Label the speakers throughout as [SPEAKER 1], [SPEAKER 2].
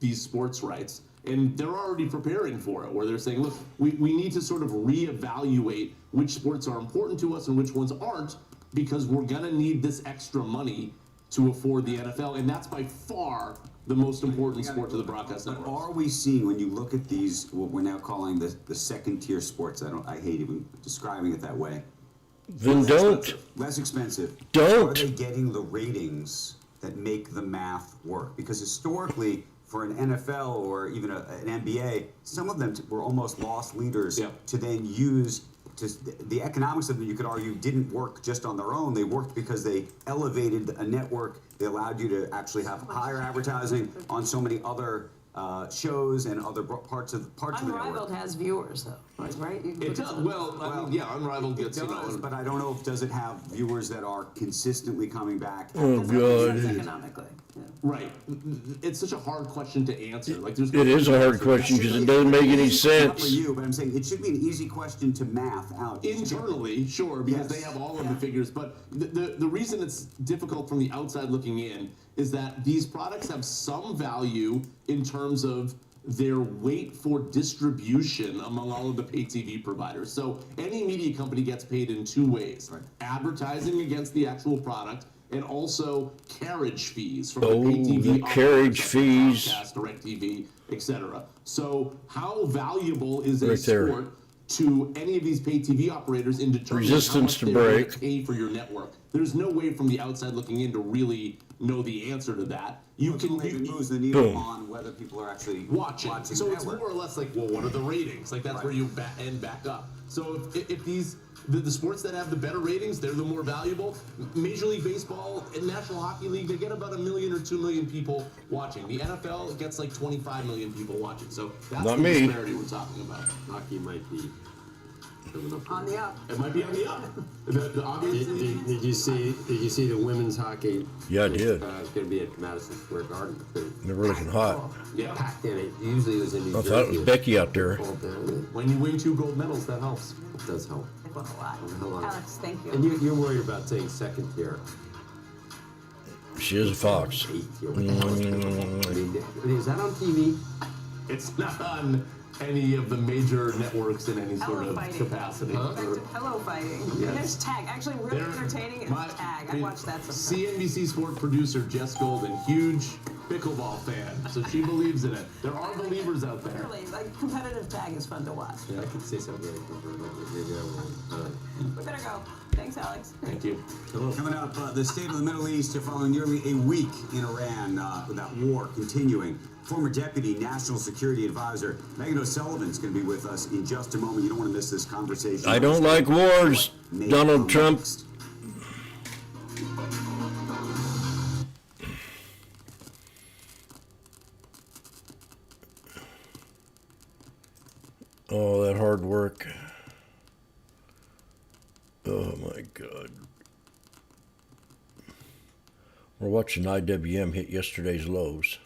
[SPEAKER 1] these sports rights. And they're already preparing for it, where they're saying, look, we need to sort of reevaluate which sports are important to us and which ones aren't, because we're going to need this extra money to afford the NFL. And that's by far the most important sport to the broadcast network.
[SPEAKER 2] Are we seeing, when you look at these, what we're now calling the second tier sports, I hate even describing it that way.
[SPEAKER 3] Then don't.
[SPEAKER 2] Less expensive.
[SPEAKER 3] Don't.
[SPEAKER 2] Are they getting the ratings that make the math work? Because historically, for an NFL or even an NBA, some of them were almost lost leaders to then use. The economics of them, you could argue, didn't work just on their own. They worked because they elevated a network. They allowed you to actually have higher advertising on so many other shows and other parts of the network.
[SPEAKER 4] Unrivaled has viewers, though, right?
[SPEAKER 1] It does. Well, I mean, yeah, Unrivaled gets,
[SPEAKER 2] but I don't know if does it have viewers that are consistently coming back.
[SPEAKER 3] Oh, God.
[SPEAKER 4] Economically. Yeah.
[SPEAKER 1] Right. It's such a hard question to answer. Like, there's
[SPEAKER 3] It is a hard question because it doesn't make any
[SPEAKER 2] Not for
[SPEAKER 3] sense.
[SPEAKER 2] you, but I'm saying it should be an easy question to math out.
[SPEAKER 1] internally, sure, because they
[SPEAKER 2] Yes.
[SPEAKER 1] have all of the figures. But the reason it's difficult from the outside looking in is that these products have some value in terms of their weight for distribution among all of the pay TV providers. So any media company gets paid in two ways: advertising against the actual product, and also carriage fees from the pay TV
[SPEAKER 3] the carriage fees.
[SPEAKER 1] Comcast, DirecTV, etc. So how valuable is a
[SPEAKER 3] Right there.
[SPEAKER 1] sport to any of these pay TV operators in determining
[SPEAKER 3] Resistance
[SPEAKER 1] how
[SPEAKER 3] to
[SPEAKER 1] much they're going
[SPEAKER 3] break.
[SPEAKER 1] to pay for your network? There's no way from the outside looking in to really know the answer to that. You can
[SPEAKER 2] It moves the needle
[SPEAKER 3] Boom.
[SPEAKER 2] on whether people are actually
[SPEAKER 1] watching. So
[SPEAKER 2] the
[SPEAKER 1] it's
[SPEAKER 2] network.
[SPEAKER 1] more or less like, well, what are the ratings? Like that's where you end back up. So if these the sports that have the better ratings, they're the more valuable. Major League Baseball and National Hockey League, they get about 1 million or 2 million people watching. The NFL gets like 25 million people watching. So that's
[SPEAKER 3] Not
[SPEAKER 1] the
[SPEAKER 3] me.
[SPEAKER 1] disparity we're talking about.
[SPEAKER 5] Hockey might be coming up.
[SPEAKER 4] On the up.
[SPEAKER 1] It might be on the up. The obvious.
[SPEAKER 5] Did you see the women's hockey?
[SPEAKER 3] Yeah, I did.
[SPEAKER 5] It's going to be at Madison Square Garden too.
[SPEAKER 3] They're looking hot.
[SPEAKER 1] Yeah.
[SPEAKER 5] Packed in it. Usually it was in New
[SPEAKER 3] I
[SPEAKER 5] Jersey.
[SPEAKER 3] thought it was Becky out there.
[SPEAKER 5] All down.
[SPEAKER 1] When you win 2 gold medals, that helps.
[SPEAKER 5] It does help.
[SPEAKER 4] Well, a lot.
[SPEAKER 5] Hold on.
[SPEAKER 4] Alex, thank you.
[SPEAKER 5] And you're worried about saying second tier.
[SPEAKER 3] She is a fox.
[SPEAKER 5] Eighth tier. What the hell is going on? I mean, is that on TV?
[SPEAKER 1] It's not on any of the major networks in any sort
[SPEAKER 4] Hello
[SPEAKER 1] of
[SPEAKER 4] fighting.
[SPEAKER 1] capacity.
[SPEAKER 4] Back to pillow fighting.
[SPEAKER 1] Yes.
[SPEAKER 4] And there's tag. Actually, really
[SPEAKER 1] There-
[SPEAKER 4] entertaining is
[SPEAKER 1] my-
[SPEAKER 4] tag. I watched that sometimes.
[SPEAKER 1] CNBC sport producer Jess Golden, huge pickleball fan, so she believes in it. There are believers out there.
[SPEAKER 4] Really, like competitive tag is fun to watch.
[SPEAKER 5] Yeah, I could say something really different, but maybe I won't.
[SPEAKER 4] We better go. Thanks, Alex.
[SPEAKER 1] Thank you.
[SPEAKER 2] Coming up, the state of the Middle East following nearly a week in Iran with that war continuing. Former Deputy National Security Advisor Megan O'Sullivan's going to be with us in just a moment. You don't want to miss this conversation.
[SPEAKER 3] I don't like wars,
[SPEAKER 2] May
[SPEAKER 3] Donald
[SPEAKER 2] come
[SPEAKER 3] Trump.
[SPEAKER 2] next.
[SPEAKER 3] Oh, that hard work. Oh my God. We're watching IWM hit yesterday's lows.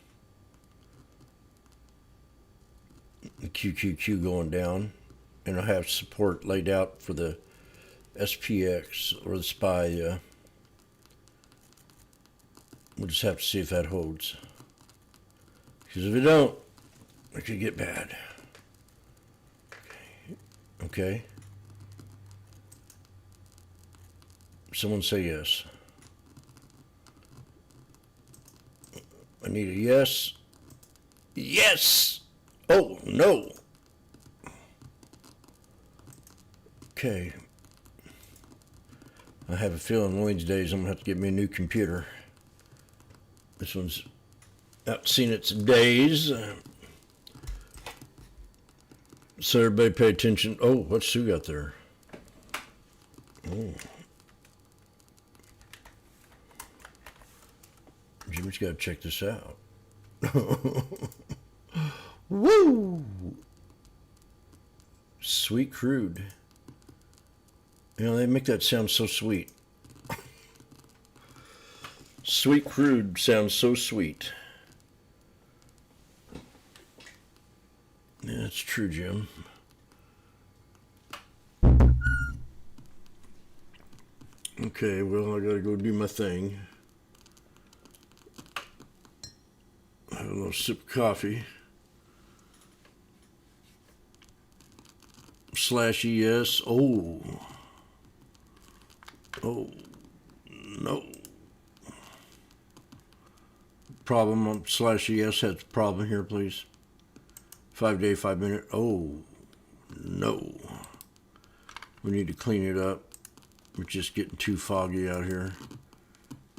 [SPEAKER 3] The QQQ going down, and I have support laid out for the SPX or the SPY. We'll just have to see if that holds. Because if it don't, it could get bad. Okay. Someone say yes. I need a yes. Yes! Oh, no. Okay. I have a feeling one of these days I'm going to have to get me a new computer. This one's outseen its days. So everybody pay attention. Oh, what's Sue got there? Oh. Jimmy's got to check this out. Woo! Sweet crude. You know, they make that sound so sweet. Sweet crude sounds so sweet. Yeah, that's true, Jim. Okay, well, I gotta go do my thing. Hold a sip of coffee. /ES. Oh, no. Problem on /ES has a problem here, please. 5 day, 5 minute. Oh, no. We need to clean it up. We're just getting too foggy out here.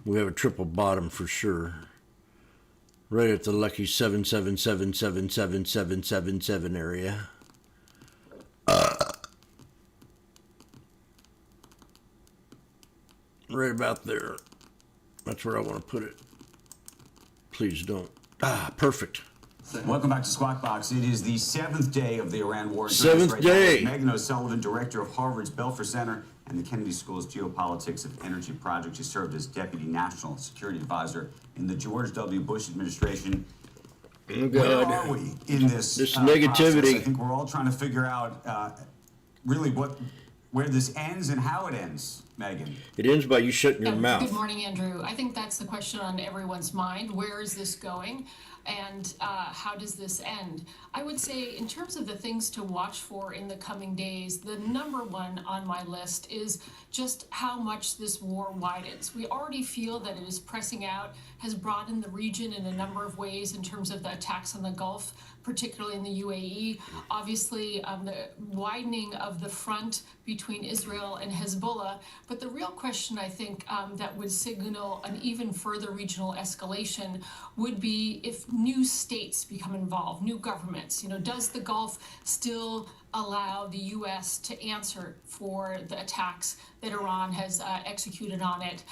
[SPEAKER 3] We have a triple bottom for sure. Right at the lucky 7777777 area. Right about there. That's where I want to put it. Please don't. Perfect.
[SPEAKER 2] Welcome back to Squawk Box. It is the 7th day of the Iran war.
[SPEAKER 3] Seventh day.
[SPEAKER 2] Megan O'Sullivan, director of Harvard's Belfer Center and the Kennedy School's Geopolitics of Energy Project. She served as deputy national security advisor in the George W. Bush administration.
[SPEAKER 3] Oh, God.
[SPEAKER 2] Where are we in this
[SPEAKER 3] negativity?
[SPEAKER 2] process? I think we're all trying to figure out really where this ends and how it ends, Megan.
[SPEAKER 3] It ends by you shutting your mouth.
[SPEAKER 6] Good morning, Andrew. I think that's the question on everyone's mind. Where is this going? And how does this end? I would say in terms of the things to watch for in the coming days, the number one on my list is just how much this war widens. We already feel that it is pressing out, has broadened the region in a number of ways in terms of the attacks on the Gulf, particularly in the UAE. Obviously, the widening of the front between Israel and Hezbollah. But the real question, I think, that would signal an even further regional escalation would be if new states become involved, new governments. Does the Gulf still allow the U.S. to answer for the attacks that Iran has executed on it?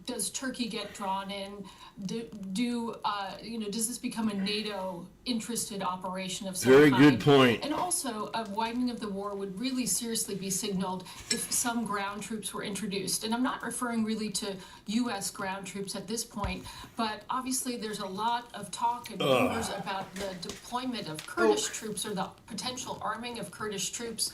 [SPEAKER 6] Does Turkey get drawn in? Does this become a NATO-interested operation of some
[SPEAKER 3] Very
[SPEAKER 6] kind?
[SPEAKER 3] good point.
[SPEAKER 6] And also, a widening of the war would really seriously be signaled if some ground troops were introduced. And I'm not referring really to U.S. ground troops at this point, but obviously there's a lot of talk and rumors about the deployment of Kurdish troops or the potential arming of Kurdish troops.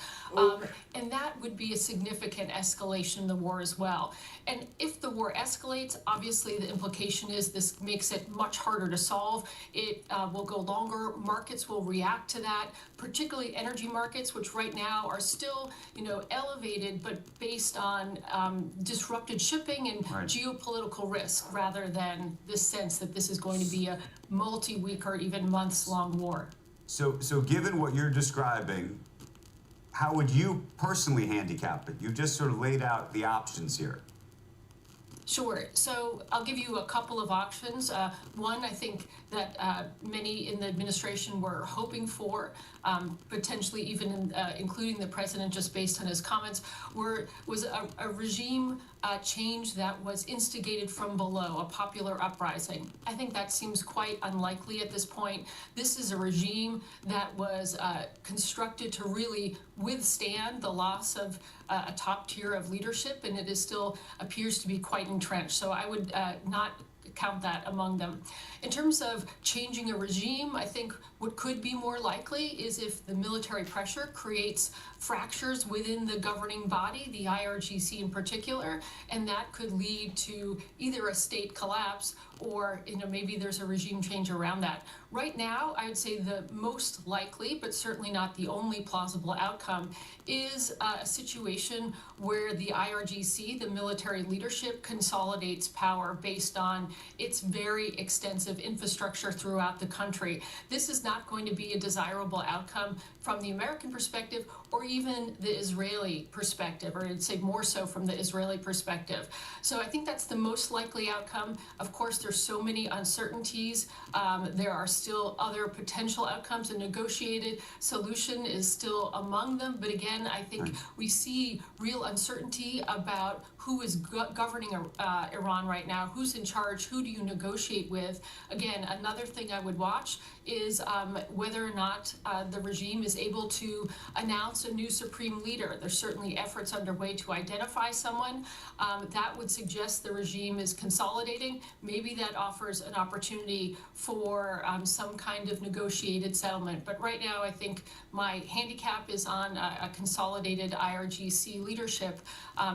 [SPEAKER 6] And that would be a significant escalation in the war as well. And if the war escalates, obviously the implication is this makes it much harder to solve. It will go longer. Markets will react to that, particularly energy markets, which right now are still, elevated, but based on disrupted shipping and geopolitical risk, rather than this sense that this is going to be a multi-week or even months-long war.
[SPEAKER 2] So given what you're describing, how would you personally handicap it? You just sort of laid out the options here.
[SPEAKER 6] Sure. So I'll give you a couple of options. One, I think that many in the administration were hoping for, potentially even including the president, just based on his comments, was a regime change that was instigated from below, a popular uprising. I think that seems quite unlikely at this point. This is a regime that was constructed to really withstand the loss of a top tier of leadership, and it is still appears to be quite entrenched. So I would not count that among them. In terms of changing a regime, I think what could be more likely is if the military pressure creates fractures within the governing body, the IRGC in particular, and that could lead to either a state collapse or maybe there's a regime change around that. Right now, I would say the most likely, but certainly not the only plausible outcome, is a situation where the IRGC, the military leadership, consolidates power based on its very extensive infrastructure throughout the country. This is not going to be a desirable outcome from the American perspective or even the Israeli perspective, or I'd say more so from the Israeli perspective. So I think that's the most likely outcome. Of course, there's so many uncertainties. There are still other potential outcomes. A negotiated solution is still among them. But again, I think we see real uncertainty about who is governing Iran right now, who's in charge, who do you negotiate with. Again, another thing I would watch is whether or not the regime is able to announce a new supreme leader. There's certainly efforts underway to identify someone. That would suggest the regime is consolidating. Maybe that offers an opportunity for some kind of negotiated settlement. But right now, I think my handicap is on a consolidated IRGC leadership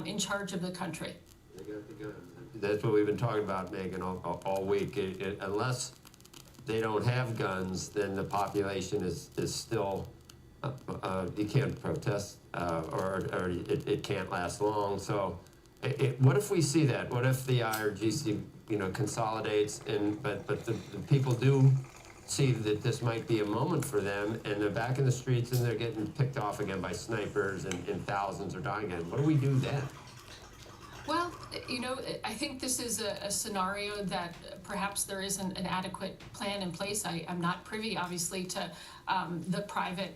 [SPEAKER 6] in charge of the country.
[SPEAKER 5] That's what we've been talking about, Megan, all week. Unless they don't have guns, then the population is still, you can't protest, or it can't last long. So what if we see that? What if the IRGC, consolidates, but the people do see that this might be a moment for them, and they're back in the streets and they're getting picked off again by snipers, and thousands are dying again. What do we do then?
[SPEAKER 6] Well, I think this is a scenario that perhaps there isn't an adequate plan in place. I'm not privy, obviously, to the private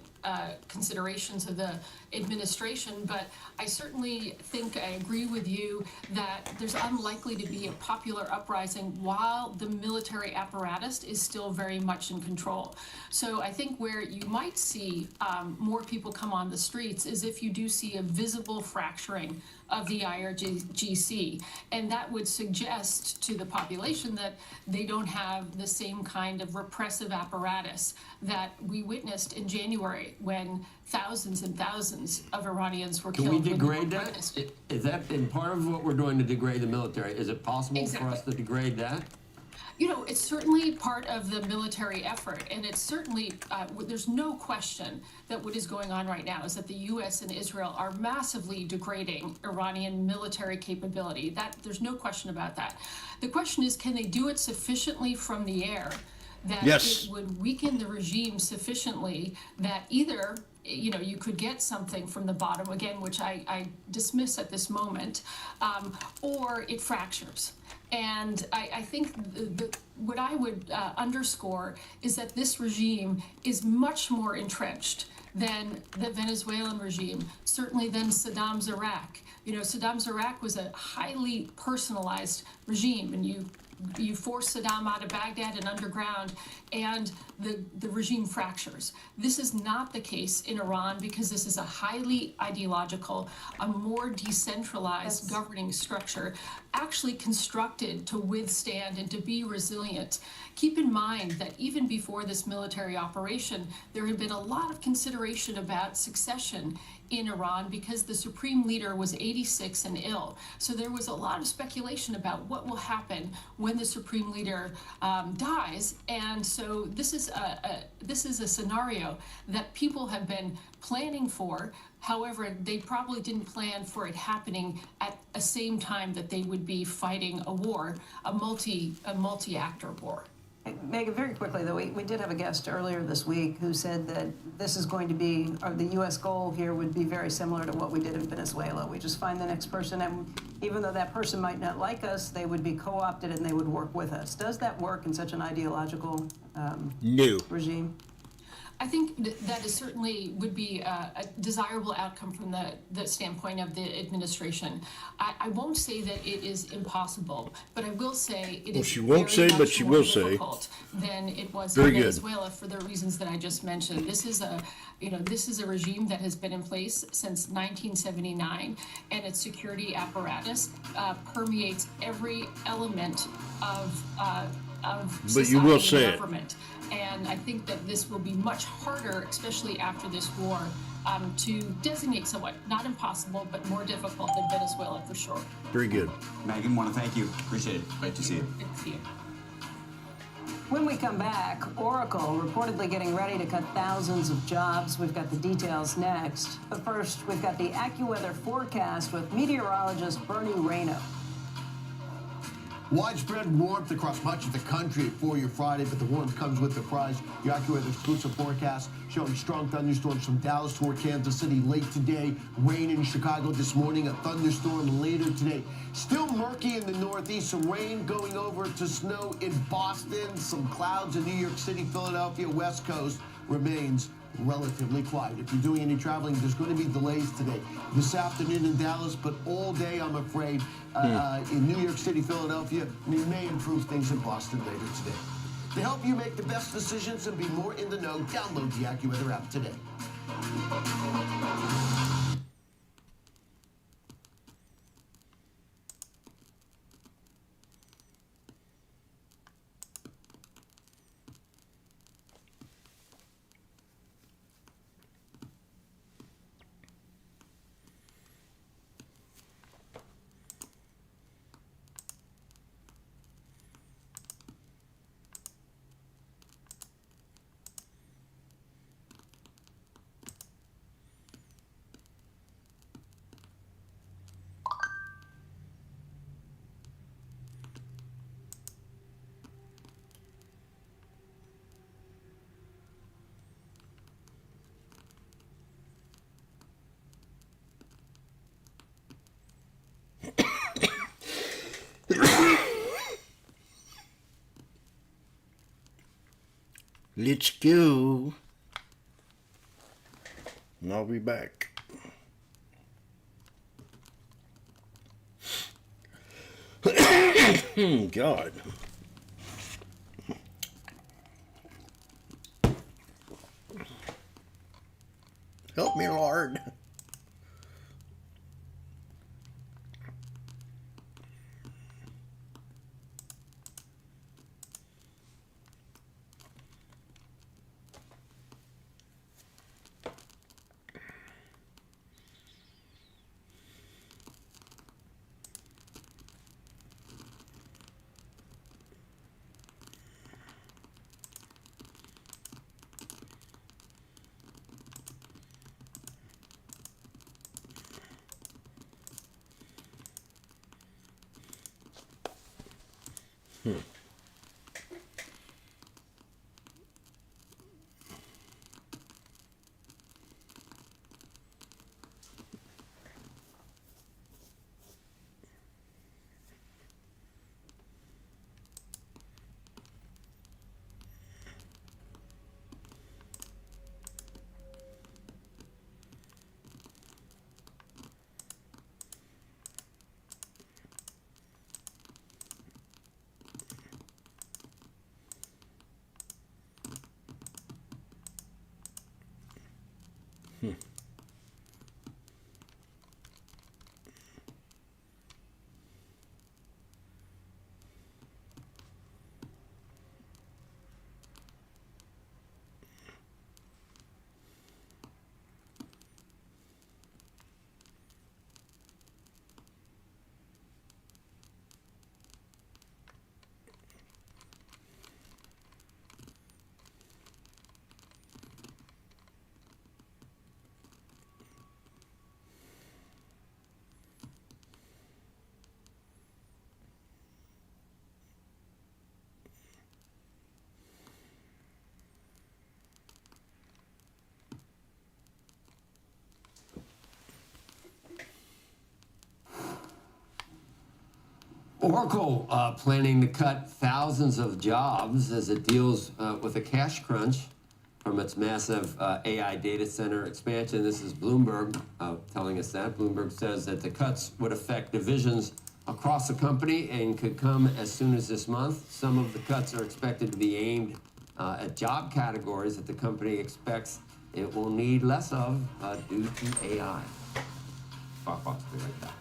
[SPEAKER 6] considerations of the administration, but I certainly think I agree with you that there's unlikely to be a popular uprising while the military apparatus is still very much in control. So I think where you might see more people come on the streets is if you do see a visible fracturing of the IRGC, and that would suggest to the population that they don't have the same kind of repressive apparatus that we witnessed in January when thousands and thousands of Iranians were
[SPEAKER 5] Can
[SPEAKER 6] killed.
[SPEAKER 5] we degrade
[SPEAKER 6] when they were
[SPEAKER 5] that?
[SPEAKER 6] protesting.
[SPEAKER 5] Is that in part of what we're doing to degrade the military? Is it possible for us to degrade that?
[SPEAKER 6] It's certainly part of the military effort, and it's certainly, there's no question that what is going on right now is that the U.S. and Israel are massively degrading Iranian military capability. There's no question about that. The question is, can they do it sufficiently from the air that
[SPEAKER 3] Yes.
[SPEAKER 6] it would weaken the regime sufficiently that either you could get something from the bottom, again, which I dismiss at this moment, or it fractures. And I think what I would underscore is that this regime is much more entrenched than the Venezuelan regime, certainly than Saddam's Iraq. Saddam's Iraq was a highly personalized regime, and you force Saddam out of Baghdad and underground, and the regime fractures. This is not the case in Iran because this is a highly ideological, a more decentralized governing structure, actually constructed to withstand and to be resilient. Keep in mind that even before this military operation, there had been a lot of consideration about succession in Iran because the supreme leader was 86 and ill. So there was a lot of speculation about what will happen when the supreme leader dies. And so this is a scenario that people have been planning for. However, they probably didn't plan for it happening at the same time that they would be fighting a war, a multi-actor war.
[SPEAKER 4] Megan, very quickly, though, we did have a guest earlier this week who said that this is going to be, or the U.S. goal here would be very similar to what we did in Venezuela. We just find the next person, and even though that person might not like us, they would be co-opted and they would work with us. Does that work in such an ideological
[SPEAKER 3] No.
[SPEAKER 4] regime?
[SPEAKER 6] I think that is certainly would be a desirable outcome from the standpoint of the administration. I won't say that it is impossible, but I will say it is
[SPEAKER 3] she won't
[SPEAKER 6] very
[SPEAKER 3] say, but
[SPEAKER 6] much
[SPEAKER 3] she
[SPEAKER 6] more
[SPEAKER 3] will say.
[SPEAKER 6] difficult than it was
[SPEAKER 3] Very
[SPEAKER 6] in
[SPEAKER 3] good.
[SPEAKER 6] Venezuela for the reasons that I just mentioned. This is a regime that has been in place since 1979, and its security apparatus permeates every element of
[SPEAKER 3] But you will
[SPEAKER 6] society
[SPEAKER 3] say
[SPEAKER 6] and
[SPEAKER 3] it.
[SPEAKER 6] government. And I think that this will be much harder, especially after this war, to designate somewhat, not impossible, but more difficult than Venezuela for sure.
[SPEAKER 3] Very good.
[SPEAKER 2] Megan, want to thank you. Appreciate it. Great to see you.
[SPEAKER 6] Good to see you.
[SPEAKER 4] When we come back, Oracle reportedly getting ready to cut thousands of jobs. We've got the details next. But first, we've got the AccuWeather forecast with meteorologist Bernie Rayno.
[SPEAKER 7] Widespread warmth across much of the country for your Friday, but the warmth comes with the price. Your AccuWeather exclusive forecast showing strong thunderstorms from Dallas toward Kansas City late today. Rain in Chicago this morning, a thunderstorm later today. Still murky in the northeast, some rain going over to snow in Boston, some clouds in New York City, Philadelphia, West Coast remains relatively quiet. If you're doing any traveling, there's going to be delays today. This afternoon in Dallas, but all day, I'm afraid, in New York City, Philadelphia, we may improve things in Boston later today. To help you make the best decisions and be more in the know, download the AccuWeather app today.
[SPEAKER 3] Let's go. And I'll be back. God. Help me, Lord.
[SPEAKER 5] Oracle planning to cut thousands of jobs as it deals with a cash crunch from its massive AI data center expansion. This is Bloomberg telling us that. Bloomberg says that the cuts would affect divisions across the company and could come as soon as this month. Some of the cuts are expected to be aimed at job categories that the company expects it will need less of due to AI. Box, be right back.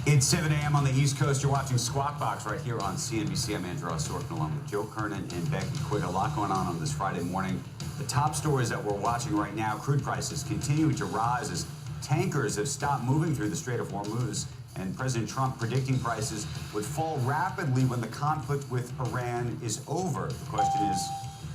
[SPEAKER 2] It's 7 a.m. on the East Coast. You're watching Squawk Box right here on CNBC. I'm Andrew Sorkin along with Joe Kernan and Becky Quick. A lot going on this Friday morning. The top stories that we're watching right now, crude prices continuing to rise as tankers have stopped moving through the Strait of Hormuz, and President Trump predicting prices would fall rapidly when the conflict with Iran is over. The question is,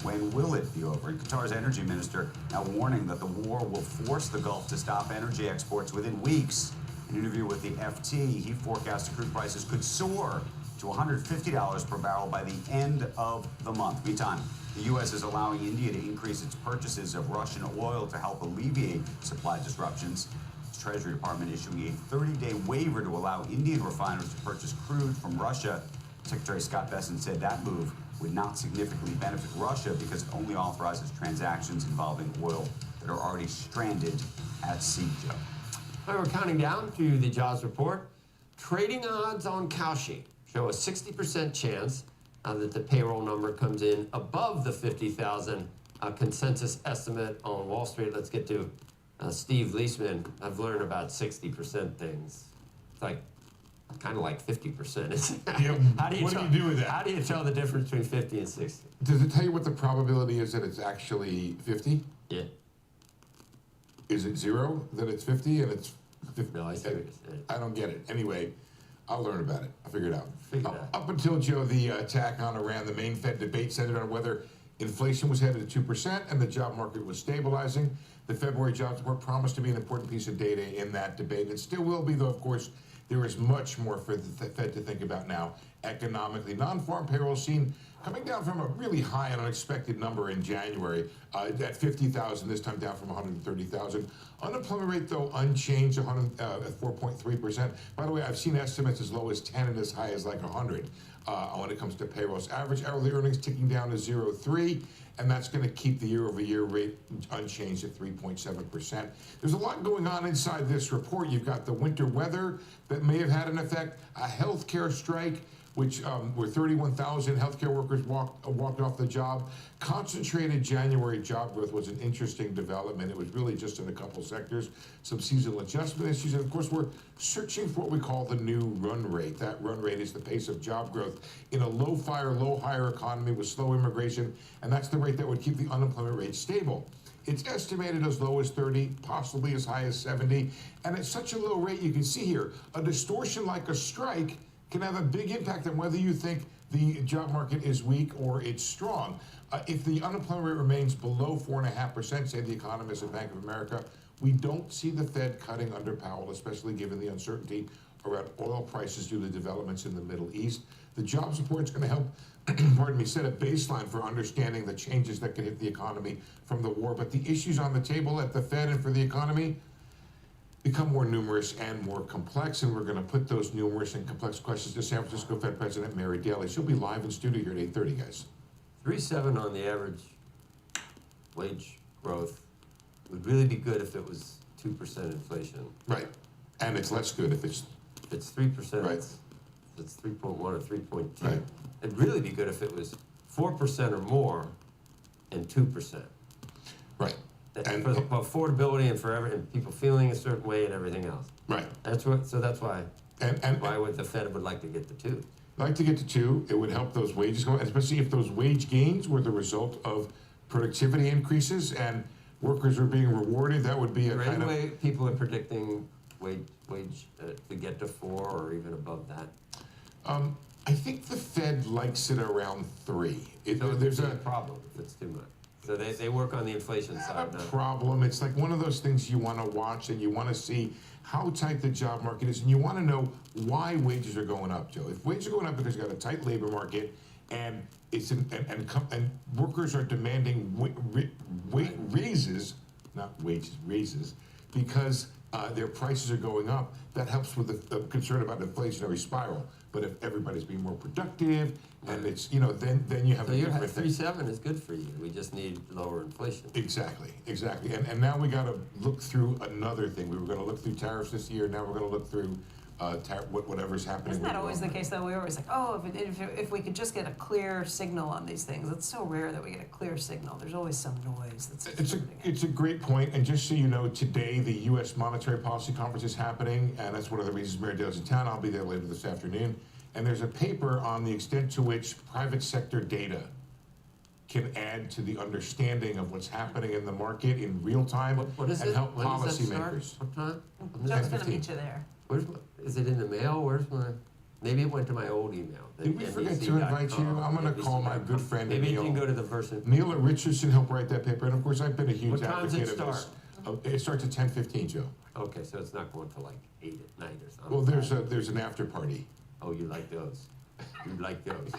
[SPEAKER 2] when will it be over? And Qatar's energy minister now warning that the war will force the Gulf to stop energy exports within weeks. In an interview with the FT, he forecast crude prices could soar to $150 per barrel by the end of the month. Meantime, the U.S. is allowing India to increase its purchases of Russian oil to help alleviate supply disruptions. The Treasury Department issuing a 30-day waiver to allow Indian refiners to purchase crude from Russia. Secretary Scott Bessent said that move would not significantly benefit Russia because it only authorizes transactions involving oil that are already stranded at sea, Joe.
[SPEAKER 5] All right, we're counting down to the jobs report. Trading odds on Kalshi show a 60% chance that the payroll number comes in above the 50,000 consensus estimate on Wall Street. Let's get to Steve Leisman. I've learned about 60% things. It's like kind of like 50%.
[SPEAKER 8] Yeah,
[SPEAKER 5] How do you
[SPEAKER 8] what
[SPEAKER 5] tell,
[SPEAKER 8] do you do with that?
[SPEAKER 5] How do you tell the difference between 50 and 60?
[SPEAKER 8] Does it tell you what the probability is that it's actually 50?
[SPEAKER 5] Yeah.
[SPEAKER 8] Is it 0 that it's 50 and it's 50?
[SPEAKER 5] No, I see what you're saying.
[SPEAKER 8] I don't get it. Anyway, I'll learn about it. I'll figure it out.
[SPEAKER 5] Figure it out.
[SPEAKER 8] Up until, Joe, the attack on Iran, the main Fed debate centered on whether inflation was headed to 2% and the job market was stabilizing. The February jobs report promised to be an important piece of data in that debate. And it still will be, though, of course. There is much more for the Fed to think about now. Economically, non-farm payroll seen coming down from a really high and unexpected number in January at 50,000, this time down from 130,000. Unemployment rate, though, unchanged at 4.3%. By the way, I've seen estimates as low as 10 and as high as like 100 when it comes to payrolls. Average hourly earnings ticking down to 0.3, and that's going to keep the year-over-year rate unchanged at 3.7%. There's a lot going on inside this report. You've got the winter weather that may have had an effect, a healthcare strike, which where 31,000 healthcare workers walked off the job. Concentrated January job growth was an interesting development. It was really just in a couple sectors, some seasonal adjustment issues, and of course we're searching for what we call the new run rate. That run rate is the pace of job growth in a low-fire, low-hire economy with slow immigration, and that's the rate that would keep the unemployment rate stable. It's estimated as low as 30, possibly as high as 70, and at such a low rate, you can see here, a distortion like a strike can have a big impact on whether you think the job market is weak or it's strong. If the unemployment rate remains below 4.5%, say the economists at Bank of America, we don't see the Fed cutting under Powell, especially given the uncertainty around oil prices due to developments in the Middle East. The jobs report is going to help, set a baseline for understanding the changes that could hit the economy from the war. But the issues on the table at the Fed and for the economy become more numerous and more complex, and we're going to put those numerous and complex questions to San Francisco Fed President Mary Daly. She'll be live in studio here at 8:30, guys.
[SPEAKER 5] 3.7 on the average wage growth would really be good if it was 2% inflation.
[SPEAKER 8] Right, and it's less good if it's
[SPEAKER 5] If it's 3%,
[SPEAKER 8] Right.
[SPEAKER 5] it's 3.1 or 3.2.
[SPEAKER 8] Right.
[SPEAKER 5] It'd really be good if it was 4% or more and 2%.
[SPEAKER 8] right. And
[SPEAKER 5] For affordability and for and people feeling a certain way and everything else.
[SPEAKER 8] right,
[SPEAKER 5] That's why
[SPEAKER 8] and
[SPEAKER 5] why would the Fed would like to get the 2.
[SPEAKER 8] I'd like to get to 2. It would help those wages go, especially if those wage gains were the result of productivity increases and workers are being rewarded. That would be a kind of
[SPEAKER 5] Anyway, people are predicting wage to get to 4 or even above that.
[SPEAKER 8] I think the Fed likes it around 3.
[SPEAKER 5] So
[SPEAKER 8] There's
[SPEAKER 5] a
[SPEAKER 8] a
[SPEAKER 5] problem if it's too much. So they work on the inflation side now.
[SPEAKER 8] problem. It's like one of those things you want to watch and you want to see how tight the job market is, and you want to know why wages are going up, Joe. If wages are going up because you got a tight labor market and it's and workers are demanding raises, not wages, raises, because their prices are going up, that helps with the concern about inflationary spiral. But if everybody's being more productive and it's, then you have
[SPEAKER 5] So
[SPEAKER 8] a
[SPEAKER 5] you
[SPEAKER 8] different
[SPEAKER 5] have
[SPEAKER 8] thing.
[SPEAKER 5] 3.7 is good for you. We just need lower inflation.
[SPEAKER 8] Exactly. And now we got to look through another thing. We were going to look through tariffs this year. Now we're going to look through whatever's happening.
[SPEAKER 4] Isn't
[SPEAKER 8] with
[SPEAKER 4] that always the
[SPEAKER 8] world.
[SPEAKER 4] case, though? We always like, oh, if we could just get a clear signal on these things. It's so rare that we get a clear signal. There's always some noise that's disturbing it.
[SPEAKER 8] It's a great point, and just so you know, today the U.S. Monetary Policy Conference is happening, and that's one of the reasons Mary Dale's in town. I'll be there later this afternoon. And there's a paper on the extent to which private sector data can add to the understanding of what's happening in the market in real time
[SPEAKER 5] What is
[SPEAKER 8] and
[SPEAKER 5] it?
[SPEAKER 8] help
[SPEAKER 5] When does that start?
[SPEAKER 8] policymakers.
[SPEAKER 5] What time?
[SPEAKER 4] Joe's going to
[SPEAKER 8] 10:15.
[SPEAKER 4] meet you there.
[SPEAKER 5] Is it in the mail? Where's my? Maybe it went to my old email.
[SPEAKER 8] Did we forget to invite you? I'm going to call my good friend
[SPEAKER 5] Maybe
[SPEAKER 8] Neil.
[SPEAKER 5] you can go to the person.
[SPEAKER 8] Neil at Richardson helped write that paper, and of course I've been a huge
[SPEAKER 5] What time does it
[SPEAKER 8] advocate of this.
[SPEAKER 5] start?
[SPEAKER 8] It starts at 10:15, Joe.
[SPEAKER 5] Okay, so it's not going to like 8 at night or something.
[SPEAKER 8] Well, there's an after party.
[SPEAKER 5] Oh, you like those? You like those?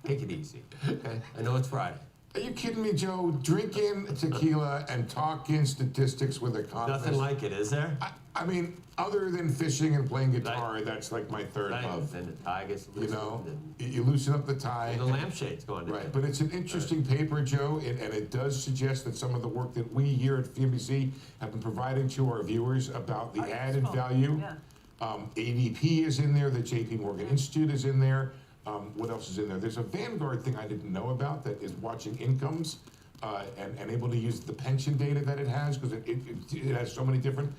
[SPEAKER 5] Take it easy. Okay, I know it's Friday.
[SPEAKER 8] Are you kidding me, Joe? Drinking tequila and talking statistics with economists.
[SPEAKER 5] Nothing like it, is there?
[SPEAKER 8] I mean, other than fishing and playing guitar, that's like my third
[SPEAKER 5] Right.
[SPEAKER 8] love.
[SPEAKER 5] Then the tie gets
[SPEAKER 8] You
[SPEAKER 5] loosened
[SPEAKER 8] know,
[SPEAKER 5] and
[SPEAKER 8] you loosen up the tie.
[SPEAKER 5] the lampshade's going to.
[SPEAKER 8] Right, but it's an interesting paper, Joe, and it does suggest that some of the work that we here at CNBC have been providing to our viewers about the added value.
[SPEAKER 4] Yeah.
[SPEAKER 8] ADP is in there, the JP Morgan Institute is in there. What else is in there? There's a Vanguard thing I didn't know about that is watching incomes and able to use the pension data that it has, because it has so many different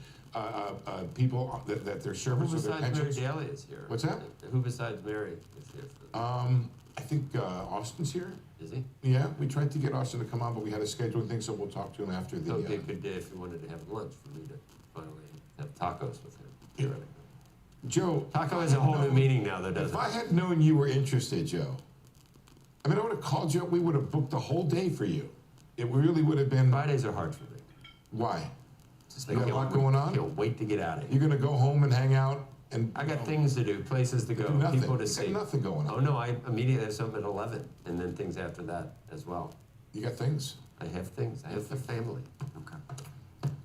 [SPEAKER 8] people that their
[SPEAKER 5] Who
[SPEAKER 8] service or their
[SPEAKER 5] besides Mary
[SPEAKER 8] pensions.
[SPEAKER 5] Daly is here?
[SPEAKER 8] What's that?
[SPEAKER 5] Who besides Mary is here?
[SPEAKER 8] I think Austin's here.
[SPEAKER 5] Is he?
[SPEAKER 8] Yeah, we tried to get Austin to come on, but we had a scheduling thing, so we'll talk to him after the.
[SPEAKER 5] So it'd be a good day if you wanted to have lunch for me to finally have tacos with him. Theoretically.
[SPEAKER 8] Joe.
[SPEAKER 5] Taco has a whole new meaning now, though,
[SPEAKER 8] If
[SPEAKER 5] doesn't
[SPEAKER 8] I
[SPEAKER 5] it?
[SPEAKER 8] had known you were interested, Joe, I mean, I would have called you up. We would have booked the whole day for you. It really would have been.
[SPEAKER 5] Fridays are hard for me.
[SPEAKER 8] Why?
[SPEAKER 5] Just
[SPEAKER 8] You got a
[SPEAKER 5] can't
[SPEAKER 8] lot
[SPEAKER 5] wait-
[SPEAKER 8] going on?
[SPEAKER 5] Can't wait to get out of here.
[SPEAKER 8] You're gonna go home and hang out and.
[SPEAKER 5] I got things to do, places to go,
[SPEAKER 8] Do nothing.
[SPEAKER 5] people to
[SPEAKER 8] You
[SPEAKER 5] see.
[SPEAKER 8] got nothing going on.
[SPEAKER 5] Oh, no, I immediately have something at 11, and then things after that as well.
[SPEAKER 8] You got things.
[SPEAKER 5] I have things. I have the family.
[SPEAKER 8] Okay.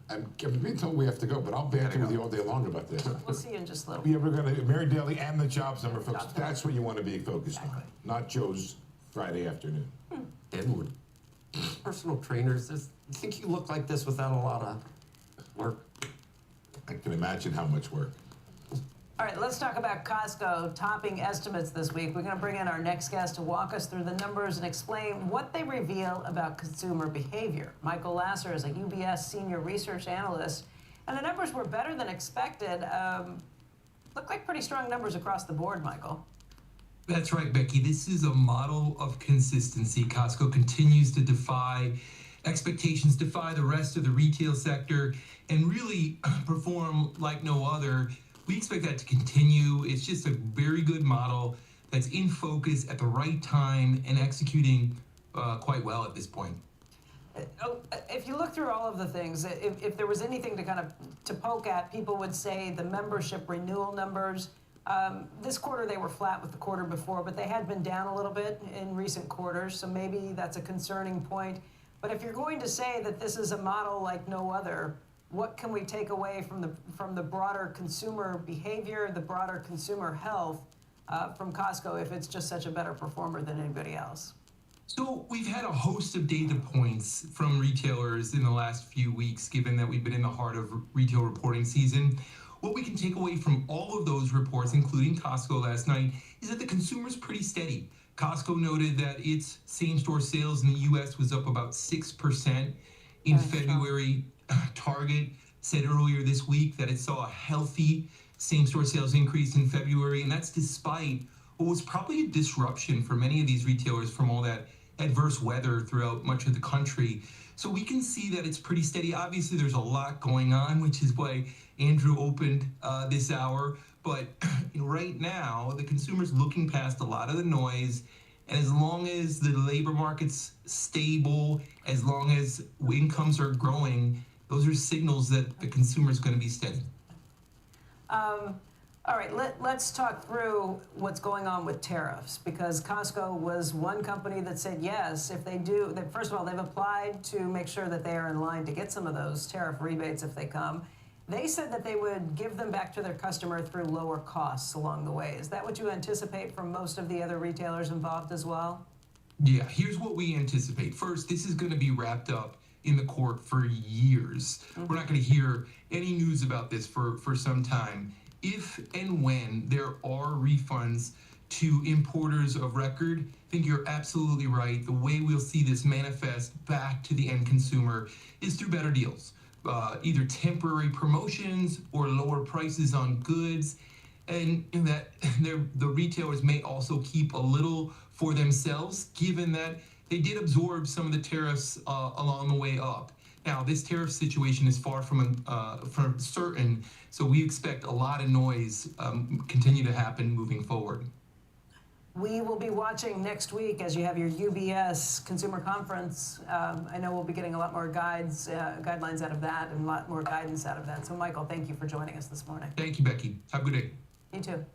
[SPEAKER 8] I'm being told we have to go, but I'll banter with you all day long about this.
[SPEAKER 4] We'll see you in just a little.
[SPEAKER 8] Yeah, we're gonna Mary Daly and the jobs number, folks. That's what you want to be focused on, not Joe's Friday afternoon.
[SPEAKER 5] And personal trainers, you think you look like this without a lot of work?
[SPEAKER 8] I can imagine how much work.
[SPEAKER 4] All right, let's talk about Costco topping estimates this week. We're going to bring in our next guest to walk us through the numbers and explain what they reveal about consumer behavior. Michael Lasser is a UBS senior research analyst, and the numbers were better than expected. Look like pretty strong numbers across the board, Michael.
[SPEAKER 9] That's right, Becky. This is a model of consistency. Costco continues to defy expectations, defy the rest of the retail sector, and really perform like no other. We expect that to continue. It's just a very good model that's in focus at the right time and executing quite well at this point.
[SPEAKER 4] If you look through all of the things, if there was anything to kind of to poke at, people would say the membership renewal numbers. This quarter they were flat with the quarter before, but they had been down a little bit in recent quarters, so maybe that's a concerning point. But if you're going to say that this is a model like no other, what can we take away from the broader consumer behavior, the broader consumer health from Costco if it's just such a better performer than anybody else?
[SPEAKER 9] So we've had a host of data points from retailers in the last few weeks, given that we've been in the heart of retail reporting season. What we can take away from all of those reports, including Costco last night, is that the consumer's pretty steady. Costco noted that its same-store sales in the U.S. was up about 6% in February. Target said earlier this week that it saw a healthy same-store sales increase in February, and that's despite what was probably a disruption for many of these retailers from all that adverse weather throughout much of the country. So we can see that it's pretty steady. Obviously, there's a lot going on, which is why Andrew opened this hour. But right now, the consumer's looking past a lot of the noise. And as long as the labor market's stable, as long as incomes are growing, those are signals that the consumer's going to be steady.
[SPEAKER 4] All right, let's talk through what's going on with tariffs, because Costco was one company that said yes, if they do, that first of all, they've applied to make sure that they are in line to get some of those tariff rebates if they come. They said that they would give them back to their customer through lower costs along the way. Is that what you anticipate from most of the other retailers involved as well?
[SPEAKER 9] Yeah, here's what we anticipate. First, this is going to be wrapped up in the court for years. We're not going to hear any news about this for some time. if and when there are refunds to importers of record, I think you're absolutely right. The way we'll see this manifest back to the end consumer is through better deals, either temporary promotions or lower prices on goods, and that the retailers may also keep a little for themselves, given that they did absorb some of the tariffs along the way up. Now, this tariff situation is far from certain, so we expect a lot of noise continue to happen moving forward.
[SPEAKER 4] We will be watching next week as you have your UBS consumer conference. I know we'll be getting a lot more guidelines out of that and a lot more guidance out of that. So, Michael, thank you for joining us this morning.
[SPEAKER 9] Thank you, Becky. Have a good day.
[SPEAKER 4] You too.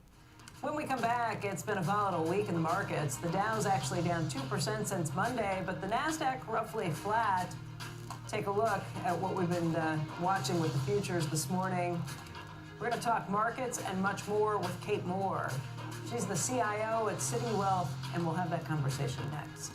[SPEAKER 4] When we come back, it's been a volatile week in the markets. The Dow's actually down 2% since Monday, but the NASDAQ roughly flat. Take a look at what we've been watching with the futures this morning. We're going to talk markets and much more with Kate Moore. She's the CIO at Citi Wealth, and we'll have that conversation next.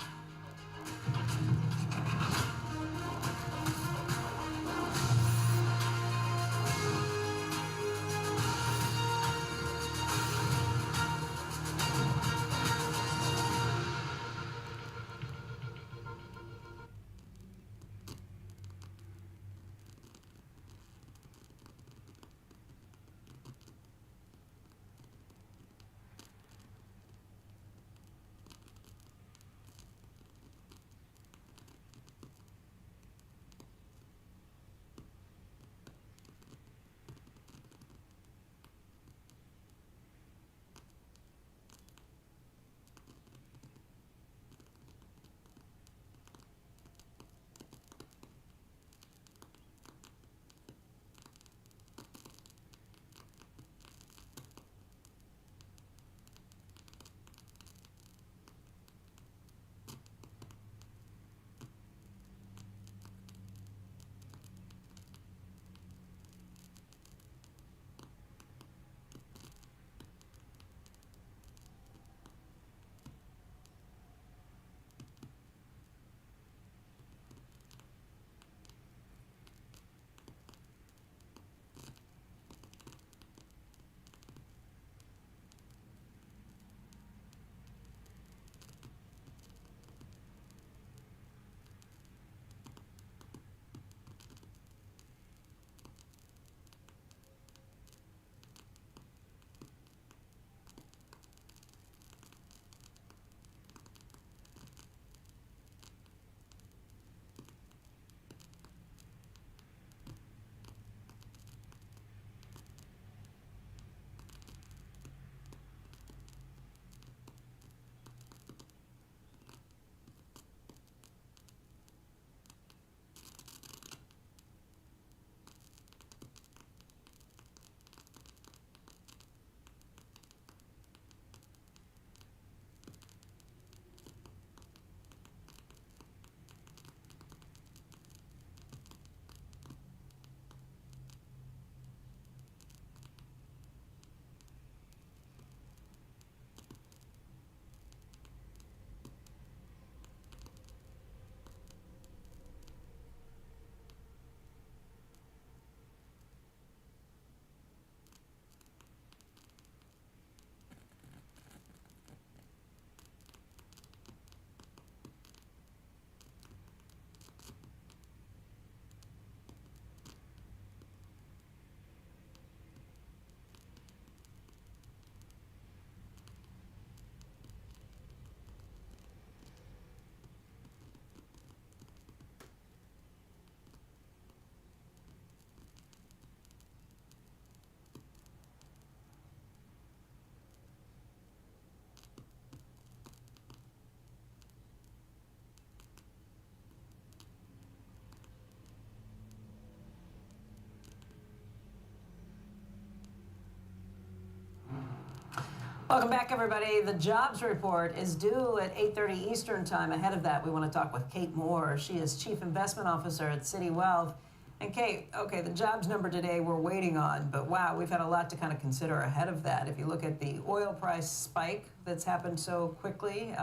[SPEAKER 4] Welcome back, everybody. The jobs report is due at 8:30 Eastern Time. Ahead of that, we want to talk with Kate Moore. She is Chief Investment Officer at Citi Wealth. And Kate, okay, the jobs number today we're waiting on, but wow, we've had a lot to kind of consider ahead of that. If you look at the oil price spike that's happened so quickly,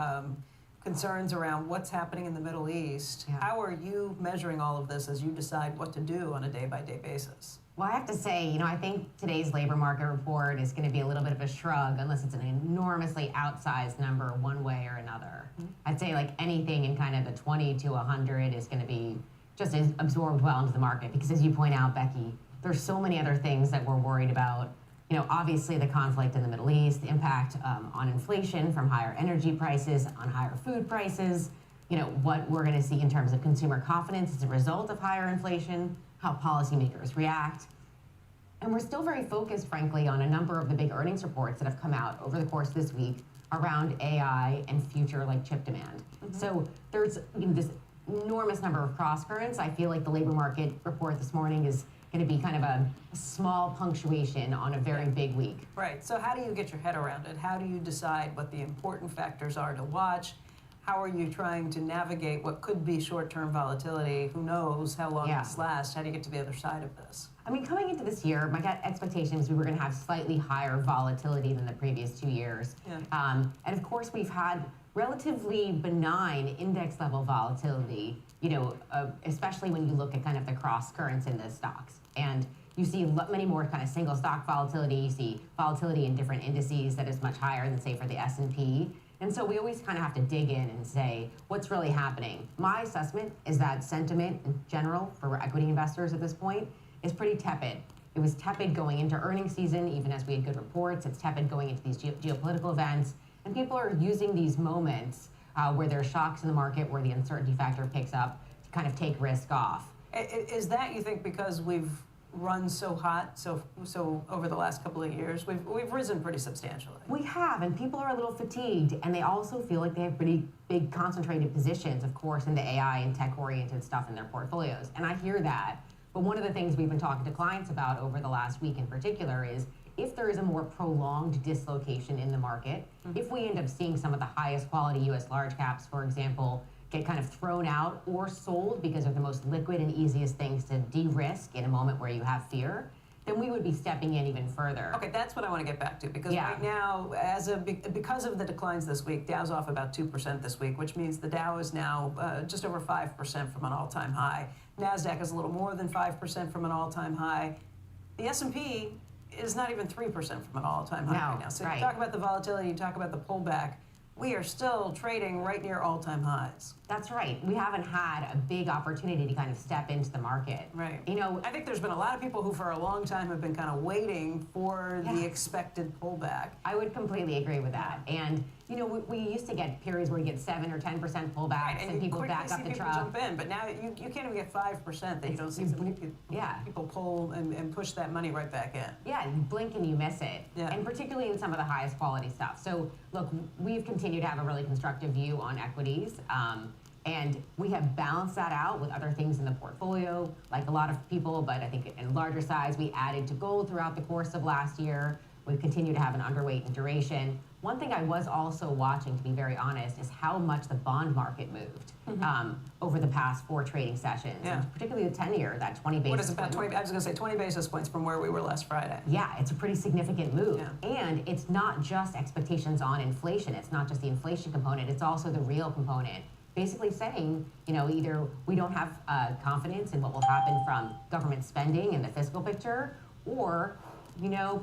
[SPEAKER 4] concerns around what's happening in the Middle East, how are you measuring all of this as you decide what to do on a day-by-day basis?
[SPEAKER 10] Well, I have to say, I think today's labor market report is going to be a little bit of a shrug unless it's an enormously outsized number one way or another. I'd say like anything in kind of the 20 to 100 is going to be just as absorbed well into the market because as you point out, Becky, there's so many other things that we're worried about. Obviously the conflict in the Middle East, the impact on inflation from higher energy prices, on higher food prices, what we're going to see in terms of consumer confidence as a result of higher inflation, how policymakers react. And we're still very focused, frankly, on a number of the big earnings reports that have come out over the course of this week around AI and future chip demand. So there's this enormous number of cross currents. I feel like the labor market report this morning is going to be kind of a small punctuation on a very big week.
[SPEAKER 4] Right. So how do you get your head around it? How do you decide what the important factors are to watch? How are you trying to navigate what could be short-term volatility? Who knows how long this lasts? How do you get to the other side of this?
[SPEAKER 10] I mean, coming into this year, my expectation was we were going to have slightly higher volatility than the previous 2 years. And of course, we've had relatively benign index level volatility, especially when you look at kind of the cross currents in the stocks. And you see many more kind of single stock volatility. You see volatility in different indices that is much higher than, say, for the S&P. And so we always kind of have to dig in and say, what's really happening? My assessment is that sentiment in general for equity investors at this point is pretty tepid. It was tepid going into earnings season, even as we had good reports. It's tepid going into these geopolitical events. And people are using these moments where there are shocks in the market, where the uncertainty factor picks up, to kind of take risk off.
[SPEAKER 4] Is that, you think, because we've run so hot so over the last couple of years? We've risen pretty substantially.
[SPEAKER 10] We have, and people are a little fatigued, and they also feel like they have pretty big concentrated positions, of course, in the AI and tech-oriented stuff in their portfolios. And I hear that. But one of the things we've been talking to clients about over the last week in particular is if there is a more prolonged dislocation in the market, if we end up seeing some of the highest quality U.S. large caps, for example, get kind of thrown out or sold because they're the most liquid and easiest things to de-risk in a moment where you have fear, then we would be stepping in even further.
[SPEAKER 4] Okay, that's what I want to get back to, because right now, because of the declines this week, Dow's off about 2% this week, which means the Dow is now just over 5% from an all-time high. NASDAQ is a little more than 5% from an all-time high. The S&P is not even 3% from an all-time high right now. So you talk about the volatility, you talk about the pullback. We are still trading right near all-time highs.
[SPEAKER 10] That's right. We haven't had a big opportunity to kind of step into the market.
[SPEAKER 4] Right. I think there's been a lot of people who for a long time have been kind of waiting for the expected pullback.
[SPEAKER 10] I would completely agree with that. And, we used to get periods where you get 7 or 10% pullbacks and people back up the truck.
[SPEAKER 4] Jump in, but now you can't even get 5% that you don't see people pull and push that money right back in.
[SPEAKER 10] Yeah, you blink and you miss it.
[SPEAKER 4] Yeah.
[SPEAKER 10] And particularly in some of the highest quality stuff. So, look, we've continued to have a really constructive view on equities. And we have balanced that out with other things in the portfolio, like a lot of people, but I think in larger size, we added to gold throughout the course of last year. We've continued to have an underweight in duration. One thing I was also watching, to be very honest, is how much the bond market moved over the past 4 trading sessions, and particularly the 10-year, that 20 basis points.
[SPEAKER 4] What is it, about 20? I was going to say 20 basis points from where we were last Friday.
[SPEAKER 10] Yeah, it's a pretty significant move. Yeah. And it's not just expectations on inflation. It's not just the inflation component. It's also the real component. Basically saying, either we don't have confidence in what will happen from government spending and the fiscal picture, or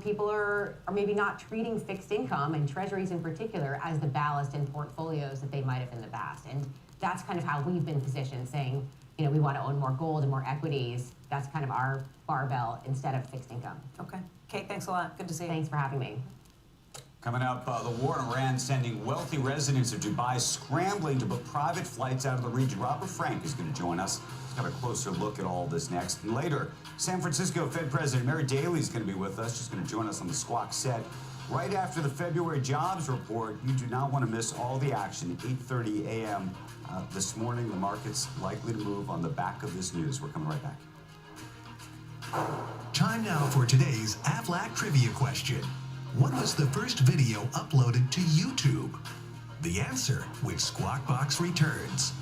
[SPEAKER 10] people are maybe not treating fixed income and treasuries in particular as the ballast in portfolios that they might have in the past. And that's kind of how we've been positioned, saying, we want to own more gold and more equities. That's kind of our barbell instead of fixed income.
[SPEAKER 4] Okay. Kate, thanks a lot. Good to see you.
[SPEAKER 10] Thanks for having me.
[SPEAKER 2] Coming up, the war in Iran sending wealthy residents of Dubai scrambling to book private flights out of the region. Robert Frank is going to join us. He's got a closer look at all this next. And later, San Francisco Fed President Mary Daly is going to be with us. She's going to join us on the Squawk set right after the February jobs report. You do not want to miss all the action. 8:30 a.m. This morning, the market's likely to move on the back of this news. We're coming right back.
[SPEAKER 11] Time now for today's AFLAC trivia question. What was the first video uploaded to YouTube? The answer when Squawk Box returns.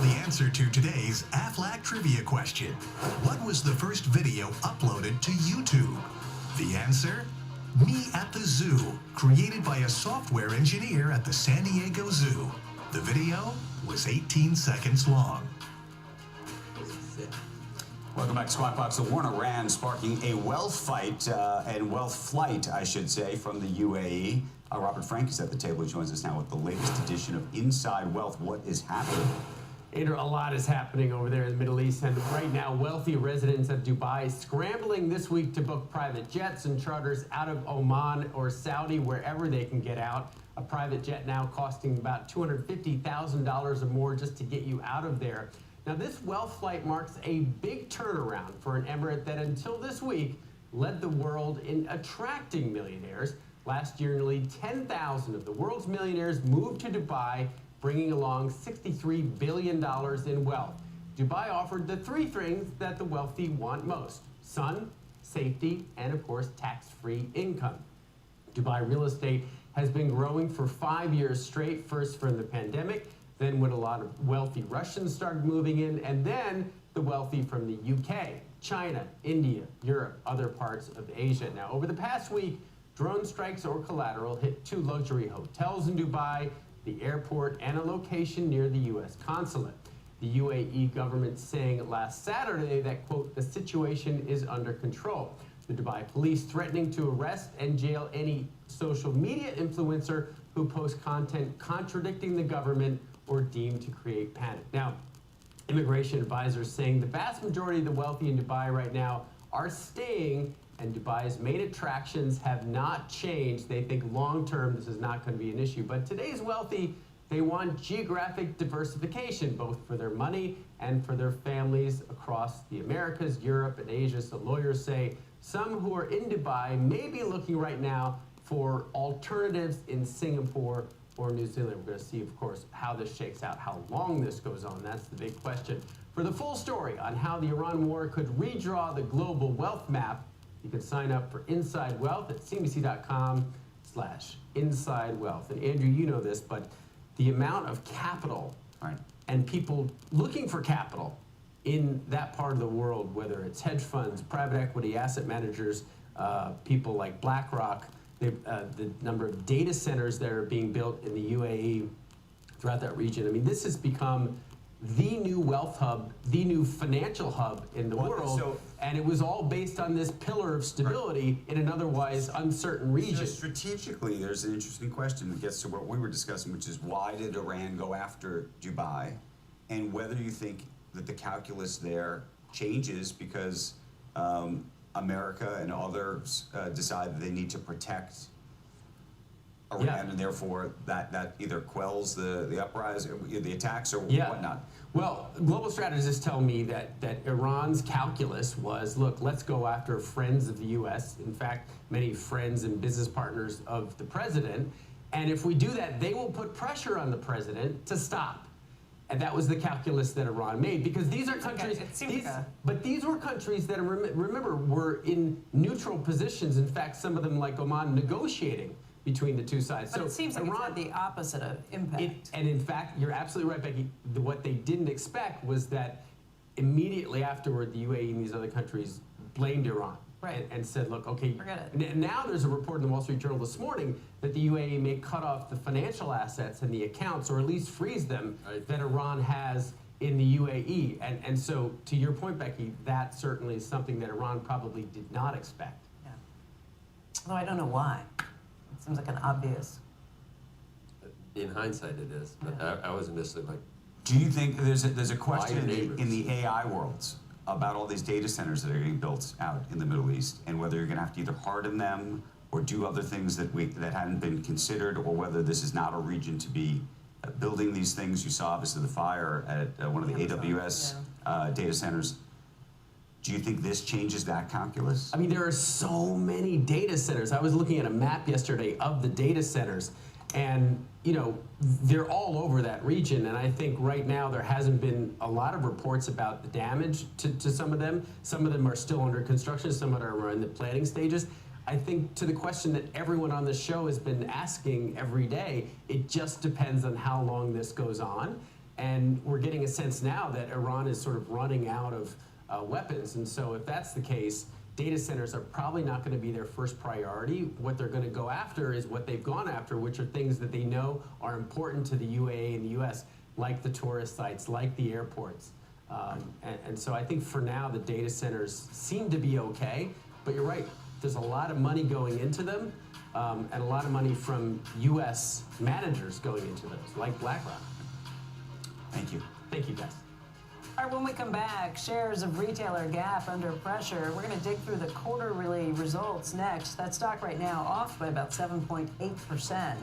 [SPEAKER 11] the answer to today's AFLAC trivia question. What was the first video uploaded to YouTube? The answer? Me at the Zoo, created by a software engineer at the San Diego Zoo. The video was 18 seconds long.
[SPEAKER 2] Welcome back to Squawk Box. The war in Iran sparking a wealth fight and wealth flight, I should say, from the UAE. Robert Frank is at the table. He joins us now with the latest edition of Inside Wealth. What is happening?
[SPEAKER 5] Andrew, a lot is happening over there in the Middle East, and right now, wealthy residents of Dubai scrambling this week to book private jets and charters out of Oman or Saudi, wherever they can get out. A private jet now costing about $250,000 or more just to get you out of there. Now, this wealth flight marks a big turnaround for an emirate that until this week led the world in attracting millionaires. Last year, nearly 10,000 of the world's millionaires moved to Dubai, bringing along $63 billion in wealth. Dubai offered the three things that the wealthy want most: sun, safety, and of course, tax-free income. Dubai real estate has been growing for 5 years straight, first from the pandemic, then when a lot of wealthy Russians started moving in, and then the wealthy from the UK, China, India, Europe, other parts of Asia. Now, over the past week, drone strikes or collateral hit 2 luxury hotels in Dubai, the airport, and a location near the U.S. consulate. The UAE government saying last Saturday that, quote, the situation is under control. The Dubai police threatening to arrest and jail any social media influencer who posts content contradicting the government or deemed to create panic. Now, immigration advisors saying the vast majority of the wealthy in Dubai right now are staying, and Dubai's main attractions have not changed. They think long-term this is not going to be an issue. But today's wealthy, they want geographic diversification, both for their money and for their families across the Americas, Europe, and Asia. So lawyers say some who are in Dubai may be looking right now for alternatives in Singapore or New Zealand. We're going to see, of course, how this shakes out, how long this goes on. That's the big question. For the full story on how the Iran war could redraw the global wealth map, you can sign up for Inside Wealth at cnbc.com/Inside Wealth. And Andrew, you know this, but the amount of capital and people looking for capital in that part of the world, whether it's hedge funds, private equity, asset managers, people like BlackRock, the number of data centers that are being built in the UAE throughout that region. I mean, this has become the new wealth hub, the new financial hub in the world, and it was all based on this pillar of stability in an otherwise uncertain region.
[SPEAKER 2] So strategically, there's an interesting question that gets to what we were discussing, which is why did Iran go after Dubai, and whether you think that the calculus there changes because America and others decide that they need to protect Iran, and therefore that either quells the uprising, the attacks, or whatnot.
[SPEAKER 5] Well, global strategists tell me that Iran's calculus was, look, let's go after friends of the U.S., in fact, many friends and business partners of the president, and if we do that, they will put pressure on the president to stop. And that was the calculus that Iran made, because these are countries, but these were countries that, remember, were in neutral positions. In fact, some of them, like Oman, negotiating between the two sides.
[SPEAKER 4] But so it seems like Iran had the opposite of impact.
[SPEAKER 5] And in fact, you're absolutely right, Becky. What they didn't expect was that immediately afterward, the UAE and these other countries blamed Iran. And said, look, okay, forget it. Now there's a report in the Wall Street Journal this morning that the UAE may cut off the financial assets and the accounts, or at least freeze them, that Iran has in the UAE. And so, to your point, Becky, that certainly is something that Iran probably did not expect.
[SPEAKER 4] Yeah. Although I don't know why. It seems like an obvious.
[SPEAKER 5] In hindsight, it is. But I was initially like,
[SPEAKER 2] do you think there's a question in the AI worlds about all these data centers that are getting built out in the Middle East, and whether you're going to have to either harden them or do other things that hadn't been considered, or whether this is not a region to be building these things? You saw obviously the fire at one of the AWS data centers. Do you think this changes that calculus?
[SPEAKER 5] I mean, there are so many data centers. I was looking at a map yesterday of the data centers, and you know, they're all over that region. And I think right now there hasn't been a lot of reports about the damage to some of them. Some of them are still under construction. Some of them are in the planning stages. I think to the question that everyone on the show has been asking every day, it just depends on how long this goes on.
[SPEAKER 12] And we're getting a sense now that Iran is sort of running out of weapons. And so if that's the case, data centers are probably not going to be their first priority. What they're going to go after is what they've gone after, which are things that they know are important to the UAE and the US, like the tourist sites, like the airports. And so I think for now, the data centers seem to be okay, but you're right. There's a lot of money going into them, and a lot of money from US managers going into those, like BlackRock.
[SPEAKER 2] Thank you.
[SPEAKER 12] Thank you, guys.
[SPEAKER 4] All right, when we come back, shares of retailer Gap under pressure. We're going to dig through the quarterly results next. That stock right now off by about 7.8%.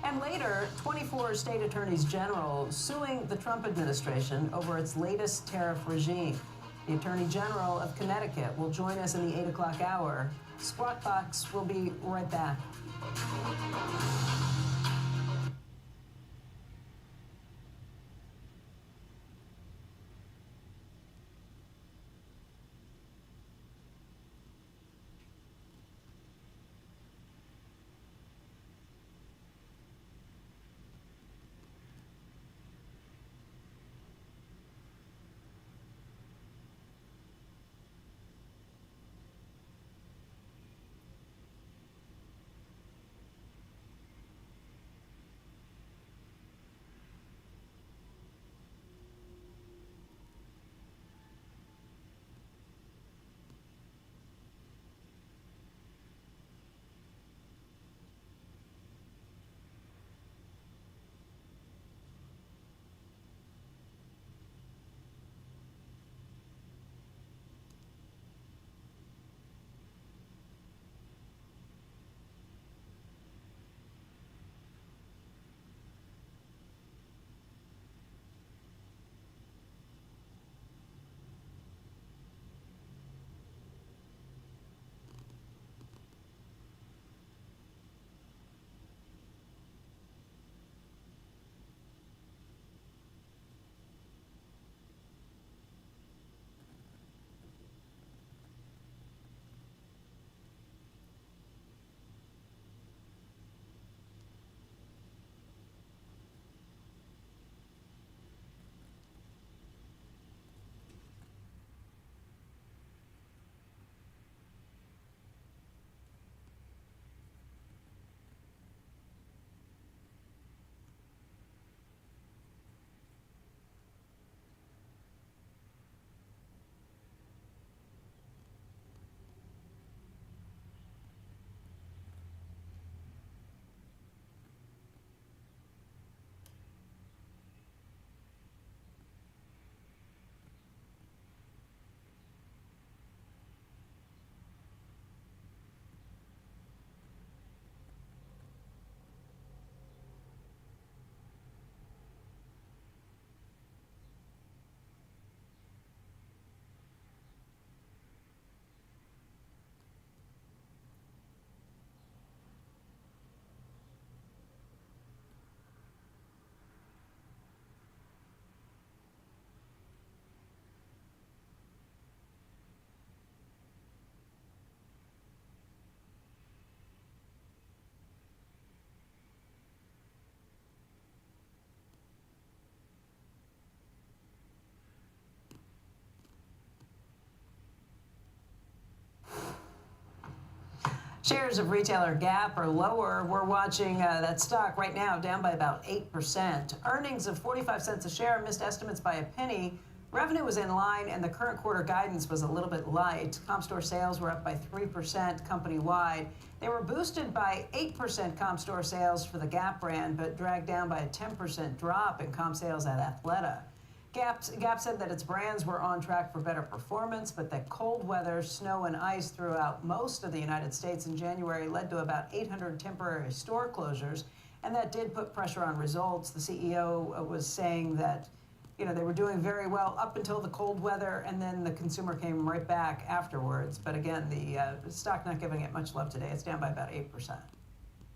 [SPEAKER 4] And later, 24 state attorneys general suing the Trump administration over its latest tariff regime. The Attorney General of Connecticut will join us in the 8 o'clock hour. Squawk Box will be right back. Shares of retailer Gap are lower. We're watching that stock right now down by about 8%. Earnings of 45 cents a share missed estimates by a penny. Revenue was in line, and the current quarter guidance was a little bit light. Comp store sales were up by 3% company-wide. They were boosted by 8% comp store sales for the Gap brand, but dragged down by a 10% drop in comp sales at Athleta. Gap said that its brands were on track for better performance, but that cold weather, snow, and ice throughout most of the United States in January led to about 800 temporary store closures, and that did put pressure on results. The CEO was saying that, you know, they were doing very well up until the cold weather, and then the consumer came right back afterwards. But again, the stock not giving it much love today. It's down by about 8%.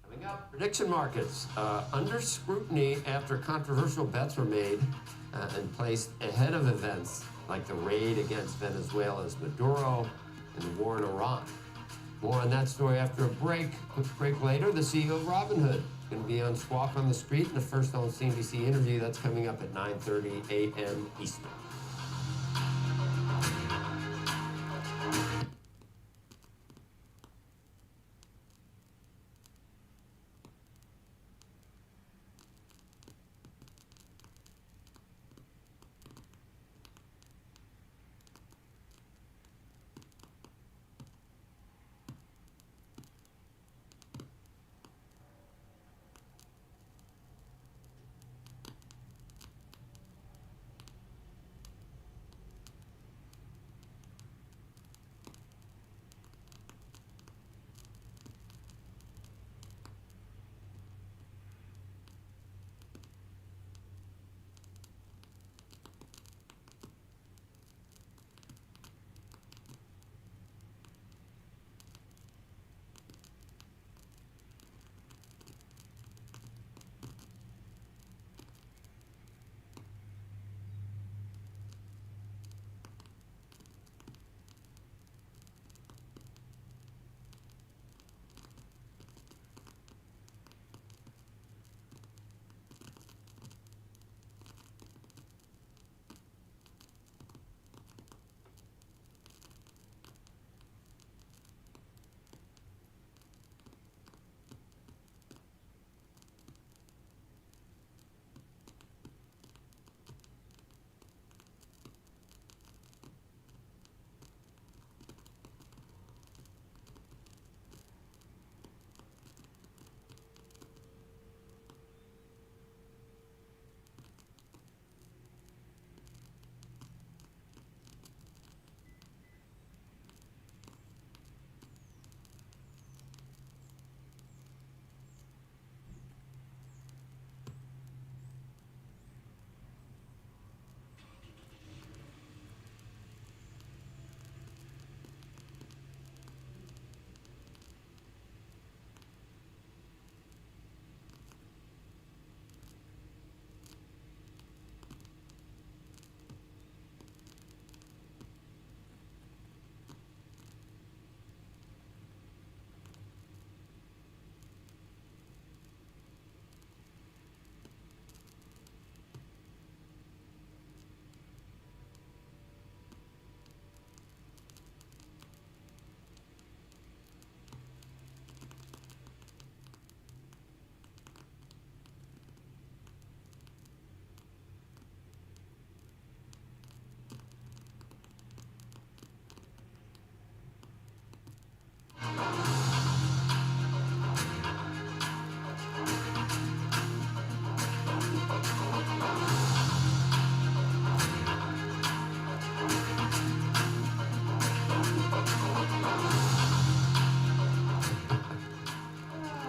[SPEAKER 5] Coming up, prediction markets under scrutiny after controversial bets were made and placed ahead of events like the raid against Venezuela's Maduro and the war in Iran. More on that story after a break. Quick break later, the CEO of Robinhood going to be on Swap on the Street in the first on CNBC interview. That's coming up at 9:30 a.m. Eastern.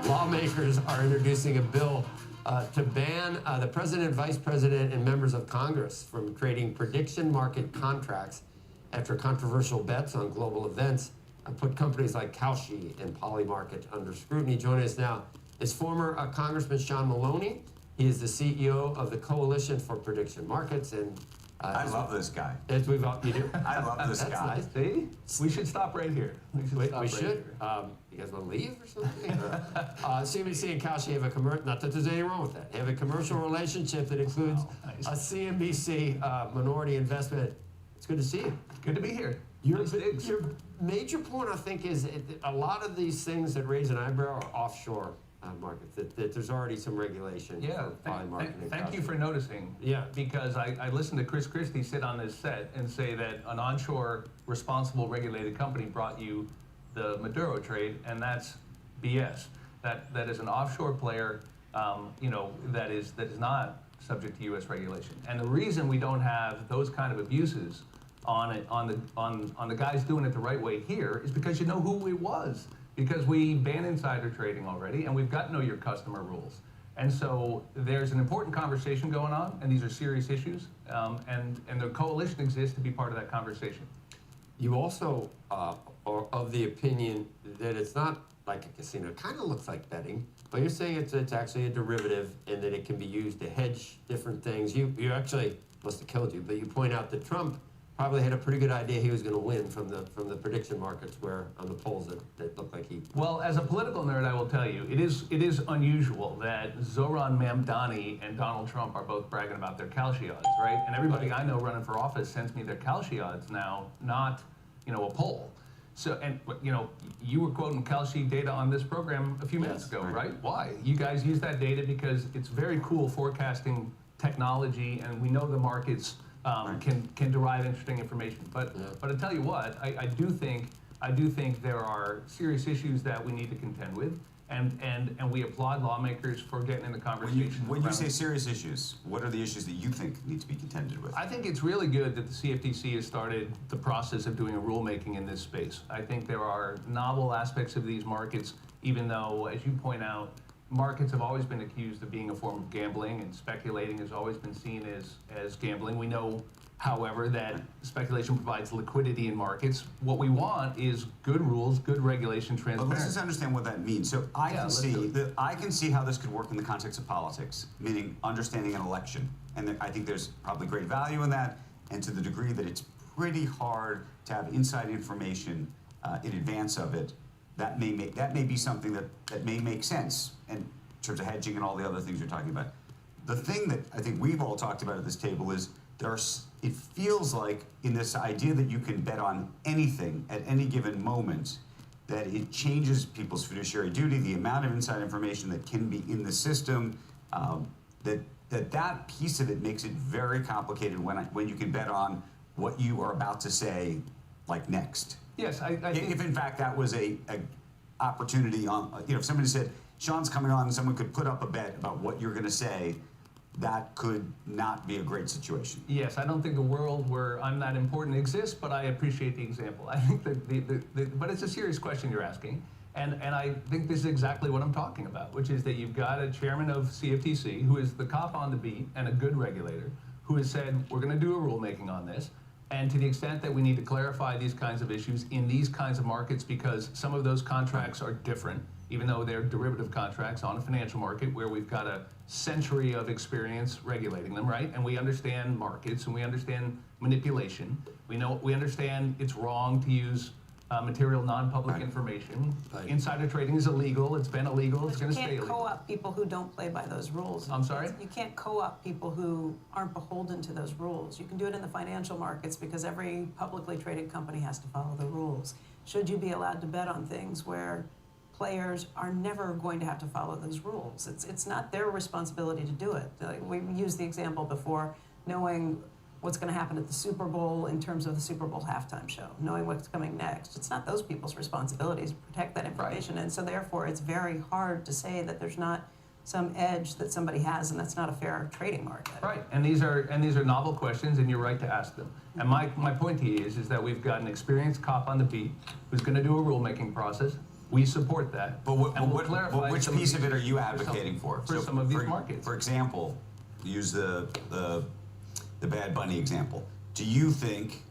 [SPEAKER 5] Lawmakers are introducing a bill to ban the president, vice president, and members of Congress from trading prediction market contracts after controversial bets on global events put companies like Kalshi and Polymarket under scrutiny. Joining us now is former Congressman Sean Maloney. He is the CEO of the Coalition for Prediction Markets, and
[SPEAKER 2] I love this guy.
[SPEAKER 5] As we've you do.
[SPEAKER 2] I love this guy.
[SPEAKER 5] Nice.
[SPEAKER 13] See? We should stop right here.
[SPEAKER 5] We should. You guys want to leave or something? CNBC and Kalshi have a commercial. Not that there's anything wrong with that. They have a commercial relationship that includes a CNBC minority investment. It's good to see you.
[SPEAKER 13] Good to be here.
[SPEAKER 5] Your major point, I think, is a lot of these things that raise an eyebrow are offshore markets. That there's already some regulation.
[SPEAKER 13] Yeah.
[SPEAKER 5] For
[SPEAKER 13] thank you for noticing.
[SPEAKER 5] Yeah.
[SPEAKER 13] Because I listened to Chris Christie sit on this set and say that an onshore responsible regulated company brought you the Maduro trade, and that's BS. That is an offshore player, that is not subject to U.S. regulation. And the reason we don't have those kind of abuses on the guys doing it the right way here is because you know who it was. Because we ban insider trading already, and we've got know your customer rules. And so there's an important conversation going on, and these are serious issues, and the coalition exists to be part of that conversation.
[SPEAKER 5] You also are of the opinion that it's not like a casino. It kind of looks like betting, but you're saying it's actually a derivative and that it can be used to hedge different things. You actually must have killed you, but you point out that Trump probably had a pretty good idea he was going to win from the prediction markets, where on the polls that looked like he.
[SPEAKER 13] Well, as a political nerd, I will tell you, it is unusual that Zoran Mamdani and Donald Trump are both bragging about their Kalshi odds, right? And everybody I know running for office sends me their Kalshi odds now, not a poll. So, and you were quoting Kalshi data on this program a few minutes ago, right? Why? You guys use that data because it's very cool forecasting technology, and we know the markets can derive interesting information. But I tell you what, I do think there are serious issues that we need to contend with, and we applaud lawmakers for getting in the conversation.
[SPEAKER 2] When you say serious issues, what are the issues that you think need to be contended with?
[SPEAKER 13] I think it's really good that the CFTC has started the process of doing a rulemaking in this space. I think there are novel aspects of these markets, even though, as you point out, markets have always been accused of being a form of gambling, and speculating has always been seen as gambling. We know, however, that speculation provides liquidity in markets. What we want is good rules, good regulation, transparency.
[SPEAKER 2] But let's just understand what that means. So I can see how this could work in the context of politics, meaning understanding an election. And I think there's probably great value in that, and to the degree that it's pretty hard to have inside information in advance of it, that may be something that may make sense in terms of hedging and all the other things you're talking about. The thing that I think we've all talked about at this table is it feels like in this idea that you can bet on anything at any given moment, that it changes people's fiduciary duty, the amount of inside information that can be in the system, that piece of it makes it very complicated when you can bet on what you are about to say, like next.
[SPEAKER 13] Yes, I think
[SPEAKER 2] if in fact that was a opportunity on, if somebody said, Sean's coming on and someone could put up a bet about what you're going to say, that could not be a great situation.
[SPEAKER 13] Yes, I don't think a world where I'm that important exists, but I appreciate the example. I think but it's a serious question you're asking, and I think this is exactly what I'm talking about, which is that you've got a chairman of CFTC who is the cop on the beat and a good regulator who has said, we're going to do a rulemaking on this, and to the extent that we need to clarify these kinds of issues in these kinds of markets, because some of those contracts are different, even though they're derivative contracts on a financial market where we've got a century of experience regulating them, right? And we understand markets and we understand manipulation. We understand it's wrong to use material non-public information. Insider trading is illegal. It's been illegal. It's going to stay illegal.
[SPEAKER 4] You can't co-opt people who don't play by those rules.
[SPEAKER 13] I'm sorry?
[SPEAKER 4] You can't co-opt people who aren't beholden to those rules. You can do it in the financial markets because every publicly traded company has to follow the rules. Should you be allowed to bet on things where players are never going to have to follow those rules? It's not their responsibility to do it. We used the example before, knowing what's going to happen at the Super Bowl in terms of the Super Bowl halftime show, knowing what's coming next. It's not those people's responsibilities to protect that information. Right. And so therefore it's very hard to say that there's not some edge that somebody has, and that's not a fair trading market.
[SPEAKER 13] Right, and these are novel questions, and you're right to ask them. And my point to you is that we've got an experienced cop on the beat who's going to do a rulemaking process. We support that.
[SPEAKER 2] But which piece of it are you advocating for?
[SPEAKER 13] For some of these markets.
[SPEAKER 2] For example, use the Bad Bunny example. Do you think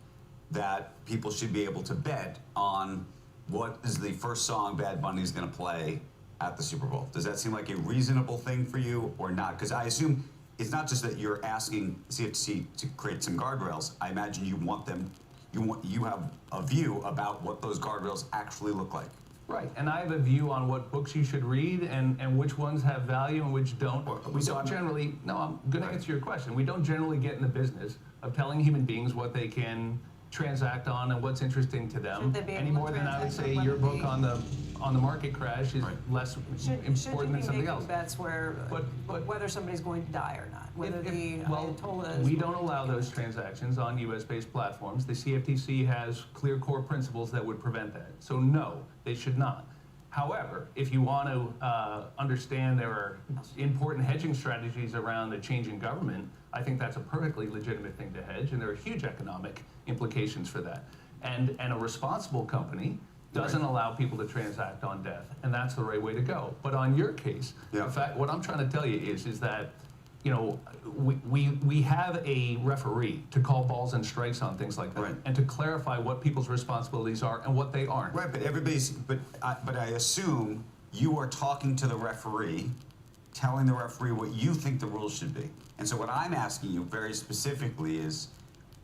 [SPEAKER 2] that people should be able to bet on what is the first song Bad Bunny is going to play at the Super Bowl? Does that seem like a reasonable thing for you or not? Because I assume it's not just that you're asking CFTC to create some guardrails. I imagine you have a view about what those guardrails actually look like.
[SPEAKER 13] Right, and I have a view on what books you should read and which ones have value and which don't. I'm going to answer your question. We don't generally get in the business of telling human beings what they can transact on and what's interesting to them any more than I would say your book on the market crash is less important than something else.
[SPEAKER 4] Bets where whether somebody's going to die or not. Whether
[SPEAKER 13] we don't allow those transactions on U.S.-based platforms. The CFTC has clear core principles that would prevent that. So no, they should not. However, if you want to understand there are important hedging strategies around the change in government, I think that's a perfectly legitimate thing to hedge, and there are huge economic implications for that. And a responsible company doesn't allow people to transact on death, and that's the right way to go. But on your case, in fact, what I'm trying to tell you is that we have a referee to call balls and strikes on things like that, and to clarify what people's responsibilities are and what they aren't.
[SPEAKER 2] Right, but I assume you are talking to the referee, telling the referee what you think the rules should be. And so what I'm asking you very specifically is,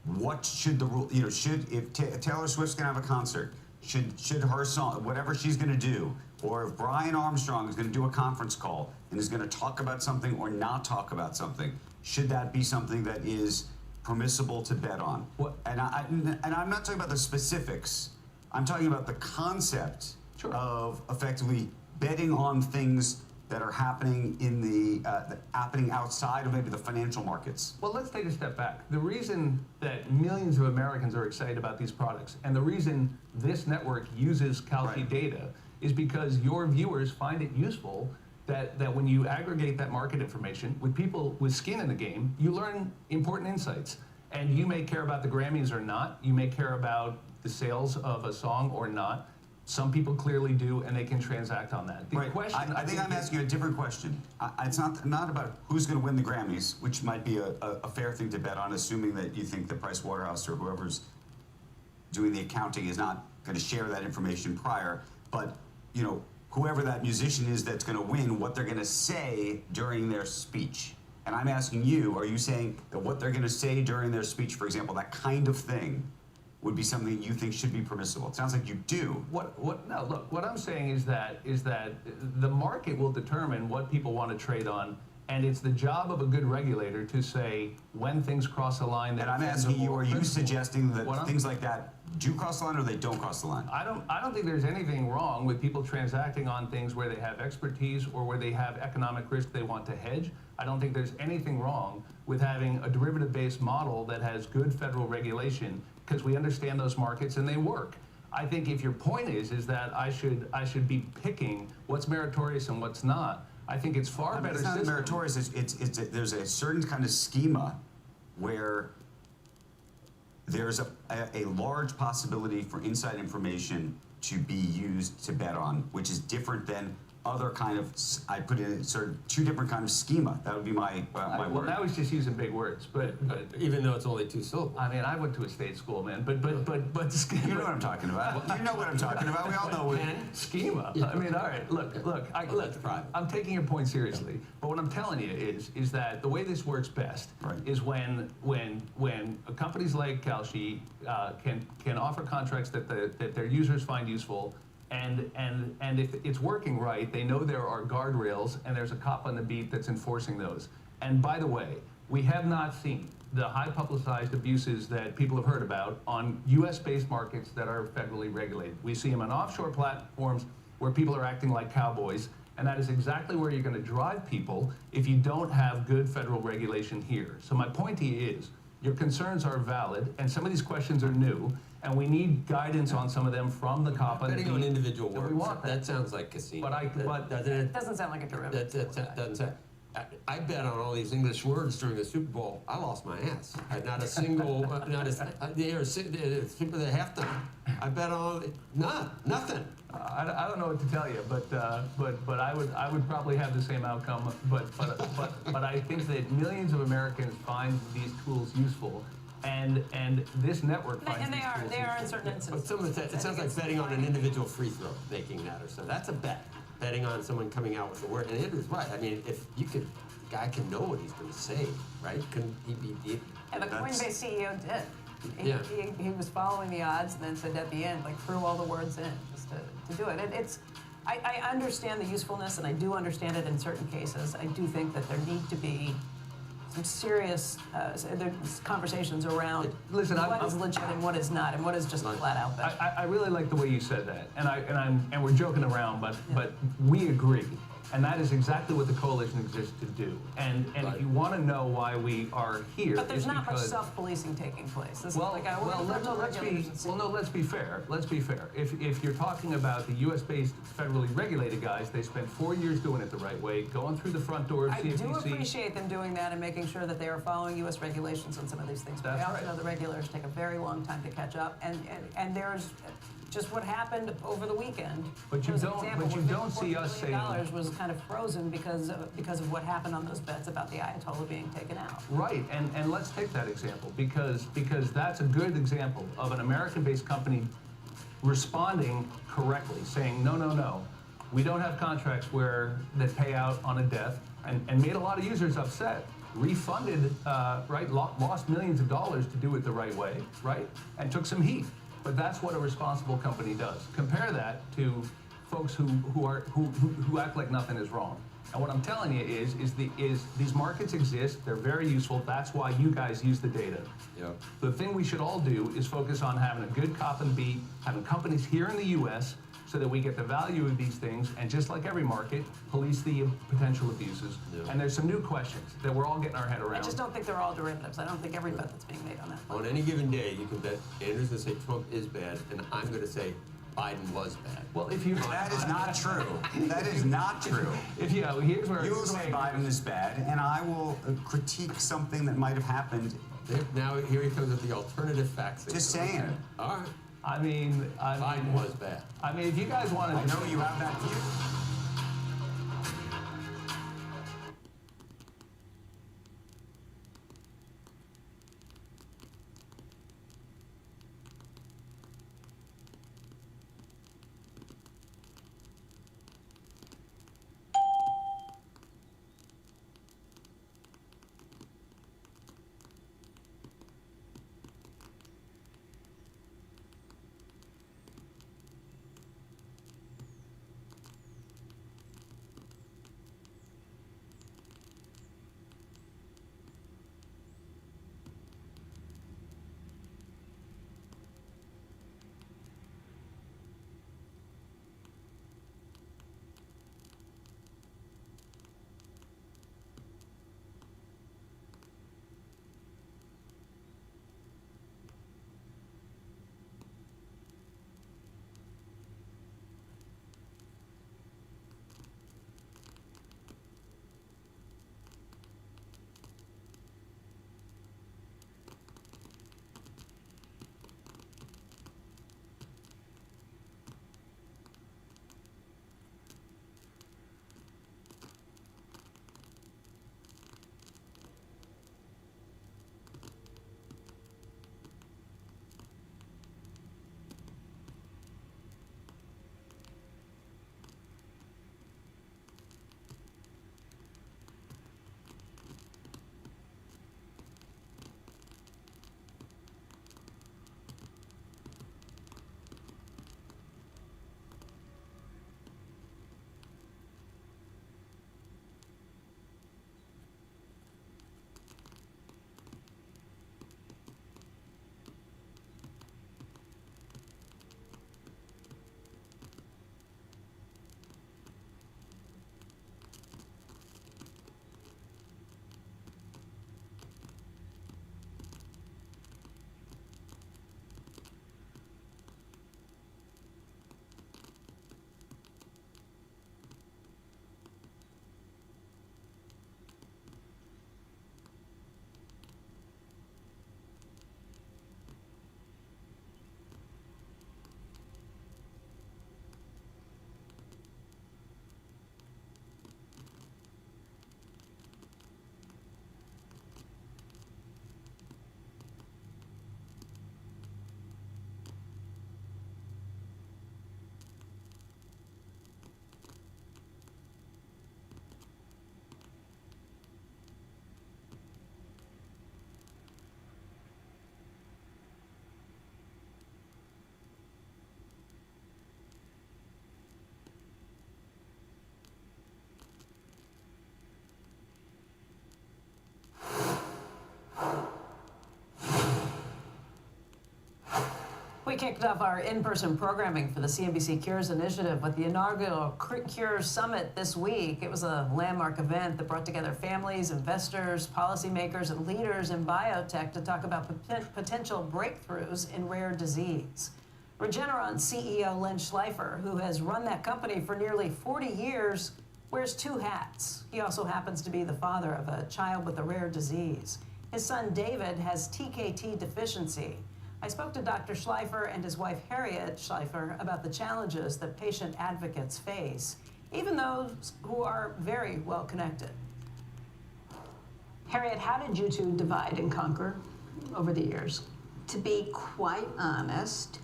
[SPEAKER 2] what should the rule, if Taylor Swift's gonna have a concert, should her song, whatever she's gonna do, or if Brian Armstrong is gonna do a conference call and is gonna talk about something or not talk about something, should that be something that is permissible to bet on? And I'm not talking about the specifics. I'm talking about the concept of effectively betting on things that are happening happening outside of maybe the financial markets.
[SPEAKER 13] Well, let's take a step back. The reason that millions of Americans are excited about these products, and the reason this network uses Kalshi data, is because your viewers find it useful that when you aggregate that market information with people with skin in the game, you learn important insights. And you may care about the Grammys or not. You may care about the sales of a song or not. Some people clearly do, and they can transact on that. The question,
[SPEAKER 2] I think I'm asking you a different question. It's not about who's going to win the Grammys, which might be a fair thing to bet on, assuming that you think the Price Waterhouse or whoever's doing the accounting is not going to share that information prior. But whoever that musician is that's going to win, what they're going to say during their speech. And I'm asking you, are you saying that what they're going to say during their speech, for example, that kind of thing, would be something you think should be permissible? It sounds like you do.
[SPEAKER 13] No, look, what I'm saying is that the market will determine what people want to trade on, and it's the job of a good regulator to say when things cross a line that.
[SPEAKER 2] And I'm asking you, are you suggesting that things like that do cross the line or they don't cross the line?
[SPEAKER 13] I don't think there's anything wrong with people transacting on things where they have expertise or where they have economic risk they want to hedge. I don't think there's anything wrong with having a derivative-based model that has good federal regulation, because we understand those markets and they work. I think if your point is that I should be picking what's meritorious and what's not, I think it's far better.
[SPEAKER 2] It's not meritorious. There's a certain kind of schema where there's a large possibility for inside information to be used to bet on, which is different than other kind of, I put in sort of two different kind of schema. That would be my
[SPEAKER 13] well,
[SPEAKER 2] word.
[SPEAKER 13] now he's just using big words, but
[SPEAKER 5] even though it's only 2 syllables.
[SPEAKER 13] I mean, I went to a state school, man, but
[SPEAKER 2] you know what I'm talking about. You know what I'm talking about. We all know what.
[SPEAKER 13] Schema. I mean, all right. Look. I'm taking your point seriously, but what I'm telling you is that the way this works best is when companies like Kalshi can offer contracts that their users find useful. And if it's working right, they know there are guardrails and there's a cop on the beat that's enforcing those. And by the way, we have not seen the high publicized abuses that people have heard about on US-based markets that are federally regulated. We see them on offshore platforms where people are acting like cowboys, and that is exactly where you're going to drive people if you don't have good federal regulation here. So my point to you is, your concerns are valid, and some of these questions are new, and we need guidance on some of them from the cop.
[SPEAKER 5] Betting on individual works.
[SPEAKER 13] We want
[SPEAKER 5] that sounds like casino.
[SPEAKER 13] But
[SPEAKER 5] doesn't
[SPEAKER 4] doesn't sound like a derivative.
[SPEAKER 5] That doesn't sound. I bet on all these English words during the Super Bowl. I lost my ass. Not a single. They were super the halftime. I bet on nothing.
[SPEAKER 13] I don't know what to tell you, but I would probably have the same outcome. But I think that millions of Americans find these tools useful, and this network finds
[SPEAKER 4] and they are in certain instances.
[SPEAKER 5] But some of it sounds like betting on an individual free throw, making that or so. That's a bet. Betting on someone coming out with a word, and it is right. I mean, if you could, the guy can know what he's going to say, right? Can he be?
[SPEAKER 4] And the Coinbase CEO did. He was following the odds, and then said at the end, threw all the words in just to do it. I understand the usefulness, and I do understand it in certain cases. I do think that there need to be some serious conversations around what is legit and what is not, and what is just flat out bet.
[SPEAKER 13] I really like the way you said that, and we're joking around, but we agree. And that is exactly what the coalition exists to do. And if you want to know why we are here,
[SPEAKER 4] but there's not much self-policing taking place.
[SPEAKER 13] Let's be fair. Let's be fair. If you're talking about the U.S.-based federally regulated guys, they spent 4 years doing it the right way, going through the front door of CFTC.
[SPEAKER 4] I do appreciate them doing that and making sure that they are following U.S. regulations on some of these things. But I also know the regulators take a very long time to catch up, and there's just what happened over the weekend.
[SPEAKER 13] But you don't see us saying
[SPEAKER 4] $40 was kind of frozen because of what happened on those bets about the Ayatollah being taken out.
[SPEAKER 13] Right, and let's take that example because that's a good example of an American-based company responding correctly, saying no, we don't have contracts that pay out on a death, and made a lot of users upset. refunded, lost millions of dollars to do it the right way, right? And took some heat. But that's what a responsible company does. Compare that to folks who act like nothing is wrong. And what I'm telling you is these markets exist. They're very useful. That's why you guys use the data.
[SPEAKER 5] Yep.
[SPEAKER 13] The thing we should all do is focus on having a good cop and beat, having companies here in the U.S. so that we get the value of these things, and just like every market, police the potential abuses.
[SPEAKER 5] Yeah.
[SPEAKER 13] And there's some new questions that we're all getting our head around.
[SPEAKER 4] I just don't think they're all derivatives. I don't think every bet that's being made on that.
[SPEAKER 5] On any given day, you can bet Andrew's going to say Trump is bad, and I'm going to say Biden was bad.
[SPEAKER 13] Well, if you
[SPEAKER 2] That is not true. That is not true.
[SPEAKER 13] Here's where
[SPEAKER 2] You will say Biden is bad, and I will critique something that might have happened.
[SPEAKER 5] Now here he comes with the alternative facts.
[SPEAKER 2] Just saying.
[SPEAKER 5] All right.
[SPEAKER 13] I mean,
[SPEAKER 5] Biden was bad.
[SPEAKER 13] I mean, if you guys wanted,
[SPEAKER 2] I know you have that view.
[SPEAKER 4] We kicked off our in-person programming for the CNBC Cures Initiative with the inaugural Cures Summit this week. It was a landmark event that brought together families, investors, policymakers, and leaders in biotech to talk about potential breakthroughs in rare disease. Regeneron CEO Len Schleifer, who has run that company for nearly 40 years, wears two hats. He also happens to be the father of a child with a rare disease. His son David has TKT deficiency. I spoke to Dr. Schleifer and his wife Harriet Schleifer about the challenges that patient advocates face, even those who are very well connected. Harriet, how did you two divide and conquer over the years?
[SPEAKER 14] To be quite honest,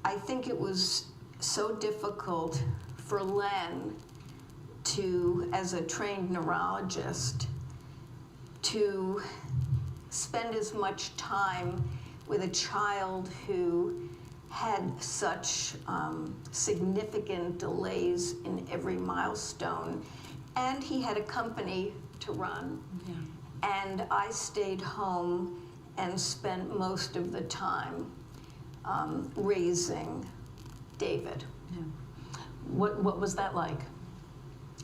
[SPEAKER 14] I think it was so difficult for Len to, as a trained neurologist, to spend as much time with a child who had such significant delays in every milestone, and he had a company to run. Yeah. And I stayed home and spent most of the time raising David.
[SPEAKER 4] Yeah. What was that like?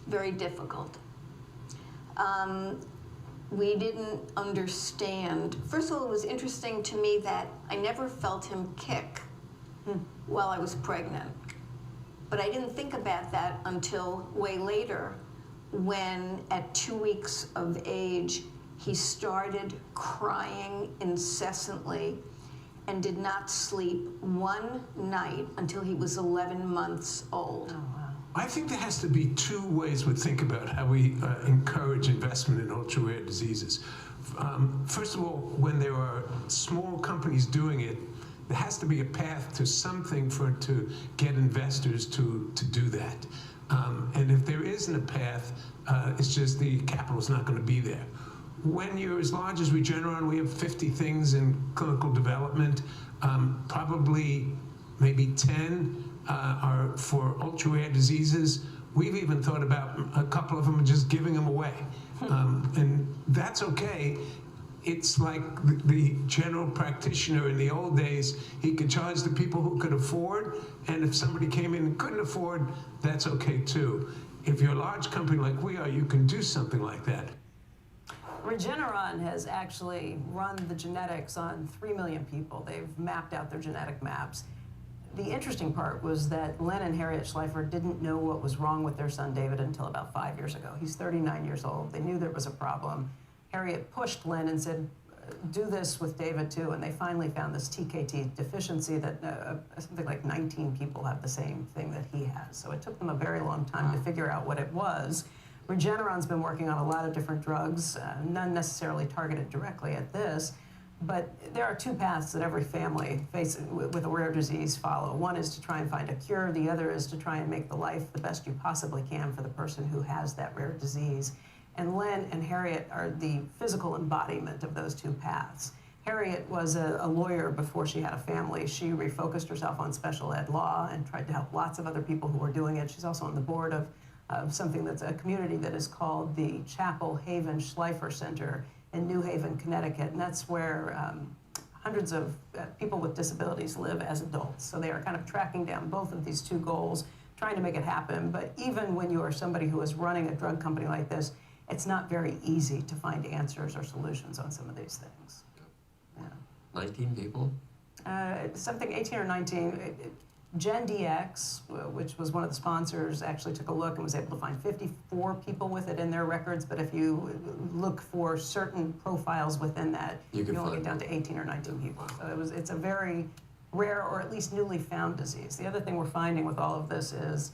[SPEAKER 14] Very difficult. We didn't understand. First of all, it was interesting to me that I never felt him kick while I was pregnant. But I didn't think about that until way later, when at 2 weeks of age, he started crying incessantly and did not sleep one night until he was 11 months old.
[SPEAKER 4] Oh, wow.
[SPEAKER 15] I think there has to be two ways we think about how we encourage investment in ultra-rare diseases. First of all, when there are small companies doing it, there has to be a path to something to get investors to do that. And if there isn't a path, it's just the capital's not going to be there. When you're as large as Regeneron, we have 50 things in clinical development, probably maybe 10 are for ultra-rare diseases. We've even thought about a couple of them and just giving them away. And that's okay. It's like the general practitioner in the old days. He could charge the people who could afford, and if somebody came in and couldn't afford, that's okay too. If you're a large company like we are, you can do something like that.
[SPEAKER 4] Regeneron has actually run the genetics on 3 million people. They've mapped out their genetic maps. The interesting part was that Len and Harriet Schleifer didn't know what was wrong with their son David until about 5 years ago. He's 39 years old. They knew there was a problem. Harriet pushed Len and said, do this with David too, and they finally found this TKT deficiency that something like 19 people have the same thing that he has. So it took them a very long time to figure out what it was. Regeneron's been working on a lot of different drugs, none necessarily targeted directly at this, but there are two paths that every family with a rare disease follow. One is to try and find a cure, the other is to try and make the life the best you possibly can for the person who has that rare disease. And Len and Harriet are the physical embodiment of those two paths. Harriet was a lawyer before she had a family. She refocused herself on special ed law and tried to help lots of other people who were doing it. She's also on the board of something that's a community that is called the Chapel Haven Schleifer Center in New Haven, Connecticut, and that's where hundreds of people with disabilities live as adults. So they are kind of tracking down both of these two goals, trying to make it happen. But even when you are somebody who is running a drug company like this, it's not very easy to find answers or solutions on some of these things. Yeah.
[SPEAKER 5] 19 people?
[SPEAKER 4] Something 18 or 19. GenDx, which was one of the sponsors, actually took a look and was able to find 54 people with it in their records, but if you look for certain profiles within that, you only get down to 18 or 19 people. So it's a very rare, or at least newly found disease. The other thing we're finding with all of this is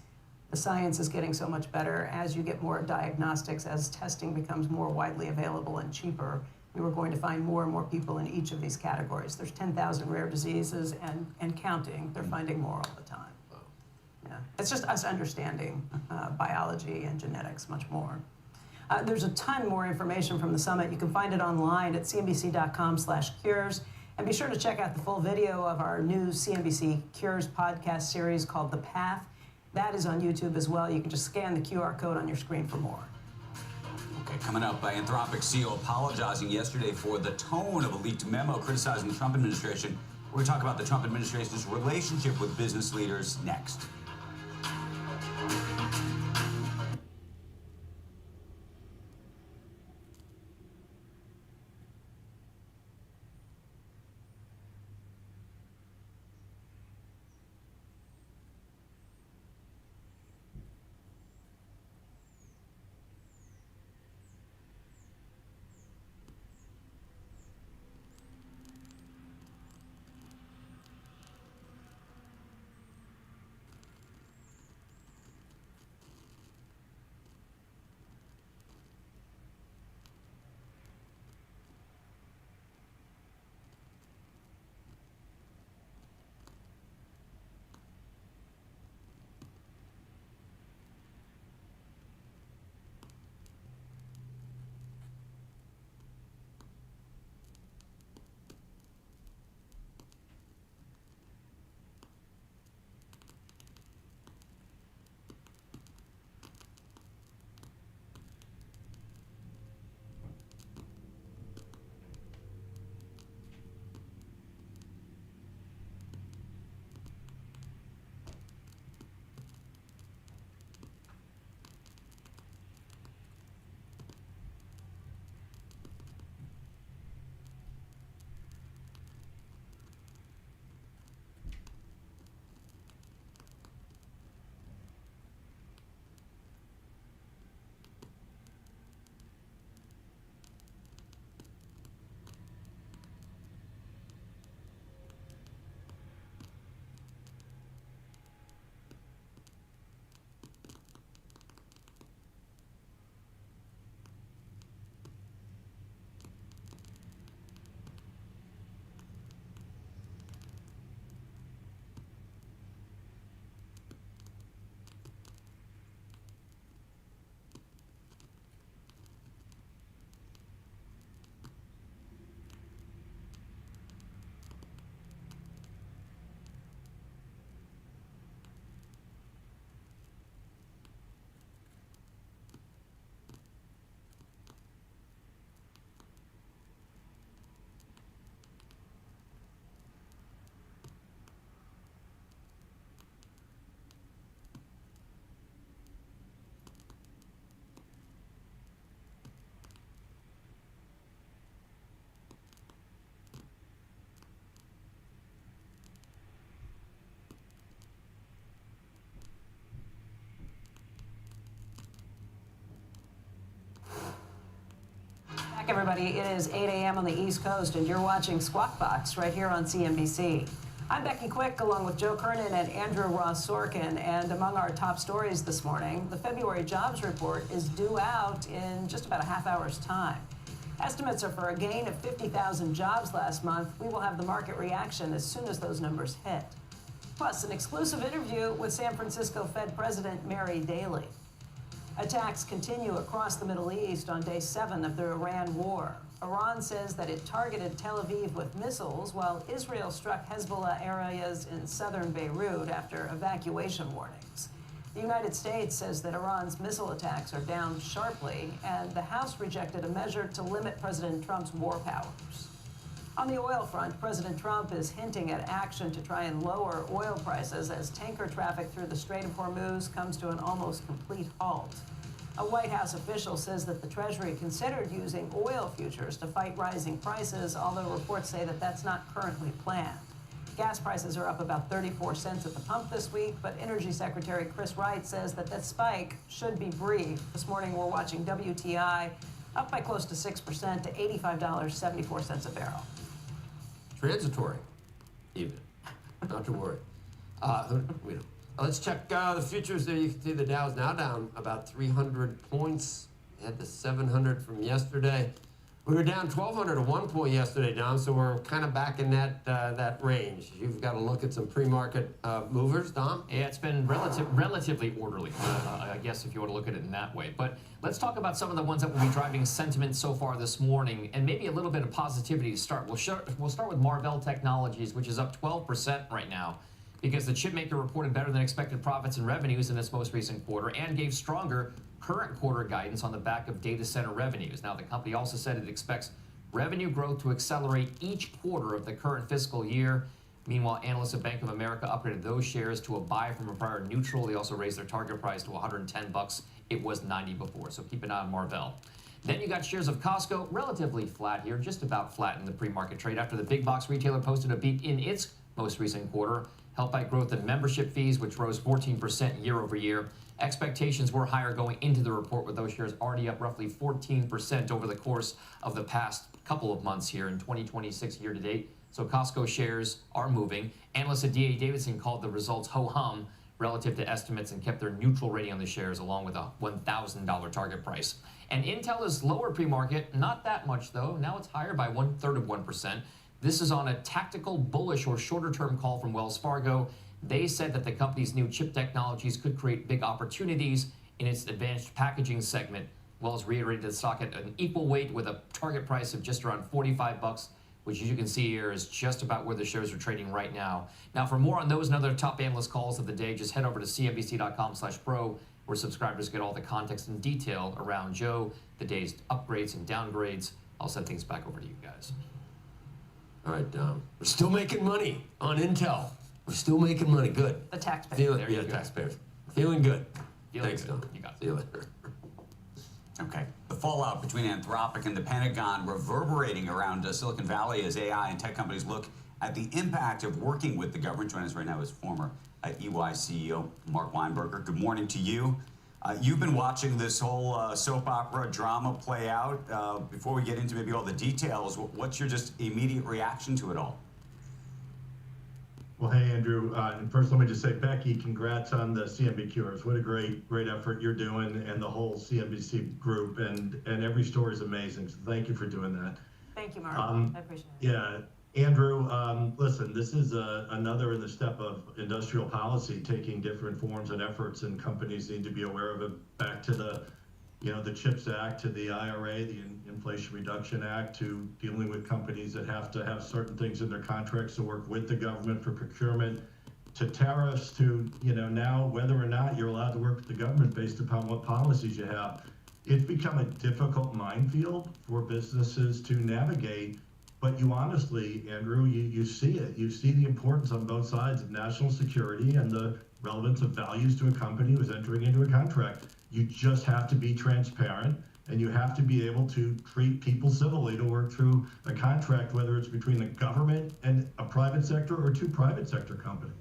[SPEAKER 4] the science is getting so much better. As you get more diagnostics, as testing becomes more widely available and cheaper, we were going to find more and more people in each of these categories. There's 10,000 rare diseases and counting. They're finding more all the time. Yeah. It's just us understanding biology and genetics much more. There's a ton more information from the summit. You can find it online at cnbc.com/cures. And be sure to check out the full video of our new CNBC Cures podcast series called The Path. That is on YouTube as well. You can just scan the QR code on your screen for more.
[SPEAKER 2] Okay, coming up, Anthropic CEO apologizing yesterday for the tone of a leaked memo criticizing the Trump administration. We're going to talk about the Trump administration's relationship with business leaders next.
[SPEAKER 4] Back, everybody. It is 8 a.m. on the East Coast, and you're watching Squawk Box right here on CNBC. I'm Becky Quick, along with Joe Kernan and Andrew Ross Sorkin. And among our top stories this morning, the February jobs report is due out in just about a half hour's time. Estimates are for a gain of 50,000 jobs last month. We will have the market reaction as soon as those numbers hit. Plus, an exclusive interview with San Francisco Fed President Mary Daly. Attacks continue across the Middle East on day 7 of the Iran war. Iran says that it targeted Tel Aviv with missiles, while Israel struck Hezbollah areas in southern Beirut after evacuation warnings. The United States says that Iran's missile attacks are down sharply, and the House rejected a measure to limit President Trump's war powers. On the oil front, President Trump is hinting at action to try and lower oil prices as tanker traffic through the Strait of Hormuz comes to an almost complete halt. A White House official says that the Treasury considered using oil futures to fight rising prices, although reports say that that's not currently planned. Gas prices are up about 34 cents at the pump this week, but Energy Secretary Chris Wright says that that spike should be brief. This morning we're watching WTI up by close to 6% to $85.74 a barrel.
[SPEAKER 5] Transitory, even. Not to worry. Let's check the futures there. You can see the Dow's now down about 300 points. Had the 700 from yesterday. We were down 1,200 at one point yesterday, Dom, so we're kind of back in that range. You've got to look at some pre-market movers, Dom?
[SPEAKER 16] Yeah, it's been relatively orderly, I guess, if you want to look at it in that way. But let's talk about some of the ones that will be driving sentiment so far this morning, and maybe a little bit of positivity to start. We'll start with Marvell Technologies, which is up 12% right now, because the chipmaker reported better than expected profits and revenues in its most recent quarter and gave stronger current quarter guidance on the back of data center revenues. Now, the company also said it expects revenue growth to accelerate each quarter of the current fiscal year. Meanwhile, analysts at Bank of America upgraded those shares to a buy from a prior neutral. They also raised their target price to $110. It was $90 before, so keep an eye on Marvell. Then you got shares of Costco, relatively flat here, just about flat in the pre-market trade after the big box retailer posted a beat in its most recent quarter, helped by growth in membership fees, which rose 14% year over year. Expectations were higher going into the report, with those shares already up roughly 14% over the course of the past couple of months here in 2026 year to date. So Costco shares are moving. Analysts at D.A. Davidson called the results ho-hum relative to estimates and kept their neutral rating on the shares along with a $1,000 target price. And Intel is lower pre-market, not that much though. Now it's higher by 1/3 of 1%. This is on a tactical bullish or shorter term call from Wells Fargo. They said that the company's new chip technologies could create big opportunities in its advanced packaging segment. Wells reiterated the stock at an equal weight with a target price of just around $45, which as you can see here is just about where the shares are trading right now. Now, for more on those and other top analyst calls of the day, just head over to cnbc.com/pro, where subscribers get all the context and detail around Joe, the day's upgrades and downgrades. I'll send things back over to you guys.
[SPEAKER 5] All right, Dom. We're still making money on Intel. We're still making money. Good.
[SPEAKER 4] The taxpayers.
[SPEAKER 5] Taxpayers. Feeling good.
[SPEAKER 16] Feeling
[SPEAKER 5] Thanks,
[SPEAKER 16] good.
[SPEAKER 5] Dom.
[SPEAKER 16] You got it.
[SPEAKER 5] See you later.
[SPEAKER 2] Okay. The fallout between Anthropic and the Pentagon reverberating around Silicon Valley as AI and tech companies look at the impact of working with the government. Joining us right now is former EY CEO Mark Weinberger. Good morning to you. You've been watching this whole soap opera drama play out. Before we get into maybe all the details, what's your just immediate reaction to it all?
[SPEAKER 17] Well, hey, Andrew. And first, let me just say, Becky, congrats on the CNBQers. What a great effort you're doing, and the whole CNBC group, and every story is amazing. So thank you for doing that.
[SPEAKER 4] Thank you, Mark. I appreciate it.
[SPEAKER 17] Yeah. Andrew, listen, this is another in the step of industrial policy taking different forms and efforts, and companies need to be aware of it. Back to the CHIPS Act, to the IRA, the Inflation Reduction Act, to dealing with companies that have to have certain things in their contracts to work with the government for procurement, to tariffs, to now whether or not you're allowed to work with the government based upon what policies you have. It's become a difficult minefield for businesses to navigate. But you honestly, Andrew, you see it. You see the importance on both sides of national security and the relevance of values to a company who's entering into a contract. You just have to be transparent, and you have to be able to treat people civilly to work through a contract, whether it's between the government and a private sector or two private sector companies.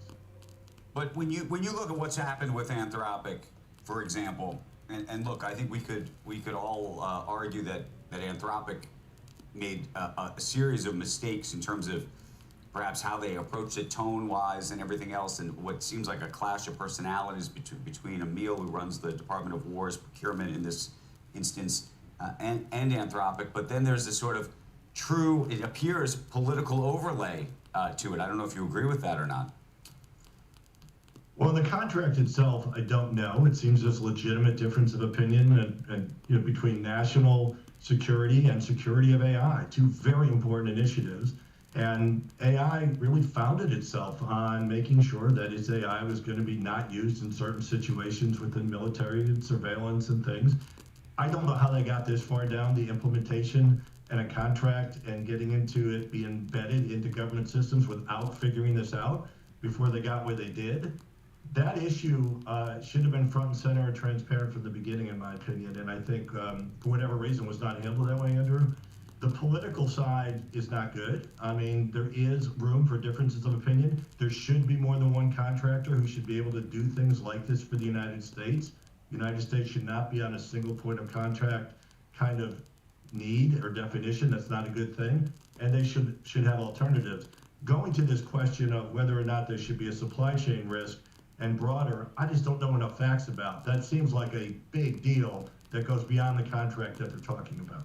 [SPEAKER 2] But when you look at what's happened with Anthropic, for example, and look, I think we could all argue that Anthropic made a series of mistakes in terms of perhaps how they approached it tone-wise and everything else, and what seems like a clash of personalities between Emil, who runs the Department of War's procurement in this instance, and Anthropic. But then there's this sort of true, it appears, political overlay to it. I don't know if you agree with that or not.
[SPEAKER 17] Well, the contract itself, I don't know. It seems there's legitimate difference of opinion and between national security and security of AI, two very important initiatives. And AI really founded itself on making sure that its AI was going to be not used in certain situations within military and surveillance and things. I don't know how they got this far down the implementation and a contract and getting into it being embedded into government systems without figuring this out before they got where they did. That issue should have been front and center and transparent from the beginning, in my opinion. And I think, for whatever reason, was not handled that way, Andrew. The political side is not good. I mean, there is room for differences of opinion. There should be more than one contractor who should be able to do things like this for the United States. The United States should not be on a single point of contract kind of need or definition. That's not a good thing. And they should have alternatives. Going to this question of whether or not there should be a supply chain risk and broader, I just don't know enough facts about. That seems like a big deal that goes beyond the contract that they're talking about.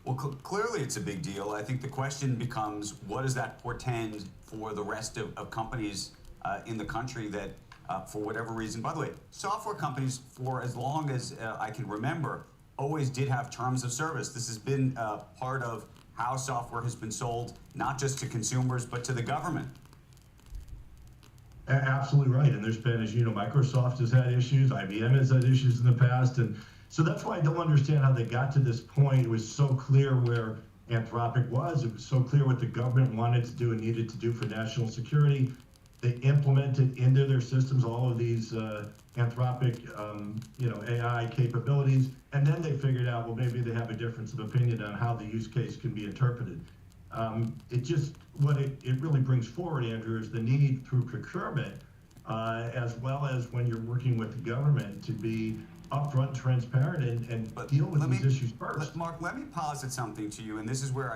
[SPEAKER 2] Well, clearly it's a big deal. I think the question becomes, what does that portend for the rest of companies in the country that, for whatever reason, by the way, software companies, for as long as I can remember, always did have terms of service. This has been part of how software has been sold, not just to consumers, but to the government.
[SPEAKER 17] Absolutely right. And there's been, as you know, Microsoft has had issues, IBM has had issues in the past. And so that's why I don't understand how they got to this point. It was so clear where Anthropic was. It was so clear what the government wanted to do and needed to do for national security. They implemented into their systems all of these Anthropic, AI capabilities. And then they figured out, well, maybe they have a difference of opinion on how the use case can be interpreted. What it really brings forward, Andrew, is the need through procurement, as well as when you're working with the government, to be upfront, transparent, and deal with these issues first.
[SPEAKER 2] Mark, let me posit something to you, and this is where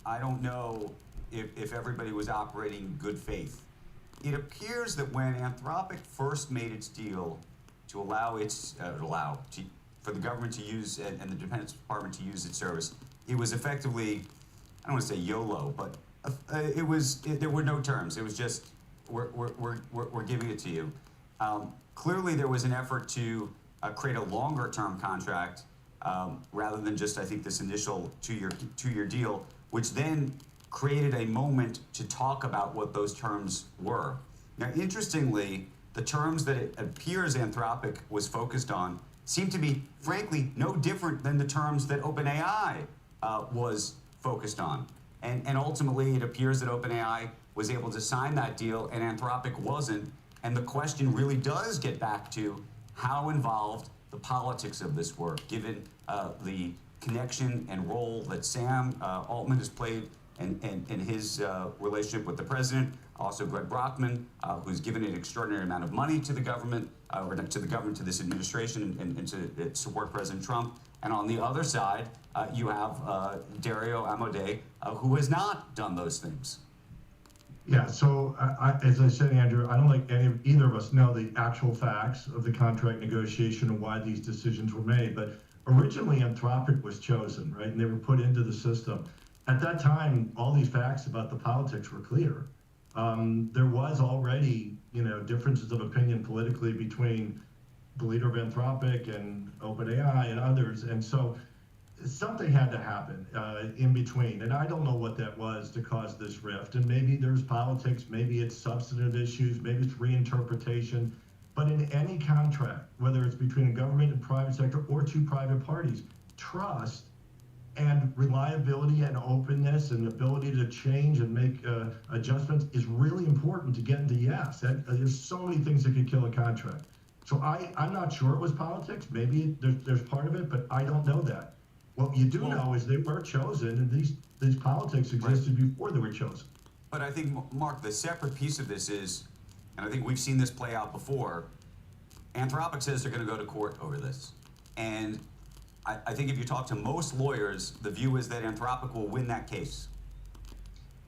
[SPEAKER 2] I don't know if everybody was operating in good faith. It appears that when Anthropic first made its deal to allow for the government to use and the Defense Department to use its service, it was effectively, I don't want to say YOLO, but there were no terms. It was just, we're giving it to you. Clearly, there was an effort to create a longer-term contract rather than just, I think, this initial two-year deal, which then created a moment to talk about what those terms were. Now, interestingly, the terms that it appears Anthropic was focused on seem to be, frankly, no different than the terms that OpenAI was focused on. And ultimately, it appears that OpenAI was able to sign that deal and Anthropic wasn't. And the question really does get back to how involved the politics of this were, given the connection and role that Sam Altman has played in his relationship with the president. Also, Greg Brockman, who's given an extraordinary amount of money to the government, to this administration, and to support President Trump. And on the other side, you have Dario Amodei, who has not done those things.
[SPEAKER 17] Yeah, so as I said, Andrew, I don't think either of us know the actual facts of the contract negotiation and why these decisions were made. But originally, Anthropic was chosen, right? And they were put into the system. At that time, all these facts about the politics were clear. There was already, differences of opinion politically between the leader of Anthropic and OpenAI and others. And so something had to happen in between. And I don't know what that was to cause this rift. And maybe there's politics, maybe it's substantive issues, maybe it's reinterpretation. But in any contract, whether it's between a government and private sector or two private parties, trust and reliability and openness and ability to change and make adjustments is really important to get into yes. There's so many things that could kill a contract. So I'm not sure it was politics. Maybe there's part of it, but I don't know that. What you do know is they were chosen, and these politics existed before they were chosen.
[SPEAKER 2] But I think, Mark, the separate piece of this is, and I think we've seen this play out before, Anthropic says they're going to go to court over this. And I think if you talk to most lawyers, the view is that Anthropic will win that case.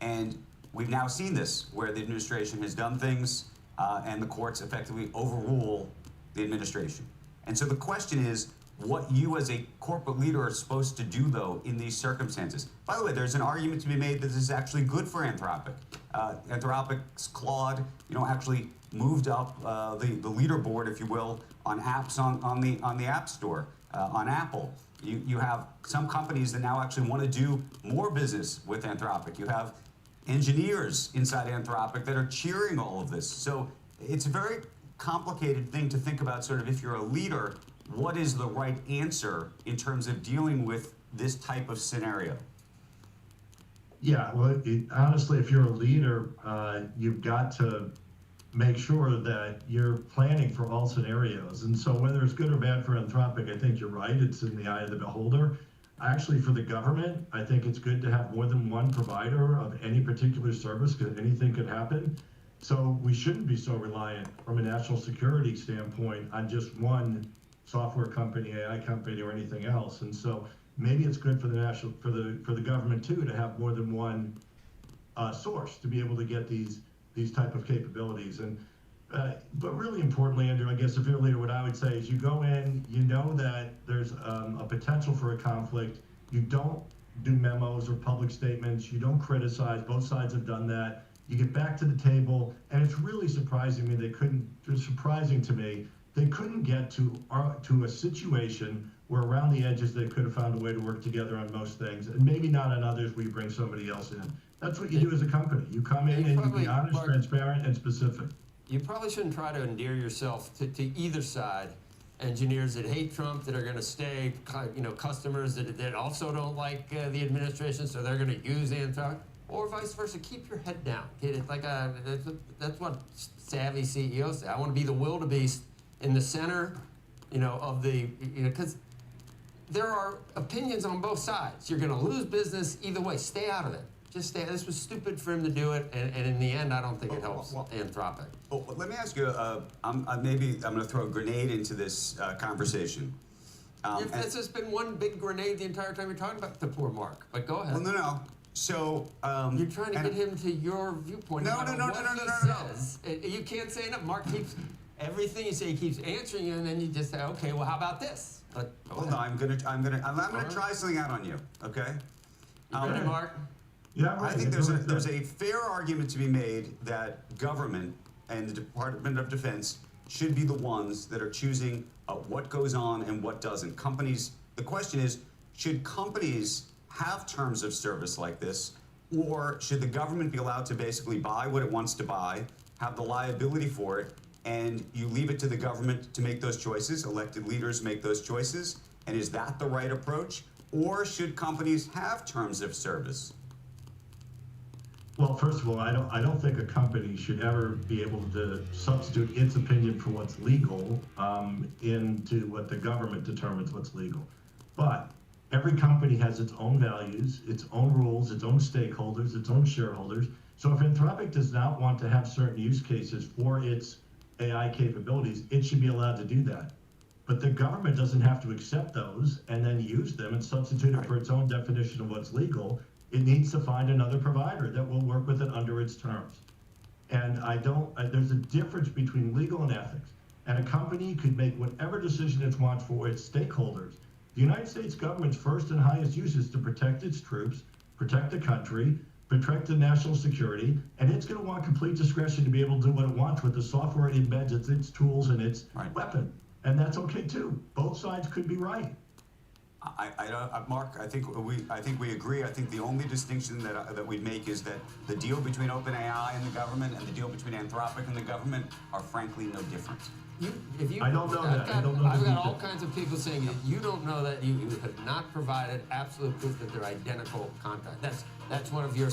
[SPEAKER 2] And we've now seen this, where the administration has done things and the courts effectively overrule the administration. And so the question is, what you as a corporate leader are supposed to do, though, in these circumstances. By the way, there's an argument to be made that this is actually good for Anthropic. Anthropic's Claude, actually moved up the leaderboard, if you will, on apps on the App Store, on Apple. You have some companies that now actually want to do more business with Anthropic. You have engineers inside Anthropic that are cheering all of this. So it's a very complicated thing to think about, sort of, if you're a leader, what is the right answer in terms of dealing with this type of scenario?
[SPEAKER 17] Yeah, well, honestly, if you're a leader, you've got to make sure that you're planning for all scenarios. And so whether it's good or bad for Anthropic, I think you're right. It's in the eye of the beholder. Actually, for the government, I think it's good to have more than one provider of any particular service, because anything could happen. So we shouldn't be so reliant from a national security standpoint on just one software company, AI company, or anything else. And so maybe it's good for the government too to have more than one source to be able to get these type of capabilities. And but really importantly, Andrew, I guess if you're a leader, what I would say is you go in, you know that there's a potential for a conflict. You don't do memos or public statements. You don't criticize. Both sides have done that. You get back to the table, and it's really surprising to me they couldn't get to a situation where around the edges they could have found a way to work together on most things, and maybe not on others where you bring somebody else in. That's what you do as a company. You come in and you be honest, transparent, and specific.
[SPEAKER 5] You probably shouldn't try to endear yourself to either side. Engineers that hate Trump that are going to stay, customers that also don't like the administration, so they're going to use Anthropic, or vice versa. Keep your head down. It's like that's what savvy CEOs say. I want to be the wildebeest in the center, of the, because there are opinions on both sides. You're going to lose business either way. Stay out of it. Just stay. This was stupid for him to do it, and in the end, I don't think it helps Anthropic.
[SPEAKER 2] Well, let me ask you. Maybe I'm going to throw a grenade into this conversation.
[SPEAKER 5] It's just been one big grenade the entire time you're talking about the poor Mark. But go ahead.
[SPEAKER 2] Well, no. So
[SPEAKER 5] you're trying to get him to your viewpoint.
[SPEAKER 2] No.
[SPEAKER 5] You can't say enough. Mark keeps everything you say. He keeps answering you, and then you just say, "Okay, well, how about this?"
[SPEAKER 2] Well, no, I'm gonna try something out on you. Okay.
[SPEAKER 5] You ready, Mark?
[SPEAKER 17] Yeah,
[SPEAKER 2] I think there's a fair argument to be made that government and the Department of Defense should be the ones that are choosing what goes on and what doesn't. The question is, should companies have terms of service like this, or should the government be allowed to basically buy what it wants to buy, have the liability for it, and you leave it to the government to make those choices, elected leaders make those choices, and is that the right approach? Or should companies have terms of service?
[SPEAKER 17] Well, first of all, I don't think a company should ever be able to substitute its opinion for what's legal into what the government determines what's legal. But every company has its own values, its own rules, its own stakeholders, its own shareholders. So if Anthropic does not want to have certain use cases for its AI capabilities, it should be allowed to do that. But the government doesn't have to accept those and then use them and substitute it for its own definition of what's legal. It needs to find another provider that will work with it under its terms. And there's a difference between legal and ethics. And a company could make whatever decision it wants for its stakeholders. The United States government's first and highest use is to protect its troops, protect the country, protect the national security, and it's going to want complete discretion to be able to do what it wants with the software it embeds, its tools, and its weapon. And that's okay too. Both sides could be right.
[SPEAKER 2] Mark, I think we agree. I think the only distinction that we'd make is that the deal between OpenAI and the government and the deal between Anthropic and the government are frankly no different.
[SPEAKER 17] I don't know that.
[SPEAKER 5] I've got all kinds of people saying that you don't know that you have not provided absolute proof that they're identical contract. That's one of your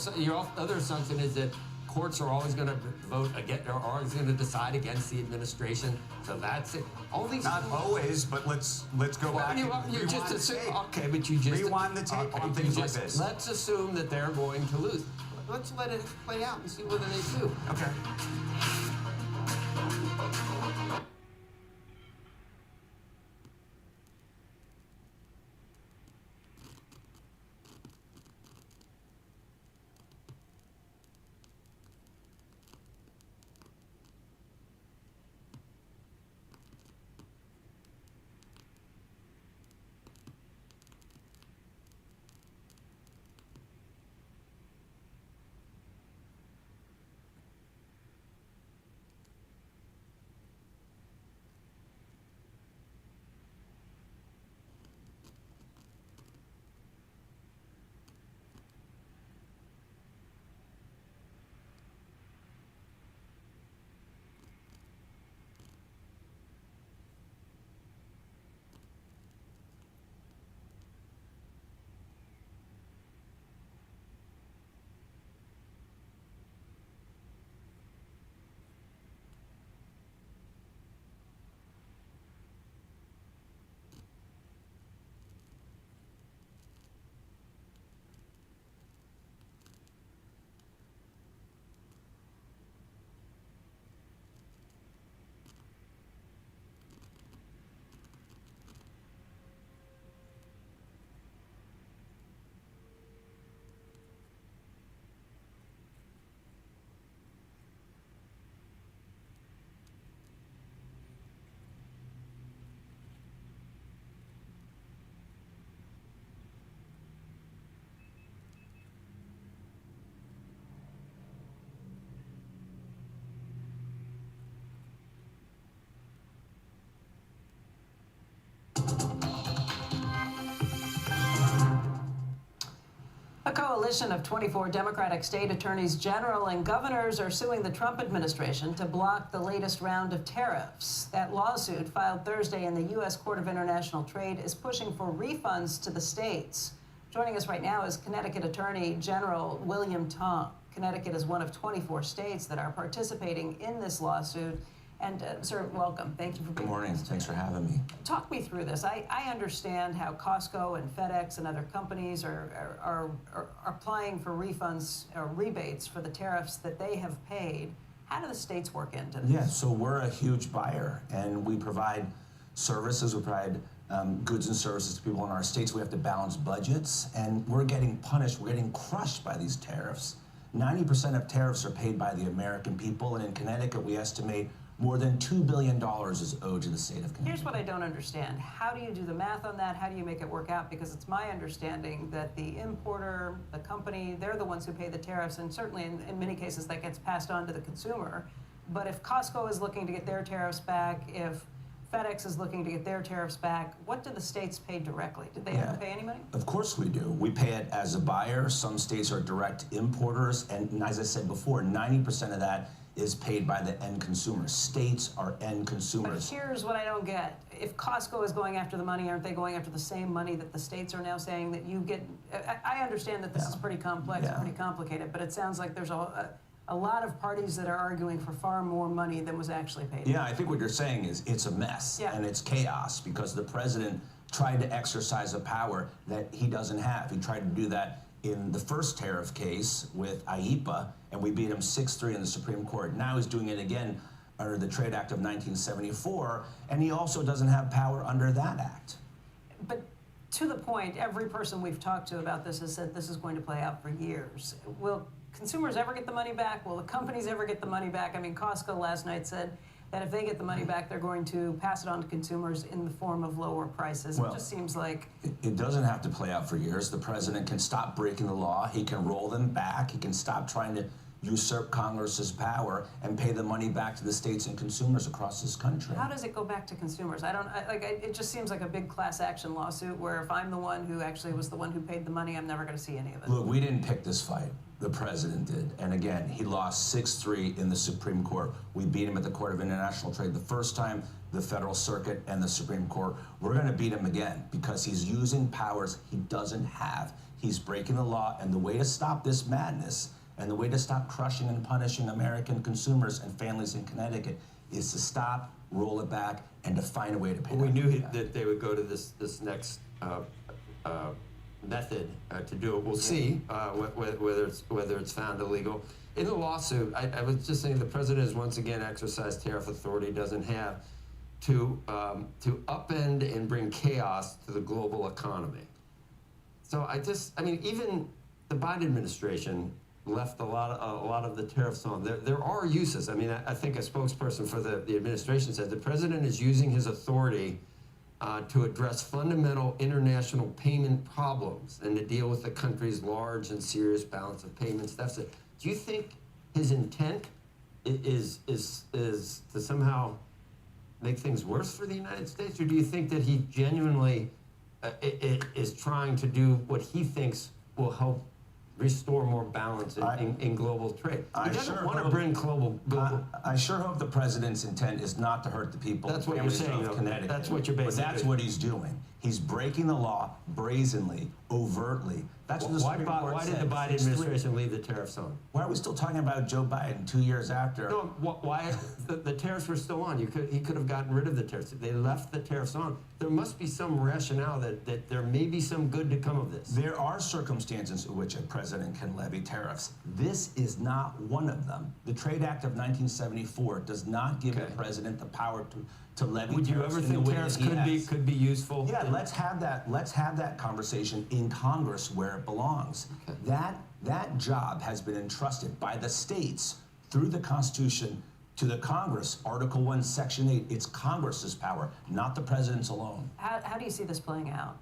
[SPEAKER 5] other assumption is that courts are always going to vote against, or always going to decide against the administration. So that's it. All these
[SPEAKER 2] not always, but let's go back.
[SPEAKER 5] You just assume. Okay, but you just
[SPEAKER 2] rewind the tape on things like this.
[SPEAKER 5] Let's assume that they're going to lose. Let's let it play out and see whether they do.
[SPEAKER 2] Okay.
[SPEAKER 4] A coalition of 24 Democratic state attorneys general and governors are suing the Trump administration to block the latest round of tariffs. That lawsuit, filed Thursday in the U.S. Court of International Trade, is pushing for refunds to the states. Joining us right now is Connecticut Attorney General William Tong. Connecticut is one of 24 states that are participating in this lawsuit. And sir, welcome. Thank you for being here.
[SPEAKER 18] Good morning. Thanks for having me.
[SPEAKER 4] Talk me through this. I understand how Costco and FedEx and other companies are applying for refunds or rebates for the tariffs that they have paid. How do the states work into this?
[SPEAKER 18] Yeah, so we're a huge buyer, and we provide services. We provide goods and services to people in our states. We have to balance budgets, and we're getting punished. We're getting crushed by these tariffs. 90% of tariffs are paid by the American people, and in Connecticut, we estimate more than $2 billion is owed to the state of Connecticut.
[SPEAKER 4] Here's what I don't understand. How do you do the math on that? How do you make it work out? Because it's my understanding that the importer, the company, they're the ones who pay the tariffs, and certainly in many cases that gets passed on to the consumer. But if Costco is looking to get their tariffs back, if FedEx is looking to get their tariffs back, what do the states pay directly? Did they ever pay any money?
[SPEAKER 18] Of course we do. We pay it as a buyer. Some states are direct importers, and as I said before, 90% of that is paid by the end consumer. States are end consumers.
[SPEAKER 4] But here's what I don't get. If Costco is going after the money, aren't they going after the same money that the states are now saying that you get? I understand that this is pretty complex and pretty complicated, but it sounds like there's a lot of parties that are arguing for far more money than was actually paid.
[SPEAKER 18] Yeah, I think what you're saying is it's a mess and it's chaos because the president tried to exercise a power that he doesn't have. He tried to do that in the first tariff case with IEEPA, and we beat him 6-3 in the Supreme Court. Now he's doing it again under the Trade Act of 1974, and he also doesn't have power under that act.
[SPEAKER 4] But to the point, every person we've talked to about this has said this is going to play out for years. Will consumers ever get the money back? Will the companies ever get the money back? I mean, Costco last night said that if they get the money back, they're going to pass it on to consumers in the form of lower prices.
[SPEAKER 18] Well,
[SPEAKER 4] it just seems like...
[SPEAKER 18] It doesn't have to play out for years. The president can stop breaking the law. He can roll them back. He can stop trying to usurp Congress's power and pay the money back to the states and consumers across this country.
[SPEAKER 4] How does it go back to consumers? It just seems like a big class action lawsuit where if I'm the one who actually was the one who paid the money, I'm never going to see any of it.
[SPEAKER 18] Look, we didn't pick this fight. The president did. And again, he lost 6-3 in the Supreme Court. We beat him at the Court of International Trade the first time, the Federal Circuit and the Supreme Court. We're going to beat him again because he's using powers he doesn't have. He's breaking the law, and the way to stop this madness and the way to stop crushing and punishing American consumers and families in Connecticut is to stop, roll it back, and to find a way to pay
[SPEAKER 5] We knew
[SPEAKER 18] back.
[SPEAKER 5] that they would go to this next method to do it. We'll see whether it's found illegal. In the lawsuit, I was just saying the president has once again exercised tariff authority he doesn't have to upend and bring chaos to the global economy. So I mean, even the Biden administration left a lot of the tariffs on. There are uses. I mean, I think a spokesperson for the administration said the president is using his authority to address fundamental international payment problems and to deal with the country's large and serious balance of payments deficit. Do you think his intent is to somehow make things worse for the United States, or do you think that he genuinely is trying to do what he thinks will help restore more balance in global trade? He doesn't want to bring global.
[SPEAKER 18] I sure hope the president's intent is not to hurt the people.
[SPEAKER 5] That's what you're saying, though.
[SPEAKER 18] Connecticut.
[SPEAKER 5] That's what you're basically.
[SPEAKER 18] But that's what he's doing. He's breaking the law brazenly, overtly. That's what the Supreme Court
[SPEAKER 5] why did
[SPEAKER 18] said.
[SPEAKER 5] the Biden administration leave the tariffs on?
[SPEAKER 18] Why are we still talking about Joe Biden 2 years after?
[SPEAKER 5] No, why the tariffs were still on? He could have gotten rid of the tariffs. They left the tariffs on. There must be some rationale that there may be some good to come of this.
[SPEAKER 18] There are circumstances in which a president can levy tariffs. This is not one of them. The Trade Act of 1974 does not give the president the power to levy
[SPEAKER 5] Would
[SPEAKER 18] tariffs.
[SPEAKER 5] you ever think tariffs could be useful?
[SPEAKER 18] Yeah, let's have that conversation in Congress where it belongs. Okay. That job has been entrusted by the states through the Constitution to the Congress. Article 1, Section 8. It's Congress's power, not the president's alone.
[SPEAKER 4] How do you see this playing out?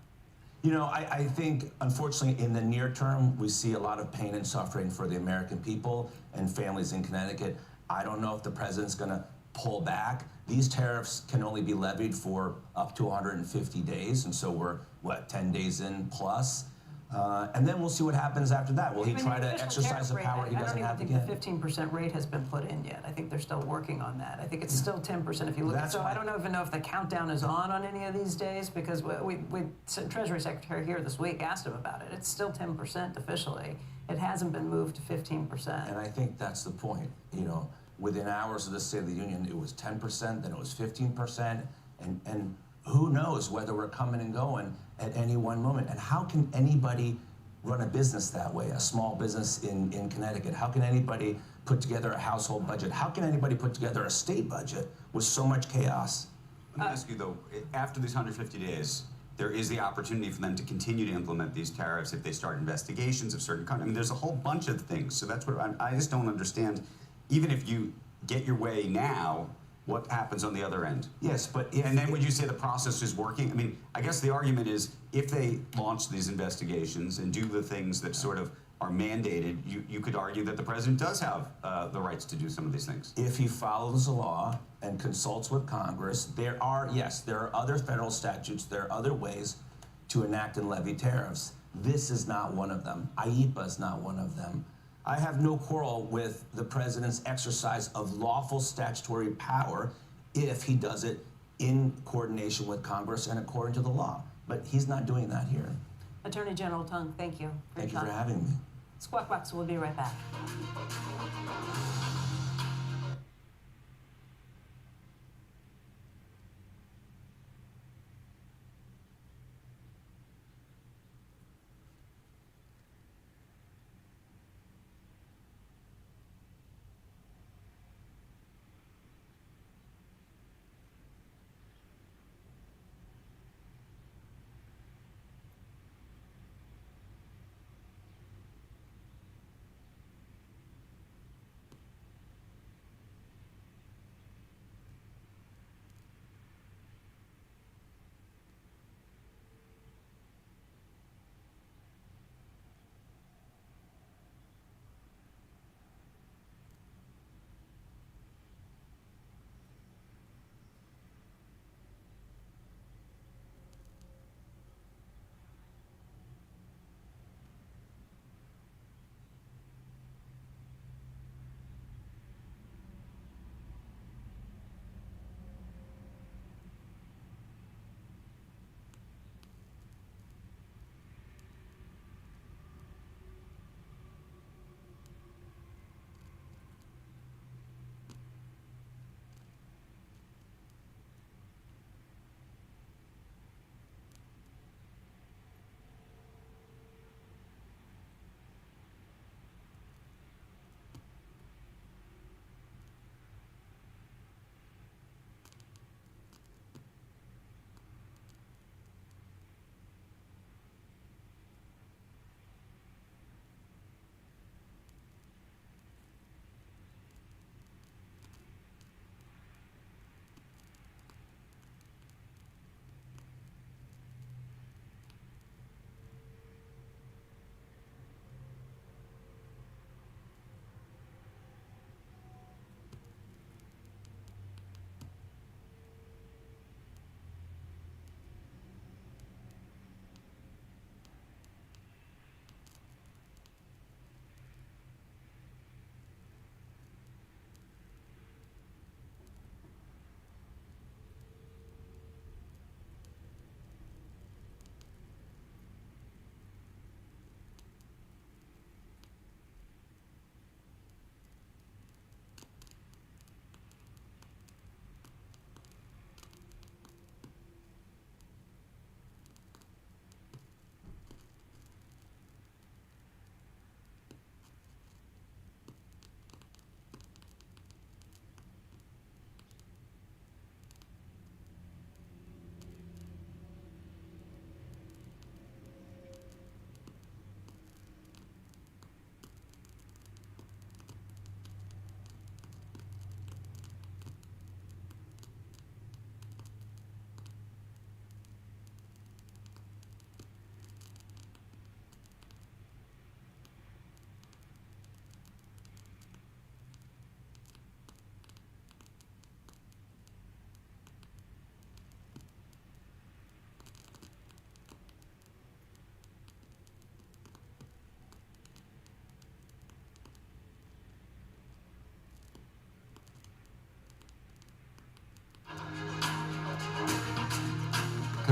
[SPEAKER 18] You know, I think, unfortunately, in the near term, we see a lot of pain and suffering for the American people and families in Connecticut. I don't know if the president's going to pull back. These tariffs can only be levied for up to 150 days, and so we're, 10 days in plus? And then we'll see what happens after that. Will he
[SPEAKER 4] Even
[SPEAKER 18] try
[SPEAKER 4] the
[SPEAKER 18] to
[SPEAKER 4] official
[SPEAKER 18] exercise the
[SPEAKER 4] tariff
[SPEAKER 18] power
[SPEAKER 4] rate,
[SPEAKER 18] he
[SPEAKER 4] I
[SPEAKER 18] doesn't
[SPEAKER 4] don't
[SPEAKER 18] have
[SPEAKER 4] even
[SPEAKER 18] again?
[SPEAKER 4] think the 15% rate has been put in yet. I think they're still working on that. I think it's still 10% if you look at.
[SPEAKER 18] That's
[SPEAKER 4] So
[SPEAKER 18] why-
[SPEAKER 4] I don't even know if the countdown is on any of these days, because we Treasury Secretary here this week asked him about it. It's still 10% officially. It hasn't been moved to 15%.
[SPEAKER 18] And I think that's the point. You know, within hours of the State of the Union, it was 10%, then it was 15%, and who knows whether we're coming and going at any one moment. And how can anybody run a business that way, a small business in Connecticut? How can anybody put together a household budget? How can anybody put together a state budget with so much chaos?
[SPEAKER 2] Let me ask you though, after these 150 days, there is the opportunity for them to continue to implement these tariffs if they start investigations of certain countries. I mean, there's a whole bunch of things. So that's what I just don't understand. Even if you get your way now, what happens on the other end?
[SPEAKER 18] Yes, but
[SPEAKER 2] and then would you say the process is working? I mean, I guess the argument is if they launch these investigations and do the things that sort of are mandated, you could argue that the president does have the rights to do some of these things.
[SPEAKER 18] If he follows the law and consults with Congress, there are other federal statutes, there are other ways to enact and levy tariffs. This is not one of them. IEPA is not one of them. I have no quarrel with the president's exercise of lawful statutory power if he does it in coordination with Congress and according to the law. But he's not doing that here.
[SPEAKER 4] Attorney General Tung, thank you.
[SPEAKER 18] Thank you for having me.
[SPEAKER 4] Squawk Box will be right back.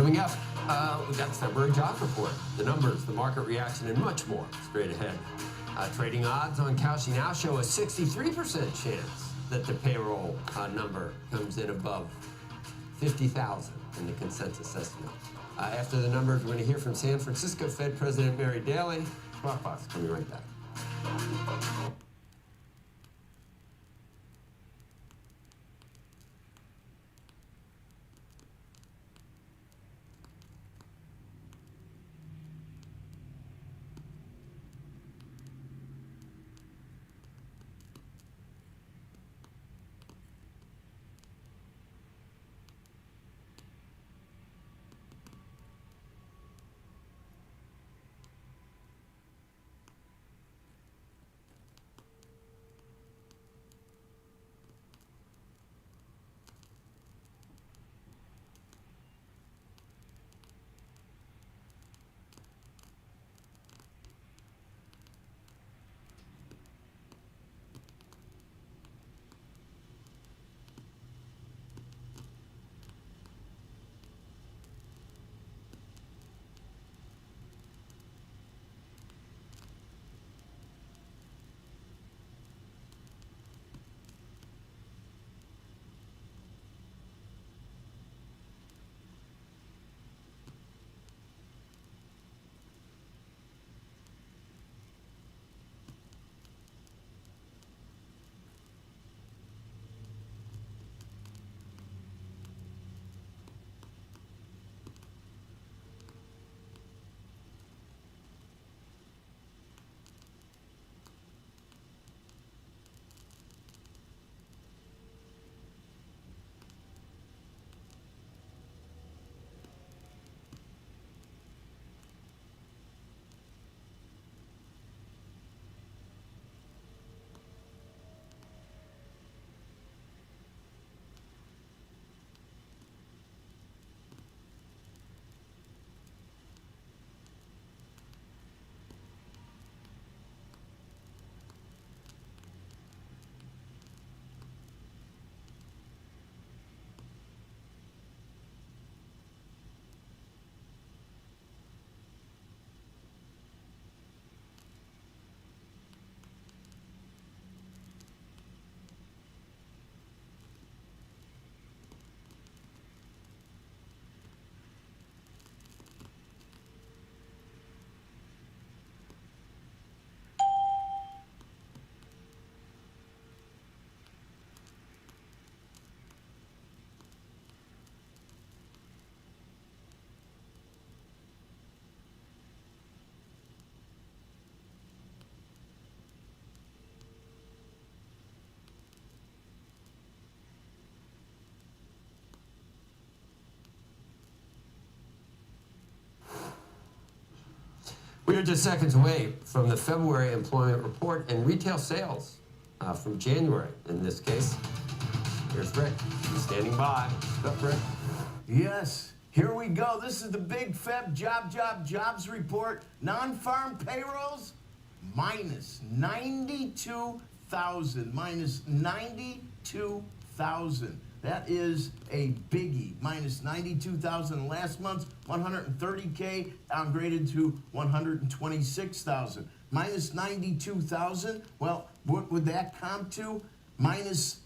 [SPEAKER 5] Coming up, we got the February jobs report, the numbers, the market reaction, and much more straight ahead. Trading odds on Kalshi now show a 63% chance that the payroll number comes in above 50,000 in the consensus estimate. After the numbers, we're going to hear from San Francisco Fed President Mary Daly. Squawk Box coming right back. We are just seconds away from the February employment report and retail sales from January in this case. Here's Rick. He's standing by. What's up, Rick?
[SPEAKER 19] Yes, here we go. This is the big Feb jobs report. Non-farm payrolls, minus 92,000. Minus 92,000. That is a biggie. Minus 92,000 last month, 130K downgraded to 126,000. Minus 92,000, well, what would that comp to? Minus,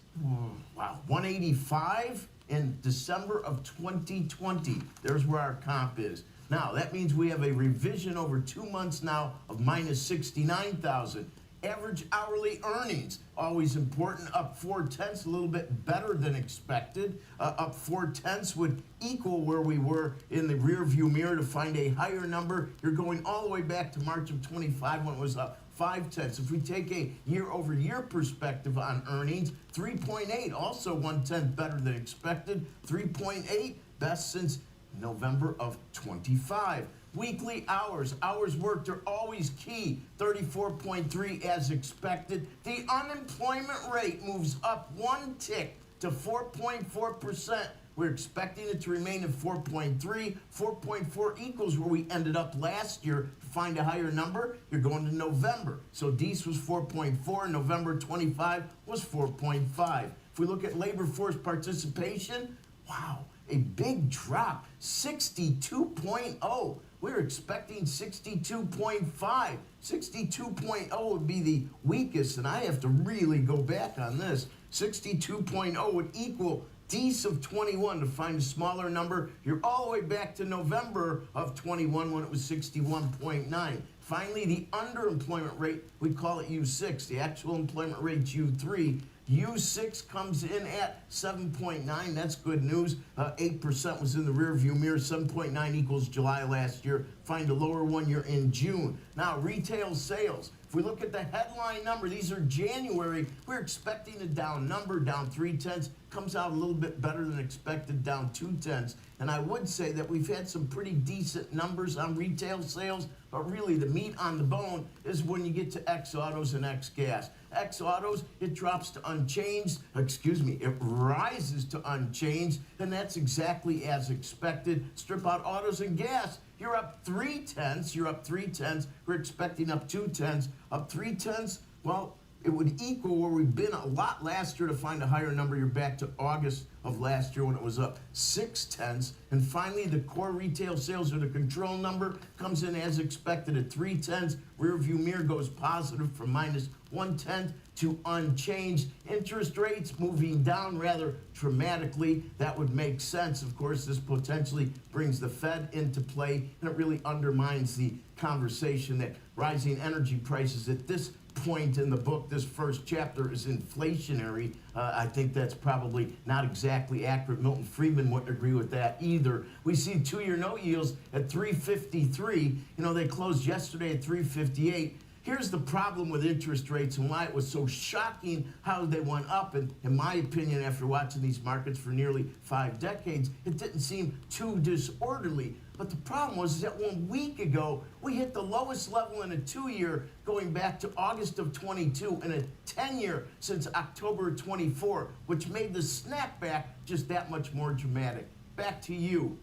[SPEAKER 19] 185 in December of 2020. There's where our comp is. Now, that means we have a revision over 2 months now of minus 69,000. Average hourly earnings, always important, up 0.4, a little bit better than expected. Up 0.4 would equal where we were in the rear view mirror. To find a higher number, you're going all the way back to March of 25 when it was up 0.5. If we take a year-over-year perspective on earnings, 3.8, also 1/10 better than expected. 3.8, best since November of 25. Weekly hours worked are always key, 34.3 as expected. The unemployment rate moves up 1 tick to 4.4%. We're expecting it to remain at 4.3. 4.4 equals where we ended up last year. To find a higher number, you're going to November. So Dece was 4.4, November 25 was 4.5. If we look at labor force participation, wow, a big drop, 62.0. We're expecting 62.5. 62.0 would be the weakest, and I have to really go back on this. 62.0 would equal D's of 21. To find a smaller number, you're all the way back to November of 21 when it was 61.9. Finally, the underemployment rate, we call it U6. The actual employment rate's U3. U6 comes in at 7.9. That's good news. 8% was in the rearview mirror. 7.9 equals July last year. Find a lower one, you're in June. Now, retail sales. If we look at the headline number, these are January. We're expecting a down number, down 0.3. Comes out a little bit better than expected, down 0.2. And I would say that we've had some pretty decent numbers on retail sales, but really the meat on the bone is when you get to ex-autos and ex-gas. Ex-autos, it drops to unchanged, it rises to unchanged, and that's exactly as expected. Strip out autos and gas, you're up 0.3, you're up 0.3. We're expecting up 0.2. Up 0.3, well, it would equal where we've been a lot last year. To find a higher number, you're back to August of last year when it was up 0.6. And finally, the core retail sales, or the control number, comes in as expected at 0.3. Rear view mirror goes positive from -0.1 to unchanged. Interest rates moving down rather dramatically. That would make sense. Of course, this potentially brings the Fed into play, and it really undermines the conversation that rising energy prices at this point in the book, this first chapter, is inflationary. I think that's probably not exactly accurate. Milton Friedman wouldn't agree with that either. We see two-year note yields at 3.53. You know, they closed yesterday at 3.58. Here's the problem with interest rates and why it was so shocking how they went up. And in my opinion, after watching these markets for nearly 5 decades, it didn't seem too disorderly. But the problem was that 1 week ago, we hit the lowest level in a 2-year going back to August of 22 and a 10-year since October of 24, which made the snapback just that much more dramatic. Back to you.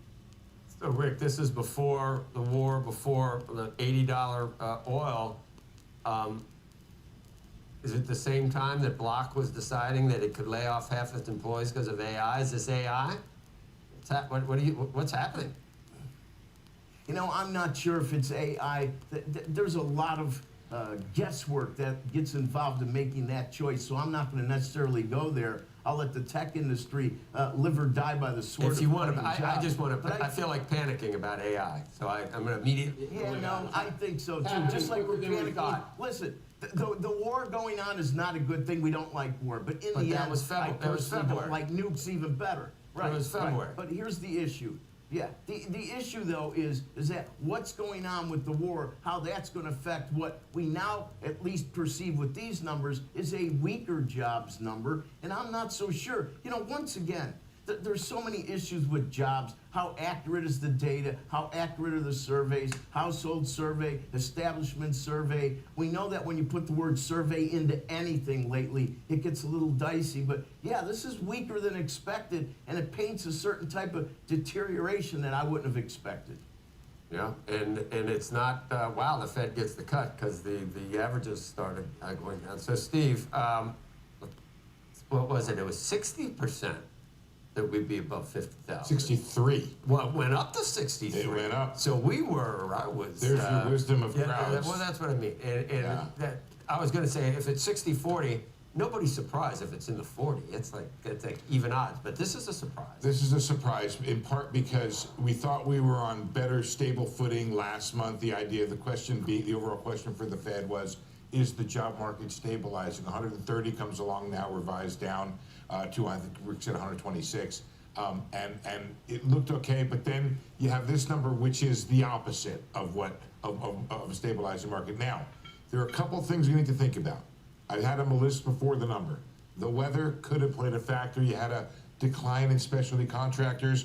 [SPEAKER 5] So Rick, this is before the war, before the $80 oil. Is it the same time that Block was deciding that it could lay off half its employees because of AI? Is this AI? What's happening?
[SPEAKER 19] You know, I'm not sure if it's AI. There's a lot of guesswork that gets involved in making that choice, so I'm not going to necessarily go there. I'll let the tech industry live or die by the sword.
[SPEAKER 5] If you want to, I just want to, I feel like panicking about AI, so I'm going to immediately.
[SPEAKER 19] Yeah, no, I think so too. Just like we're panicking. Listen, the war going on is not a good thing. We don't like war, but in the end, I personally don't like nukes even better. Right.
[SPEAKER 5] It was February.
[SPEAKER 19] Right. But here's the issue. Yeah, the issue though is that what's going on with the war, how that's going to affect what we now at least perceive with these numbers is a weaker jobs number, and I'm not so sure. You know, once again, there's so many issues with jobs. How accurate is the data? How accurate are the surveys? Household survey, establishment survey. We know that when you put the word survey into anything lately, it gets a little dicey. But yeah, this is weaker than expected, and it paints a certain type of deterioration that I wouldn't have expected.
[SPEAKER 5] Yeah, and it's not, wow, the Fed gets the cut because the averages started going down. So Steve, what was it? It was 60%. That we'd be above 50,000.
[SPEAKER 8] 63.
[SPEAKER 5] Well, it went up to 63.
[SPEAKER 8] It went up.
[SPEAKER 5] So I was.
[SPEAKER 8] There's your wisdom of crowds.
[SPEAKER 5] Well, that's what I mean. And that, I was going to say, if it's 60-40, nobody's surprised if it's in the 40. It's like even odds. But this is a surprise.
[SPEAKER 8] This is a surprise, in part because we thought we were on better, stable footing last month. The idea of the overall question for the Fed was, is the job market stabilizing? 130 comes along now, revised down to, I think Rick said 126. And it looked okay, but then you have this number, which is the opposite of a stabilizing market. Now, there are a couple things we need to think about. I had them a list before the number. The weather could have played a factor. You had a decline in specialty contractors.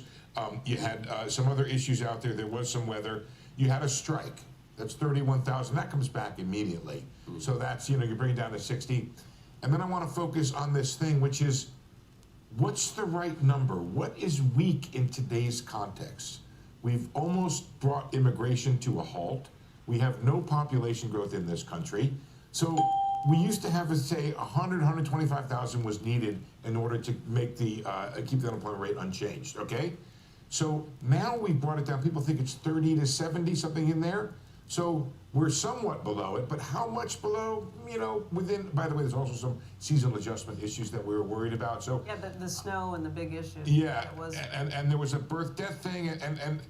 [SPEAKER 8] You had some other issues out there. There was some weather. You had a strike. That's 31,000. That comes back immediately. So that's, you bring it down to 60. And then I want to focus on this thing, which is, what's the right number? What is weak in today's context? We've almost brought immigration to a halt. We have no population growth in this country. So we used to have, say, 125,000 was needed in order to make keep the unemployment rate unchanged, okay? So now we brought it down. People think it's 30 to 70, something in there. So we're somewhat below it, but how much below? You know, within. By the way, there's also some seasonal adjustment issues that we were worried about. So
[SPEAKER 4] Yeah, the snow and the big issue.
[SPEAKER 8] yeah,
[SPEAKER 4] That was,
[SPEAKER 8] and there was a birth-death thing, and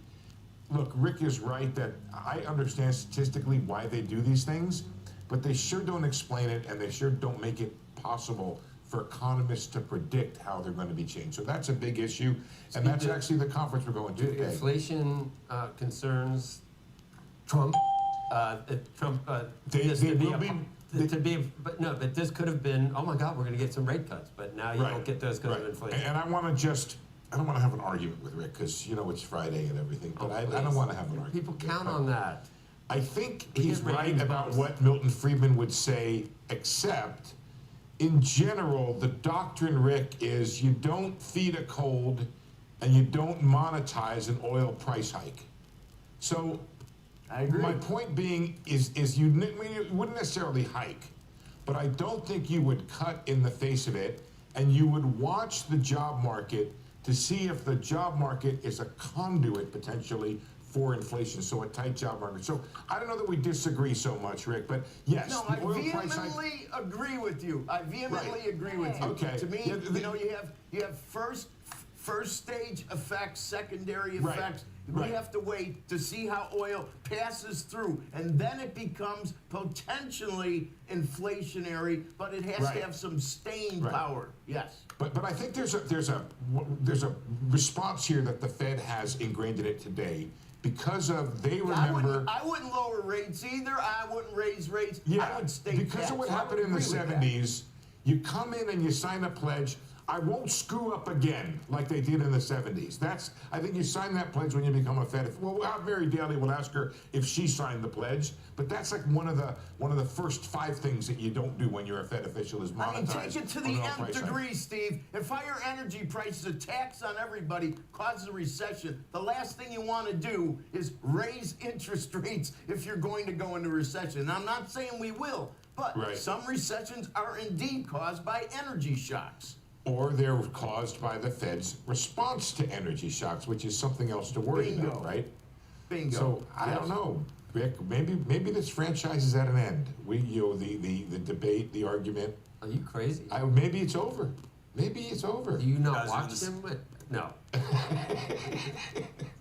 [SPEAKER 8] look, Rick is right that I understand statistically why they do these things, but they sure don't explain it, and they sure don't make it possible for economists to predict how they're going to be changed. So that's a big issue, and that's actually the conference we're going to today.
[SPEAKER 5] Inflation concerns Trump. But this could have been, oh my God, we're going to get some rate cuts, but now you don't get those because of inflation.
[SPEAKER 8] And I want to I don't want to have an argument with Rick because, you know, it's Friday and everything, but I don't want to have an argument.
[SPEAKER 5] People count on that.
[SPEAKER 8] I think he's right about what Milton Friedman would say, except in general, the doctrine, Rick, is you don't feed a cold and you don't monetize an oil price hike. So
[SPEAKER 19] I agree.
[SPEAKER 8] My point being is you wouldn't necessarily hike, but I don't think you would cut in the face of it, and you would watch the job market to see if the job market is a conduit potentially for inflation, so a tight job market. So I don't know that we disagree so much, Rick, but yes,
[SPEAKER 19] no,
[SPEAKER 8] the oil
[SPEAKER 19] I
[SPEAKER 8] price hike.
[SPEAKER 19] vehemently agree with you. I vehemently agree with you.
[SPEAKER 8] Okay.
[SPEAKER 19] To me, you know, you have first stage effects, secondary effects. We have to wait to see how oil passes through, and then it becomes potentially inflationary, but it has to have some staying power. Yes.
[SPEAKER 8] But I think there's a response here that the Fed has ingrained in it today because of they remember.
[SPEAKER 19] I wouldn't lower rates either. I wouldn't raise rates.
[SPEAKER 8] Yeah,
[SPEAKER 19] I would stay
[SPEAKER 8] because of what happened in the 70s. You come in and you sign a pledge. I won't screw up again like they did in the 70s. I think you sign that pledge when you become a Fed. Well, Mary Daly will ask her if she signed the pledge, but that's like one of the first 5 things that you don't do when you're a Fed official is monetize.
[SPEAKER 19] I mean, take it to the nth degree, Steve. If higher energy prices, a tax on everybody, causes a recession, the last thing you want to do is raise interest rates if you're going to go into recession. And I'm not saying we will, but some recessions are indeed caused by energy shocks.
[SPEAKER 8] Or they're caused by the Fed's response to energy shocks, which is something else to worry about, right?
[SPEAKER 19] Bingo.
[SPEAKER 8] So I don't know, Rick. Maybe this franchise is at an end. The debate, the argument.
[SPEAKER 5] Are you crazy?
[SPEAKER 8] Maybe it's over. Maybe it's over.
[SPEAKER 5] Do you not watch him? No.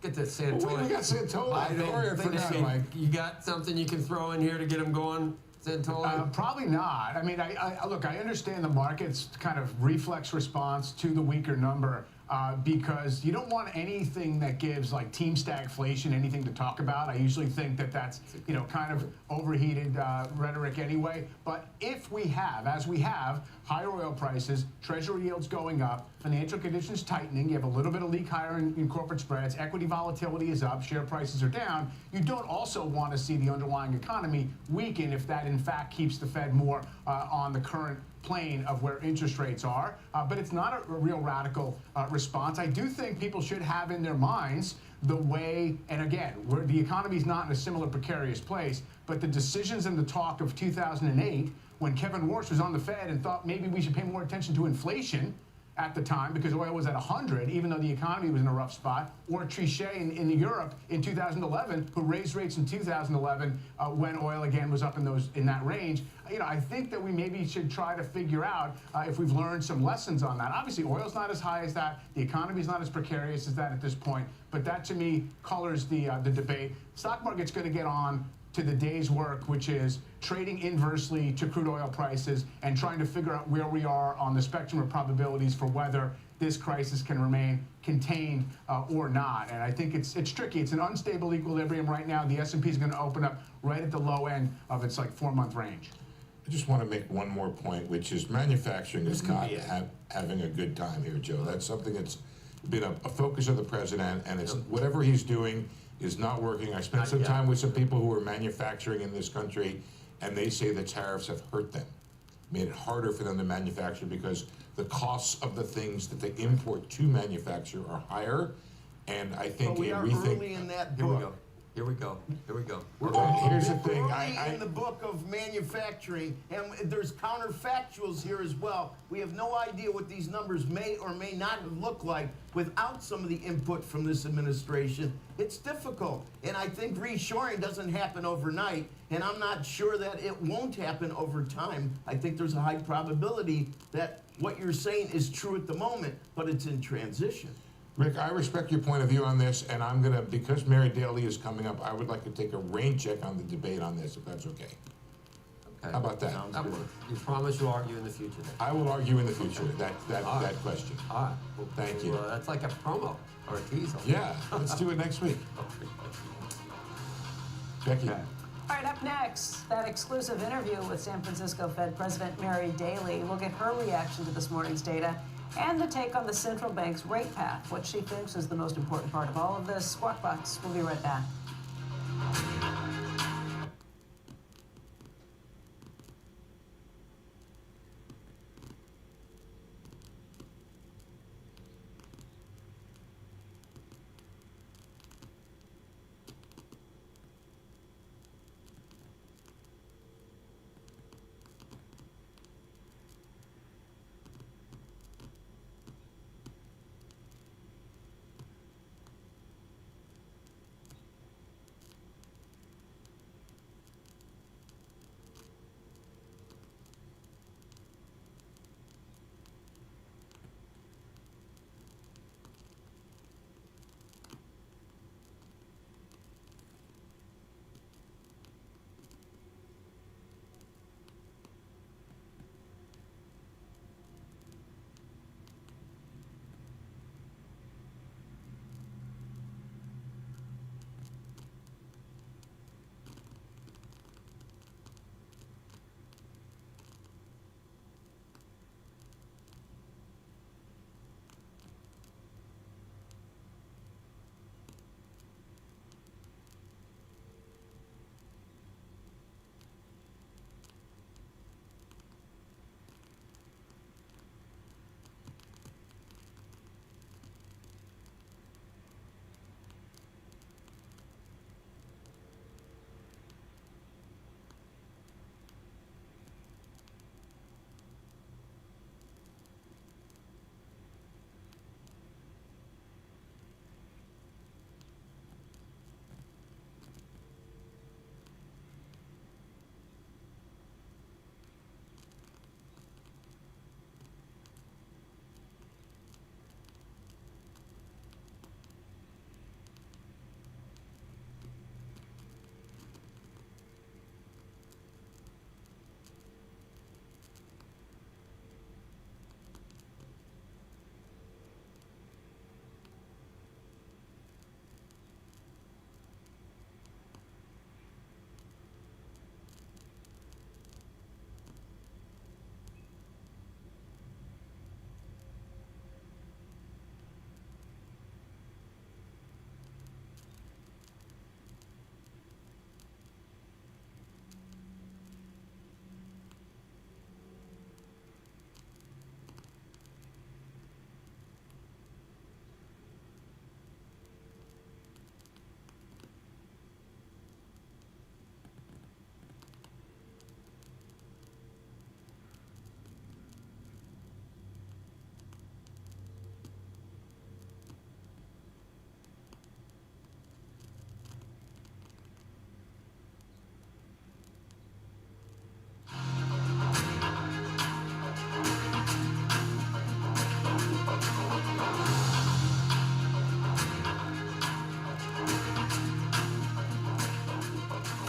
[SPEAKER 5] Get that Santola.
[SPEAKER 8] Well, we got Santola. Don't worry for now, Mike.
[SPEAKER 5] You got something you can throw in here to get him going?
[SPEAKER 20] Probably not. I mean, look, I understand the market's kind of reflex response to the weaker number because you don't want anything that gives like team stagflation anything to talk about. I usually think that that's, you know, kind of overheated rhetoric anyway. But if we have, as we have, higher oil prices, treasury yields going up, financial conditions tightening, you have a little bit of leak higher in corporate spreads, equity volatility is up, share prices are down, you don't also want to see the underlying economy weaken if that in fact keeps the Fed more on the current plane of where interest rates are. But it's not a real radical response. I do think people should have in their minds the way, and again, where the economy's not in a similar precarious place, but the decisions and the talk of 2008 when Kevin Warsh was on the Fed and thought maybe we should pay more attention to inflation at the time because oil was at 100, even though the economy was in a rough spot, or Trichet in Europe in 2011, who raised rates in 2011 when oil again was up in that range. You know, I think that we maybe should try to figure out if we've learned some lessons on that. Obviously, oil's not as high as that. The economy's not as precarious as that at this point. But that, to me, colors the debate. Stock market's going to get on to the day's work, which is trading inversely to crude oil prices and trying to figure out where we are on the spectrum of probabilities for whether this crisis can remain contained or not. And I think it's tricky. It's an unstable equilibrium right now. The S&P is going to open up right at the low end of its like 4-month range.
[SPEAKER 8] I just want to make one more point, which is manufacturing is not having a good time here, Joe. That's something that's been a focus of the president, and it's whatever he's doing is not working. I spent some time with some people who are manufacturing in this country, and they say the tariffs have hurt them, made it harder for them to manufacture because the costs of the things that they import to manufacture are higher. And I think
[SPEAKER 19] we are early in that book.
[SPEAKER 5] Here we go. Here we go.
[SPEAKER 8] Here's the thing.
[SPEAKER 19] In the book of manufacturing, and there's counterfactuals here as well. We have no idea what these numbers may or may not look like without some of the input from this administration. It's difficult, and I think reshoring doesn't happen overnight, and I'm not sure that it won't happen over time. I think there's a high probability that what you're saying is true at the moment, but it's in transition.
[SPEAKER 8] Rick, I respect your point of view on this, and I'm going to, because Mary Daly is coming up, I would like to take a rain check on the debate on this, if that's okay. How about that?
[SPEAKER 5] That works. You promise you'll argue in the future then?
[SPEAKER 8] I will argue in the future, that question.
[SPEAKER 5] All right. Well,
[SPEAKER 8] Thank you.
[SPEAKER 5] That's like a promo or a teaser.
[SPEAKER 8] Yeah, let's do it next week. Becky.
[SPEAKER 4] All right, up next, that exclusive interview with San Francisco Fed President Mary Daly. We'll get her reaction to this morning's data and a take on the central bank's rate path, what she thinks is the most important part of all of this. Squawk Box, we'll be right back.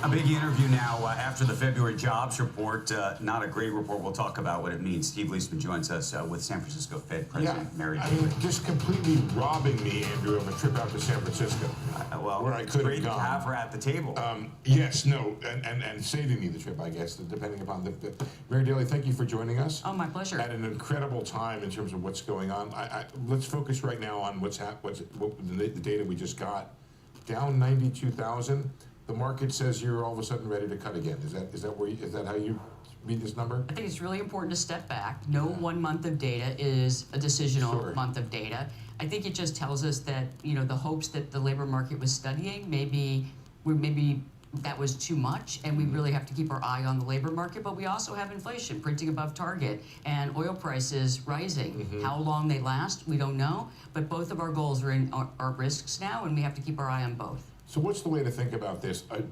[SPEAKER 2] A big interview now after the February jobs report. Not a great report. We'll talk about what it means. Steve Leisman joins us with San Francisco Fed President Mary Daly.
[SPEAKER 8] I mean, just completely robbing me, Andrew, of a trip out to San Francisco.
[SPEAKER 2] Well,
[SPEAKER 8] where I could have gone.
[SPEAKER 2] To have her at the table.
[SPEAKER 8] Yes, no, and saving me the trip, I guess, depending upon the Mary Daly, thank you for joining us.
[SPEAKER 21] Oh, my pleasure.
[SPEAKER 8] At an incredible time in terms of what's going on. Let's focus right now on the data we just got. Down 92,000. The market says you're all of a sudden ready to cut again. Is that how you read this number?
[SPEAKER 21] I think it's really important to step back. No 1 month of data is a decisional month of data. I think it just tells us that the hopes that the labor market was studying maybe maybe that was too much, and we really have to keep our eye on the labor market. But we also have inflation printing above target and oil prices rising. How long they last, we don't know. But both of our goals are risks now, and we have to keep our eye on both.
[SPEAKER 8] So what's the way to think about this? A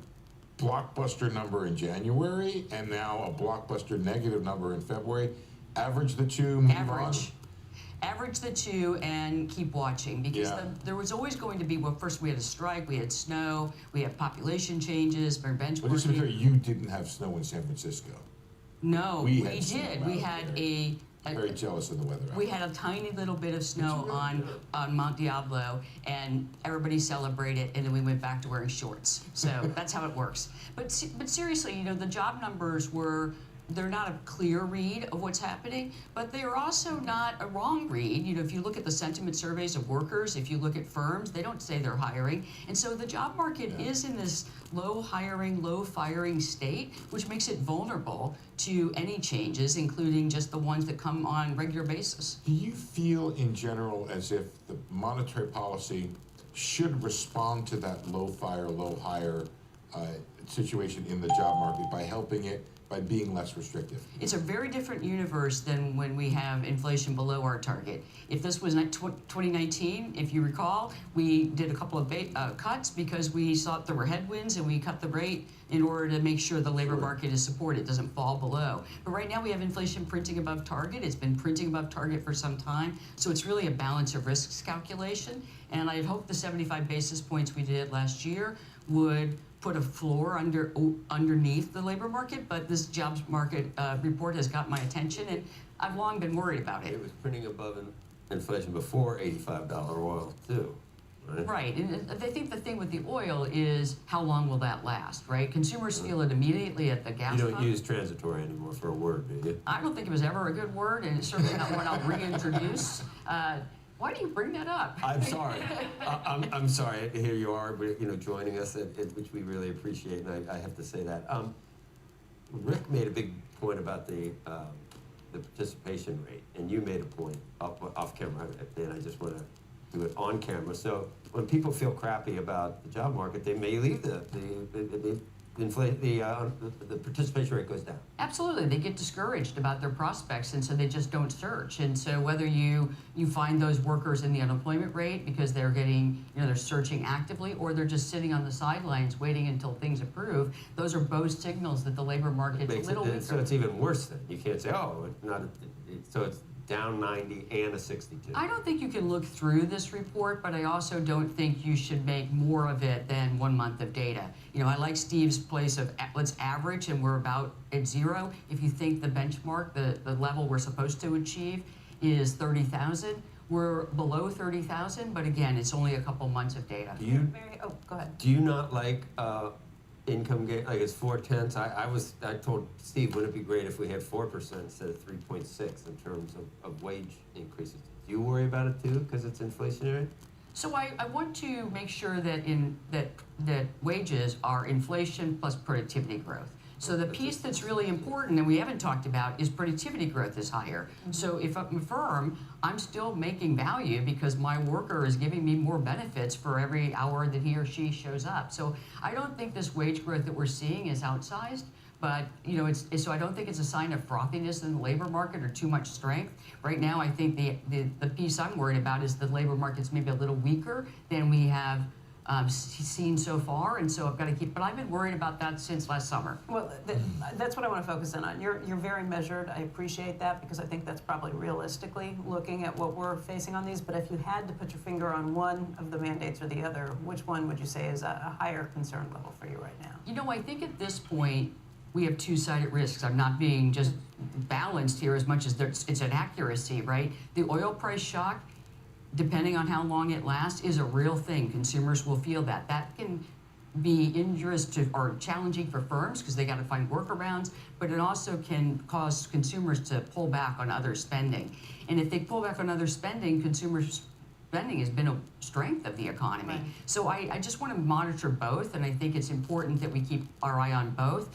[SPEAKER 8] blockbuster number in January and now a blockbuster negative number in February. Average the two, move on?
[SPEAKER 21] Average the two and keep watching, because there was always going to be, well, first we had a strike, we had snow, we had population changes, our benchmarking.
[SPEAKER 8] Well, just to be clear, you didn't have snow in San Francisco.
[SPEAKER 21] No, we did. We had
[SPEAKER 8] very jealous of the weather.
[SPEAKER 21] We had a tiny little bit of snow on Mount Diablo, and everybody celebrated, and then we went back to wearing shorts. So that's how it works. But seriously, you know, the job numbers they're not a clear read of what's happening, but they're also not a wrong read. You know, if you look at the sentiment surveys of workers, if you look at firms, they don't say they're hiring. And so the job market is in this low hiring, low firing state, which makes it vulnerable to any changes, including just the ones that come on a regular basis.
[SPEAKER 8] Do you feel in general as if the monetary policy should respond to that low fire, low hire situation in the job market by helping it, by being less restrictive?
[SPEAKER 21] It's a very different universe than when we have inflation below our target. If this was 2019, if you recall, we did a couple of cuts because we thought there were headwinds, and we cut the rate in order to make sure the labor market is supported, doesn't fall below. But right now we have inflation printing above target. It's been printing above target for some time. So it's really a balance of risks calculation. And I hope the 75 basis points we did last year would put a floor underneath the labor market, but this jobs market report has got my attention, and I've long been worried about it.
[SPEAKER 5] It was printing above inflation before $85 oil, too.
[SPEAKER 21] Right, and I think the thing with the oil is how long will that last, right? Consumers feel it immediately at the gas
[SPEAKER 5] You
[SPEAKER 21] pump.
[SPEAKER 5] don't use transitory anymore for a word, do you?
[SPEAKER 21] I don't think it was ever a good word, and it's certainly not one I'll reintroduce. Why do you bring that up?
[SPEAKER 5] I'm sorry. I'm sorry. Here you are, joining us, which we really appreciate, and I have to say that. Rick made a big point about the participation rate, and you made a point off camera, and I just want to do it on camera. So when people feel crappy about the job market, they may leave the participation rate goes down.
[SPEAKER 21] Absolutely, they get discouraged about their prospects, and so they just don't search. And so whether you find those workers in the unemployment rate because they're getting, they're searching actively, or they're just sitting on the sidelines waiting until things improve, those are both signals that the labor market's a little weaker.
[SPEAKER 5] So it's even worse then. You can't say, oh, so it's down 90 and a 62.
[SPEAKER 21] I don't think you can look through this report, but I also don't think you should make more of it than 1 month of data. I like Steve's place of let's average, and we're about at zero. If you think the benchmark, the level we're supposed to achieve is 30,000, we're below 30,000, but again, it's only a couple months of data.
[SPEAKER 4] Go ahead.
[SPEAKER 5] Do you not like income gain, like it's 4/10? I told Steve, wouldn't it be great if we had 4% instead of 3.6 in terms of wage increases? Do you worry about it too, because it's inflationary?
[SPEAKER 21] So I want to make sure that that wages are inflation plus productivity growth. So the piece that's really important, and we haven't talked about, is productivity growth is higher. So if I'm a firm, I'm still making value because my worker is giving me more benefits for every hour that he or she shows up. So I don't think this wage growth that we're seeing is outsized, but so I don't think it's a sign of frothiness in the labor market or too much strength. Right now, I think the piece I'm worried about is the labor market's maybe a little weaker than we have seen so far, and so I've got to keep. But I've been worried about that since last summer.
[SPEAKER 4] Well, that's what I want to focus in on. You're very measured. I appreciate that, because I think that's probably realistically looking at what we're facing on these. But if you had to put your finger on one of the mandates or the other, which one would you say is a higher concern level for you right now?
[SPEAKER 21] I think at this point we have two-sided risks. I'm not being just balanced here as much as it's an accuracy, right? The oil price shock, depending on how long it lasts, is a real thing. Consumers will feel that. That can be injurious to or challenging for firms because they got to find workarounds, but it also can cause consumers to pull back on other spending. And if they pull back on other spending, consumer spending has been a strength of the economy. Right. So I just want to monitor both, and I think it's important that we keep our eye on both.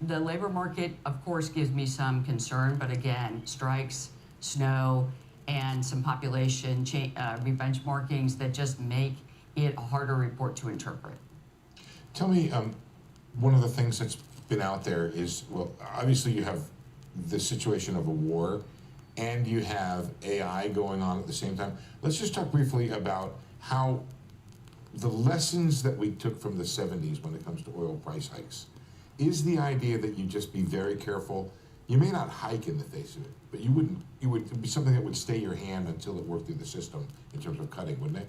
[SPEAKER 21] The labor market, of course, gives me some concern, but again, strikes, snow, and some population re-benchmarkings that just make it a harder report to interpret.
[SPEAKER 8] Tell me, one of the things that's been out there is, well, obviously you have the situation of a war, and you have AI going on at the same time. Let's just talk briefly about how the lessons that we took from the 70s when it comes to oil price hikes is the idea that you just be very careful. You may not hike in the face of it, but it would be something that would stay your hand until it worked through the system in terms of cutting, wouldn't it?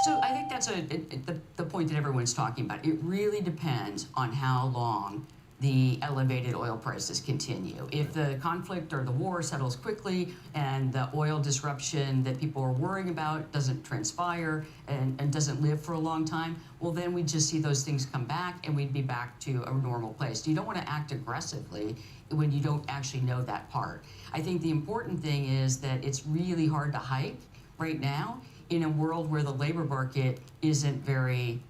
[SPEAKER 21] So I think that's the point that everyone's talking about. It really depends on how long the elevated oil prices continue. If the conflict or the war settles quickly and the oil disruption that people are worrying about doesn't transpire and doesn't live for a long time, well, then we just see those things come back and we'd be back to a normal place. You don't want to act aggressively when you don't actually know that part. I think the important thing is that it's really hard to hike right now in a world where the labor market isn't very,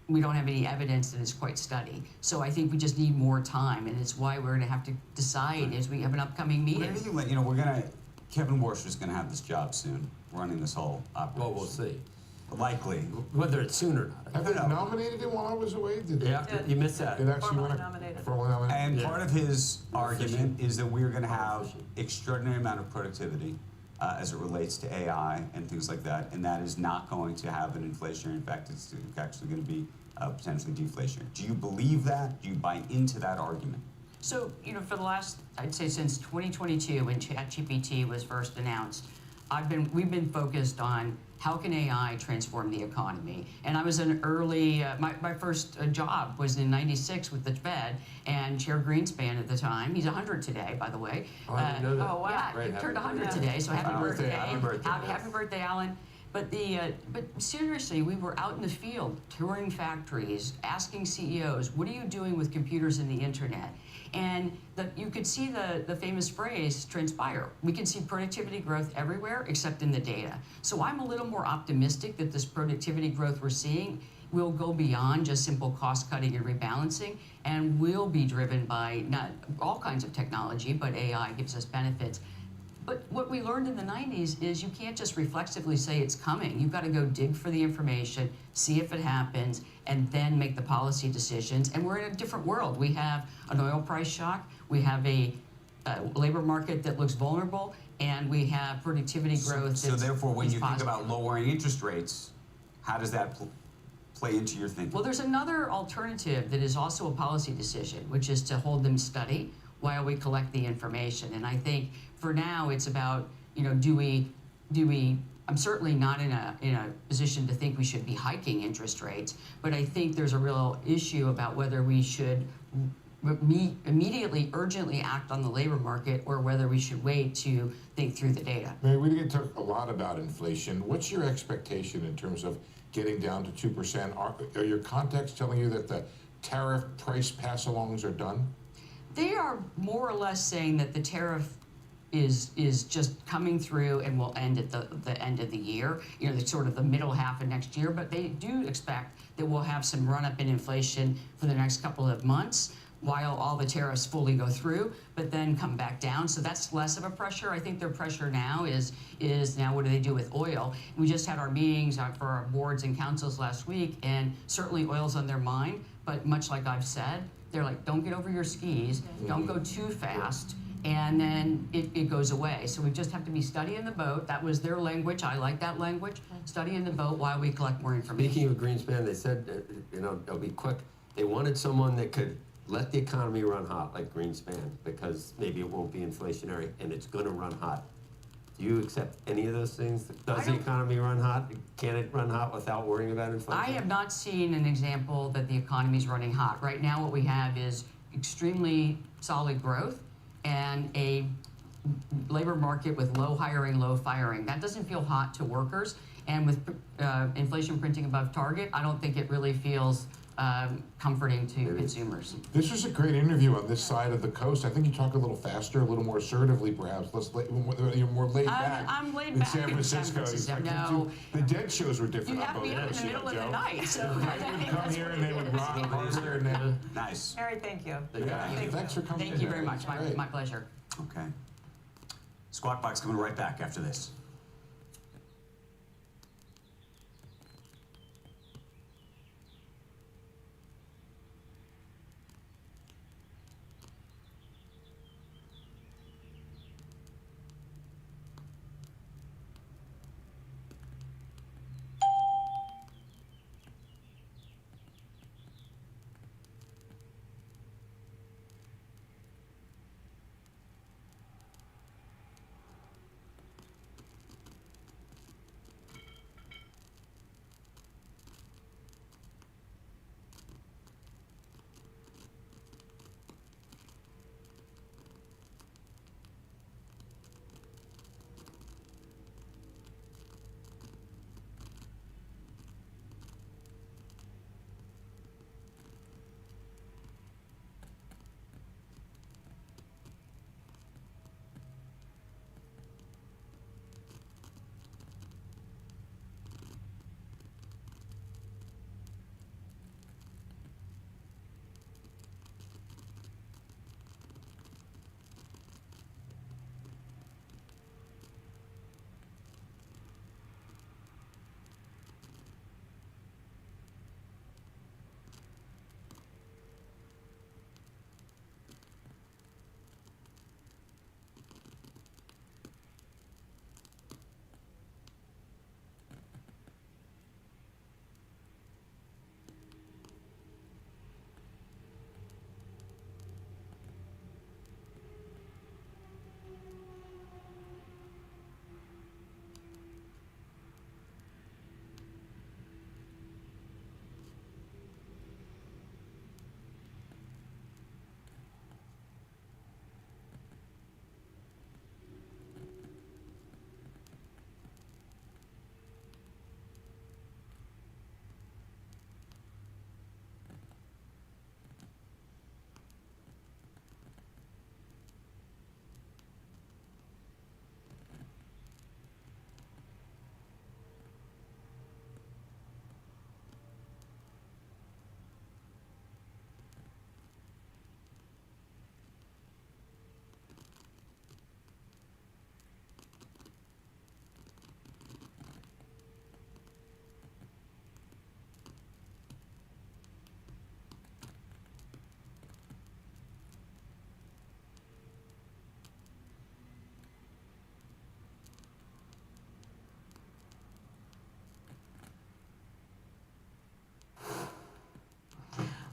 [SPEAKER 21] we don't have any evidence that it's quite steady. So I think we just need more time, and it's why we're going to have to decide as we have an upcoming meeting.
[SPEAKER 2] You know, Kevin Warsher's going to have this job soon, running this whole operation.
[SPEAKER 5] Well, we'll see.
[SPEAKER 2] Likely.
[SPEAKER 5] Whether it's soon or not.
[SPEAKER 8] Have they nominated him while I was away?
[SPEAKER 5] You missed that.
[SPEAKER 8] It actually
[SPEAKER 4] Formally
[SPEAKER 8] went
[SPEAKER 4] nominated.
[SPEAKER 8] formally nominated.
[SPEAKER 2] And part of his argument is that we're going to have extraordinary amount of productivity as it relates to AI and things like that, and that is not going to have an inflationary effect. It's actually going to be potentially deflationary. Do you believe that? Do you buy into that argument?
[SPEAKER 21] So, you know, for the last, I'd say since 2022, when ChatGPT was first announced, we've been focused on how can AI transform the economy. And I was an early, my first job was in '96 with the Fed, and Chair Greenspan at the time, he's 100 today, by the way.
[SPEAKER 5] Oh, I didn't know that.
[SPEAKER 21] Oh, wow.
[SPEAKER 5] Great,
[SPEAKER 21] He turned
[SPEAKER 5] happy
[SPEAKER 21] 100
[SPEAKER 5] birthday.
[SPEAKER 21] today, so happy birthday.
[SPEAKER 5] Happy birthday.
[SPEAKER 21] Happy birthday, Alan. But seriously, we were out in the field, touring factories, asking CEOs, what are you doing with computers and the internet? And you could see the famous phrase transpire. We can see productivity growth everywhere except in the data. So I'm a little more optimistic that this productivity growth we're seeing will go beyond just simple cost cutting and rebalancing, and will be driven by not all kinds of technology, but AI gives us benefits. But what we learned in the 90s is you can't just reflexively say it's coming. You've got to go dig for the information, see if it happens, and then make the policy decisions. And we're in a different world. We have an oil price shock, we have a labor market that looks vulnerable, and we have productivity growth.
[SPEAKER 2] So therefore, when you think about lowering interest rates, how does that play into your thinking?
[SPEAKER 21] Well, there's another alternative that is also a policy decision, which is to hold them steady while we collect the information. And I think for now it's about, you know, do we I'm certainly not in a position to think we should be hiking interest rates, but I think there's a real issue about whether we should immediately, urgently act on the labor market, or whether we should wait to think through the data.
[SPEAKER 8] Mary, we didn't talk a lot about inflation. What's your expectation in terms of getting down to 2%? Are your contacts telling you that the tariff price pass-alongs are done?
[SPEAKER 21] They are more or less saying that the tariff is just coming through and will end at the end of the year, you know, the sort of the middle half of next year. But they do expect that we'll have some run-up in inflation for the next couple of months while all the tariffs fully go through, but then come back down. So that's less of a pressure. I think their pressure now is now what do they do with oil? We just had our meetings for our boards and councils last week, and certainly oil's on their mind, but much like I've said, they're like, don't get over your skis, don't go too fast, and then it goes away. So we just have to be studying the boat. That was their language. I like that language. Studying the boat while we collect more information.
[SPEAKER 5] Speaking of Greenspan, they said, you know, it'll be quick. They wanted someone that could let the economy run hot like Greenspan, because maybe it won't be inflationary and it's going to run hot. Do you accept any of those things? Does the economy run hot? Can it run hot without worrying about inflation?
[SPEAKER 21] I have not seen an example that the economy is running hot. Right now what we have is extremely solid growth and a labor market with low hiring, low firing. That doesn't feel hot to workers. And with inflation printing above target, I don't think it really feels comforting to consumers.
[SPEAKER 8] This was a great interview on this side of the coast. I think you talk a little faster, a little more assertively, perhaps. You're more laid back.
[SPEAKER 21] I'm laid
[SPEAKER 8] in
[SPEAKER 21] back
[SPEAKER 8] San
[SPEAKER 21] in
[SPEAKER 8] Francisco.
[SPEAKER 21] No.
[SPEAKER 8] The Dead shows were different.
[SPEAKER 21] You have me up in the middle of the night. So
[SPEAKER 8] they would come here and they would rock harder and then.
[SPEAKER 2] Nice.
[SPEAKER 4] Mary, thank you.
[SPEAKER 8] Thanks for coming.
[SPEAKER 21] Thank you very much. My pleasure.
[SPEAKER 2] Okay. Squawk Box coming right back after this.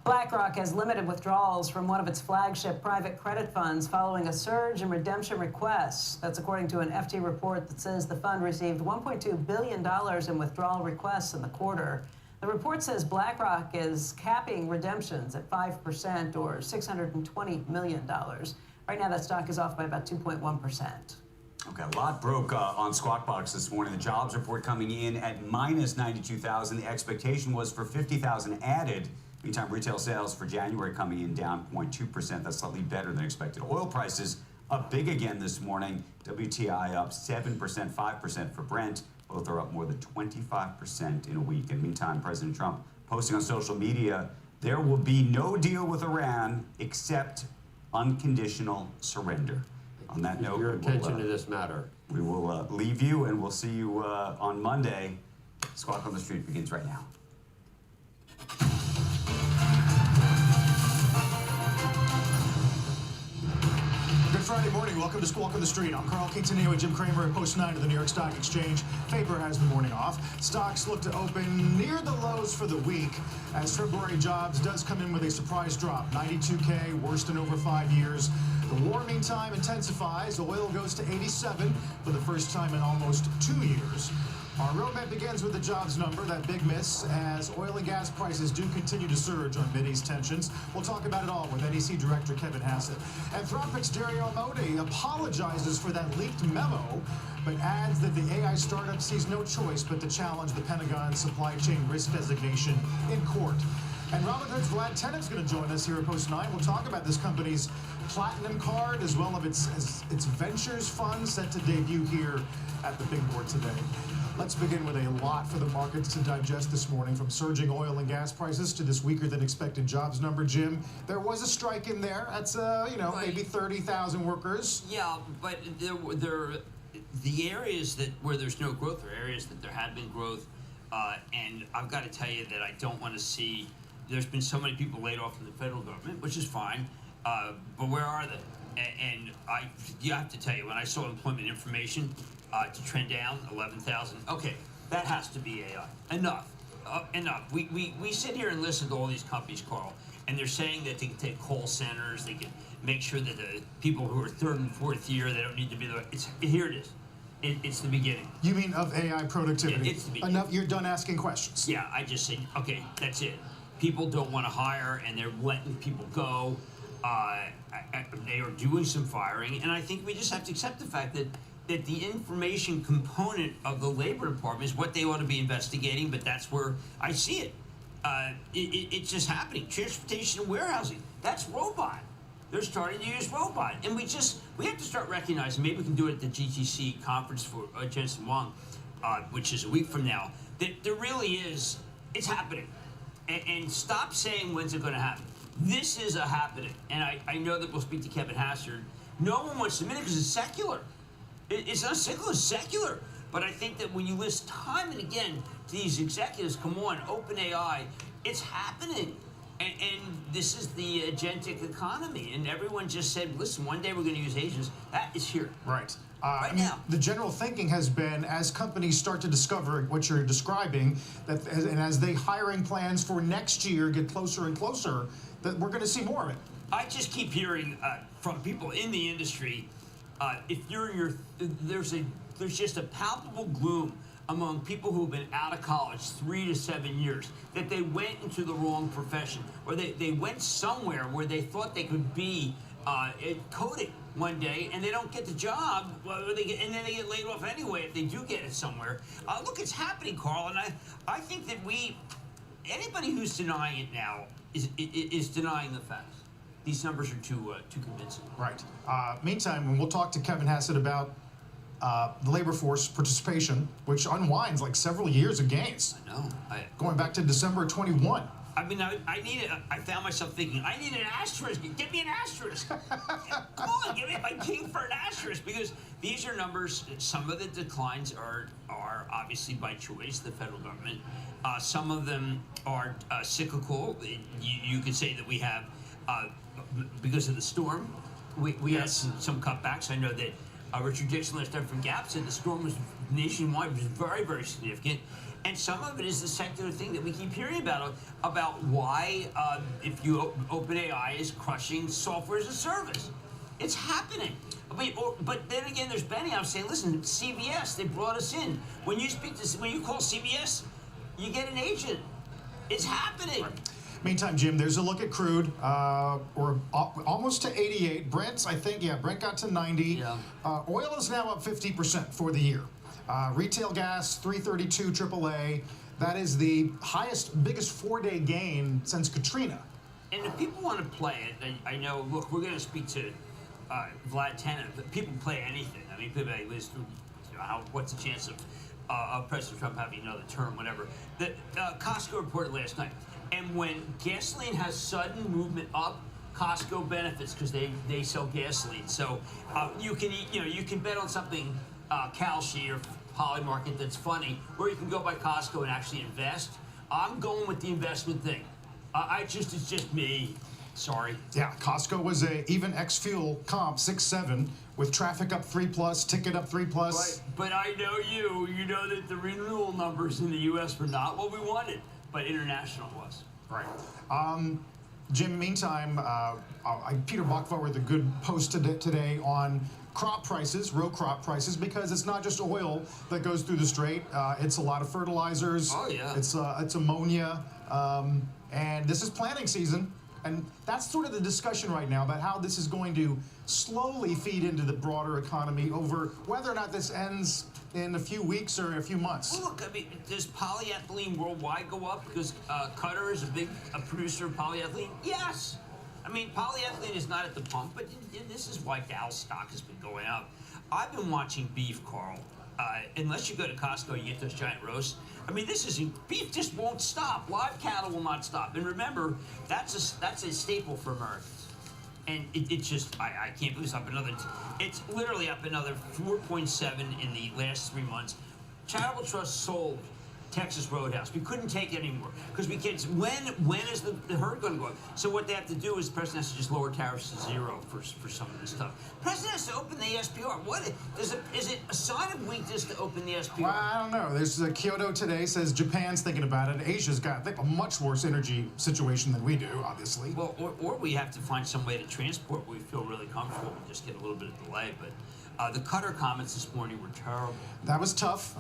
[SPEAKER 4] BlackRock has limited withdrawals from one of its flagship private credit funds following a surge in redemption requests. That's according to an FT report that says the fund received $1.2 billion in withdrawal requests in the quarter. The report says BlackRock is capping redemptions at 5% or $620 million. Right now, that stock is off by about 2.1%.
[SPEAKER 2] Okay, a lot broke on Squawk Box this morning. The jobs report coming in at minus 92,000. The expectation was for 50,000 added. Meantime, retail sales for January coming in down 0.2%. That's slightly better than expected. Oil prices up big again this morning. WTI up 7%, 5% for Brent. Both are up more than 25% in a week. And meantime, President Trump posting on social media, there will be no deal with Iran except unconditional surrender. On that note,
[SPEAKER 5] your attention to this matter.
[SPEAKER 2] We will leave you, and we'll see you on Monday. Squawk on the Street begins right now.
[SPEAKER 1] Good Friday morning. Welcome to Squawk on the Street. I'm Carl Quintanilla with Jim Cramer at Post 9 of the New York Stock Exchange. Faber has the morning off. Stocks look to open near the lows for the week as February jobs does come in with a surprise drop. 92K, worst in over 5 years. The war, meantime, intensifies. Oil goes to 87 for the first time in almost 2 years. Our roadmap begins with the jobs number, that big miss, as oil and gas prices do continue to surge on Mideast tensions. We'll talk about it all with NEC Director Kevin Hassett. Anthropic's Dario Amodei apologizes for that leaked memo, but adds that the AI startup sees no choice but to challenge the Pentagon's supply chain risk designation in court. And Robinhood's Vlad Tenet's going to join us here at Post 9. We'll talk about this company's Platinum Card as well as its Ventures Fund set to debut here at the big board today. Let's begin with a lot for the markets to digest this morning, from surging oil and gas prices to this weaker than expected jobs number. Jim, there was a strike in there. That's maybe 30,000 workers.
[SPEAKER 22] Yeah, but the areas where there's no growth are areas that there had been growth, and I've got to tell you that I don't want to see. There's been so many people laid off in the federal government, which is fine, but where are they? And you have to tell you, when I saw employment information to trend down 11,000, okay, that has to be AI. Enough. Enough. We sit here and listen to all these companies, Carl, and they're saying that they can take call centers, they can make sure that the people who are third and fourth year, they don't need to be there. Here it is. It's the beginning.
[SPEAKER 1] You mean of AI productivity?
[SPEAKER 22] It's the beginning.
[SPEAKER 1] Enough. You're done asking questions.
[SPEAKER 22] Yeah, I just say, okay, that's it. People don't want to hire, and they're letting people go. They are doing some firing, and I think we just have to accept the fact that the information component of the Labor Department is what they ought to be investigating, but that's where I see it. It's just happening. Transportation and warehousing, that's robot. They're starting to use robot. And we have to start recognizing, maybe we can do it at the GTC conference for Jensen Wong, which is a week from now, that there really is, it's happening. And stop saying when's it going to happen. This is a happening. And I know that we'll speak to Kevin Hassett. No one wants to admit it because it's secular. It's not secular, it's secular. But I think that when you listen time and again to these executives, come on, OpenAI, it's happening. And this is the agentic economy. And everyone just said, listen, one day we're going to use agents. That is here.
[SPEAKER 1] Right.
[SPEAKER 22] Right now.
[SPEAKER 1] The general thinking has been, as companies start to discover what you're describing, and as they hiring plans for next year get closer and closer, that we're going to see more of it.
[SPEAKER 22] I just keep hearing from people in the industry, if you're in there's just a palpable gloom among people who've been out of college 3 to 7 years, that they went into the wrong profession, or they went somewhere where they thought they could be coding one day, and they don't get the job, and then they get laid off anyway if they do get it somewhere. Look, it's happening, Carl, and I think that anybody who's denying it now is denying the facts. These numbers are too convincing.
[SPEAKER 1] Right. Meantime, we'll talk to Kevin Hassett about the labor force participation, which unwinds like several years of gains.
[SPEAKER 22] I know.
[SPEAKER 1] Going back to December 21.
[SPEAKER 22] I mean, I found myself thinking, I need an asterisk. Give me an asterisk. Come on, give me my king for an asterisk, because these are numbers. Some of the declines are obviously by choice, the federal government. Some of them are cyclical. You could say that we have, because of the storm, we had some cutbacks. I know that Richard Dixon last time from Gap said the storm was nationwide, was very, very significant. And some of it is the secular thing that we keep hearing about why if you OpenAI is crushing software as a service. It's happening. But then again, there's Benny. I'm saying, listen, CBS, they brought us in. When you call CBS, you get an agent. It's happening.
[SPEAKER 1] Meantime, Jim, there's a look at crude. We're almost to 88. Brent, I think, Brent got to 90.
[SPEAKER 22] Yeah.
[SPEAKER 1] Oil is now up 50% for the year. Retail gas, 332 AAA. That is the biggest 4-day gain since Katrina.
[SPEAKER 22] And if people want to play it, I know, look, we're going to speak to Vlad Tennant, but people play anything. I mean, people like, what's the chance of President Trump having another term, whatever. The Costco reported last night, and when gasoline has sudden movement up, Costco benefits because they sell gasoline. So you can bet on something Kalshi or Polymarket that's funny, or you can go by Costco and actually invest. I'm going with the investment thing. It's just me. Sorry.
[SPEAKER 1] Yeah, Costco was even ex-fuel comp 6.7 with traffic up 3+, ticket up 3+.
[SPEAKER 22] But I know you know that the renewal numbers in the U.S. were not what we wanted, but international was.
[SPEAKER 1] Right. Jim, meantime, Peter Bachvar with a good post today on crop prices, row crop prices, because it's not just oil that goes through the strait. It's a lot of fertilizers.
[SPEAKER 22] Oh, yeah.
[SPEAKER 1] It's ammonia. And this is planting season. And that's sort of the discussion right now about how this is going to slowly feed into the broader economy over whether or not this ends in a few weeks or a few months.
[SPEAKER 22] Well, look, I mean, does polyethylene worldwide go up because Qatar is a producer of polyethylene? Yes. I mean, polyethylene is not at the pump, but this is why Dow stock has been going up. I've been watching beef, Carl. Unless you go to Costco, you get those giant roasts. I mean, beef just won't stop. Live cattle will not stop. And remember, that's a staple for Americans. And it's just, I can't believe it's literally up another 4.7 in the last 3 months. Charitable Trust sold Texas Roadhouse. We couldn't take it anymore because we can't. When is the herd going to go up? So what they have to do is the president has to just lower tariffs to 0 for some of this stuff. The president has to open the SPR. Is it a sign of weakness to open the SPR?
[SPEAKER 1] Well, I don't know. There's Kyoto today says Japan's thinking about it. Asia's got, I think, a much worse energy situation than we do, obviously.
[SPEAKER 22] Well, or we have to find some way to transport where we feel really comfortable and just get a little bit of delay. But the Qatar comments this morning were terrible.
[SPEAKER 1] That was tough.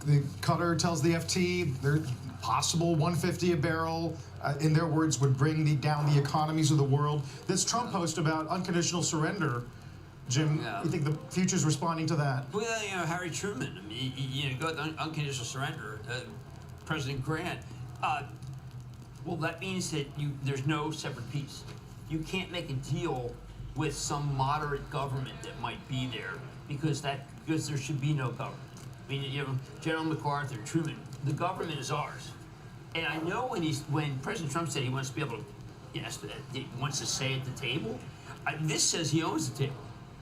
[SPEAKER 1] The Qatar tells the FT they're possible 150 a barrel, in their words, would bring down the economies of the world. This Trump post about unconditional surrender, Jim, you think the future's responding to that?
[SPEAKER 22] Well, Harry Truman, I mean, you go with unconditional surrender, President Grant. Well, that means that there's no separate peace. You can't make a deal with some moderate government that might be there because there should be no government. I mean, General MacArthur, Truman, the government is ours. And I know when President Trump said he wants to be able to, he wants to say at the table, this says he owns the table.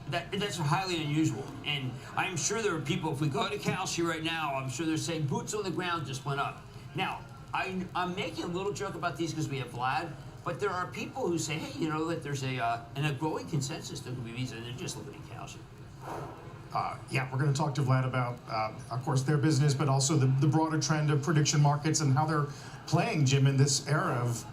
[SPEAKER 22] That's highly unusual. And I'm sure there are people, if we go to Kalshi right now, I'm sure they're saying boots on the ground just went up. Now, I'm making a little joke about these because we have Vlad, but there are people who say, hey, that there's a growing consensus that could be these, and they're just looking at Kalshi.
[SPEAKER 1] Yeah, we're going to talk to Vlad about, of course, their business, but also the broader trend of prediction markets and how they're playing, Jim, in this era of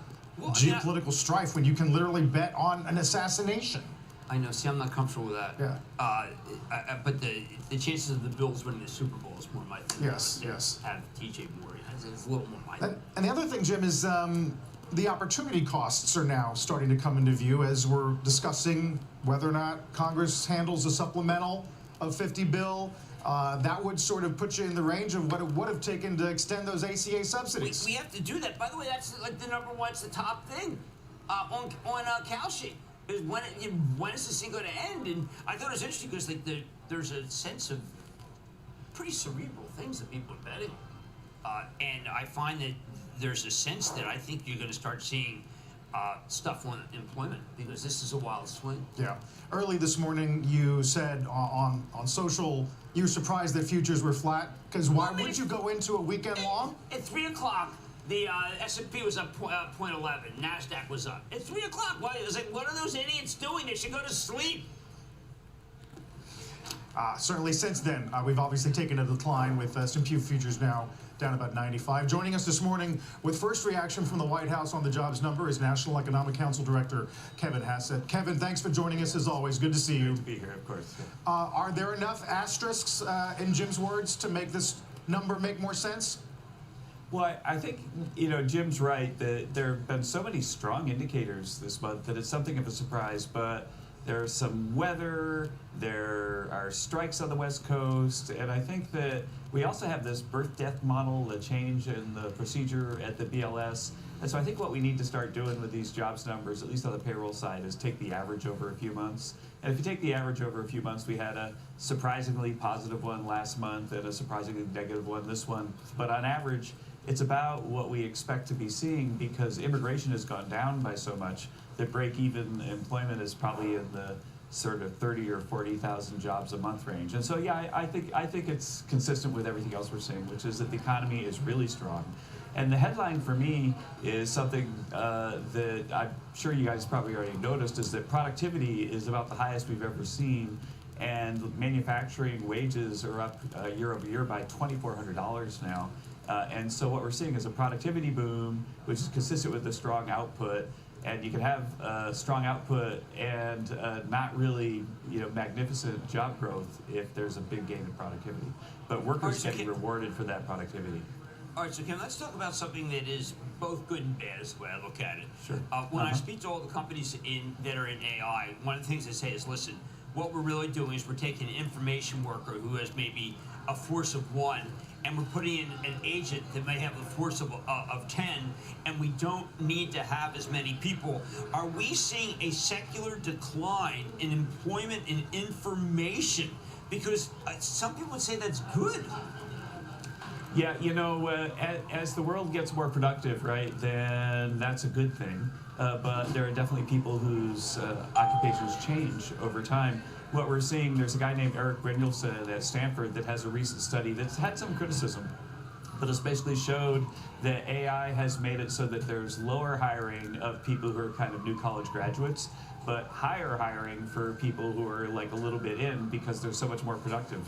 [SPEAKER 1] geopolitical strife when you can literally bet on an assassination.
[SPEAKER 22] I know. See, I'm not comfortable with that.
[SPEAKER 1] Yeah.
[SPEAKER 22] But the chances of the Bills winning the Super Bowl is more my thing.
[SPEAKER 1] Yes.
[SPEAKER 22] Have TJ Moore. It's a little more my thing.
[SPEAKER 1] And the other thing, Jim, is the opportunity costs are now starting to come into view as we're discussing whether or not Congress handles a supplemental of 50 bill. That would sort of put you in the range of what it would have taken to extend those ACA subsidies.
[SPEAKER 22] We have to do that. By the way, that's like the number one, it's the top thing on Kalshi. Is when is this thing going to end? And I thought it was interesting because there's a sense of pretty cerebral things that people are betting. And I find that there's a sense that I think you're going to start seeing stuff on employment because this is a wild swing.
[SPEAKER 1] Yeah. Early this morning, you said on social you were surprised that futures were flat because why would you go into a weekend long?
[SPEAKER 22] At 3 o'clock, the S&P was up 0.11. NASDAQ was up. At 3 o'clock, I was like, what are those idiots doing? They should go to sleep.
[SPEAKER 1] Certainly since then, we've obviously taken a decline with some few futures now down about 95. Joining us this morning with first reaction from the White House on the jobs number is National Economic Council Director Kevin Hassett. Kevin, thanks for joining us as always. Good to see you.
[SPEAKER 6] Good to be here, of course.
[SPEAKER 1] Are there enough asterisks, in Jim's words, to make this number make more sense?
[SPEAKER 6] Well, I think, Jim's right that there have been so many strong indicators this month that it's something of a surprise, but there's some weather, there are strikes on the West Coast, and I think that we also have this birth-death model, the change in the procedure at the BLS. And so I think what we need to start doing with these jobs numbers, at least on the payroll side, is take the average over a few months. And if you take the average over a few months, we had a surprisingly positive one last month and a surprisingly negative one this one. But on average, it's about what we expect to be seeing because immigration has gone down by so much that break-even employment is probably in the sort of 30 or 40,000 jobs a month range. And so, yeah, I think it's consistent with everything else we're seeing, which is that the economy is really strong. And the headline for me is something that I'm sure you guys probably already noticed, is that productivity is about the highest we've ever seen, and manufacturing wages are up year over year by $2,400 now. And so what we're seeing is a productivity boom, which is consistent with the strong output. And you can have strong output and not really, magnificent job growth if there's a big gain in productivity. But workers getting rewarded for that productivity.
[SPEAKER 22] All right, so Kim, let's talk about something that is both good and bad is the way I look at it.
[SPEAKER 6] Sure.
[SPEAKER 22] When I speak to all the companies that are in AI, one of the things they say is, listen, what we're really doing is we're taking an information worker who has maybe a force of 1, and we're putting in an agent that may have a force of 10, and we don't need to have as many people. Are we seeing a secular decline in employment in information? Because some people would say that's good.
[SPEAKER 6] Yeah, as the world gets more productive, right, then that's a good thing. But there are definitely people whose occupations change over time. What we're seeing, there's a guy named Eric Brynjolfsson at Stanford that has a recent study that's had some criticism, but it's basically showed that AI has made it so that there's lower hiring of people who are kind of new college graduates, but higher hiring for people who are like a little bit in because they're so much more productive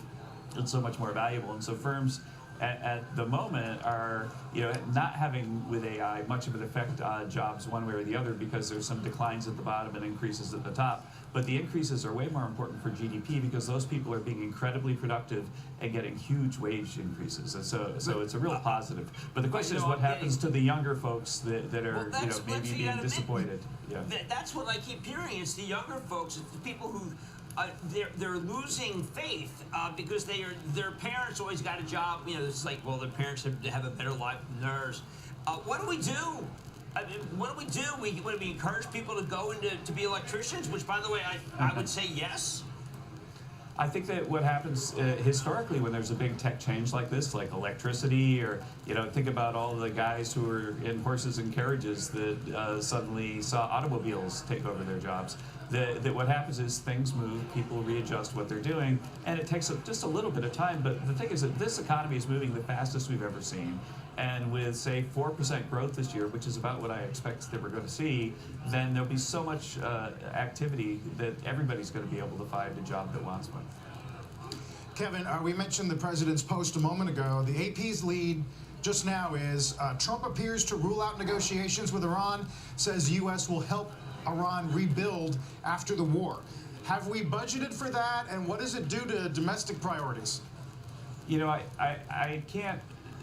[SPEAKER 6] and so much more valuable. And so firms at the moment are, not having with AI much of an effect on jobs one way or the other because there's some declines at the bottom and increases at the top. But the increases are way more important for GDP because those people are being incredibly productive and getting huge wage increases. And so it's a real positive. But the question is what happens to the younger folks that are, maybe being disappointed. Yeah.
[SPEAKER 22] That's what I keep hearing. It's the younger folks. It's the people who they're losing faith because their parents always got a job. It's like, well, their parents have a better life than theirs. What do we do? I mean, what do? We encourage people to go to be electricians, which, by the way, I would say yes.
[SPEAKER 6] I think that what happens historically when there's a big tech change like this, like electricity, or think about all the guys who were in horses and carriages that suddenly saw automobiles take over their jobs. That what happens is things move, people readjust what they're doing, and it takes just a little bit of time. But the thing is that this economy is moving the fastest we've ever seen. And with, say, 4% growth this year, which is about what I expect that we're going to see, then there'll be so much activity that everybody's going to be able to find a job that wants one.
[SPEAKER 1] Kevin, we mentioned the president's post a moment ago. The AP's lead just now is Trump appears to rule out negotiations with Iran, says U.S. will help Iran rebuild after the war. Have we budgeted for that, and what does it do to domestic priorities?
[SPEAKER 6] I can't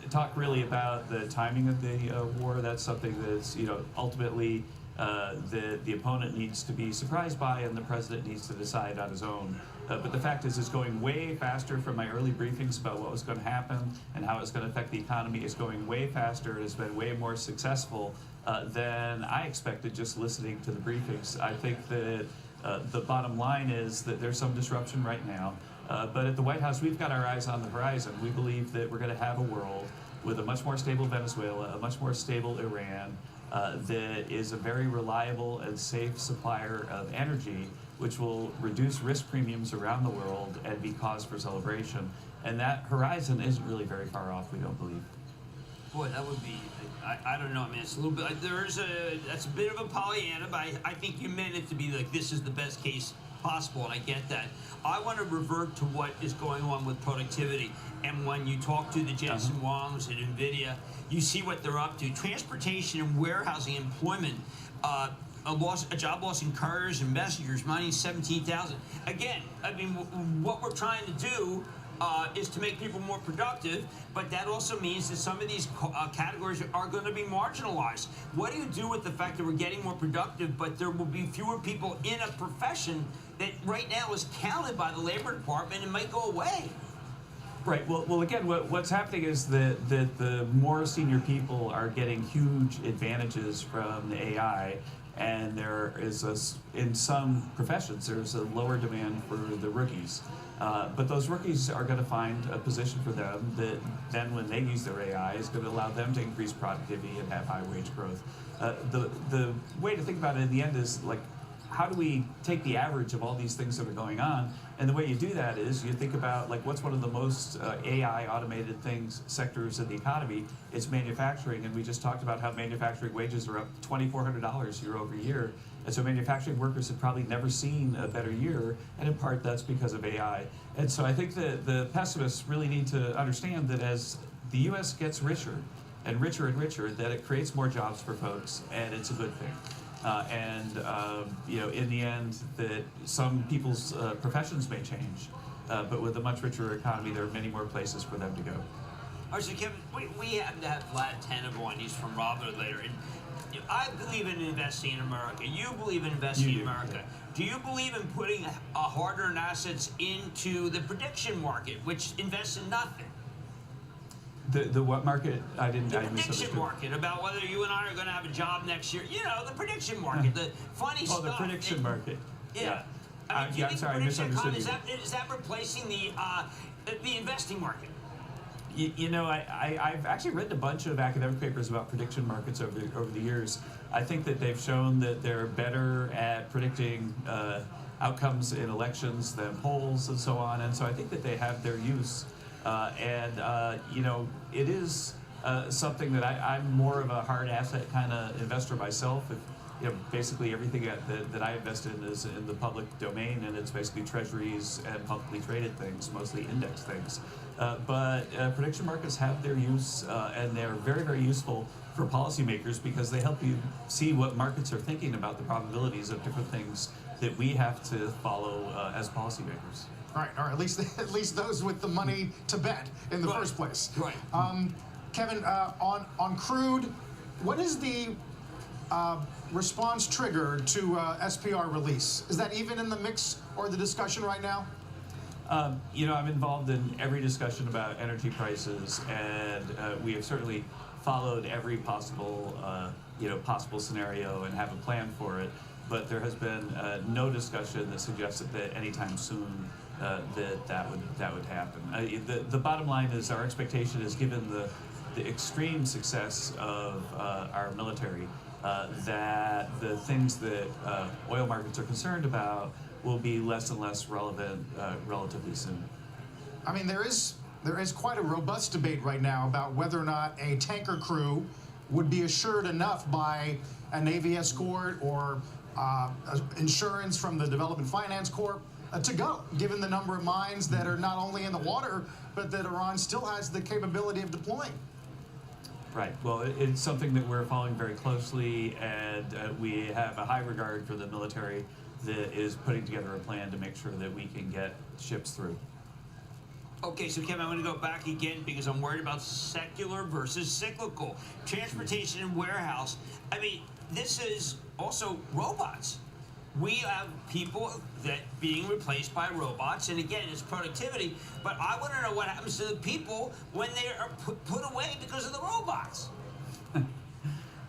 [SPEAKER 6] talk really about the timing of the war. That's something that's, ultimately the opponent needs to be surprised by and the president needs to decide on his own. But the fact is it's going way faster from my early briefings about what was going to happen and how it's going to affect the economy. It's going way faster. It has been way more successful than I expected just listening to the briefings. I think that the bottom line is that there's some disruption right now. But at the White House, we've got our eyes on the horizon. We believe that we're going to have a world with a much more stable Venezuela, a much more stable Iran, that is a very reliable and safe supplier of energy, which will reduce risk premiums around the world and be cause for celebration. And that horizon isn't really very far off, we don't believe.
[SPEAKER 22] Boy, that would be, I don't know, I mean, it's a little bit, that's a bit of a Pollyanna, but I think you meant it to be like, this is the best case possible, and I get that. I want to revert to what is going on with productivity. And when you talk to the Jensen Huangs at NVIDIA, you see what they're up to. Transportation and warehousing employment, a job loss in couriers and messengers, minus 17,000. Again, I mean, what we're trying to do is to make people more productive, but that also means that some of these categories are going to be marginalized. What do you do with the fact that we're getting more productive, but there will be fewer people in a profession that right now is counted by the Labor Department and might go away?
[SPEAKER 6] Right. Well, again, what's happening is that the more senior people are getting huge advantages from the AI, and there is in some professions there's a lower demand for the rookies. But those rookies are going to find a position for them that then, when they use their AI, is going to allow them to increase productivity and have high wage growth. The way to think about it in the end is, like, how do we take the average of all these things that are going on? And the way you do that is you think about, like, what's one of the most AI automated sectors of the economy? It's manufacturing, and we just talked about how manufacturing wages are up $2,400 year over year. And so manufacturing workers have probably never seen a better year, and in part that's because of AI. And so I think that the pessimists really need to understand that as the U.S. gets richer and richer, that it creates more jobs for folks, and it's a good thing. You know, in the end, that some people's professions may change, but with a much richer economy, there are many more places for them to go.
[SPEAKER 22] All right, so Kevin, we happen to have Vlad Tenev on. He's from Robert later. And I believe in investing in America. You believe in investing in America. Yeah. Do you believe in putting hard-earned assets into the prediction market, which invests in nothing?
[SPEAKER 6] The what market? I didn't.
[SPEAKER 22] The prediction market, about whether you and I are going to have a job next year. You know, the prediction market, the funny stuff.
[SPEAKER 6] Oh, the prediction market.
[SPEAKER 22] Yeah. I mean,
[SPEAKER 6] I'm sorry, I misunderstood you.
[SPEAKER 22] Is that replacing the investing market?
[SPEAKER 6] You know, I've actually written a bunch of academic papers about prediction markets over the years. I think that they've shown that they're better at predicting outcomes in elections than polls and so on. And so I think that they have their use. You know, it is something that I'm more of a hard asset kind of investor myself. You know, basically everything that I invest in is in the public domain, and it's basically treasuries and publicly traded things, mostly index things. But prediction markets have their use, and they're very, very useful for policymakers because they help you see what markets are thinking about the probabilities of different things that we have to follow as policymakers.
[SPEAKER 1] All right, at least those with the money to bet in the first place.
[SPEAKER 22] Right.
[SPEAKER 1] Kevin, on crude, what is the response trigger to SPR release? Is that even in the mix or the discussion right now?
[SPEAKER 6] You know, I'm involved in every discussion about energy prices, and we have certainly followed every possible scenario and have a plan for it. But there has been no discussion that suggests that anytime soon that would happen. The bottom line is our expectation is, given the extreme success of our military, that the things that oil markets are concerned about will be less and less relevant relatively soon.
[SPEAKER 1] I mean, there is quite a robust debate right now about whether or not a tanker crew would be assured enough by a Navy escort or insurance from the Development Finance Corp to go, given the number of mines that are not only in the water, but that Iran still has the capability of deploying.
[SPEAKER 6] Right. Well, it's something that we're following very closely, and we have a high regard for the military that is putting together a plan to make sure that we can get ships through.
[SPEAKER 22] Okay, so Kevin, I'm going to go back again because I'm worried about secular versus cyclical. Transportation and warehouse. I mean, this is also robots. We have people that being replaced by robots, and again, it's productivity, but I want to know what happens to the people when they are put away because of the robots.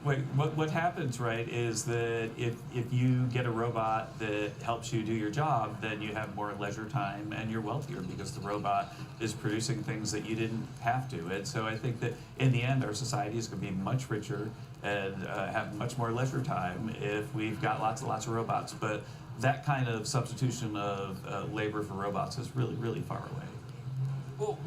[SPEAKER 6] Wait, what happens, right, is that if you get a robot that helps you do your job, then you have more leisure time and you're wealthier because the robot is producing things that you didn't have to. And so I think that in the end, our society is going to be much richer and have much more leisure time if we've got lots and lots of robots. But that kind of substitution of labor for robots is really, really far away.
[SPEAKER 22] Well,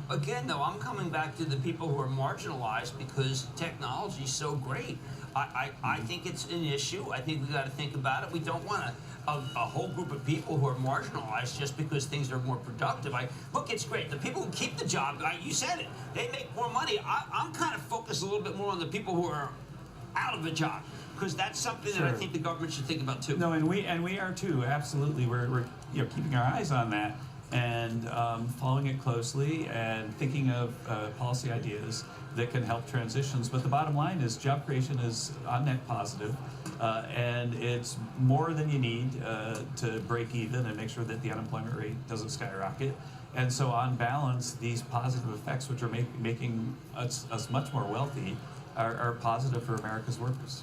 [SPEAKER 22] again, though, I'm coming back to the people who are marginalized because technology is so great. I think it's an issue. I think we got to think about it. We don't want a whole group of people who are marginalized just because things are more productive. Look, it's great. The people who keep the job, you said it, they make more money. I'm kind of focused a little bit more on the people who are out of a job, because that's something that I think the government should think about too.
[SPEAKER 6] No, and we are too. Absolutely, we're keeping our eyes on that and following it closely and thinking of policy ideas that can help transitions. But the bottom line is job creation is on net positive, and it's more than you need to break even and make sure that the unemployment rate doesn't skyrocket. And so on balance, these positive effects, which are making us much more wealthy, are positive for America's workers.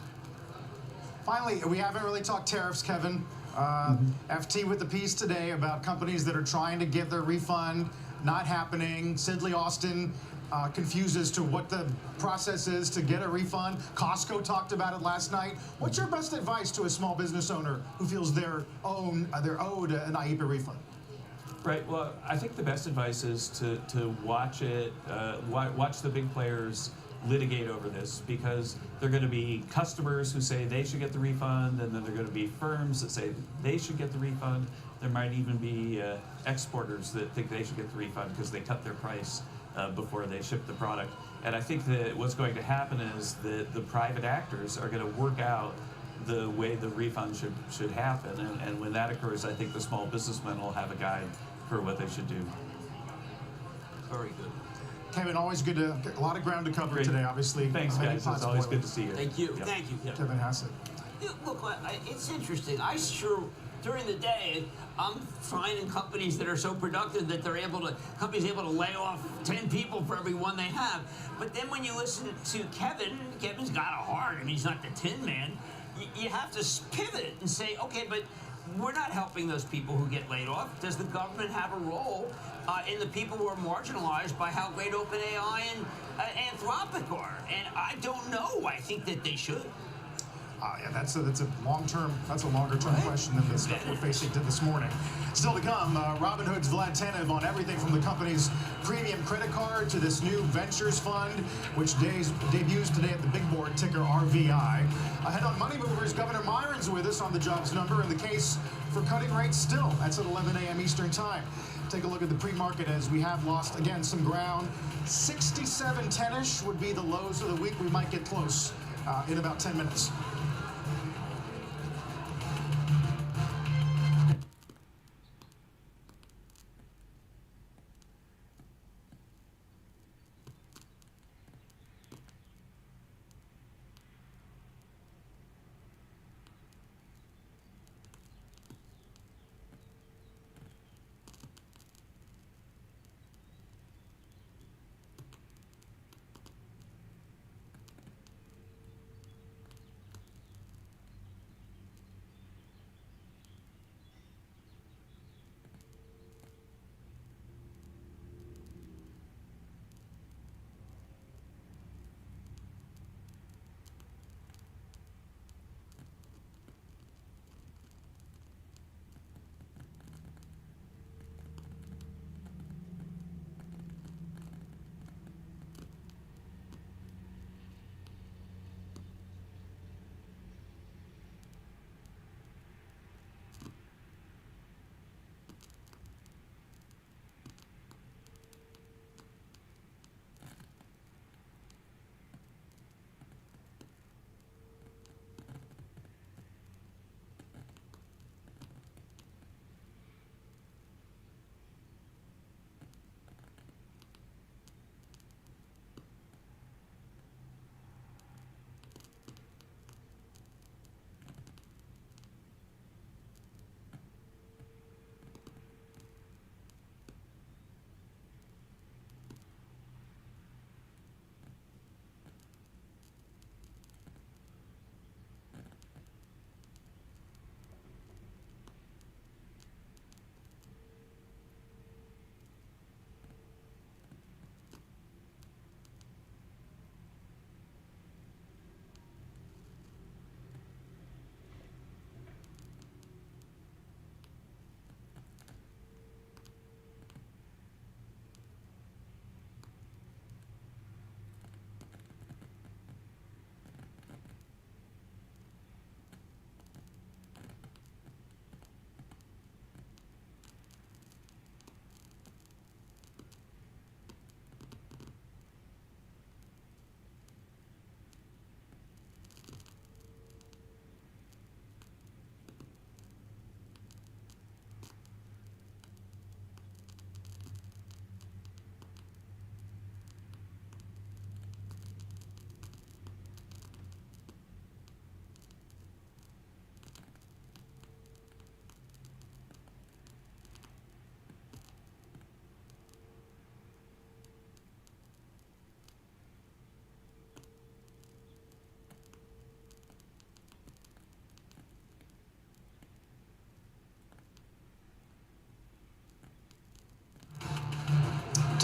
[SPEAKER 1] Finally, we haven't really talked tariffs, Kevin. FT with the piece today about companies that are trying to get their refund, not happening. Sidley Austin confused as to what the process is to get a refund. Costco talked about it last night. What's your best advice to a small business owner who feels they're owed an IEPA refund?
[SPEAKER 6] Right. Well, I think the best advice is to watch it, watch the big players litigate over this, because there are going to be customers who say they should get the refund, and then there are going to be firms that say they should get the refund. There might even be exporters that think they should get the refund because they cut their price before they ship the product. And I think that what's going to happen is that the private actors are going to work out the way the refund should happen. And when that occurs, I think the small businessmen will have a guide for what they should do.
[SPEAKER 22] Very good.
[SPEAKER 1] Kevin, always good to get a lot of ground to cover today, obviously.
[SPEAKER 6] Thanks, guys. It's always good to see you.
[SPEAKER 22] Thank you.
[SPEAKER 6] Yep.
[SPEAKER 22] Thank you, Kevin.
[SPEAKER 1] Kevin Hassett.
[SPEAKER 22] Look, it's interesting. I sure, during the day, I'm finding companies that are so productive that companies able to lay off 10 people for every one they have. But then when you listen to Kevin's got a heart. I mean, he's not the Tin Man. You have to pivot and say, okay, but we're not helping those people who get laid off. Does the government have a role in the people who are marginalized by how great OpenAI and Anthropic are? And I don't know. I think that they should.
[SPEAKER 1] Yeah, that's a longer term question than the stuff we're facing this morning. Still to come, Robinhood's Vlad Tenev on everything from the company's premium credit card to this new ventures fund, which debuts today at the big board, ticker RVI. Ahead on Money Movers, Governor Myron's with us on the jobs number and the case for cutting rates still. That's at 11 a.m. Eastern Time. Take a look at the pre-market as we have lost, again, some ground. 67.10-ish would be the lows of the week. We might get close in about 10 minutes.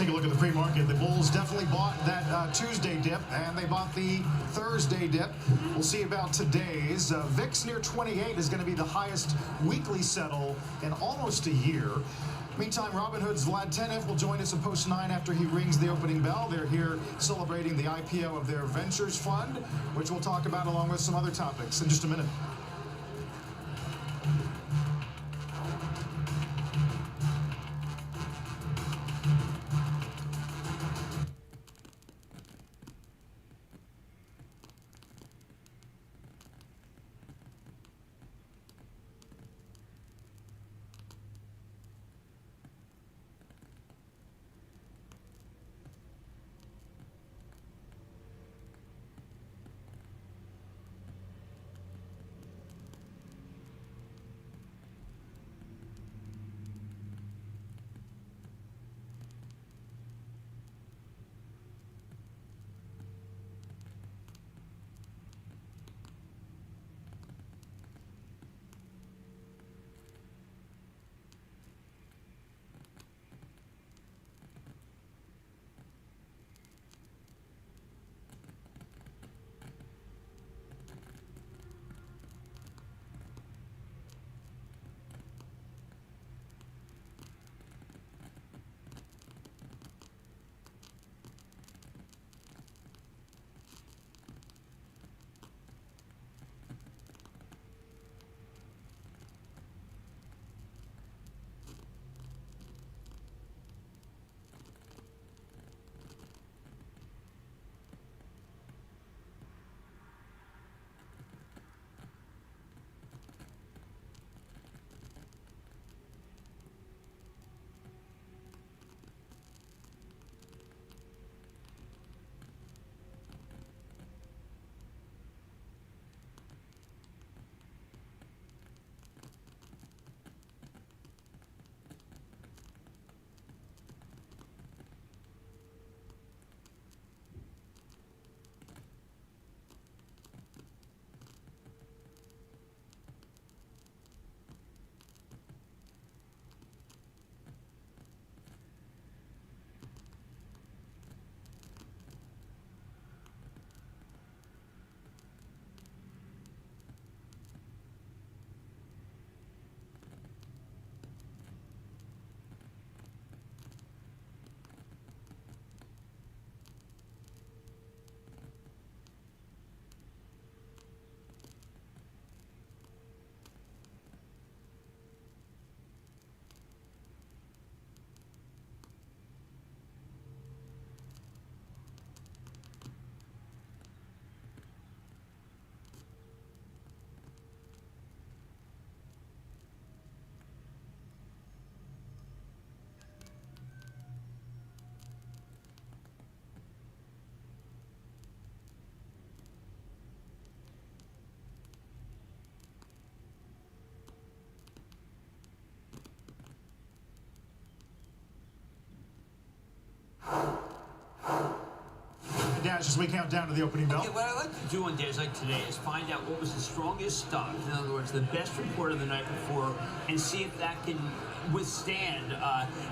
[SPEAKER 1] take a look at the pre-market. The bulls definitely bought that Tuesday dip, and they bought the Thursday dip. We'll see about today's. VIX near 28 is going to be the highest weekly settle in almost a year. Meantime, Robinhood's Vlad Tenev will join us at post 9 after he rings the opening bell. They're here celebrating the IPO of their ventures fund, which we'll talk about along with some other topics in just a minute. Dash as we count down to the opening bell.
[SPEAKER 22] Okay, what I like to do on days like today is find out what was the strongest stock, in other words, the best report of the night before, and see if that can withstand,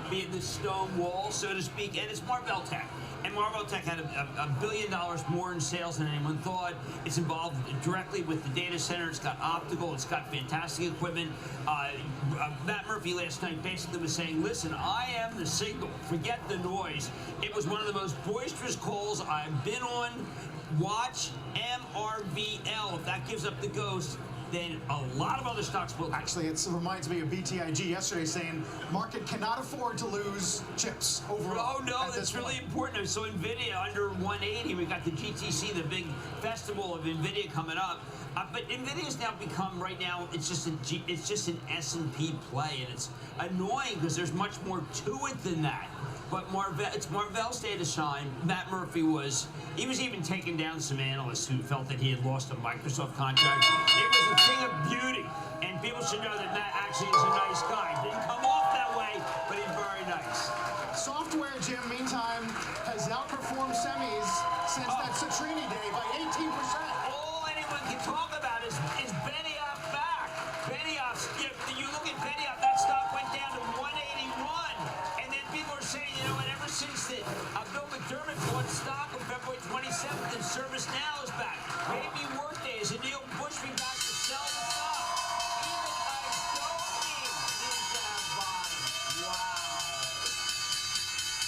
[SPEAKER 22] be it the stone wall, so to speak, and it's Marvell Tech. And Marvell Tech had $1 billion more in sales than anyone thought. It's involved directly with the data center. It's got optical. It's got fantastic equipment. Matt Murphy last night basically was saying, listen, I am the signal. Forget the noise. It was one of the most boisterous calls I've been on. Watch MRVL. If that gives up the ghost, then a lot of other stocks will.
[SPEAKER 1] Actually, it reminds me of BTIG yesterday saying market cannot afford to lose chips overall.
[SPEAKER 22] Oh no, that's really important. So NVIDIA under 180. We got the GTC, the big festival of NVIDIA coming up. But NVIDIA's now become right now. It's just an S&P play, and it's annoying because there's much more to it than that. But it's Marvell's day to shine. Matt Murphy was even taking down some analysts who felt that he had lost a Microsoft contract. It was a thing of beauty, and people should know that Matt actually is a nice guy. Didn't come off that way, but he's very nice.
[SPEAKER 1] Washboardjim, meantime, has outperformed semis since that Citrini day by 18%.
[SPEAKER 22] All anyone can talk about is Benioff back. Benioff, you look at Benioff, that stock went down to 181, and then people are were saying, you know what, ever since Bill McDermott bought stock on February 27th and ServiceNow is back. Maybe Workday is a Neil Bushby back to sell the stock. Even Adobe seems to have bottom. Wow.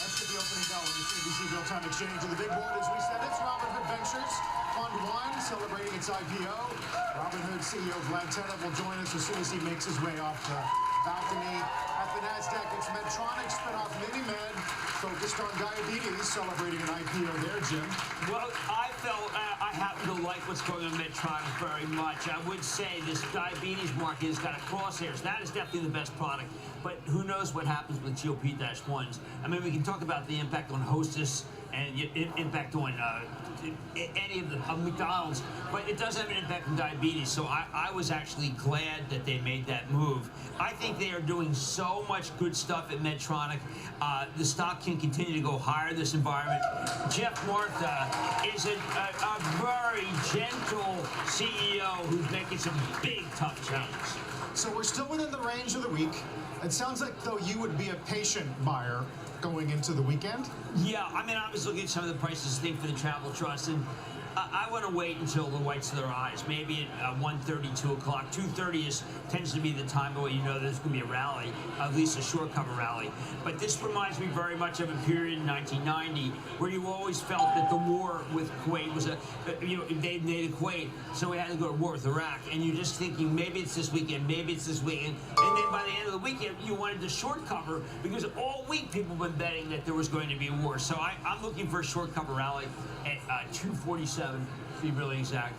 [SPEAKER 1] Let's get the opening bell on the CNBC Real-Time Exchange. And the big board, as we said, it's Robinhood Ventures. Fund 1, celebrating its IPO. Robinhood CEO Vlad Tenev will join us as soon as he makes his way off the balcony. At the NASDAQ, it's Medtronic spinoff MiniMed, focused on diabetes, celebrating an IPO there, Jim.
[SPEAKER 22] Well, I happen to like what's going on in Medtronic very much. I would say this diabetes market has got a crosshairs. That is definitely the best product. But who knows what happens with GLP-1s. I mean, we can talk about the impact on Hostess and impact on any of the McDonald's, but it does have an impact on diabetes. So I was actually glad that they made that move. I think they are doing so much good stuff at Medtronic. The stock can continue to go higher in this environment. Jeff Martha is a very gentle CEO who's making some big, tough challenges.
[SPEAKER 1] So we're still within the range of the week. It sounds like, though, you would be a patient buyer going into the weekend?
[SPEAKER 22] Yeah, I mean, I was looking at some of the prices, think for the Travel Trust, and I want to wait until the whites of their eyes. Maybe at 1:30, 2 o'clock. 2:30 tends to be the time where you know there's going to be a rally, at least a short cover rally. But this reminds me very much of a period in 1990 where you always felt that the war with Kuwait was they invaded Kuwait, so we had to go to war with Iraq. And you're just thinking, maybe it's this weekend, maybe it's this weekend. And then by the end of the weekend, you wanted to short cover because all week people have been betting that there was going to be a war. So I'm looking for a short cover rally at 2:47. To be really exact.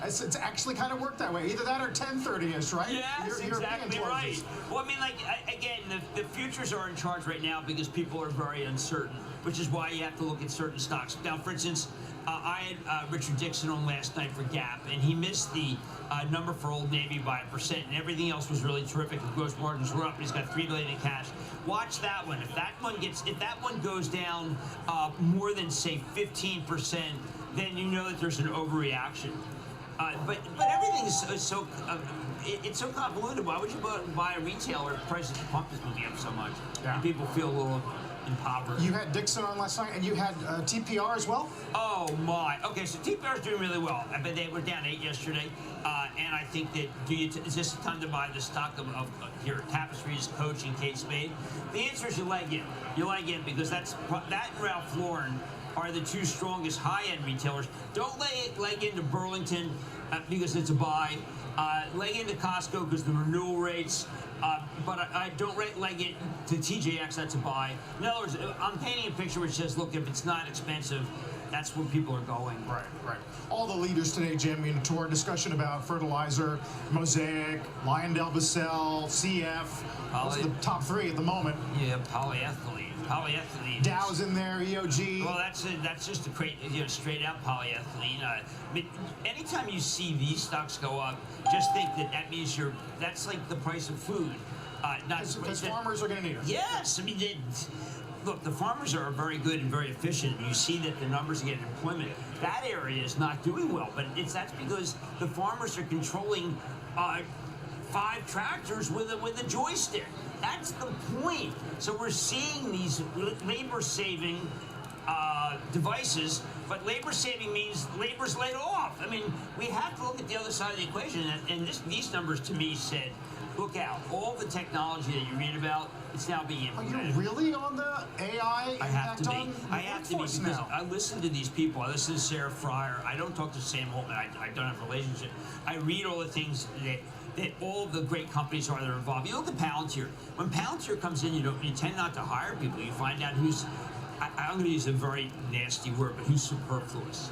[SPEAKER 1] It's actually kind of worked that way. Either that or 10:30ish, right?
[SPEAKER 22] Yes, exactly right. Well, I mean, like, again, the futures are in charge right now because people are very uncertain, which is why you have to look at certain stocks. Now, for instance, I had Richard Dixon on last night for Gap, and he missed the number for Old Navy by 1%, and everything else was really terrific. The gross margins were up. He's got $3 billion in cash. Watch that one. If that one goes down more than, say, 15%, then you know that there's an overreaction. But everything is so it's so convoluted. Why would you buy a retailer? Price at the pump is moving up so much. Yeah. And people feel a little impoverished.
[SPEAKER 1] You had Dixon on last night, and you had TPR as well?
[SPEAKER 22] Oh, my. Okay, so TPR is doing really well. I bet they were down 8 yesterday. And I think that, is this the time to buy the stock of your Tapestry's Coach and Kate Spade? The answer is you leg in. You leg in because that and Ralph Lauren are the two strongest high-end retailers. Don't leg into Burlington because it's a buy. Leg into Costco because the renewal rates. But I don't leg it to TJX, that's a buy. In other words, I'm painting a picture which says, look, if it's not expensive, that's where people are going.
[SPEAKER 1] Right. All the leaders today, Jim, to our discussion about fertilizer, Mosaic, LyondellBasell, CF. Those are the top 3 at the moment.
[SPEAKER 22] Yeah, polyethylene.
[SPEAKER 1] Dow's in there, EOG.
[SPEAKER 22] Well, that's just a straight out polyethylene. But anytime you see these stocks go up, just think that means that's like the price of food.
[SPEAKER 1] Because farmers are going to need it.
[SPEAKER 22] Yes, I mean, look, the farmers are very good and very efficient. You see that the numbers get employment. That area is not doing well, but that's because the farmers are controlling 5 tractors with a joystick. That's the point. So we're seeing these labor-saving devices, but labor-saving means labor's laid off. I mean, we have to look at the other side of the equation, and these numbers to me said, look out, all the technology that you read about, it's now being implemented.
[SPEAKER 1] Are you really on the AI
[SPEAKER 22] I have to be.
[SPEAKER 1] I
[SPEAKER 22] have to be because I listen to these people. I listen to Sarah Fryer. I don't talk to Sam Altman. I don't have a relationship. I read all the things that all the great companies are that are involved. You look at Palantir. When Palantir comes in, you tend not to hire people. You find out who's, I'm going to use a very nasty word, but who's superfluous.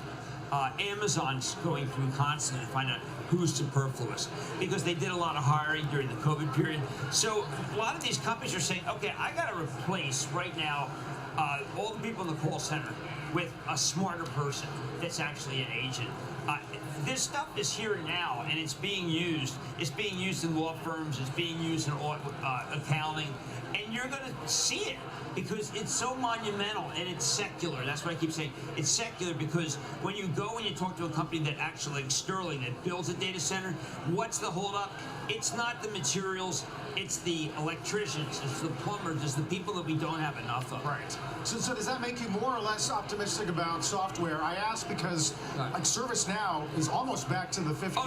[SPEAKER 22] Amazon's going through constantly to find out who's superfluous because they did a lot of hiring during the COVID period. So a lot of these companies are saying, okay, I got to replace right now all the people in the call center with a smarter person that's actually an agent. This stuff is here now, and it's being used. It's being used in law firms. It's being used in accounting, and you're going to see it because it's so monumental and it's secular. That's what I keep saying. It's secular because when you go and you talk to a company that actually, like Sterling, that builds a data center, what's the holdup? It's not the materials. It's the electricians, it's the plumbers, it's the people that we don't have enough of.
[SPEAKER 1] Right. So does that make you more or less optimistic about software? I ask because like ServiceNow is almost back to the 50,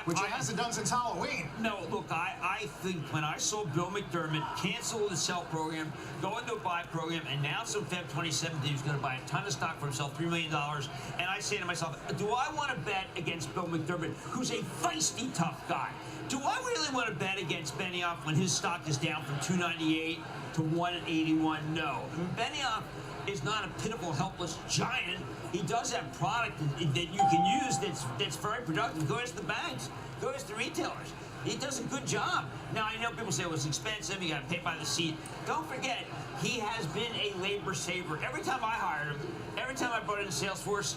[SPEAKER 1] which it hasn't done since Halloween.
[SPEAKER 22] No, look, I think when I saw Bill McDermott cancel the sell program, go into a buy program, announce in Feb 2017 he was going to buy a ton of stock for himself, $3 million, and I say to myself, do I want to bet against Bill McDermott, who's a feisty, tough guy? Do I really want to bet against Benioff when his stock is down from 298 to 181? No. I mean, Benioff is not a pitiful, helpless giant. He does have product that you can use that's very productive. Go ask the banks. Go ask the retailers. He does a good job. Now, I know people say it was expensive. You got to pay by the seat. Don't forget, he has been a labor saver. Every time I hired him, every time I brought in Salesforce,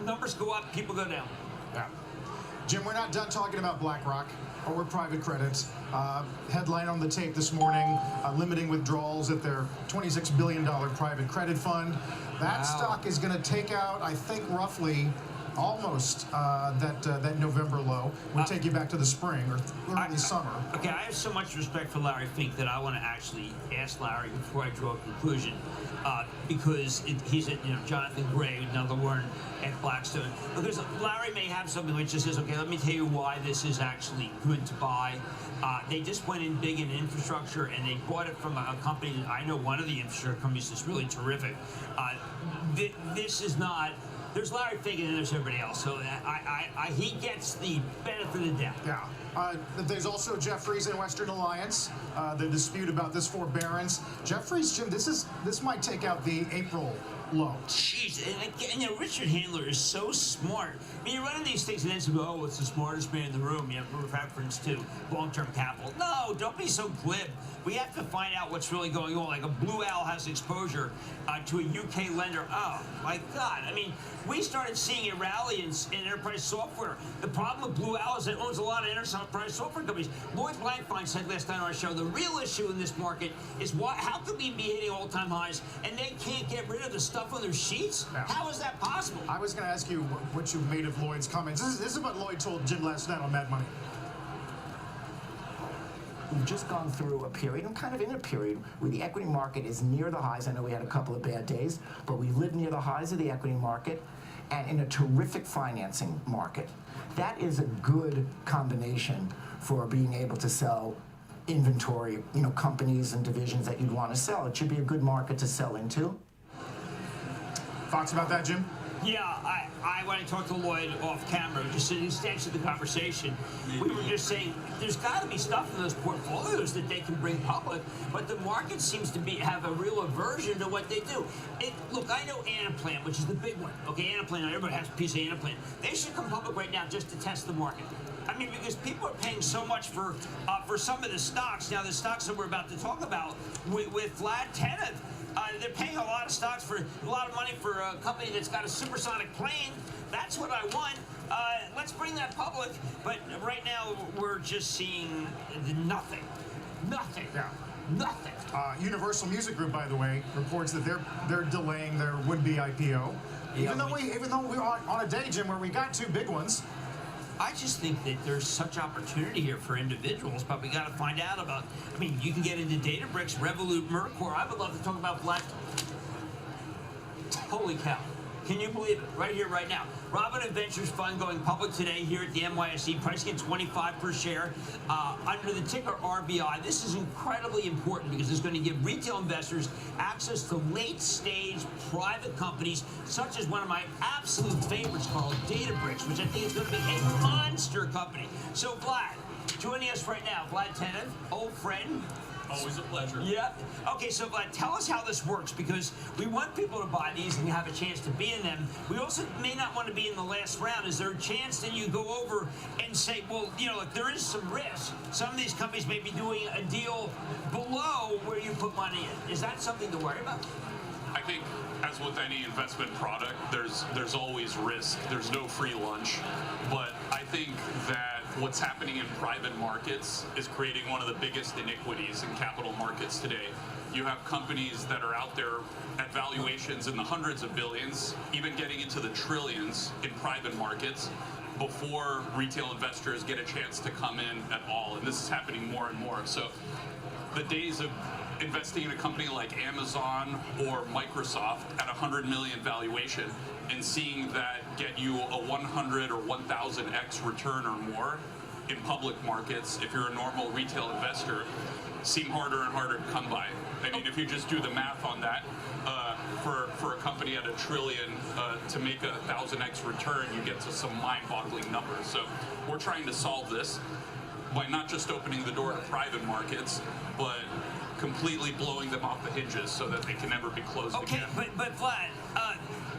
[SPEAKER 22] numbers go up, people go down.
[SPEAKER 1] Yeah. Jim, we're not done talking about BlackRock or private credit. Headline on the tape this morning, limiting withdrawals at their $26 billion private credit fund. That stock is going to take out, I think, roughly almost that November low. Would take you back to the spring or early summer.
[SPEAKER 22] Okay, I have so much respect for Larry Fink that I want to actually ask Larry before I draw a conclusion, because he's at Jonathan Gray, another one at Blackstone. Because Larry may have something which just says, okay, let me tell you why this is actually good to buy. They just went in big in infrastructure, and they bought it from a company that I know, one of the infrastructure companies that's really terrific. This is not. There's Larry Fink and there's everybody else, so he gets the benefit of the doubt.
[SPEAKER 1] Yeah. There's also Jefferies and Western Alliance. The dispute about this forbearance. Jefferies, Jim, this might take out the April low.
[SPEAKER 22] Jeez, and Richard Handler is so smart. I mean, you're running these things and then say, oh, it's the smartest man in the room. You have reference to long-term capital. No, don't be so glib. We have to find out what's really going on. Like a Blue Owl has exposure to a UK lender. Oh, my God. I mean, we started seeing a rally in enterprise software. The problem with Blue Owl is it owns a lot of enterprise software companies. Lloyd Blankfein said last night on our show, the real issue in this market is how could we be hitting all-time highs and they can't get rid of the stuff on their sheets? Yeah. How is that possible?
[SPEAKER 1] I was going to ask you what you made of Lloyd's comments. This is what Lloyd told Jim last night on Mad Money.
[SPEAKER 3] We've just gone through a period, and kind of in a period, where the equity market is near the highs. I know we had a couple of bad days, but we live near the highs of the equity market and in a terrific financing market. That is a good combination for being able to sell inventory, companies and divisions that you'd want to sell. It should be a good market to sell into.
[SPEAKER 1] Thoughts about that, Jim?
[SPEAKER 22] Yeah, when I talked to Lloyd off camera, just an extension of the conversation, we were just saying there's got to be stuff in those portfolios that they can bring public, but the market seems to have a real aversion to what they do. Look, I know Anaplan, which is the big one. Okay, Anaplan, everybody has a piece of Anaplan. They should come public right now just to test the market. I mean, because people are paying so much for some of the stocks. Now, the stocks that we're about to talk about with Vlad Tenev, they're paying a lot of money for a company that's got a supersonic plane. That's what I want. Let's bring that public. But right now, we're just seeing nothing. Nothing.
[SPEAKER 1] Yeah.
[SPEAKER 22] Nothing.
[SPEAKER 1] Universal Music Group, by the way, reports that they're delaying their would-be IPO. Even though we're on a day, Jim, where we got two big ones.
[SPEAKER 22] I just think that there's such opportunity here for individuals, but we got to find out about. I mean, you can get into Databricks, Revolut, Mercor. I would love to talk about Black. Holy cow! Can you believe it? Right here, right now. Robinhood Ventures Fund going public today here at the NYSE, pricing at $25 per share under the ticker RBI. This is incredibly important because it's going to give retail investors access to late-stage private companies, such as one of my absolute favorites called Databricks, which I think is going to be a monster company. So, Vlad, joining us right now, Vlad Tenev, old friend.
[SPEAKER 7] Always a pleasure.
[SPEAKER 22] Yeah. Okay, so Vlad, tell us how this works, because we want people to buy these and have a chance to be in them. We also may not want to be in the last round. Is there a chance that you go over and say, well, look, there is some risk. Some of these companies may be doing a deal below where you put money in. Is that something to worry about?
[SPEAKER 7] I think, as with any investment product, there's always risk. There's no free lunch. But I think that what's happening in private markets is creating one of the biggest iniquities in capital markets today. You have companies that are out there at valuations in the hundreds of billions, even getting into the trillions in private markets, before retail investors get a chance to come in at all. And this is happening more and more. So the days of investing in a company like Amazon or Microsoft at 100 million valuation and seeing that get you a 100 or 1000x return or more in public markets, if you're a normal retail investor, seem harder and harder to come by. I mean, if you just do the math on that, for a company at $1 trillion to make a 1000x return, you get to some mind-boggling numbers. So we're trying to solve this by not just opening the door to private markets, but completely blowing them off the hinges so that they can never be closed again.
[SPEAKER 22] Okay, but Vlad,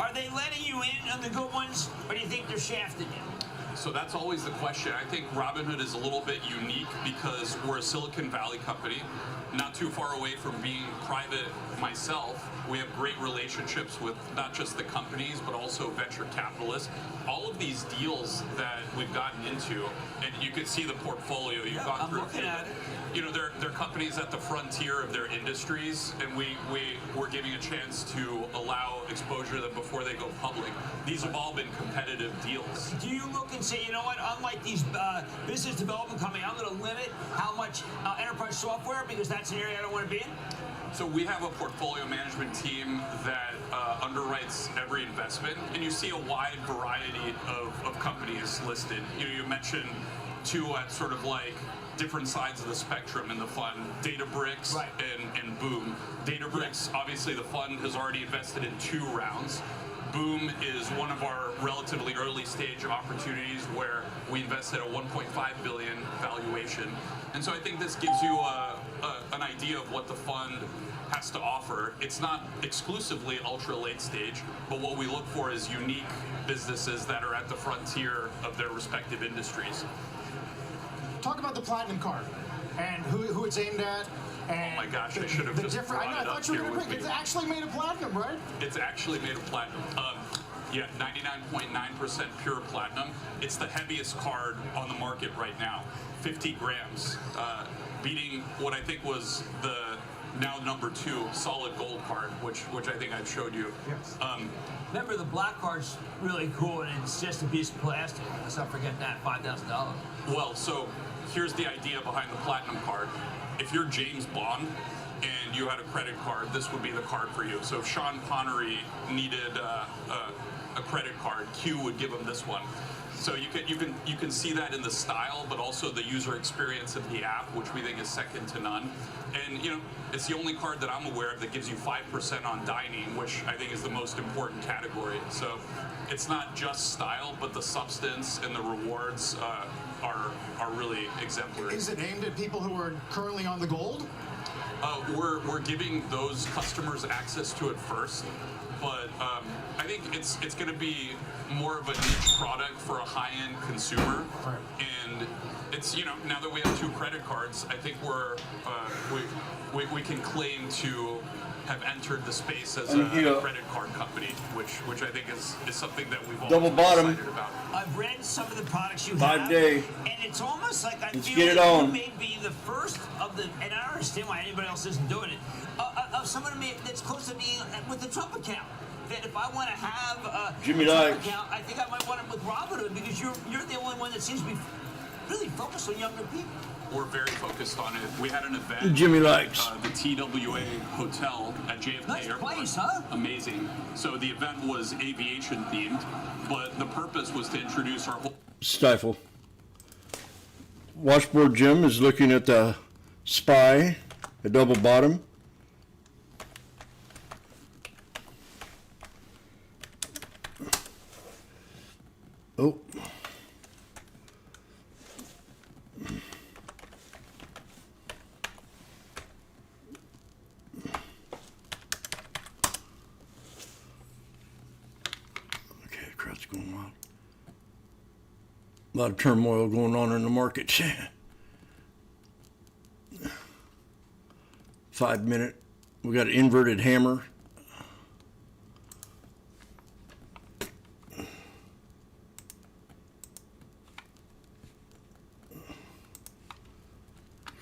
[SPEAKER 22] are they letting you in on the good ones, or do you think they're shafting you?
[SPEAKER 7] So that's always the question. I think Robinhood is a little bit unique because we're a Silicon Valley company, not too far away from being private myself. We have great relationships with not just the companies, but also venture capitalists. All of these deals that we've gotten into, and you can see the portfolio you've gone through.
[SPEAKER 22] Looking at it.
[SPEAKER 7] You know, they're companies at the frontier of their industries, and we're giving a chance to allow exposure to them before they go public. These have all been competitive deals.
[SPEAKER 22] Do you look and say, you know what, unlike these business development companies, I'm going to limit how much enterprise software, because that's an area I don't want to be in?
[SPEAKER 7] So we have a portfolio management team that underwrites every investment, and you see a wide variety of companies listed. You know, you mentioned two at sort of like different sides of the spectrum in the fund, Databricks and Boom. Databricks, obviously the fund has already invested in 2 rounds. Boom is one of our relatively early stage opportunities where we invested a 1.5 billion valuation. And so I think this gives you an idea of what the fund has to offer. It's not exclusively ultra late stage, but what we look for is unique businesses that are at the frontier of their respective industries.
[SPEAKER 1] Talk about the Platinum Card and who it's aimed at. And
[SPEAKER 7] oh my gosh, I should have just brought
[SPEAKER 1] I
[SPEAKER 7] it up
[SPEAKER 1] thought you were
[SPEAKER 7] here
[SPEAKER 1] going to
[SPEAKER 7] with
[SPEAKER 1] bring
[SPEAKER 7] me.
[SPEAKER 1] It's actually made of platinum, right?
[SPEAKER 7] It's actually made of platinum. Yeah, 99.9% pure platinum. It's the heaviest card on the market right now, 50 grams, beating what I think was the now number 2 solid gold card, which I think I've showed you.
[SPEAKER 22] Yes. Remember, the black card's really cool, and it's just a piece of plastic. Let's not forget that, $5,000.
[SPEAKER 7] Well, so here's the idea behind the platinum card. If you're James Bond and you had a credit card, this would be the card for you. So if Sean Connery needed a credit card, Q would give him this one. So you can see that in the style, but also the user experience of the app, which we think is second to none. And you know, it's the only card that I'm aware of that gives you 5% on dining, which I think is the most important category. So it's not just style, but the substance and the rewards are really exemplary.
[SPEAKER 1] Is it aimed at people who are currently on the gold?
[SPEAKER 7] We're giving those customers access to it first, but I think it's going to be more of a niche product for a high-end consumer.
[SPEAKER 1] Right.
[SPEAKER 7] And it's, you know, now that we have 2 credit cards, I think we can claim to have entered the space as a credit card company, which I think is something that we've all been excited about.
[SPEAKER 22] I've read some of the products you
[SPEAKER 9] 5
[SPEAKER 22] have,
[SPEAKER 9] day.
[SPEAKER 22] and it's almost like I
[SPEAKER 9] Let's
[SPEAKER 22] feel
[SPEAKER 9] get it
[SPEAKER 22] that
[SPEAKER 9] on.
[SPEAKER 22] you may be the first of the, and I don't understand why anybody else isn't doing it, of someone that's close to being with the Trump account. That if I want to have a
[SPEAKER 9] Jimmy
[SPEAKER 22] Trump
[SPEAKER 9] likes.
[SPEAKER 22] account, I think I might want it with Robinhood, because you're the only one that seems to be really focused on younger people.
[SPEAKER 7] We're very focused on it. We had an event.
[SPEAKER 9] Jimmy likes.
[SPEAKER 7] The TWA Hotel at JFK
[SPEAKER 22] Nice
[SPEAKER 7] Airport.
[SPEAKER 22] place, huh?
[SPEAKER 7] Amazing. So the event was aviation themed, but the purpose was to introduce our whole.
[SPEAKER 9] Stifle. Washboardjim is looking at the SPY, a double bottom. Oh. Okay, crowd's going wild. A lot of turmoil going on in the market. 5 minute. We got an inverted hammer.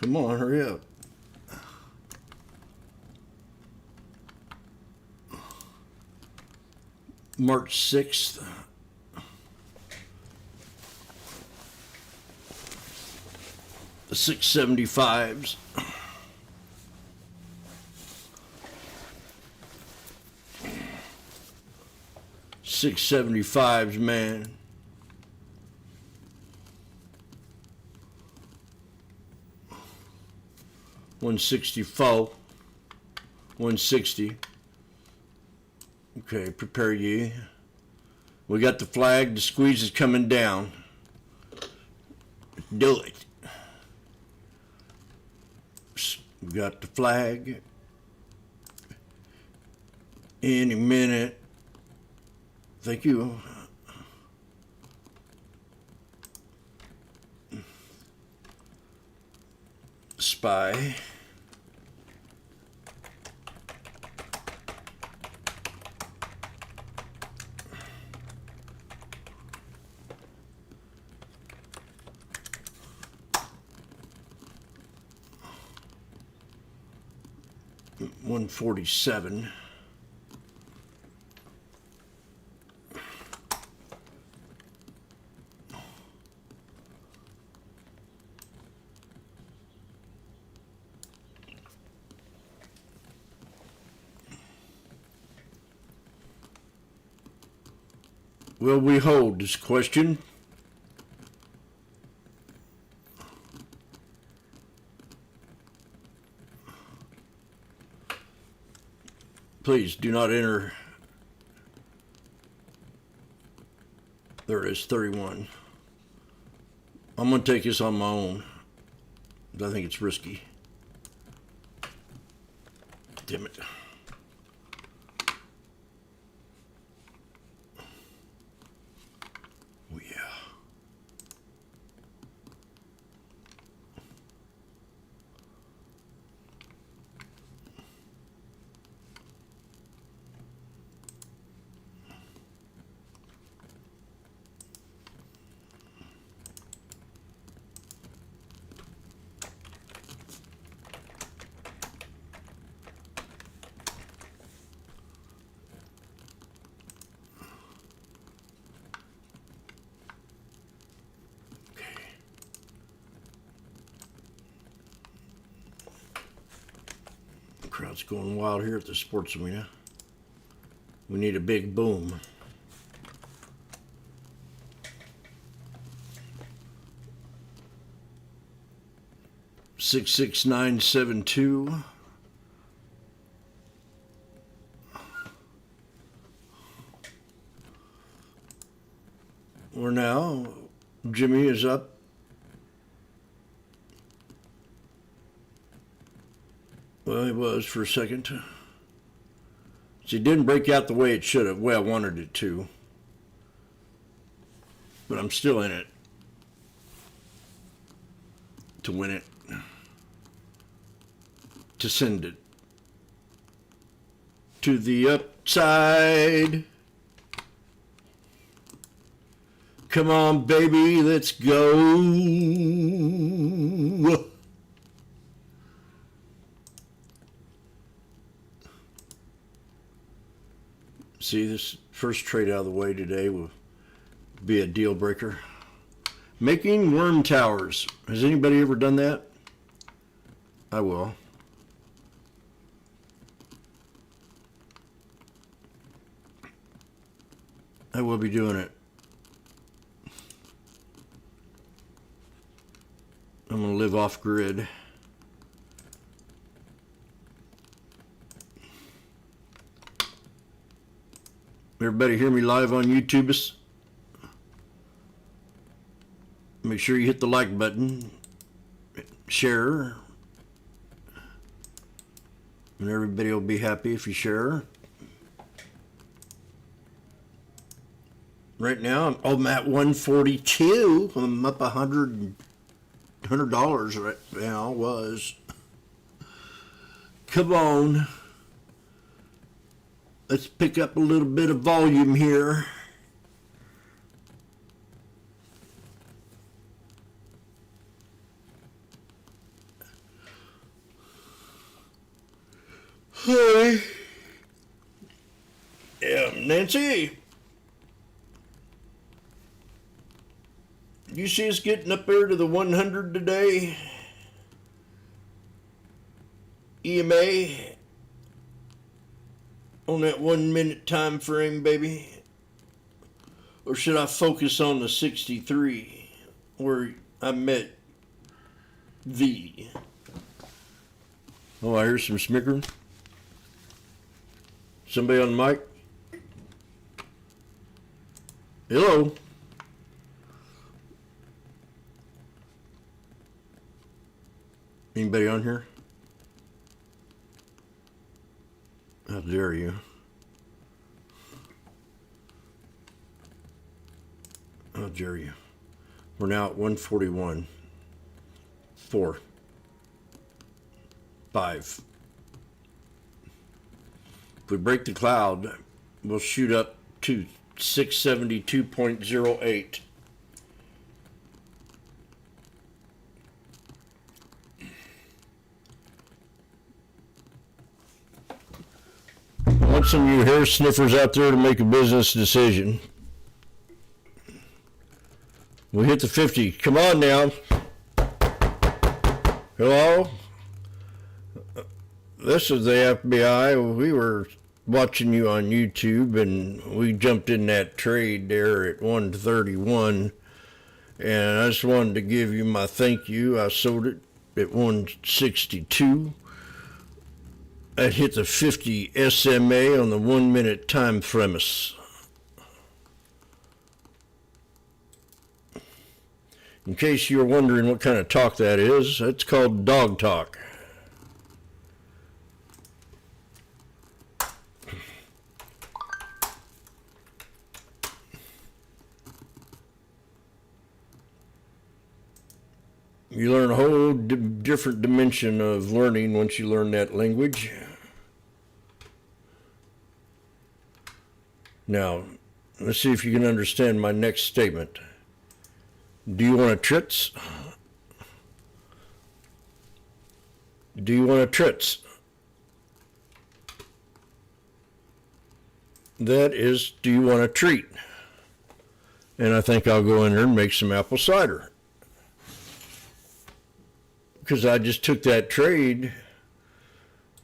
[SPEAKER 9] Come on, hurry up. March 6th. 675s. $675s, man. $164, $160. Okay, prepare ye. We got the flag. The squeeze is coming down. Do it. We got the flag. Any minute. Thank you. SPY. $147. Will we hold this question? Please do not enter. There it is, 31. I'm going to take this on my own. I think it's risky. Damn it. Oh, yeah. Crowd's going wild here at the sports arena. We need a big boom. $66972. We're now, Jimmy is up. Well, he was for a second. So it didn't break out the way it should have. Well, I wanted it to. But I'm still in it. To win it. To send it. To the upside. Come on, baby, let's go. See, this first trade out of the way today will be a deal breaker. Making worm towers. Has anybody ever done that? I will. I will be doing it. I'm going to live off grid. Everybody hear me live on YouTube? Make sure you hit the like button, share, and everybody will be happy if you share. Right now, I'm at 142. I'm up $100 right now. Was. Come on. Let's pick up a little bit of volume here. Hi. Yeah, Nancy. You see us getting up there to the 100 today? EMA on that 1 minute time frame, baby? Or should I focus on the 63 where I met V? Oh, I hear some snickering. Somebody on the mic? Hello? Anybody on here? How dare you? How dare you? We're now at 141. 4. 5. If we break the cloud, we'll shoot up to 672.08. I want some of you hair sniffers out there to make a business decision. We hit the 50. Come on now. Hello? This is the FBI. We were watching you on YouTube, and we jumped in that trade there at 131. And I just wanted to give you my thank you. I sold it at 162. I hit the 50 SMA on the 1 minute time premise. In case you're wondering what kind of talk that is, it's called dog talk. You learn a whole different dimension of learning once you learn that language. Now, let's see if you can understand my next statement. Do you want a tritz? Do you want a tritz? That is, do you want a treat? And I think I'll go in there and make some apple cider. Because I just took that trade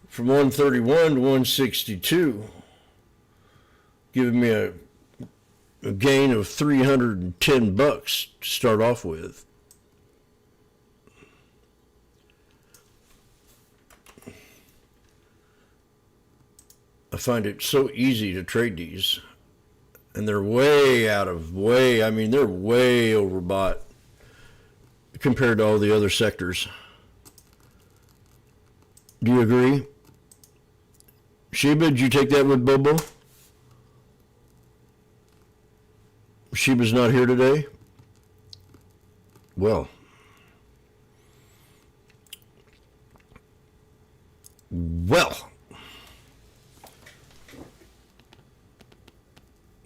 [SPEAKER 9] from 131 to 162, giving me a gain of $310 to start off with. I find it so easy to trade these, and they're they're way overbought compared to all the other sectors. Do you agree? Sheba, did you take that with Bobo? Sheba's not here today? Well.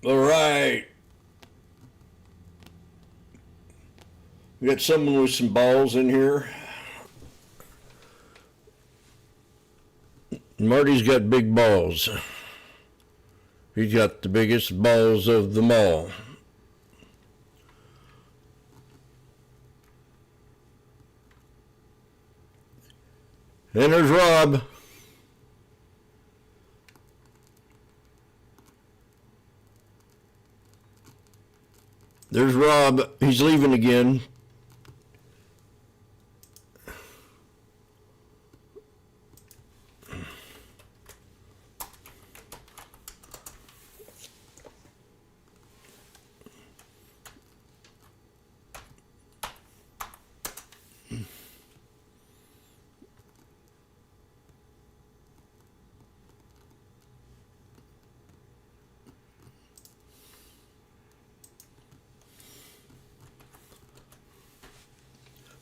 [SPEAKER 9] All right. We got someone with some balls in here. Marty's got big balls. He's got the biggest balls of them all. And there's Rob. There's Rob. He's leaving again.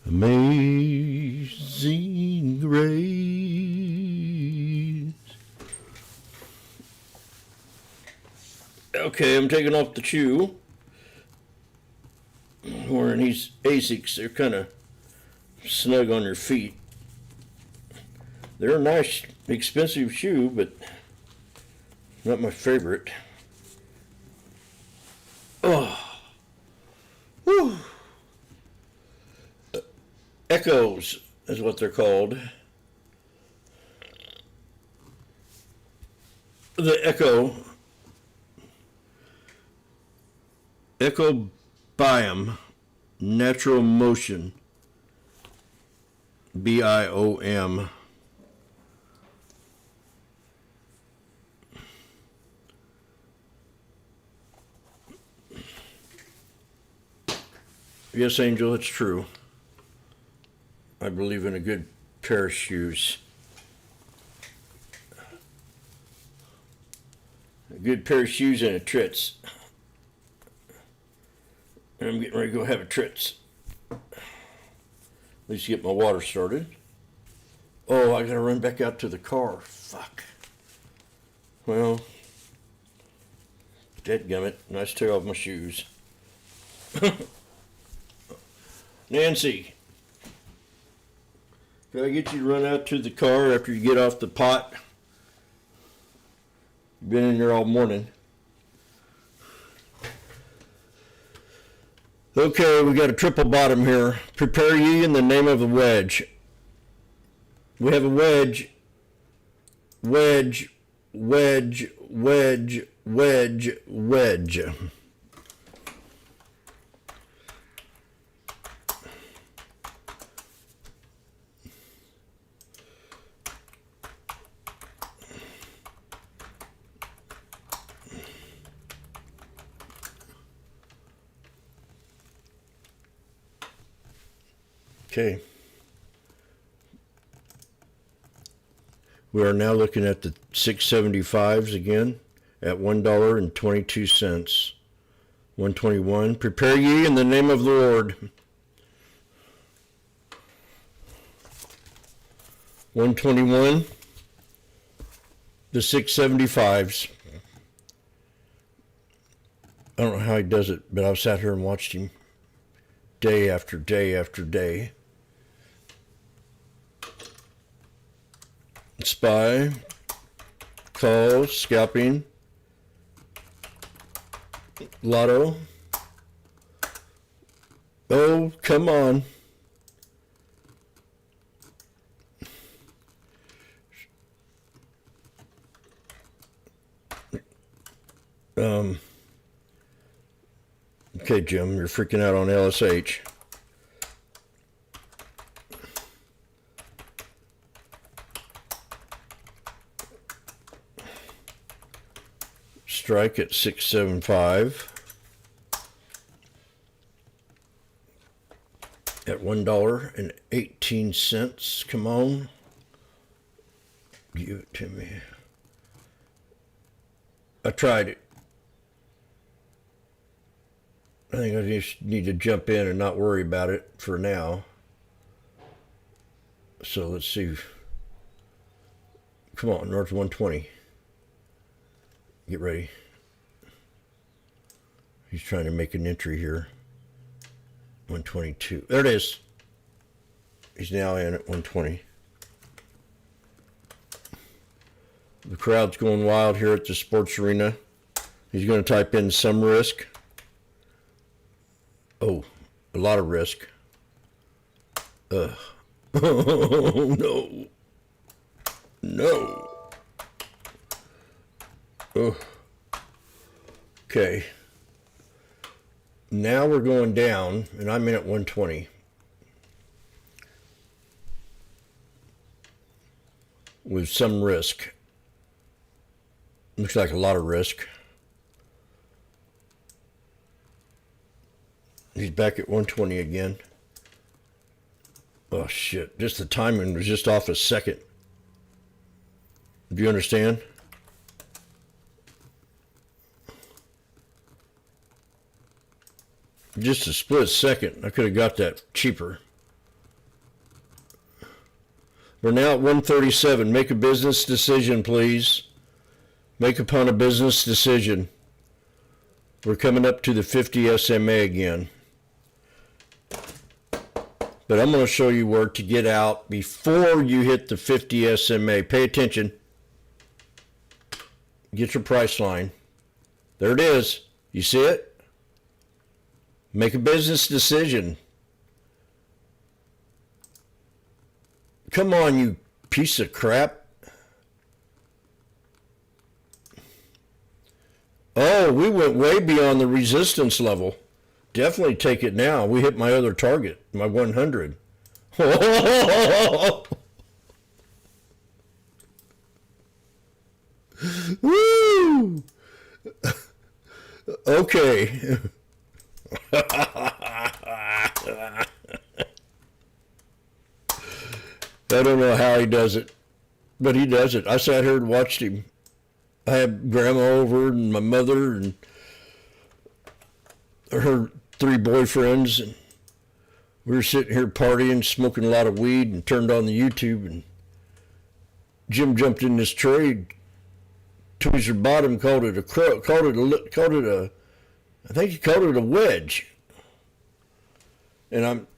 [SPEAKER 9] Amazing grace. Okay, I'm taking off the shoe. Wearing these Asics, they're kind of snug on your feet. They're a nice, expensive shoe, but not my favorite. Oh. Whew. Echoes is what they're called. the Echo Biome Natural Motion, BIOM. Yes, Angel, it's true. I believe in a good pair of shoes. A good pair of shoes and a Tritz. And I'm getting ready to go have a Tritz. At least get my water started. Oh, I gotta run back out to the car. Fuck. Well, dadgummit. Nice to take off my shoes. Nancy, can I get you to run out to the car after you get off the pot? You've been in there all morning. Okay, we got a triple bottom here. Prepare ye in the name of the wedge. We have a wedge, wedge, wedge, wedge, wedge, wedge. Okay. We are now looking at the 675s again at $1.22. 121. Prepare ye in the name of the Lord. 121. The 675s. I don't know how he does it, but I've sat here and watched him day after day after day. Spy, call, scalping, lotto. Oh, come on. Okay, Jim, you're freaking out on LSH. Strike at 675 at $1.18. Come on, give it to me. I tried it. I think I just need to jump in and not worry about it for now. So let's see. Come on, north 120. Get ready. He's trying to make an entry here. 122. There it is. He's now in at 120. The crowd's going wild here at the sports arena. He's going to type in some risk. Oh, a lot of risk. Oh, no. No. Oh. Okay. Now we're going down, and I'm in at 120. With some risk. Looks like a lot of risk. He's back at 120 again. Oh shit, just the timing was just off a second. Do you understand? Just a split second. I could have got that cheaper. We're now at 137. Make a business decision, please. Make upon a business decision. We're coming up to the 50 SMA again. But I'm going to show you where to get out before you hit the 50 SMA. Pay attention. Get your price line. There it is. You see it? Make a business decision. Come on, you piece of crap. Oh, we went way beyond the resistance level. Definitely take it now. We hit my other target, my 100. Woo! Okay. I don't know how he does it, but he does it. I sat here and watched him. I had grandma over and my mother and her 3 boyfriends, and we were sitting here partying, smoking a lot of weed, and turned on the YouTube, and Jim jumped in this trade. Tweezer Bottom called it a I think he called it a wedge. And I'm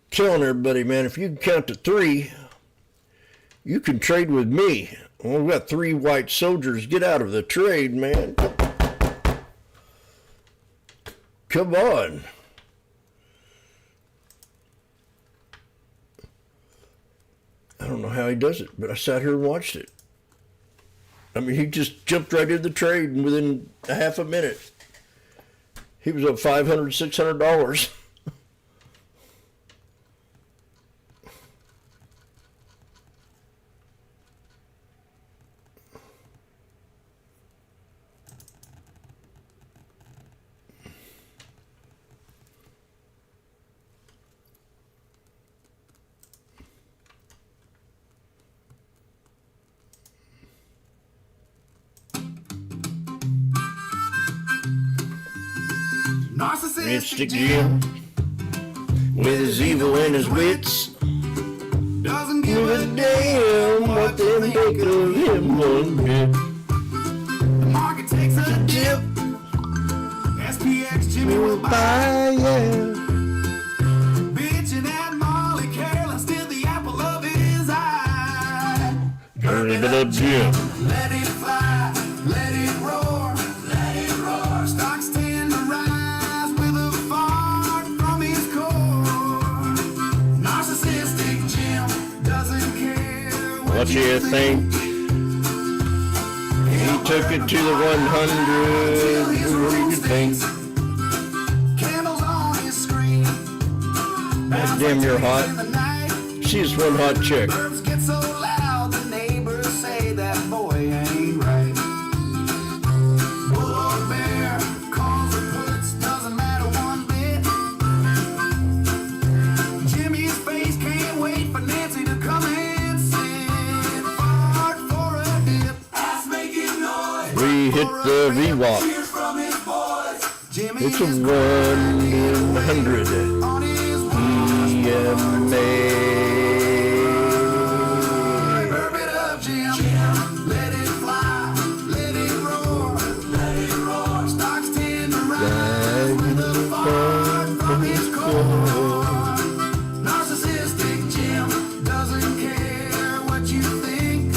[SPEAKER 9] telling everybody, man, if you can count to 3, you can trade with me. Well, we got 3 white soldiers. Get out of the trade, man. Come on. I don't know how he does it, but I sat here and watched it. I mean, he just jumped right into the trade, and within a half a minute, he was up $500, $600. Narcissistic Jim, with his evil and his wits, doesn't give a damn what they make of him one bit. The market takes a dip, SPX Jimmy will buy, yeah. Bitching at Molly Carolyn, still the apple of his eye. Turn it up, Jim. Let it fly, let it roar, let it roar. Stocks tend to rise with a fart from his core. Narcissistic Jim doesn't care what you think. He took it to the 100. What do you think? Candles on his screen. God damn, you're hot. She's one hot chick. Birds get so loud, the neighbors say that boy ain't right. Bull or bear, calls or puts, doesn't matter one bit. Jimmy's face can't wait for Nancy to come and sit. Fart for a dip. Ass making noise. We hit the VWAP. It's a 1 in 100. EMA. Burp it up, Jim. Let it fly. Let it roar. Let it roar. Stocks tend to rise with a fart from his core. Narcissistic Jim doesn't care what you think.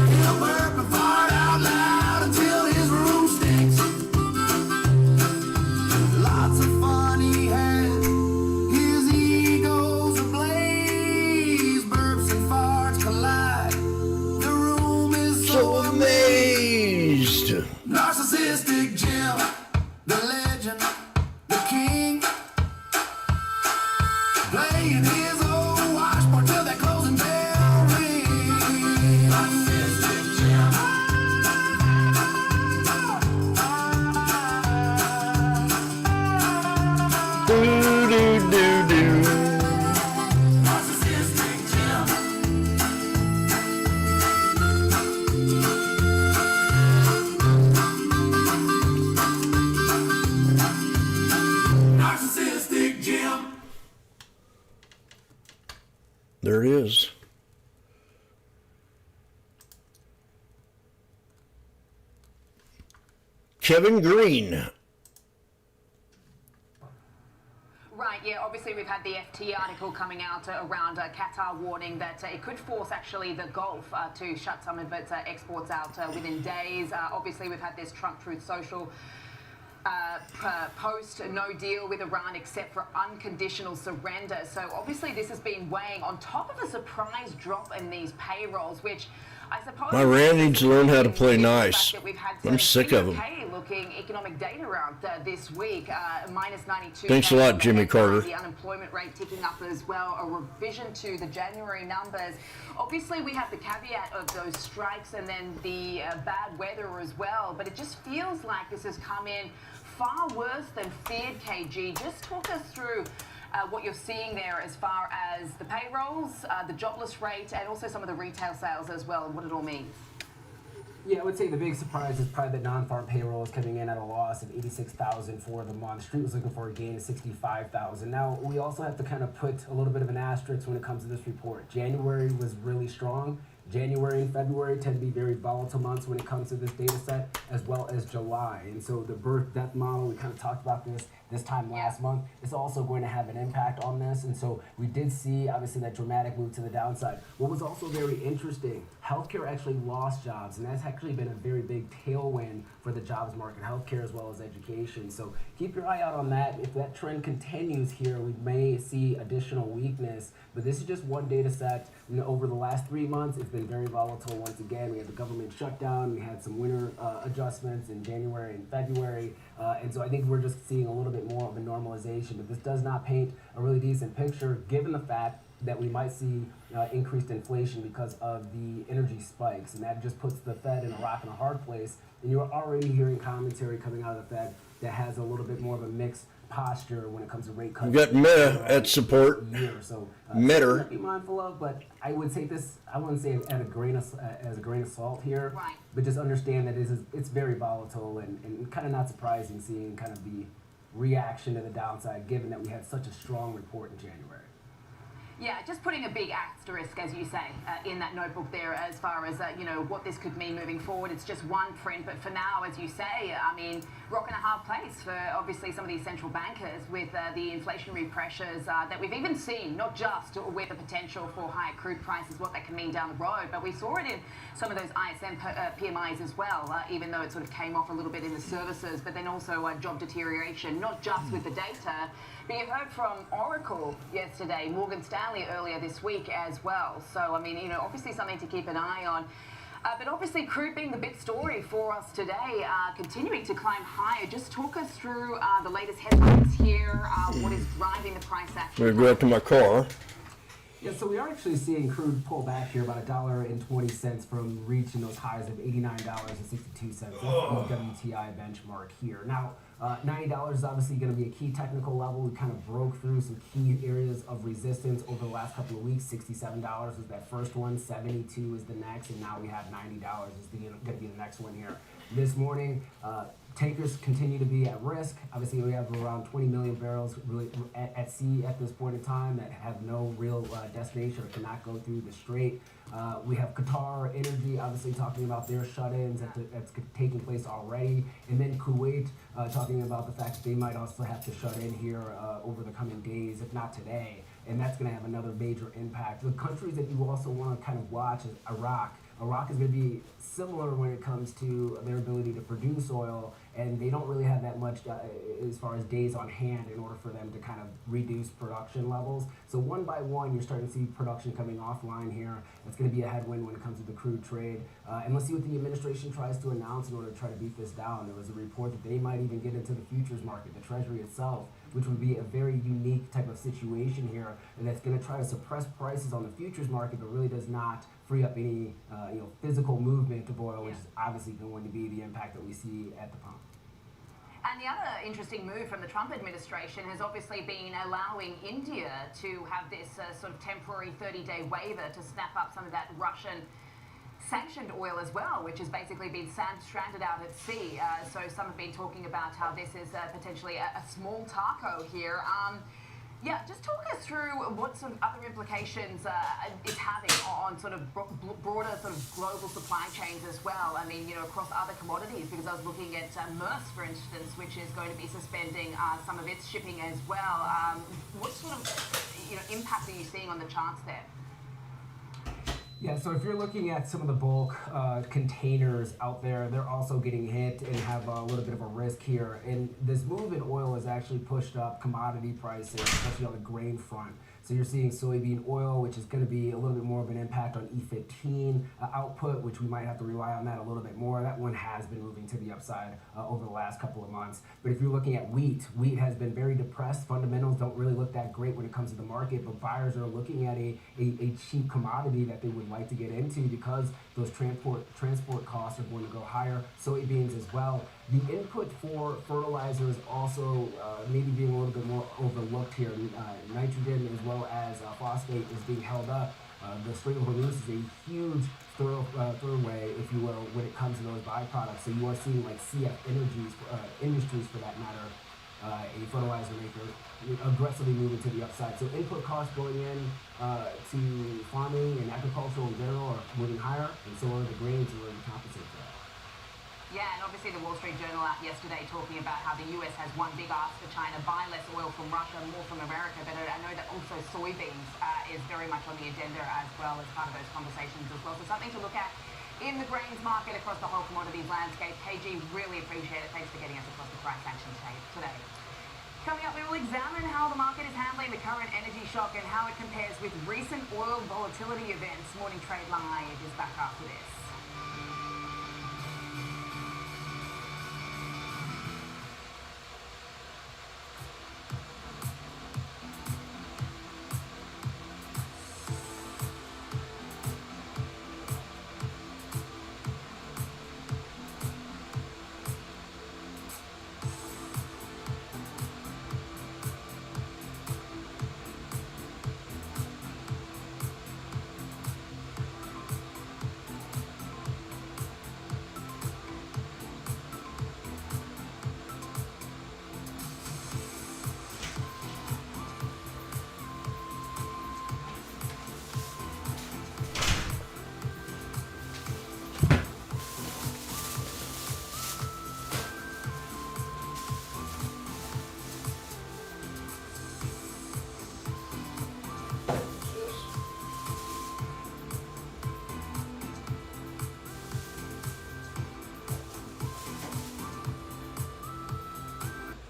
[SPEAKER 9] He'll burp and fart out loud until his room stinks. Lots of fun he has. His ego's ablaze. Burps and farts collide. The room is so amazed. Narcissistic Jim, the legend, the king, playing his old washboard till that closing bell rings. Narcissistic Jim. Do do do do. Narcissistic Jim. Narcissistic Jim. There it is. Kevin Green.
[SPEAKER 10] Right, yeah, obviously we've had the FT article coming out around Qatar warning that it could force actually the Gulf to shut some of its exports out within days. Obviously we've had this Trump Truth Social post, no deal with Iran except for unconditional surrender. So obviously this has been weighing on top of a surprise drop in these payrolls, which I suppose
[SPEAKER 9] My Rand needs to learn how to play nice. I'm sick of them.
[SPEAKER 10] Okay-looking economic data out this week, minus 92.
[SPEAKER 9] Thanks a lot, Jimmy Carter.
[SPEAKER 10] The unemployment rate ticking up as well, a revision to the January numbers. Obviously, we have the caveat of those strikes and then the bad weather as well, but it just feels like this has come in far worse than feared, KG. Just talk us through what you're seeing there as far as the payrolls, the jobless rate, and also some of the retail sales as well, and what it all means.
[SPEAKER 11] Yeah, I would say the big surprise is probably the non-farm payroll is coming in at a loss of 86,000 for the month. Street was looking for a gain of 65,000. Now, we also have to kind of put a little bit of an asterisk when it comes to this report. January was really strong. January and February tend to be very volatile months when it comes to this data set, as well as July. And so the birth-death model, we kind of talked about this time last month, is also going to have an impact on this. And so we did see, obviously, that dramatic move to the downside. What was also very interesting, healthcare actually lost jobs, and that's actually been a very big tailwind for the jobs market, healthcare as well as education. So keep your eye out on that. If that trend continues here, we may see additional weakness. But this is just one data set. Over the last 3 months, it's been very volatile once again. We had the government shutdown. We had some winter adjustments in January and February. And so I think we're just seeing a little bit more of a normalization. But this does not paint a really decent picture, given the fact that we might see increased inflation because of the energy spikes. And that just puts the Fed in a rock and a hard place. And you're already hearing commentary coming out of the Fed that has a little bit more of a mixed posture when it comes to rate cuts.
[SPEAKER 9] You got Meta at support.
[SPEAKER 11] So
[SPEAKER 9] Meta.
[SPEAKER 11] be mindful of, but I would take this. I wouldn't say as a grain of salt here,
[SPEAKER 10] right.
[SPEAKER 11] But just understand that it's very volatile and kind of not surprising seeing kind of the reaction to the downside, given that we had such a strong report in January.
[SPEAKER 10] Yeah, just putting a big asterisk, as you say, in that notebook there as far as, what this could mean moving forward. It's just one print, but for now, as you say, I mean, rock and a hard place for obviously some of these central bankers with the inflationary pressures that we've even seen, not just with the potential for higher crude prices, what that can mean down the road, but we saw it in some of those ISM PMIs as well, even though it sort of came off a little bit in the services, but then also job deterioration, not just with the data. But you heard from Oracle yesterday, Morgan Stanley earlier this week as well. So, I mean, obviously something to keep an eye on. But obviously crude being the big story for us today, continuing to climb higher. Just talk us through the latest headlines here, what is driving the price action.
[SPEAKER 9] I'm going to go out to my car.
[SPEAKER 11] Yeah, so we are actually seeing crude pull back here about $1.20 from reaching those highs of $89.62. That's the WTI benchmark here. Now, $90 is obviously going to be a key technical level. We kind of broke through some key areas of resistance over the last couple of weeks. $67 was that first one, $72 is the next, and now we have $90 is going to be the next one here. This morning, tankers continue to be at risk. Obviously, we have around 20 million barrels really at sea at this point in time that have no real destination or cannot go through the strait. We have Qatar Energy obviously talking about their shut-ins that's taking place already. And then Kuwait talking about the fact that they might also have to shut in here over the coming days, if not today. And that's going to have another major impact. The countries that you also want to kind of watch is Iraq. Iraq is going to be similar when it comes to their ability to produce oil, and they don't really have that much as far as days on hand in order for them to kind of reduce production levels. So one by one, you're starting to see production coming offline here. That's going to be a headwind when it comes to the crude trade. And let's see what the administration tries to announce in order to try to beat this down. There was a report that they might even get into the futures market, the Treasury itself, which would be a very unique type of situation here, and that's going to try to suppress prices on the futures market, but really does not free up any physical movement of oil, which is obviously going to be the impact that we see at the pump.
[SPEAKER 10] And the other interesting move from the Trump administration has obviously been allowing India to have this sort of temporary 30-day waiver to snap up some of that Russian sanctioned oil as well, which has basically been stranded out at sea. So some have been talking about how this is potentially a small taco here. Yeah, just talk us through what some other implications it's having on sort of broader sort of global supply chains as well. I mean, across other commodities, because I was looking at Maersk, for instance, which is going to be suspending some of its shipping as well. What sort of impact are you seeing on the charts there?
[SPEAKER 11] Yeah, so if you're looking at some of the bulk containers out there, they're also getting hit and have a little bit of a risk here. And this move in oil has actually pushed up commodity prices, especially on the grain front. So you're seeing soybean oil, which is going to be a little bit more of an impact on E15 output, which we might have to rely on that a little bit more. That one has been moving to the upside over the last couple of months. But if you're looking at wheat has been very depressed. Fundamentals don't really look that great when it comes to the market, but buyers are looking at a cheap commodity that they would like to get into because those transport costs are going to go higher. Soybeans as well. The input for fertilizer is also maybe being a little bit more overlooked here. Nitrogen as well as phosphate is being held up. The Strait of Hormuz is a huge thoroughway, if you will, when it comes to those byproducts. So you are seeing like CF Industries, for that matter, a fertilizer maker, aggressively moving to the upside. So input costs going in to farming and agricultural in general are moving higher, and so are the grains in order to compensate for that.
[SPEAKER 10] Yeah, and obviously the Wall Street Journal out yesterday talking about how the US has one big ask for China, buy less oil from Russia, more from America. But I know that also soybeans is very much on the agenda as well as part of those conversations as well. So something to look at in the grains market across the whole commodities landscape. KG, really appreciate it. Thanks for getting us across the price action today. Coming up, we will examine how the market is handling the current energy shock and how it compares with recent oil volatility events. Morning Trade Live is back after this.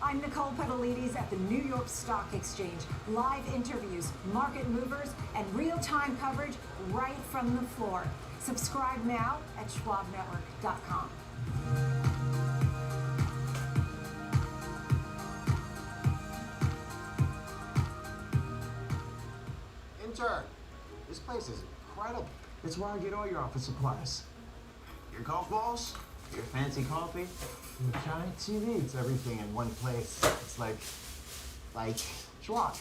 [SPEAKER 12] I'm Nicole Pedalides at the New York Stock Exchange. Live interviews, market movers, and real-time coverage right from the floor. Subscribe now at schwabnetwork.com.
[SPEAKER 13] Intern, this place is incredible. It's where I get all your office supplies. Your golf balls, your fancy coffee, your giant TV. It's everything in one place. It's like Schwab.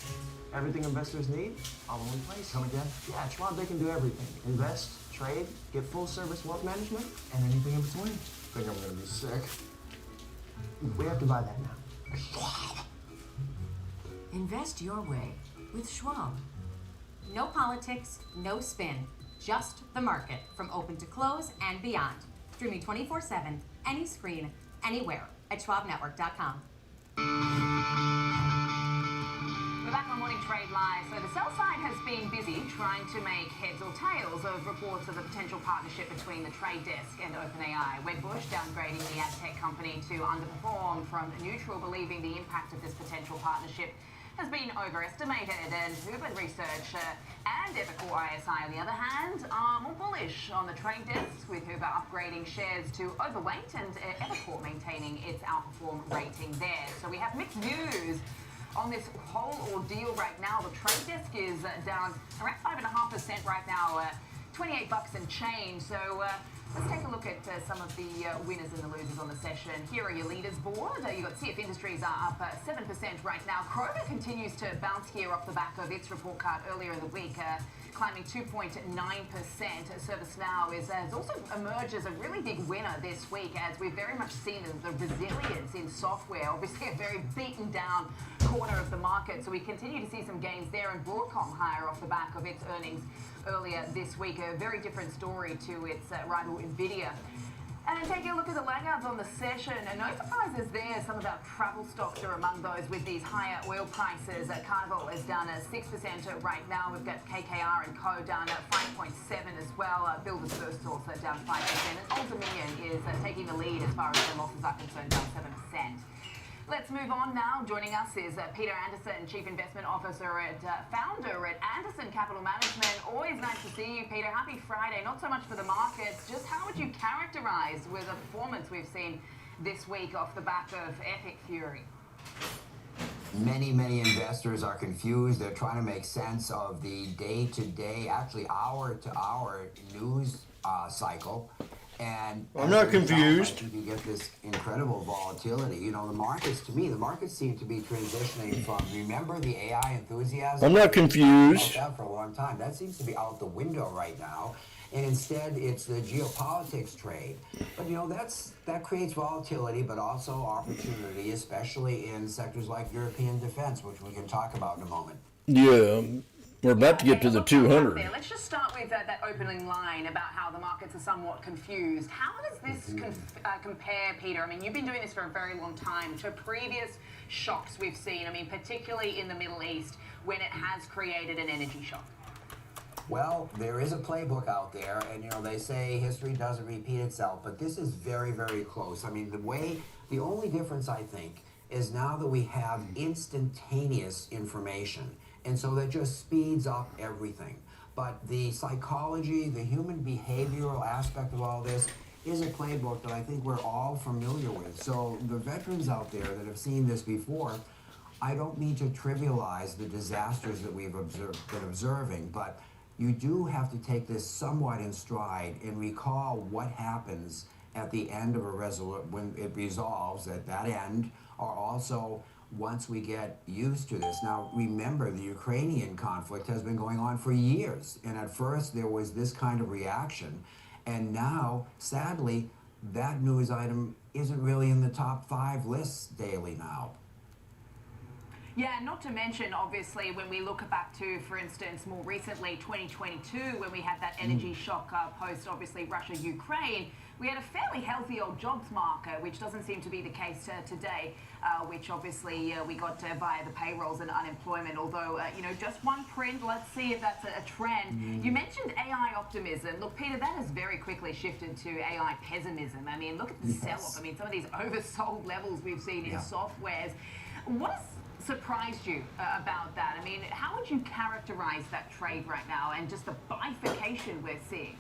[SPEAKER 13] Everything investors need, all in one place. Come again? Yeah, at Schwab, they can do everything. Invest, trade, get full service wealth management, and anything in between. I think I'm gonna be sick. We have to buy that now. Schwab.
[SPEAKER 23] Invest your way with Schwab. No politics, no spin, just the market from open to close and beyond. Streaming 24/7, any screen, anywhere at schwabnetwork.com.
[SPEAKER 10] We're back on Morning Trade Live. So the sell side has been busy trying to make heads or tails of reports of a potential partnership between the Trade Desk and OpenAI. Wedbush downgrading the ad tech company to underperform from neutral, believing the impact of this potential partnership has been overestimated. And Hubert Research and Evercore ISI, on the other hand, are more bullish on the Trade Desk, with Hubert upgrading shares to overweight and Evercore maintaining its outperform rating there. So we have mixed views on this whole ordeal right now. The Trade Desk is down around 5.5% right now, $28 and change. So let's take a look at some of the winners and the losers on the session. Here are your leaders board. You've got CF Industries are up 7% right now. Kroger continues to bounce here off the back of its report card earlier in the week, climbing 2.9%. ServiceNow has also emerged as a really big winner this week, as we've very much seen the resilience in software, obviously a very beaten down corner of the market. So we continue to see some gains there, and Broadcom higher off the back of its earnings earlier this week. A very different story to its rival NVIDIA. And taking a look at the laggards on the session, and no surprises there. Some of our travel stocks are among those with these higher oil prices. Carnival is down at 6% right now. We've got KKR and Co down at 5.7 as well. Builders First also down 5%. And Old Dominion is taking the lead as far as their losses are concerned, down 7%. Let's move on now. Joining us is Peter Anderson, Chief Investment Officer at founder at Anderson Capital Management. Always nice to see you, Peter. Happy Friday. Not so much for the markets. Just how would you characterize with the performance we've seen this week off the back of epic fury?
[SPEAKER 14] Many investors are confused. They're trying to make sense of the day-to-day, actually hour-to-hour news cycle. And
[SPEAKER 9] I'm not confused.
[SPEAKER 14] I think you get this incredible volatility. You know, the markets seem to be transitioning from, remember the AI enthusiasm?
[SPEAKER 9] I'm not confused.
[SPEAKER 14] That for a long time. That seems to be out the window right now. And instead, it's the geopolitics trade. But, you know, that creates volatility, but also opportunity, especially in sectors like European defense, which we can talk about in a moment.
[SPEAKER 9] Yeah. We're about to get to the 200.
[SPEAKER 10] Let's just start with that opening line about how the markets are somewhat confused. How does this compare, Peter? I mean, you've been doing this for a very long time, to previous shocks we've seen, I mean, particularly in the Middle East, when it has created an energy shock.
[SPEAKER 14] Well, there is a playbook out there, and, you know, they say history doesn't repeat itself, but this is very, very close. I mean, the only difference, I think, is now that we have instantaneous information. And so that just speeds up everything. But the psychology, the human behavioral aspect of all this is a playbook that I think we're all familiar with. So the veterans out there that have seen this before, I don't mean to trivialize the disasters that we've been observing, but you do have to take this somewhat in stride and recall what happens at the end of when it resolves at that end, or also once we get used to this. Now, remember, the Ukrainian conflict has been going on for years, and at first there was this kind of reaction, and now, sadly, that news item isn't really in the top 5 lists daily now.
[SPEAKER 10] Yeah, not to mention, obviously, when we look back to, for instance, more recently, 2022, when we had that energy shock post, obviously, Russia-Ukraine, we had a fairly healthy old jobs marker, which doesn't seem to be the case today, which obviously we got via the payrolls and unemployment, although, you know, just one print, let's see if that's a trend. You mentioned AI optimism. Look, Peter, that has very quickly shifted to AI pessimism. I mean, look at the sell-off. I mean, some of these oversold levels we've seen in softwares. What has surprised you about that? I mean, how would you characterize that trade right now and just the bifurcation we're seeing?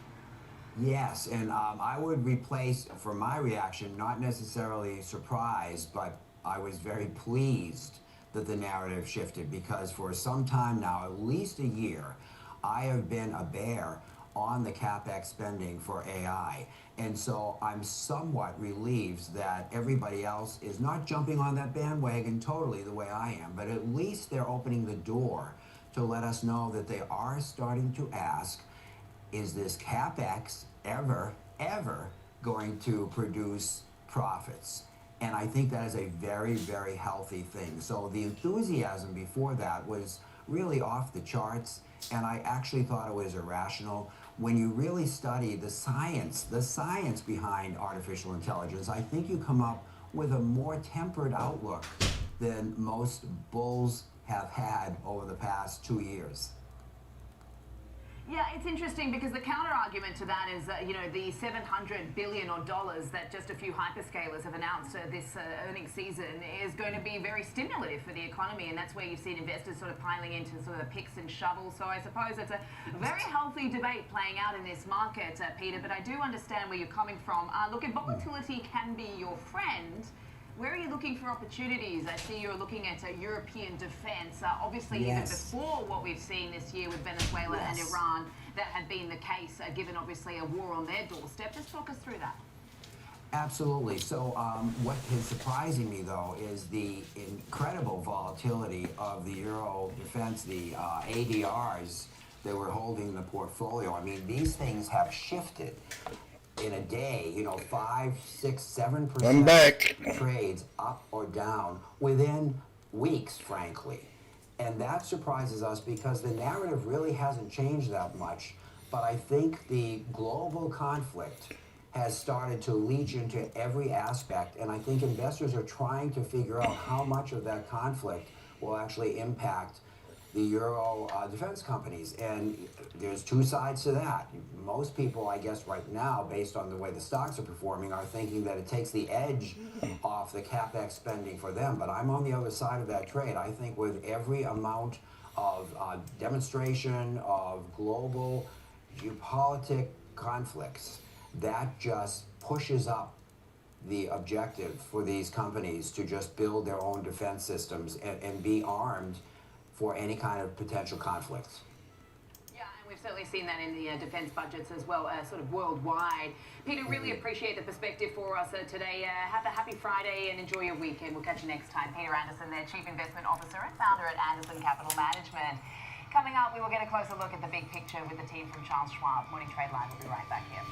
[SPEAKER 14] Yes, and I would replace, for my reaction, not necessarily surprised, but I was very pleased that the narrative shifted, because for some time now, at least a year, I have been a bear on the CapEx spending for AI. And so I'm somewhat relieved that everybody else is not jumping on that bandwagon totally the way I am, but at least they're opening the door to let us know that they are starting to ask, is this CapEx ever going to produce profits? And I think that is a very, very healthy thing. So the enthusiasm before that was really off the charts, and I actually thought it was irrational. When you really study the science behind artificial intelligence, I think you come up with a more tempered outlook than most bulls have had over the past 2 years.
[SPEAKER 10] Yeah, it's interesting because the counter argument to that is, you know, the $700 billion that just a few hyperscalers have announced this earnings season is going to be very stimulative for the economy, and that's where you've seen investors sort of piling into sort of picks and shovels. So I suppose it's a very healthy debate playing out in this market, Peter, but I do understand where you're coming from. Look, if volatility can be your friend, where are you looking for opportunities? I see you're looking at European defense. Obviously, even before what we've seen this year with Venezuela and Iran, that had been the case, given obviously a war on their doorstep. Just talk us through that.
[SPEAKER 14] Absolutely. So what is surprising me, though, is the incredible volatility of the Euro defense, the ADRs that we're holding in the portfolio. I mean, these things have shifted in a day, you know, 5, 6, 7%
[SPEAKER 9] I'm back.
[SPEAKER 14] trades up or down within weeks, frankly. And that surprises us because the narrative really hasn't changed that much. But I think the global conflict has started to leach into every aspect, and I think investors are trying to figure out how much of that conflict will actually impact the Euro defense companies. And there's two sides to that. Most people, I guess, right now, based on the way the stocks are performing, are thinking that it takes the edge off the CapEx spending for them. But I'm on the other side of that trade. I think with every amount of demonstration of global geopolitical conflicts, that just pushes up the objective for these companies to just build their own defense systems and be armed for any kind of potential conflicts.
[SPEAKER 10] Yeah, and we've certainly seen that in the defence budgets as well, sort of worldwide. Peter, really appreciate the perspective for us today. Have a happy Friday and enjoy your weekend. We'll catch you next time. Peter Anderson, their Chief Investment Officer and founder at Anderson Capital Management. Coming up, we will get a closer look at the big picture with the team from Charles Schwab. Morning Trade Live will be right back here.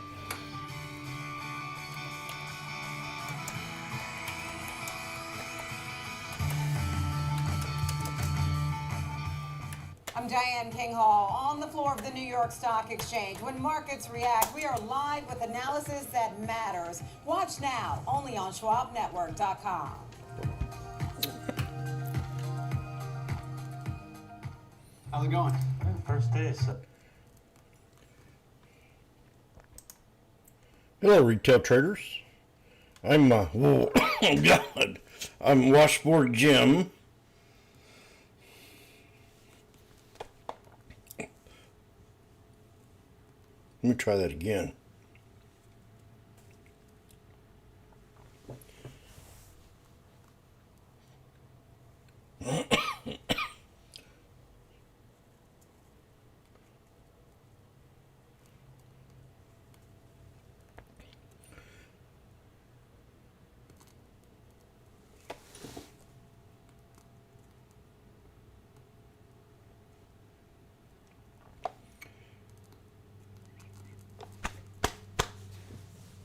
[SPEAKER 15] I'm Diane King Hall on the floor of the New York Stock Exchange. When markets react, we are live with analysis that matters. Watch now, only on SchwabNetwork.com.
[SPEAKER 16] How's it going? First day.
[SPEAKER 9] Hello, retail traders. I'm oh God, I'm Washboardjim. Let me try that again.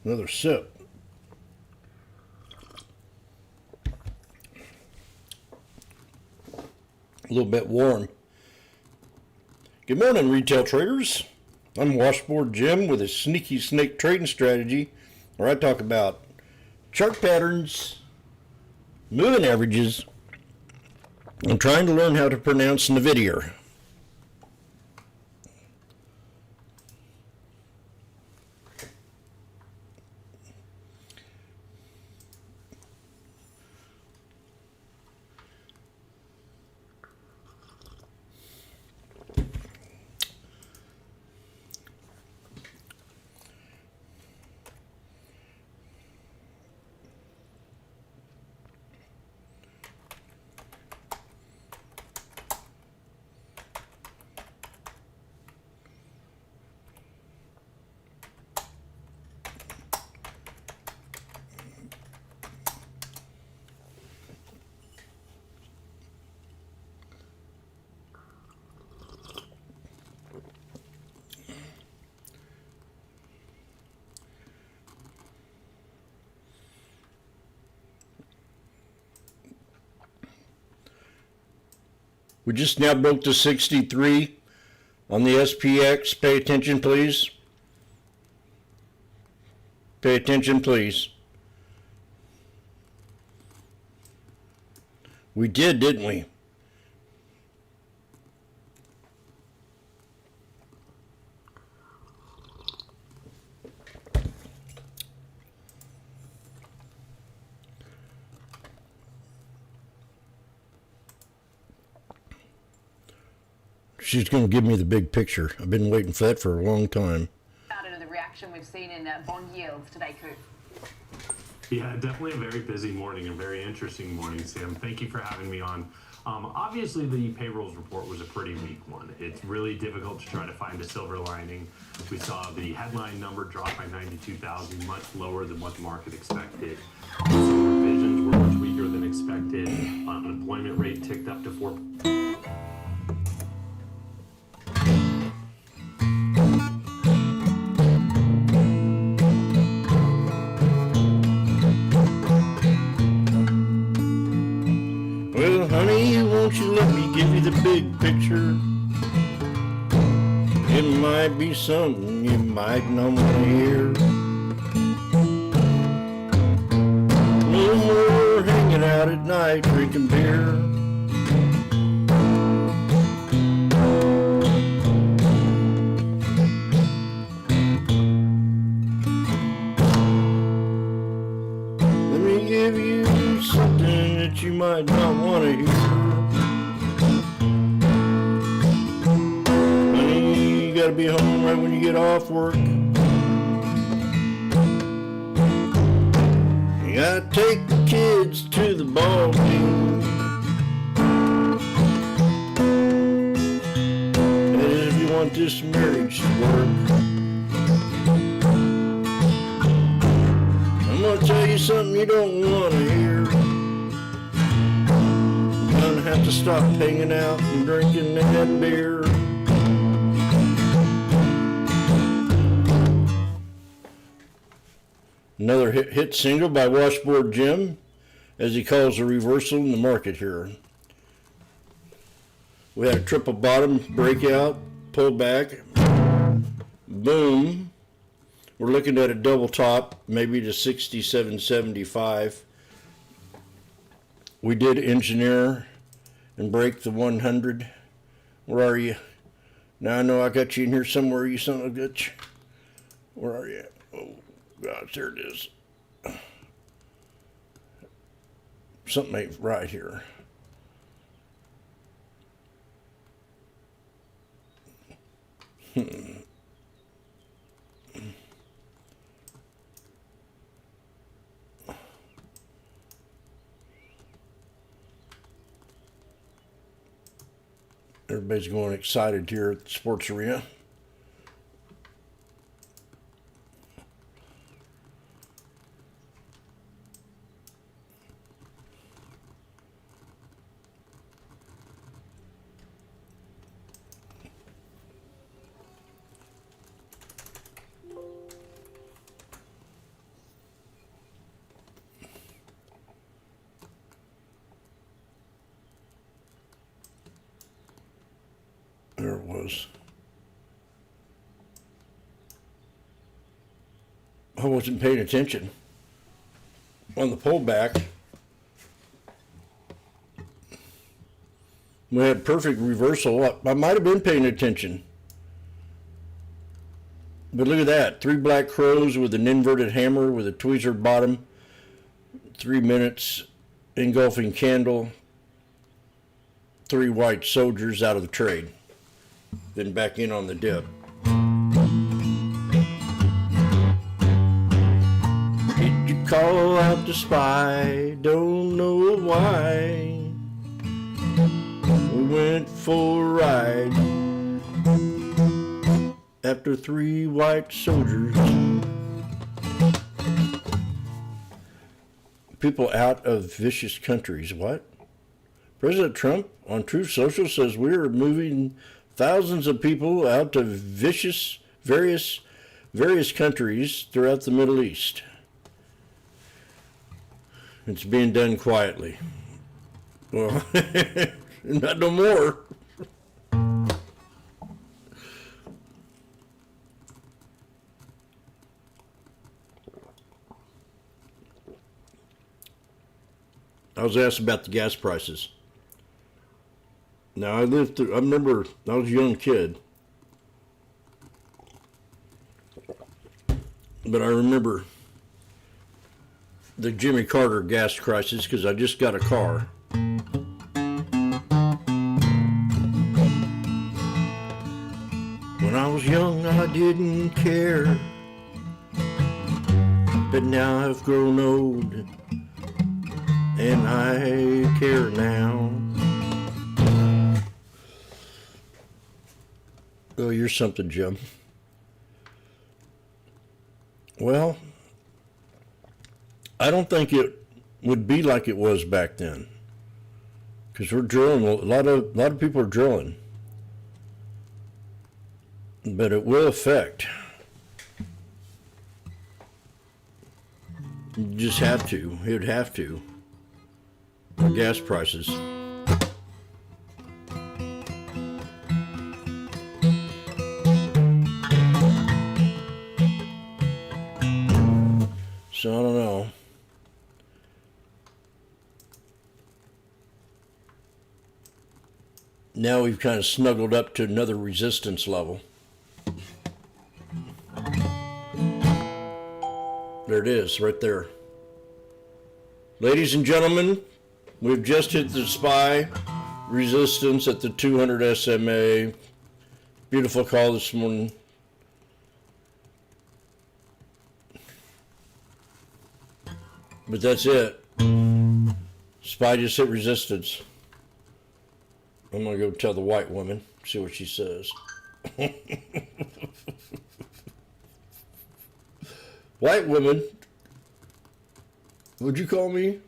[SPEAKER 9] Another sip. A little bit warm. Good morning, retail traders. I'm Washboardjim with a sneaky snake trading strategy where I talk about chart patterns, moving averages, and trying to learn how to pronounce NVIDIA. We just now broke to 63 on the SPX. Pay attention, please. Pay attention, please. We did, didn't we? She's going to give me the big picture. I've been waiting for that for a long time.
[SPEAKER 10] Out of the reaction we've seen in bond yields today, Coop.
[SPEAKER 17] Yeah, definitely a very busy morning, a very interesting morning, Sam. Thank you for having me on. Obviously, the payrolls report was a pretty weak one. It's really difficult to try to find a silver lining. We saw the headline number drop by 92,000, much lower than what the market expected. Some revisions were much weaker than expected. Unemployment rate ticked up to 4%.
[SPEAKER 9] Well, honey, won't you let me give you the big picture? It might be something you might not want to hear. No more hanging out at night drinking beer. Let me give you something that you might not want to hear. Honey, you gotta be home right when you get off work. You gotta take the kids to the ball game. And if you want this marriage to work, I'm gonna tell you something you don't want to hear. You're gonna have to stop hanging out and drinking that beer. Another hit single by Washboardjim, as he calls a reversal in the market here. We had a triple bottom breakout, pull back, boom. We're looking at a double top, maybe to 67.75. We did engineer and break the 100. Where are you? Now I know I got you in here somewhere, you son of a bitch. Where are you? Oh, gosh, there it is. Something ain't right here. Everybody's going excited here at the sports arena. There it was. I wasn't paying attention on the pullback. We had perfect reversal. I might have been paying attention. But look at that. 3 black crows with an inverted hammer with a tweezer bottom. 3 minutes engulfing candle. 3 white soldiers out of the trade. Then back in on the dip. Did you call out the spy? Don't know why. We went for a ride after 3 white soldiers. People out of vicious countries. What? President Trump on Truth Social says we are moving thousands of people out to vicious various countries throughout the Middle East. It's being done quietly. Well, not no more. I was asked about the gas prices. Now I remember I was a young kid, but I remember the Jimmy Carter gas crisis because I just got a car. When I was young, I didn't care, but now I've grown old, and I care now. Oh, you're something, Jim. Well, I don't think it would be like it was back then, because we're drilling. A lot of people are drilling, but it will affect. You just have to. It would have to. The gas prices. So I don't know. Now we've kind of snuggled up to another resistance level. There it is, right there. Ladies and gentlemen, we've just hit the SPY resistance at the 200 SMA. Beautiful call this morning. But that's it. SPY just hit resistance. I'm gonna go tell the white woman, see what she says. White woman, would you call me?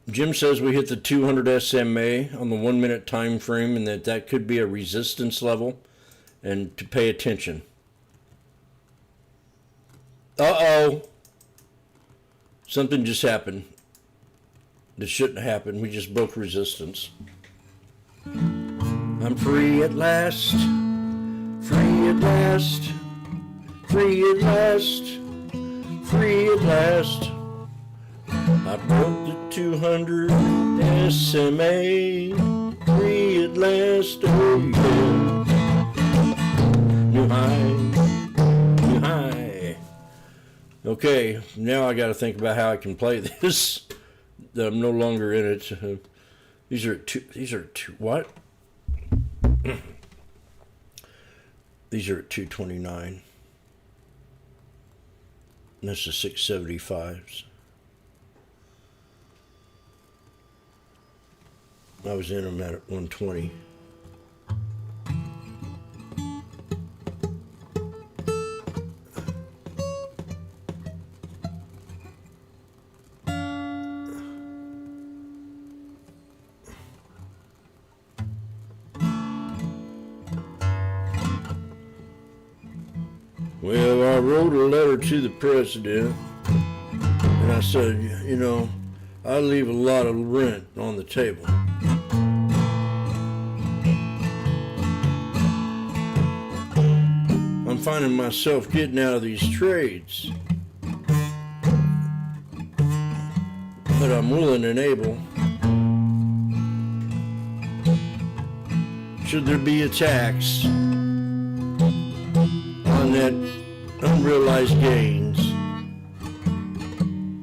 [SPEAKER 9] Jim says we hit the 200 SMA on the 1 minute time frame and that could be a resistance level and to pay attention. Uh-oh. Something just happened. That shouldn't happen. We just broke resistance. I'm free at last. Free at last. Free at last. Free at last. I broke the 200 SMA, free at last, oh yeah. New high, new high. Okay, now I got to think about how I can play this. I'm no longer in it. These are two, what? These are at 229. And this is 675s. I was in them at 120. Well, I wrote a letter to the president, and I said, you know, I leave a lot of rent on the table. I'm finding myself getting out of these trades, but I'm willing and able. Should there be a tax on that unrealized gains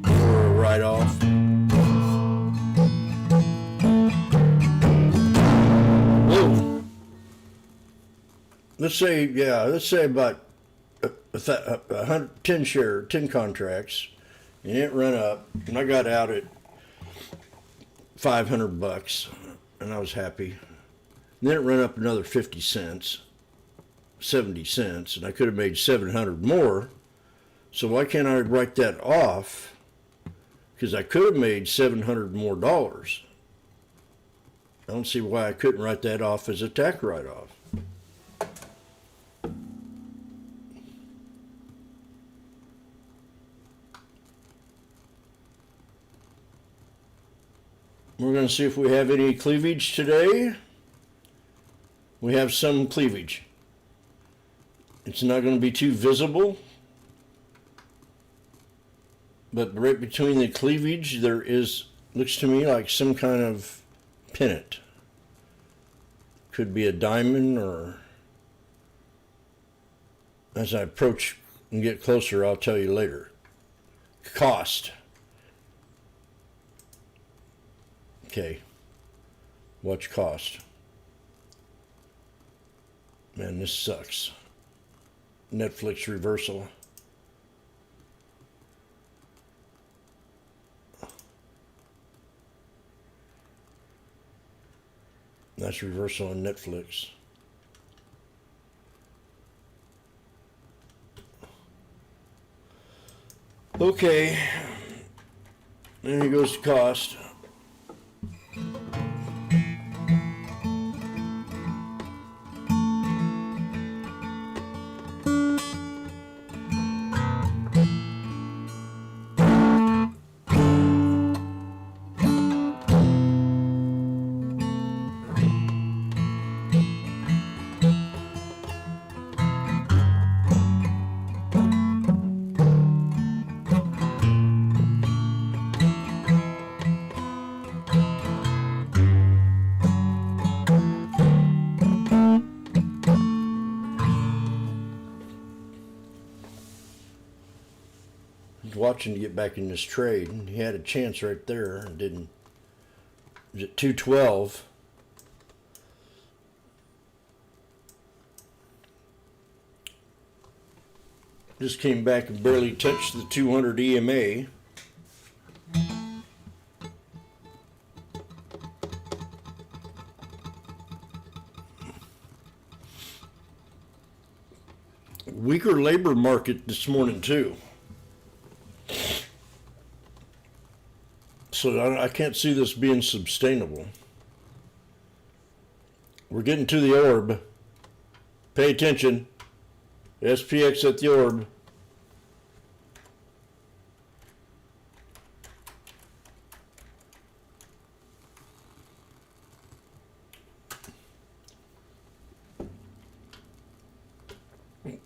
[SPEAKER 9] or a write-off? Whoa. Let's say about 10 contracts, and it ran up, and I got out at $500, and I was happy. And then it ran up another 50 cents, 70 cents, and I could have made 700 more. So why can't I write that off? Because I could have made $700 more dollars. I don't see why I couldn't write that off as a tax write-off. We're going to see if we have any cleavage today. We have some cleavage. It's not going to be too visible, but right between the cleavage there is, looks to me like some kind of pennant. Could be a diamond, or as I approach and get closer, I'll tell you later. Cost. Okay, watch cost. Man, this sucks. Netflix reversal. That's reversal on Netflix. Okay, then he goes to cost. was watching to get back in this trade, and he had a chance right there and didn't. It was at 212. Just came back and barely touched the 200 EMA. Weaker labor market this morning too. So I can't see this being sustainable. We're getting to the orb. Pay attention. SPX at the orb.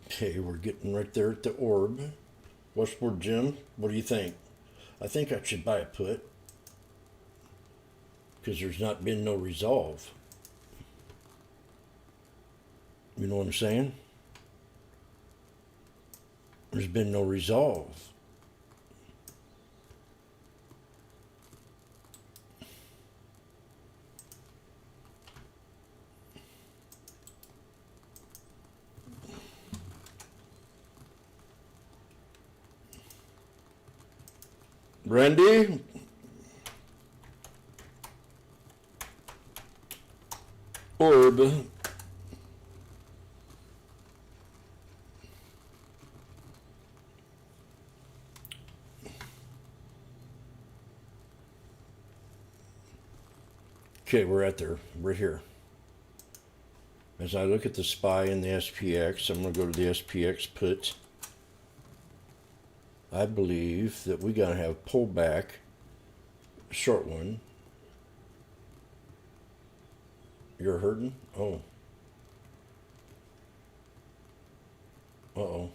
[SPEAKER 9] Okay, we're getting right there at the orb. Washboardjim, what do you think? I think I should buy a put because there's not been no resolve. You know what I'm saying? There's been no resolve. Randy? Orb. Okay, we're at there. We're here. As I look at the SPY and the SPX, I'm going to go to the SPX put. I believe that we're going to have pullback, short one. You're hurting? Oh. Uh-oh.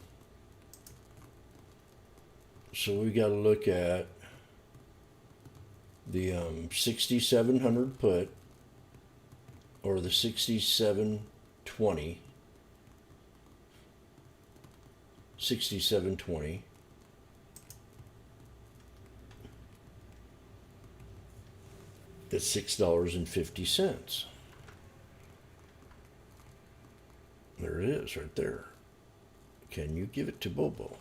[SPEAKER 9] So we got to look at the 6,700 put or the 6720. 6720. That's $6.50. There it is, right there. Can you give it to Bobo?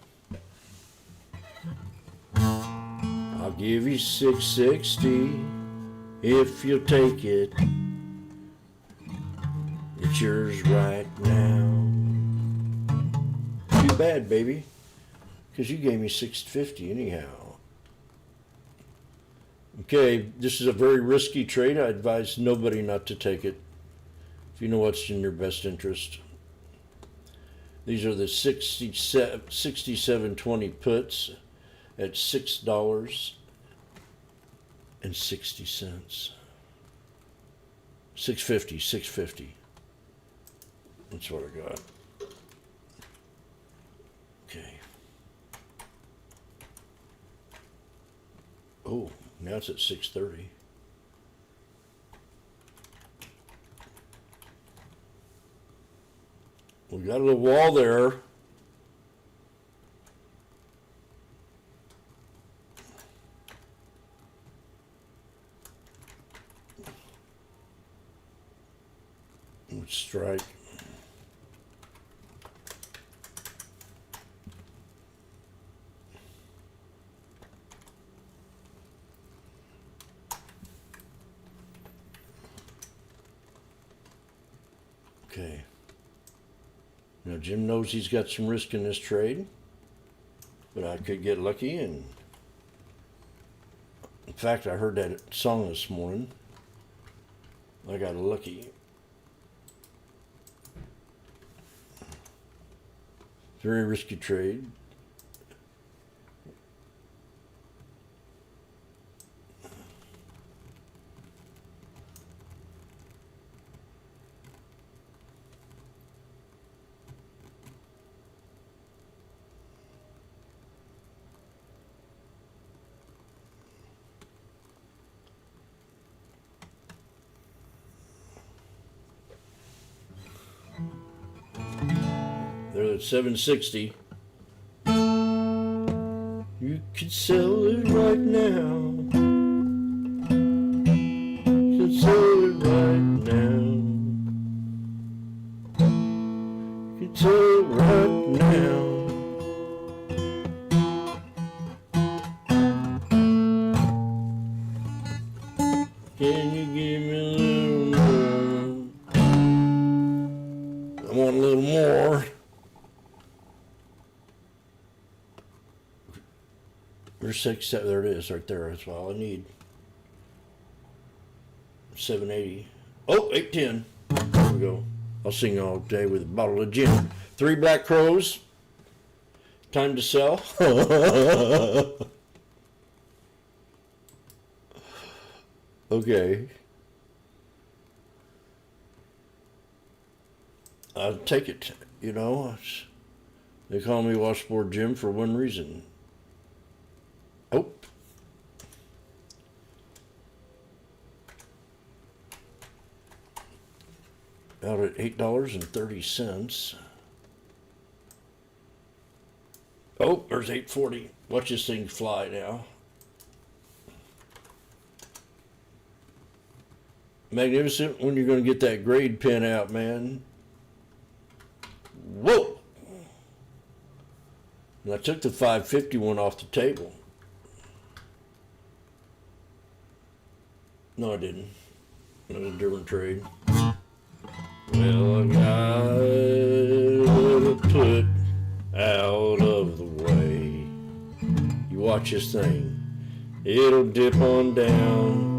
[SPEAKER 9] I'll give you 660 if you'll take it. It's yours right now. Too bad, baby, because you gave me 650 anyhow. Okay, this is a very risky trade. I advise nobody not to take it if you know what's in your best interest. These are the 6720 puts at $6.60. 650. That's what I got. Okay. Oh, now it's at 630. We got a little wall there. Let's strike. Okay. Now Jim knows he's got some risk in this trade, but I could get lucky, and in fact I heard that song this morning. I got lucky. Very risky trade. They're at 760. You could sell it right now. Could sell it right now. Could sell it right now. Can you give me a little more? I want a little more. There's 6, 7, there it is, right there. That's all I need. 780. Oh, 810. There we go. I'll sing all day with a bottle of gin. 3 Black Crows. Time to sell. Okay. I'll take it, you know. They call me Washboardjim for one reason. Oh. Out at $8.30. Oh, there's $8.40. Watch this thing fly now. Magnificent when you're going to get that grade pen out, man. Whoa! And I took the 550 one off the table. No, I didn't. It was a different trade. Well, I gotta put out of the way. You watch this thing. It'll dip on down.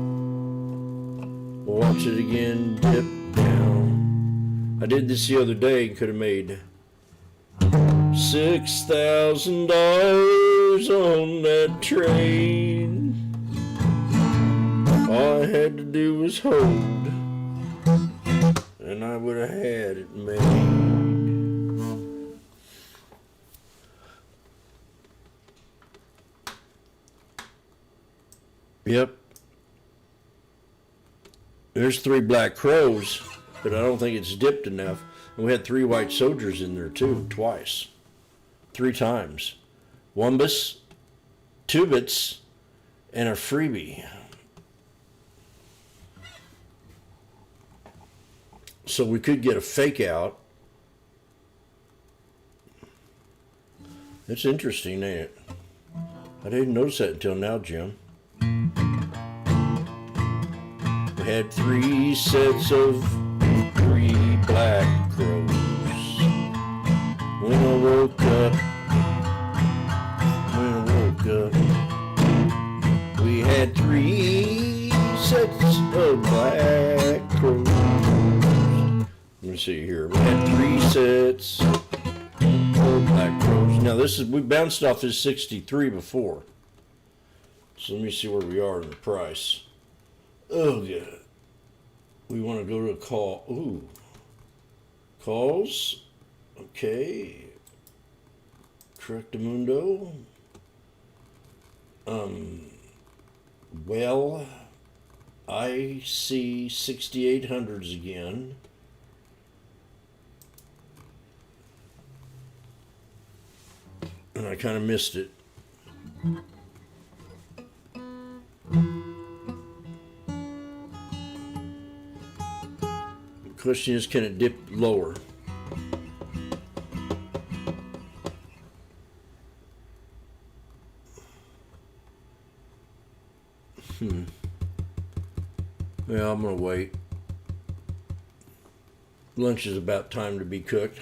[SPEAKER 9] Watch it again, dip down. I did this the other day and could have made $6,000 on that trade. All I had to do was hold, and I would have had it made. Yep. There's 3 Black Crows, but I don't think it's dipped enough. And we had 3 White Soldiers in there too, twice. 3 times. Wumbus, 2 bits, and a freebie. So we could get a fake out. It's interesting, ain't it? I didn't notice that until now, Jim. We had 3 sets of 3 Black Crows. When I woke up, we had 3 sets of Black Crows. Let me see here. We had 3 sets of Black Crows. Now we bounced off this 63 before. So let me see where we are in the price. Oh, good. We want to go to a call. Ooh. Calls. Okay. Correctamundo. Well, I see 6800s again. And I kind of missed it. The question is, can it dip lower? Yeah, I'm gonna wait. Lunch is about time to be cooked.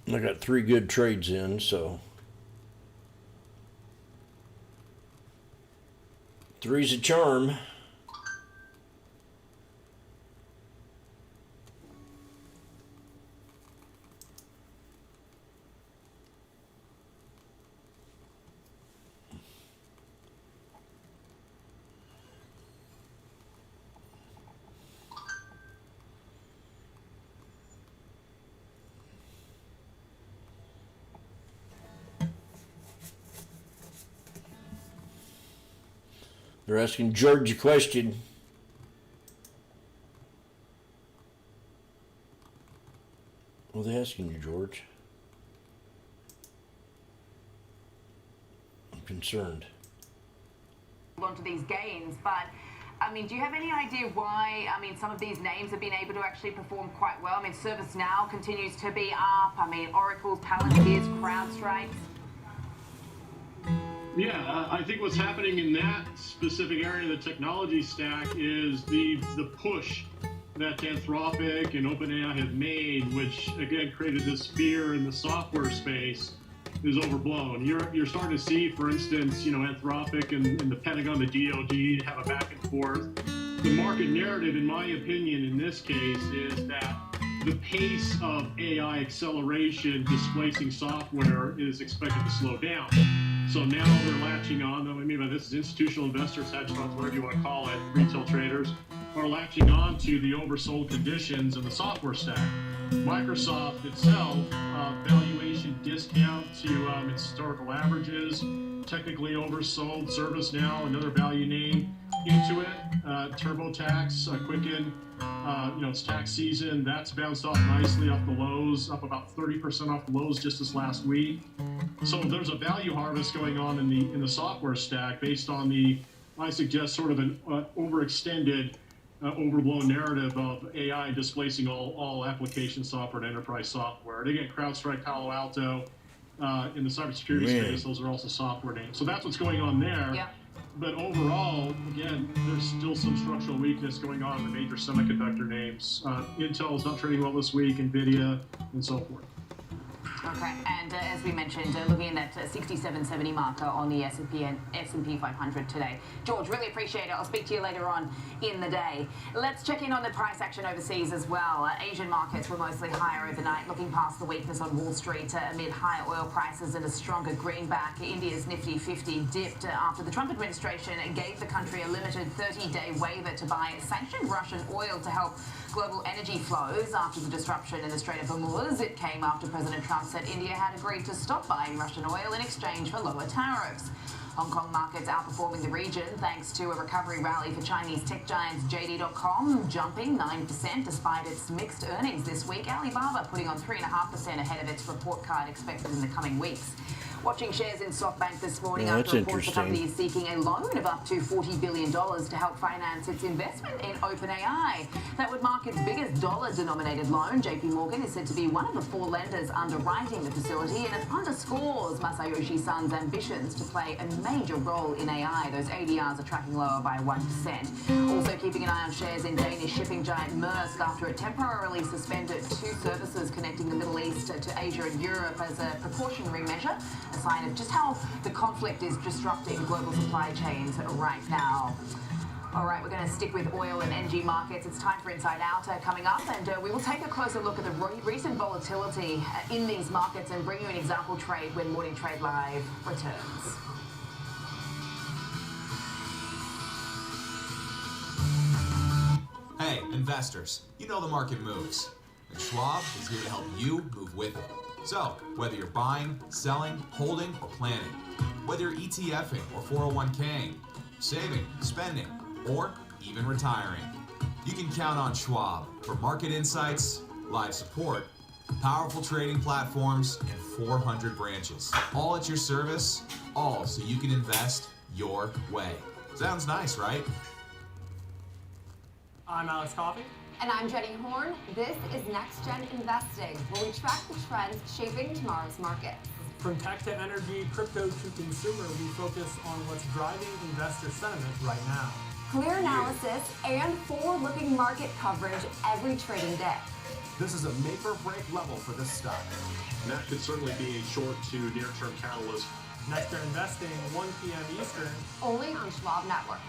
[SPEAKER 9] I got 3 good trades in, so 3's a charm. They're asking George a question. What are they asking you, George? concerned.
[SPEAKER 10] Onto these gains, but I mean, do you have any idea why, I mean, some of these names have been able to actually perform quite well? I mean, ServiceNow continues to be up. I mean, Oracle, Palantir's, CrowdStrike's.
[SPEAKER 18] Yeah, I think what's happening in that specific area of the technology stack is the push that Anthropic and OpenAI have made, which again created this fear in the software space, is overblown. You're starting to see, for instance, Anthropic and the Pentagon, the DoD have a back and forth. The market narrative, in my opinion, in this case, is that the pace of AI acceleration displacing software is expected to slow down. So now they're latching on, what I mean by this is institutional investors, hedge funds, whatever you want to call it, retail traders, are latching on to the oversold conditions in the software stack. Microsoft itself, valuation discount to its historical averages, technically oversold. ServiceNow, another value name, into it. TurboTax, Quicken, it's tax season. That's bounced off nicely off the lows, up about 30% off the lows just this last week. So there's a value harvest going on in the software stack based on I suggest, sort of an overextended, overblown narrative of AI displacing all application software and enterprise software. And again, CrowdStrike, Palo Alto, in the cybersecurity space, those are also software names. So that's what's going on there.
[SPEAKER 10] Yeah.
[SPEAKER 18] But overall, again, there's still some structural weakness going on in the major semiconductor names. Intel is not trading well this week, NVIDIA, and so forth.
[SPEAKER 10] Okay, and as we mentioned, looking at that 6770 marker on the S&P 500 today. George, really appreciate it. I'll speak to you later on in the day. Let's check in on the price action overseas as well. Asian markets were mostly higher overnight, looking past the weakness on Wall Street amid higher oil prices and a stronger greenback. India's Nifty 50 dipped after the Trump administration gave the country a limited 30-day waiver to buy sanctioned Russian oil to help global energy flows after the disruption in the Strait of Hormuz. It came after President Trump said India had agreed to stop buying Russian oil in exchange for lower tariffs. Hong Kong markets outperforming the region thanks to a recovery rally for Chinese tech giants JD.com, jumping 9% despite its mixed earnings this week. Alibaba putting on 3.5% ahead of its report card expected in the coming weeks. Watching shares in SoftBank this morning after reports the company is seeking a loan of up to $40 billion to help finance its investment in OpenAI. That would mark its biggest dollar-denominated loan. JP Morgan is said to be one of the 4 lenders underwriting the facility, and it underscores Masayoshi Son's ambitions to play a major role in AI. Those ADRs are tracking lower by 1%. Also keeping an eye on shares in Danish shipping giant Maersk after it temporarily suspended 2 services connecting the Middle East to Asia and Europe as a precautionary measure. A sign of just how the conflict is disrupting global supply chains right now. All right, we're going to stick with oil and energy markets. It's time for Inside Out coming up, and we will take a closer look at the recent volatility in these markets and bring you an example trade when Morning Trade Live returns.
[SPEAKER 19] Hey, investors, you know the market moves, and Schwab is here to help you move with it. So, whether you're buying, selling, holding, or planning, whether you're ETFing or 401k'ing, saving, spending, or even retiring, you can count on Schwab for market insights, live support, powerful trading platforms, and 400 branches. All at your service, all so you can invest your way. Sounds nice, right?
[SPEAKER 20] I'm Alex Coffey.
[SPEAKER 24] And I'm Jenny Horn. This is Next Gen Investing, where we track the trends shaping tomorrow's markets.
[SPEAKER 20] From tech to energy, crypto to consumer, we focus on what's driving investor sentiment right now.
[SPEAKER 24] Clear analysis and forward-looking market coverage every trading day.
[SPEAKER 25] This is a make or break level for this stock.
[SPEAKER 18] And that could certainly be a short to near-term catalyst.
[SPEAKER 20] Next Gen Investing, 1 p.m. Eastern.
[SPEAKER 24] Only on Schwab Network.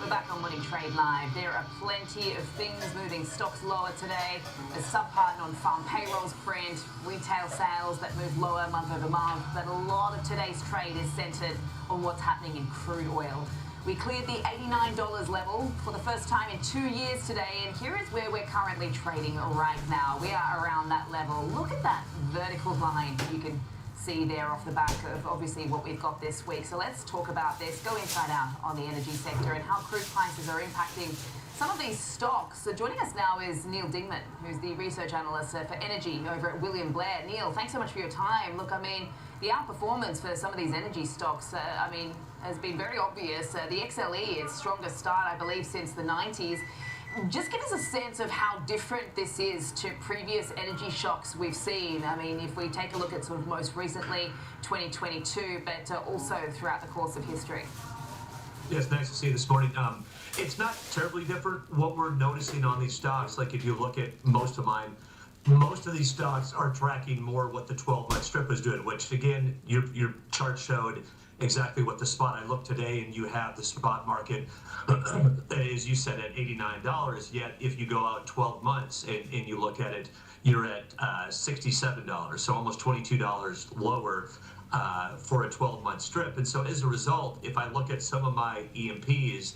[SPEAKER 10] We're back on Morning Trade Live. There are plenty of things moving stocks lower today. A subpart on farm payrolls print, retail sales that move lower month over month. But a lot of today's trade is centered on what's happening in crude oil. We cleared the $89 level for the first time in 2 years today, and here is where we're currently trading right now. We are around that level. Look at that vertical line you can see there off the back of obviously what we've got this week. So let's talk about this, go inside out on the energy sector and how crude prices are impacting some of these stocks. Joining us now is Neil Dingman, who's the research analyst for energy over at William Blair. Neil, thanks so much for your time. Look, I mean, the outperformance for some of these energy stocks, has been very obvious. The XLE, its strongest start, I believe, since the 90s. Just give us a sense of how different this is to previous energy shocks we've seen. I mean, if we take a look at sort of most recently 2022, but also throughout the course of history.
[SPEAKER 2] Yes, nice to see you this morning. It's not terribly different. What we're noticing on these stocks, like if you look at most of mine, most of these stocks are tracking more what the 12-month strip was doing, which again, your chart showed exactly what the spot. I looked today and you have the spot market, as you said, at $89. Yet if you go out 12 months and you look at it, you're at $67, so almost $22 lower for a 12-month strip. And so as a result, if I look at some of my EMPs,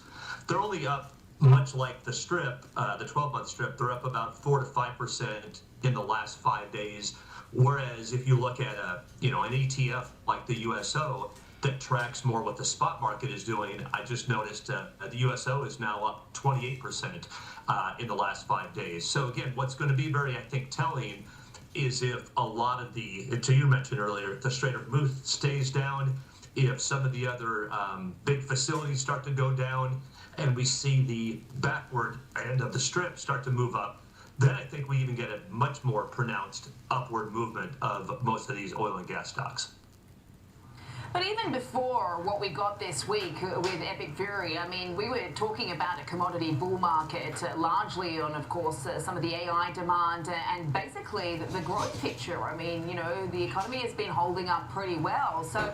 [SPEAKER 2] they're only up much like the strip, the 12-month strip, they're up about 4 to 5% in the last 5 days. Whereas if you look at an ETF like the USO that tracks more what the spot market is doing, I just noticed the USO is now up 28% in the last 5 days. So again, what's going to be very, I think, telling is if a lot of you mentioned earlier, if the Strait of Hormuz stays down, if some of the other big facilities start to go down, and we see the backward end of the strip start to move up, then I think we even get a much more pronounced upward movement of most of these oil and gas stocks.
[SPEAKER 10] But even before what we got this week with Epic Fury, I mean, we were talking about a commodity bull market, largely on, of course, some of the AI demand and basically the growth picture. I mean, the economy has been holding up pretty well. So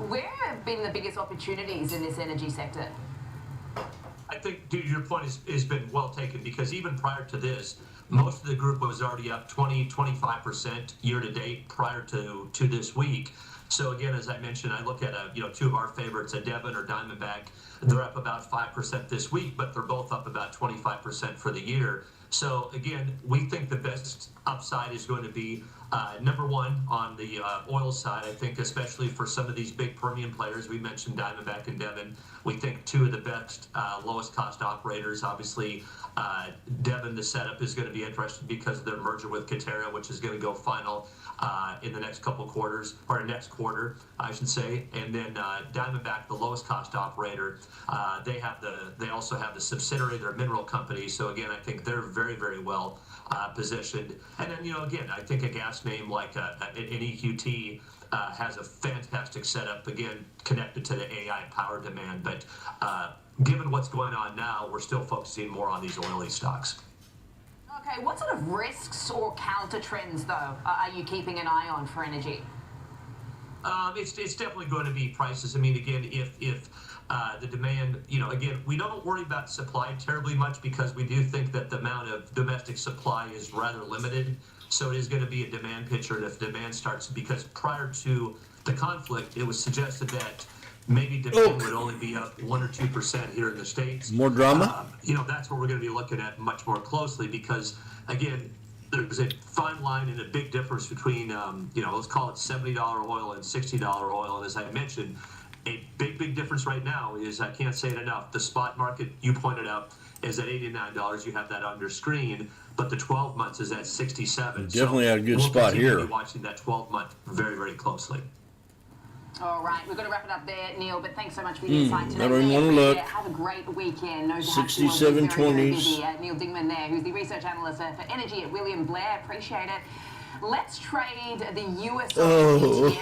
[SPEAKER 10] where have been the biggest opportunities in this energy sector?
[SPEAKER 2] I think, dude, your point has been well taken, because even prior to this, most of the group was already up 20-25% year to date prior to this week. So again, as I mentioned, I look at two of our favorites, a Devon or Diamondback. They're up about 5% this week, but they're both up about 25% for the year. So again, we think the best upside is going to be number one on the oil side. I think especially for some of these big Permian players, we mentioned Diamondback and Devon. We think two of the best lowest cost operators. Obviously, Devon, the setup is going to be interesting because of their merger with Coterra, which is going to go final in the next couple quarters, or next quarter, I should say. And then Diamondback, the lowest cost operator, they also have the subsidiary, their mineral company. So again, I think they're very, very well positioned. And then, again, I think a gas name like an EQT has a fantastic setup, again, connected to the AI power demand. But given what's going on now, we're still focusing more on these oily stocks.
[SPEAKER 10] Okay, what sort of risks or counter trends, though, are you keeping an eye on for energy?
[SPEAKER 2] It's definitely going to be prices. I mean, again, if the demand, again, we don't worry about supply terribly much because we do think that the amount of domestic supply is rather limited. So it is going to be a demand picture. And if demand starts, because prior to the conflict, it was suggested that maybe demand would only be up 1 or 2% here in the States.
[SPEAKER 9] More drama?
[SPEAKER 2] That's what we're going to be looking at much more closely because, again, there's a fine line and a big difference between, let's call it $70 oil and $60 oil. And as I mentioned, a big difference right now is, I can't say it enough, the spot market, you pointed out, is at $89. You have that on your screen, but the 12 months is at 67.
[SPEAKER 9] Definitely at a good spot here.
[SPEAKER 2] We'll continue to be watching that 12 month very, very closely.
[SPEAKER 10] All right, we've got to wrap it up there, Neil, but thanks so much for your insight today.
[SPEAKER 9] I don't want to look.
[SPEAKER 10] Have a great weekend. No doubt
[SPEAKER 9] 67.20s.
[SPEAKER 10] Neil Dingman there, who's the research analyst for energy at William Blair. Appreciate it. Let's trade the US ETF.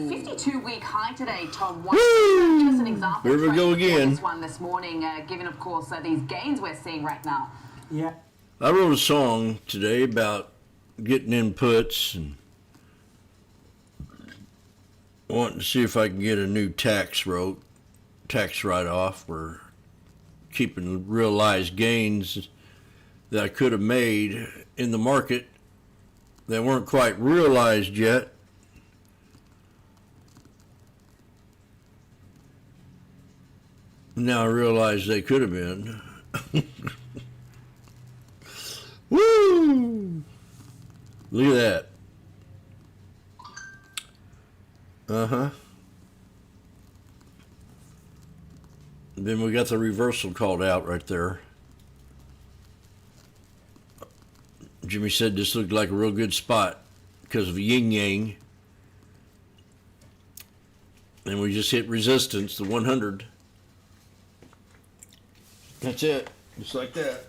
[SPEAKER 10] 52-week high today, Tom. Just an example.
[SPEAKER 9] Here we go again.
[SPEAKER 10] This one this morning, given, of course, these gains we're seeing right now.
[SPEAKER 11] Yeah.
[SPEAKER 9] I wrote a song today about getting inputs and wanting to see if I can get a new tax write-off for keeping realized gains that I could have made in the market that weren't quite realized yet. Now I realize they could have been. Woo! Look at that. Then we got the reversal called out right there. Jimmy said this looked like a real good spot because of the yin-yang. And we just hit resistance, the 100. That's it. Just like that.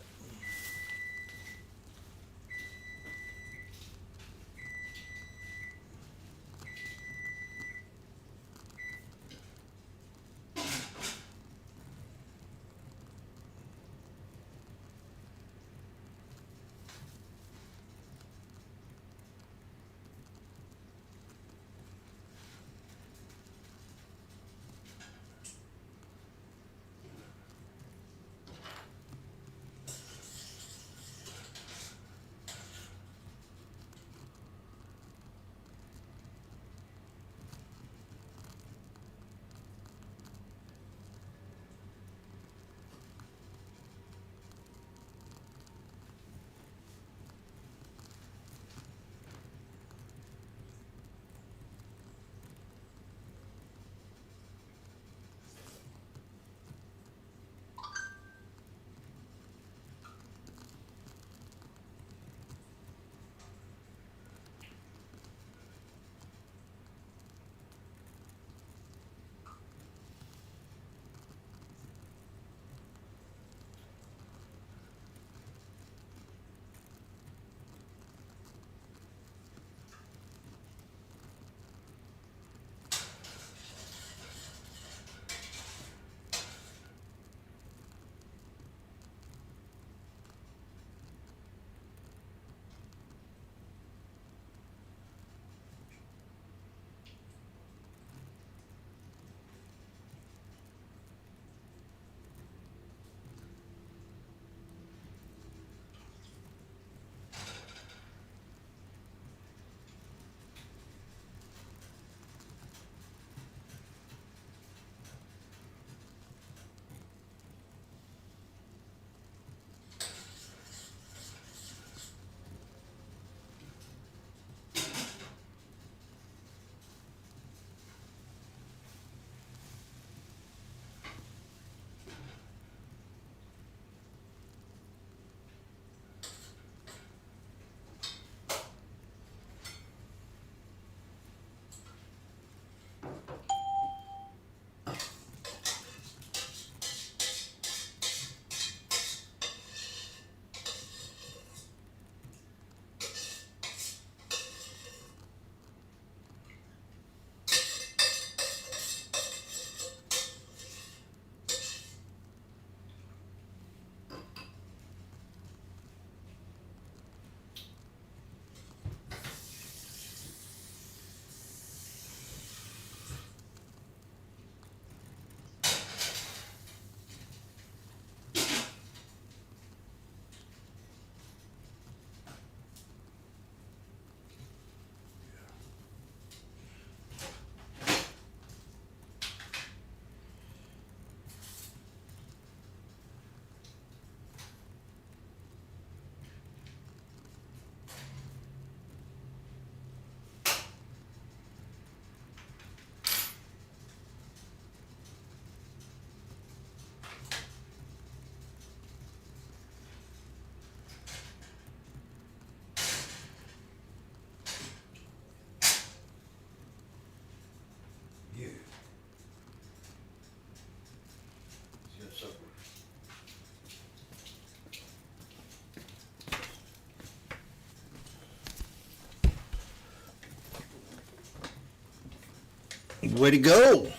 [SPEAKER 9] Way to go.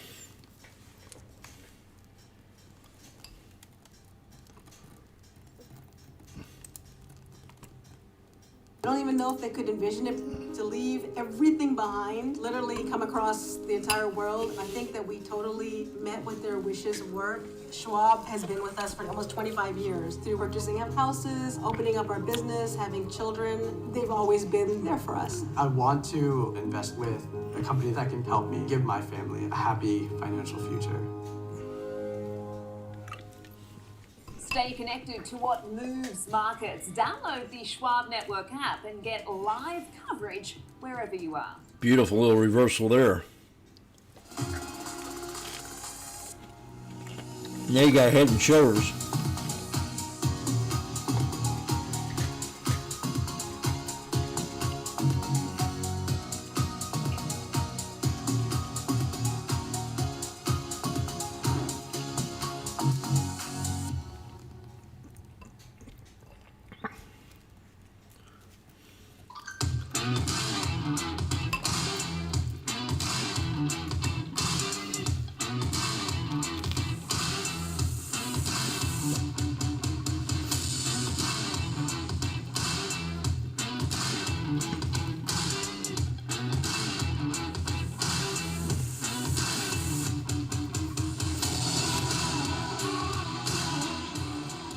[SPEAKER 4] I don't even know if they could envision it, to leave everything behind, literally come across the entire world. I think that we totally met what their wishes were. Schwab has been with us for almost 25 years through purchasing up houses, opening up our business, having children. They've always been there for us.
[SPEAKER 5] I want to invest with a company that can help me give my family a happy financial future.
[SPEAKER 10] Stay connected to what moves markets. Download the Schwab Network app and get live coverage wherever you are.
[SPEAKER 9] Beautiful little reversal there. Now you got Head and Shoulders.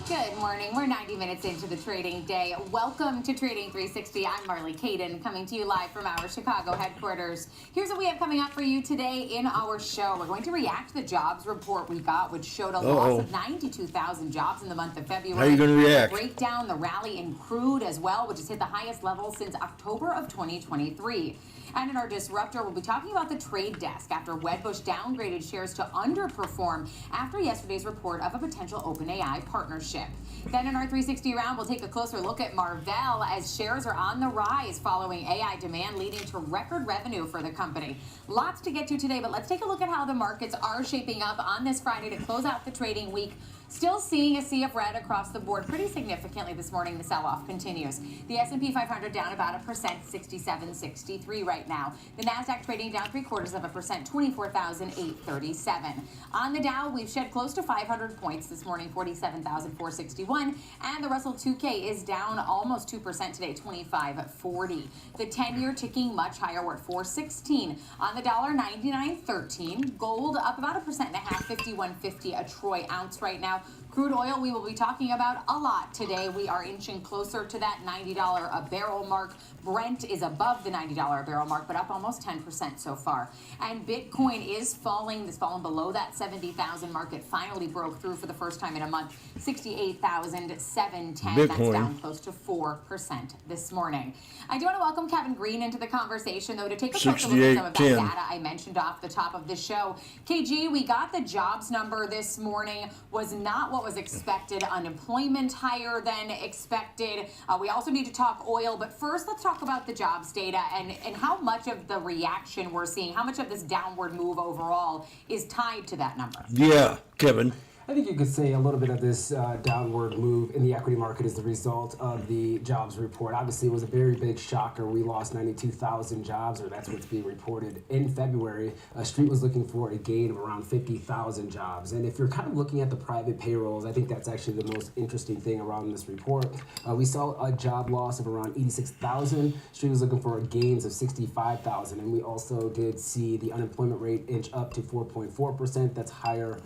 [SPEAKER 23] Good morning. We're 90 minutes into the trading day. Welcome to Trading 360. I'm Marley Caden, coming to you live from our Chicago headquarters. Here's what we have coming up for you today in our show. We're going to react to the jobs report we got, which showed a loss of 92,000 jobs in the month of February.
[SPEAKER 9] How are you going to react?
[SPEAKER 23] We'll break down the rally in crude as well, which has hit the highest level since October of 2023. And in our disruptor, we'll be talking about the trade desk after Wedbush downgraded shares to underperform after yesterday's report of a potential OpenAI partnership. Then in our 360 round, we'll take a closer look at Marvell as shares are on the rise following AI demand leading to record revenue for the company. Lots to get to today, but let's take a look at how the markets are shaping up on this Friday to close out the trading week. Still seeing a sea of red across the board pretty significantly this morning. The sell-off continues. The S&P 500 down about 1%, 67.63 right now. The Nasdaq trading down 0.75%, 24,837. On the Dow, we've shed close to 500 points this morning, 47,461. And the Russell 2K is down almost 2% today, 25.40. The 10-year ticking much higher. We're at 416. On the dollar, 99.13. Gold up about 1.5%, 51.50 a troy ounce right now. Crude oil, we will be talking about a lot today. We are inching closer to that $90 a barrel mark. Brent is above the $90 a barrel mark, but up almost 10% so far. And Bitcoin is falling. It's fallen below that 70,000 mark. It finally broke through for the first time in a month. 68,710. That's down close to 4% this morning. I do want to welcome Kevin Green into the conversation, though, to take a closer look at some of that data I mentioned off the top of the show. KG, we got the jobs number this morning. Was not what was expected. Unemployment higher than expected. We also need to talk oil, but first let's talk about the jobs data and how much of the reaction we're seeing, how much of this downward move overall is tied to that number.
[SPEAKER 9] Yeah, Kevin.
[SPEAKER 11] I think you could say a little bit of this downward move in the equity market is the result of the jobs report. Obviously, it was a very big shocker. We lost 92,000 jobs, or that's what's being reported in February. Street was looking for a gain of around 50,000 jobs. And if you're kind of looking at the private payrolls, I think that's actually the most interesting thing around this report. We saw a job loss of around 86,000. Street was looking for gains of 65,000. And we also did see the unemployment rate inch up to 4.4%. That's higher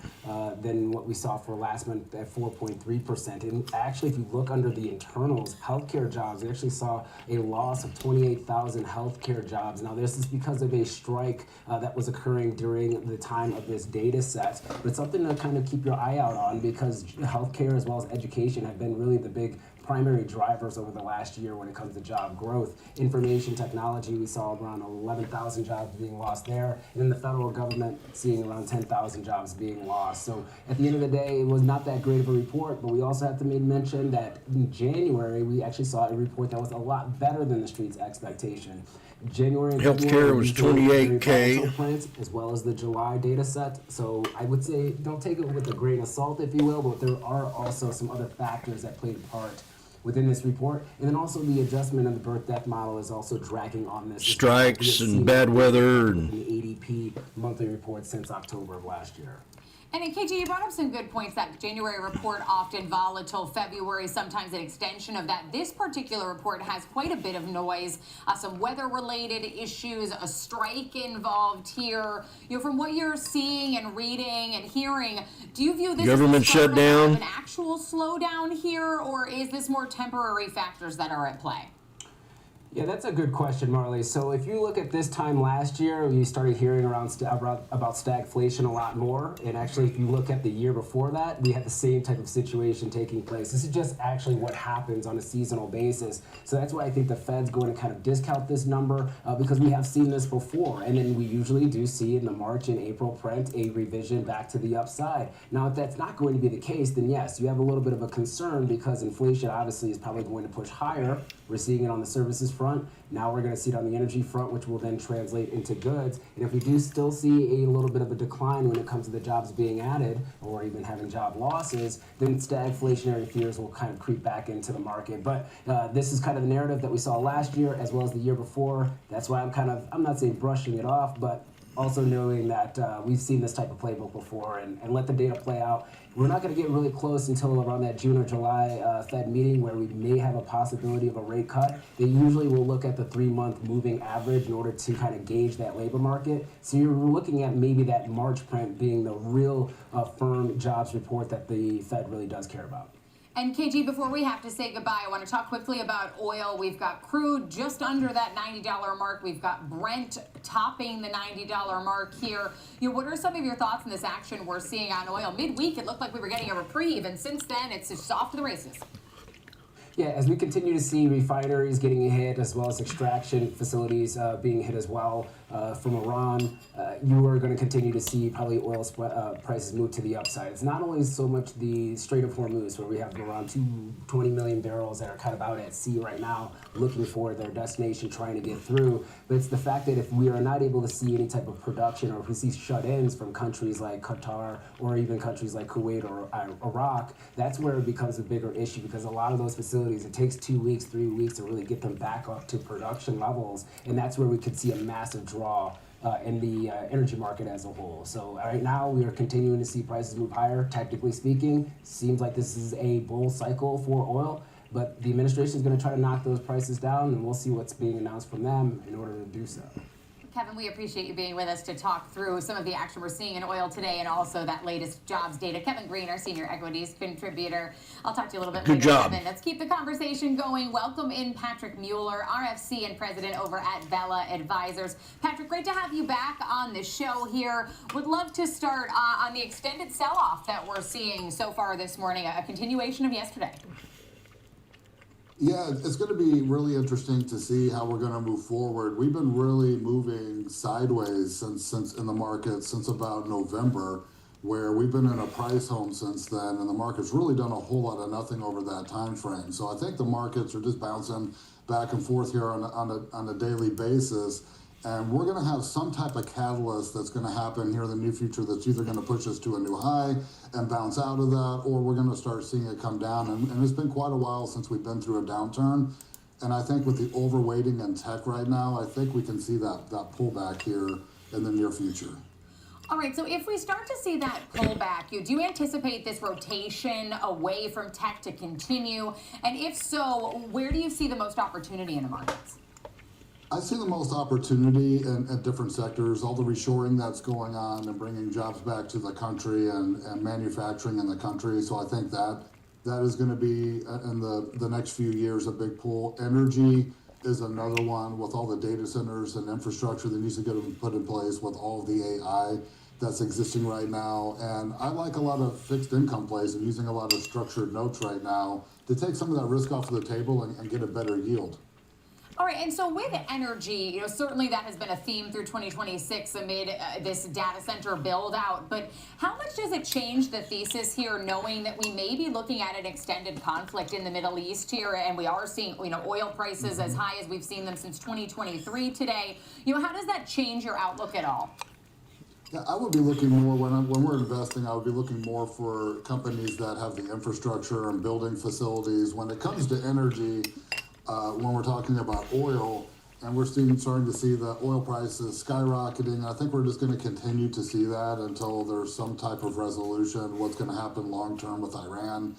[SPEAKER 11] than what we saw for last month at 4.3%. And actually, if you look under the internals, healthcare jobs, we actually saw a loss of 28,000 healthcare jobs. Now, this is because of a strike that was occurring during the time of this data set. But it's something to kind of keep your eye out on because healthcare as well as education have been really the big primary drivers over the last year when it comes to job growth. Information technology, we saw around 11,000 jobs being lost there, and then the federal government seeing around 10,000 jobs being lost. So at the end of the day, it was not that great of a report, but we also have to mention that in January, we actually saw a report that was a lot better than the street's expectation. January and
[SPEAKER 9] healthcare was 28K,
[SPEAKER 11] as well as the July data set. So I would say don't take it with a grain of salt, if you will, but there are also some other factors that played a part within this report. And then also the adjustment of the birth-death model is also dragging on this.
[SPEAKER 9] Strikes and bad weather. And
[SPEAKER 11] the ADP monthly report since October of last year.
[SPEAKER 23] And in KG, you brought up some good points. That January report often volatile, February sometimes an extension of that. This particular report has quite a bit of noise, some weather-related issues, a strike involved here. You know, from what you're seeing and reading and hearing, do you view this
[SPEAKER 9] government
[SPEAKER 23] as a
[SPEAKER 9] shutdown,
[SPEAKER 23] an actual slowdown here, or is this more temporary factors that are at play?
[SPEAKER 11] Yeah, that's a good question, Marley. So if you look at this time last year, we started hearing about stagflation a lot more. And actually, if you look at the year before that, we had the same type of situation taking place. This is just actually what happens on a seasonal basis. So that's why I think the Fed's going to kind of discount this number because we have seen this before. And then we usually do see in the March and April print a revision back to the upside. Now, if that's not going to be the case, then yes, you have a little bit of a concern because inflation obviously is probably going to push higher. We're seeing it on the services front. Now we're going to see it on the energy front, which will then translate into goods. And if we do still see a little bit of a decline when it comes to the jobs being added or even having job losses, then stagflationary fears will kind of creep back into the market. But this is kind of the narrative that we saw last year as well as the year before. That's why I'm not saying brushing it off, but also knowing that we've seen this type of playbook before and let the data play out. We're not going to get really close until around that June or July Fed meeting where we may have a possibility of a rate cut. They usually will look at the 3-month moving average in order to kind of gauge that labor market. So you're looking at maybe that March print being the real firm jobs report that the Fed really does care about.
[SPEAKER 23] And KG, before we have to say goodbye, I want to talk quickly about oil. We've got crude just under that $90 mark. We've got Brent topping the $90 mark here. What are some of your thoughts on this action we're seeing on oil? Midweek, it looked like we were getting a reprieve, and since then, it's just off to the races.
[SPEAKER 11] Yeah, as we continue to see refineries getting hit as well as extraction facilities being hit as well from Iran, you are going to continue to see probably oil prices move to the upside. It's not only so much the Strait of Hormuz where we have around 20 million barrels that are kind of out at sea right now looking for their destination, trying to get through, but it's the fact that if we are not able to see any type of production or if we see shut-ins from countries like Qatar or even countries like Kuwait or Iraq, that's where it becomes a bigger issue because a lot of those facilities, it takes 2 weeks, 3 weeks to really get them back up to production levels, and that's where we could see a massive draw in the energy market as a whole. So right now we are continuing to see prices move higher. Tactically speaking, seems like this is a bull cycle for oil, but the administration is going to try to knock those prices down, and we'll see what's being announced from them in order to do so.
[SPEAKER 23] Kevin, we appreciate you being with us to talk through some of the action we're seeing in oil today and also that latest jobs data. Kevin Green, our senior equities contributor. I'll talk to you a little bit later, Kevin. Let's keep the conversation going. Welcome in Patrick Mueller, RFC and president over at Vela Advisors. Patrick, great to have you back on the show here. Would love to start on the extended sell-off that we're seeing so far this morning, a continuation of yesterday.
[SPEAKER 1] Yeah, it's going to be really interesting to see how we're going to move forward. We've been really moving sideways since in the market since about November, where we've been in a price home since then, and the market's really done a whole lot of nothing over that time frame. So I think the markets are just bouncing back and forth here on a daily basis. And we're going to have some type of catalyst that's going to happen here in the near future that's either going to push us to a new high and bounce out of that, or we're going to start seeing it come down. And it's been quite a while since we've been through a downturn. And I think with the overweighting in tech right now, I think we can see that pullback here in the near future.
[SPEAKER 23] All right, so if we start to see that pullback, do you anticipate this rotation away from tech to continue? And if so, where do you see the most opportunity in the markets?
[SPEAKER 1] I see the most opportunity in different sectors, all the reshoring that's going on and bringing jobs back to the country and manufacturing in the country. So I think that is going to be in the next few years a big pull. Energy is another one with all the data centers and infrastructure that needs to get put in place with all of the AI that's existing right now. And I like a lot of fixed income plays and using a lot of structured notes right now to take some of that risk off the table and get a better yield.
[SPEAKER 23] All right, and so with energy, certainly that has been a theme through 2026 amid this data center build out. But how much does it change the thesis here, knowing that we may be looking at an extended conflict in the Middle East here, and we are seeing, oil prices as high as we've seen them since 2023 today? How does that change your outlook at all?
[SPEAKER 1] Yeah, I would be looking more when we're investing. I would be looking more for companies that have the infrastructure and building facilities. When it comes to energy, when we're talking about oil, and we're starting to see the oil prices skyrocketing. I think we're just going to continue to see that until there's some type of resolution, what's going to happen long term with Iran.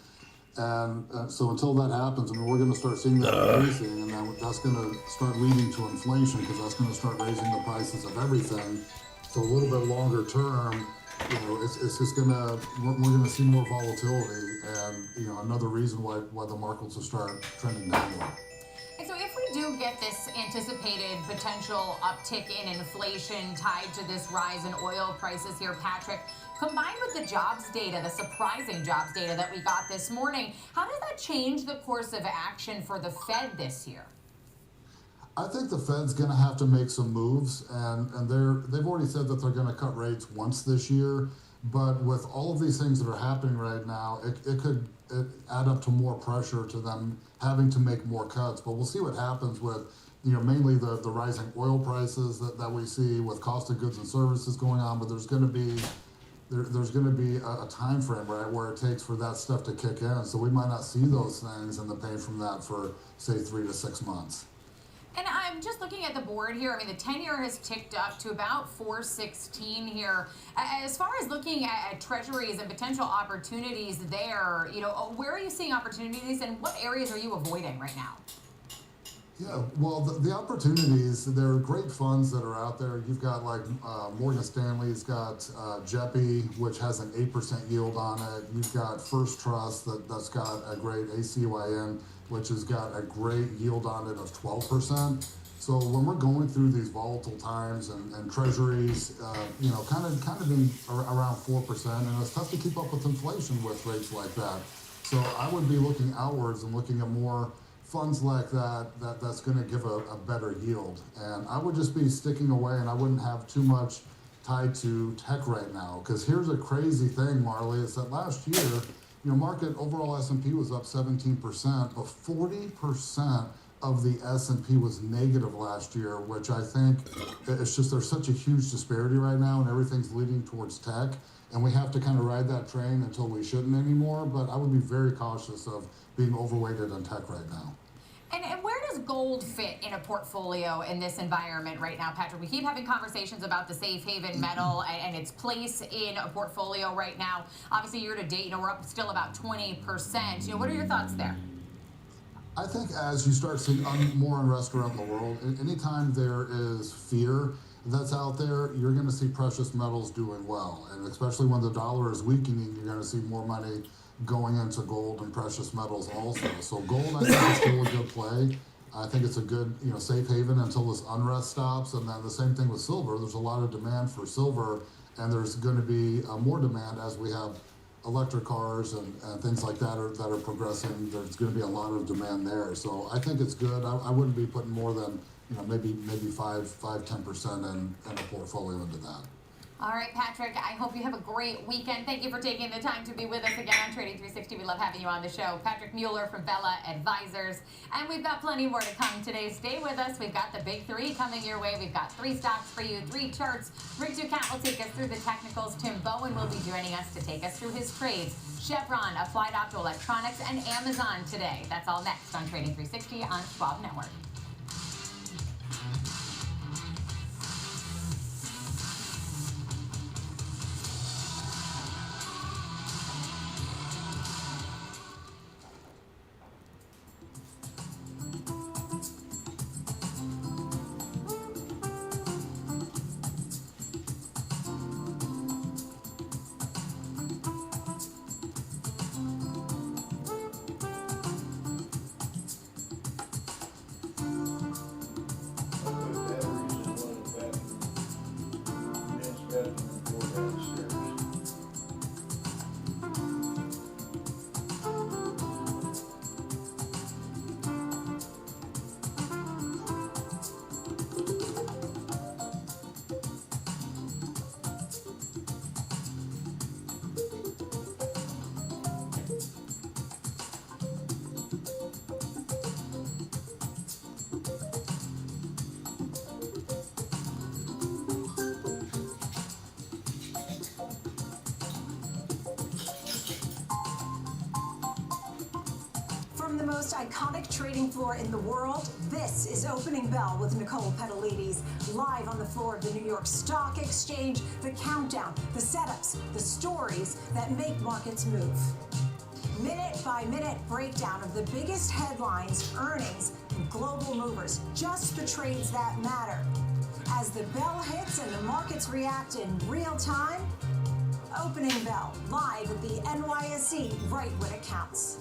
[SPEAKER 1] And so until that happens, we're going to start seeing that increasing, and then that's going to start leading to inflation because that's going to start raising the prices of everything. So a little bit longer term, it's just we're going to see more volatility, and another reason why the markets will start trending downward.
[SPEAKER 23] And so if we
[SPEAKER 10] do get this anticipated potential uptick in inflation tied to this rise in oil prices here, Patrick, combined with the jobs data, the surprising jobs data that we got this morning, how does that change the course of action for the Fed this year?
[SPEAKER 1] I think the Fed's going to have to make some moves, and they've already said that they're going to cut rates once this year. But with all of these things that are happening right now, it could add up to more pressure to them having to make more cuts. But we'll see what happens with, mainly the rising oil prices that we see with cost of goods and services going on. But there's going to be a time frame, right, where it takes for that stuff to kick in. So we might not see those things and the pain from that for, say, 3 to 6 months.
[SPEAKER 10] And I'm just looking at the board here. I mean, the 10-year has ticked up to about 416 here. As far as looking at treasuries and potential opportunities there, where are you seeing opportunities and what areas are you avoiding right now?
[SPEAKER 1] Yeah, well, the opportunities, there are great funds that are out there. You've got like Morgan Stanley's got JEPI, which has an 8% yield on it. You've got First Trust that's got a great ACYN, which has got a great yield on it of 12%. So when we're going through these volatile times and treasuries, kind of being around 4%, and it's tough to keep up with inflation with rates like that. So I would be looking outwards and looking at more funds like that's going to give a better yield. And I would just be sticking away, and I wouldn't have too much tied to tech right now. Because here's a crazy thing, Marley, is that last year, market overall S&P was up 17%, but 40% of the S&P was negative last year, which I think it's just there's such a huge disparity right now, and everything's leading towards tech, and we have to kind of ride that train until we shouldn't anymore. But I would be very cautious of being overweighted on tech right now.
[SPEAKER 10] And where does gold fit in a portfolio in this environment right now, Patrick? We keep having conversations about the safe haven metal and its place in a portfolio right now. Obviously, year to date, we're up still about 20%. What are your thoughts there?
[SPEAKER 1] I think as you start seeing more unrest around the world, anytime there is fear that's out there, you're going to see precious metals doing well. And especially when the dollar is weakening, you're going to see more money going into gold and precious metals also. So gold, I think, is still a good play. I think it's a good, safe haven until this unrest stops. And then the same thing with silver. There's a lot of demand for silver, and there's going to be more demand as we have electric cars and things like that are progressing. There's going to be a lot of demand there. So I think it's good. I wouldn't be putting more than, maybe 5-10% in a portfolio into that.
[SPEAKER 10] All right, Patrick, I hope you have a great weekend. Thank you for taking the time to be with us again on Trading 360. We love having you on the show. Patrick Mueller from Bella Advisors. And we've got plenty more to come today. Stay with us. We've got the big three coming your way. We've got 3 stocks for you, 3 charts. Rick Ducat will take us through the technicals. Tim Bowen will be joining us to take us through his trades. Chevron, Applied Optoelectronics, and Amazon today. That's all next on Trading 360 on Schwab Network.
[SPEAKER 12] From the most iconic trading floor in the world, this is Opening Bell with Nicole Petalides, live on the floor of the New York Stock Exchange, the countdown, the setups, the stories that make markets move. Minute-by-minute breakdown of the biggest headlines, earnings, and global movers, just the trades that matter. As the bell hits and the markets react in real time, Opening Bell, live at the NYSE, right when it counts.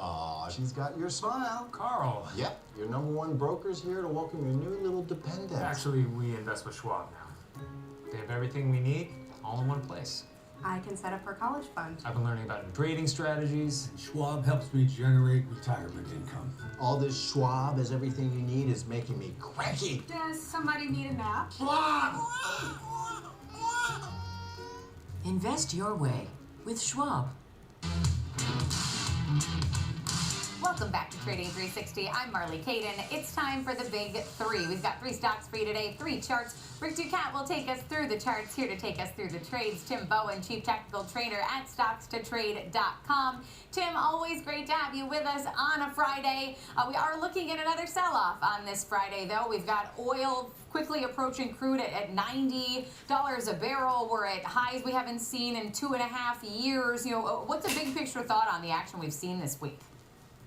[SPEAKER 13] Aw, she's got your smile.
[SPEAKER 16] Carl.
[SPEAKER 13] Yep, your #1 broker's here to welcome your new little dependent.
[SPEAKER 16] Actually, we invest with Schwab now. They have everything we need all in one place.
[SPEAKER 3] I can set up her college fund.
[SPEAKER 16] I've been learning about trading strategies.
[SPEAKER 6] Schwab helps me generate retirement income.
[SPEAKER 13] All this Schwab is everything you need is making me cranky.
[SPEAKER 3] Does somebody need a nap?
[SPEAKER 13] Schwab!
[SPEAKER 23] Invest your way with Schwab.
[SPEAKER 10] Welcome back to Trading 360. I'm Marley Caden. It's time for the big three. We've got 3 stocks for you today, 3 charts. Rick Ducat will take us through the charts, here to take us through the trades. Tim Bowen, Chief Technical Trainer at StocksToTrade.com. Tim, always great to have you with us on a Friday. We are looking at another sell-off on this Friday, though. We've got oil quickly approaching crude at $90 a barrel. We're at highs we haven't seen in 2.5 years. You know, what's a big picture thought on the action we've seen this week?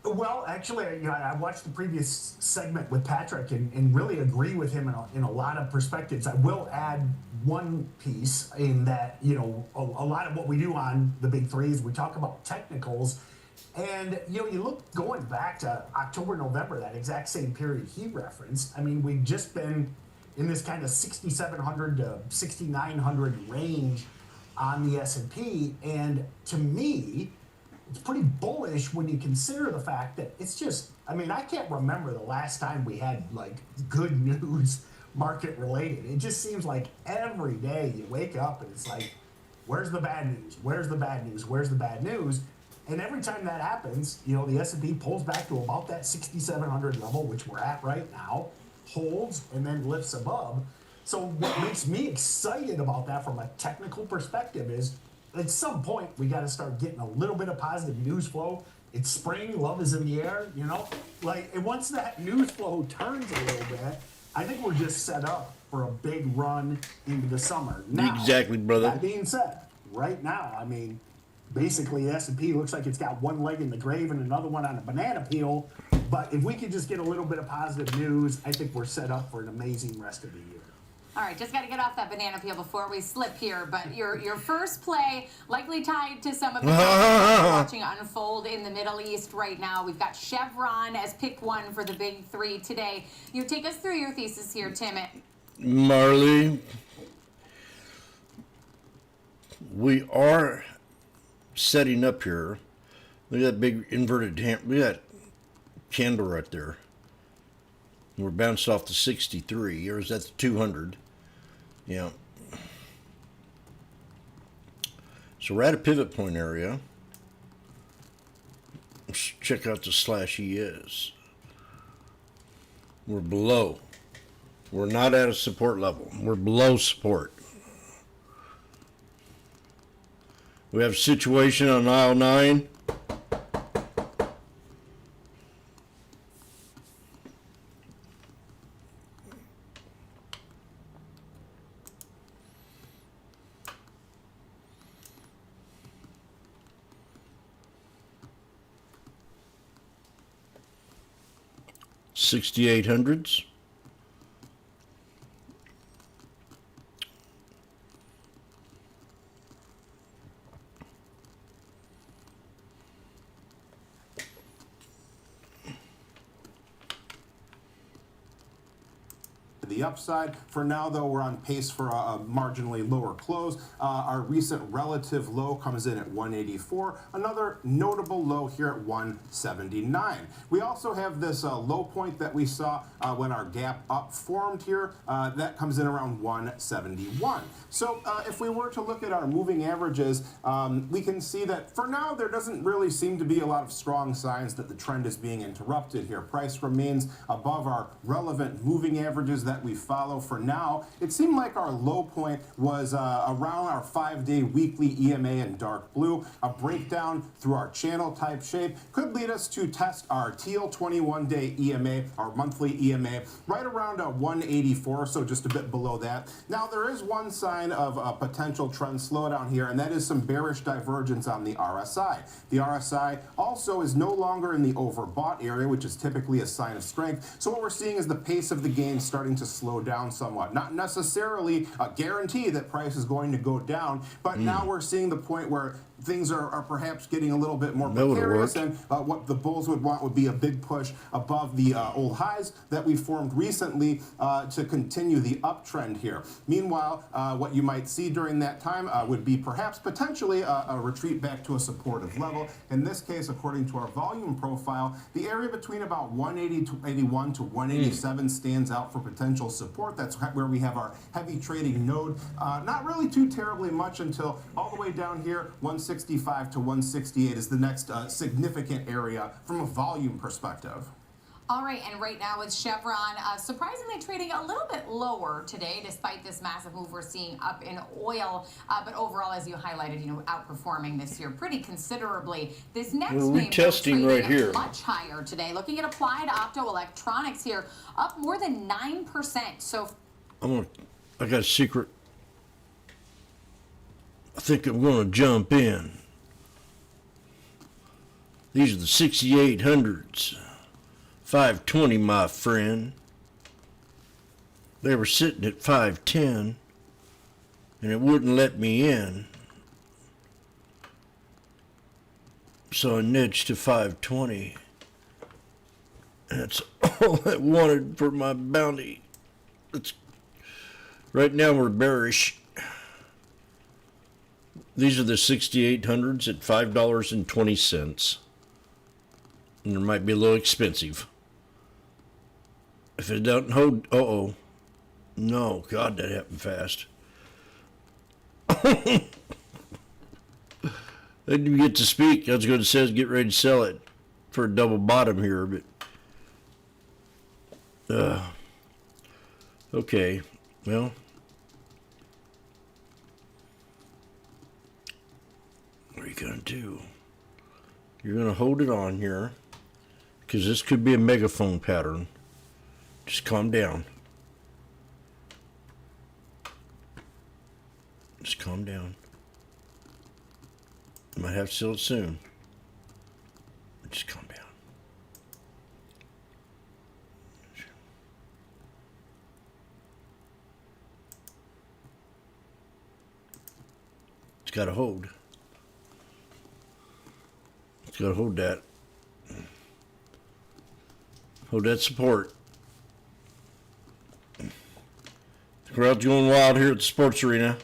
[SPEAKER 8] Well, actually, I watched the previous segment with Patrick and really agree with him in a lot of perspectives. I will add one piece in that, a lot of what we do on the big three is we talk about technicals. And, you look going back to October, November, that exact same period he referenced. I mean, we've just been in this kind of 6,700 to 6,900 range on the S&P. And to me, it's pretty bullish when you consider the fact that it's just, I can't remember the last time we had good news market related. It just seems like every day you wake up and it's like, where's the bad news? Where's the bad news? Where's the bad news? And every time that happens, the S&P pulls back to about that 6,700 level, which we're at right now, holds and then lifts above. So what makes me excited about that from a technical perspective is at some point, we got to start getting a little bit of positive news flow. It's spring, love is in the air, and once that news flow turns a little bit, I think we're just set up for a big run into the summer. Now,
[SPEAKER 9] exactly, brother.
[SPEAKER 8] That being said, right now, basically the S&P looks like it's got one leg in the grave and another one on a banana peel. But if we could just get a little bit of positive news, I think we're set up for an amazing rest of the year.
[SPEAKER 10] All right, just got to get off that banana peel before we slip here. But your first play, likely tied to some of the we're watching unfold in the Middle East right now. We've got Chevron as pick one for the big three today. You take us through your thesis here, Tim.
[SPEAKER 9] Marley, we are setting up here. Look at that big inverted hand. Look at that candle right there. We're bounced off the 63, or is that the 200? Yeah. So we're at a pivot point area. Let's check out the slash ES. We're below. We're not at a support level. We're below support. We have a situation on aisle 9. $6,800s.
[SPEAKER 21] The upside. For now, though, we're on pace for a marginally lower close. Our recent relative low comes in at 184. Another notable low here at 179. We also have this low point that we saw when our gap up formed here. That comes in around 171. So if we were to look at our moving averages, we can see that for now there doesn't really seem to be a lot of strong signs that the trend is being interrupted here. Price remains above our relevant moving averages that we follow. For now, it seemed like our low point was around our 5-day weekly EMA in dark blue. A breakdown through our channel type shape could lead us to test our teal 21-day EMA, our monthly EMA, right around 184, so just a bit below that. Now, there is one sign of a potential trend slowdown here, and that is some bearish divergence on the RSI. The RSI also is no longer in the overbought area, which is typically a sign of strength. So what we're seeing is the pace of the gain starting to slow down somewhat. Not necessarily a guarantee that price is going to go down, but now we're seeing the point where things are perhaps getting a little bit more
[SPEAKER 9] That would've
[SPEAKER 21] precarious,
[SPEAKER 9] worked.
[SPEAKER 21] and what the bulls would want would be a big push above the old highs that we formed recently to continue the uptrend here. Meanwhile, what you might see during that time would be perhaps potentially a retreat back to a supportive level. In this case, according to our volume profile, the area between about 180 to 81 to 187 stands out for potential support. That's where we have our heavy trading node. Not really too terribly much until all the way down here, 165 to 168 is the next significant area from a volume perspective.
[SPEAKER 10] All right, and right now with Chevron surprisingly trading a little bit lower today, despite this massive move we're seeing up in oil. But overall, as you highlighted, outperforming this year pretty considerably. This next
[SPEAKER 9] Well,
[SPEAKER 10] name
[SPEAKER 9] retesting right here.
[SPEAKER 10] much higher today. Looking at Applied Optoelectronics here, up more than 9%. So
[SPEAKER 9] I got a secret. I think I'm going to jump in. These are the 6800s. 520, my friend. They were sitting at 510, and it wouldn't let me in. So I nudged to 520. That's all I wanted for my bounty. Right now we're bearish. These are the 6800s at $5.20. And it might be a little expensive. If it doesn't hold, no, God, that happened fast. I didn't get to speak. I was going to say, get ready to sell it for a double bottom here, but okay, well, what are you going to do? You're going to hold it on here, because this could be a megaphone pattern. Just calm down. Just calm down. You might have to sell it soon. Just calm down. It's got to hold. It's got to hold that. Hold that support. The crowd's going wild here at the sports arena.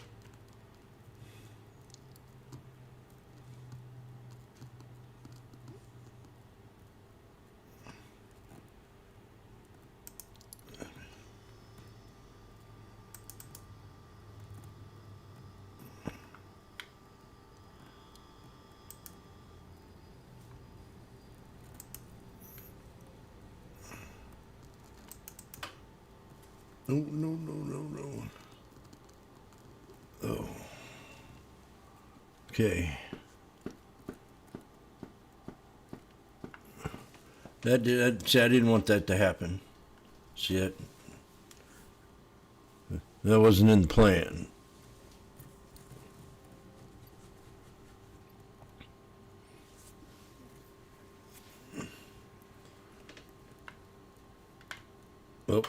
[SPEAKER 9] No. Oh. Okay. See, I didn't want that to happen. See it? That wasn't in the plan. Oh.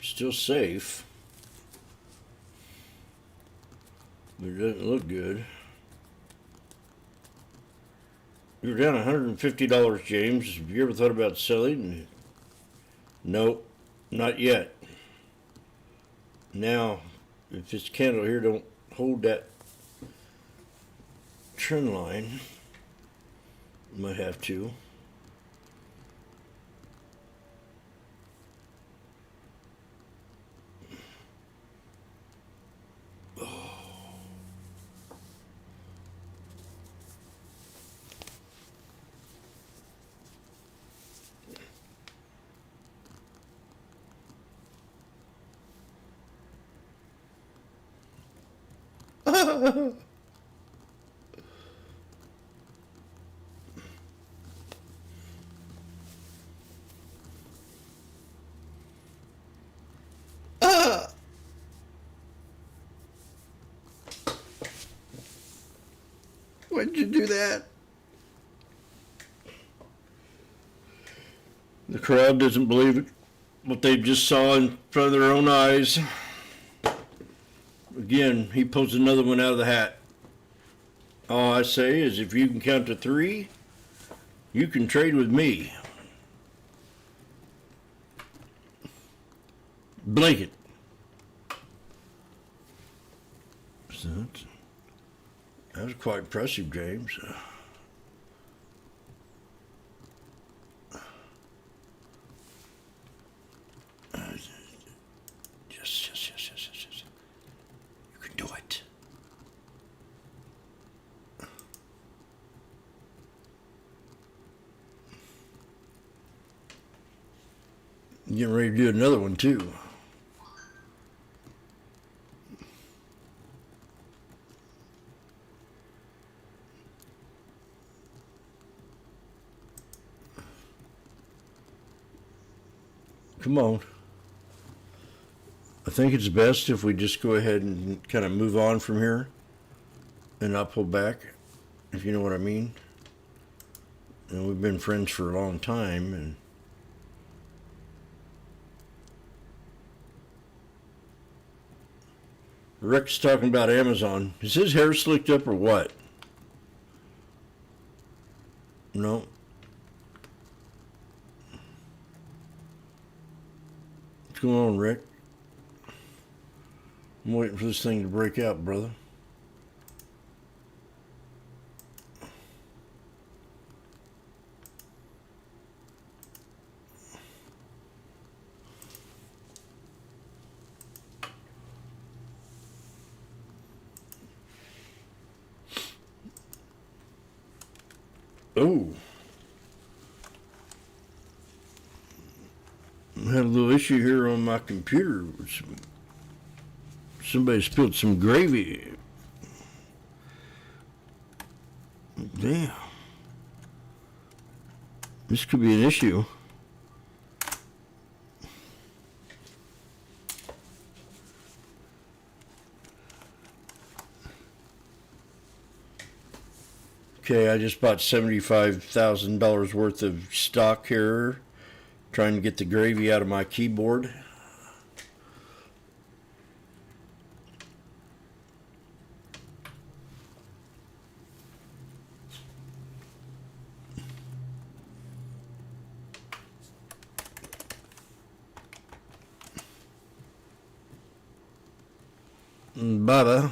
[SPEAKER 9] Still safe, but it doesn't look good. You're down $150, James. Have you ever thought about selling? Nope, not yet. Now, if this candle here don't hold that trend line, you might have to. Why'd you do that? The crowd doesn't believe it, what they just saw in front of their own eyes. Again, he pulls another one out of the hat. All I say is if you can count to 3, you can trade with me. Blink it. So that was quite impressive, James. Yes. You can do it. Getting ready to do another one, too. Come on. I think it's best if we just go ahead and kind of move on from here and not pull back, if you know what I mean. And we've been friends for a long time, and Rick's talking about Amazon. Is his hair slicked up or what? No. What's going on, Rick? I'm waiting for this thing to break out, brother. Oh. I had a little issue here on my computer. Somebody spilled some gravy. Damn. This could be an issue. Okay, I just bought $75,000 worth of stock here, trying to get the gravy out of my keyboard. Baba.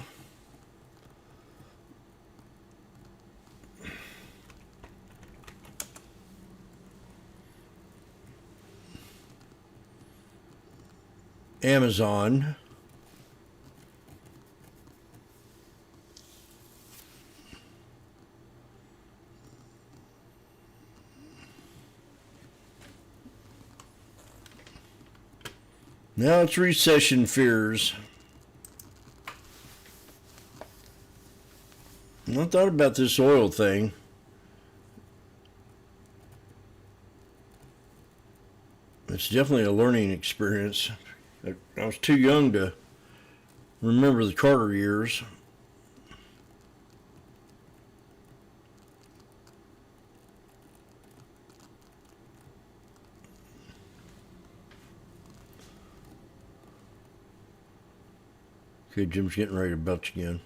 [SPEAKER 9] Amazon. Now it's recession fears. I thought about this oil thing. It's definitely a learning experience. I was too young to remember the Carter years. Okay, Jim's getting ready to belch again.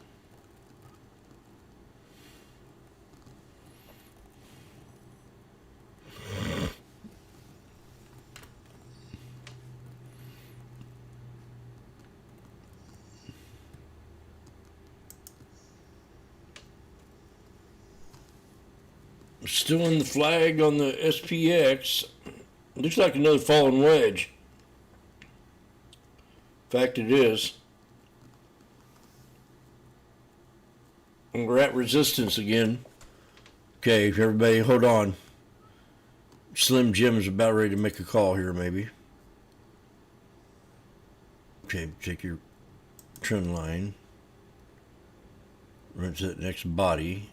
[SPEAKER 9] Still in the flag on the SPX. Looks like another fallen wedge. In fact, it is. And we're at resistance again. Okay, everybody hold on. Slim Jim's about ready to make a call here, maybe. Okay, take your trend line. Run to that next body.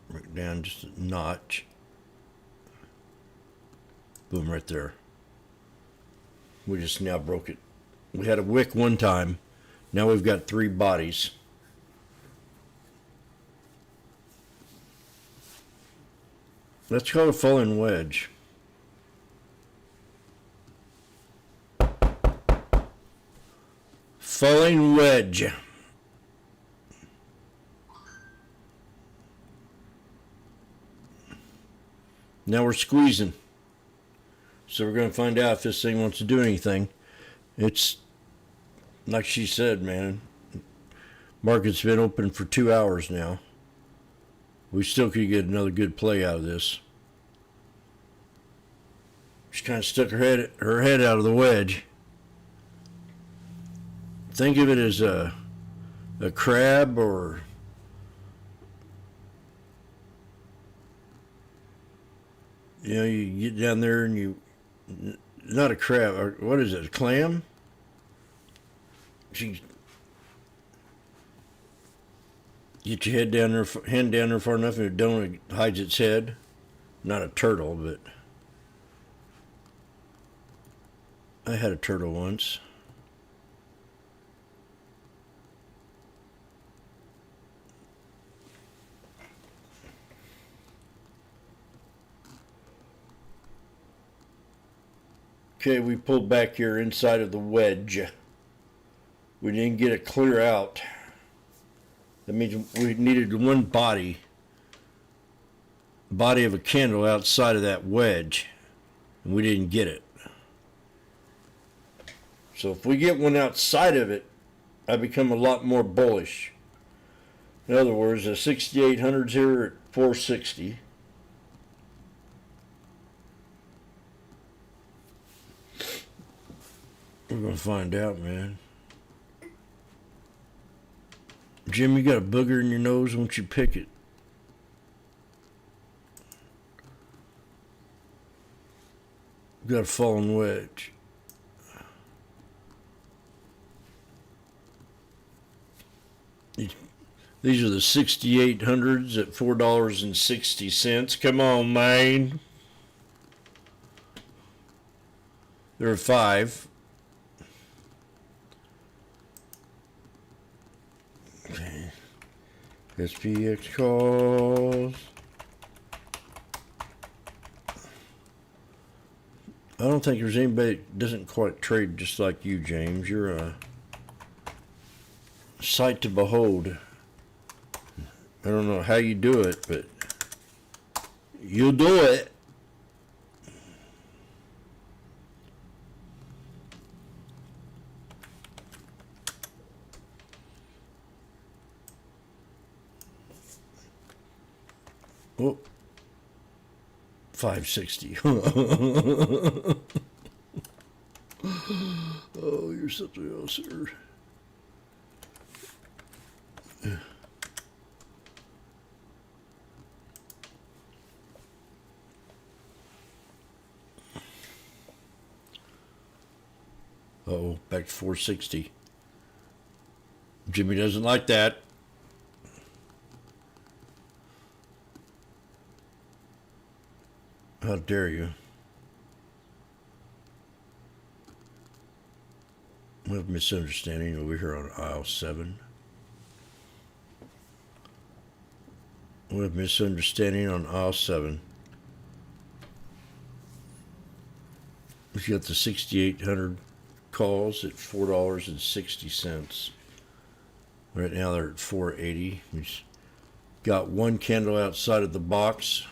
[SPEAKER 9] Right down just a notch. Boom, right there. We just now broke it. We had a wick one time. Now we've got 3 bodies. That's called a falling wedge. Falling wedge. Now we're squeezing. So we're going to find out if this thing wants to do anything. It's, like she said, man, market's been open for 2 hours now. We still could get another good play out of this. She kind of stuck her head out of the wedge. Think of it as a crab, or you get down there and you, not a crab, or what is it, a clam? She get your hand down there far enough and it don't hides its head. Not a turtle, but I had a turtle once. Okay, we pulled back here inside of the wedge. We didn't get it clear out. That means we needed one body of a candle outside of that wedge, and we didn't get it. So if we get one outside of it, I become a lot more bullish. In other words, the 6800s here at 460. We're going to find out, man. Jim, you got a booger in your nose. Won't you pick it? Got a fallen wedge. These are the 6800s at $4.60. Come on, man. There are 5. Okay. SPX calls. I don't think there's anybody that doesn't quite trade just like you, James. You're a sight to behold. I don't know how you do it, but you do it. Oh, 560. Oh, you're such a hustler. Uh-oh, back to 460. Jimmy doesn't like that. How dare you? We have a misunderstanding over here on aisle 7. We have a misunderstanding on aisle 7. We've got the 6,800 calls at $4.60. Right now they're at $4.80. We've got one candle outside of the box,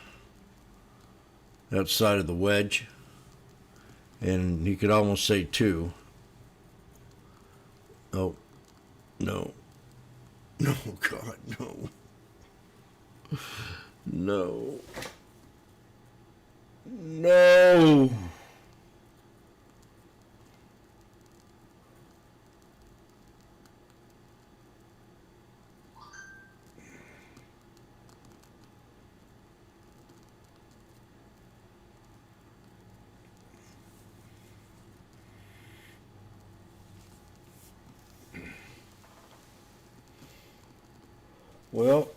[SPEAKER 9] outside of the wedge, and you could almost say 2. Oh, no. No, God, no. No. No. Well,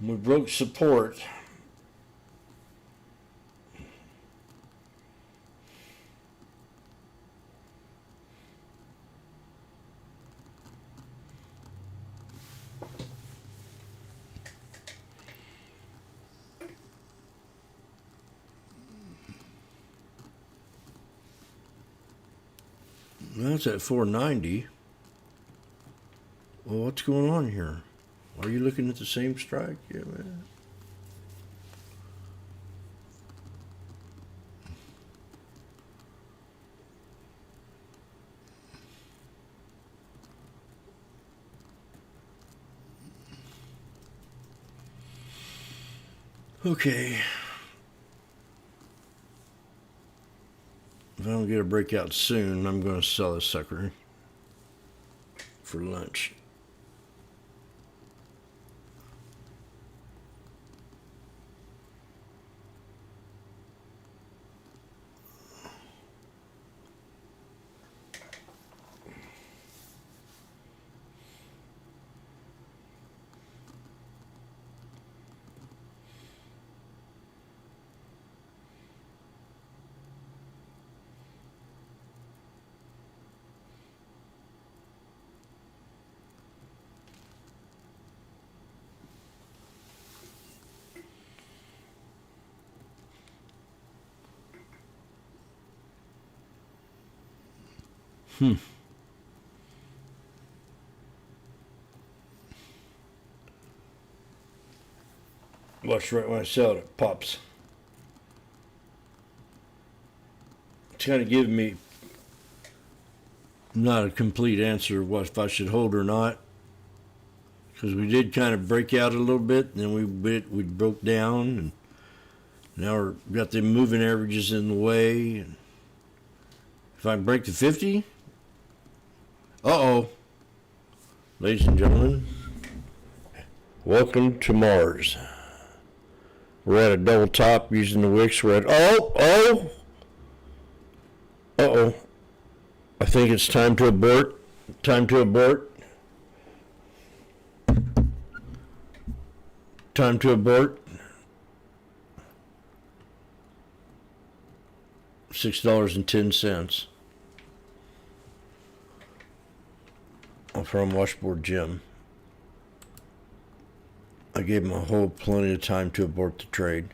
[SPEAKER 9] we broke support. Well, it's at 490. Well, what's going on here? Are you looking at the same strike? Yeah, man. Okay. If I don't get a breakout soon, I'm going to sell this sucker for lunch. Watch right when I sell it, it pops. It's kind of giving me not a complete answer of what if I should hold or not, because we did kind of break out a little bit, and then we broke down, and now we've got the moving averages in the way. And if I break the 50, ladies and gentlemen, welcome to Mars. We're at a double top using the wicks. We're at I think it's time to abort. Time to abort. Time to abort. $6.10. From Washboardjim. I gave him a whole plenty of time to abort the trade.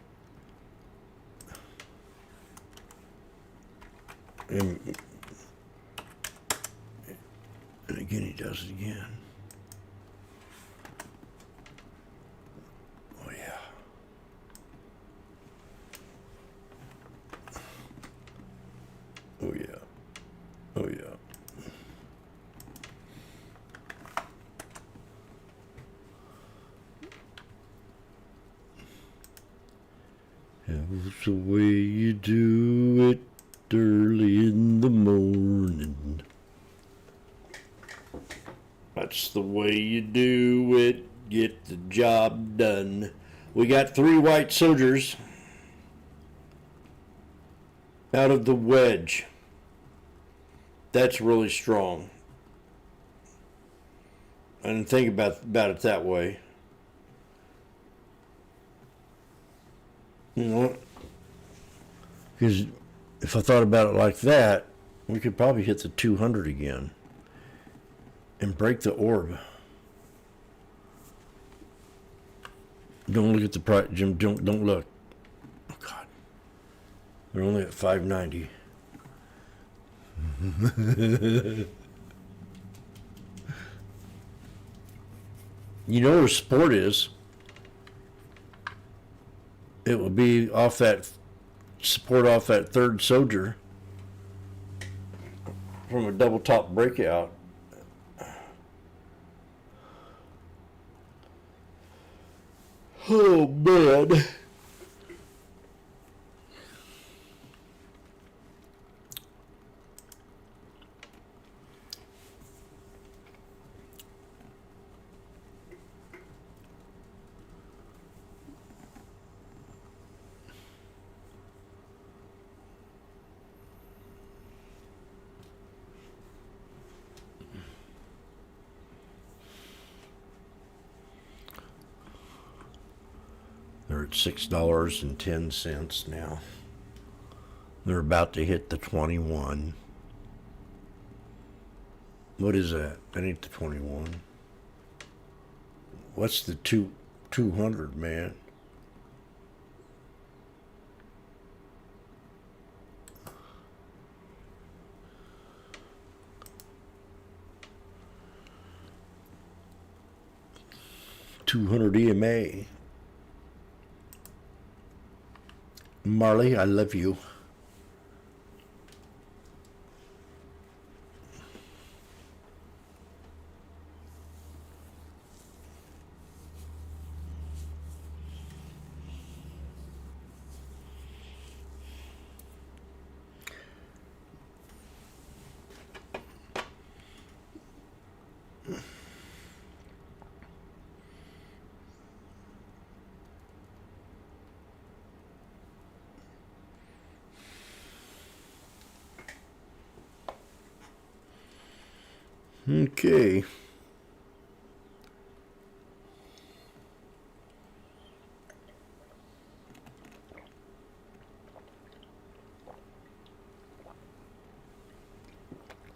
[SPEAKER 9] And again, he does it again. Oh, yeah. Oh, yeah. Oh, yeah. That's the way you do it early in the morning. That's the way you do it. Get the job done. We got 3 white soldiers out of the wedge. That's really strong. I didn't think about it that way. You know, because if I thought about it like that, we could probably hit the 200 again and break the orb. Don't look at the price, Jim. Don't look. Oh God, we're only at 590. You know where sport is? It will be off that support off that third soldier from a double top breakout. Oh man. They're at $6.10 now. They're about to hit the 21. What is that? That ain't the 21. What's the 200, man? 200 EMA. Marley, I love you. Okay.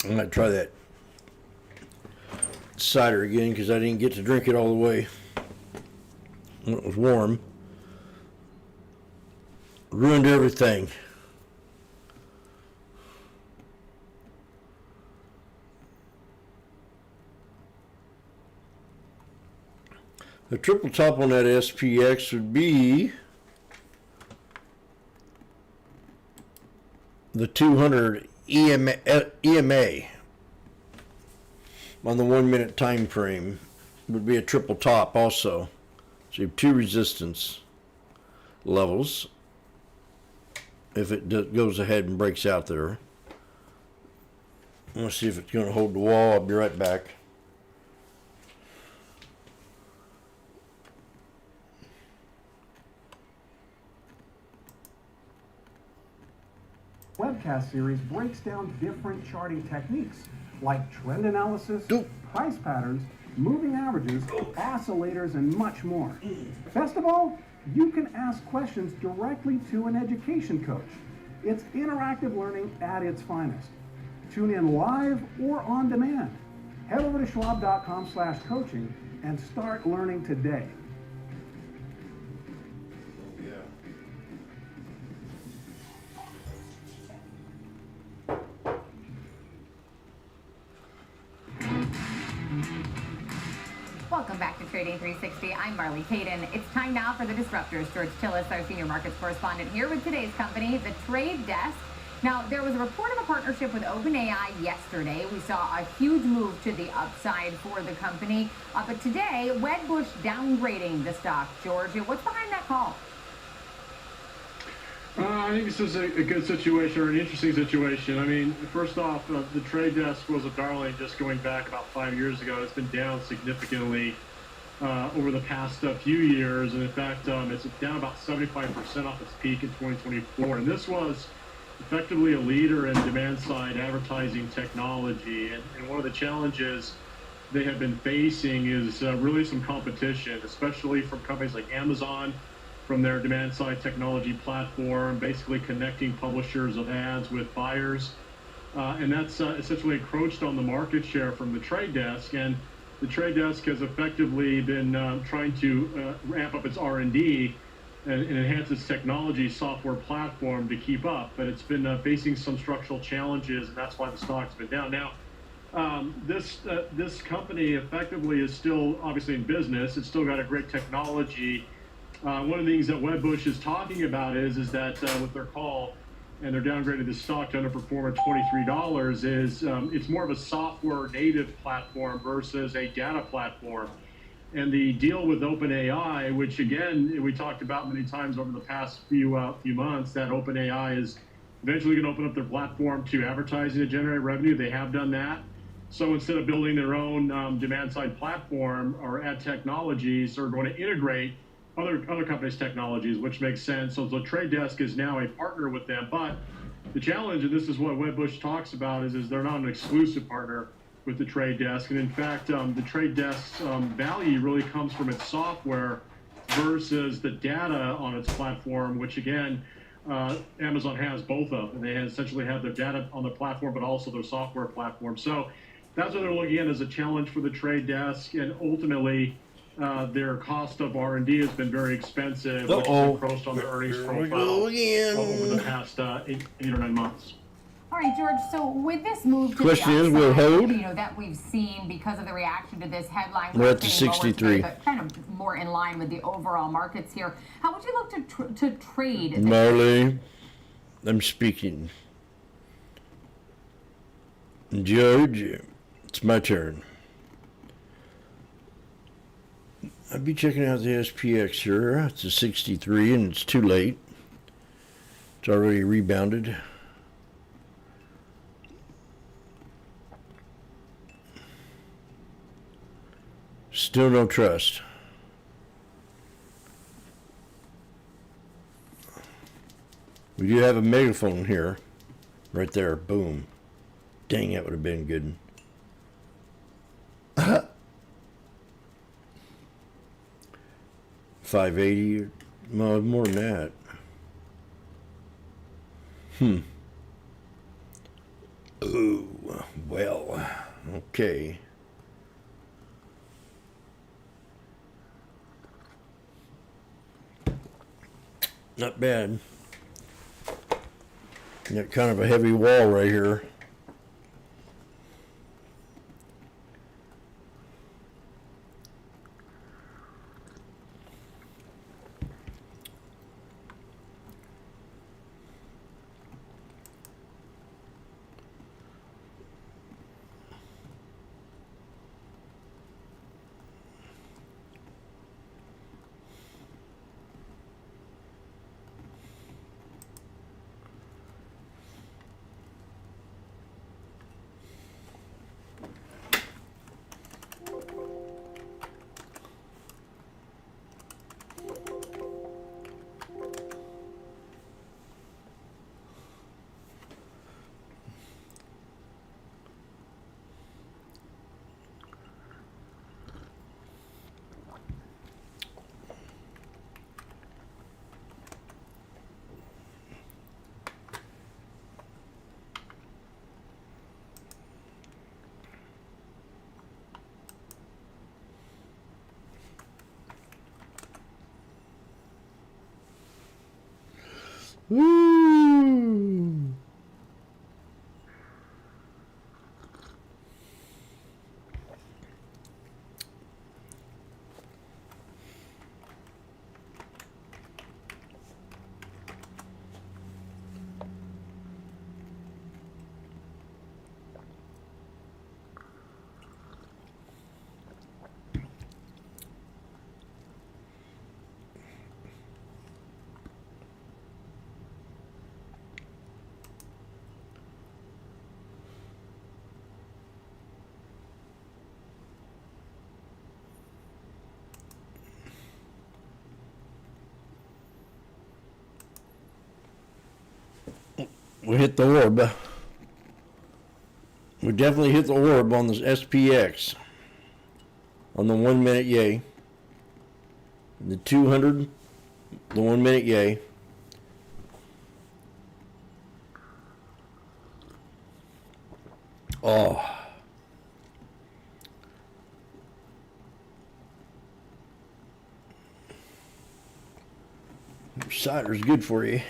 [SPEAKER 9] I'm going to try that cider again because I didn't get to drink it all the way when it was warm. Ruined everything. The triple top on that SPX would be the 200 EMA on the 1 minute time frame would be a triple top also. So you have two resistance levels if it goes ahead and breaks out there. Let's see if it's going to hold the wall. I'll be right back.
[SPEAKER 7] Webcast series breaks down different charting techniques like trend analysis, price patterns, moving averages, oscillators, and much more. Best of all, you can ask questions directly to an education coach. It's interactive learning at its finest. Tune in live or on demand. Head over to schwab.com/coaching and start learning today.
[SPEAKER 23] Welcome back to Trading 360. I'm Marley Caden. It's time now for the Disruptors. George Tillis, our senior markets correspondent, here with today's company, The Trade Desk. Now, there was a report of a partnership with OpenAI yesterday. We saw a huge move to the upside for the company. But today, Wedbush downgrading the stock. George, what's behind that call?
[SPEAKER 18] I think this is a good situation, or an interesting situation. I mean, first off, the trade desk was a darling just going back about 5 years ago. It's been down significantly over the past few years, and in fact, it's down about 75% off its peak in 2024. And this was effectively a leader in demand-side advertising technology. And one of the challenges they have been facing is really some competition, especially from companies like Amazon, from their demand-side technology platform, basically connecting publishers of ads with buyers. And that's essentially encroached on the market share from the trade desk. And the trade desk has effectively been trying to ramp up its R&D and enhance its technology software platform to keep up. But it's been facing some structural challenges, and that's why the stock's been down. Now, this company effectively is still obviously in business. It's still got a great technology. One of the things that Wedbush is talking about is that with their call, and they're downgrading the stock to underperform at $23, is it's more of a software native platform versus a data platform. And the deal with OpenAI, which again, we talked about many times over the past few months, that OpenAI is eventually going to open up their platform to advertising to generate revenue. They have done that. So instead of building their own demand side platform or ad technologies, they're going to integrate other companies' technologies, which makes sense. So the trade desk is now a partner with them. But the challenge, and this is what Wedbush talks about, is they're not an exclusive partner with the trade desk. And in fact, the trade desk's value really comes from its software versus the data on its platform, which again, Amazon has both of them. They essentially have their data on the platform, but also their software platform. So that's what they're looking at as a challenge for the trade desk. And ultimately, their cost of R&D has been very expensive, which has encroached on their earnings profile over the past 8 or 9 months.
[SPEAKER 12] All
[SPEAKER 23] All right, George, so with this move to
[SPEAKER 9] Question
[SPEAKER 23] the
[SPEAKER 9] is, will it
[SPEAKER 23] upside,
[SPEAKER 9] hold?
[SPEAKER 23] that we've seen because of the reaction to this headline,
[SPEAKER 9] We're at the
[SPEAKER 23] trading lower
[SPEAKER 9] 63.
[SPEAKER 23] today, but kind of more in line with the overall markets here. How would you look to trade this?
[SPEAKER 9] Marley, I'm speaking. Judge, it's my turn. I'd be checking out the SPX here. It's a 63 and it's too late. It's already rebounded. Still no trust. We do have a megaphone here. Right there. Boom. Dang, that would have been good. 580. No, more than that. Ooh, well, okay. Not bad. Got kind of a heavy wall right here. Woo! We hit the orb. We definitely hit the orb on this SPX. On the 1 minute yay. The 200, the 1 minute yay. Oh. Cider's good for you.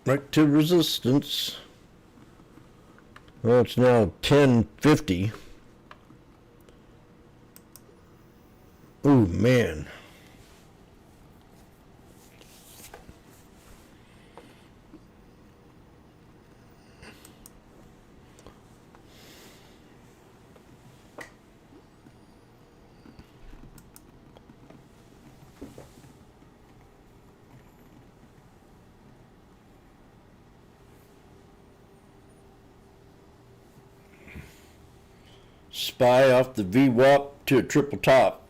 [SPEAKER 9] Right to resistance. Well, it's now 1050. Oh, man. Spy off the VWAP to a triple top.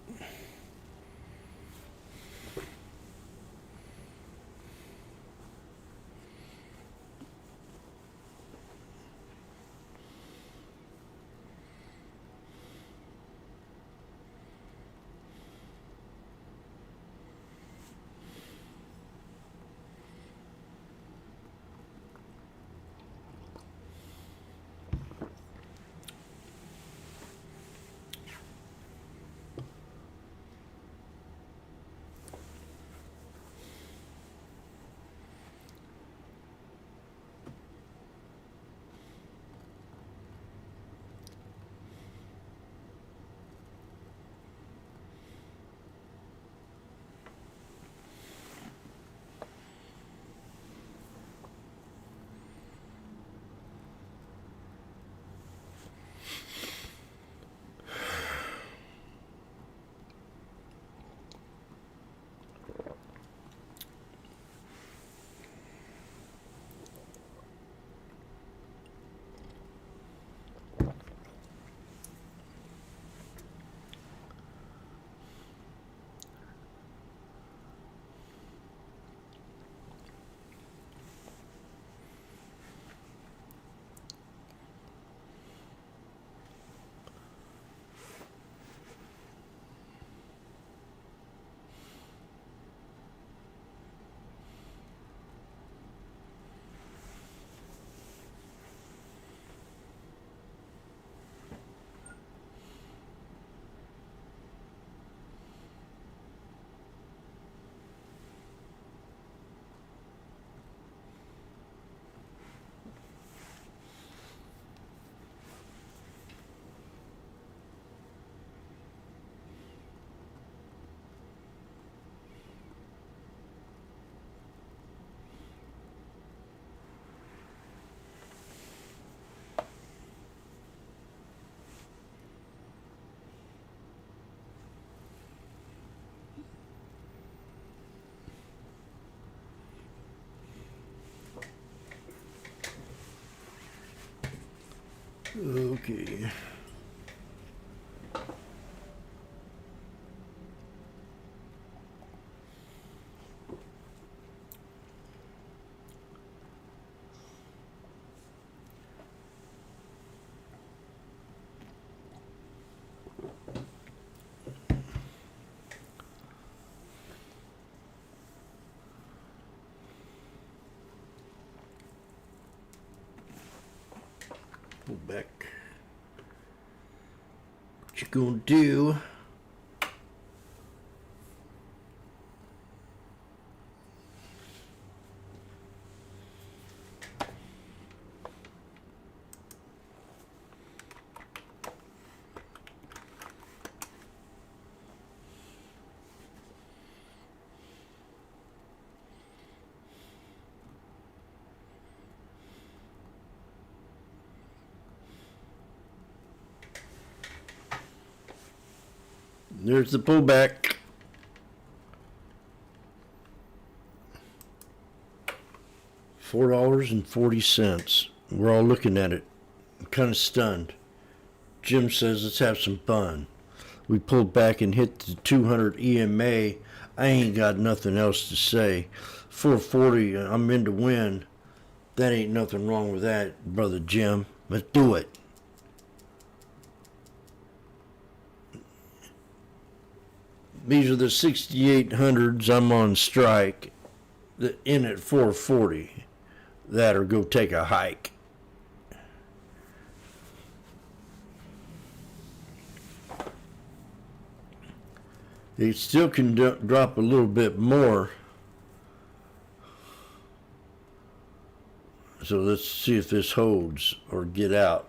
[SPEAKER 9] Okay. Pull back. What you gonna do? There's the pullback. $4.40. We're all looking at it. I'm kind of stunned. Jim says let's have some fun. We pulled back and hit the 200 EMA. I ain't got nothing else to say. 440, I'm in to win. That ain't nothing wrong with that, brother Jim. Let's do it. These are the 6800s. I'm on strike. In at 440. That or go take a hike. It still can drop a little bit more. So let's see if this holds or get out.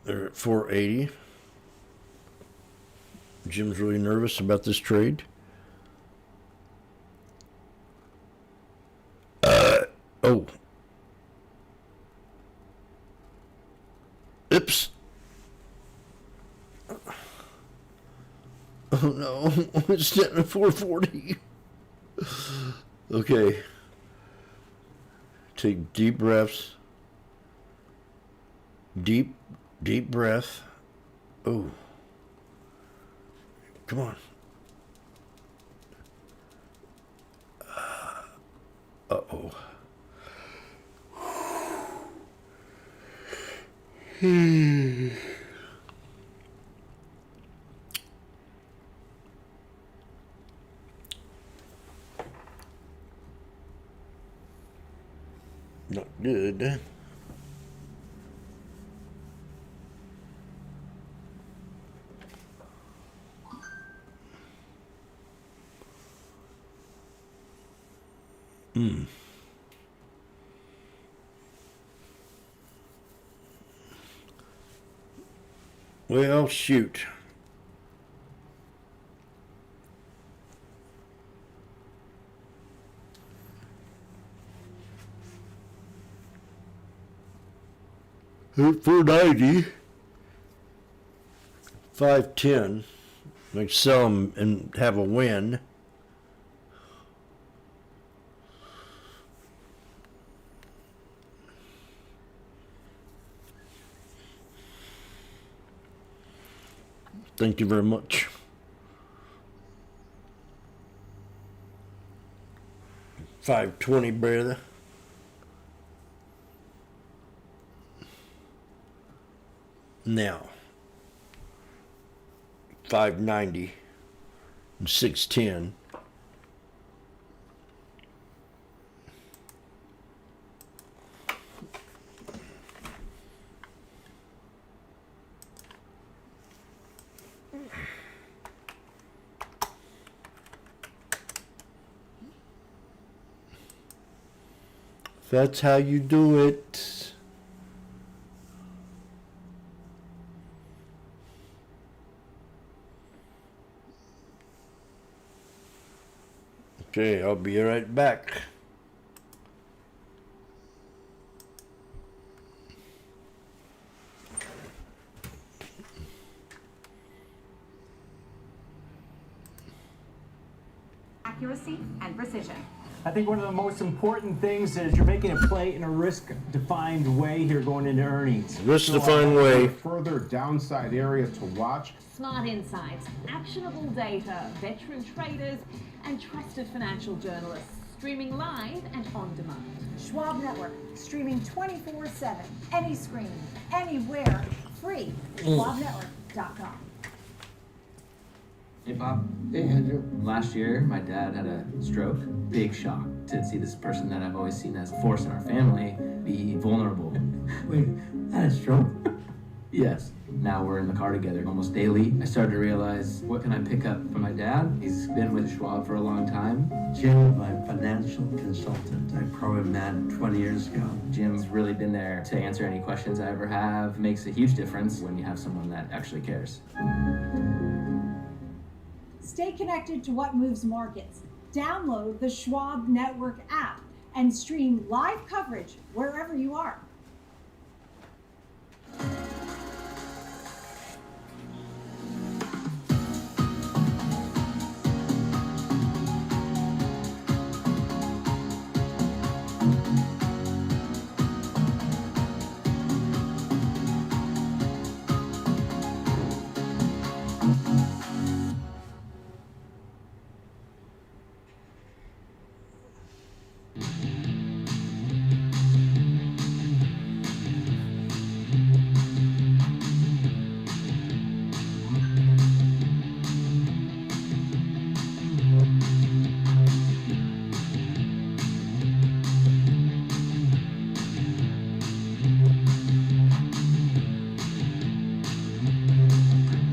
[SPEAKER 9] They're at 480. Jim's really nervous about this trade. Oh. Oops. Oh no, it's sitting at 440. Okay. Take deep breaths. Deep breath. Oh. Come on. Uh-oh. Not good. Well, shoot. At 490, 510. Like sell them and have a win. Thank you very much. $5.20, brother. Now, $5.90 and $6.10. That's how you do it. Okay, I'll be right back.
[SPEAKER 23] Accuracy and precision.
[SPEAKER 14] I think one of the most important things is you're making a play in a risk-defined way here going into earnings.
[SPEAKER 9] Risk-defined way.
[SPEAKER 21] Further downside area to watch.
[SPEAKER 15] Smart insights, actionable data, veteran traders, and trusted financial journalists. Streaming live and on demand.
[SPEAKER 12] Schwab Network, streaming 24/7, any screen, anywhere, free. SchwabNetwork.com.
[SPEAKER 17] Hey Bob.
[SPEAKER 19] Hey Andrew.
[SPEAKER 17] Last year, my dad had a stroke. Big shock to see this person that I've always seen as a force in our family be vulnerable.
[SPEAKER 19] Wait, had a stroke?
[SPEAKER 17] Yes. Now we're in the car together almost daily. I started to realize, what can I pick up from my dad? He's been with Schwab for a long time.
[SPEAKER 19] Jim, my financial consultant. I probably met 20 years ago.
[SPEAKER 17] Jim's really been there to answer any questions I ever have. It makes a huge difference when you have someone that actually cares.
[SPEAKER 12] Stay connected to what moves markets. Download the Schwab Network app and stream live coverage wherever you are.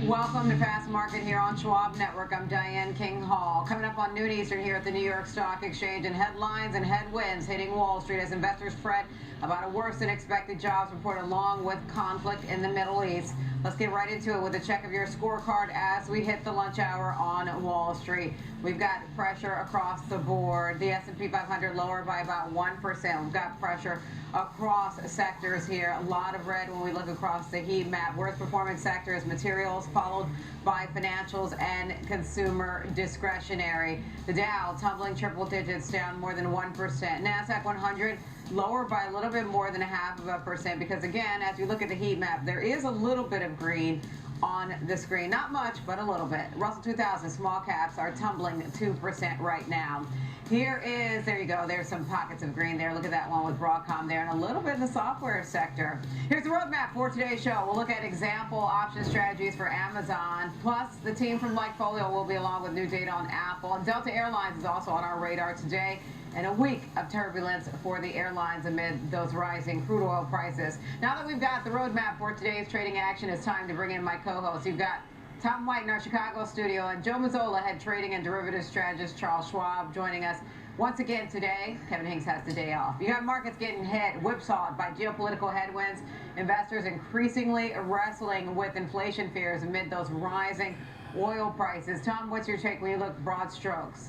[SPEAKER 10] Welcome to Fast market here on Schwab Network. I'm Diane King Hall. Coming up on noon Eastern here at the New York Stock Exchange, and headlines and headwinds hitting Wall Street as investors fret about a worse than expected jobs report along with conflict in the Middle East. Let's get right into it with a check of your scorecard as we hit the lunch hour on Wall Street. We've got pressure across the board. The S&P 500 lower by about 1%. We've got pressure across sectors here. A lot of red when we look across the heat map. Worst performing sector is materials, followed by financials and consumer discretionary. The Dow tumbling triple digits, down more than 1%. NASDAQ 100 lower by a little bit more than 0.5%, because again, as you look at the heat map, there is a little bit of green on the screen. Not much, but a little bit. Russell 2000 small caps are tumbling 2% right now. Here is, there you go, there's some pockets of green there. Look at that one with Broadcom there, and a little bit in the software sector. Here's the roadmap for today's show. We'll look at example option strategies for Amazon. Plus, the team from Lightfolio will be along with new data on Apple. And Delta Airlines is also on our radar today. And a week of turbulence for the airlines amid those rising crude oil prices. Now that we've got the roadmap for today's trading action, it's time to bring in my co-hosts. You've got Tom White in our Chicago studio, and Joe Mazzola, head trading and derivatives strategist Charles Schwab, joining us once again today. Kevin Hinks has the day off. You got markets getting hit, whipsawed by geopolitical headwinds. Investors increasingly wrestling with inflation fears amid those rising oil prices. Tom, what's your take when you look broad strokes?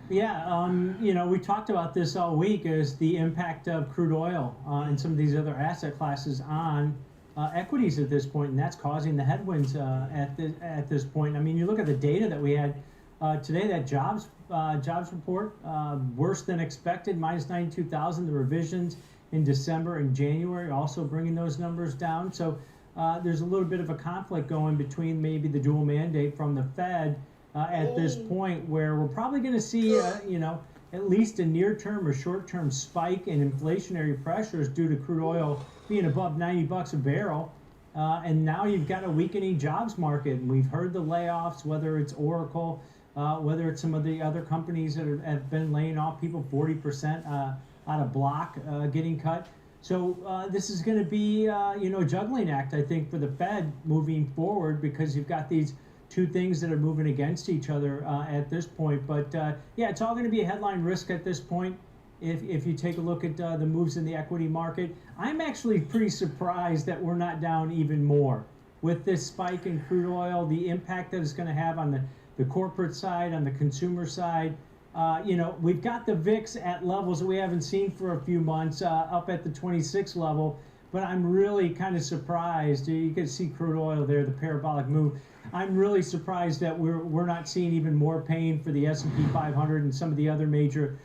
[SPEAKER 14] Yeah, you know, we talked about this all week, is the impact of crude oil and some of these other asset classes on equities at this point, and that's causing the headwinds at this point. I mean, you look at the data that we had today, that jobs report, worse than expected, minus 92,000. The revisions in December and January also bringing those numbers down. So there's a little bit of a conflict going between maybe the dual mandate from the Fed at this point, where we're probably going to see, you know, at least a near-term or short-term spike in inflationary pressures due to crude oil being above $90 a barrel. And now you've got a weakening jobs market. And we've heard the layoffs, whether it's Oracle, whether it's some of the other companies that have been laying off people, 40% out of block getting cut. So this is going to be, you know, a juggling act, I think, for the Fed moving forward, because you've got these two things that are moving against each other at this point. But yeah, it's all going to be a headline risk at this point. If you take a look at the moves in the equity market, I'm actually pretty surprised that we're not down even more with this spike in crude oil, the impact that it's going to have on the corporate side, on the consumer side. You know, we've got the VIX at levels that we haven't seen for a few months, up at the 26 level. But I'm really kind of surprised. You can see crude oil there, the parabolic move. I'm really surprised that we're not seeing even more pain for the S&P 500 and some of the other major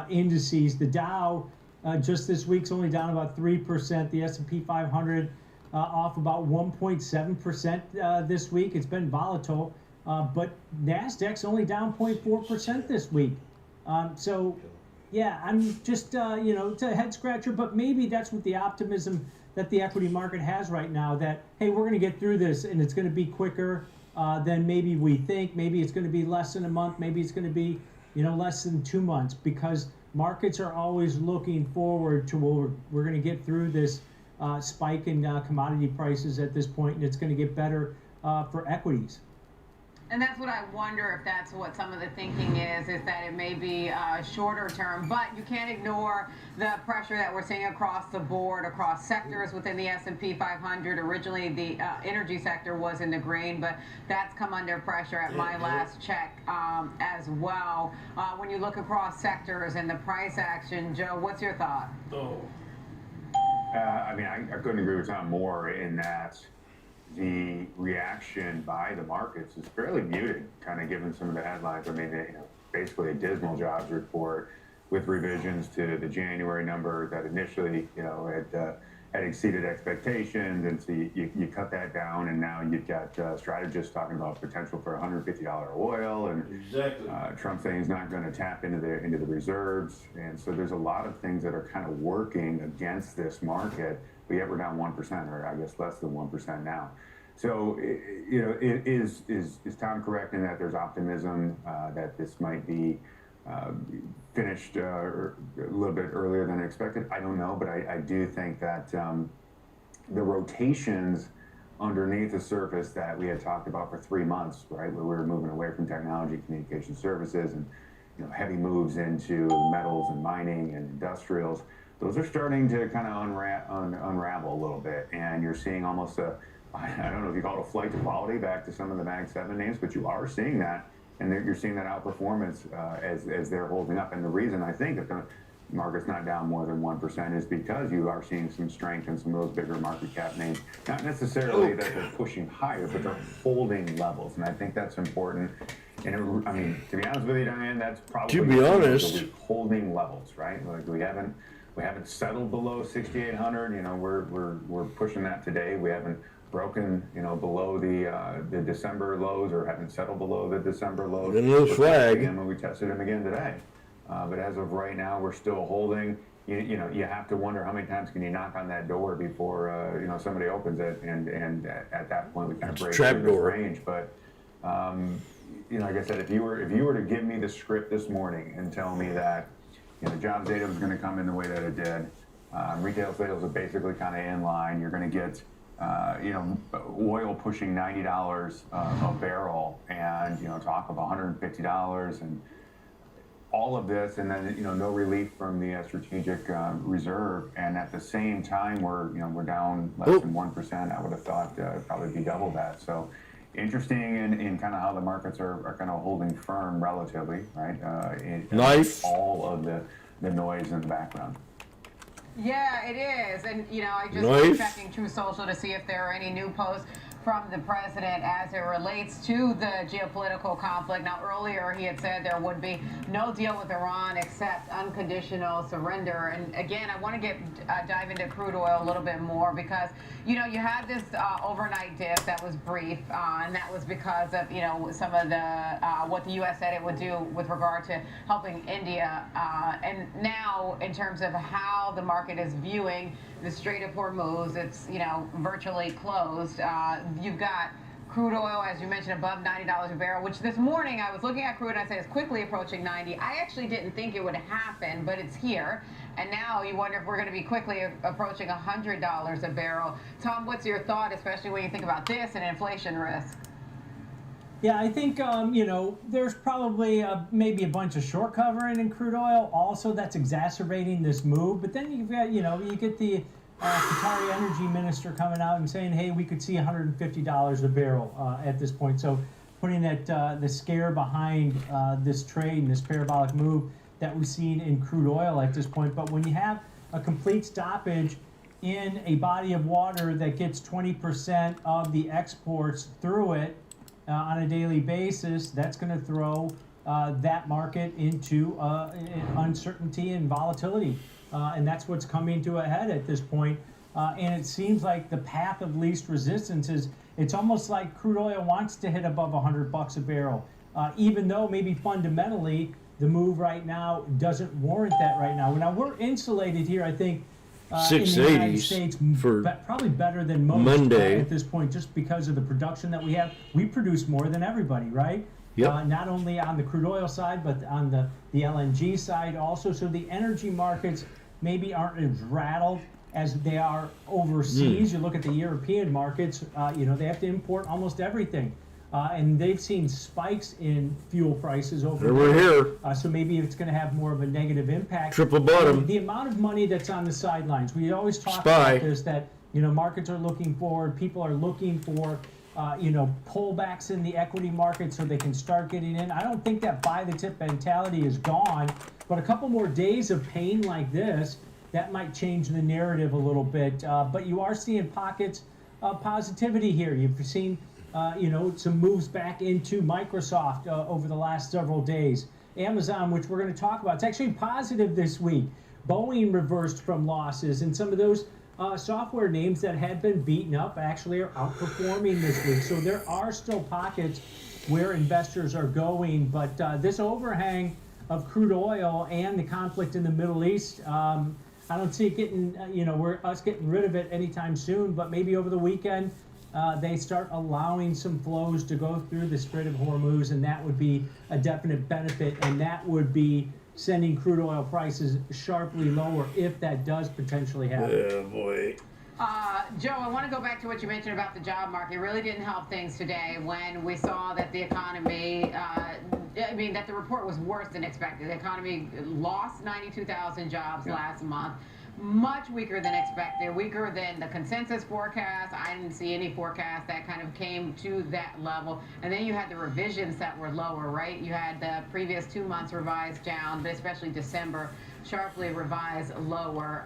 [SPEAKER 14] indices. The Dow just this week's only down about 3%. The S&P 500 off about 1.7% this week. It's been volatile, but NASDAQ's only down 0.4% this week. So, yeah, I'm just, you know, it's a head scratcher, but maybe that's what the optimism that the equity market has right now, that, hey, we're going to get through this and it's going to be quicker than maybe we think. Maybe it's going to be less than a month. Maybe it's going to be, you know, less than 2 months, because markets are always looking forward to, well, we're going to get through this spike in commodity prices at this point, and it's going to get better for equities.
[SPEAKER 10] And that's what I wonder, if that's what some of the thinking is that it may be shorter term. But you can't ignore the pressure that we're seeing across the board, across sectors within the S&P 500. Originally, the energy sector was in the green, but that's come under pressure at my last check as well. When you look across sectors and the price action, Joe, what's your thought?
[SPEAKER 2] I mean, I couldn't agree with Tom more in that the reaction by the markets is fairly muted, kind of given some of the headlines. I mean, you know, basically a dismal jobs report with revisions to the January number that initially, you know, had exceeded expectations, and so you cut that down, and now you've got strategists talking about potential for $150 oil, and Trump saying he's not going to tap into the reserves, and so there's a lot of things that are kind of working against this market, but yet we're down 1%, or I guess less than 1% now. So, you know, is Tom correct in that there's optimism that this might be finished a little bit earlier than expected? I don't know, but I do think that the rotations underneath the surface that we had talked about for 3 months, right, where we were moving away from technology, communication services, and heavy moves into metals and mining and industrials. Those are starting to kind of unravel a little bit, and you're seeing almost I don't know if you call it a flight to quality back to some of the Mag 7 names, but you are seeing that, and you're seeing that outperformance as they're holding up. And the reason I think that the market's not down more than 1% is because you are seeing some strength in some of those bigger market cap names. Not necessarily that they're pushing higher, but they're holding levels, and I think that's important. And I mean, to be honest with you, Diane, that's probably
[SPEAKER 9] to be honest,
[SPEAKER 2] holding levels, right? Like we haven't settled below 6,800. We're pushing that today. We haven't broken below the December lows, or haven't settled below the December lows.
[SPEAKER 9] And no flag.
[SPEAKER 2] And we tested them again today. But as of right now, we're still holding. You have to wonder how many times can you knock on that door before somebody opens it, and at that point we kind of break through this range. But like I said, if you were to give me the script this morning and tell me that jobs data was going to come in the way that it did, retail sales are basically kind of in line. You're going to get oil pushing $90 a barrel, and talk of $150 and all of this, and then no relief from the strategic reserve, and at the same time we're down less than 1%. I would have thought probably be double that. So interesting in kind of how the markets are kind of holding firm relatively, right? All of the noise in the background.
[SPEAKER 10] Yeah, it is. And, I just was checking True Social to see if there are any new posts from the president as it relates to the geopolitical conflict. Now, earlier he had said there would be no deal with Iran except unconditional surrender. And again, I want to dive into crude oil a little bit more because, you had this overnight dip that was brief, and that was because of, some of the, what the U.S. said it would do with regard to helping India. And now, in terms of how the market is viewing the Strait of Hormuz, it's, virtually closed. You've got crude oil, as you mentioned, above $90 a barrel, which this morning I was looking at crude and I say it's quickly approaching 90. I actually didn't think it would happen, but it's here. And now you wonder if we're going to be quickly approaching $100 a barrel. Tom, what's your thought, especially when you think about this and inflation risk?
[SPEAKER 14] Yeah, I think, there's probably maybe a bunch of short covering in crude oil also that's exacerbating this move. But then you've got, you get the Qatari energy minister coming out and saying, hey, we could see $150 a barrel at this point. So putting that the scare behind this trade and this parabolic move that we've seen in crude oil at this point. But when you have a complete stoppage in a body of water that gets 20% of the exports through it on a daily basis, that's going to throw that market into uncertainty and volatility. And that's what's coming to a head at this point. And it seems like the path of least resistance is, it's almost like crude oil wants to hit above $100 a barrel, even though maybe fundamentally the move right now doesn't warrant that right now. Now we're insulated here, I think, in the United States, probably better than most at this point, just because of the production that we have. We produce more than everybody, right? Yep. Not only on the crude oil side, but on the LNG side also. So the energy markets maybe aren't as rattled as they are overseas. You look at the European markets, they have to import almost everything. And they've seen spikes in fuel prices over
[SPEAKER 9] there. We're here.
[SPEAKER 14] So maybe it's going to have more of a negative impact.
[SPEAKER 9] Triple bottom.
[SPEAKER 14] And the amount of money that's on the sidelines. We always talk about this, that, markets are looking forward. People are looking for, pullbacks in the equity market so they can start getting in. I don't think that buy the tip mentality is gone, but a couple more days of pain like this, that might change the narrative a little bit. But you are seeing pockets of positivity here. You've seen some moves back into Microsoft over the last several days. Amazon, which we're going to talk about, it's actually positive this week. Boeing reversed from losses, and some of those software names that had been beaten up actually are outperforming this week. So there are still pockets where investors are going, but this overhang of crude oil and the conflict in the Middle East, I don't see it getting, getting rid of it anytime soon, but maybe over the weekend, they start allowing some flows to go through the Strait of Hormuz, and that would be a definite benefit, and that would be sending crude oil prices sharply lower if that does potentially happen.
[SPEAKER 9] Oh boy.
[SPEAKER 10] Joe, I want to go back to what you mentioned about the job market. It really didn't help things today when we saw that the economy, that the report was worse than expected. The economy lost 92,000 jobs last month. Much weaker than expected, weaker than the consensus forecast. I didn't see any forecast that kind of came to that level. And then you had the revisions that were lower, right? You had the previous 2 months revised down, but especially December sharply revised lower.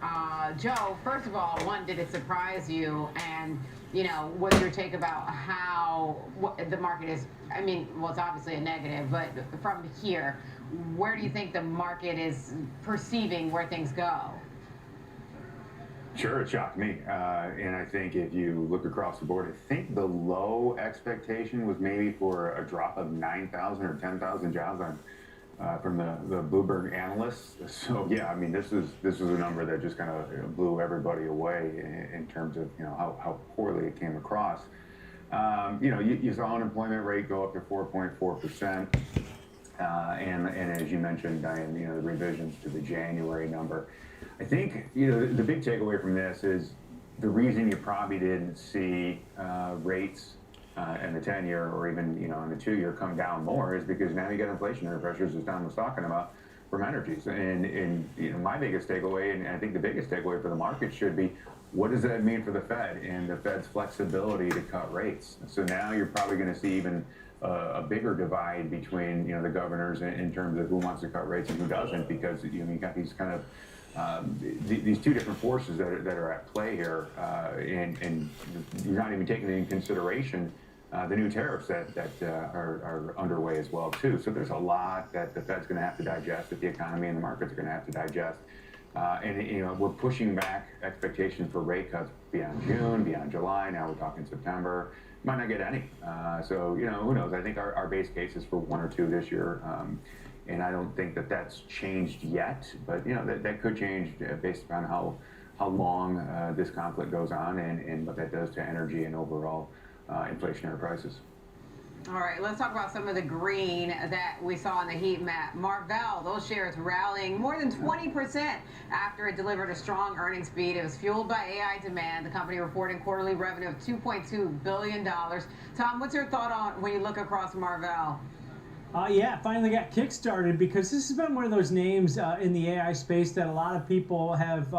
[SPEAKER 10] Joe, first of all, one, did it surprise you? And, what's your take about how the market is? It's obviously a negative, but from here, where do you think the market is perceiving where things go?
[SPEAKER 2] Sure, it shocked me. And I think if you look across the board, I think the low expectation was maybe for a drop of 9,000 or 10,000 jobs from the Bloomberg analysts. So yeah, this was a number that just kind of blew everybody away in terms of how poorly it came across. You saw unemployment rate go up to 4.4%. And as you mentioned, Diane, the revisions to the January number. I think, the big takeaway from this is the reason you probably didn't see rates in the 10-year or even, in the 2-year come down more is because now you got inflationary pressures, as Don was talking about, from energies. And my biggest takeaway, and I think the biggest takeaway for the market should be, what does that mean for the Fed and the Fed's flexibility to cut rates? So now you're probably going to see even a bigger divide between, the governors in terms of who wants to cut rates and who doesn't, because, you got these kind of these two different forces that are at play here, and you're not even taking into consideration the new tariffs that are underway as well too. So there's a lot that the Fed's going to have to digest, that the economy and the markets are going to have to digest, and we're pushing back expectations for rate cuts beyond June, beyond July. Now we're talking September. Might not get any. So who knows? I think our base case is for 1 or 2 this year. And I don't think that that's changed yet, but that could change based upon how long this conflict goes on and what that does to energy and overall inflationary prices.
[SPEAKER 10] All right, let's talk about some of the green that we saw on the heat map. Marvell, those shares rallying more than 20% after it delivered a strong earnings beat. It was fueled by AI demand. The company reporting quarterly revenue of $2.2 billion. Tom, what's your thought on when you look across Marvell?
[SPEAKER 14] Finally got kickstarted because this has been one of those names in the AI space that a lot of people have,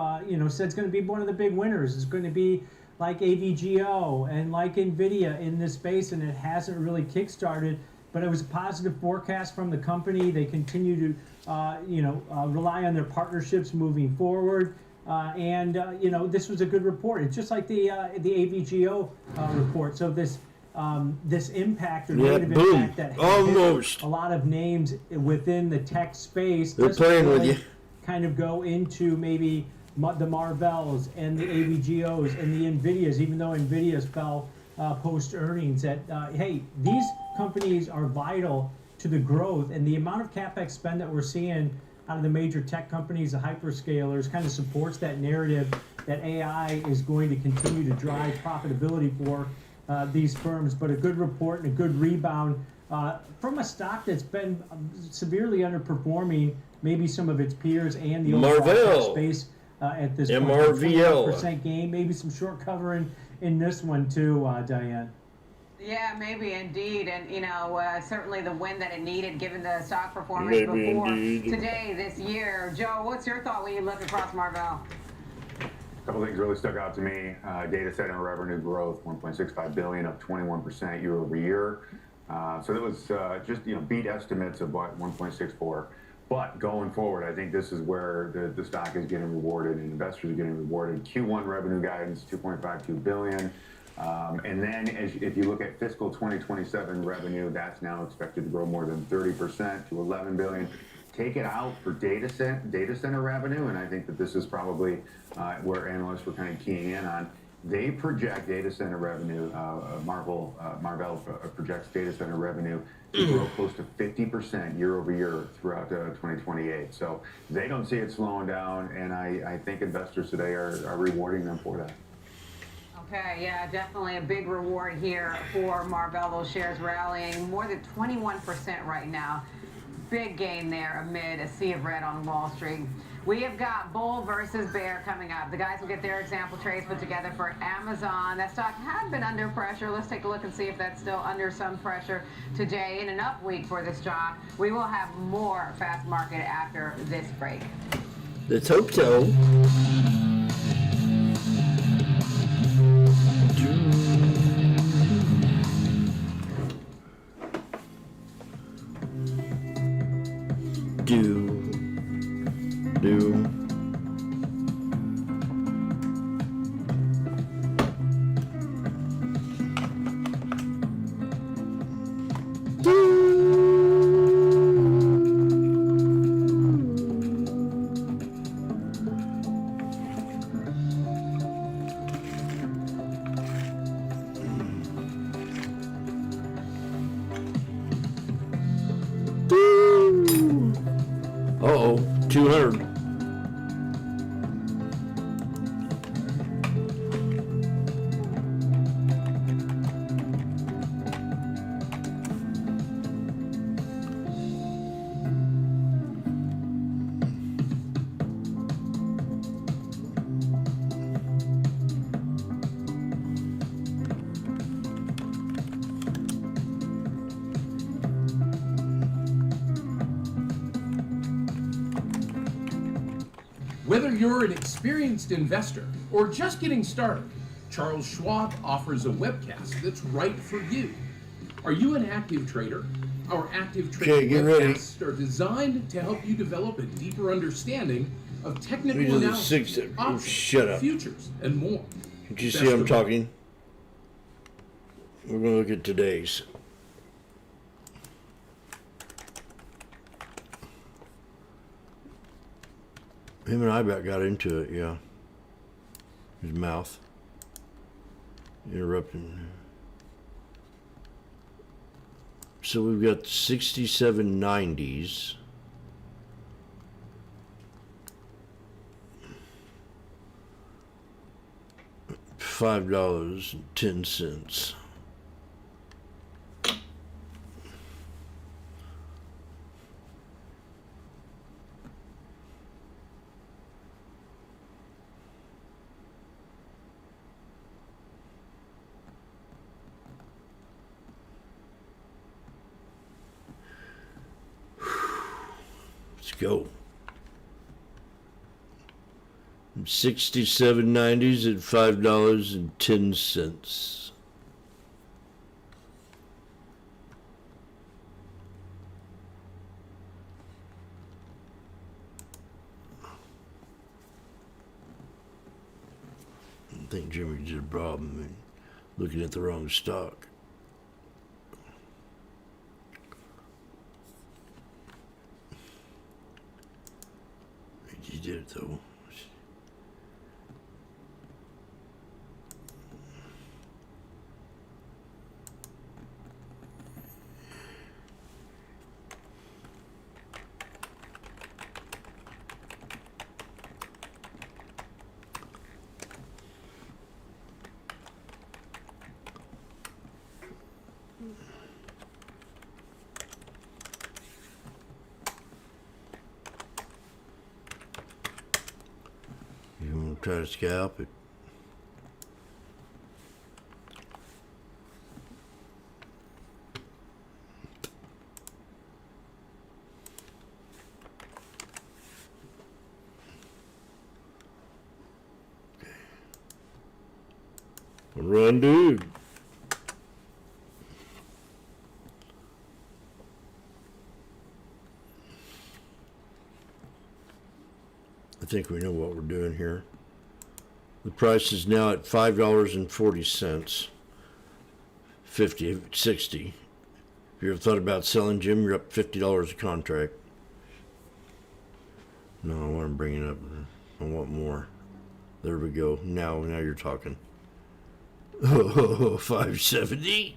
[SPEAKER 14] said it's going to be one of the big winners. It's going to be like AVGO and like NVIDIA in this space, and it hasn't really kickstarted. But it was a positive forecast from the company. They continue to, rely on their partnerships moving forward. This was a good report. It's just like the AVGO report. So this impact or negative impact that hit a lot of names within the tech space.
[SPEAKER 9] They're playing with you.
[SPEAKER 14] Kind of go into maybe the Marvells and the AVGOs and the NVIDIAs, even though NVIDIAs fell post earnings. That hey, these companies are vital to the growth, and the amount of capex spend that we're seeing out of the major tech companies, the hyperscalers, kind of supports that narrative that AI is going to continue to drive profitability for these firms. But a good report and a good rebound from a stock that's been severely underperforming maybe some of its peers and the overall space at this point.
[SPEAKER 9] MRVL.
[SPEAKER 14] 21% gain, maybe some short covering in this one too, Diane.
[SPEAKER 10] Yeah, maybe indeed, and certainly the win that it needed given the stock performance before today this year. Joe, what's your thought when you look across Marvell?
[SPEAKER 2] A couple things really stuck out to me. Data center revenue growth, 1.65 billion, up 21% year over year. So that was just beat estimates of what 1.64. But going forward, I think this is where the stock is getting rewarded and investors are getting rewarded. Q1 revenue guidance, 2.52 billion. And then if you look at fiscal 2027 revenue, that's now expected to grow more than 30% to 11 billion. Take it out for data center revenue, and I think that this is probably where analysts were kind of keying in on. They project data center revenue, Marvell projects data center revenue to grow close to 50% year over year throughout 2028. So they don't see it slowing down, and I think investors today are rewarding them for that.
[SPEAKER 10] Okay, yeah, definitely a big reward here for Marvell. Those shares rallying more than 21% right now. Big gain there amid a sea of red on Wall Street. We have got bull versus bear coming up. The guys will get their example trays put together for Amazon. That stock had been under pressure. Let's take a look and see if that's still under some pressure today. In an up week for this stock, we will have more fast market after this break.
[SPEAKER 9] Let's hope so. Do. Uh-oh, 200.
[SPEAKER 4] Whether you're an experienced investor or just getting started, Charles Schwab offers a webcast that's right for you. Are you an active trader? Our active trading webcasts are designed to help you develop a deeper understanding of technical analysis, options,
[SPEAKER 9] Shut up.
[SPEAKER 4] futures, and more.
[SPEAKER 9] Did you see I'm talking? We're going to look at today's. Him and I about got into it, yeah. His mouth. Interrupting. So we've got 6790s. $5.10. Let's go. 6790s at $5.10. I think Jimmy did a problem in looking at the wrong stock. He did it though. You want to try to scalp it? Run, dude. I think we know what we're doing here. The price is now at $5.40. 50, 60. If you ever thought about selling, Jim, you're up $50 a contract. No, I want to bring it up. I want more. There we go. Now you're talking. Oh, 570.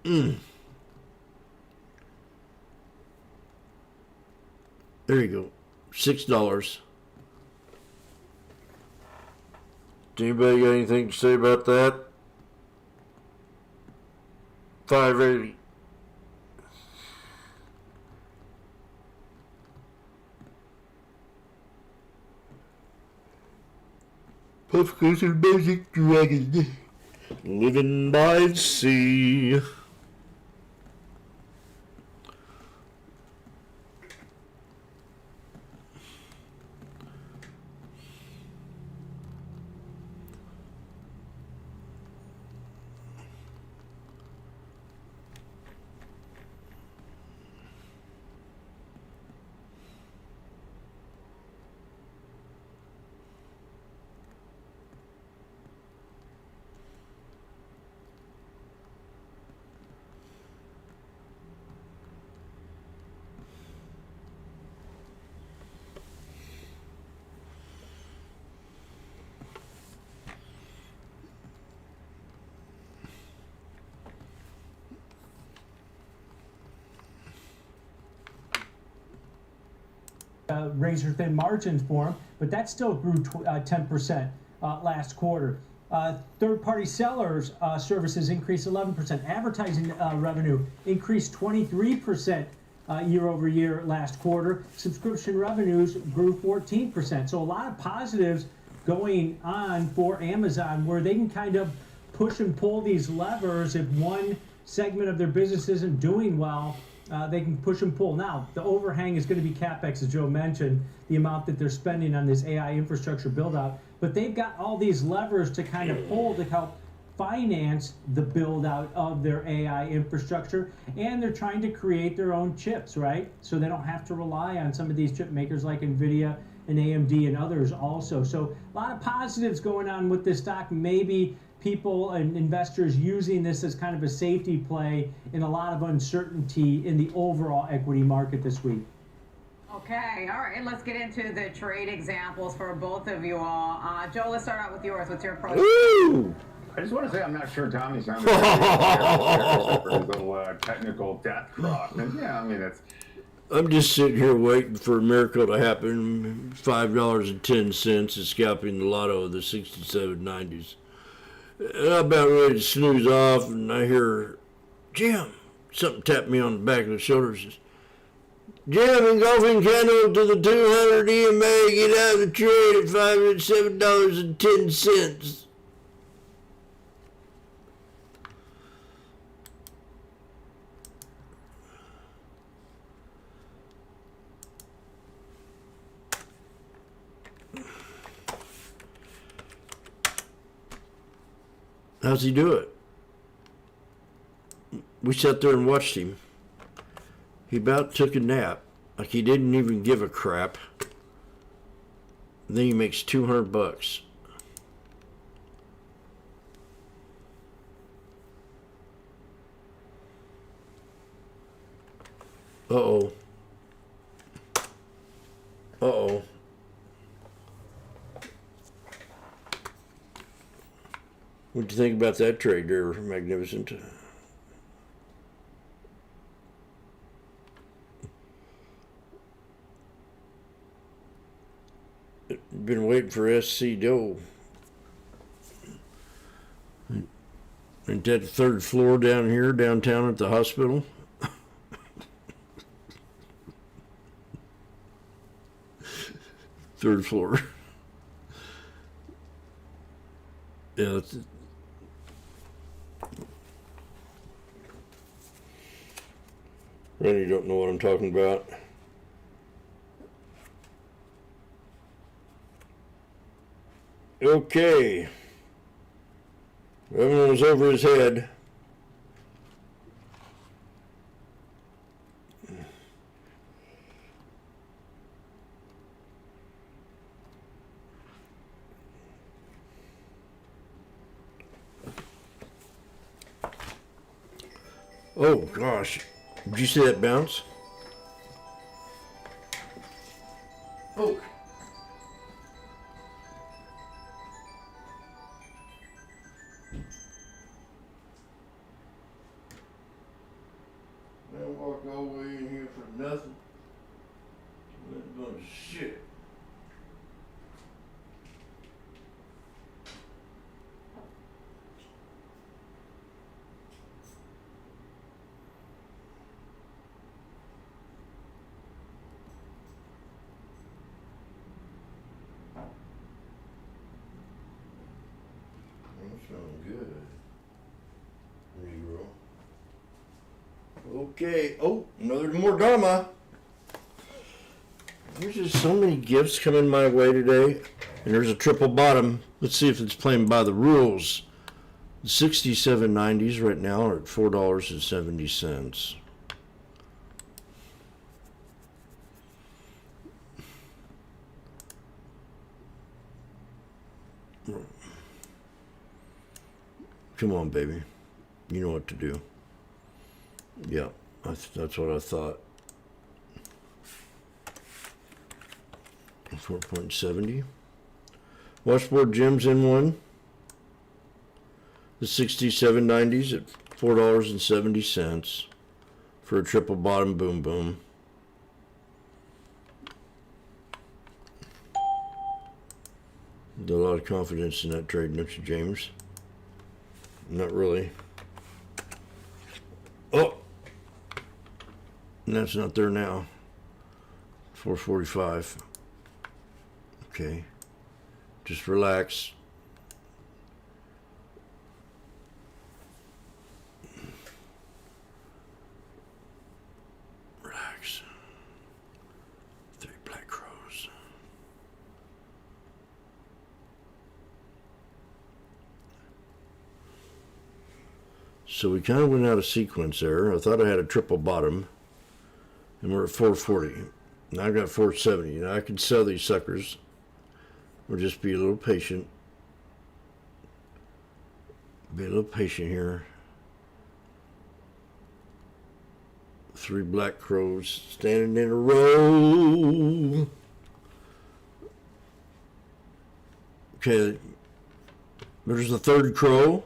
[SPEAKER 9] There you go. $6. Does anybody got anything to say about that? 580. Puff goes a magic dragon, living by the sea.
[SPEAKER 14] Razor thin margins for them, but that still grew 10% last quarter. Third-party sellers services increased 11%. Advertising revenue increased 23% year over year last quarter. Subscription revenues grew 14%. So a lot of positives going on for Amazon where they can kind of push and pull these levers. If one segment of their business isn't doing well, they can push and pull. Now, the overhang is going to be CapEx, as Joe mentioned, the amount that they're spending on this AI infrastructure build-out. But they've got all these levers to kind of pull to help finance the build-out of their AI infrastructure. And they're trying to create their own chips, right? So they don't have to rely on some of these chip makers like NVIDIA and AMD and others also. So a lot of positives going on with this stock. Maybe people and investors using this as kind of a safety play in a lot of uncertainty in the overall equity market this week.
[SPEAKER 10] Okay, all right, let's get into the trade examples for both of you all. Joe, let's start out with yours. What's your approach?
[SPEAKER 9] Ooh!
[SPEAKER 2] I just want to say I'm not sure Tommy sounded for his little technical death cross. And yeah, I mean, that's...
[SPEAKER 9] I'm just sitting here waiting for a miracle to happen. $5.10 is scalping the lotto of the 67.90s. And I'm about ready to snooze off, and I hear, Jim, something tapped me on the back of the shoulder. Says, Jim, engulfing candle to the 200 EMA, get out of the trade at $7.10. How's he do it? We sat there and watched him. He about took a nap, like he didn't even give a crap. And then he makes $200. Uh-oh. Uh-oh. What'd you think about that trade there, Magnificent? Been waiting for SC Doe. Ain't that the third floor down here, downtown at the hospital? Third floor. Yeah, that's... Randy don't know what I'm talking about. Okay. Everyone's over his head. Oh gosh. Did you see that bounce? Oh. Man walked all the way in here for nothing. That's a bunch of shit. Okay. Oh, more drama. There's just so many gifts coming my way today. And there's a triple bottom. Let's see if it's playing by the rules. The 6790s right now are at $4.70. Come on, baby. You know what to do. Yeah, that's what I thought. 4.70. Washboardjim's in one. The 6790s at $4.70 for a triple bottom boom boom. A lot of confidence in that trade, don't you, James? Not really. Oh! And that's not there now. 445. Okay. Just relax. Relax. 3 black crows. So we kind of went out of sequence there. I thought I had a triple bottom. And we're at 440. Now I got 470. Now I can sell these suckers. Or just be a little patient. Be a little patient here. 3 black crows standing in a row. Okay. There's the third crow.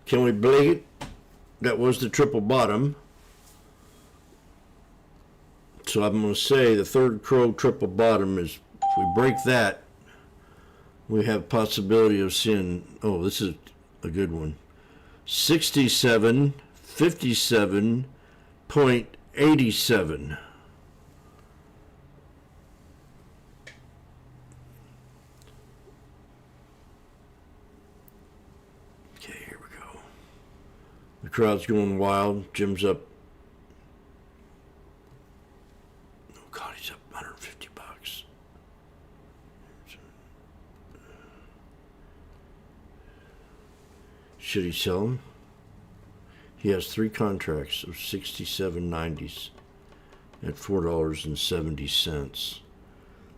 [SPEAKER 9] Can we blink it? That was the triple bottom. So I'm going to say the third crow triple bottom is, if we break that, we have possibility of seeing, oh, this is a good one. 67.57.87. Okay, here we go. The crowd's going wild. Jim's up. Oh God, he's up $150. Should he sell them? He has 3 contracts of 67.90s at $4.70.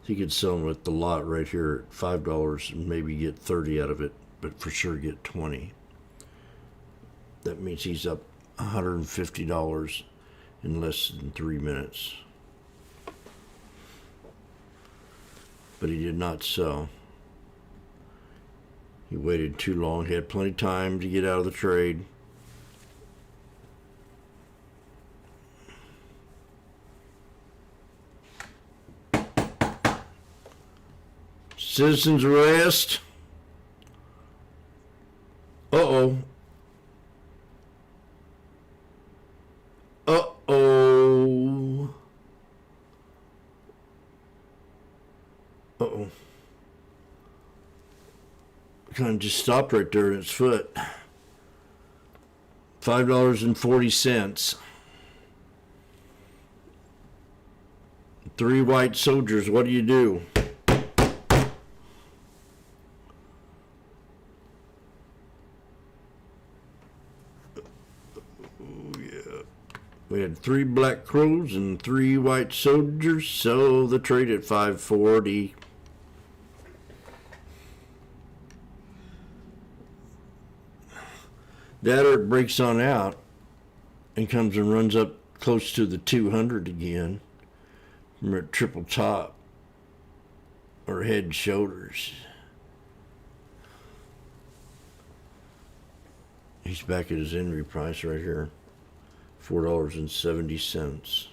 [SPEAKER 9] He could sell them at the lot right here at $5 and maybe get 30 out of it, but for sure get 20. That means he's up $150 in less than 3 minutes. But he did not sell. He waited too long. He had plenty of time to get out of the trade. Citizens arrest. Uh-oh. Uh-oh. Uh-oh. Kind of just stopped right there at its foot. $5.40. 3 white soldiers. What do you do? Oh, yeah. We had 3 black crows and 3 white soldiers, so the trade at 540. That or it breaks on out and comes and runs up close to the 200 again. From a triple top or head and shoulders. He's back at his entry price right here. $4.70.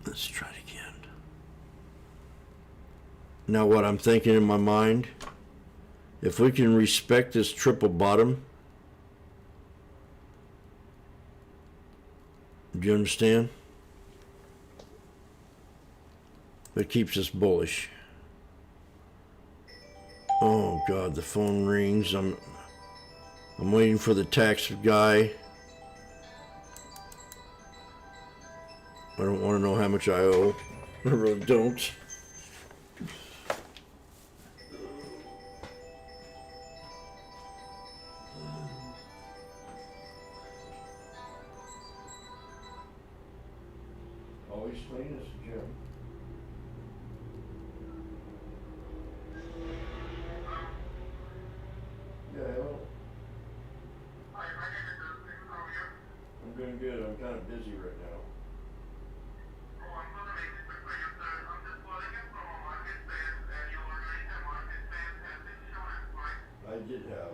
[SPEAKER 9] Let's try it again. Now what I'm thinking in my mind, if we can respect this triple bottom, do you understand? It keeps us bullish. Oh. The phone rings. I'm waiting for the tax guy. I don't want to know how much I owe. I really don't. Always explain this, Jim. Yeah, hello. I'm doing good. I'm kind of busy right now. I did have.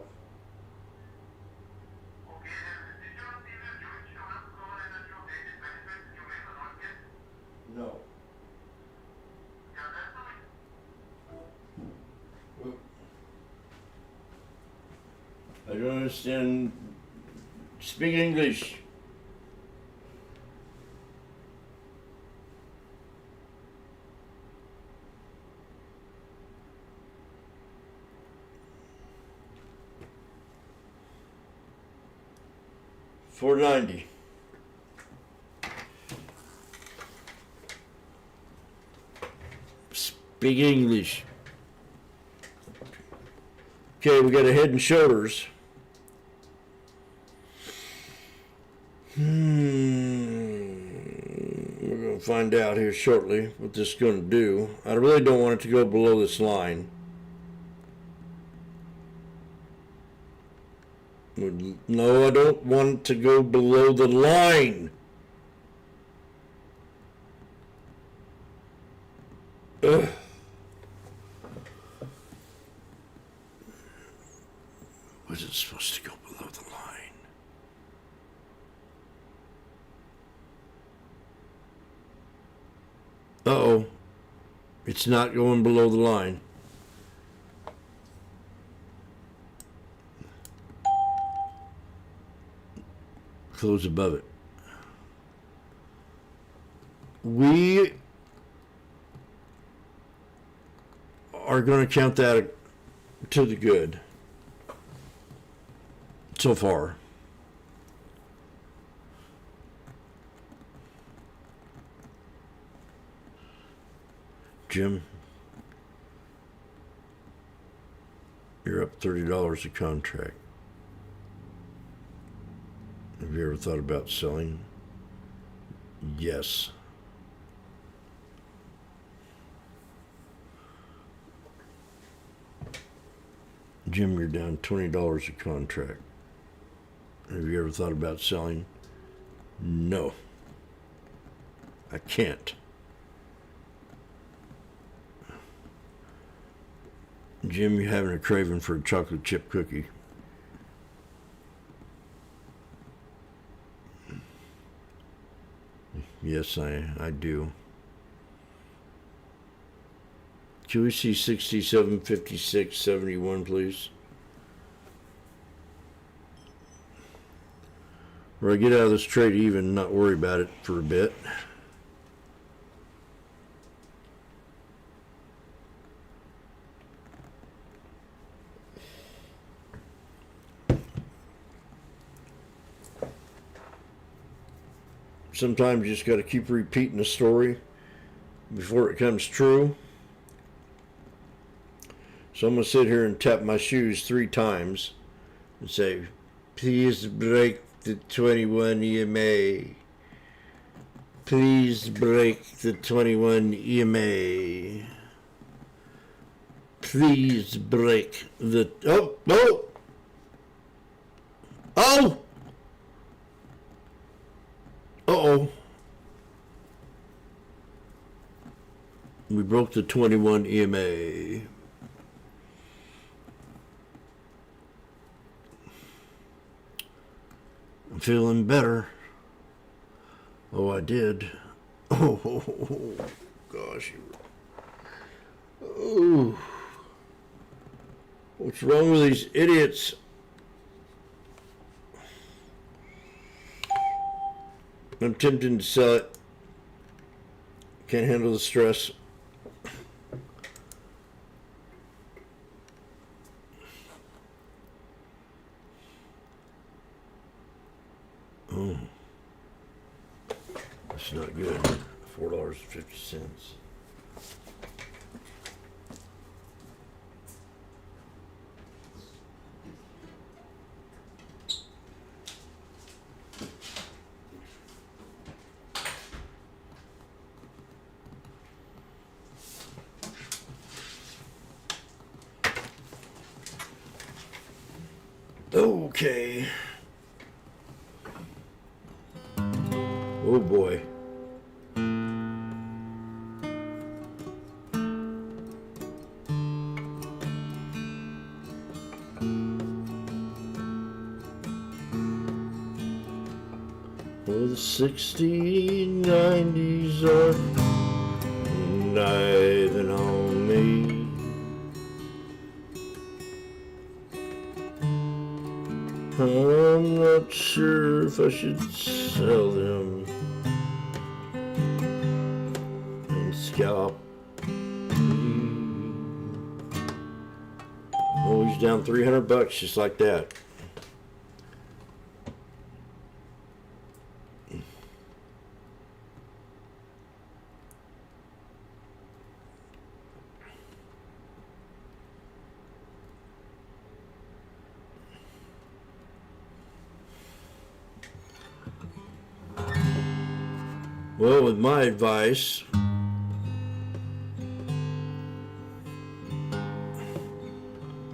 [SPEAKER 9] No. I don't understand. Speak English. $4.90. Speak English. Okay, we got a Head and Shoulders. We're going to find out here shortly what this is going to do. I really don't want it to go below this line. No, I don't want it to go below the line. Ugh. Was it supposed to go below the line? Uh-oh. It's not going below the line. Close above it. We are going to count that to the good so far. Jim, you're up $30 a contract. Have you ever thought about selling? Yes. Jim, you're down $20 a contract. Have you ever thought about selling? No. I can't. Jim, you're having a craving for a chocolate chip cookie. Yes, I do. Can we see 67, 56, 71, please? Or I get out of this trade even and not worry about it for a bit. Sometimes you just got to keep repeating the story before it comes true. So I'm going to sit here and tap my shoes 3 times and say, please break the 21 EMA. Please break the 21 EMA. Please break the... Oh! Oh! Oh! Uh-oh. We broke the 21 EMA. I'm feeling better. Oh, I did. Oh, gosh. Oh. What's wrong with these idiots? I'm tempted to sell it. Can't handle the stress. Oh, that's not good. $4.50. Okay. Oh boy. Well, the 60s, 90s are diving on me. I'm not sure if I should sell them and scalp. Oh, he's down $300 just like that. Well, with my advice,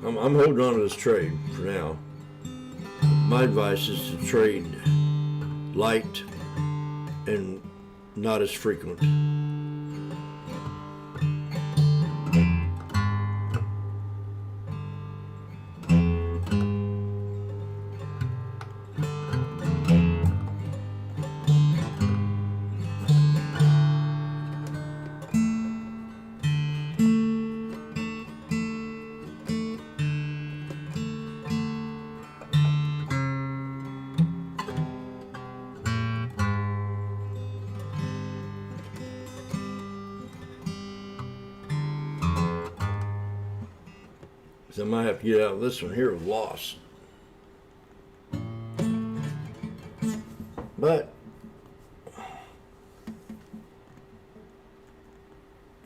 [SPEAKER 9] I'm holding on to this trade for now. My advice is to trade light and not as frequent. So I might have to get out of this one here with loss. But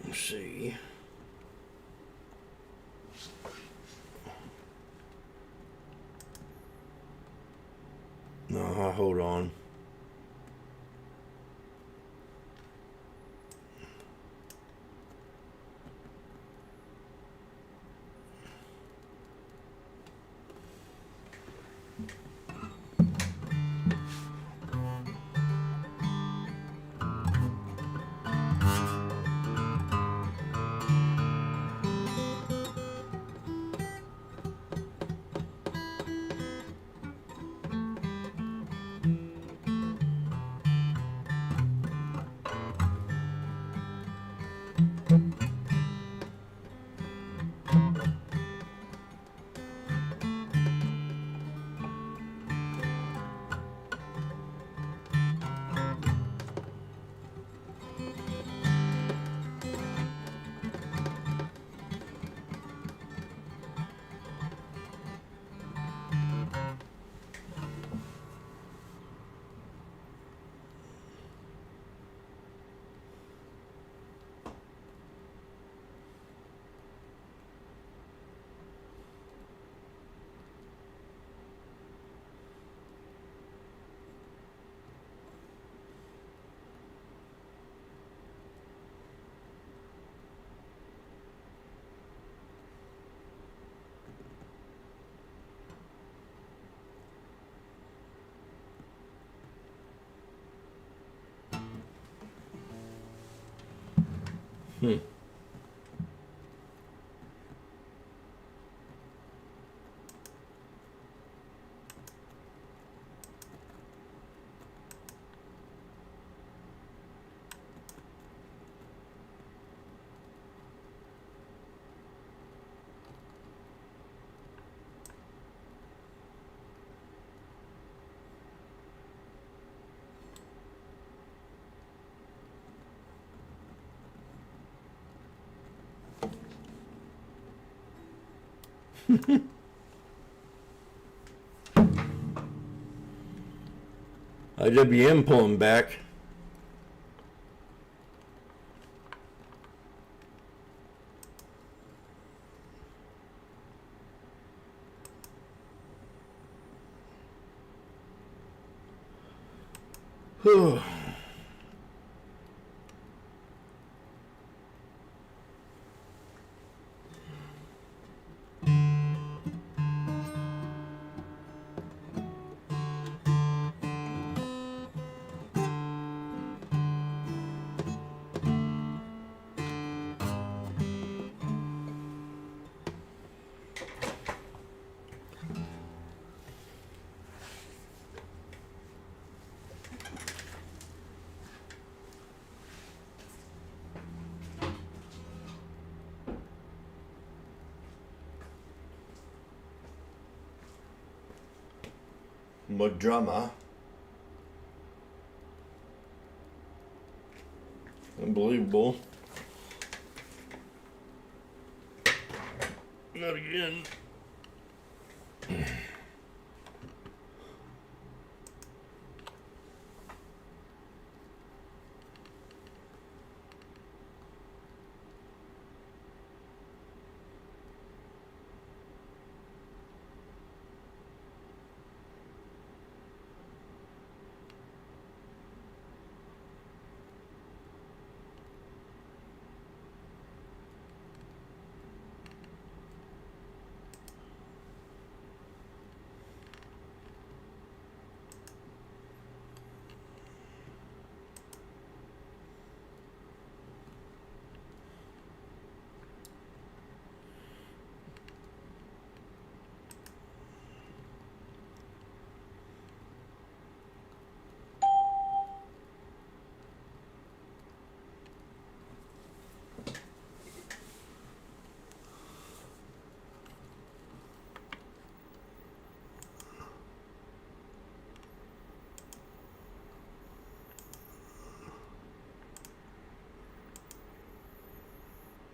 [SPEAKER 9] let's see. No, I'll hold on. IWM pulling back. Whew. More drama. Unbelievable. Not again.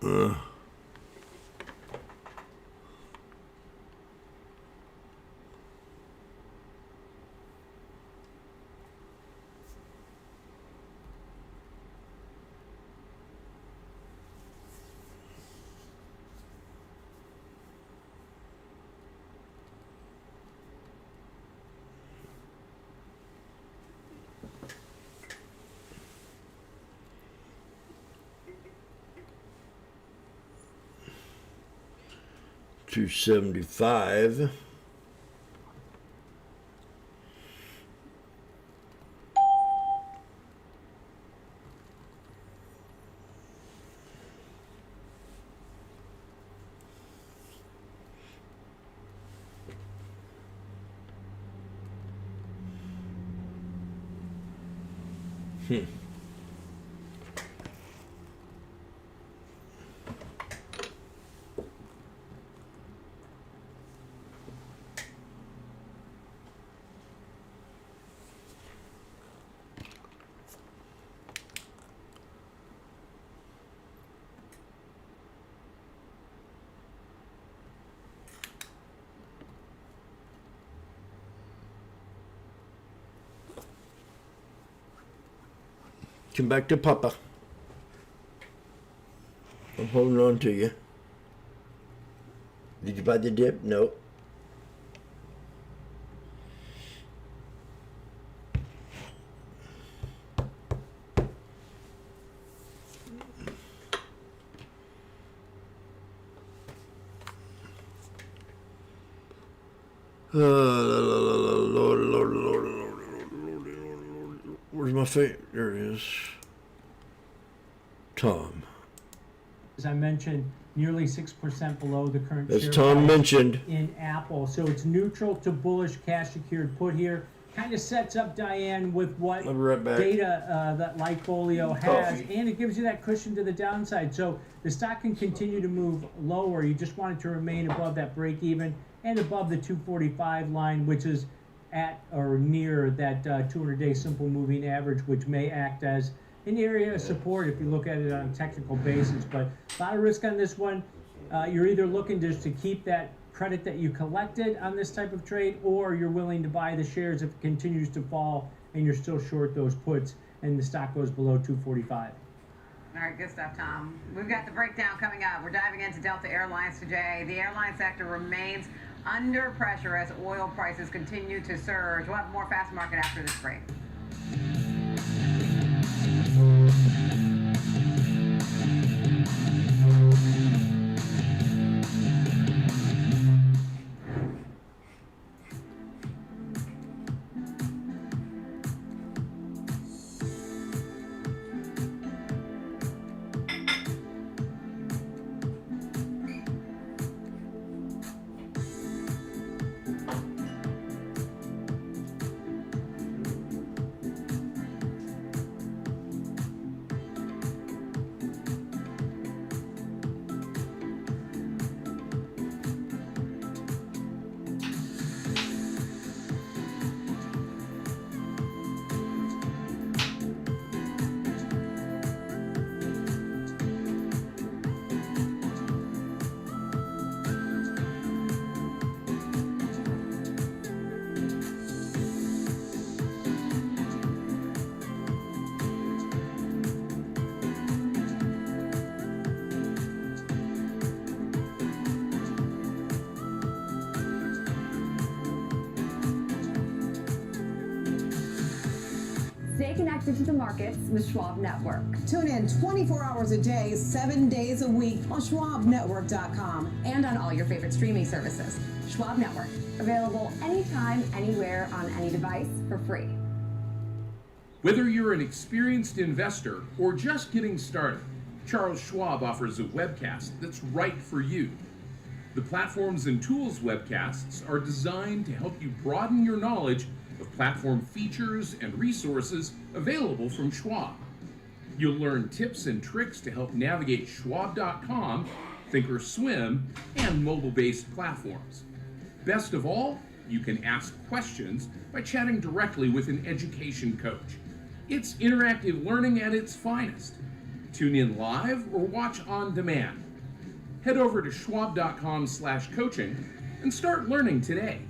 [SPEAKER 9] Uh. $275. Come back to Papa. I'm holding on to you. Did you buy the dip? No. Lord. Where's my face? There it is. Tom.
[SPEAKER 14] As I mentioned, nearly 6% below the current
[SPEAKER 9] As
[SPEAKER 14] share
[SPEAKER 9] Tom
[SPEAKER 14] price
[SPEAKER 9] mentioned.
[SPEAKER 14] in Apple. So it's neutral to bullish cash secured put here. Kind of sets up Diane with what
[SPEAKER 9] I'll be right back.
[SPEAKER 14] data that Lightfolio has,
[SPEAKER 9] Coffee.
[SPEAKER 14] and it gives you that cushion to the downside. So the stock can continue to move lower. You just want it to remain above that break even and above the 245 line, which is at or near that 200-day simple moving average, which may act as an area of support if you look at it on a technical basis. But a lot of risk on this one. You're either looking just to keep that credit that you collected on this type of trade, or you're willing to buy the shares if it continues to fall and you're still short those puts and the stock goes below 245.
[SPEAKER 10] All right, good stuff, Tom. We've got the breakdown coming up. We're diving into Delta Airlines today. The airline sector remains under pressure as oil prices continue to surge. We'll have more Fast Market after this break.
[SPEAKER 5] Stay connected to the markets with Schwab Network.
[SPEAKER 20] Tune in 24 hours a day, 7 days a week on SchwabNetwork.com.
[SPEAKER 5] And on all your favorite streaming services. Schwab Network, available anytime, anywhere, on any device for free.
[SPEAKER 4] Whether you're an experienced investor or just getting started, Charles Schwab offers a webcast that's right for you. The Platforms and Tools webcasts are designed to help you broaden your knowledge of platform features and resources available from Schwab. You'll learn tips and tricks to help navigate Schwab.com, Thinkorswim, and mobile-based platforms. Best of all, you can ask questions by chatting directly with an education coach. It's interactive learning at its finest. Tune in live or watch on demand. Head over to schwab.com/coaching and start learning today.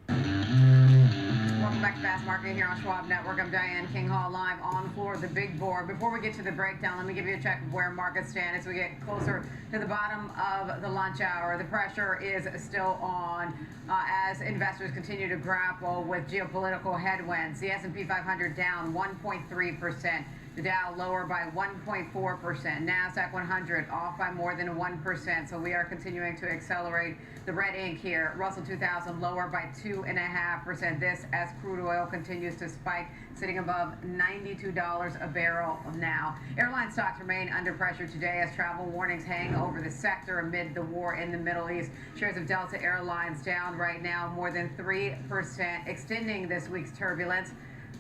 [SPEAKER 10] Welcome back to Fast Market here on Schwab Network. I'm Diane King Hall, live on the floor of the big board. Before we get to the breakdown, let me give you a check of where markets stand as we get closer to the bottom of the lunch hour. The pressure is still on as investors continue to grapple with geopolitical headwinds. The S&P 500 down 1.3%. The Dow lower by 1.4%. NASDAQ 100 off by more than 1%. So we are continuing to accelerate the red ink here. Russell 2000 lower by 2.5%. This as crude oil continues to spike, sitting above $92 a barrel now. Airline stocks remain under pressure today as travel warnings hang over the sector amid the war in the Middle East. Shares of Delta Airlines down right now more than 3%, extending this week's turbulence.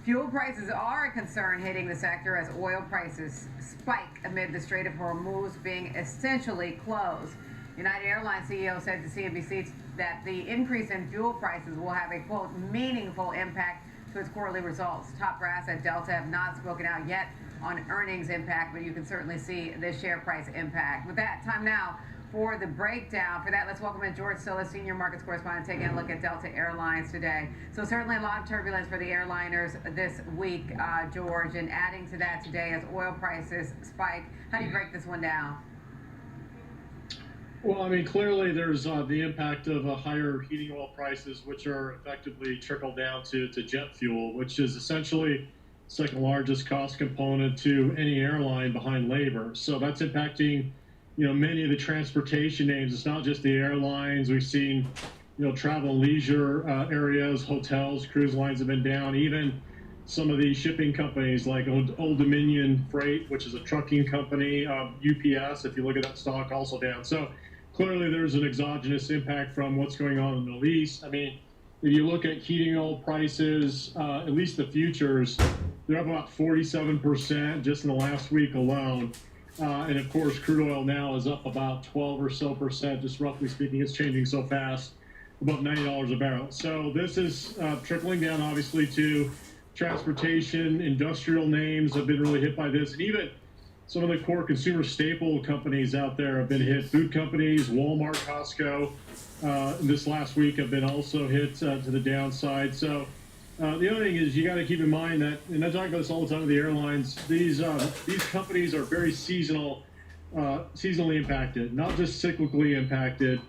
[SPEAKER 10] Fuel prices are a concern hitting the sector as oil prices spike amid the Strait of Hormuz being essentially closed. United Airlines CEO said to CNBC that the increase in fuel prices will have a, quote, meaningful impact to its quarterly results. Top brass at Delta have not spoken out yet on earnings impact, but you can certainly see the share price impact. With that, time now for the breakdown. For that, let's welcome in George Sillis, senior markets correspondent, taking a look at Delta Airlines today. So certainly a lot of turbulence for the airliners this week, George, and adding to that today as oil prices spike. How do you break this one down?
[SPEAKER 18] Well, I mean, clearly there's the impact of higher heating oil prices, which are effectively trickled down to jet fuel, which is essentially second largest cost component to any airline behind labor. So that's impacting, you know, many of the transportation names. It's not just the airlines. We've seen, you know, travel and leisure areas, hotels, cruise lines have been down. Even some of the shipping companies like Old Dominion Freight, which is a trucking company, UPS, if you look at that stock, also down. So clearly there's an exogenous impact from what's going on in the Middle East. I mean, if you look at heating oil prices, at least the futures, they're up about 47% just in the last week alone. And of course, crude oil now is up about 12 or so percent, just roughly speaking. It's changing so fast, above $90 a barrel. So this is trickling down, obviously, to transportation. Industrial names have been really hit by this. And even some of the core consumer staple companies out there have been hit. Food companies, Walmart, Costco, this last week have been also hit to the downside. So the other thing is you got to keep in mind that, and I talk about this all the time with the airlines, these companies are very seasonally impacted, not just cyclically impacted.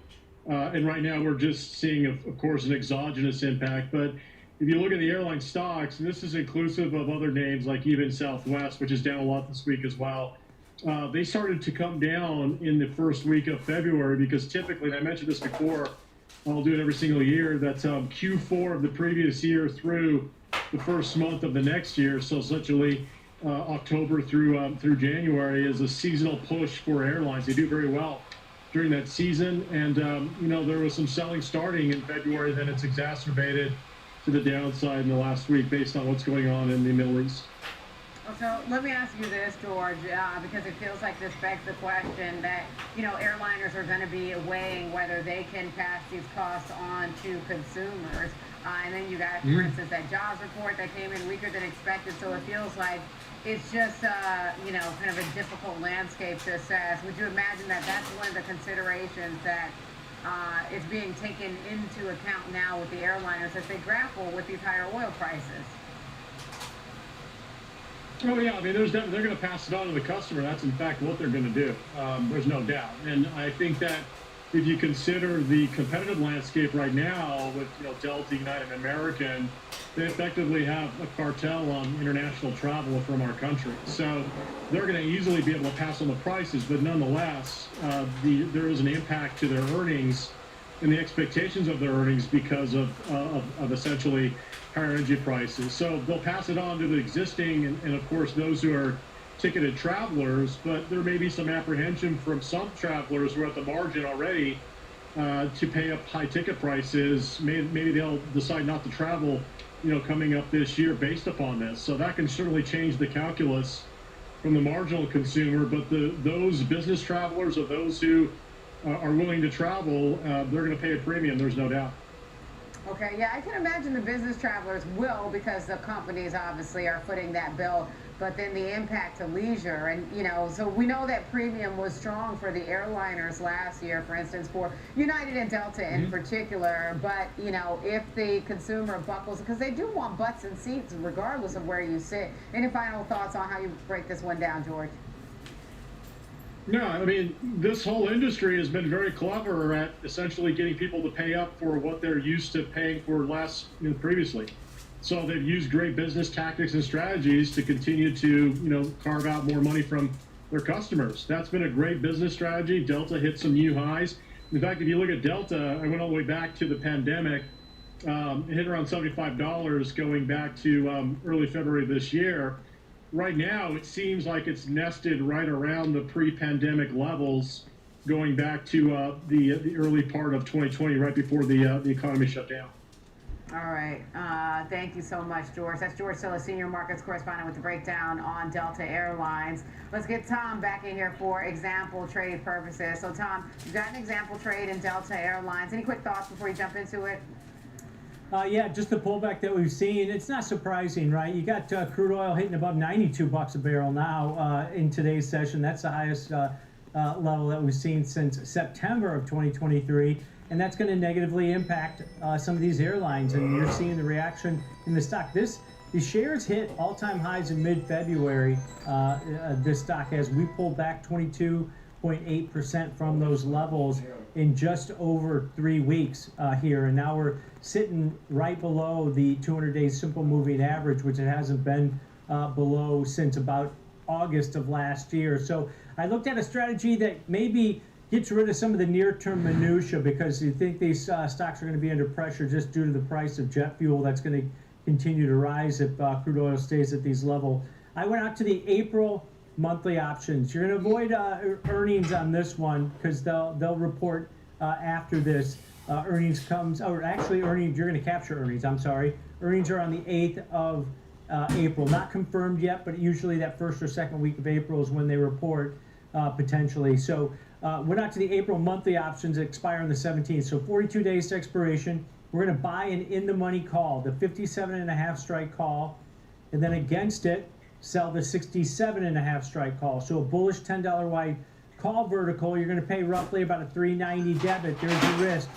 [SPEAKER 18] And right now we're just seeing, of course, an exogenous impact. But if you look at the airline stocks, and this is inclusive of other names like even Southwest, which is down a lot this week as well, they started to come down in the first week of February because typically, and I mentioned this before, I'll do it every single year, that Q4 of the previous year through the first month of the next year, so essentially October through January, is a seasonal push for airlines. They do very well during that season, and there was some selling starting in February, then it's exacerbated to the downside in the last week based on what's going on in the Middle East.
[SPEAKER 10] So let me ask you this, George, because it feels like this begs the question that, airliners are going to be weighing whether they can pass these costs on to consumers. And then you got, for instance, that jobs report that came in weaker than expected. So it feels like it's just, kind of a difficult landscape to assess. Would you imagine that that's one of the considerations that is being taken into account now with the airliners as they grapple with these higher oil prices?
[SPEAKER 18] Oh yeah, I mean, they're going to pass it on to the customer. That's in fact what they're going to do. There's no doubt. And I think that if you consider the competitive landscape right now with Delta, United, and American, they effectively have a cartel on international travel from our country. So they're going to easily be able to pass on the prices, but nonetheless, there is an impact to their earnings and the expectations of their earnings because of essentially higher energy prices. So they'll pass it on to the existing and of course those who are ticketed travelers, but there may be some apprehension from some travelers who are at the margin already to pay up high ticket prices. Maybe they'll decide not to travel, coming up this year based upon this. So that can certainly change the calculus from the marginal consumer, but those business travelers or those who are willing to travel, they're going to pay a premium, there's no doubt.
[SPEAKER 10] Okay, yeah, I can imagine the business travelers will because the companies obviously are footing that bill, but then the impact to leisure. And, so we know that premium was strong for the airliners last year, for instance, for United and Delta in particular. But, if the consumer buckles, because they do want butts and seats regardless of where you sit. Any final thoughts on how you break this one down, George?
[SPEAKER 18] No, I mean, this whole industry has been very clever at essentially getting people to pay up for what they're used to paying for less previously. So they've used great business tactics and strategies to continue to, carve out more money from their customers. That's been a great business strategy. Delta hit some new highs. In fact, if you look at Delta, I went all the way back to the pandemic. It hit around $75 going back to early February of this year. Right now, it seems like it's nested right around the pre-pandemic levels, going back to the early part of 2020, right before the economy shut down.
[SPEAKER 10] All right. Thank you so much, George. That's George Silla, Senior Markets Correspondent with the breakdown on Delta Airlines. Let's get Tom back in here for example trade purposes. So, Tom, you've got an example trade in Delta Airlines. Any quick thoughts before you jump into it?
[SPEAKER 14] Yeah, just the pullback that we've seen. It's not surprising, right? You got crude oil hitting above $92 a barrel now in today's session. That's the highest level that we've seen since September of 2023. And that's going to negatively impact some of these airlines. And you're seeing the reaction in the stock. The shares hit all-time highs in mid-February. This stock, as we pulled back 22.8% from those levels in just over 3 weeks here. And now we're sitting right below the 200-day simple moving average, which it hasn't been below since about August of last year. So I looked at a strategy that maybe gets rid of some of the near-term minutia, because you think these stocks are going to be under pressure just due to the price of jet fuel that's going to continue to rise if crude oil stays at these levels. I went out to the April monthly options. You're going to avoid earnings on this one because they'll report after this. Earnings comes, or actually earnings, you're going to capture earnings, I'm sorry. Earnings are on the 8th of April. Not confirmed yet, but usually that first or second week of April is when they report potentially. So we're out to the April monthly options that expire on the 17th. So 42 days to expiration. We're going to buy an in-the-money call, the 57.5 strike call. And then against it, sell the 67.5 strike call. So a bullish $10 wide call vertical, you're going to pay roughly about a $390 debit. There's your risk,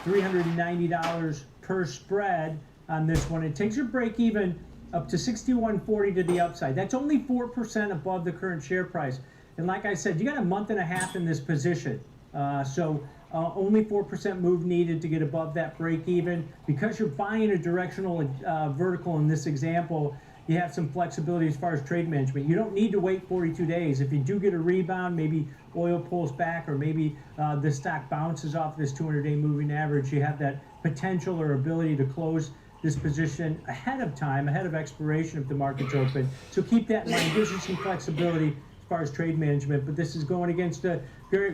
[SPEAKER 14] $390 per spread on this one. It takes your break even up to 61.40 to the upside. That's only 4% above the current share price. And like I said, you got a month and a half in this position. Only 4% move needed to get above that break even. Because you're buying a directional vertical in this example, you have some flexibility as far as trade management. You don't need to wait 42 days. If you do get a rebound, maybe oil pulls back, or maybe the stock bounces off this 200-day moving average, you have that potential or ability to close this position ahead of time, ahead of expiration if the market's open. So keep that in mind. It gives you some flexibility as far as trade management, but this is going against a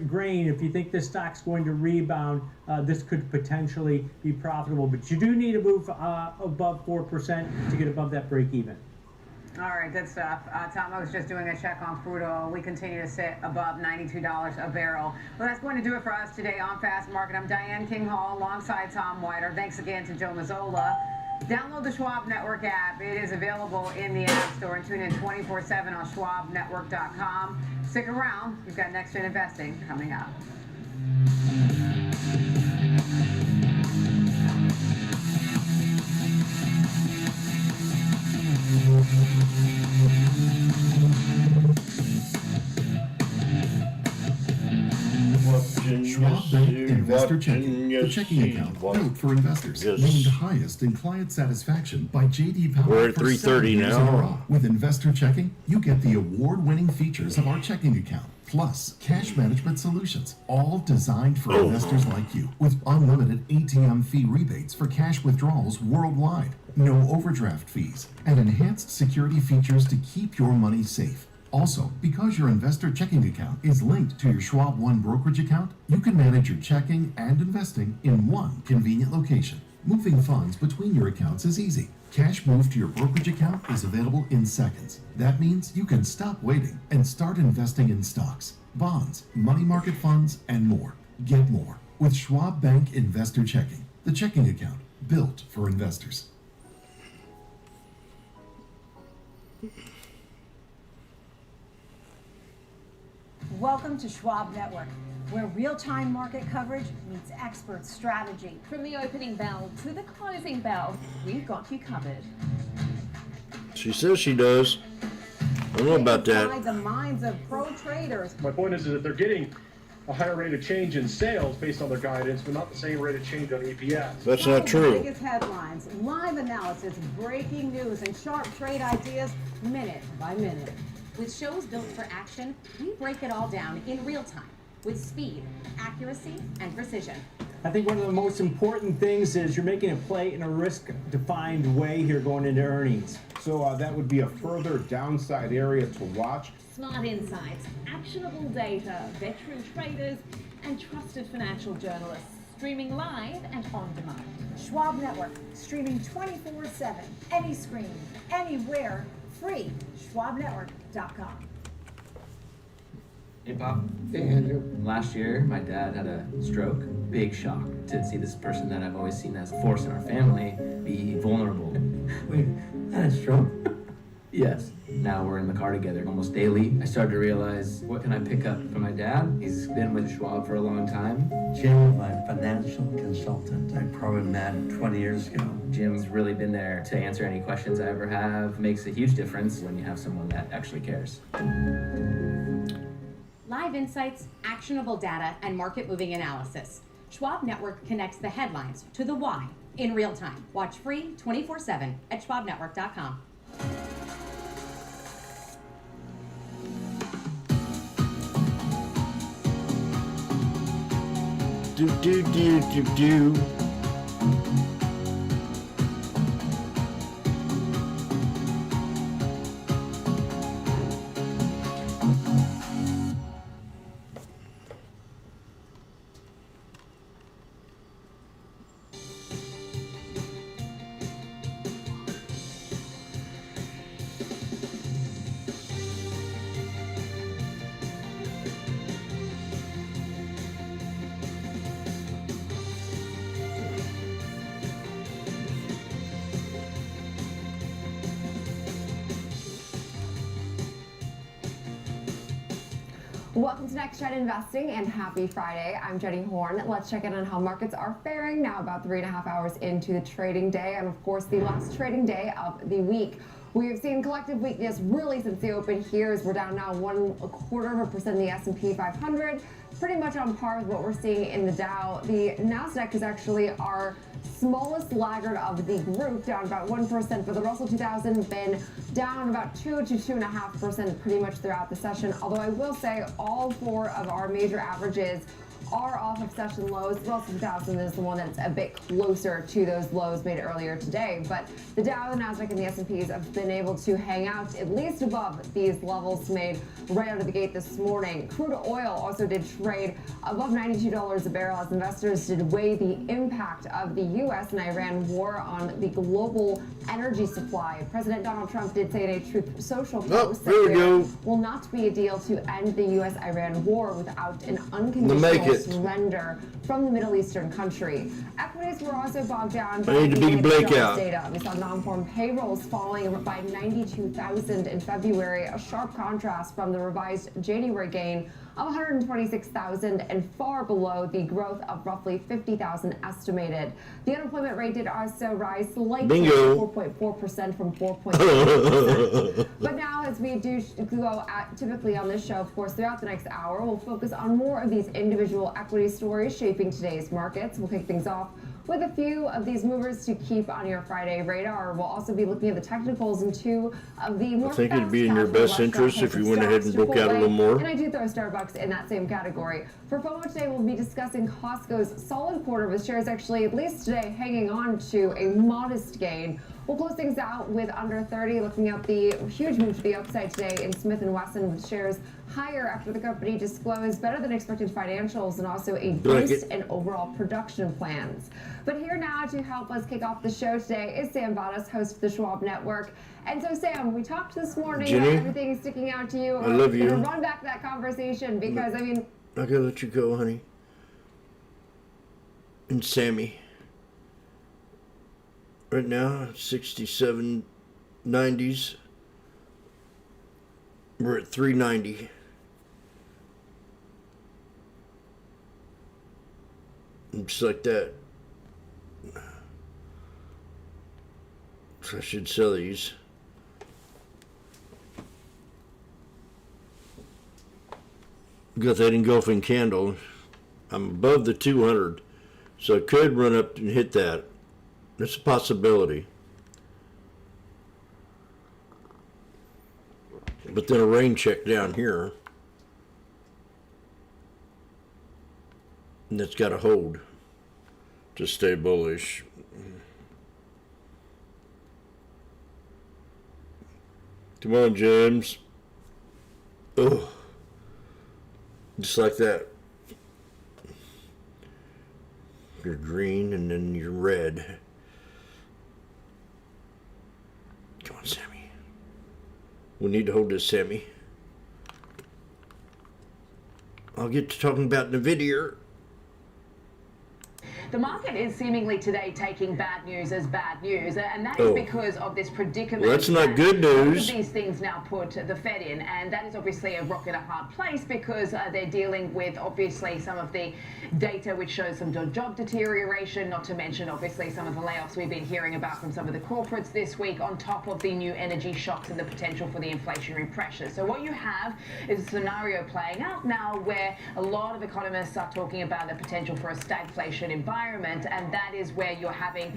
[SPEAKER 14] grain. If you think this stock's going to rebound, this could potentially be profitable, but you do need to move above 4% to get above that break even.
[SPEAKER 10] All right, good stuff. Tom, I was just doing a check on crude oil. We continue to sit above $92 a barrel. Well, that's going to do it for us today on Fast Market. I'm Diane King Hall alongside Tom Whiter. Thanks again to Joe Mazzola. Download the Schwab Network app. It is available in the App Store, and tune in 24/7 on schwabnetwork.com. Stick around. We've got Next Gen Investing coming up.
[SPEAKER 1] Schwab Bank Investor Checking, the checking account built for investors, named highest in client satisfaction by J.D. Power.
[SPEAKER 9] We're at 3:30 now.
[SPEAKER 1] With Investor Checking, you get the award-winning features of our checking account, plus cash management solutions, all designed for investors like you, with unlimited ATM fee rebates for cash withdrawals worldwide, no overdraft fees, and enhanced security features to keep your money safe. Also, because your investor checking account is linked to your Schwab One brokerage account, you can manage your checking and investing in one convenient location. Moving funds between your accounts is easy. Cash moved to your brokerage account is available in seconds. That means you can stop waiting and start investing in stocks, bonds, money market funds, and more. Get more with Schwab Bank Investor Checking, the checking account built for investors.
[SPEAKER 12] Welcome to Schwab Network, where real-time market coverage meets expert strategy.
[SPEAKER 15] From the opening bell to the closing bell, we've got you covered.
[SPEAKER 9] She says she does. I don't know about that.
[SPEAKER 12] Inside the minds of pro traders.
[SPEAKER 11] My point is that they're getting a higher rate of change in sales based on their guidance, but not the same rate of change on EPS.
[SPEAKER 9] That's not true.
[SPEAKER 12] Biggest headlines, live analysis, breaking news, and sharp trade ideas minute by minute.
[SPEAKER 23] With shows built for action, we break it all down in real time with speed, accuracy, and precision.
[SPEAKER 14] I think one of the most important things is you're making a play in a risk-defined way here going into earnings.
[SPEAKER 22] So that would be a further downside area to watch.
[SPEAKER 15] Smart insights, actionable data, veteran traders, and trusted financial journalists. Streaming live and on demand.
[SPEAKER 12] Schwab Network, streaming 24/7, any screen, anywhere, free. schwabnetwork.com.
[SPEAKER 17] Hey, Pop.
[SPEAKER 6] Hey, Andrew.
[SPEAKER 17] Last year, my dad had a stroke. Big shock to see this person that I've always seen as a force in our family be vulnerable.
[SPEAKER 19] Wait, had a stroke?
[SPEAKER 17] Yes. Now we're in the car together almost daily. I started to realize, what can I pick up from my dad? He's been with Schwab for a long time.
[SPEAKER 19] Jim, my financial consultant. I probably met 20 years ago.
[SPEAKER 17] Jim's really been there to answer any questions I ever have. Makes a huge difference when you have someone that actually cares.
[SPEAKER 23] Live insights, actionable data, and market-moving analysis. Schwab Network connects the headlines to the why in real time. Watch free 24/7 at schwabnetwork.com.
[SPEAKER 9] Do.
[SPEAKER 5] Welcome to Next Gen Investing and happy Friday. I'm Jenny Horn. Let's check in on how markets are faring now about 3.5 hours into the trading day and of course the last trading day of the week. We have seen collective weakness really since the open here as we're down now 0.25% in the S&P 500. Pretty much on par with what we're seeing in the Dow. The Nasdaq is actually our smallest laggard of the group, down about 1%, but the Russell 2000 been down about 2 to 2.5% pretty much throughout the session. Although I will say all four of our major averages are off of session lows. The Russell 2000 is the one that's a bit closer to those lows made earlier today. But the Dow, the Nasdaq, and the S&Ps have been able to hang out at least above these levels made right out of the gate this morning. Crude oil also did trade above $92 a barrel as investors did weigh the impact of the U.S. and Iran war on the global energy supply. President Donald Trump did say in a Truth Social post that there will not be a deal to end the U.S.-Iran war without an unconditional surrender from the Middle Eastern country. Equities were also bogged down by the data. We saw non-farm payrolls falling by 92,000 in February, a sharp contrast from the revised January gain of 126,000 and far below the growth of roughly 50,000 estimated. The unemployment rate did also rise slightly to 4.4% from 4.6%. But now, as we do go at typically on this show, of course, throughout the next hour, we'll focus on more of these individual equity stories shaping today's markets. We'll kick things off with a few of these movers to keep on your Friday radar. We'll also be looking at the technicals and two of the more
[SPEAKER 9] I think it'd be in your best interest if you went ahead and broke out a little more.
[SPEAKER 5] And I do throw Starbucks in that same category. For FOMO today, we'll be discussing Costco's solid quarter with shares actually, at least today, hanging on to a modest gain. We'll close things out with under 30, looking at the huge move to the upside today in Smith & Wesson with shares higher after the company disclosed better than expected financials and also a boost in overall production plans. But here now to help us kick off the show today is Sam Vadas, host of the Schwab Network. And so, Sam, we talked this morning about everything sticking out to you.
[SPEAKER 9] I love you.
[SPEAKER 5] We're going to run back that conversation because, I mean...
[SPEAKER 9] I gotta let you go, honey. And Sammy. Right now, 67.90s. We're at 390. Just like that. So I should sell these. Got that engulfing candle. I'm above the 200, so I could run up and hit that. That's a possibility. But then a rain check down here. And that's got to hold to stay bullish. Come on, James. Oh. Just like that. You're green and then you're red. Come on, Sammy. We need to hold this, Sammy. I'll get to talking about NVIDIA.
[SPEAKER 10] The market is seemingly today taking bad news as bad news, and that is because of this predicament.
[SPEAKER 9] Well, that's not good news.
[SPEAKER 10] These things now put the Fed in, and that is obviously a rock in a hard place because they're dealing with obviously some of the data which shows some job deterioration, not to mention obviously some of the layoffs we've been hearing about from some of the corporates this week, on top of the new energy shocks and the potential for the inflationary pressures. So what you have is a scenario playing out now where a lot of economists are talking about the potential for a stagflation environment, and that is where you're having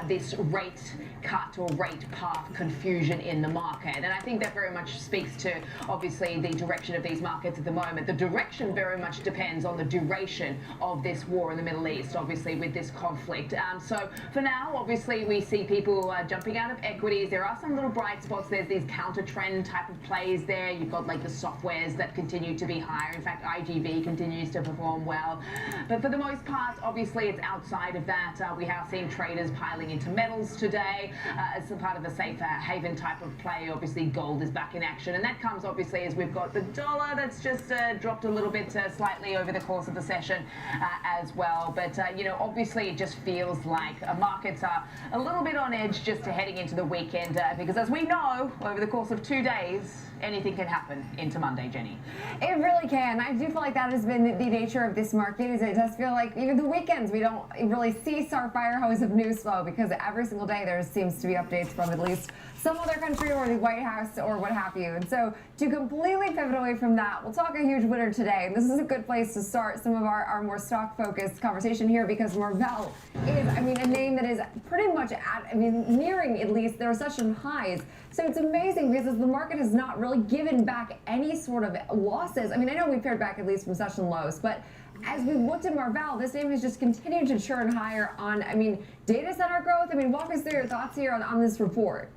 [SPEAKER 10] this rate cut or rate path confusion in the market. And I think that very much speaks to obviously the direction of these markets at the moment. The direction very much depends on the duration of this war in the Middle East, obviously with this conflict. So for now, obviously we see people jumping out of equities. There are some little bright spots. There's these counter trend type of plays there. You've got like the softwares that continue to be higher. In fact, IGV continues to perform well. But for the most part, obviously it's outside of that, we have seen traders piling into metals today as a part of a safe haven type of play. Obviously, gold is back in action, and that comes obviously as we've got the dollar that's just dropped a little bit slightly over the course of the session as well. But, obviously it just feels like markets are a little bit on edge just heading into the weekend because as we know, over the course of 2 days, anything can happen into Monday, Jenny.
[SPEAKER 5] It really can. I do feel like that has been the nature of this market. Is it does feel like even the weekends we don't really cease our fire hose of news flow because every single day there seems to be updates from at least some other country or the White House or what have you. And so to completely pivot away from that, we'll talk a huge winner today. And this is a good place to start some of our more stock-focused conversation here because Marvell is, a name that is pretty much nearing at least their session highs. So it's amazing because the market has not really given back any sort of losses. I know we pared back at least from session lows, but as we looked at Marvell, this name has just continued to churn higher on, data center growth. Walk us through your thoughts here on this report.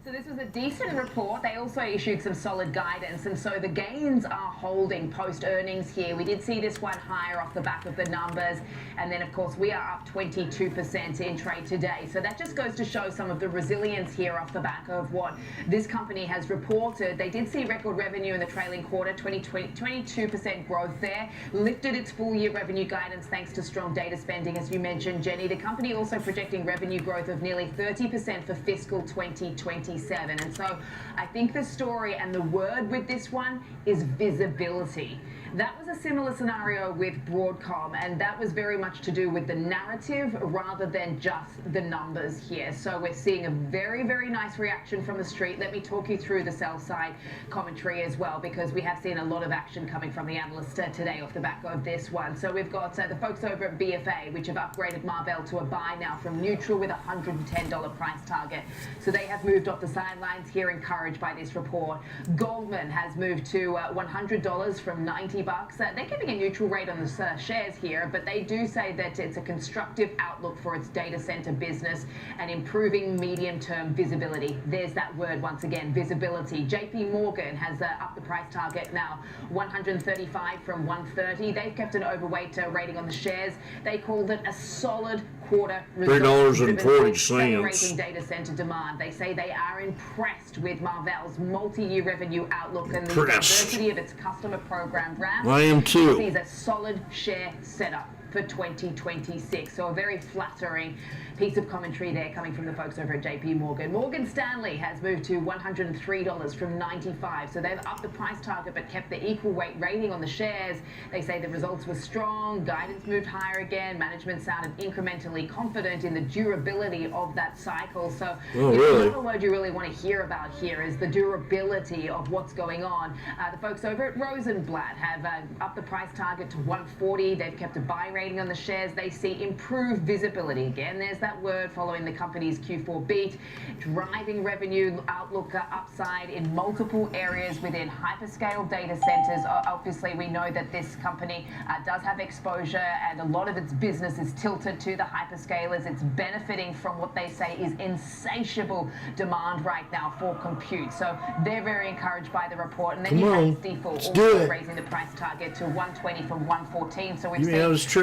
[SPEAKER 10] So this was a decent report. They also issued some solid guidance, and so the gains are holding post-earnings here. We did see this one higher off the back of the numbers, and then, of course, we are up 22% in trade today. So that just goes to show some of the resilience here off the back of what this company has reported. They did see record revenue in the trailing quarter, 22% growth there, lifted its full-year revenue guidance thanks to strong data spending, as you mentioned, Jenny. The company also projecting revenue growth of nearly 30% for fiscal 2020. And so I think the story and the word with this one is visibility. That was a similar scenario with Broadcom, and that was very much to do with the narrative rather than just the numbers here. So we're seeing a very, very nice reaction from the street. Let me talk you through the sell side commentary as well, because we have seen a lot of action coming from the analysts today off the back of this one. So we've got the folks over at BFA, which have upgraded Marvell to a buy now from neutral with a $110 price target. So they have moved off the sidelines here, encouraged by this report. Goldman has moved to $100 from $90. They're giving a neutral rate on the shares here, but they do say that it's a constructive outlook for its data center business and improving medium-term visibility. There's that word once again, visibility. JP Morgan has upped the price target now, 135 from 130. They've kept an overweight rating on the shares. They called it a solid quarter result, accelerating data center demand. They say they are impressed with Marvell's multi-year revenue outlook and the diversity of its customer program ramp.
[SPEAKER 9] I am too.
[SPEAKER 10] This is a solid share setup for 2026. So a very flattering piece of commentary there coming from the folks over at JP Morgan. Morgan Stanley has moved to $103 from $95. So they've upped the price target but kept the equal weight rating on the shares. They say the results were strong, guidance moved higher again, management sounded incrementally confident in the durability of that cycle. So another word you really want to hear about here is the durability of what's going on. The folks over at Rosenblatt have upped the price target to $140. They've kept a buy rating on the shares. They see improved visibility. Again, there's that word following the company's Q4 beat, driving revenue outlook upside in multiple areas within hyperscale data centers. Obviously, we know that this company does have exposure and a lot of its business is tilted to the hyperscalers. It's benefiting from what they say is insatiable demand right now for compute. So they're very encouraged by the report. And then you have Stiefel also raising the price target to 120 from 114. So we've seen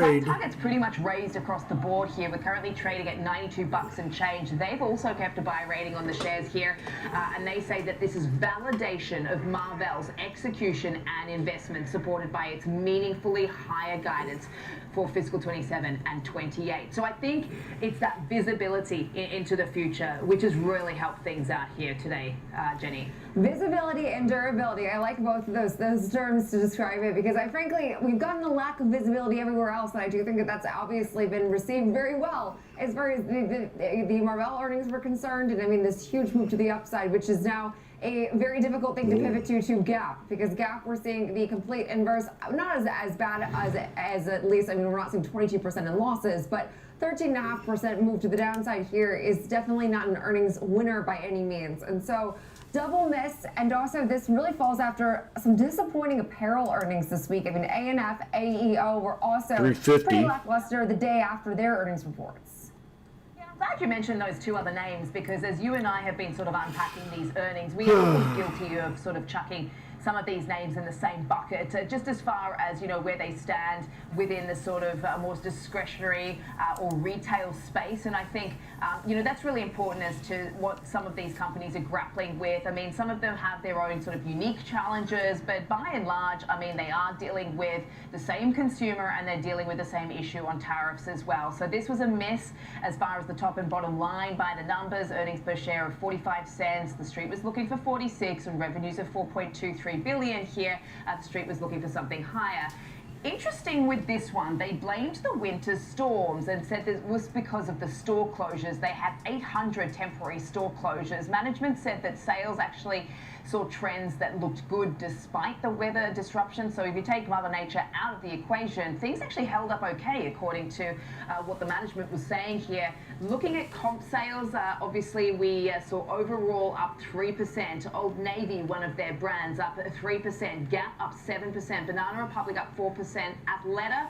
[SPEAKER 10] price targets pretty much raised across the board here. We're currently trading at $92 and change. They've also kept a buy rating on the shares here, and they say that this is validation of Marvell's execution and investment, supported by its meaningfully higher guidance for fiscal 27 and 28. So I think it's that visibility into the future which has really helped things out here today, Jenny.
[SPEAKER 5] Visibility and durability. I like both of those terms to describe it because frankly, we've gotten a lack of visibility everywhere else, and I do think that that's obviously been received very well as far as the Marvell earnings were concerned. And this huge move to the upside, which is now a very difficult thing to pivot to Gap, because Gap we're seeing the complete inverse, not as bad as at least, we're not seeing 22% in losses, but 13.5% move to the downside here is definitely not an earnings winner by any means. And so double miss, and also this really falls after some disappointing apparel earnings this week. A&F, AEO were also pretty lackluster the day after their earnings reports.
[SPEAKER 10] I'm glad you mentioned those two other names, because as you and I have been sort of unpacking these earnings, we are guilty of sort of chucking some of these names in the same bucket, just as far as, where they stand within the sort of more discretionary or retail space. And I think, that's really important as to what some of these companies are grappling with. I mean, some of them have their own sort of unique challenges, but by and large, I mean, they are dealing with the same consumer and they're dealing with the same issue on tariffs as well. So this was a miss as far as the top and bottom line by the numbers. Earnings per share of 45 cents. The street was looking for 46, and revenues of 4.23 billion here. The street was looking for something higher. Interesting with this one, they blamed the winter storms and said that it was because of the store closures. They had 800 temporary store closures. Management said that sales actually saw trends that looked good despite the weather disruption. So if you take Mother Nature out of the equation, things actually held up okay, according to what the management was saying here. Looking at comp sales, obviously we saw overall up 3%. Old Navy, one of their brands, up 3%. Gap up 7%. Banana Republic up 4%. Athleta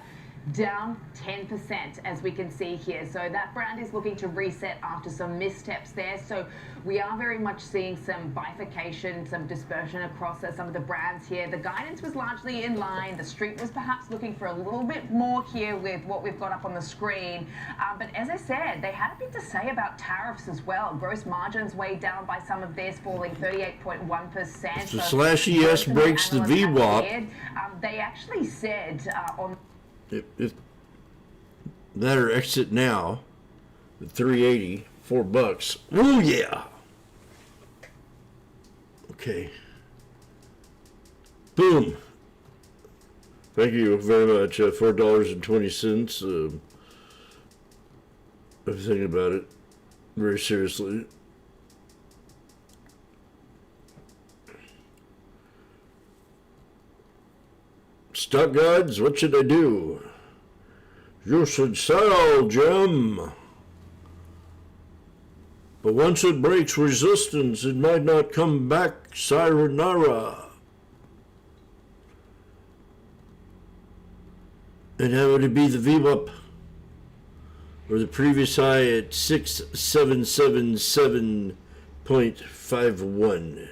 [SPEAKER 10] down 10%, as we can see here. So that brand is looking to reset after some missteps there. So we are very much seeing some bifurcation, some dispersion across some of the brands here. The guidance was largely in line. The street was perhaps looking for a little bit more here with what we've got up on the screen. But as I said, they had a bit to say about tariffs as well. Gross margins weighed down by some of this, falling 38.1%.
[SPEAKER 9] So slash ES breaks the VWAP.
[SPEAKER 10] They actually said on...
[SPEAKER 9] If that or exit now, the 380, $4. Oh yeah. Okay. Boom. Thank you very much. $4.20. I'm thinking about it very seriously. Stock guides, what should I do? You should sell, Jim. But once it breaks resistance, it might not come back, sayonara. And how would it be the VWAP? Or the previous high at 6777.51.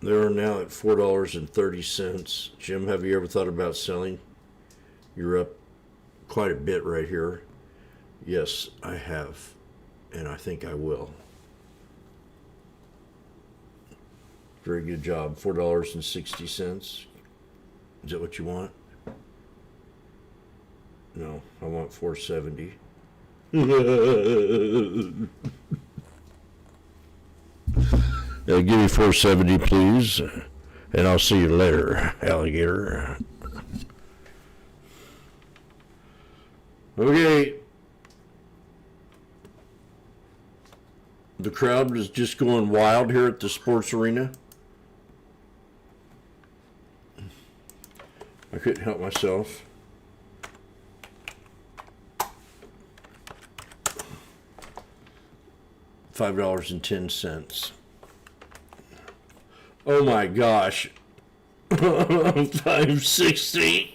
[SPEAKER 9] They're now at $4.30. Jim, have you ever thought about selling? You're up quite a bit right here. Yes, I have, and I think I will. Very good job. $4.60. Is that what you want? No, I want $4.70. Give me $4.70, please, and I'll see you later, alligator. Okay. The crowd is just going wild here at the sports arena. I couldn't help myself. $5.10. Oh my gosh. $5.60.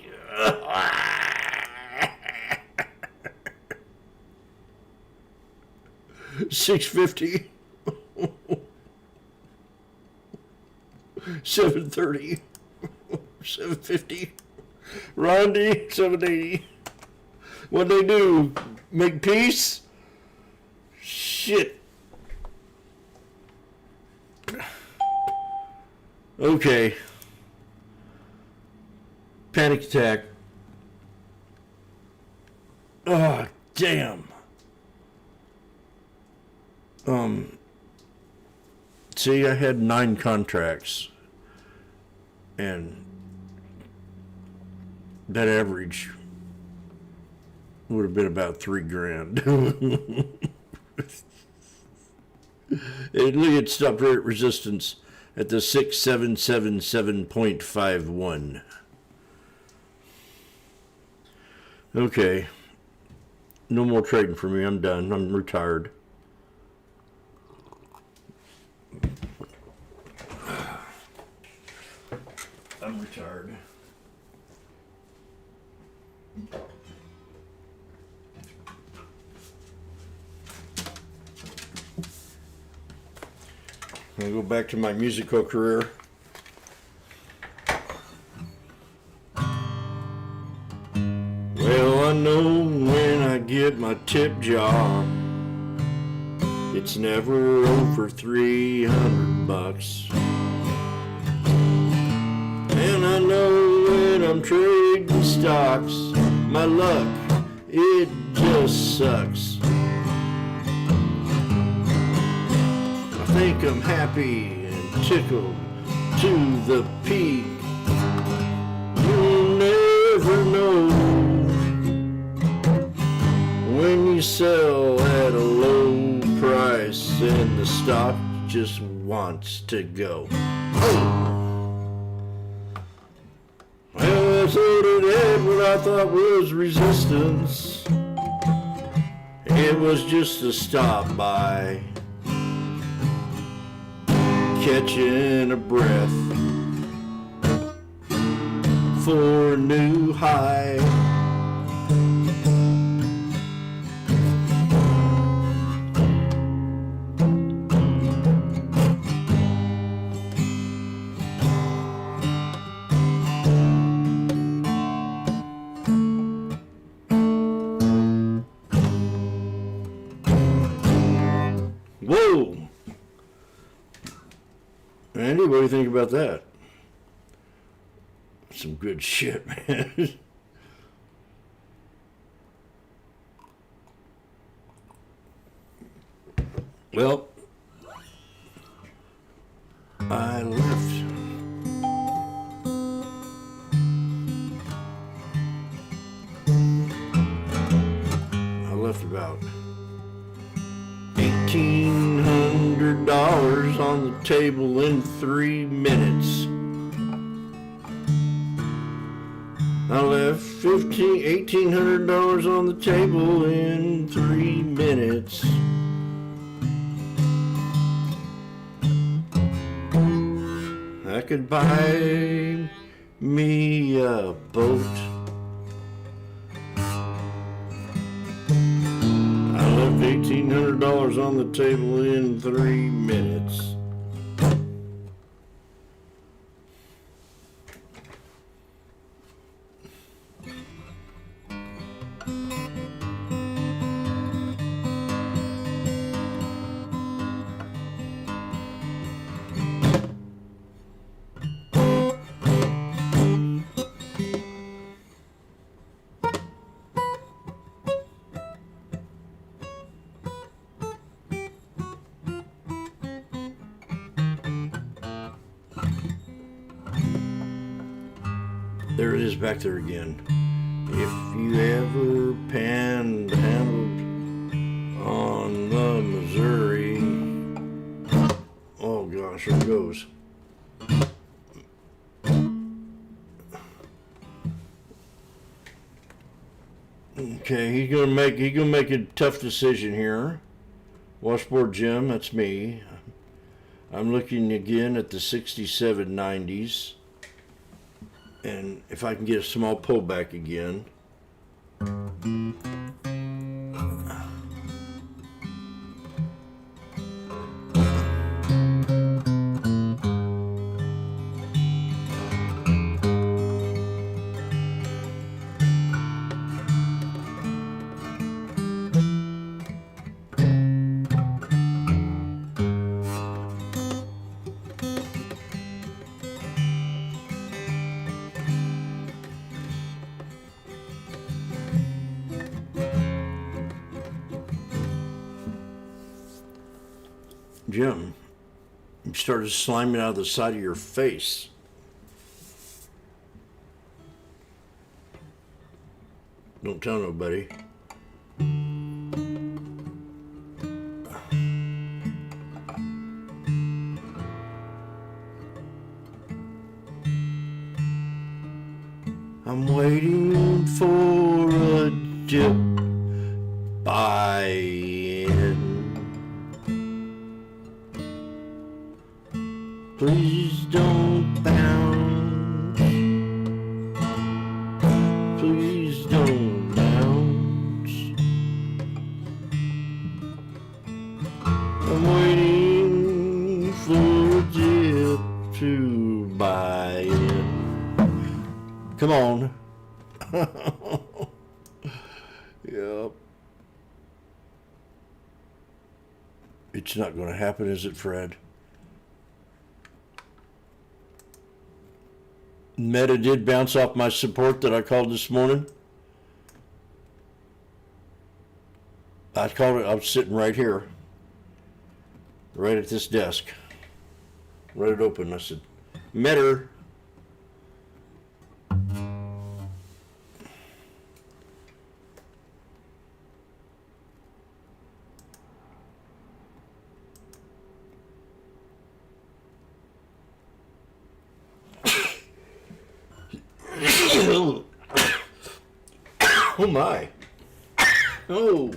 [SPEAKER 9] $6.50. $7.30. $7.50. Rondi, $7.80. What'd they do? Make peace? Shit. Okay. Panic attack. Oh, damn. See, I had 9 contracts, and that average would have been about $3,000. And look at stop rate resistance at the 6777.51. Okay. No more trading for me. I'm done. I'm retired. I'm retired. gonna go back to my musical career. Well, I know when I get my tip jar, it's never over $300. And I know when I'm trading stocks, my luck, it just sucks. I think I'm happy and tickled to the peak. You'll never know when you sell at a low price and the stock just wants to go. Well, I sold it at what I thought was resistance. It was just a stop by, catching a breath for a new high. Whoa! Andy, what do you think about that? Some good shit, man. Well, I left about $1,800 on the table in 3 minutes. I left $1,800 on the table in 3 minutes. I could buy me a boat. I left $1,800 on the table in 3 minutes. There it is back there again. If you ever panhandled on the Missouri, oh gosh, here it goes. Okay, he's gonna make a tough decision here. Washboardjim, that's me. I'm looking again at the 6790s. And if I can get a small pullback again. Jim, you started sliming out of the side of your face. Don't tell nobody. I'm waiting for a dip buy-in. Please don't bounce. Please don't bounce. I'm waiting for to buy it. Come on. Yep. It's not going to happen, is it, Fred? Meta did bounce off my support that I called this morning. I called it, I was sitting right here, right at this desk. Read it open. I said, Meta. Oh my. Oh.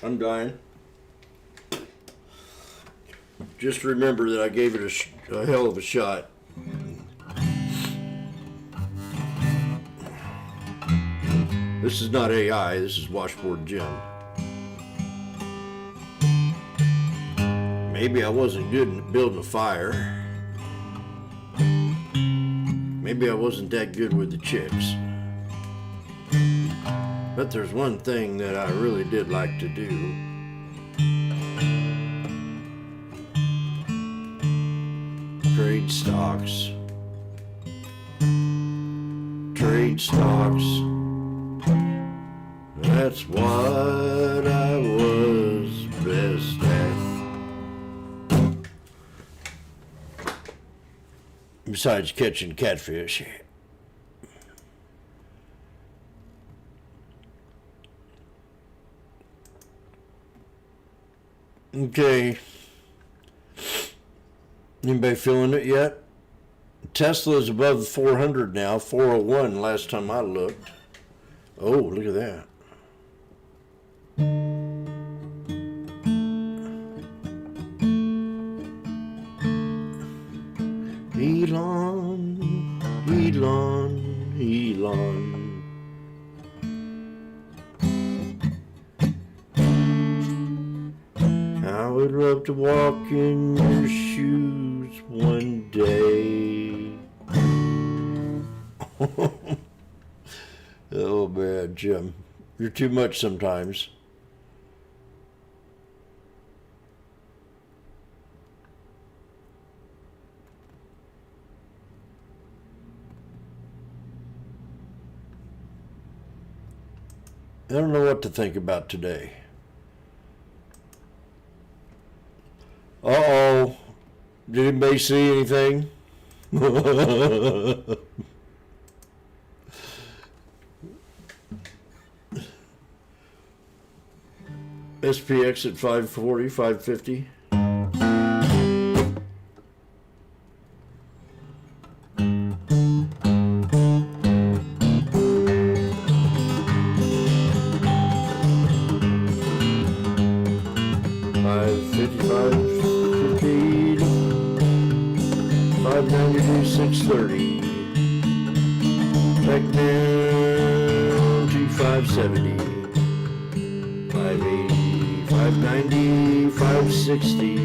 [SPEAKER 9] I'm dying. Just remember that I gave it a hell of a shot. This is not AI, this is Washboardjim. Maybe I wasn't good at building a fire. Maybe I wasn't that good with the chicks. But there's one thing that I really did like to do. Trade stocks. Trade stocks. That's what I was best at. Besides catching catfish. Okay. Anybody feeling it yet? Tesla is above 400 now, 401 last time I looked. Oh, look at that. Elon, Elon, Elon. I would love to walk in your shoes one day. Oh man, Jim, you're too much sometimes. I don't know what to think about today. Uh-oh. Did anybody see anything? SPX at 540, 550. $630. Back down to 570. 580, 590, 560,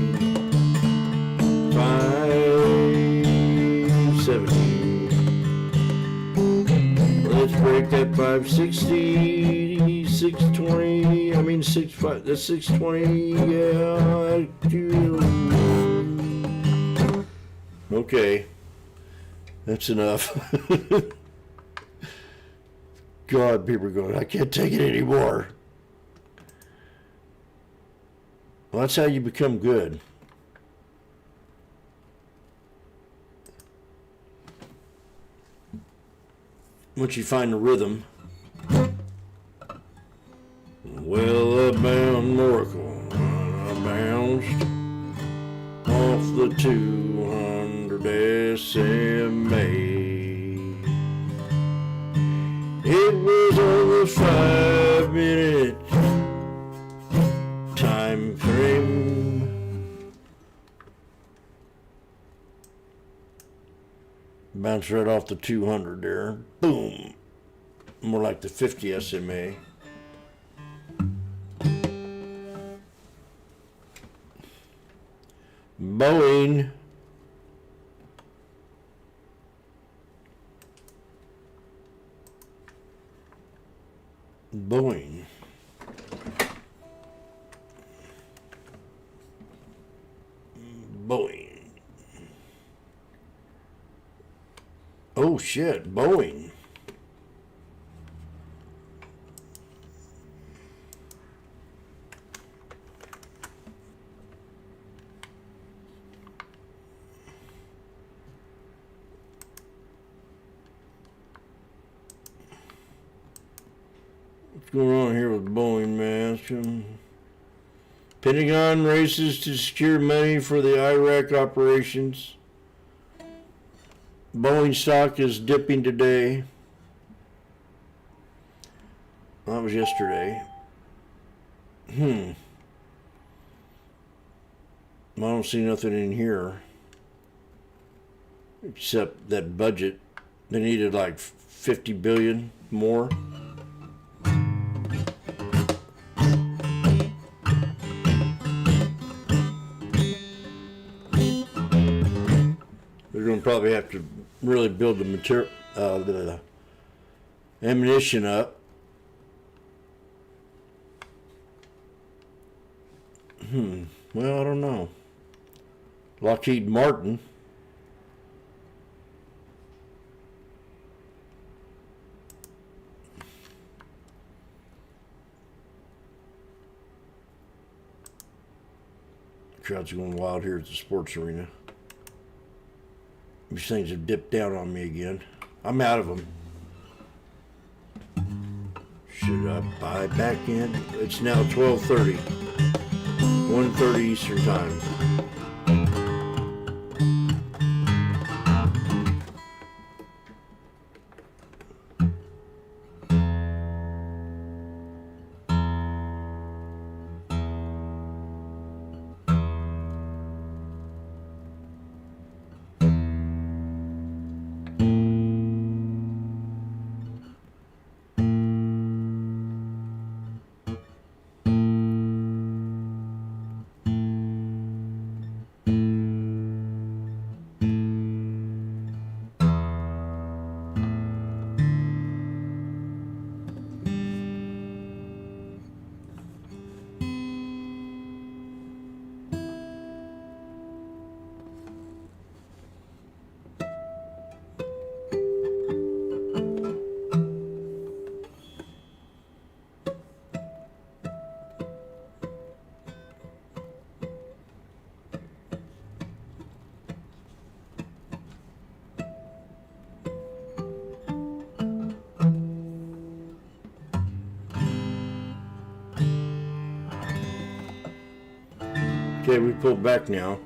[SPEAKER 9] 570. Let's break that 560, 620. I mean 65. That's 620. Yeah. Okay. That's enough. God, people are going, I can't take it anymore. Well, that's how you become good. Once you find the rhythm. Well, a bound miracle. I bounced off the 200 SMA. It was over 5 minutes time frame. Bounced right off the 200 there. Boom. More like the 50 SMA. Boeing Boeing. Oh shit, Boeing. What's going on here with Boeing, man? Pentagon races to secure money for the Iraq operations. Boeing stock is dipping today. Well, that was yesterday. I don't see nothing in here except that budget. They needed like 50 billion more. They're going to probably have to really build the material, the ammunition up. Well, I don't know. Lockheed Martin. Crowd's going wild here at the sports arena. These things have dipped down on me again. I'm out of them. Should I buy back in? It's now 12:30. 1:30 Eastern Time. Okay, we pulled back now.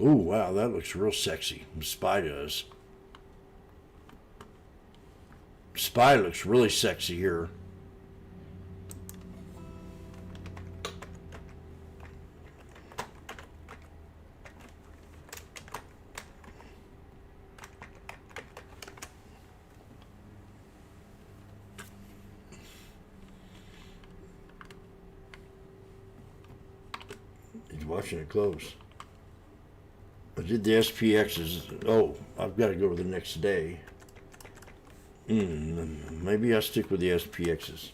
[SPEAKER 9] Ooh, wow, that looks real sexy. Spy does. Spy looks really sexy here. He's watching it close. I did the SPXs. Oh, I've got to go to the next day. Maybe I'll stick with the SPXs.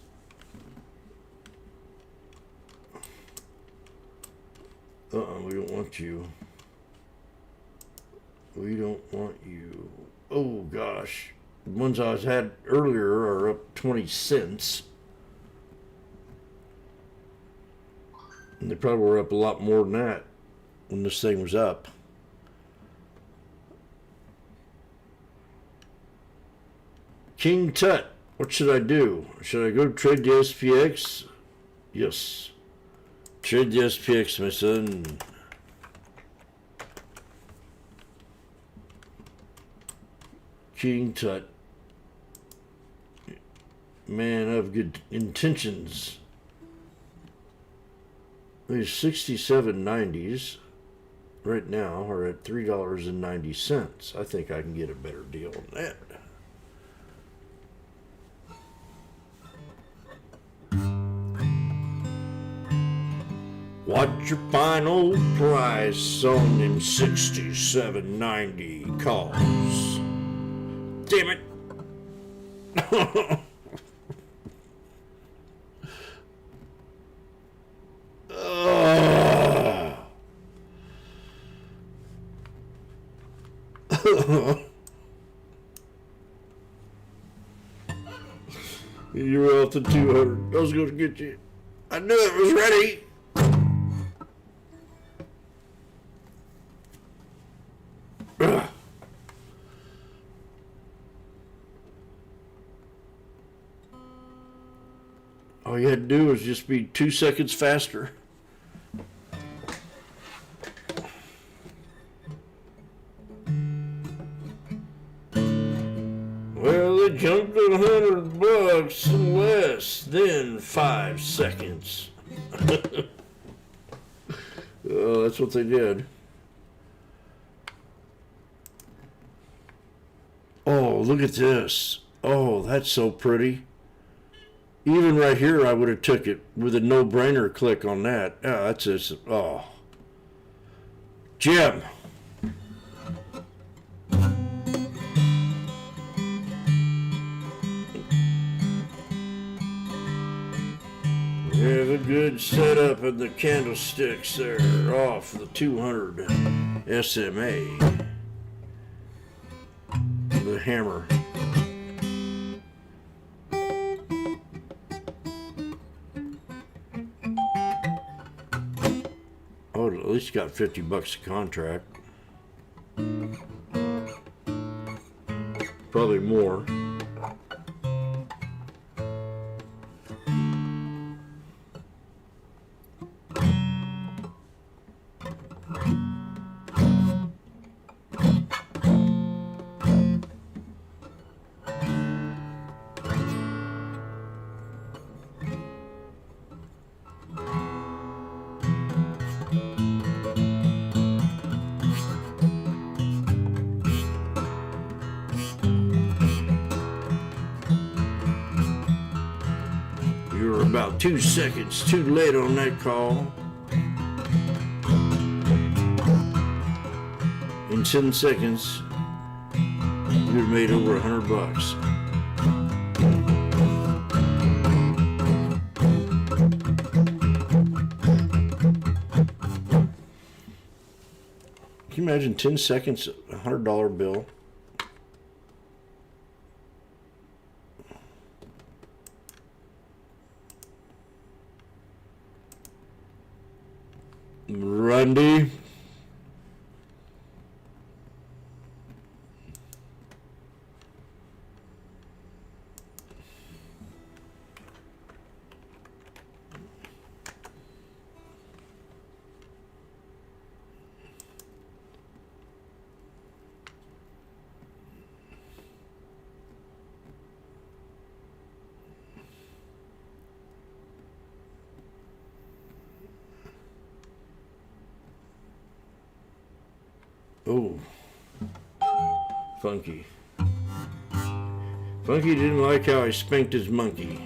[SPEAKER 9] We don't want you. We don't want you. Oh, gosh. The ones I had earlier are up 20 cents. And they probably were up a lot more than that when this thing was up. King Tut, what should I do? Should I go trade the SPX? Yes. Trade the SPX, my son. King Tut. Man of good intentions. These 67.90s right now are at $3.90. I think I can get a better deal on that. What's your final price on them 67.90 calls? Damn it. You're off to 200. I was going to get you. I knew it was ready. Ugh. All you had to do was just be 2 seconds faster. Well, they jumped at $100 in less than 5 seconds. Oh, that's what they did. Oh, look at this. Oh, that's so pretty. Even right here, I would have took it with a no-brainer click on that. Yeah, that's just, oh. Jim. We have a good setup in the candlesticks there off the 200 SMA. The hammer. Oh, at least got $50 a contract. Probably more. About 2 seconds too late on that call. In 10 seconds, you'd have made over $100. Can you imagine 10 seconds, $100 bill? Rundy. Oh, Funky. Funky didn't like how I spanked his monkey.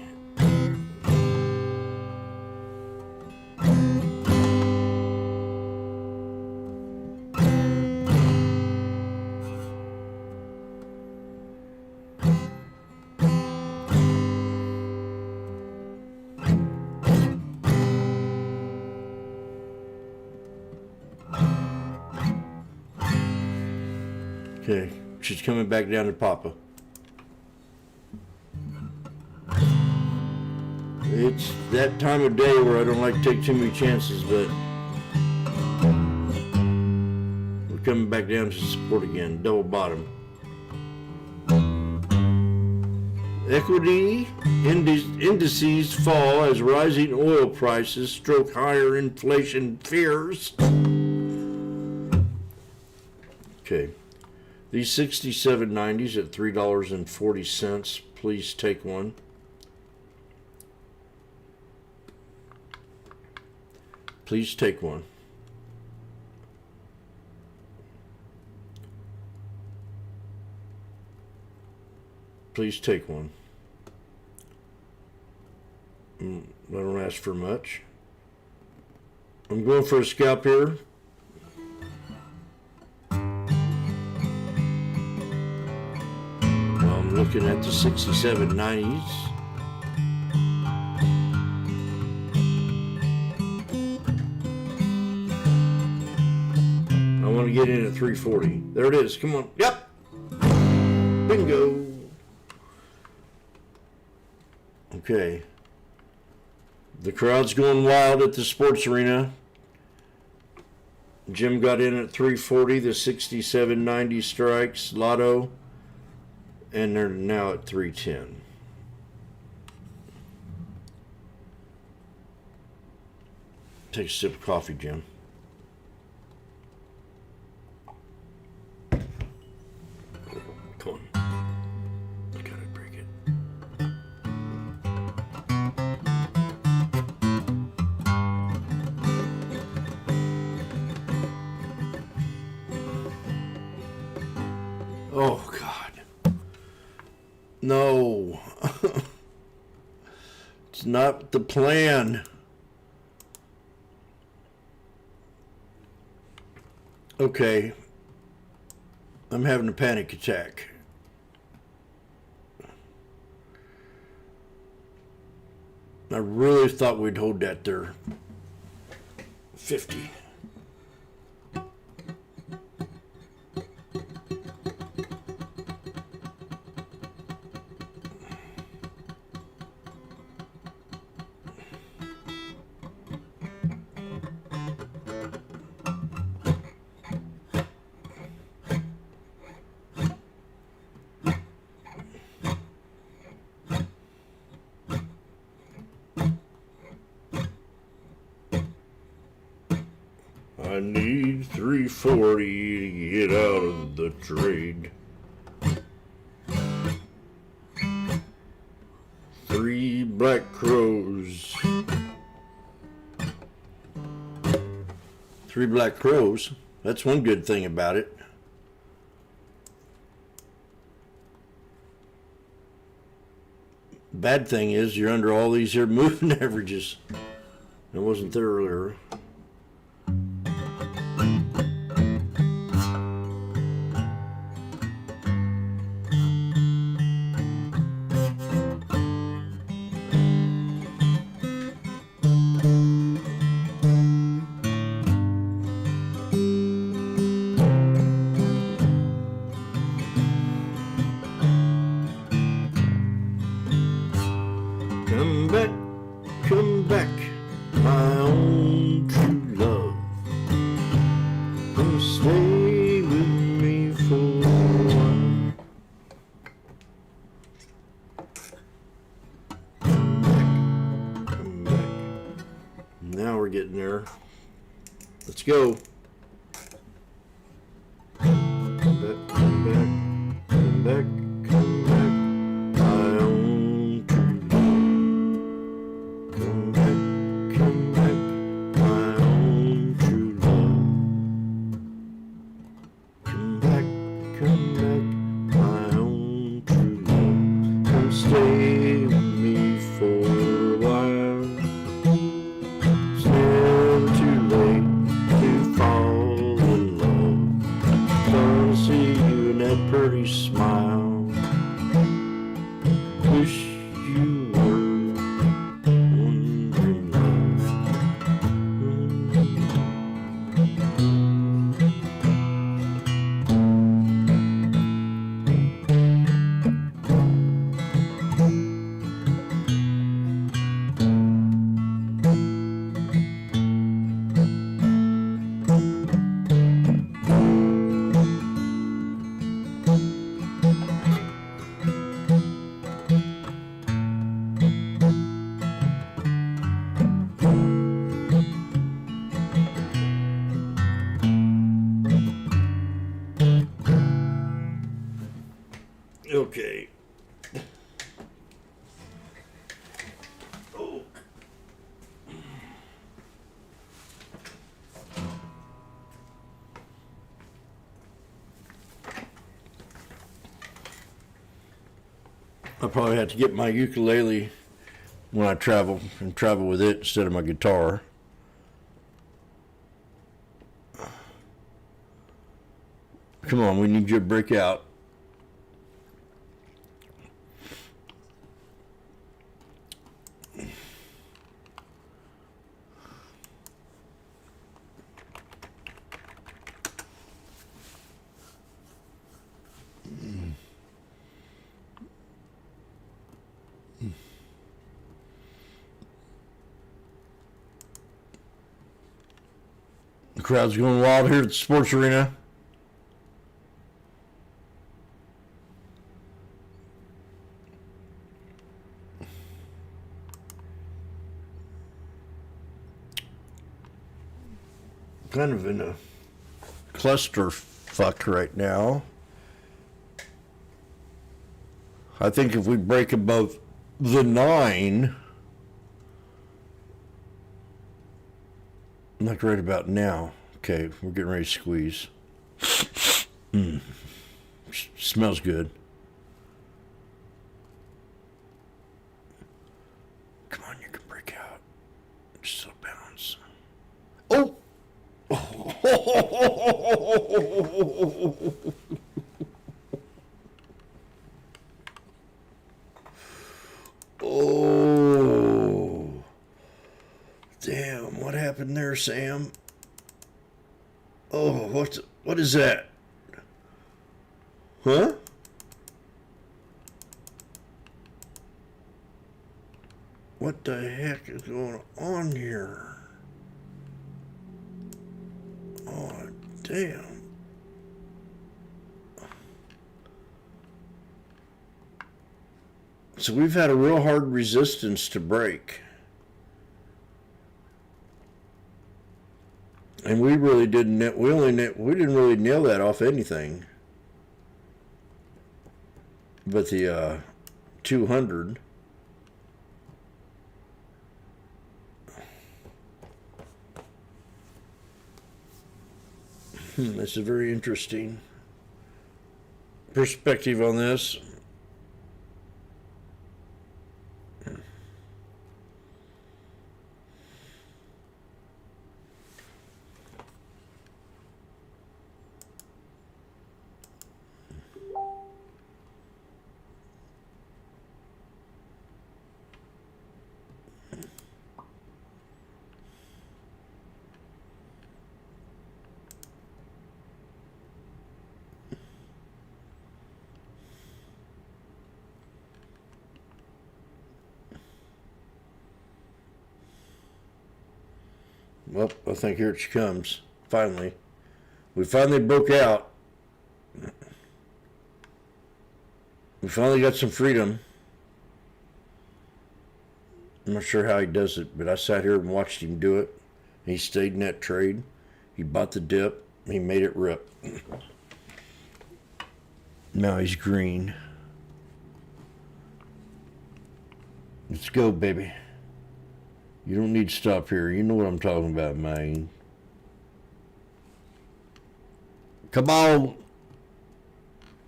[SPEAKER 9] Okay, she's coming back down to Papa. It's that time of day where I don't like to take too many chances, but we're coming back down to support again. Double bottom. Equity indices fall as rising oil prices stroke higher inflation fears. Okay. These 67.90s at $3.40. Please take one. Please take one. Please take one. I don't ask for much. I'm going for a scalp here. I'm looking at the 67.90s. I want to get in at 340. There it is. Come on. Yep. Bingo. Okay. The crowd's going wild at the sports arena. Jim got in at 340. The 67.90 strikes. Lotto. And they're now at 310. Take a sip of coffee, Jim. Come on. Gotta break it. Oh, God. No. It's not the plan. Okay. I'm having a panic attack. I really thought we'd hold that there. 50. I need 340 to get out of the trade. 3 black crows. 3 black crows. That's one good thing about it. Bad thing is you're under all these here moving averages. It wasn't there earlier. Come back, my own true love. Come stay with me for a while. Come back. Now we're getting there. Let's go. Come back, come back, come back, come back. Too late to find I'll probably have to get my ukulele when I travel and travel with it instead of my guitar. Come on, we need you to break out. The crowd's going wild here at the sports arena. Kind of in a cluster fuck right now. I think if we break above the 9, like right about now. Okay, we're getting ready to squeeze. Smells good. Come on, you can break out. Just a little bounce. Oh! Oh. Damn, what happened there, Sam? Oh, what is that? Huh? What the heck is going on here? Oh, damn. So we've had a real hard resistance to break. And we really didn't, we didn't really nail that off anything. But the 200. That's a very interesting perspective on this. Well, I think here she comes. Finally. We finally broke out. We finally got some freedom. I'm not sure how he does it, but I sat here and watched him do it. He stayed in that trade. He bought the dip. He made it rip. Now he's green. Let's go, baby. You don't need to stop here. You know what I'm talking about, man. Come on.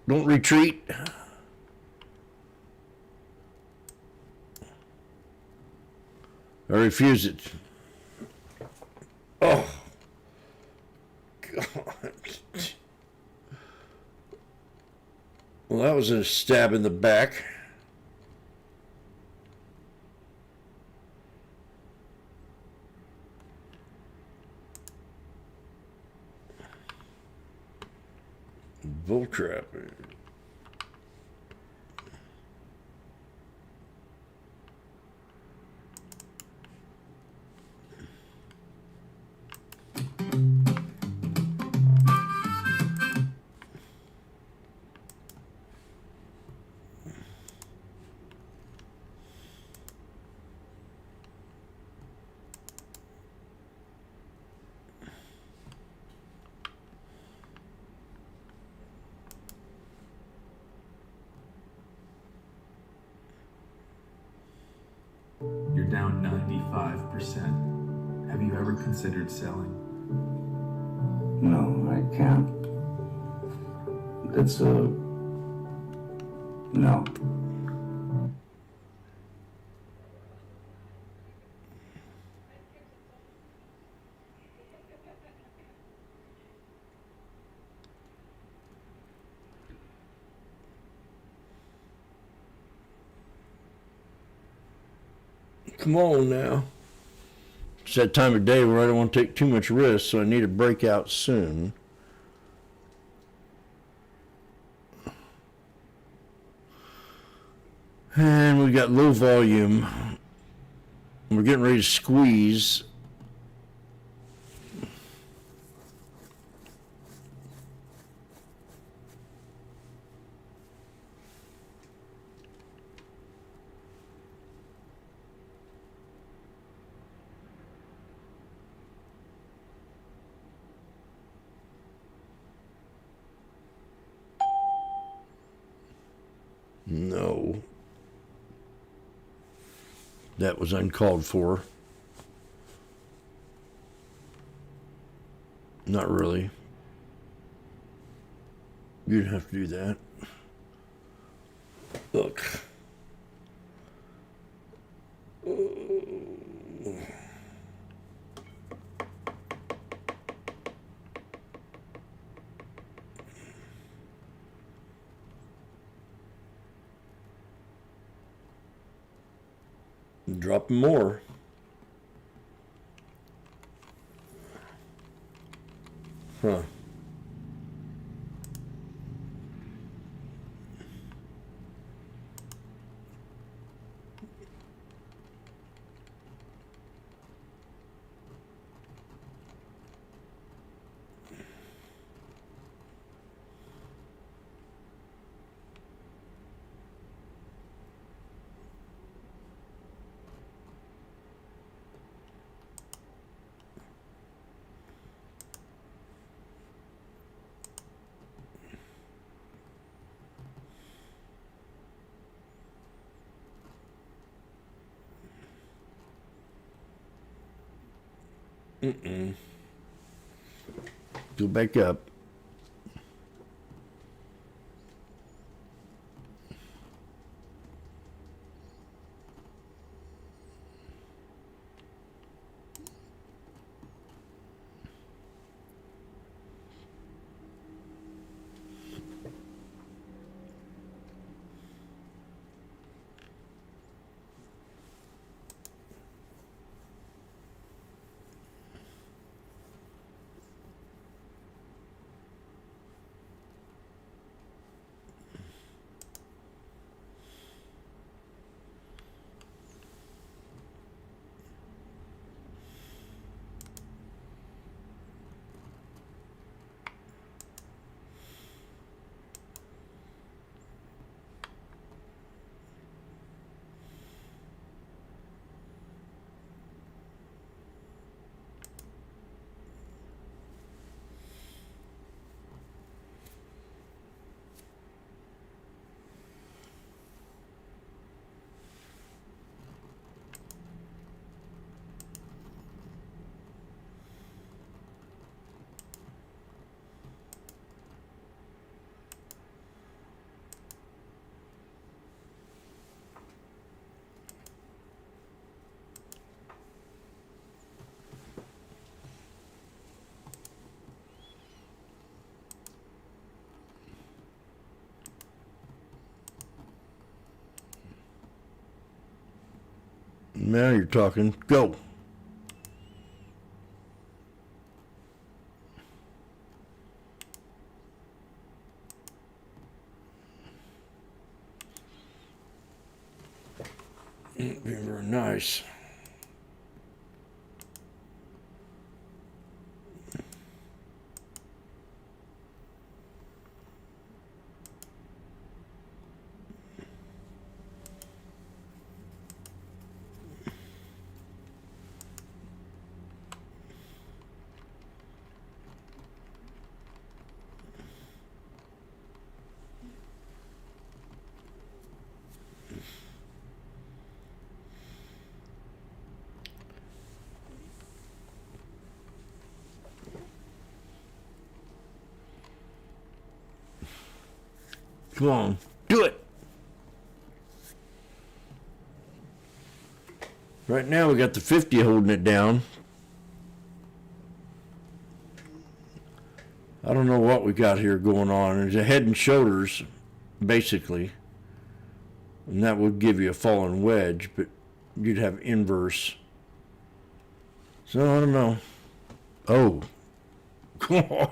[SPEAKER 9] Don't retreat. I refuse it. Oh. God. Well, that was a stab in the back. Bull crap.
[SPEAKER 3] You're down 95%. Have you ever considered selling?
[SPEAKER 13] No, I can't. That's no.
[SPEAKER 9] Come on now. It's that time of day where I don't want to take too much risk, so I need a breakout soon. And we got low volume. We're getting ready to squeeze. No. That was uncalled for. Not really. You didn't have to do that. Look. Dropping more. Huh. Go back up. Now you're talking. Go. Very nice. Come on, do it. Right now we got the 50 holding it down. I don't know what we got here going on. There's a head and shoulders, basically. And that would give you a fallen wedge, but you'd have inverse. So I don't know. Oh, come on.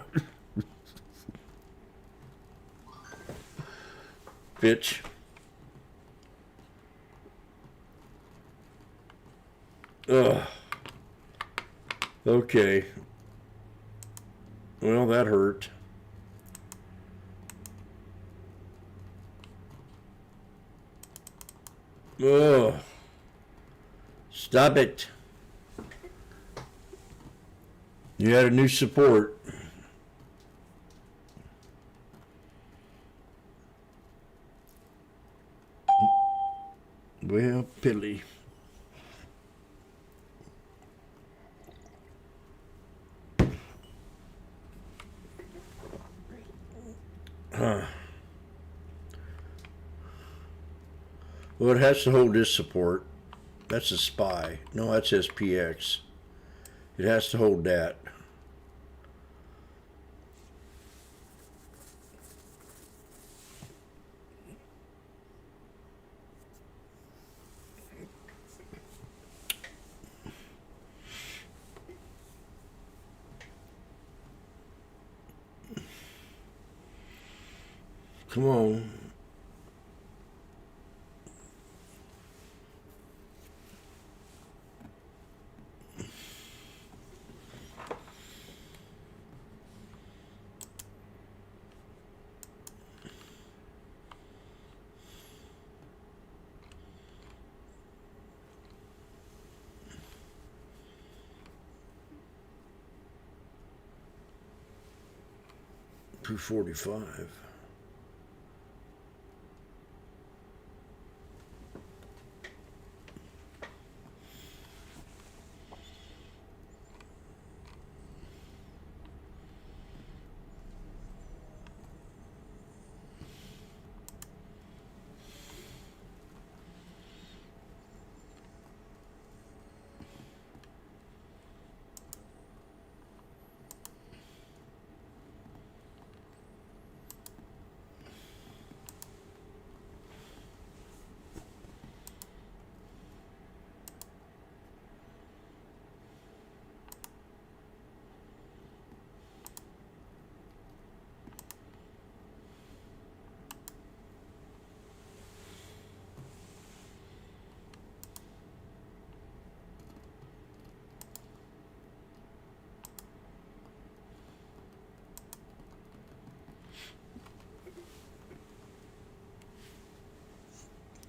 [SPEAKER 9] Bitch. Ugh. Okay. Well, that hurt. Ugh. Stop it. You had a new support. Well, piddly. Well, it has to hold this support. That's a SPY. No, that's SPX. It has to hold that. Come on. $245.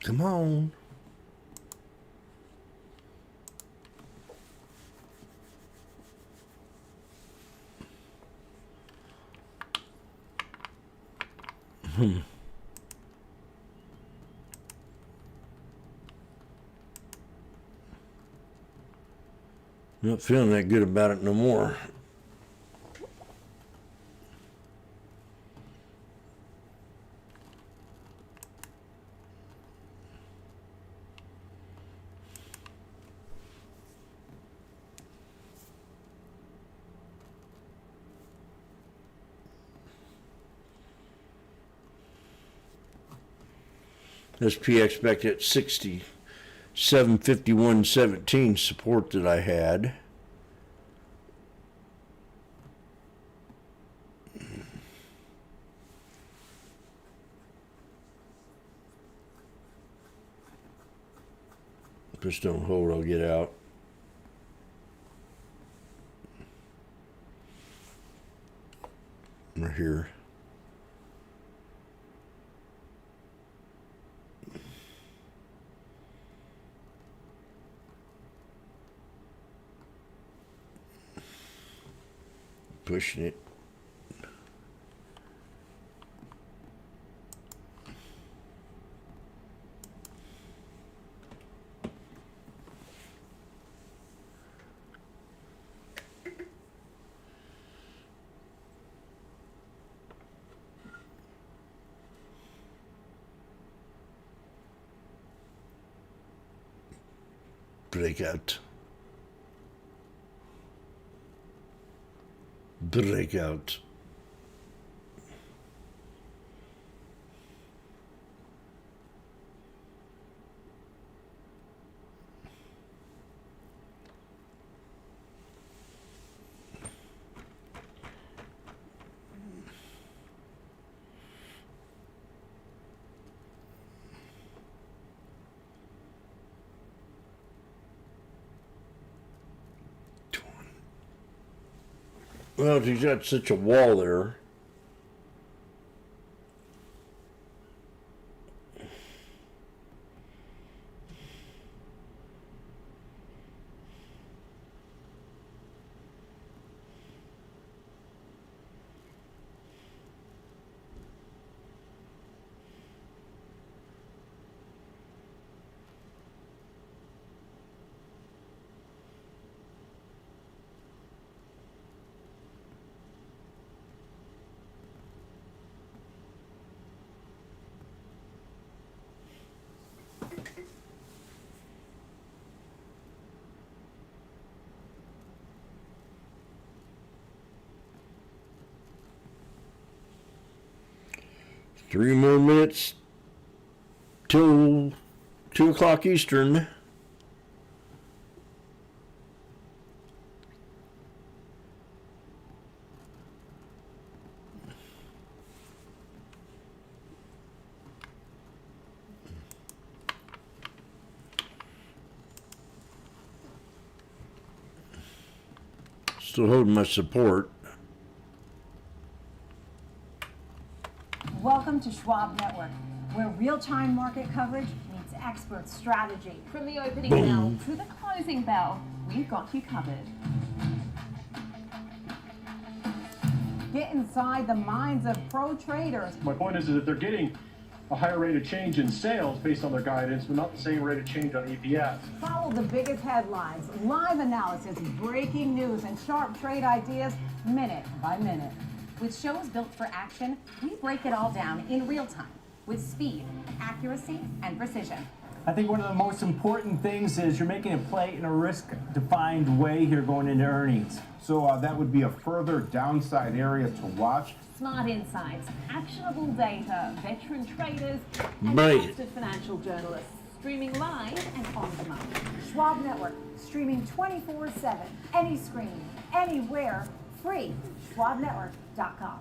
[SPEAKER 9] Come on. Not feeling that good about it no more. SPX back at 67.51.17 support that I had. Just don't hold, I'll get out. Right here. Pushing it. Breakout. Breakout. Well, he's got such a wall there. Three more minutes till 2 o'clock Eastern. Still holding my support.
[SPEAKER 12] Welcome to Schwab Network, where real-time market coverage meets expert strategy.
[SPEAKER 15] From the opening bell to the closing bell, we've got you covered.
[SPEAKER 12] Get inside the minds of pro traders.
[SPEAKER 11] My point is that they're getting a higher rate of change in sales based on their guidance, but not the same rate of change on EPS.
[SPEAKER 12] Follow the biggest headlines, live analysis, breaking news, and sharp trade ideas minute by minute.
[SPEAKER 23] With shows built for action, we break it all down in real time with speed, accuracy, and precision.
[SPEAKER 8] I think one of the most important things is you're making a play in a risk-defined way here going into earnings.
[SPEAKER 22] So that would be a further downside area to watch.
[SPEAKER 15] Smart insights, actionable data, veteran traders, and
[SPEAKER 9] Right.
[SPEAKER 15] trusted financial journalists. Streaming live and on demand.
[SPEAKER 12] Schwab Network, streaming 24/7, any screen, anywhere, free. SchwabNetwork.com.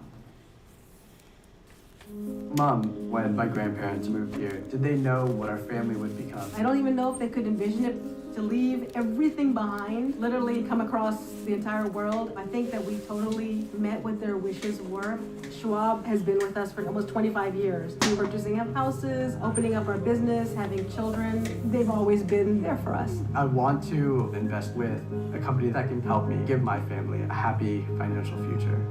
[SPEAKER 13] Mom, when my grandparents moved here, did they know what our family would become?
[SPEAKER 16] I don't even know if they could envision it, to leave everything behind, literally come across the entire world. I think that we totally met what their wishes were. Schwab has been with us for almost 25 years. Purchasing up houses, opening up our business, having children. They've always been there for us.
[SPEAKER 13] I want to invest with a company that can help me give my family a happy financial future.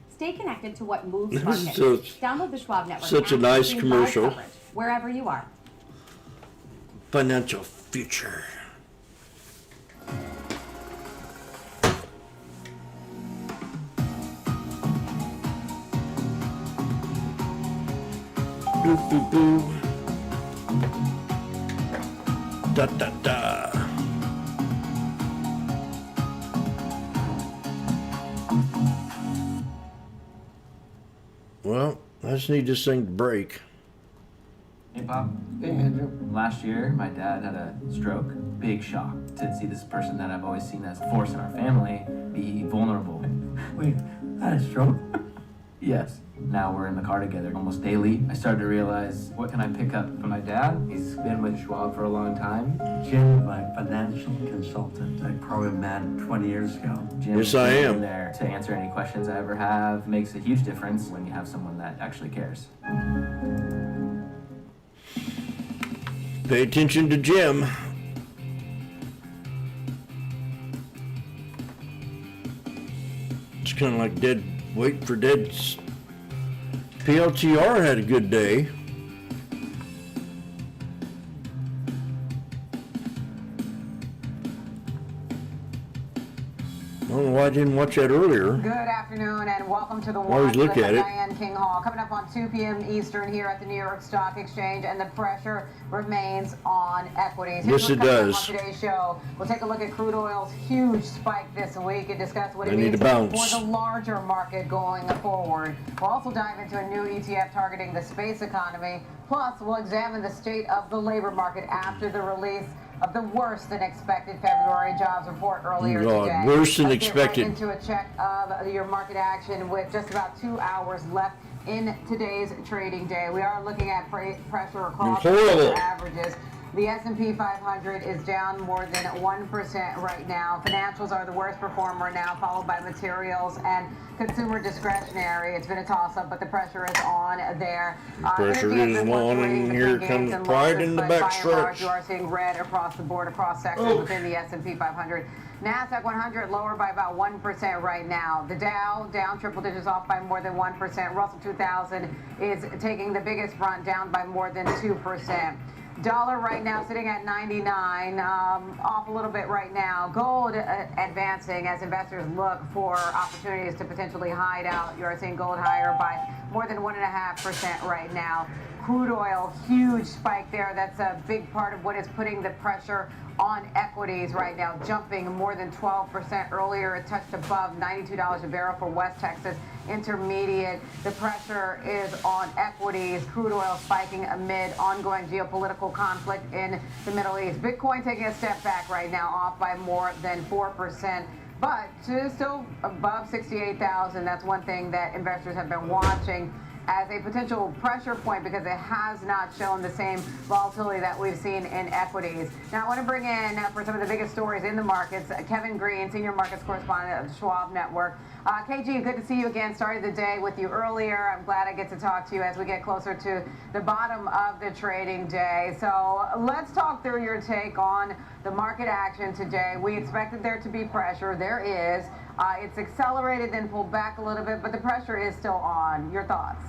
[SPEAKER 23] Stay connected to what moves
[SPEAKER 9] This
[SPEAKER 23] markets.
[SPEAKER 9] is
[SPEAKER 23] Download the Schwab Network.
[SPEAKER 9] such a
[SPEAKER 23] app
[SPEAKER 9] nice
[SPEAKER 23] and stream
[SPEAKER 9] commercial.
[SPEAKER 23] live coverage wherever you are.
[SPEAKER 9] Financial future. Boo, boo, boo. Da, da, da. Well, I just need this thing to break.
[SPEAKER 17] Hey, Bob. Hey, Andrew. Last year, my dad had a stroke. Big shock to see this person that I've always seen as a force in our family be vulnerable.
[SPEAKER 13] Wait, I had a stroke?
[SPEAKER 17] Yes. Now we're in the car together almost daily. I started to realize, what can I pick up from my dad? He's been with Schwab for a long time.
[SPEAKER 19] Jim, my financial consultant. I probably met 20 years ago.
[SPEAKER 17] Jim
[SPEAKER 9] Yes, I am.
[SPEAKER 17] there to answer any questions I ever have. Makes a huge difference when you have someone that actually cares.
[SPEAKER 9] Pay attention to Jim. It's kind of like wait for dead's. PLTR had a good day. I don't know why I didn't watch that earlier.
[SPEAKER 24] Good afternoon and welcome to the
[SPEAKER 9] Always
[SPEAKER 24] Watch
[SPEAKER 9] look
[SPEAKER 24] with
[SPEAKER 9] at it.
[SPEAKER 24] Diane King Hall. Coming up on 2 p.m. Eastern here at the New York Stock Exchange, and the pressure remains on equities.
[SPEAKER 9] Yes,
[SPEAKER 24] Here's
[SPEAKER 9] it
[SPEAKER 24] what's coming up
[SPEAKER 9] does.
[SPEAKER 24] On today's show, we'll take a look at crude oil's huge spike this week and discuss what it
[SPEAKER 9] They need
[SPEAKER 24] means
[SPEAKER 9] to bounce.
[SPEAKER 24] for the larger market going forward. We'll also dive into a new ETF targeting the space economy. Plus, we'll examine the state of the labor market after the release of the worse than expected February jobs report earlier
[SPEAKER 9] God,
[SPEAKER 24] today.
[SPEAKER 9] worse than
[SPEAKER 24] Let's get
[SPEAKER 9] expected.
[SPEAKER 24] Right into a check of your market action with just about 2 hours left in today's trading day. We are looking at pressure across
[SPEAKER 9] Horrible.
[SPEAKER 24] the averages. The S&P 500 is down more than 1% right now. Financials are the worst performer now, followed by materials and consumer discretionary. It's been a toss-up, but the pressure is on there.
[SPEAKER 9] Pressure is on, and here comes pride in the backstretch.
[SPEAKER 24] You are seeing red across the board, across sectors within the S&P 500. NASDAQ 100 lower by about 1% right now. The Dow down triple digits, off by more than 1%. Russell 2000 is taking the biggest brunt, down by more than 2%. Dollar right now sitting at 99, off a little bit right now. Gold advancing as investors look for opportunities to potentially hide out. You are seeing gold higher by more than 1.5% right now. Crude oil, huge spike there. That's a big part of what is putting the pressure on equities right now, jumping more than 12% earlier. It touched above $92 a barrel for West Texas Intermediate. The pressure is on equities. Crude oil spiking amid ongoing geopolitical conflict in the Middle East. Bitcoin taking a step back right now, off by more than 4%. But still above 68,000. That's one thing that investors have been watching as a potential pressure point because it has not shown the same volatility that we've seen in equities. Now I want to bring in for some of the biggest stories in the markets, Kevin Green, Senior Markets Correspondent of the Schwab Network. KG, good to see you again. Started the day with you earlier. I'm glad I get to talk to you as we get closer to the bottom of the trading day. So let's talk through your take on the market action today. We expected there to be pressure. There is. It's accelerated, then pulled back a little bit, but the pressure is still on. Your thoughts?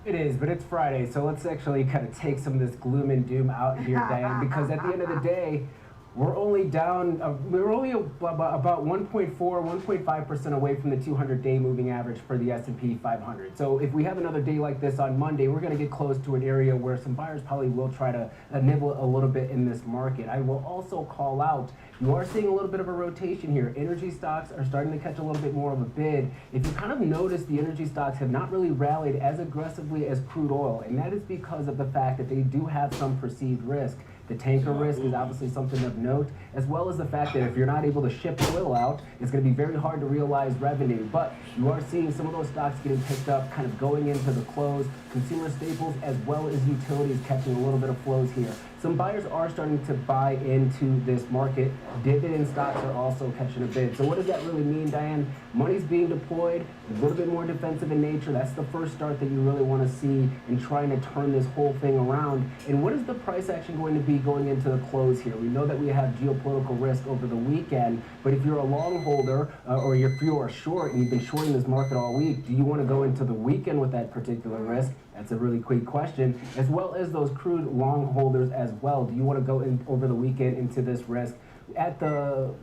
[SPEAKER 2] It is, but it's Friday, so let's actually kind of take some of this gloom and doom out here, Diane, because at the end of the day, we're only down, we're only about 1.4, 1.5% away from the 200-day moving average for the S&P 500. So if we have another day like this on Monday, we're going to get close to an area where some buyers probably will try to nibble a little bit in this market. I will also call out, you are seeing a little bit of a rotation here. Energy stocks are starting to catch a little bit more of a bid. If you kind of notice, the energy stocks have not really rallied as aggressively as crude oil, and that is because of the fact that they do have some perceived risk. The tanker risk is obviously something of note, as well as the fact that if you're not able to ship oil out, it's going to be very hard to realize revenue. But you are seeing some of those stocks getting picked up, kind of going into the close, consumer staples, as well as utilities catching a little bit of flows here. Some buyers are starting to buy into this market. Dividend stocks are also catching a bid. So what does that really mean, Diane? Money's being deployed, a little bit more defensive in nature. That's the first start that you really want to see in trying to turn this whole thing around. And what is the price action going to be going into the close here? We know that we have geopolitical risk over the weekend, but if you're a long holder or if you are short and you've been shorting this market all week, do you want to go into the weekend with that particular risk? That's a really quick question, as well as those crude long holders as well. Do you want to go in over the weekend into this risk at the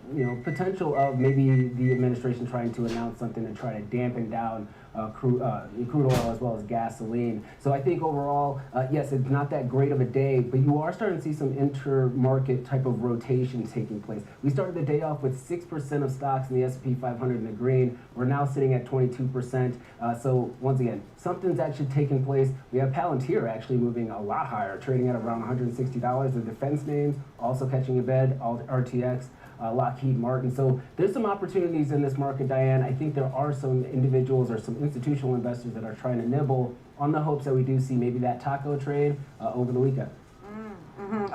[SPEAKER 2] potential of maybe the administration trying to announce something to try to dampen down crude oil as well as gasoline? So I think overall, yes, it's not that great of a day, but you are starting to see some inter-market type of rotation taking place. We started the day off with 6% of stocks in the S&P 500 in the green. We're now sitting at 22%. So once again, something's actually taking place. We have Palantir actually moving a lot higher, trading at around $160. The defense names also catching a bid, RTX. Lockheed Martin. So there's some opportunities in this market, Diane. I think there are some individuals or some institutional investors that are trying to nibble on the hopes that we do see maybe that taco trade over the weekend.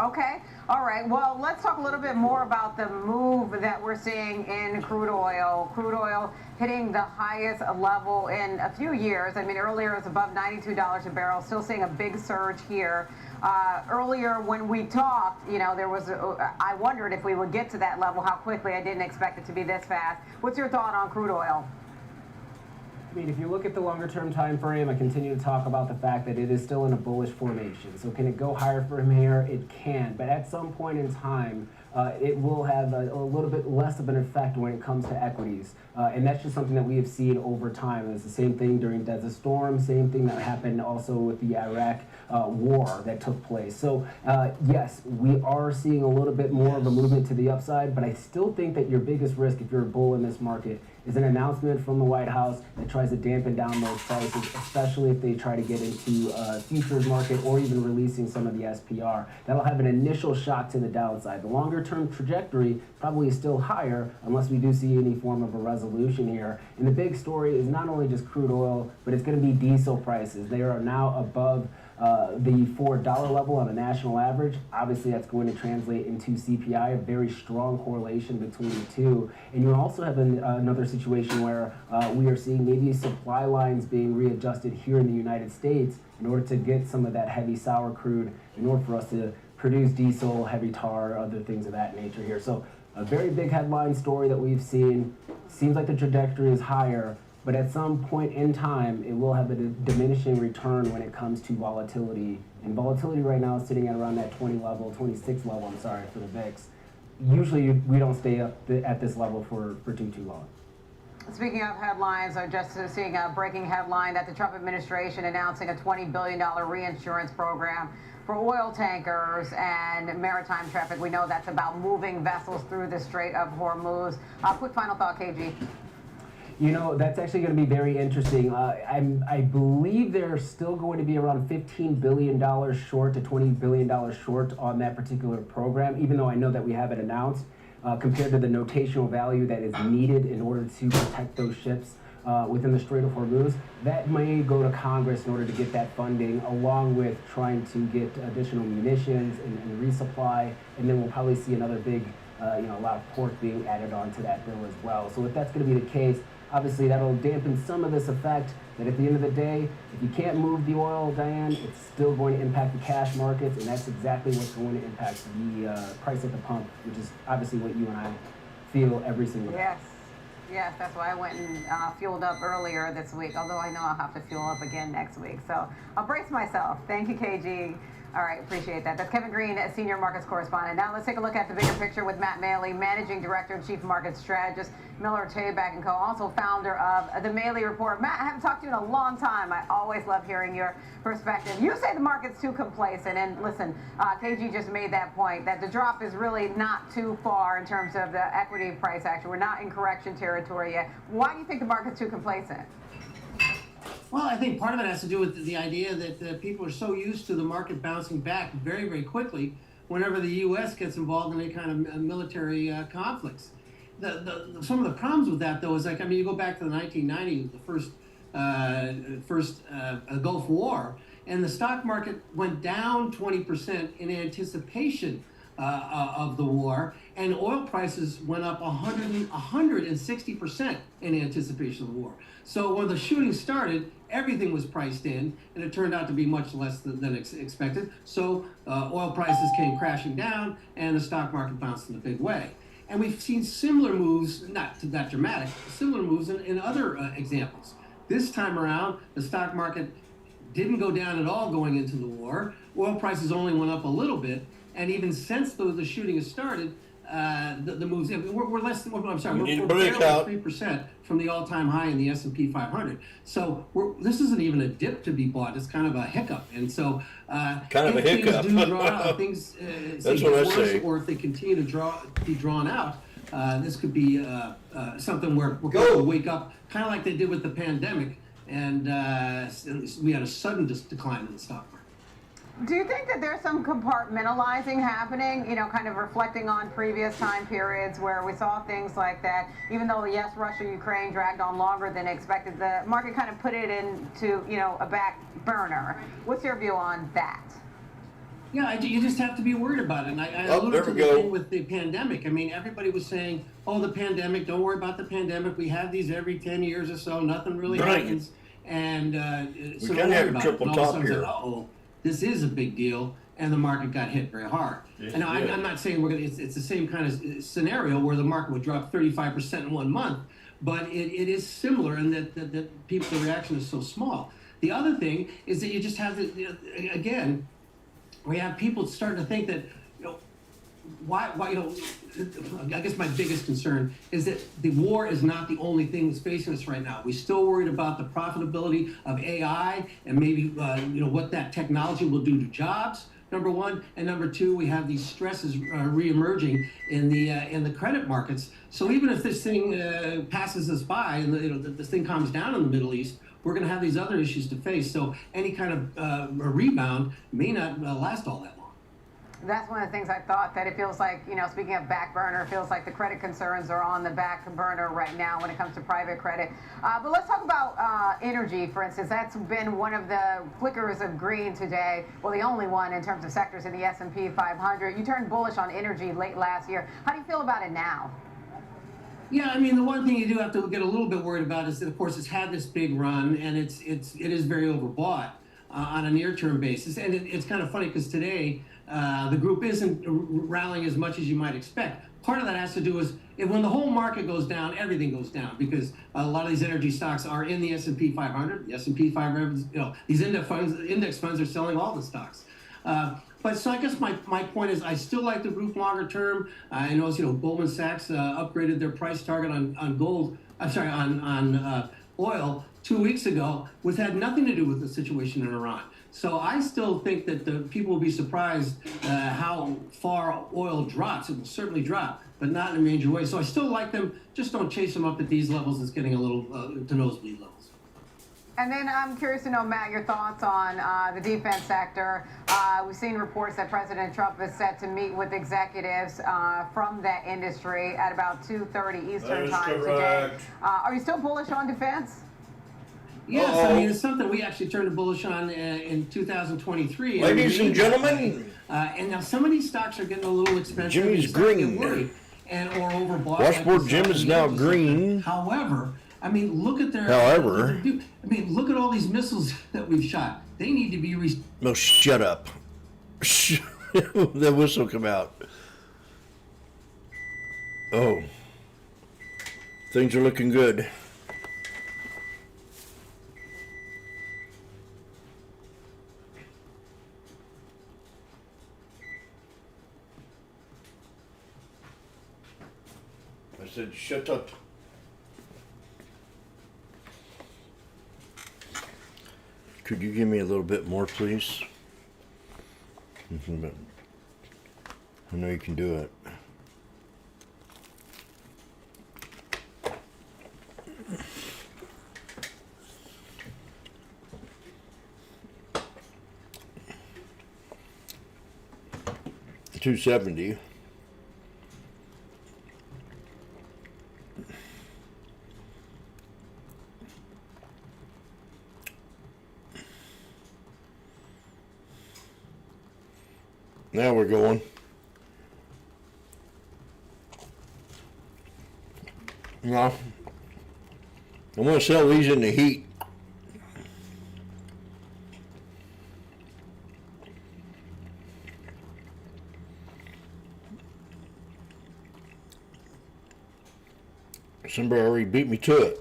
[SPEAKER 24] Okay. All right. Well, let's talk a little bit more about the move that we're seeing in crude oil. Crude oil hitting the highest level in a few years. I mean, earlier it was above $92 a barrel. Still seeing a big surge here. Earlier when we talked, there was, I wondered if we would get to that level, how quickly. I didn't expect it to be this fast. What's your thought on crude oil?
[SPEAKER 2] I mean, if you look at the longer term time frame, I continue to talk about the fact that it is still in a bullish formation. So can it go higher from here? It can, but at some point in time, it will have a little bit less of an effect when it comes to equities. And that's just something that we have seen over time. It's the same thing during Desert Storm, same thing that happened also with the Iraq war that took place. So yes, we are seeing a little bit more of a movement to the upside, but I still think that your biggest risk if you're a bull in this market is an announcement from the White House that tries to dampen down those prices, especially if they try to get into futures market or even releasing some of the SPR. That'll have an initial shock to the downside. The longer term trajectory probably is still higher unless we do see any form of a resolution here. And the big story is not only just crude oil, but it's going to be diesel prices. They are now above the $4 level on a national average, obviously that's going to translate into CPI, a very strong correlation between the two. And you also have another situation where we are seeing maybe supply lines being readjusted here in the United States in order to get some of that heavy sour crude, in order for us to produce diesel, heavy tar, other things of that nature here. So a very big headline story that we've seen. Seems like the trajectory is higher, but at some point in time, it will have a diminishing return when it comes to volatility. And volatility right now is sitting at around that 26 level, I'm sorry, for the VIX. Usually we don't stay up at this level for too long.
[SPEAKER 24] Speaking of headlines, I'm just seeing a breaking headline that the Trump administration announcing a $20 billion reinsurance program for oil tankers and maritime traffic. We know that's about moving vessels through the Strait of Hormuz. Quick final thought, KG.
[SPEAKER 2] You know, that's actually going to be very interesting. I believe they're still going to be around $15 billion short to $20 billion short on that particular program, even though I know that we have it announced, compared to the notational value that is needed in order to protect those ships within the Strait of Hormuz. That may go to Congress in order to get that funding, along with trying to get additional munitions and resupply, and then we'll probably see another big, a lot of pork being added onto that bill as well. So if that's going to be the case, obviously that'll dampen some of this effect, that at the end of the day, if you can't move the oil, Diane, it's still going to impact the cash markets, and that's exactly what's going to impact the price at the pump, which is obviously what you and I feel every single day.
[SPEAKER 24] Yes, that's why I went and fueled up earlier this week, although I know I'll have to fuel up again next week. So I'll brace myself. Thank you, KG. All right, appreciate that. That's Kevin Green, Senior Markets Correspondent. Now let's take a look at the bigger picture with Matt Maley, Managing Director and Chief Market Strategist, Miller Tabak & Co., also founder of the Maley Report. Matt, I haven't talked to you in a long time. I always love hearing your perspective. You say the market's too complacent, and listen, KG just made that point, that the drop is really not too far in terms of the equity price action. We're not in correction territory yet. Why do you think the market's too complacent?
[SPEAKER 4] Well, I think part of it has to do with the idea that people are so used to the market bouncing back very, very quickly whenever the U.S. gets involved in any kind of military conflicts. Some of the problems with that, though, is like, I mean, you go back to the 1990s, the first Gulf War, and the stock market went down 20% in anticipation of the war, and oil prices went up 160% in anticipation of the war. So when the shooting started, everything was priced in, and it turned out to be much less than expected. So oil prices came crashing down, and the stock market bounced in a big way. And we've seen similar moves, not that dramatic, similar moves in other examples. This time around, the stock market didn't go down at all going into the war. Oil prices only went up a little bit. And even since the shooting has started, the moves, we're less than, I'm sorry, we're barely 3% from the all-time high in the S&P 500. So this isn't even a dip to be bought. It's kind of a hiccup. And so if things do draw out, things
[SPEAKER 9] That's what I say.
[SPEAKER 4] or if they continue to be drawn out, this could be something where we're going to wake up, kind of like they did with the pandemic, and we had a sudden decline in the stock market.
[SPEAKER 24] Do you think that there's some compartmentalizing happening, kind of reflecting on previous time periods where we saw things like that, even though, yes, Russia-Ukraine dragged on longer than expected, the market kind of put it into, a back burner. What's your view on that?
[SPEAKER 4] Yeah, you just have to be worried about it. And I alluded to the thing with the pandemic. I mean, everybody was saying, oh, the pandemic, don't worry about the pandemic. We have these every 10 years or so. Nothing really happens. And
[SPEAKER 9] we kind of have a triple top here.
[SPEAKER 4] Uh-oh, this is a big deal, and the market got hit very hard. And I'm not saying it's the same kind of scenario where the market would drop 35% in 1 month, but it is similar in that the reaction is so small. The other thing is that you just have to, again, we have people starting to think that, why, I guess my biggest concern is that the war is not the only thing that's facing us right now. We're still worried about the profitability of AI and maybe, what that technology will do to jobs, number one. And number two, we have these stresses reemerging in the credit markets. So even if this thing passes us by and this thing calms down in the Middle East, we're going to have these other issues to face. So any kind of a rebound may not last all that long.
[SPEAKER 24] That's one of the things I thought, that it feels like, you know, speaking of back burner, it feels like the credit concerns are on the back burner right now when it comes to private credit. But let's talk about energy, for instance. That's been one of the flickers of green today. Well, the only one in terms of sectors in the S&P 500. You turned bullish on energy late last year. How do you feel about it now?
[SPEAKER 4] Yeah, I mean, the one thing you do have to get a little bit worried about is that, of course, it's had this big run, and it is very overbought on a near-term basis. And it's kind of funny because today the group isn't rallying as much as you might expect. Part of that has to do with when the whole market goes down, everything goes down, because a lot of these energy stocks are in the S&P 500. The S&P 500, you know, these index funds are selling all the stocks. But so I guess my point is I still like the group longer term. I know, you know, Goldman Sachs upgraded their price target on gold. I'm sorry, on oil 2 weeks ago, which had nothing to do with the situation in Iran. So I still think that the people will be surprised how far oil drops. It will certainly drop, but not in a major way. So I still like them. Just don't chase them up at these levels. It's getting a little to nosebleed levels.
[SPEAKER 24] And then I'm curious to know, Matt, your thoughts on the defense sector. We've seen reports that President Trump is set to meet with executives from that industry at about 2:30 Eastern time today. Are you still bullish on defense?
[SPEAKER 4] Yes, I mean, it's something we actually turned bullish on in 2023.
[SPEAKER 9] Ladies and gentlemen.
[SPEAKER 4] And now some of these stocks are getting a little expensive.
[SPEAKER 9] Jimmy's green.
[SPEAKER 4] And or overbought.
[SPEAKER 9] Washboardjim is now green.
[SPEAKER 4] However, I mean, look at their.
[SPEAKER 9] However.
[SPEAKER 4] I mean, look at all these missiles that we've shot. They need to be.
[SPEAKER 9] No, shut up. The whistle come out. Oh. Things are looking good. I said, shut up. Could you give me a little bit more, please? I know you can do it. $270. Now we're going. Now, I'm going to sell these in the heat. Somebody already beat me to it.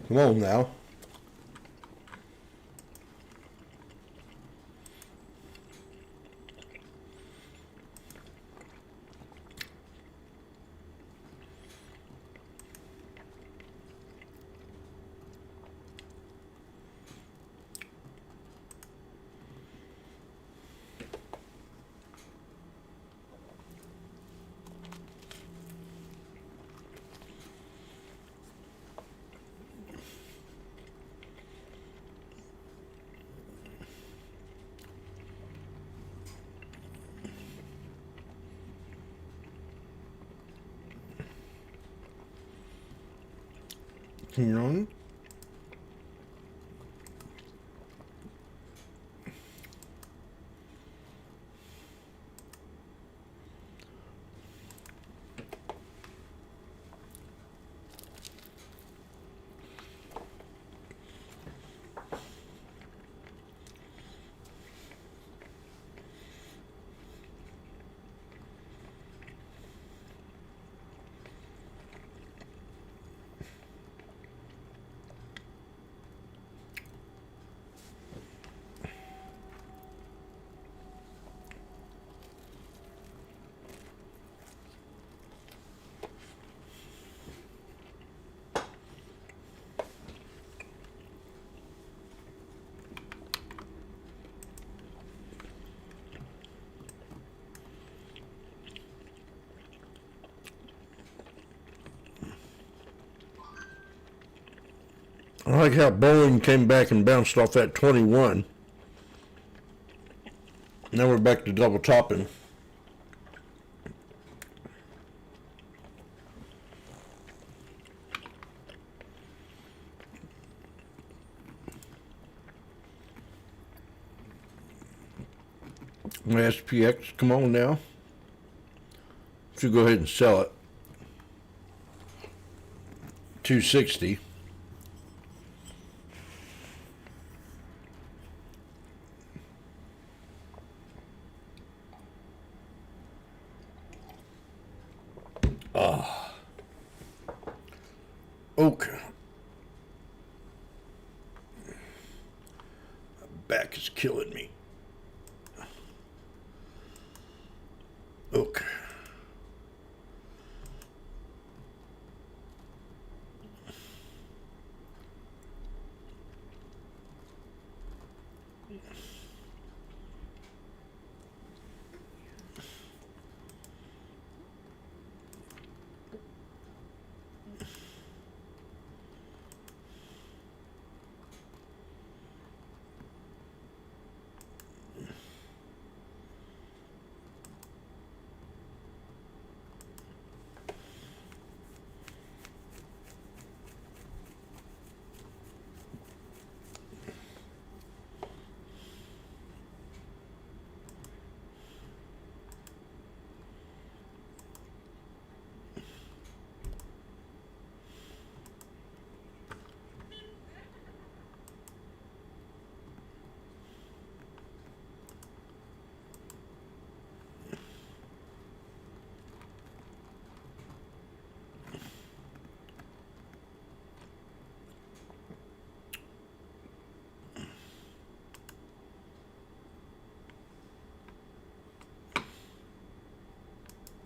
[SPEAKER 9] Come on now. Hang I like how Boeing came back and bounced off that 21. Now we're back to double topping. My SPX, come on now. Should go ahead and sell it. 260. Okay. My back is killing me. Okay.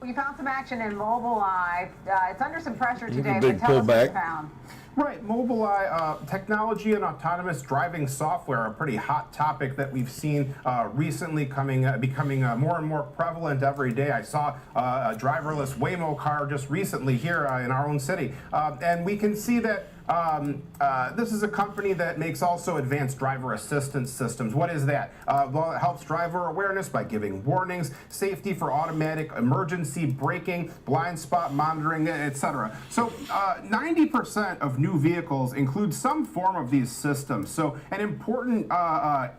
[SPEAKER 24] You found some action in Mobileye. It's under some pressure today.
[SPEAKER 9] Big
[SPEAKER 24] but tell us what you
[SPEAKER 9] pullback.
[SPEAKER 24] found.
[SPEAKER 22] Right, Mobileye technology and autonomous driving software, a pretty hot topic that we've seen recently becoming more and more prevalent every day. I saw a driverless Waymo car just recently here in our own city, and we can see that this is a company that makes also advanced driver assistance systems. What is that? Well, it helps driver awareness by giving warnings, safety for automatic emergency braking, blind spot monitoring, etc. So 90% of new vehicles include some form of these systems. So an important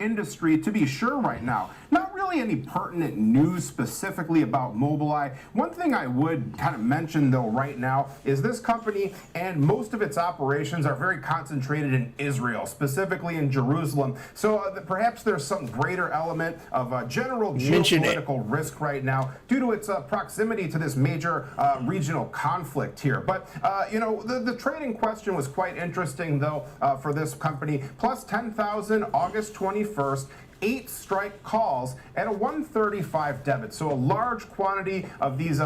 [SPEAKER 22] industry to be sure right now. Not really any pertinent news specifically about Mobileye. One thing I would kind of mention though right now is this company and most of its operations are very concentrated in Israel, specifically in Jerusalem. So perhaps there's some greater element of general geopolitical risk right now due to its proximity to this major regional conflict here. But you know, the trade in question was quite interesting though for this company. Plus 10,000 August 21st. 8 strike calls at a 135 debit. So a large quantity of these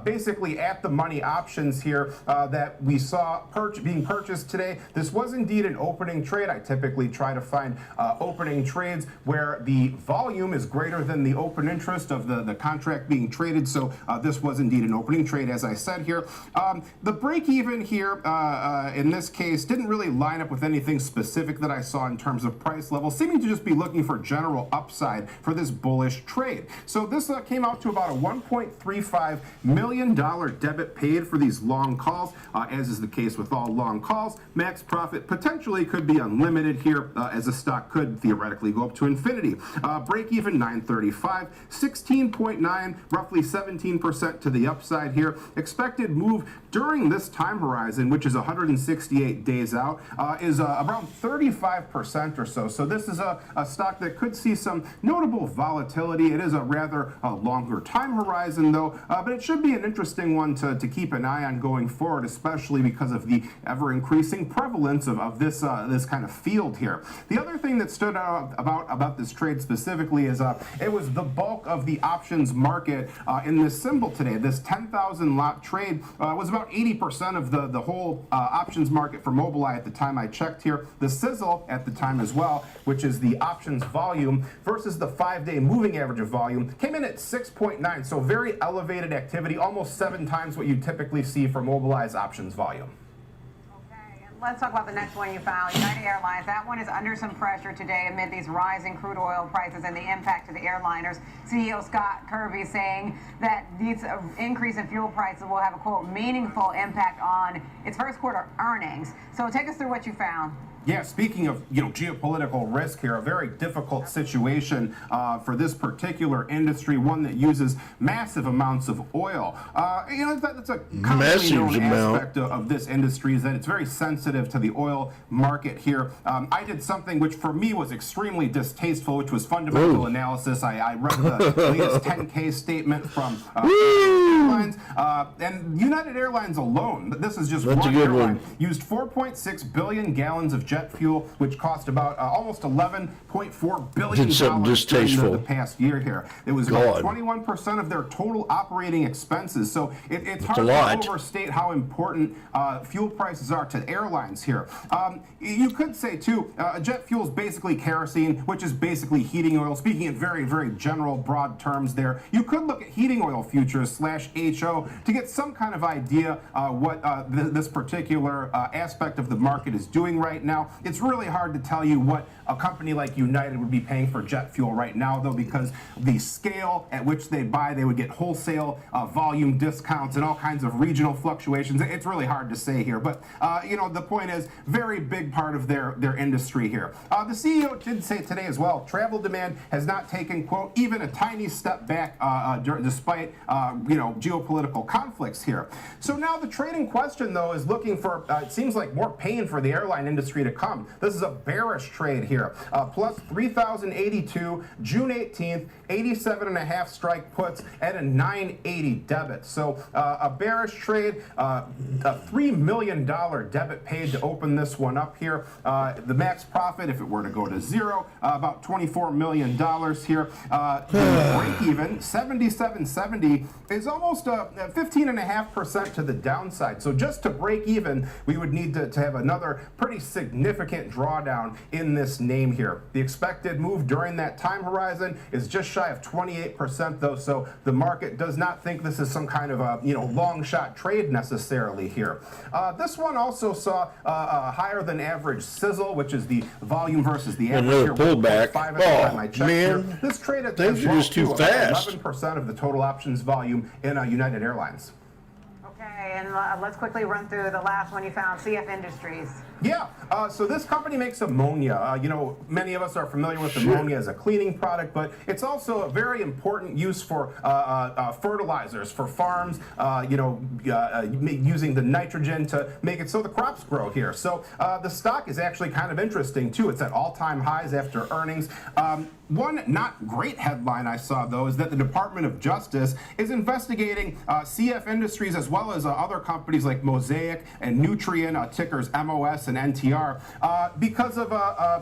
[SPEAKER 22] basically at-the-money options here that we saw being purchased today. This was indeed an opening trade. I typically try to find opening trades where the volume is greater than the open interest of the contract being traded. So this was indeed an opening trade, as I said here. The break-even here, in this case, didn't really line up with anything specific that I saw in terms of price level, seeming to just be looking for general upside for this bullish trade. So this came out to about a $1.35 million debit paid for these long calls. As is the case with all long calls, max profit potentially could be unlimited here, as the stock could theoretically go up to infinity. Break even 935, 16.9, roughly 17% to the upside here. Expected move during this time horizon, which is 168 days out, is around 35% or so. So this is a stock that could see some notable volatility. It is a rather longer time horizon though, but it should be an interesting one to keep an eye on going forward, especially because of the ever-increasing prevalence of this this kind of field here. The other thing that stood out about this trade specifically is it was the bulk of the options market in this symbol today. This 10,000 lot trade was about 80% of the whole options market for Mobileye at the time I checked here. The sizzle at the time as well, which is the options volume versus the 5-day moving average of volume, came in at 6.9. So very elevated activity, almost 7 times what you typically see for Mobileye's options volume.
[SPEAKER 24] Okay, and Let's talk about the next one you found, United Airlines. That one is under some pressure today amid these rising crude oil prices and the impact to the airliners. CEO Scott Kirby saying that this increase in fuel prices will have a, quote, meaningful impact on its first quarter earnings. So take us through what you found.
[SPEAKER 22] Yeah, speaking of geopolitical risk here, a very difficult situation for this particular industry, one that uses massive amounts of oil. That's a commonly known aspect of this industry, is that it's very sensitive to the oil market here. I did something which for me was extremely distasteful, which was fundamental analysis. I read the latest 10K statement from Airlines, and United Airlines alone, this is just one airline, used 4.6 billion gallons of jet fuel, which cost about almost $11.4 billion during the past year here. It was about 21% of their total operating expenses. So it's hard to overstate how important fuel prices are to airlines here. You could say, too, jet fuel is basically kerosene, which is basically heating oil. Speaking in very, very general, broad terms there, you could look at heating oil futures /HO to get some kind of idea what this particular aspect of the market is doing right now. It's really hard to tell you what a company like United would be paying for jet fuel right now, though, because the scale at which they buy, they would get wholesale volume discounts and all kinds of regional fluctuations. It's really hard to say here, but the point is, very big part of their industry here. The CEO did say today as well, travel demand has not taken, quote, even a tiny step back despite geopolitical conflicts here. So now the trading question, though, is looking for, it seems like, more pain for the airline industry to come. This is a bearish trade here. Plus 3,082, June 18th, 87.5 strike puts at a 980 debit. So a bearish trade, a $3 million debit paid to open this one up here. The max profit, if it were to go to zero, about $24 million here. The break even, 77.70, is almost 15.5% to the downside. So just to break even, we would need to have another pretty significant drawdown in this name here. The expected move during that time horizon is just shy of 28%, though, so the market does not think this is some kind of a long shot trade necessarily here. This one also saw a higher than average sizzle, which is the volume versus the average here.
[SPEAKER 9] Pullback.
[SPEAKER 22] Man, this trade at
[SPEAKER 9] things are just too fast.
[SPEAKER 22] 11% of the total options volume in United Airlines.
[SPEAKER 24] Okay, and let's quickly run through the last one you found, CF Industries.
[SPEAKER 22] Yeah, so this company makes ammonia. Many of us are familiar with ammonia as a cleaning product, but it's also a very important use for fertilizers for farms, using the nitrogen to make it so the crops grow here. So the stock is actually kind of interesting, too. It's at all-time highs after earnings. One not great headline I saw, though, is that the Department of Justice is investigating CF Industries as well as other companies like Mosaic and Nutrien, tickers MOS and NTR, because of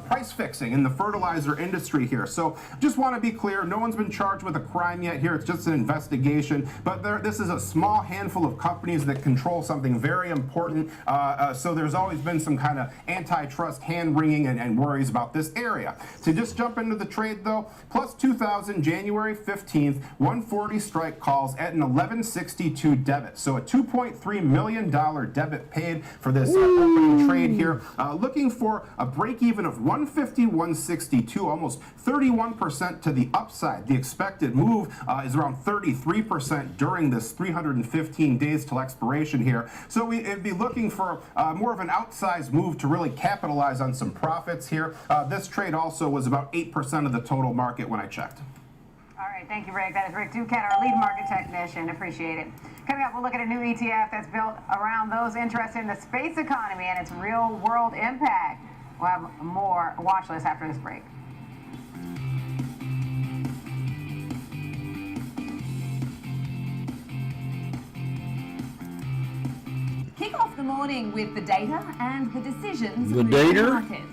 [SPEAKER 22] price fixing in the fertilizer industry here. So just want to be clear, no one's been charged with a crime yet here. It's just an investigation. But this is a small handful of companies that control something very important. So there's always been some kind of antitrust hand-wringing and worries about this area. To just jump into the trade, though, plus 2,000 January 15th, 140 strike calls at an 1162 debit. So a $2.3 million debit paid for this opening trade here. Looking for a break even of 150, 162, almost 31% to the upside. The expected move is around 33% during this 315 days till expiration here. So we'd be looking for more of an outsized move to really capitalize on some profits here. This trade also was about 8% of the total market when I checked.
[SPEAKER 24] All right, thank you, Rick. That is Rick Ducat, our lead market technician. Appreciate it. Coming up, we'll look at a new ETF that's built around those interested in the space economy and its real-world impact. We'll have more watch list after this break.
[SPEAKER 15] Kick off the morning with the data and the decisions
[SPEAKER 9] The
[SPEAKER 15] moving
[SPEAKER 9] data?
[SPEAKER 15] markets.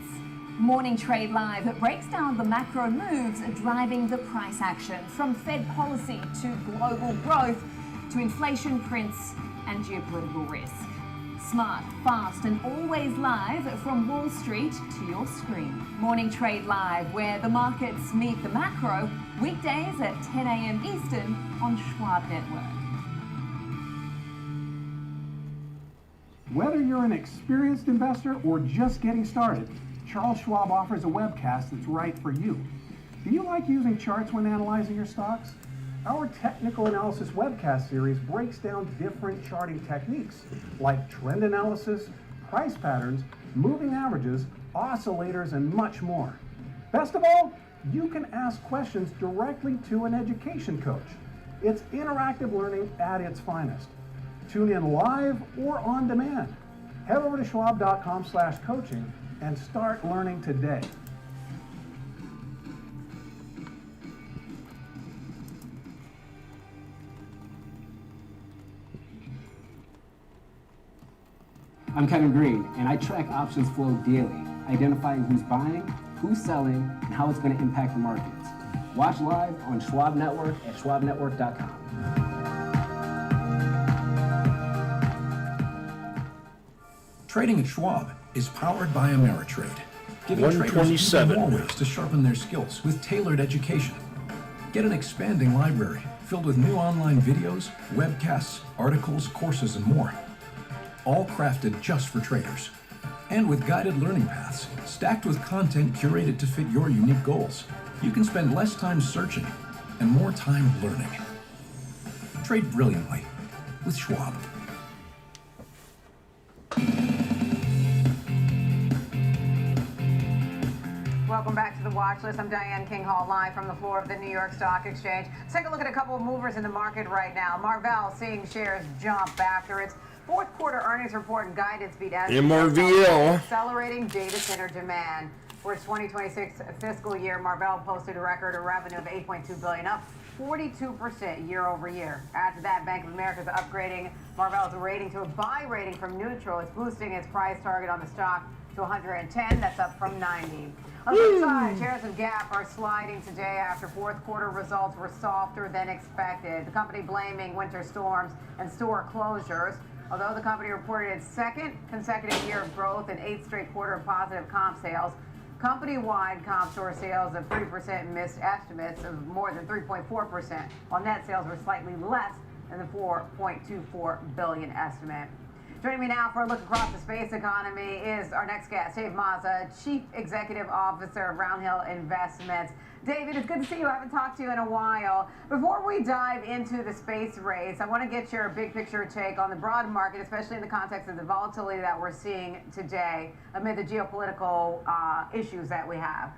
[SPEAKER 15] Morning Trade Live breaks down the macro moves driving the price action, from Fed policy to global growth to inflation prints and geopolitical risk. Smart, fast and always live from Wall Street to your screen. Morning Trade Live, where the markets meet the macro, weekdays at 10 a.m. Eastern on Schwab Network.
[SPEAKER 7] Whether you're an experienced investor or just getting started, Charles Schwab offers a webcast that's right for you. Do you like using charts when analyzing your stocks? Our technical analysis webcast series breaks down different charting techniques like trend analysis, price patterns, moving averages, oscillators, and much more. Best of all, you can ask questions directly to an education coach. It's interactive learning at its finest. Tune in live or on demand. Head over to schwab.com/coaching and start learning today.
[SPEAKER 2] I'm Kevin Green, and I track options flow daily, identifying who's buying, who's selling, and how it's going to impact the markets. Watch live on Schwab Network at schwabnetwork.com.
[SPEAKER 18] Trading at Schwab is powered by Ameritrade, giving traders even more ways to sharpen their skills with tailored education. Get an expanding library filled with new online videos, webcasts, articles, courses, and more. All crafted just for traders. And with guided learning paths, stacked with content curated to fit your unique goals, you can spend less time searching and more time learning. Trade brilliantly with Schwab.
[SPEAKER 24] Welcome back to the Watch List. I'm Diane King Hall, live from the floor of the New York Stock Exchange. Let's take a look at a couple of movers in the market right now. Marvell seeing shares jump after its fourth quarter earnings report and guidance beat as
[SPEAKER 9] MRVL.
[SPEAKER 24] accelerating data center demand. For its 2026 fiscal year, Marvell posted a record of revenue of $8.2 billion, up 42% year over year. After that, Bank of America is upgrading Marvell's rating to a buy rating from neutral. It's boosting its price target on the stock to 110. That's up from 90. On the flip side, shares of Gap are sliding today after fourth quarter results were softer than expected. The company blaming winter storms and store closures. Although the company reported its second consecutive year of growth and eighth straight quarter of positive comp sales, company-wide comp store sales of 3% missed estimates of more than 3.4%, while net sales were slightly less than the $4.24 billion estimate. Joining me now for a look across the space economy is our next guest, Dave Mazza, Chief Executive Officer of Roundhill Investments. David, it's good to see you. I haven't talked to you in a while. Before we dive into the space race, I want to get your big picture take on the broad market, especially in the context of the volatility that we're seeing today amid the geopolitical issues that we have.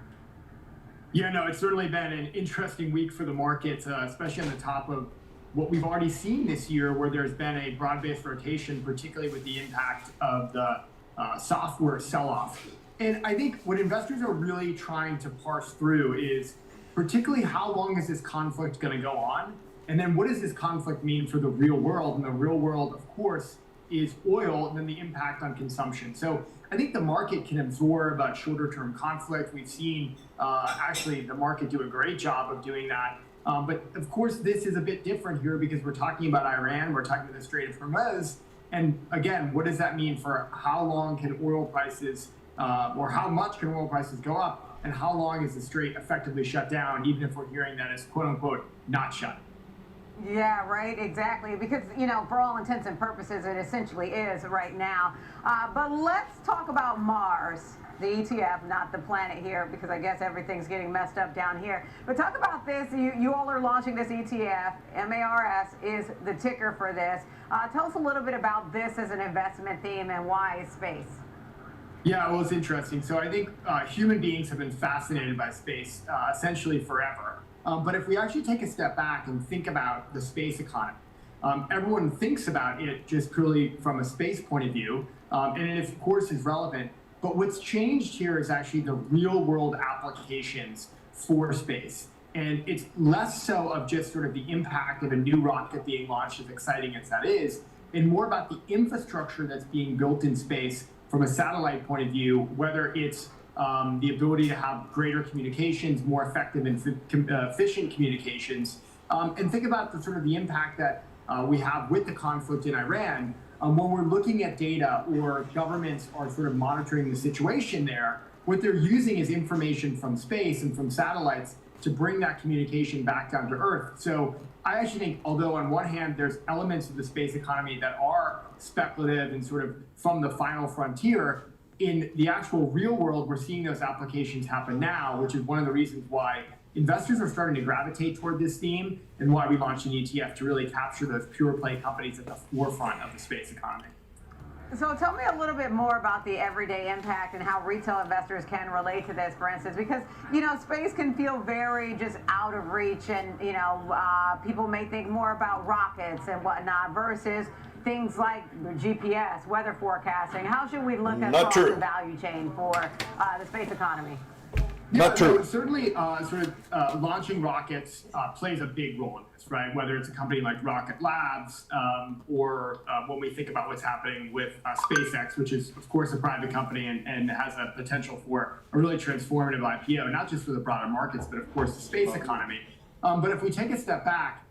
[SPEAKER 20] Yeah, no, it's certainly been an interesting week for the markets, especially on the top of what we've already seen this year, where there's been a broad-based rotation, particularly with the impact of the software sell-off. And I think what investors are really trying to parse through is particularly how long is this conflict going to go on? And then what does this conflict mean for the real world? And the real world, of course, is oil and then the impact on consumption. So I think the market can absorb a shorter-term conflict. We've seen actually the market do a great job of doing that. But of course, this is a bit different here because we're talking about Iran, we're talking about the Strait of Hormuz. And again, what does that mean for how long can oil prices or how much can oil prices go up, and how long is the strait effectively shut down, even if we're hearing that it's quote unquote not shut?
[SPEAKER 24] Yeah, right, exactly. Because, you know, for all intents and purposes, it essentially is right now. But let's talk about Mars, the ETF, not the planet here, because I guess everything's getting messed up down here. But talk about this. You all are launching this ETF. MARS is the ticker for this. Tell us a little bit about this as an investment theme and why space.
[SPEAKER 20] Yeah, well, it's interesting. So I think human beings have been fascinated by space essentially forever. But if we actually take a step back and think about the space economy, everyone thinks about it just purely from a space point of view, and it, of course, is relevant. But what's changed here is actually the real-world applications for space. And it's less so of just sort of the impact of a new rocket being launched, as exciting as that is, and more about the infrastructure that's being built in space from a satellite point of view, whether it's the ability to have greater communications, more effective and efficient communications, and think about the sort of the impact that we have with the conflict in Iran. When we're looking at data or governments are sort of monitoring the situation there, what they're using is information from space and from satellites to bring that communication back down to earth. So I actually think, although on one hand, there's elements of the space economy that are speculative and sort of from the final frontier, in the actual real world, we're seeing those applications happen now, which is one of the reasons why investors are starting to gravitate toward this theme and why we launched an ETF to really capture those pure play companies at the forefront of the space economy.
[SPEAKER 24] So tell me a little bit more about the everyday impact and how retail investors can relate to this, for instance, because, you know, space can feel very just out of reach and, you know, people may think more about rockets and whatnot versus things like GPS, weather forecasting. How should we look at the value chain for the space economy?
[SPEAKER 20] Not true. No, certainly, launching rockets plays a big role in this, right? Whether it's a company like Rocket Labs or when we think about what's happening with SpaceX, which is, of course, a private company and has a potential for a really transformative IPO, not just for the broader markets, but of course the space economy. But if we take a step back,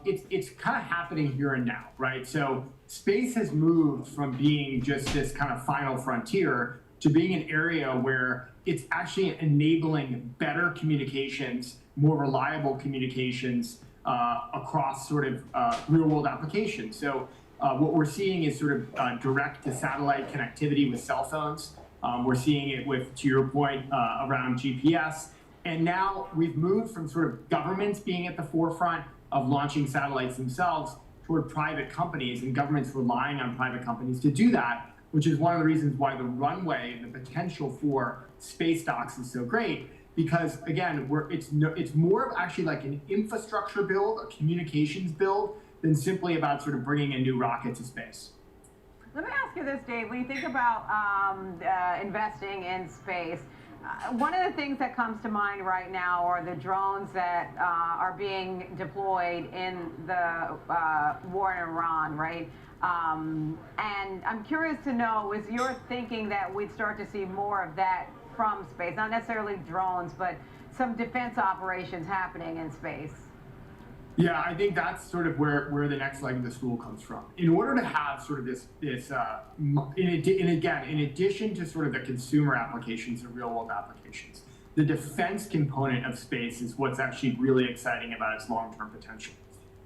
[SPEAKER 20] it's kind of happening here and now, right? So space has moved from being just this kind of final frontier to being an area where it's actually enabling better communications, more reliable communications across sort of real world applications. So what we're seeing is sort of direct to satellite connectivity with cell phones. We're seeing it with, to your point, around GPS. And now we've moved from sort of governments being at the forefront of launching satellites themselves toward private companies and governments relying on private companies to do that, which is one of the reasons why the runway and the potential for space stocks is so great. Because again, it's more of actually like an infrastructure build, a communications build, than simply about sort of bringing a new rocket to space.
[SPEAKER 24] Let me ask you this, Dave. When you think about investing in space, one of the things that comes to mind right now are the drones that are being deployed in the war in Iran, right? And I'm curious to know, is your thinking that we'd start to see more of that from space, not necessarily drones, but some defense operations happening in space?
[SPEAKER 20] Yeah, I think that's sort of where the next leg of the stool comes from. In order to have sort of this in addition to sort of the consumer applications and real world applications, the defense component of space is what's actually really exciting about its long-term potential.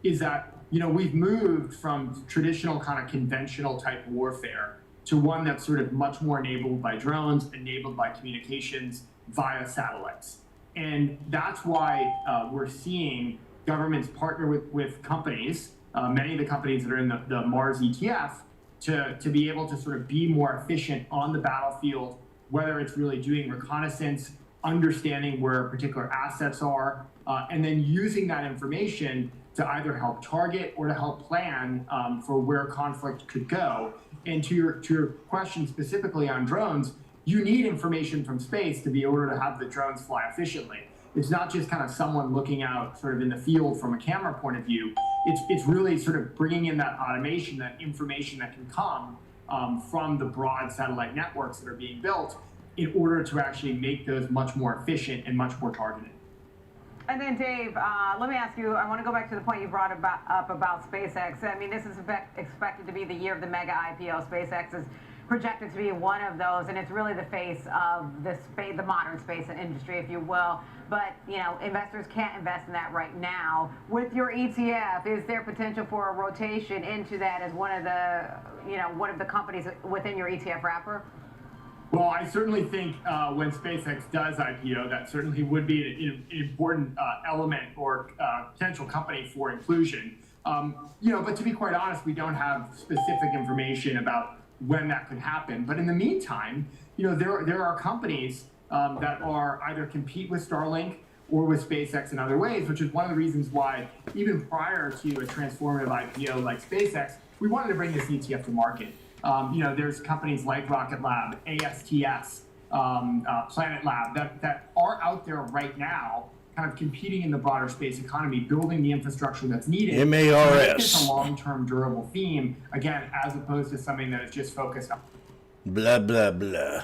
[SPEAKER 20] Is that, you know, we've moved from traditional kind of conventional type warfare to one that's sort of much more enabled by drones, enabled by communications via satellites. And that's why we're seeing governments partner with companies, many of the companies that are in the Mars ETF, to be able to sort of be more efficient on the battlefield, whether it's really doing reconnaissance, understanding where particular assets are, and then using that information to either help target or to help plan for where conflict could go. And to your question specifically on drones, you need information from space to be able to have the drones fly efficiently. It's not just kind of someone looking out sort of in the field from a camera point of view. It's really sort of bringing in that automation, that information that can come from the broad satellite networks that are being built in order to actually make those much more efficient and much more targeted.
[SPEAKER 24] And then, Dave, let me ask you, I want to go back to the point you brought up about SpaceX. I mean, this is expected to be the year of the mega IPO. SpaceX is projected to be one of those, and it's really the face of the modern space industry, if you will. But, you know, investors can't invest in that right now. With your ETF, is there potential for a rotation into that as one of the companies within your ETF wrapper?
[SPEAKER 20] Well, I certainly think when SpaceX does IPO, that certainly would be an important element or potential company for inclusion. You know, but to be quite honest, we don't have specific information about when that could happen. But in the meantime, you know, there are companies that are either compete with Starlink or with SpaceX in other ways, which is one of the reasons why even prior to a transformative IPO like SpaceX, we wanted to bring this ETF to market. You know, there's companies like Rocket Lab, ASTS, Planet Lab that are out there right now kind of competing in the broader space economy, building the infrastructure that's needed.
[SPEAKER 9] MARS.
[SPEAKER 20] It's a long-term durable theme, again, as opposed to something that is just focused on
[SPEAKER 9] blah, blah, blah.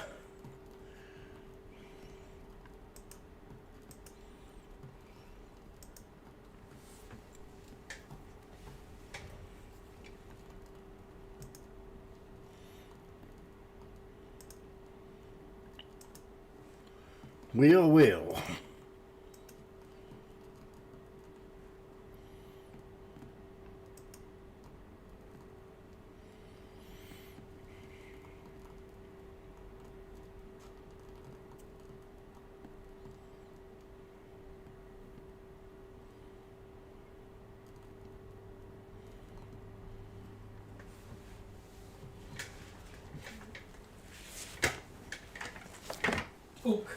[SPEAKER 9] Will.
[SPEAKER 1] Oak.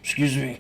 [SPEAKER 9] Excuse me.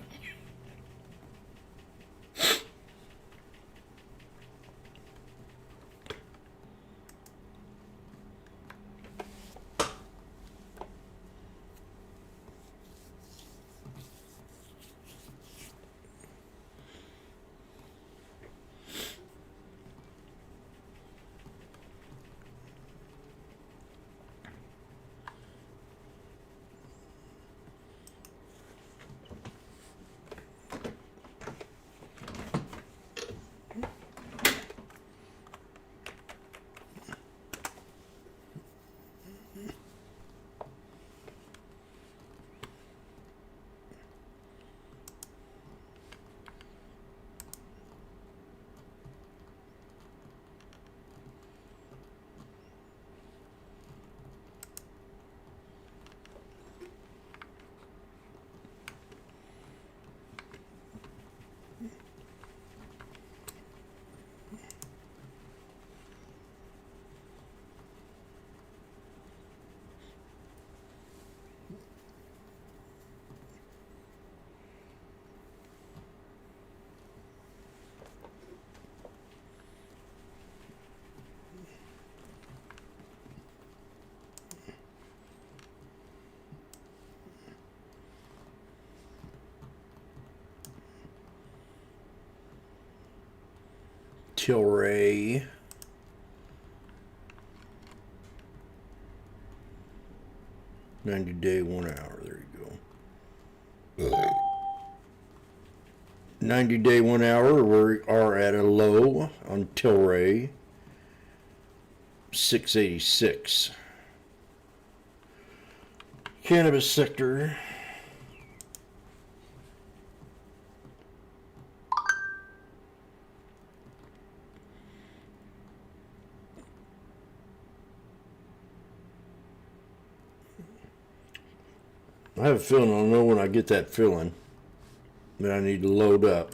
[SPEAKER 9] Tilray. $90-day 1 hour. There you go. 90-day 1 hour. We are at a low on Tilray. 686. Cannabis sector. I have a feeling I'll know when I get that feeling that I need to load up.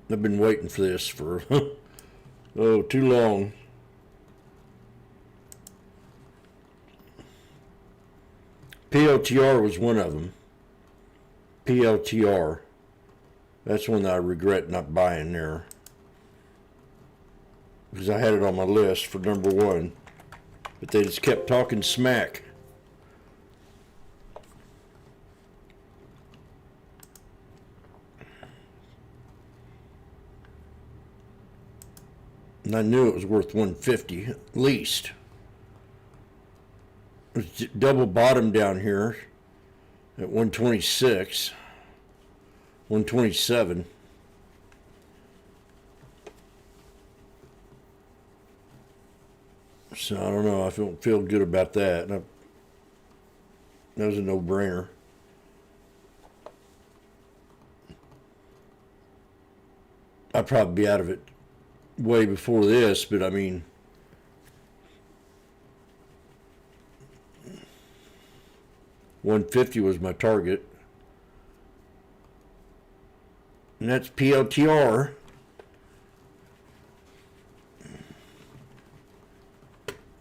[SPEAKER 9] I've been waiting for this for oh, too long. PLTR was one of them. PLTR. That's one that I regret not buying there, because I had it on my list for number one, but they just kept talking smack. And I knew it was worth 150 at least. It was double bottom down here at 126, 127. So I don't know. I don't feel good about that. That was a no-brainer. I'd probably be out of it way before this, but I mean, $150 was my target, and that's PLTR.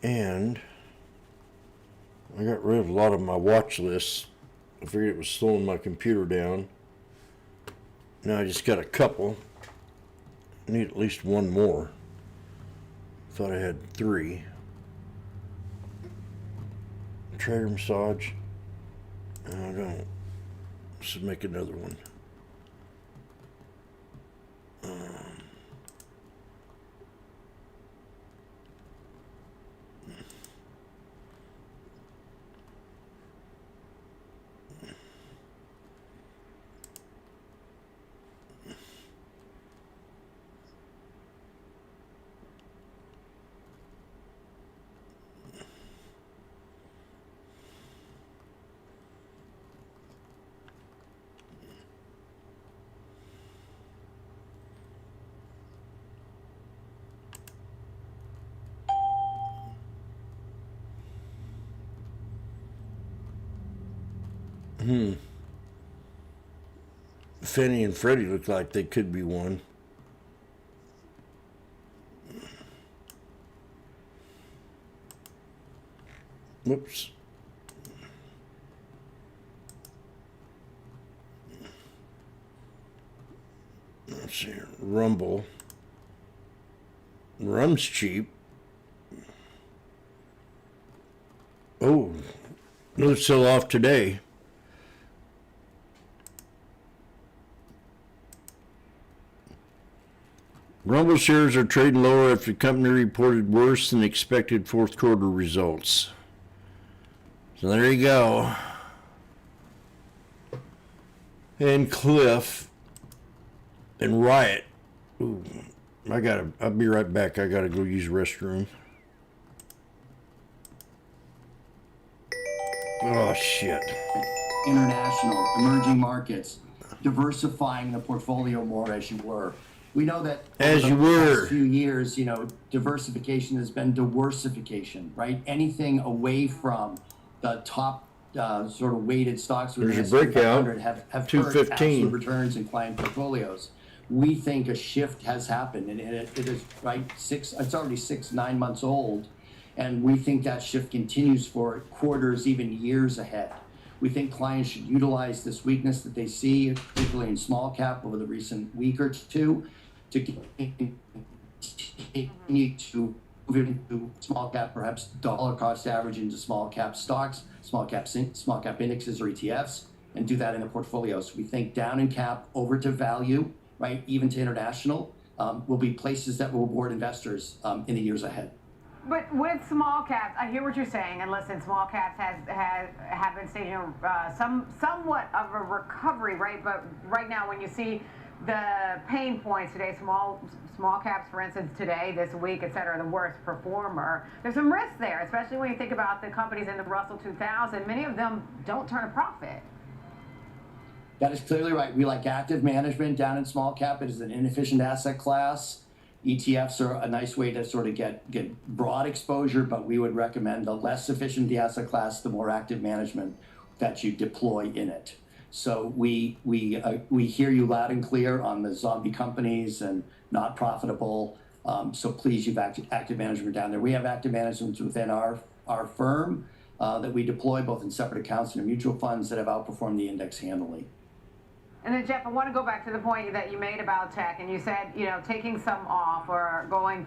[SPEAKER 9] And I got rid of a lot of my watch lists. I figured it was slowing my computer down. Now I just got a couple. Need at least one more. Thought I had 3. Trader massage. I don't. Let's make another one. Fannie and Freddie look like they could be one. Whoops. Let's see here. Rumble. Rum's cheap. Oh, another sell-off today. Rumble shares are trading lower after the company reported worse than expected fourth quarter results. So there you go. And Cliff and Riot. Ooh, I'll be right back. I gotta go use the restroom. Oh shit.
[SPEAKER 1] International, emerging markets, diversifying the portfolio more as you were. We know that over the past few years, diversification has been diversification, right? Anything away from the top sort of weighted stocks within the S&P 500 have hurt absolute returns in client portfolios. We think a shift has happened, and it is right. It's already 9 months old, and we think that shift continues for quarters, even years ahead. We think clients should utilize this weakness that they see, particularly in small cap over the recent week or two, to continue to move into small cap, perhaps dollar cost average into small cap stocks, small cap indexes or ETFs, and do that in the portfolios. We think down in cap over to value, right, even to international, will be places that will reward investors in the years ahead.
[SPEAKER 24] But with small caps, I hear what you're saying, and listen, small caps have been staging somewhat of a recovery, right? But right now, when you see the pain points today, small caps, for instance, today, this week, et cetera, the worst performer, there's some risk there, especially when you think about the companies in the Russell 2000. Many of them don't turn a profit.
[SPEAKER 1] That is clearly right. We like active management down in small cap. It is an inefficient asset class. ETFs are a nice way to sort of get broad exposure, but we would recommend the less efficient the asset class, the more active management that you deploy in it. So we hear you loud and clear on the zombie companies and not profitable. So please use active management down there. We have active management within our firm that we deploy both in separate accounts and in mutual funds that have outperformed the index handily.
[SPEAKER 24] And then, Jeff, I want to go back to the point that you made about tech, and you said, taking some off or going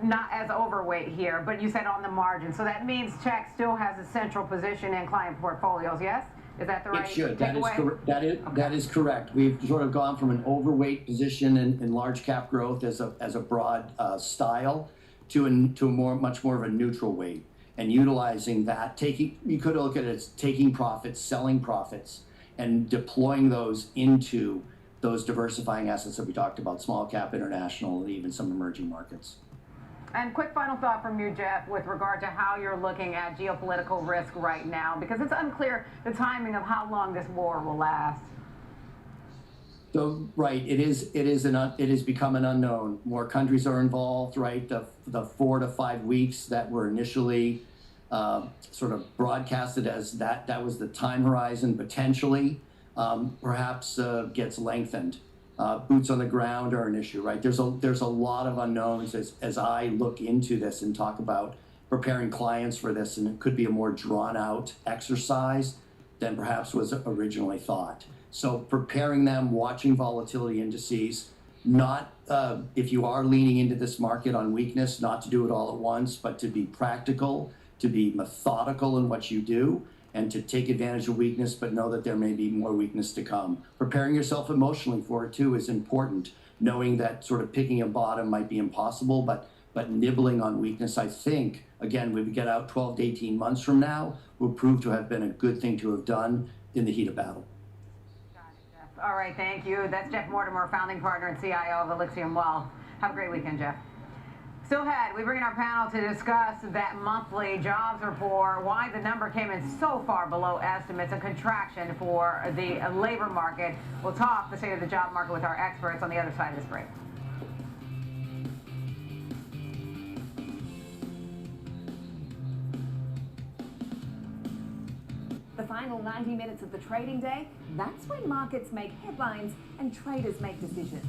[SPEAKER 24] not as overweight here, but you said on the margin. So that means tech still has a central position in client portfolios, yes? Is that the right
[SPEAKER 1] It should.
[SPEAKER 24] takeaway?
[SPEAKER 1] That is correct. We've sort of gone from an overweight position in large cap growth as a broad style to a much more of a neutral weight, and utilizing that. You could look at it as taking profits, selling profits, and deploying those into those diversifying assets that we talked about, small cap, international, and even some emerging markets.
[SPEAKER 24] And quick final thought from you, Jeff, with regard to how you're looking at geopolitical risk right now, because it's unclear the timing of how long this war will last.
[SPEAKER 1] So right, it has become an unknown. More countries are involved, right? The 4 to 5 weeks that were initially sort of broadcasted as that was the time horizon potentially, perhaps gets lengthened. Boots on the ground are an issue, right? There's a lot of unknowns as I look into this and talk about preparing clients for this, and it could be a more drawn out exercise than perhaps was originally thought. So preparing them, watching volatility indices, not, if you are leaning into this market on weakness, not to do it all at once, but to be practical, to be methodical in what you do, and to take advantage of weakness, but know that there may be more weakness to come. Preparing yourself emotionally for it too is important, knowing that sort of picking a bottom might be impossible, but nibbling on weakness, I think, again, when we get out 12 to 18 months from now, will prove to have been a good thing to have done in the heat of battle.
[SPEAKER 24] All right, thank you. That's Jeff Mortimer, founding partner and CIO of Elixium Wealth. Have a great weekend, Jeff. Still ahead, we bring in our panel to discuss that monthly jobs report, why the number came in so far below estimates, a contraction for the labor market. We'll talk the state of the job market with our experts on the other side of this break.
[SPEAKER 15] The final 90 minutes of the trading day, that's when markets make headlines and traders make decisions.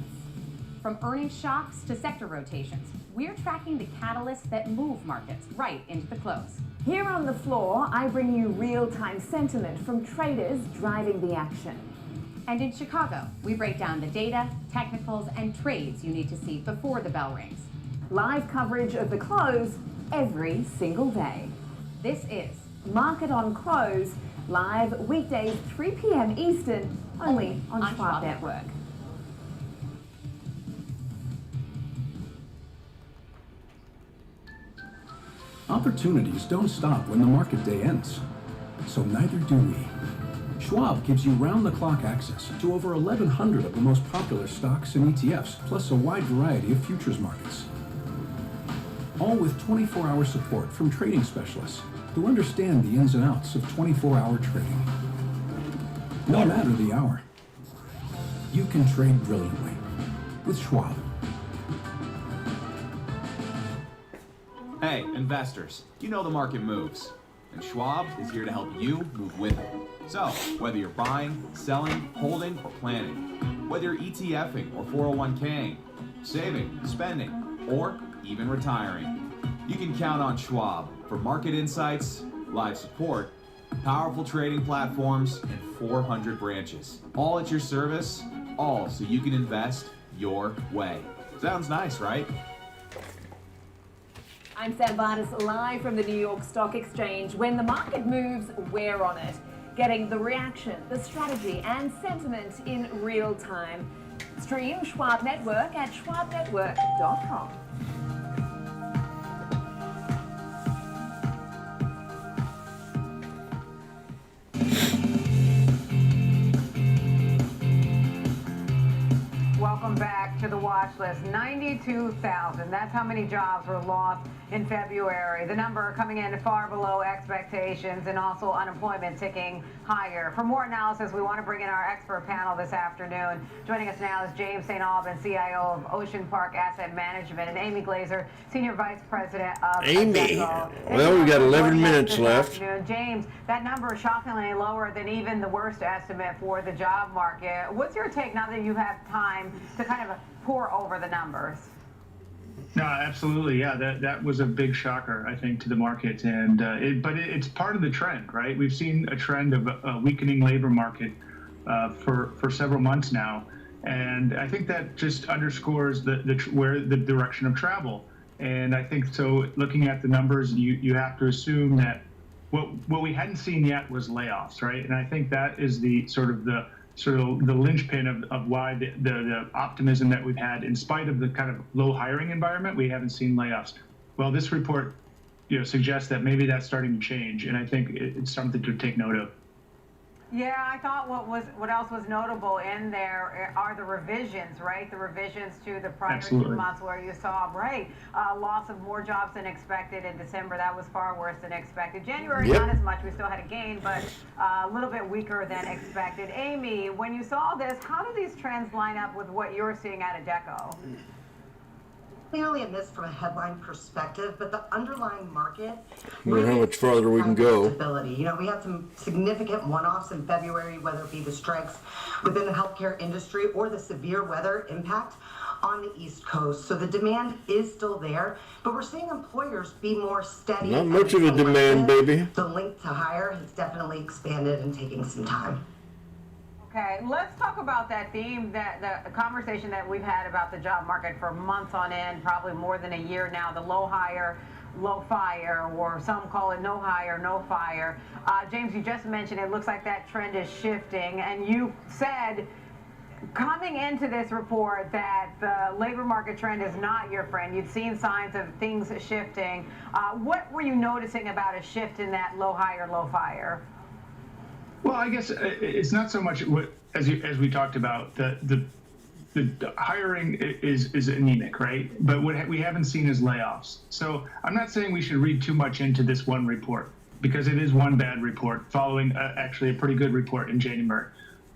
[SPEAKER 23] From earnings shocks to sector rotations, we're tracking the catalysts that move markets right into the close.
[SPEAKER 15] Here on the floor, I bring you real-time sentiment from traders driving the action.
[SPEAKER 23] And in Chicago, we break down the data, technicals, and trades you need to see before the bell rings.
[SPEAKER 15] Live coverage of the close every single day.
[SPEAKER 23] This is
[SPEAKER 15] Market on Close, live weekdays 3 p.m. Eastern, only on Schwab Network.
[SPEAKER 18] Opportunities don't stop when the market day ends. So neither do we. Schwab gives you round-the-clock access to over 1,100 of the most popular stocks and ETFs, plus a wide variety of futures markets. All with 24-hour support from trading specialists who understand the ins and outs of 24-hour trading. No matter the hour, you can trade brilliantly with Schwab.
[SPEAKER 5] Hey, investors, you know the market moves, and Schwab is here to help you move with it. So, whether you're buying, selling, holding, or planning, whether you're ETFing or 401k'ing, saving, spending, or even retiring, you can count on Schwab for market insights, live support, powerful trading platforms, and 400 branches. All at your service, all so you can invest your way. Sounds nice, right?
[SPEAKER 15] I'm Sam Barnes, live from the New York Stock Exchange. When the market moves, we're on it, getting the reaction, the strategy, and sentiment in real time. Stream Schwab Network at schwabnetwork.com.
[SPEAKER 24] Welcome back to the watch list. 92,000. That's how many jobs were lost in February. The number coming in far below expectations, and also unemployment ticking higher. For more analysis, we want to bring in our expert panel this afternoon. Joining us now is James St. Alban, CIO of Ocean Park Asset Management, and Amy Glazer, Senior Vice President of
[SPEAKER 9] Amy.
[SPEAKER 24] Well,
[SPEAKER 9] we got 11 minutes left.
[SPEAKER 24] James, that number is shockingly lower than even the worst estimate for the job market. What's your take now that you have time to kind of pour over the numbers?
[SPEAKER 6] No, absolutely. Yeah, that was a big shocker, I think, to the market. And but it's part of the trend, right? We've seen a trend of a weakening labor market for several months now. And I think that just underscores where the direction of travel. And I think so looking at the numbers, you have to assume that what we hadn't seen yet was layoffs, right? And I think that is the linchpin of why the optimism that we've had, in spite of the kind of low hiring environment, we haven't seen layoffs. Well, this report, suggests that maybe that's starting to change, and I think it's something to take note of.
[SPEAKER 24] Yeah, I thought what else was notable in there are the revisions, right? The revisions to the prior 2 months where you saw, loss of more jobs than expected in December. That was far worse than expected. January, not as much. We still had a gain, but a little bit weaker than expected. Amy, when you saw this, how do these trends line up with what you're seeing out of Deco?
[SPEAKER 14] Clearly a miss from a headline perspective, but the underlying market.
[SPEAKER 9] Well, how much farther we can go.
[SPEAKER 14] Stability. We had some significant one-offs in February, whether it be the strikes within the healthcare industry or the severe weather impact on the East Coast. So the demand is still there, but we're seeing employers be more steady.
[SPEAKER 9] Not much of a demand, baby.
[SPEAKER 14] The link to hire has definitely expanded and taking some time.
[SPEAKER 24] Okay, let's talk about that theme, that the conversation that we've had about the job market for months on end, probably more than a year now, the low hire, low fire, or some call it no hire, no fire. James, you just mentioned it looks like that trend is shifting, and you said coming into this report that the labor market trend is not your friend. You'd seen signs of things shifting. What were you noticing about a shift in that low hire, low fire?
[SPEAKER 6] Well, I guess it's not so much as we talked about the hiring is anemic, right? But what we haven't seen is layoffs. So I'm not saying we should read too much into this one report, because it is one bad report following actually a pretty good report in January.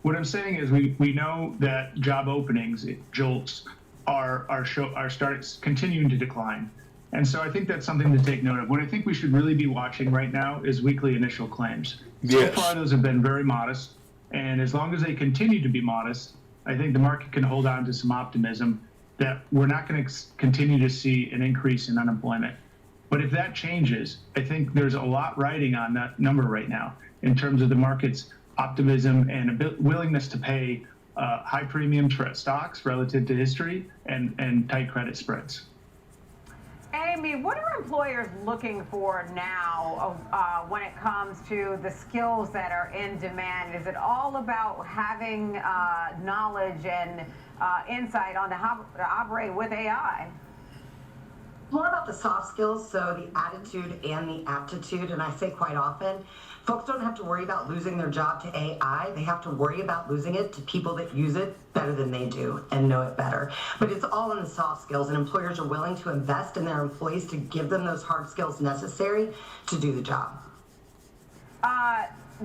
[SPEAKER 6] What I'm saying is we know that job openings, JOLTS, are continuing to decline. And so I think that's something to take note of. What I think we should really be watching right now is weekly initial claims.
[SPEAKER 9] Yes.
[SPEAKER 6] So far, those have been very modest. And as long as they continue to be modest, I think the market can hold on to some optimism that we're not going to continue to see an increase in unemployment. But if that changes, I think there's a lot riding on that number right now in terms of the market's optimism and willingness to pay high premium stocks relative to history and tight credit spreads.
[SPEAKER 24] Amy, what are employers looking for now when it comes to the skills that are in demand? Is it all about having knowledge and insight on how to operate with AI?
[SPEAKER 14] More about the soft skills, so the attitude and the aptitude. And I say quite often, folks don't have to worry about losing their job to AI. They have to worry about losing it to people that use it better than they do and know it better. But it's all in the soft skills, and employers are willing to invest in their employees to give them those hard skills necessary to do the job.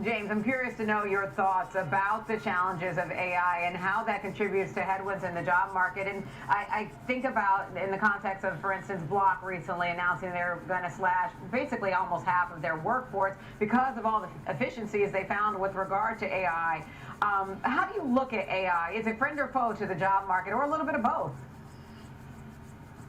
[SPEAKER 24] James, I'm curious to know your thoughts about the challenges of AI and how that contributes to headwinds in the job market. And I think about, in the context of, for instance, Block recently announcing they're going to slash basically almost half of their workforce because of all the efficiencies they found with regard to AI. How do you look at AI? Is it friend or foe to the job market, or a little bit of both?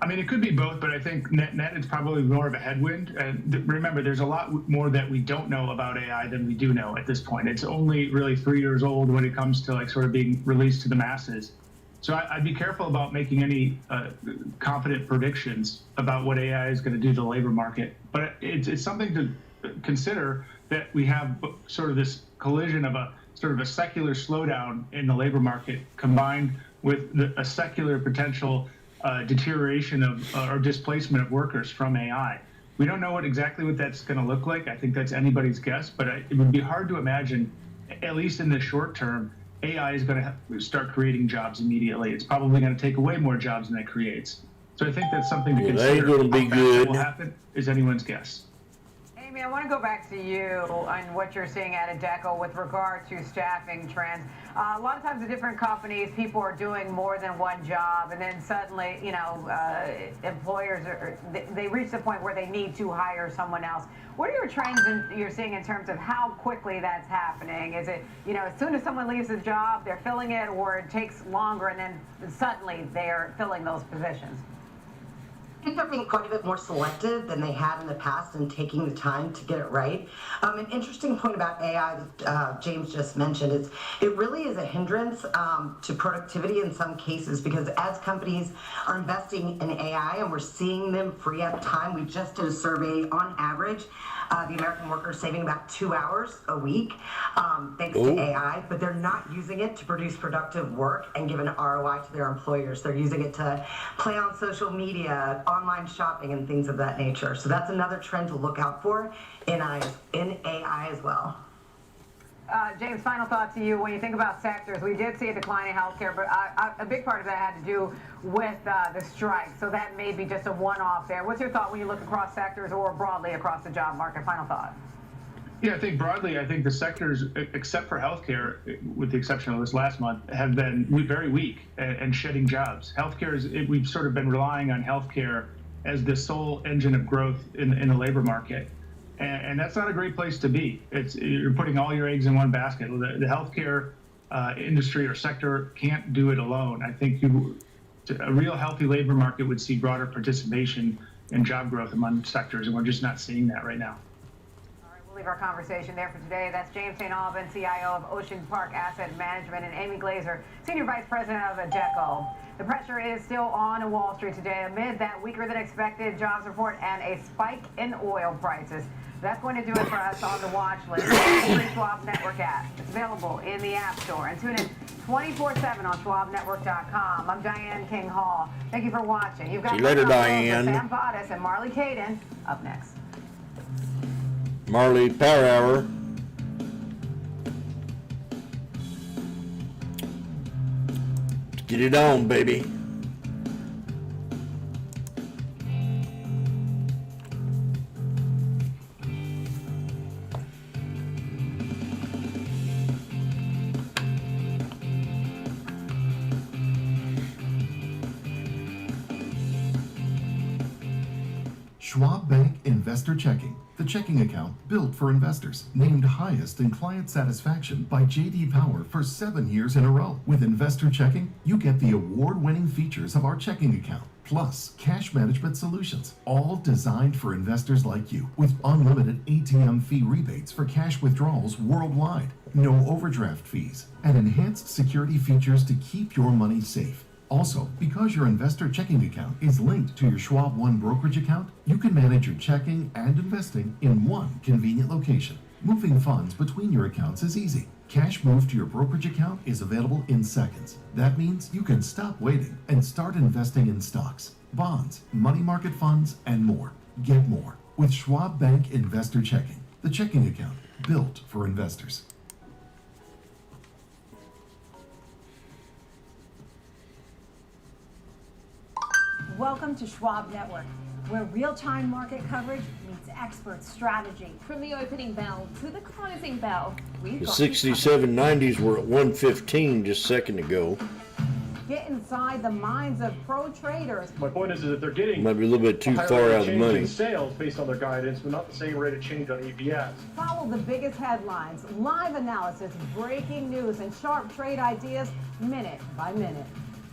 [SPEAKER 6] I mean, it could be both, but I think net it's probably more of a headwind. And remember, there's a lot more that we don't know about AI than we do know at this point. It's only really 3 years old when it comes to sort of being released to the masses. So I'd be careful about making any confident predictions about what AI is going to do to the labor market. But it's something to consider that we have sort of this collision of a sort of a secular slowdown in the labor market combined with a secular potential deterioration of or displacement of workers from AI. We don't know exactly what that's going to look like. I think that's anybody's guess, but it would be hard to imagine, at least in the short term, AI is going to start creating jobs immediately. It's probably going to take away more jobs than it creates. So I think that's something to consider.
[SPEAKER 9] That ain't going to be good.
[SPEAKER 6] What will happen is anyone's guess.
[SPEAKER 24] Amy, I want to go back to you and what you're seeing at Adecco with regard to staffing trends. A lot of times at different companies, people are doing more than one job, and then suddenly, employers they reach the point where they need to hire someone else. What are your trends you're seeing in terms of how quickly that's happening? Is it, as soon as someone leaves a job, they're filling it, or it takes longer and then suddenly they're filling those positions?
[SPEAKER 14] I think they're being quite a bit more selective than they had in the past and taking the time to get it right. An interesting point about AI that James just mentioned is it really is a hindrance to productivity in some cases, because as companies are investing in AI and we're seeing them free up time, we just did a survey on average. The American worker is saving about 2 hours a week thanks to AI, but they're not using it to produce productive work and give an ROI to their employers. They're using it to play on social media, online shopping, and things of that nature. So that's another trend to look out for in AI as well.
[SPEAKER 24] James, final thought to you. When you think about sectors, we did see a decline in healthcare, but a big part of that had to do with the strike. So that may be just a one-off there. What's your thought when you look across sectors or broadly across the job market? Final thought.
[SPEAKER 6] Yeah, I think broadly, the sectors, except for healthcare, with the exception of this last month, have been very weak and shedding jobs. Healthcare we've sort of been relying on healthcare as the sole engine of growth in the labor market. And that's not a great place to be. You're putting all your eggs in one basket. The healthcare industry or sector can't do it alone. I think a real healthy labor market would see broader participation in job growth among sectors, and we're just not seeing that right now.
[SPEAKER 24] All right, We'll leave our conversation there for today. That's James St. Alban, CIO of Ocean Park Asset Management, and Amy Glazer, Senior Vice President of Adecco. The pressure is still on Wall Street today amid that weaker than expected jobs report and a spike in oil prices. That's going to do it for us on the watch list. The Schwab Network app. It's available in the App Store. And tune in 24/7 on SchwabNetwork.com. I'm Diane King Hall. Thank you for watching. You've got
[SPEAKER 9] See you later, Diane.
[SPEAKER 24] Sam Bottis and Marley Caden up next.
[SPEAKER 9] Marley Power Hour. Let's get it on, baby.
[SPEAKER 3] Schwab Bank Investor Checking, the checking account built for investors. Named highest in client satisfaction by J.D. Power for 7 years in a row. With Investor Checking, you get the award-winning features of our checking account, plus cash management solutions, all designed for investors like you, with unlimited ATM fee rebates for cash withdrawals worldwide, no overdraft fees, and enhanced security features to keep your money safe. Also, because your investor checking account is linked to your Schwab One brokerage account, you can manage your checking and investing in one convenient location. Moving funds between your accounts is easy. Cash moved to your brokerage account is available in seconds. That means you can stop waiting and start investing in stocks, bonds, money market funds, and more. Get more with Schwab Bank Investor Checking, the checking account built for investors.
[SPEAKER 12] Welcome to Schwab Network, where real-time market coverage meets expert strategy.
[SPEAKER 15] From the opening bell to the closing bell, we've
[SPEAKER 9] The
[SPEAKER 15] got
[SPEAKER 9] 67.90s were at 115 just a second ago.
[SPEAKER 12] Get inside the minds of pro traders.
[SPEAKER 10] My point is that they're getting
[SPEAKER 9] Might be a little bit too
[SPEAKER 10] a higher
[SPEAKER 9] far
[SPEAKER 10] rate
[SPEAKER 9] out of the
[SPEAKER 10] change
[SPEAKER 9] money.
[SPEAKER 10] in sales based on their guidance, but not the same rate of change on EPS.
[SPEAKER 12] Follow the biggest headlines, live analysis, breaking news, and sharp trade ideas minute by minute.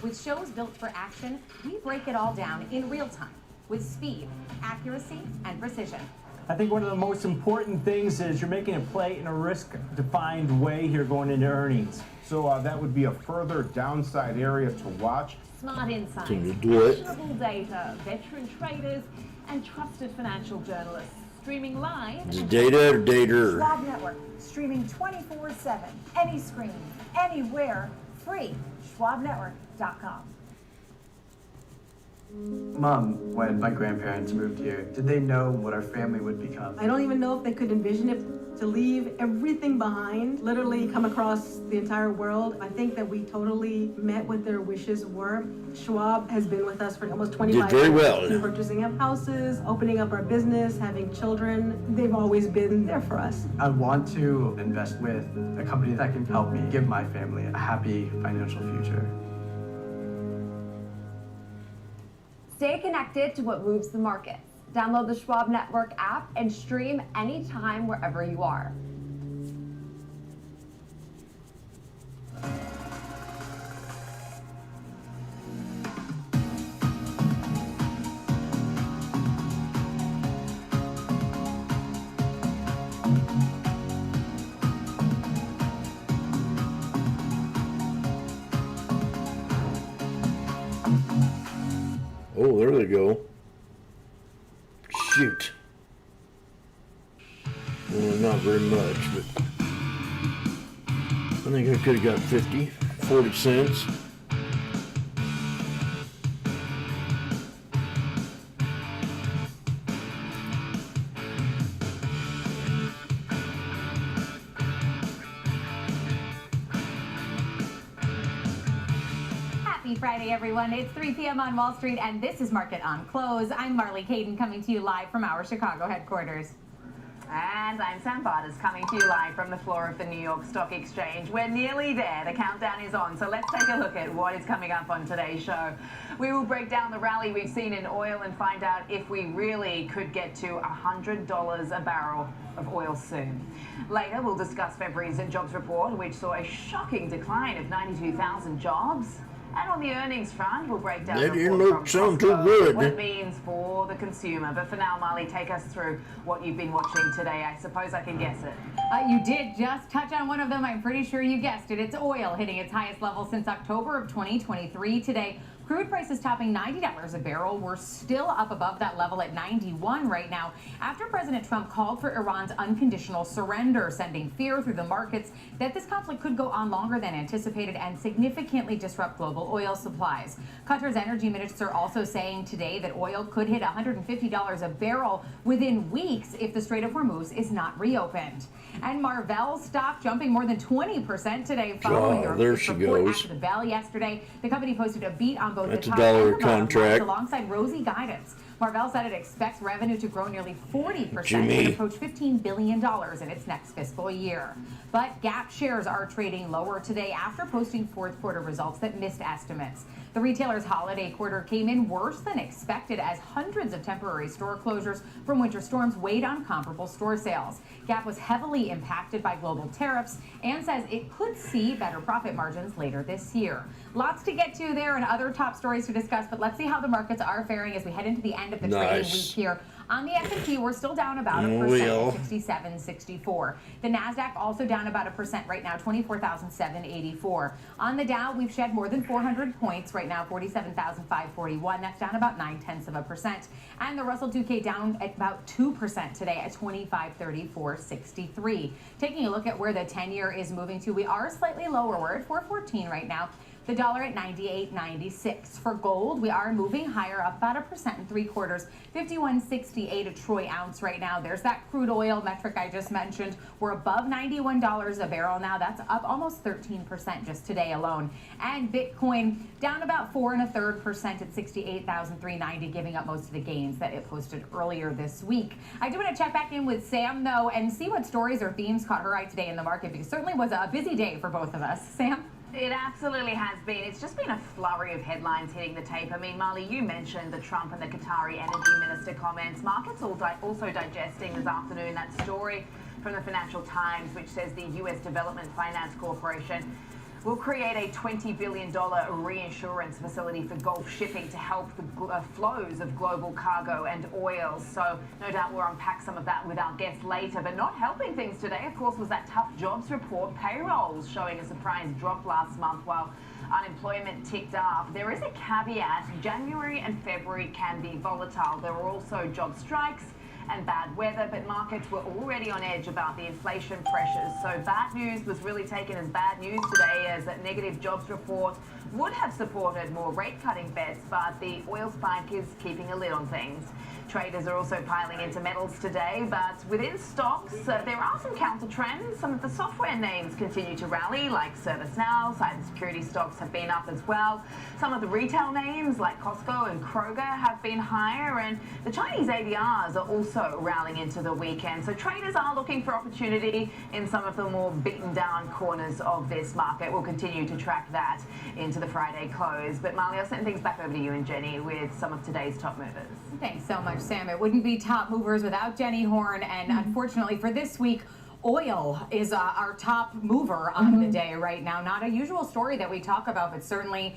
[SPEAKER 23] With shows built for action, we break it all down in real time with speed, accuracy, and precision.
[SPEAKER 8] I think one of the most important things is you're making a play in a risk-defined way here going into earnings.
[SPEAKER 22] So that would be a further downside area to watch.
[SPEAKER 15] smart insights,
[SPEAKER 9] Can you do it?
[SPEAKER 15] actionable data, veteran traders, and trusted financial journalists. Streaming live.
[SPEAKER 9] Is it data or dater?
[SPEAKER 12] Schwab Network, streaming 24/7, any screen, anywhere, free. SchwabNetwork.com.
[SPEAKER 13] Mom, when my grandparents moved here, did they know what our family would become?
[SPEAKER 16] I don't even know if they could envision it, to leave everything behind, literally come across the entire world. I think that we totally met what their wishes were. Schwab has been with us for almost 25
[SPEAKER 9] Did very
[SPEAKER 16] years.
[SPEAKER 9] well.
[SPEAKER 16] Purchasing up houses, opening up our business, having children. They've always been there for us.
[SPEAKER 13] I want to invest with a company that can help me give my family a happy financial future.
[SPEAKER 15] Stay connected to what moves the market. Download the Schwab Network app and stream anytime wherever you are.
[SPEAKER 9] Oh, there they go. Shoot. Well, not very much, but I think I could have got 40 cents.
[SPEAKER 23] Happy Friday, everyone. It's 3 p.m. on Wall Street, and this is Market on Close. I'm Marley Caden, coming to you live from our Chicago headquarters.
[SPEAKER 24] And I'm Sam Bottis, coming to you live from the floor of the New York Stock Exchange. We're nearly there. The countdown is on. So let's take a look at what is coming up on today's show. We will break down the rally we've seen in oil and find out if we really could get to $100 a barrel of oil soon. Later, we'll discuss February's jobs report, which saw a shocking decline of 92,000 jobs.
[SPEAKER 11] And on the earnings front, we'll break down
[SPEAKER 9] That
[SPEAKER 11] the
[SPEAKER 9] didn't
[SPEAKER 11] report
[SPEAKER 9] look
[SPEAKER 11] from
[SPEAKER 9] sound too
[SPEAKER 11] Costco,
[SPEAKER 9] good.
[SPEAKER 11] what it means for the consumer. But for now, Marley, take us through what you've been watching today. I suppose I can guess it.
[SPEAKER 17] You did just touch on one of them. I'm pretty sure you guessed it. It's oil hitting its highest level since October of 2023 today. Crude prices topping $90 a barrel. We're still up above that level at 91 right now after President Trump called for Iran's unconditional surrender, sending fear through the markets that this conflict could go on longer than anticipated and significantly disrupt global oil supplies. Qatar's energy minister also saying today that oil could hit $150 a barrel within weeks if the Strait of Hormuz is not reopened. And Marvell stock jumping more than 20% today following
[SPEAKER 9] there
[SPEAKER 17] the
[SPEAKER 9] she
[SPEAKER 17] report
[SPEAKER 9] goes.
[SPEAKER 17] after the bell yesterday. The company posted a beat on both
[SPEAKER 9] That's
[SPEAKER 17] the
[SPEAKER 9] a
[SPEAKER 17] top and
[SPEAKER 9] $1
[SPEAKER 17] the bottom
[SPEAKER 9] contract.
[SPEAKER 17] lines alongside rosy guidance. Marvell said it expects revenue to grow nearly 40% and
[SPEAKER 9] Jimmy.
[SPEAKER 17] approach $15 billion in its next fiscal year. But Gap shares are trading lower today after posting fourth quarter results that missed estimates. The retailer's holiday quarter came in worse than expected as hundreds of temporary store closures from winter storms weighed on comparable store sales. Gap was heavily impacted by global tariffs and says it could see better profit margins later this year. Lots to get to there and other top stories to discuss, but let's see how the markets are faring as we head into the end of the trading week here. On the S&P, we're still down about 1%, 67.64. The NASDAQ also down about 1% right now, 24,784. On the Dow, we've shed more than 400 points right now, 47,541. That's down about 0.9%. And the Russell 2K down at about 2% today at 2534.63. Taking a look at where the 10-year is moving to, we are slightly lower. We're at 414 right now. The dollar at 98.96. For gold, we are moving higher, up about 1.75%, 51.68 a troy ounce right now. There's that crude oil metric I just mentioned. We're above $91 a barrel now. That's up almost 13% just today alone. And Bitcoin down about 4.33% at 68,390, giving up most of the gains that it posted earlier this week. I do want to check back in with Sam though and see what stories or themes caught her eye today in the market, because it certainly was a busy day for both of us. Sam?
[SPEAKER 11] It absolutely has been. It's just been a flurry of headlines hitting the tape. I mean, Marley, you mentioned the Trump and the Qatari energy minister comments. Markets also digesting this afternoon that story from the Financial Times, which says the U.S. Development Finance Corporation will create a $20 billion reinsurance facility for Gulf shipping to help the flows of global cargo and oil. So no doubt we'll unpack some of that with our guest later. But not helping things today, of course, was that tough jobs report. Payrolls showing a surprise drop last month while unemployment ticked up. There is a caveat. January and February can be volatile. There were also job strikes and bad weather, but markets were already on edge about the inflation pressures. So bad news was really taken as bad news today, as that negative jobs report would have supported more rate cutting bets, but the oil spike is keeping a lid on things. Traders are also piling into metals today, but within stocks, there are some counter trends. Some of the software names continue to rally, like ServiceNow. Cybersecurity stocks have been up as well. Some of the retail names, like Costco and Kroger, have been higher, and the Chinese ADRs are also rallying into the weekend. So traders are looking for opportunity in some of the more beaten down corners of this market. We'll continue to track that into the Friday close. But Marley, I'll send things back over to you and Jenny with some of today's top movers.
[SPEAKER 17] Thanks so much, Sam. It wouldn't be top movers without Jenny Horn, and unfortunately for this week, oil is our top mover on the day right now. Not a usual story that we talk about, but certainly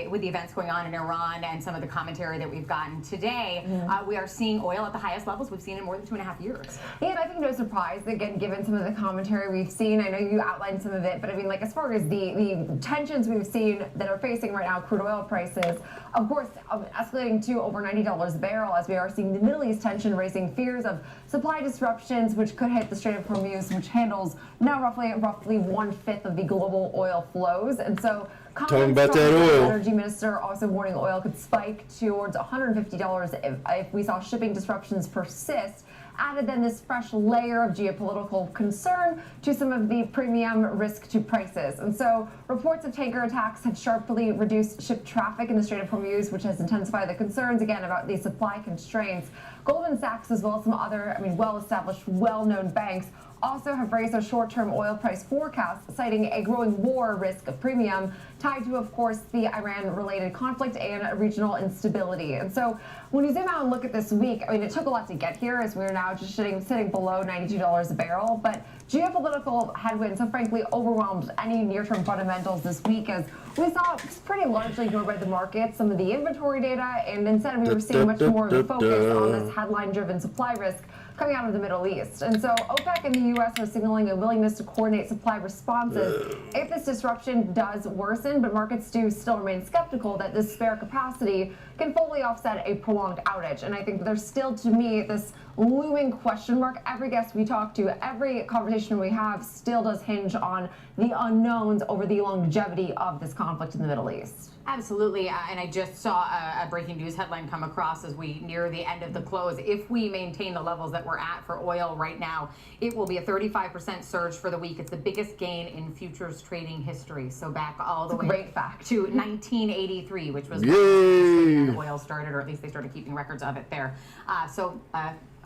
[SPEAKER 17] with the events going on in Iran and some of the commentary that we've gotten today, we are seeing oil at the highest levels we've seen in more than 2.5 years.
[SPEAKER 19] And I think no surprise, again, given some of the commentary we've seen. I know you outlined some of it, but I mean, like, as far as the tensions we've seen that are facing right now, crude oil prices, of course, escalating to over $90 a barrel, as we are seeing the Middle East tension raising fears of supply disruptions, which could hit the Strait of Hormuz, which handles now roughly 1/5 of the global oil flows. And so
[SPEAKER 9] talking about that
[SPEAKER 19] the
[SPEAKER 9] oil,
[SPEAKER 19] energy minister also warning oil could spike towards $150 if we saw shipping disruptions persist. Added then this fresh layer of geopolitical concern to some of the premium risk to prices. And so reports of tanker attacks have sharply reduced ship traffic in the Strait of Hormuz, which has intensified the concerns again about the supply constraints. Goldman Sachs, as well as some other, well-established, well-known banks, also have raised their short-term oil price forecasts, citing a growing war risk premium tied to, of course, the Iran-related conflict and regional instability. And so when you zoom out and look at this week, I mean, it took a lot to get here as we're now just sitting below $92 a barrel, but geopolitical headwinds have frankly overwhelmed any near-term fundamentals this week, as we saw pretty largely ignored by the market some of the inventory data, and instead we were seeing much more of a focus on this headline-driven supply risk coming out of the Middle East. And so OPEC and the U.S. are signaling a willingness to coordinate supply responses if this disruption does worsen, but markets do still remain skeptical that this spare capacity can fully offset a prolonged outage. And I think there's still, to me, this looming question mark. Every guest we talk to, every conversation we have still does hinge on the unknowns over the longevity of this conflict in the Middle East.
[SPEAKER 17] Absolutely, and I just saw a breaking news headline come across as we near the end of the close. If we maintain the levels that we're at for oil right now, it will be a 35% surge for the week. It's the biggest gain in futures trading history. So back all the way
[SPEAKER 19] great fact.
[SPEAKER 17] to 1983, which was when oil started, or at least they started keeping records of it there.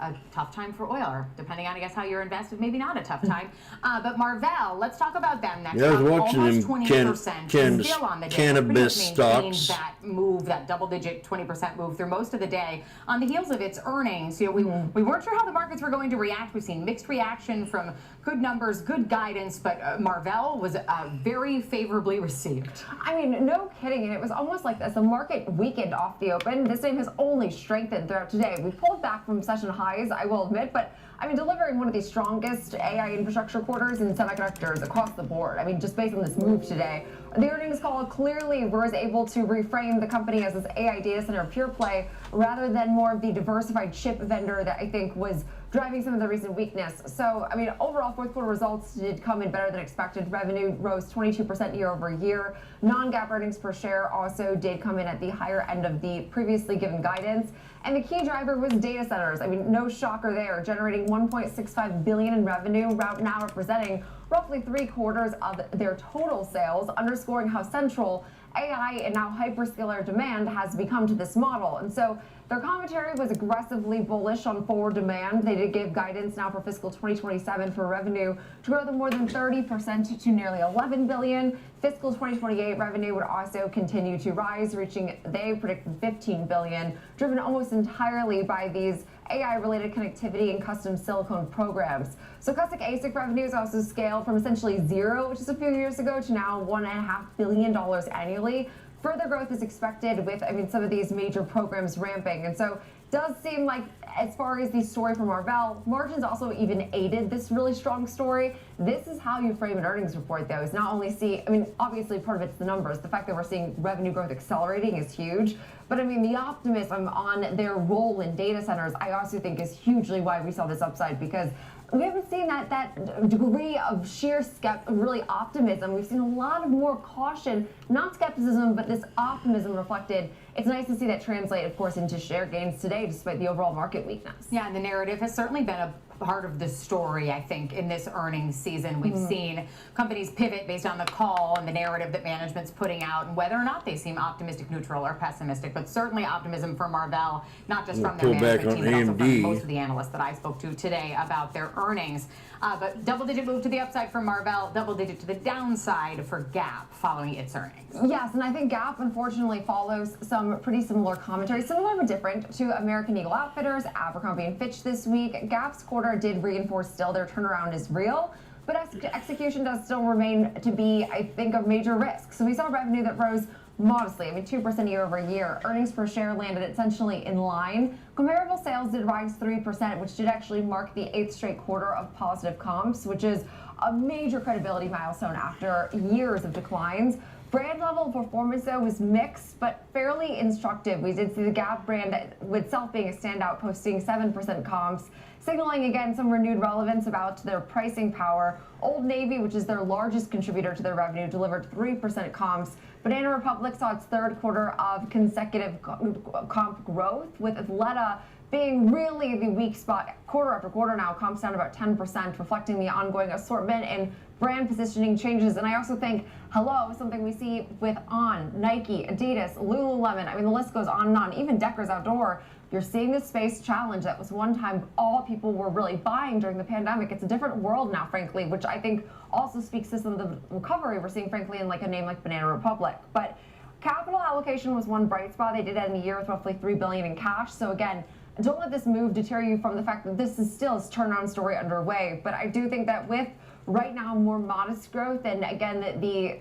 [SPEAKER 17] A tough time for oil, or depending on, I guess, how you're invested, maybe not a tough time. But Marvell, let's talk about them next.
[SPEAKER 9] Yeah, I was watching
[SPEAKER 17] almost
[SPEAKER 9] them
[SPEAKER 17] 20% still on the day.
[SPEAKER 9] cannabis stocks.
[SPEAKER 17] That move, that double-digit 20% move through most of the day on the heels of its earnings. You know, we weren't sure how the markets were going to react. We've seen mixed reaction from good numbers, good guidance, but Marvell was very favorably received.
[SPEAKER 19] I mean, no kidding. And it was almost like as the market weakened off the open, this name has only strengthened throughout today. We pulled back from session highs, I will admit, but I mean, delivering one of the strongest AI infrastructure quarters in semiconductors across the board. I mean, just based on this move today. The earnings call clearly was able to reframe the company as this AI data center pure play rather than more of the diversified chip vendor that I think was driving some of the recent weakness. So, I mean, overall fourth quarter results did come in better than expected. Revenue rose 22% year over year. Non-GAAP earnings per share also did come in at the higher end of the previously given guidance. And the key driver was data centers. I mean, no shocker there, generating $1.65 billion in revenue, now representing roughly 3/4 of their total sales, underscoring how central AI and now hyperscaler demand has become to this model. And so their commentary was aggressively bullish on forward demand. They did give guidance now for fiscal 2027 for revenue to grow to more than 30% to nearly $11 billion. Fiscal 2028 revenue would also continue to rise, reaching, they predicted, $15 billion, driven almost entirely by these AI-related connectivity and custom silicone programs. So custom ASIC revenues also scaled from essentially zero just a few years ago to now $1.5 billion annually. Further growth is expected with, I mean, some of these major programs ramping. And so it does seem like, as far as the story from Marvell, margins also even aided this really strong story. This is how you frame an earnings report, though, is not only see, I mean, obviously part of it's the numbers. The fact that we're seeing revenue growth accelerating is huge. But I mean, the optimism on their role in data centers, I also think is hugely why we saw this upside, because we haven't seen that degree of sheer really optimism. We've seen a lot of more caution, not skepticism, but this optimism reflected. It's nice to see that translate, of course, into share gains today, despite the overall market weakness.
[SPEAKER 17] Yeah, and the narrative has certainly been a part of the story, I think, in this earnings season. We've seen companies pivot based on the call and the narrative that management's putting out, and whether or not they seem optimistic, neutral, or pessimistic, but certainly optimism for Marvell, not just from their management team, but also from most of the analysts that I spoke to today about their earnings. But double-digit move to the upside for Marvell, double-digit to the downside for Gap following its earnings.
[SPEAKER 19] Yes, and I think Gap, unfortunately, follows some pretty similar commentary, similar but different, to American Eagle Outfitters, Abercrombie & Fitch this week. Gap's quarter did reinforce still their turnaround is real, but execution does still remain to be, I think, a major risk. So we saw revenue that rose modestly, I mean 2% year over year. Earnings per share landed essentially in line. Comparable sales did rise 3%, which did actually mark the 8th straight quarter of positive comps, which is a major credibility milestone after years of declines. Brand level performance, though, was mixed, but fairly instructive. We did see the Gap brand itself being a standout, posting 7% comps, signaling again some renewed relevance about their pricing power. Old Navy, which is their largest contributor to their revenue, delivered 3% comps. Banana Republic saw its third quarter of consecutive comp growth, with Athleta being really the weak spot quarter after quarter now. Comps down about 10%, reflecting the ongoing assortment and brand positioning changes. And I also think, hello, something we see with On, Nike, Adidas, Lululemon. I mean, the list goes on and on. Even Deckers Outdoor. You're seeing this space challenge that was one time all people were really buying during the pandemic. It's a different world now, frankly, which I think also speaks to some of the recovery we're seeing, frankly, in like a name like Banana Republic. But capital allocation was one bright spot. They did end the year with roughly $3 billion in cash. So again, don't let this move deter you from the fact that this is still a turnaround story underway. But I do think that with right now more modest growth, and again the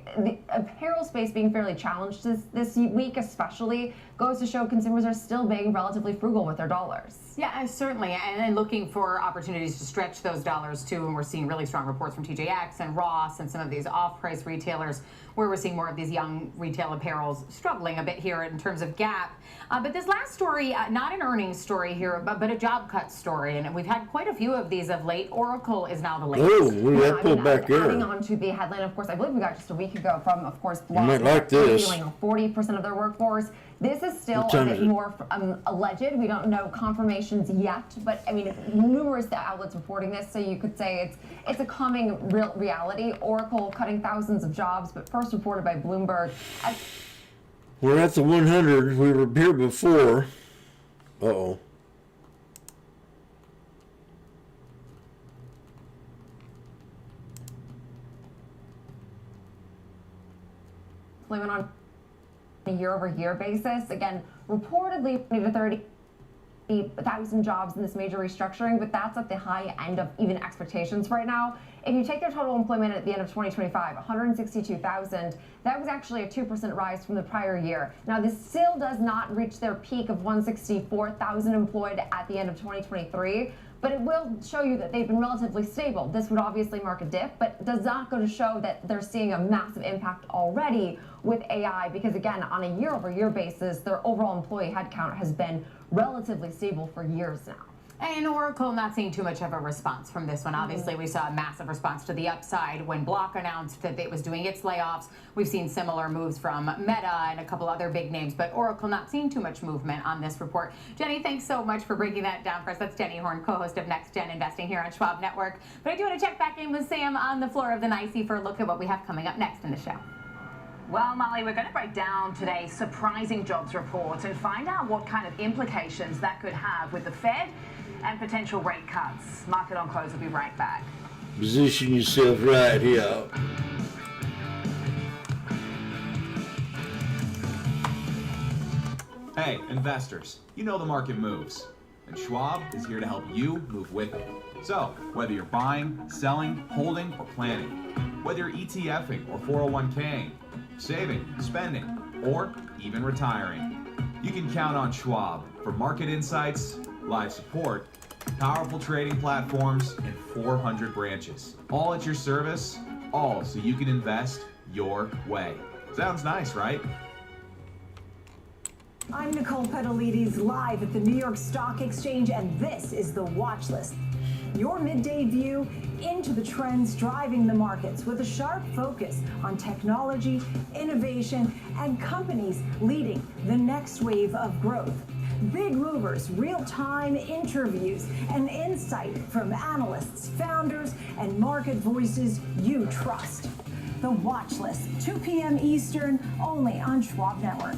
[SPEAKER 19] apparel space being fairly challenged this week especially, goes to show consumers are still being relatively frugal with their dollars.
[SPEAKER 17] Yeah, certainly, and looking for opportunities to stretch those dollars too. And we're seeing really strong reports from TJX and Ross and some of these off-price retailers, where we're seeing more of these young retail apparels struggling a bit here in terms of Gap. But this last story, not an earnings story here, but a job cut story, and we've had quite a few of these of late. Oracle is now the latest.
[SPEAKER 9] Oh, we got pulled back there.
[SPEAKER 19] Adding on to the headline, of course, I believe we got just a week ago from, of course,
[SPEAKER 9] You might like this.
[SPEAKER 19] 40% of their workforce. This is still a bit more alleged. We don't know confirmations yet, but I mean, numerous outlets reporting this, so you could say it's a coming reality. Oracle cutting thousands of jobs, but first reported by Bloomberg.
[SPEAKER 9] We're at the 100. We were here before. Uh-oh.
[SPEAKER 19] Employment on a year-over-year basis. Again, reportedly 20 to 30,000 jobs in this major restructuring, but that's at the high end of even expectations right now. If you take their total employment at the end of 2025, 162,000, that was actually a 2% rise from the prior year. Now, this still does not reach their peak of 164,000 employed at the end of 2023, but it will show you that they've been relatively stable. This would obviously mark a dip, but does not go to show that they're seeing a massive impact already with AI, because again, on a year-over-year basis, their overall employee headcount has been relatively stable for years now.
[SPEAKER 17] And Oracle not seeing too much of a response from this one. Obviously, we saw a massive response to the upside when Block announced that it was doing its layoffs. We've seen similar moves from Meta and a couple other big names, but Oracle not seeing too much movement on this report. Jenny, thanks so much for breaking that down for us. That's Jenny Horn, co-host of Next Gen Investing here on Schwab Network. But I do want to check back in with Sam on the floor of the NYSE for a look at what we have coming up next in the show.
[SPEAKER 11] Well, Molly, we're going to break down today's surprising jobs report and find out what kind of implications that could have with the Fed and potential rate cuts. Market on Close will be right back.
[SPEAKER 9] Position yourself right here.
[SPEAKER 5] Hey, investors, you know the market moves, and Schwab is here to help you move with it. So, whether you're buying, selling, holding, or planning, whether you're ETFing or 401k'ing, saving, spending, or even retiring, you can count on Schwab for market insights, live support, powerful trading platforms, and 400 branches. All at your service, all so you can invest your way. Sounds nice, right?
[SPEAKER 12] I'm Nicole Petalides, live at the New York Stock Exchange, and this is the Watch List. Your midday view into the trends driving the markets with a sharp focus on technology, innovation, and companies leading the next wave of growth. Big movers, real-time interviews, and insight from analysts, founders, and market voices you trust. The Watch List, 2 p.m. Eastern, only on Schwab Network.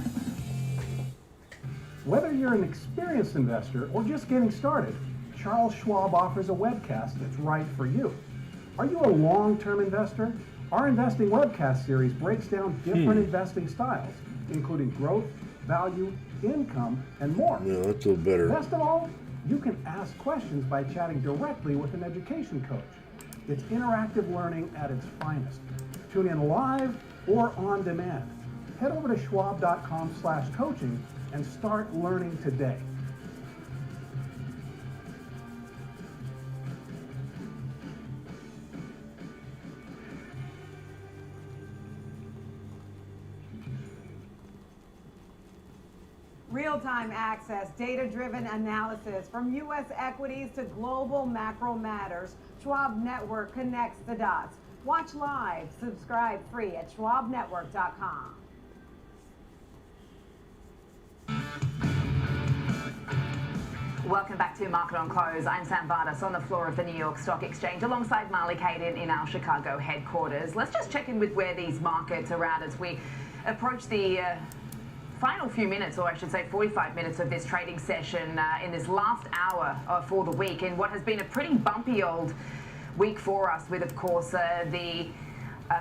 [SPEAKER 10] Whether you're an experienced investor or just getting started, Charles Schwab offers a webcast that's right for you. Are you a long-term investor? Our investing webcast series breaks down different investing styles, including growth, value, income, and more.
[SPEAKER 9] Yeah, that's a little better.
[SPEAKER 10] Best of all, you can ask questions by chatting directly with an education coach. It's interactive learning at its finest. Tune in live or on demand. Head over to schwab.com/coaching and start learning today.
[SPEAKER 24] Real-time access, data-driven analysis from U.S. equities to global macro matters. Schwab Network connects the dots. Watch live, subscribe free at schwabnetwork.com.
[SPEAKER 11] Welcome back to Market on Close. I'm Sam Bardas on the floor of the New York Stock Exchange alongside Marley Caden in our Chicago headquarters. Let's just check in with where these markets are at as we approach the final few minutes, or I should say 45 minutes of this trading session in this last hour for the week in what has been a pretty bumpy old week for us with, of course, the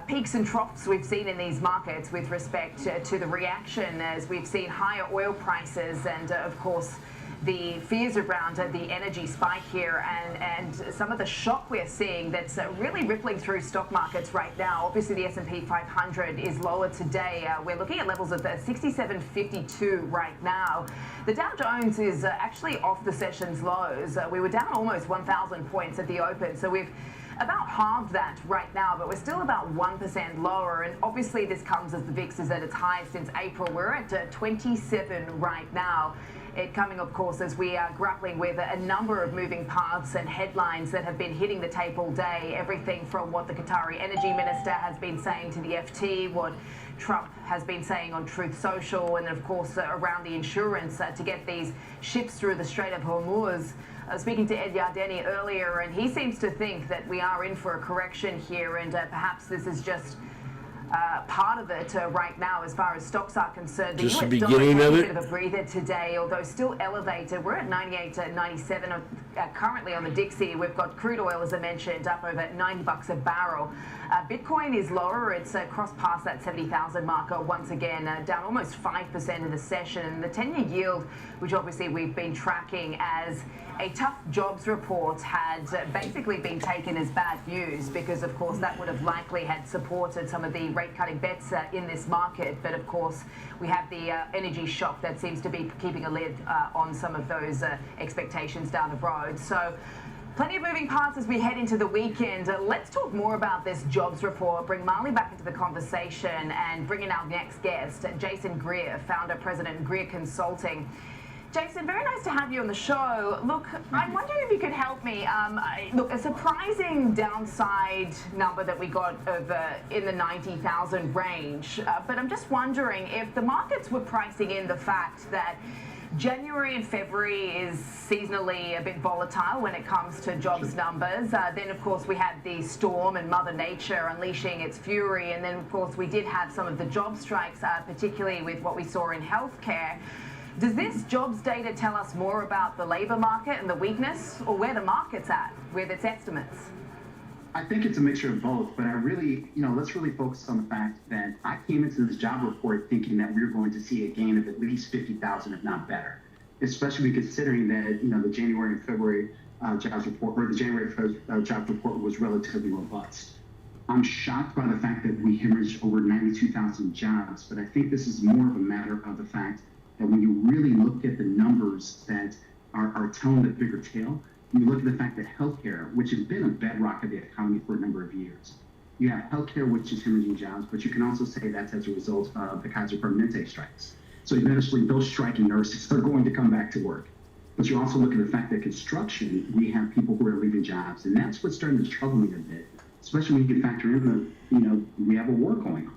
[SPEAKER 11] peaks and troughs we've seen in these markets with respect to the reaction as we've seen higher oil prices and, of course, the fears around the energy spike here and some of the shock we're seeing that's really rippling through stock markets right now. Obviously, the S&P 500 is lower today. We're looking at levels of 67.52 right now. The Dow Jones is actually off the session's lows. We were down almost 1,000 points at the open, so we've about halved that right now, but we're still about 1% lower. And obviously, this comes as the VIX is at its highest since April. We're at 27 right now. It coming, of course, as we are grappling with a number of moving parts and headlines that have been hitting the tape all day. Everything from what the Qatari energy minister has been saying to the FT, what Trump has been saying on Truth Social, and of course around the insurance to get these ships through the Strait of Hormuz. Speaking to Ed Yardeni earlier, and he seems to think that we are in for a correction here, and perhaps this is just part of it right now as far as stocks are concerned. The
[SPEAKER 9] Just
[SPEAKER 11] US
[SPEAKER 9] the
[SPEAKER 11] dollar
[SPEAKER 9] beginning
[SPEAKER 11] is
[SPEAKER 9] of
[SPEAKER 11] a
[SPEAKER 9] it?
[SPEAKER 11] bit of a breather today, although still elevated. We're at 98.97 currently on the Dixie. We've got crude oil, as I mentioned, up over $90 a barrel. Bitcoin is lower. It's crossed past that 70,000 marker once again, down almost 5% in the session. And the 10-year yield, which obviously we've been tracking as a tough jobs report, had basically been taken as bad news because, of course, that would have likely had supported some of the rate-cutting bets in this market. But, of course, we have the energy shock that seems to be keeping a lid on some of those expectations down the road. So plenty of moving parts as we head into the weekend. Let's talk more about this jobs report, bring Marley back into the conversation, and bring in our next guest, Jason Greer, founder, president, Greer Consulting. Jason, very nice to have you on the show. Look, I'm wondering if you could help me. Look, a surprising downside number that we got of in the 90,000 range. But I'm just wondering if the markets were pricing in the fact that January and February is seasonally a bit volatile when it comes to jobs numbers. Then, of course, we had the storm and Mother Nature unleashing its fury. And then, of course, we did have some of the job strikes, particularly with what we saw in healthcare. Does this jobs data tell us more about the labor market and the weakness, or where the market's at with its estimates?
[SPEAKER 2] I think it's a mixture of both, but I really, let's really focus on the fact that I came into this job report thinking that we were going to see a gain of at least 50,000, if not better, especially considering that, the January and February jobs report, or the January jobs report was relatively robust. I'm shocked by the fact that we hemorrhaged over 92,000 jobs, but I think this is more of a matter of the fact that when you really look at the numbers that are telling the bigger tale, you look at the fact that healthcare, which has been a bedrock of the economy for a number of years, you have healthcare, which is hemorrhaging jobs, but you can also say that's as a result of the Kaiser Permanente strikes. So eventually those striking nurses are going to come back to work. But you also look at the fact that construction, we have people who are leaving jobs, and that's what's starting to trouble me a bit, especially when you factor in we have a war going on,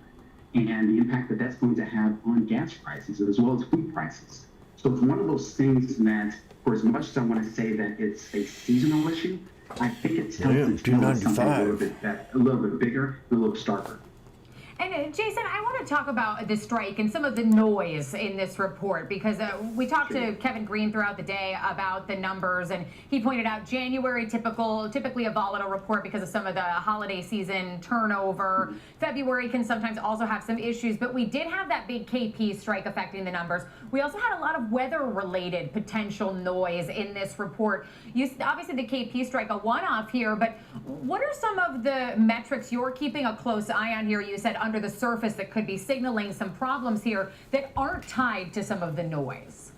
[SPEAKER 2] and the impact that that's going to have on gas prices as well as food prices. So it's one of those things that, for as much as I want to say that it's a seasonal issue, I think it tells something a little bit bigger, a little starker.
[SPEAKER 17] And Jason, I want to talk about the strike and some of the noise in this report, because we talked to Kevin Green throughout the day about the numbers, and he pointed out January typically a volatile report because of some of the holiday season turnover. February can sometimes also have some issues, but we did have that big KP strike affecting the numbers. We also had a lot of weather-related potential noise in this report. Obviously, the KP strike, a one-off here, but what are some of the metrics you're keeping a close eye on here? You said under the surface that could be signaling some problems here that aren't tied to some of the noise.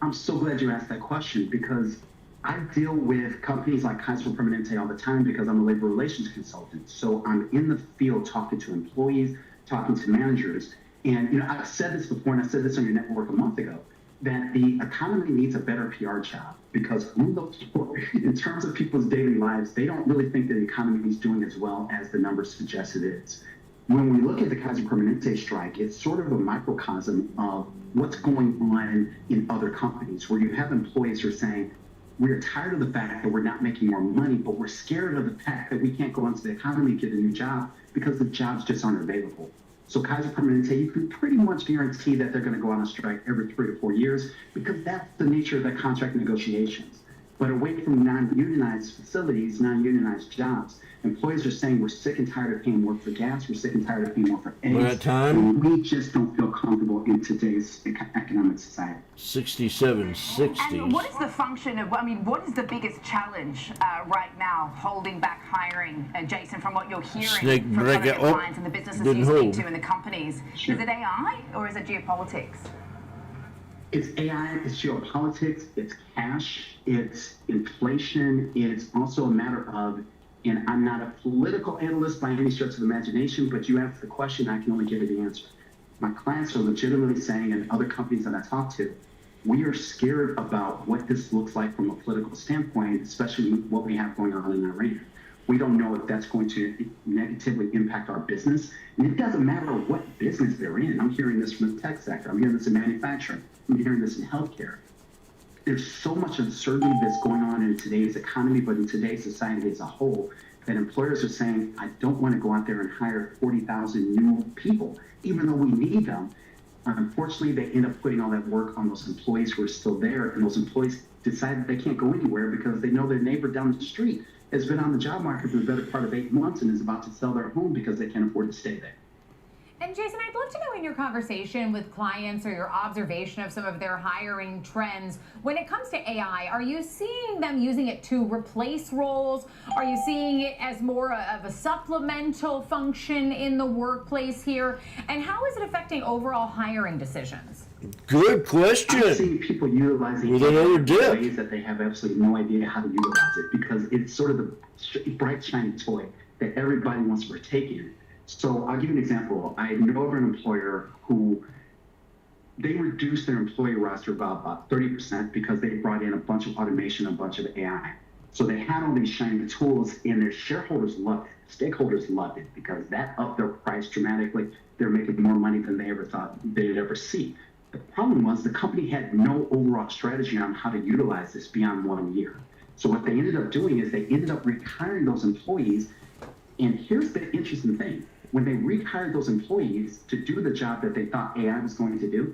[SPEAKER 2] I'm so glad you asked that question, because I deal with companies like Kaiser Permanente all the time because I'm a labor relations consultant. So I'm in the field talking to employees, talking to managers. And I've said this before, and I said this on your network a month ago, that the economy needs a better PR job, because in terms of people's daily lives, they don't really think that the economy is doing as well as the numbers suggest it is. When we look at the Kaiser Permanente strike, it's sort of a microcosm of what's going on in other companies, where you have employees who are saying, We're tired of the fact that we're not making more money, but we're scared of the fact that we can't go into the economy and get a new job because the jobs just aren't available. So Kaiser Permanente, you can pretty much guarantee that they're going to go on a strike every 3 to 4 years because that's the nature of the contract negotiations. But away from non-unionized facilities, non-unionized jobs, employees are saying we're sick and tired of paying more for gas, we're sick and tired of paying more for eggs.
[SPEAKER 9] That time?
[SPEAKER 2] We just don't feel comfortable in today's economic society.
[SPEAKER 9] 6760.
[SPEAKER 11] And what is the function of, I mean, what is the biggest challenge right now holding back hiring, Jason, from what you're hearing from some of your clients and the businesses you speak to and the companies?
[SPEAKER 2] Sure.
[SPEAKER 11] Is it AI or is it geopolitics?
[SPEAKER 2] It's AI, it's geopolitics, it's cash, it's inflation, it's also a matter of, and I'm not a political analyst by any stretch of the imagination, but you ask the question, I can only give you the answer. My clients are legitimately saying, and other companies that I talk to, we are scared about what this looks like from a political standpoint, especially what we have going on in Iran. We don't know if that's going to negatively impact our business. And it doesn't matter what business they're in. I'm hearing this from the tech sector. I'm hearing this in manufacturing. I'm hearing this in healthcare. There's so much uncertainty that's going on in today's economy, but in today's society as a whole, that employers are saying, I don't want to go out there and hire 40,000 new people, even though we need them. Unfortunately, they end up putting all that work on those employees who are still there, and those employees decide that they can't go anywhere because they know their neighbor down the street has been on the job market for the better part of 8 months and is about to sell their home because they can't afford to stay there.
[SPEAKER 17] And Jason, I'd love to know in your conversation with clients or your observation of some of their hiring trends, when it comes to AI, are you seeing them using it to replace roles? Are you seeing it as more of a supplemental function in the workplace here? And how is it affecting overall hiring decisions?
[SPEAKER 9] Good question.
[SPEAKER 2] I've seen people utilizing it in ways that they have absolutely no idea how to utilize it because it's sort of the bright, shiny toy that everybody wants to partake in. So I'll give you an example. I know of an employer who they reduced their employee roster by about 30% because they brought in a bunch of automation, a bunch of AI. So they had all these shiny tools and their shareholders loved it. Stakeholders loved it because that upped their price dramatically. They're making more money than they ever thought they'd ever see. The problem was the company had no overall strategy on how to utilize this beyond 1 year. So what they ended up doing is they ended up rehiring those employees. And here's the interesting thing. When they rehired those employees to do the job that they thought AI was going to do,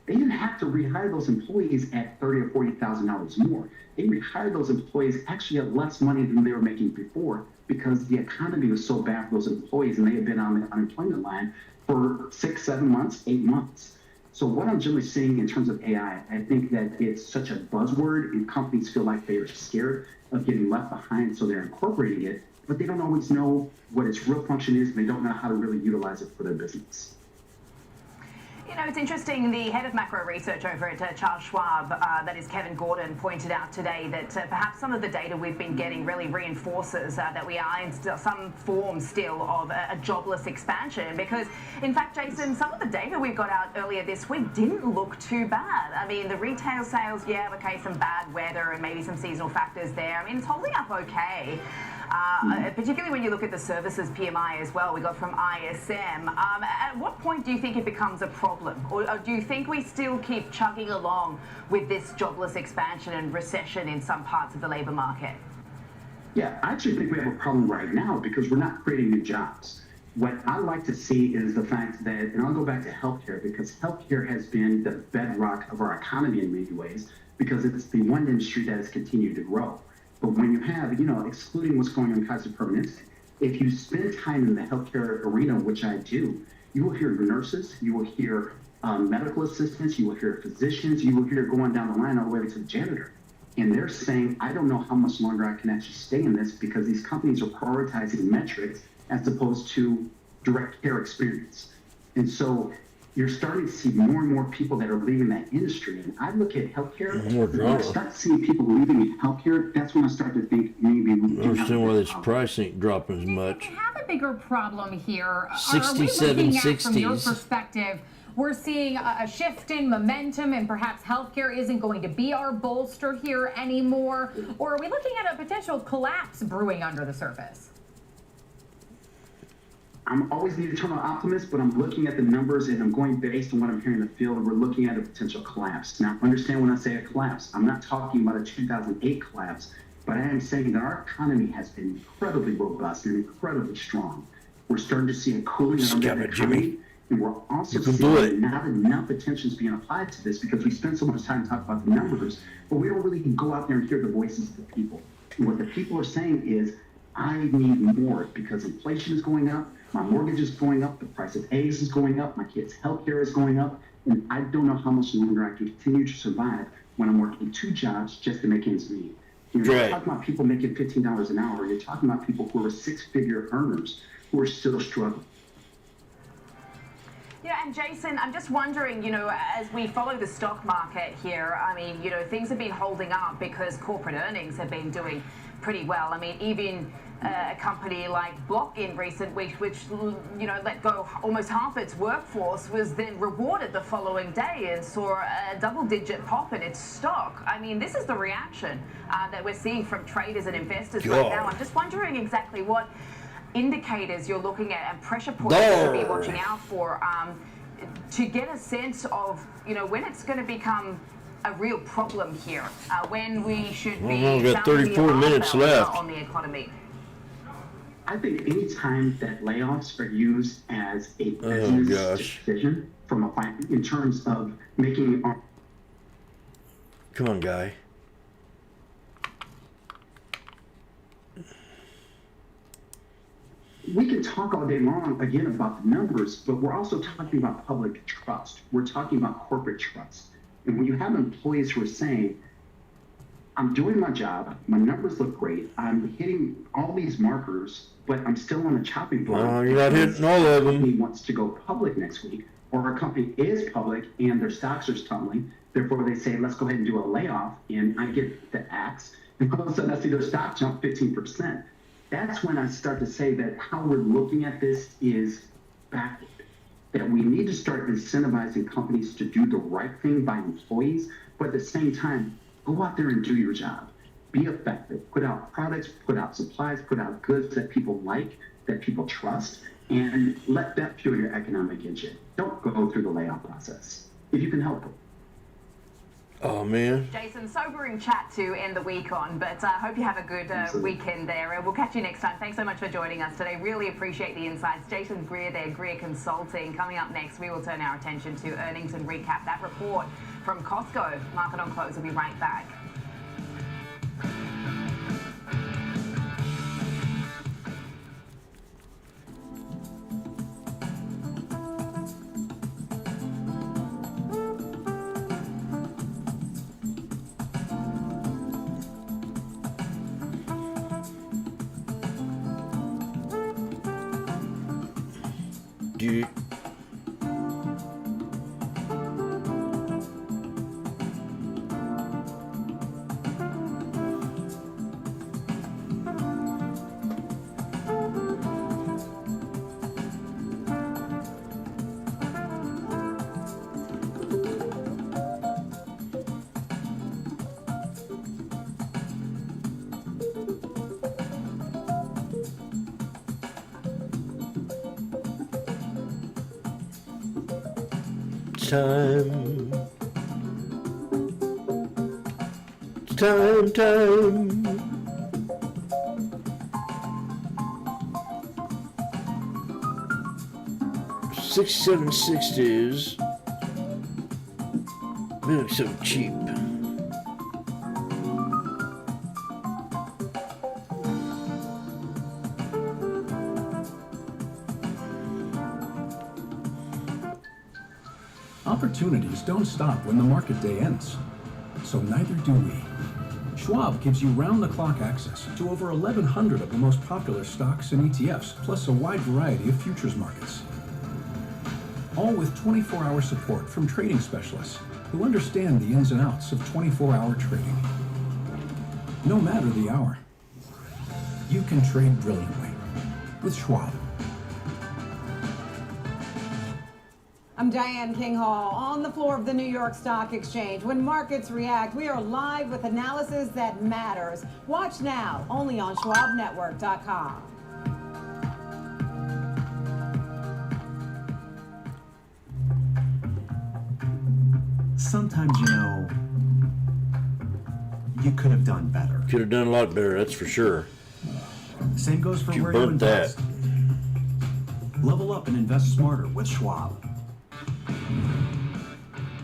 [SPEAKER 2] they didn't have to rehire those employees at $30,000 or $40,000 more. They rehired those employees actually at less money than they were making before because the economy was so bad for those employees and they had been on the unemployment line for 6, 7 months, 8 months. So what I'm generally seeing in terms of AI, I think that it's such a buzzword and companies feel like they are scared of getting left behind, so they're incorporating it, but they don't always know what its real function is and they don't know how to really utilize it for their business.
[SPEAKER 11] You know, it's interesting, the head of macro research over at Charles Schwab, that is Kevin Gordon, pointed out today that perhaps some of the data we've been getting really reinforces that we are in some form still of a jobless expansion because, in fact, Jason, some of the data we got out earlier this week didn't look too bad. I mean, the retail sales, yeah, okay, some bad weather and maybe some seasonal factors there. I mean, it's holding up okay. Particularly when you look at the services PMI as well, we got from ISM. At what point do you think it becomes a problem? Or do you think we still keep chugging along with this jobless expansion and recession in some parts of the labor market?
[SPEAKER 2] Yeah, I actually think we have a problem right now because we're not creating new jobs. What I like to see is the fact that, and I'll go back to healthcare because healthcare has been the bedrock of our economy in many ways because it's the one industry that has continued to grow. But when you have, excluding what's going on in Kaiser Permanente, if you spend time in the healthcare arena, which I do, you will hear nurses, you will hear medical assistants, you will hear physicians, you will hear going down the line all the way to the janitor. And they're saying, I don't know how much longer I can actually stay in this because these companies are prioritizing metrics as opposed to direct care experience. And so you're starting to see more and more people that are leaving that industry. And I look at healthcare, when I start seeing people leaving in healthcare, that's when I start to think maybe we do
[SPEAKER 9] understand why this price ain't dropping as much.
[SPEAKER 17] We have a bigger problem here. Are we
[SPEAKER 9] 67,
[SPEAKER 17] looking at, from your
[SPEAKER 9] 60s.
[SPEAKER 17] perspective, we're seeing a shift in momentum and perhaps healthcare isn't going to be our bolster here anymore? Or are we looking at a potential collapse brewing under the surface?
[SPEAKER 2] I'm always the eternal optimist, but I'm looking at the numbers and I'm going based on what I'm hearing in the field. We're looking at a potential collapse. Now, understand when I say a collapse, I'm not talking about a 2008 collapse, but I am saying that our economy has been incredibly robust and incredibly strong. We're starting to see a cooling of that economy, and we're also seeing not enough attention is being applied to this because we spend so much time talking about the numbers, but we don't really go out there and hear the voices of the people. And what the people are saying is, I need more because inflation is going up, my mortgage is going up, the price of eggs is going up, my kids' healthcare is going up, and I don't know how much longer I can continue to survive when I'm working 2 jobs just to make ends meet. You're not talking about people making $15 an hour. You're talking about people who are 6-figure earners who are still struggling.
[SPEAKER 11] Yeah, and Jason, I'm just wondering, you know, as we follow the stock market here, I mean, you know, things have been holding up because corporate earnings have been doing pretty well. I mean, even a company like Block in recent weeks, which, you know, let go almost half its workforce, was then rewarded the following day and saw a double-digit pop in its stock. I mean, this is the reaction that we're seeing from traders and investors right now. I'm just wondering exactly what indicators you're looking at and pressure points to be watching out for to get a sense of, you know, when it's going to become a real problem here, when we should be
[SPEAKER 9] we've got 34 minutes left
[SPEAKER 11] on the economy.
[SPEAKER 2] I think any time that layoffs are used as a business decision from in terms of making
[SPEAKER 9] Come on, guy.
[SPEAKER 2] We can talk all day long, again, about the numbers, but we're also talking about public trust. We're talking about corporate trust. And when you have employees who are saying, I'm doing my job, my numbers look great, I'm hitting all these markers, but I'm still on a chopping block.
[SPEAKER 9] You're not hitting all of them.
[SPEAKER 2] A company wants to go public next week, or a company is public and their stocks are tumbling, therefore they say, let's go ahead and do a layoff, and I get the axe, and all of a sudden I see their stock jump 15%. That's when I start to say that how we're looking at this is backward. That we need to start incentivizing companies to do the right thing by employees, but at the same time, go out there and do your job. Be effective. Put out products, put out supplies, put out goods that people like, that people trust, and let that fuel your economic engine. Don't go through the layoff process if you can help it.
[SPEAKER 9] Oh, man.
[SPEAKER 11] Jason, sobering chat to end the week on, but I hope you have a good weekend there. We'll catch you next time. Thanks so much for joining us today. Really appreciate the insights. Jason Greer there, Greer Consulting. Coming up next, we will turn our attention to earnings and recap that report from Costco. Market on Close. We'll be right back.
[SPEAKER 9] Time. 6760s. They look so cheap.
[SPEAKER 18] Opportunities don't stop when the market day ends. So neither do we. Schwab gives you round-the-clock access to over 1,100 of the most popular stocks and ETFs, plus a wide variety of futures markets. All with 24-hour support from trading specialists who understand the ins and outs of 24-hour trading. No matter the hour, you can trade brilliantly with Schwab.
[SPEAKER 24] I'm Diane King Hall on the floor of the New York Stock Exchange. When markets react, we are live with analysis that matters. Watch now, only on SchwabNetwork.com.
[SPEAKER 4] sometimes, you could have done better.
[SPEAKER 9] Could have done a lot better, that's for sure.
[SPEAKER 4] Same goes for
[SPEAKER 9] You
[SPEAKER 4] where you
[SPEAKER 9] burnt
[SPEAKER 4] invest. Level up and invest smarter with Schwab.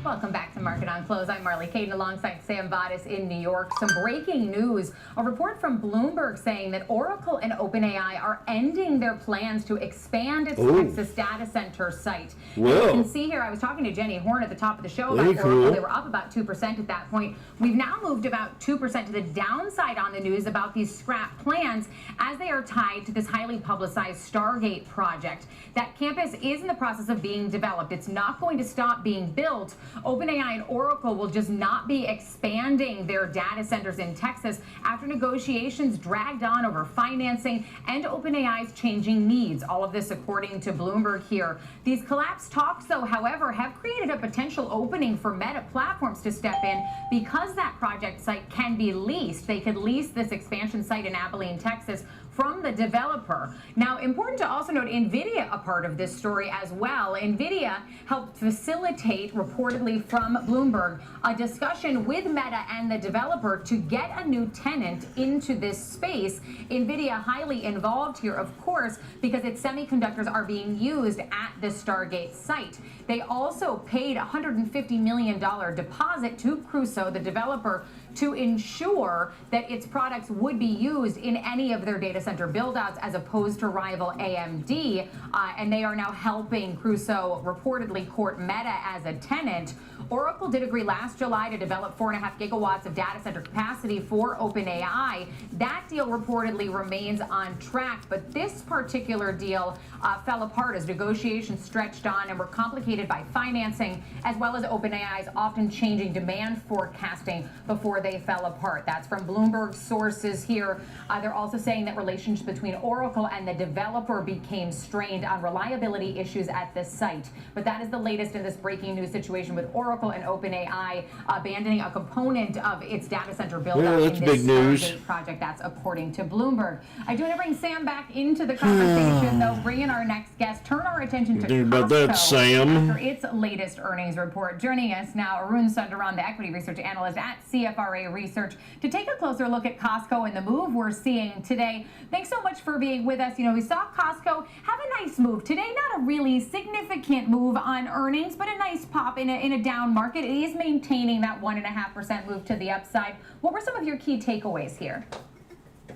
[SPEAKER 17] Welcome back to Market on Close. I'm Marley Caden alongside Sam Vadas in New York. Some breaking news. A report from Bloomberg saying that Oracle and OpenAI are ending their plans to expand its Texas data center site.
[SPEAKER 9] Well,
[SPEAKER 17] you can see here, I was talking to Jenny Horn at the top of the show about
[SPEAKER 9] very
[SPEAKER 17] Oracle.
[SPEAKER 9] cool.
[SPEAKER 17] They were up about 2% at that point. We've now moved about 2% to the downside on the news about these scrap plans as they are tied to this highly publicized Stargate project. That campus is in the process of being developed. It's not going to stop being built. OpenAI and Oracle will just not be expanding their data centers in Texas after negotiations dragged on over financing and OpenAI's changing needs. All of this according to Bloomberg here. These collapsed talks, though, however, have created a potential opening for Meta Platforms to step in because that project site can be leased. They could lease this expansion site in Abilene, Texas, from the developer. Now, important to also note, NVIDIA a part of this story as well. NVIDIA helped facilitate, reportedly from Bloomberg, a discussion with Meta and the developer to get a new tenant into this space. NVIDIA highly involved here, of course, because its semiconductors are being used at the Stargate site. They also paid a $150 million deposit to Crusoe, the developer, to ensure that its products would be used in any of their data center build-outs as opposed to rival AMD. And they are now helping Crusoe reportedly court Meta as a tenant. Oracle did agree last July to develop 4.5 gigawatts of data center capacity for OpenAI. That deal reportedly remains on track, but this particular deal fell apart as negotiations stretched on and were complicated by financing, as well as OpenAI's often changing demand forecasting before they fell apart. That's from Bloomberg sources here. They're also saying that relations between Oracle and the developer became strained on reliability issues at this site. But that is the latest in this breaking news situation with Oracle and OpenAI abandoning a component of its data center build-out in this Stargate project. That's according to Bloomberg. I do want to bring Sam back into the conversation, though. Bring in our next guest. Turn our attention to Costco
[SPEAKER 9] about that, Sam?
[SPEAKER 17] after its latest earnings report. Joining us now, Arun Sundaram, the equity research analyst at CFRA Research, to take a closer look at Costco and the move we're seeing today. Thanks so much for being with us. We saw Costco have a nice move today. Not a really significant move on earnings, but a nice pop in a down market. It is maintaining that 1.5% move to the upside. What were some of your key takeaways here?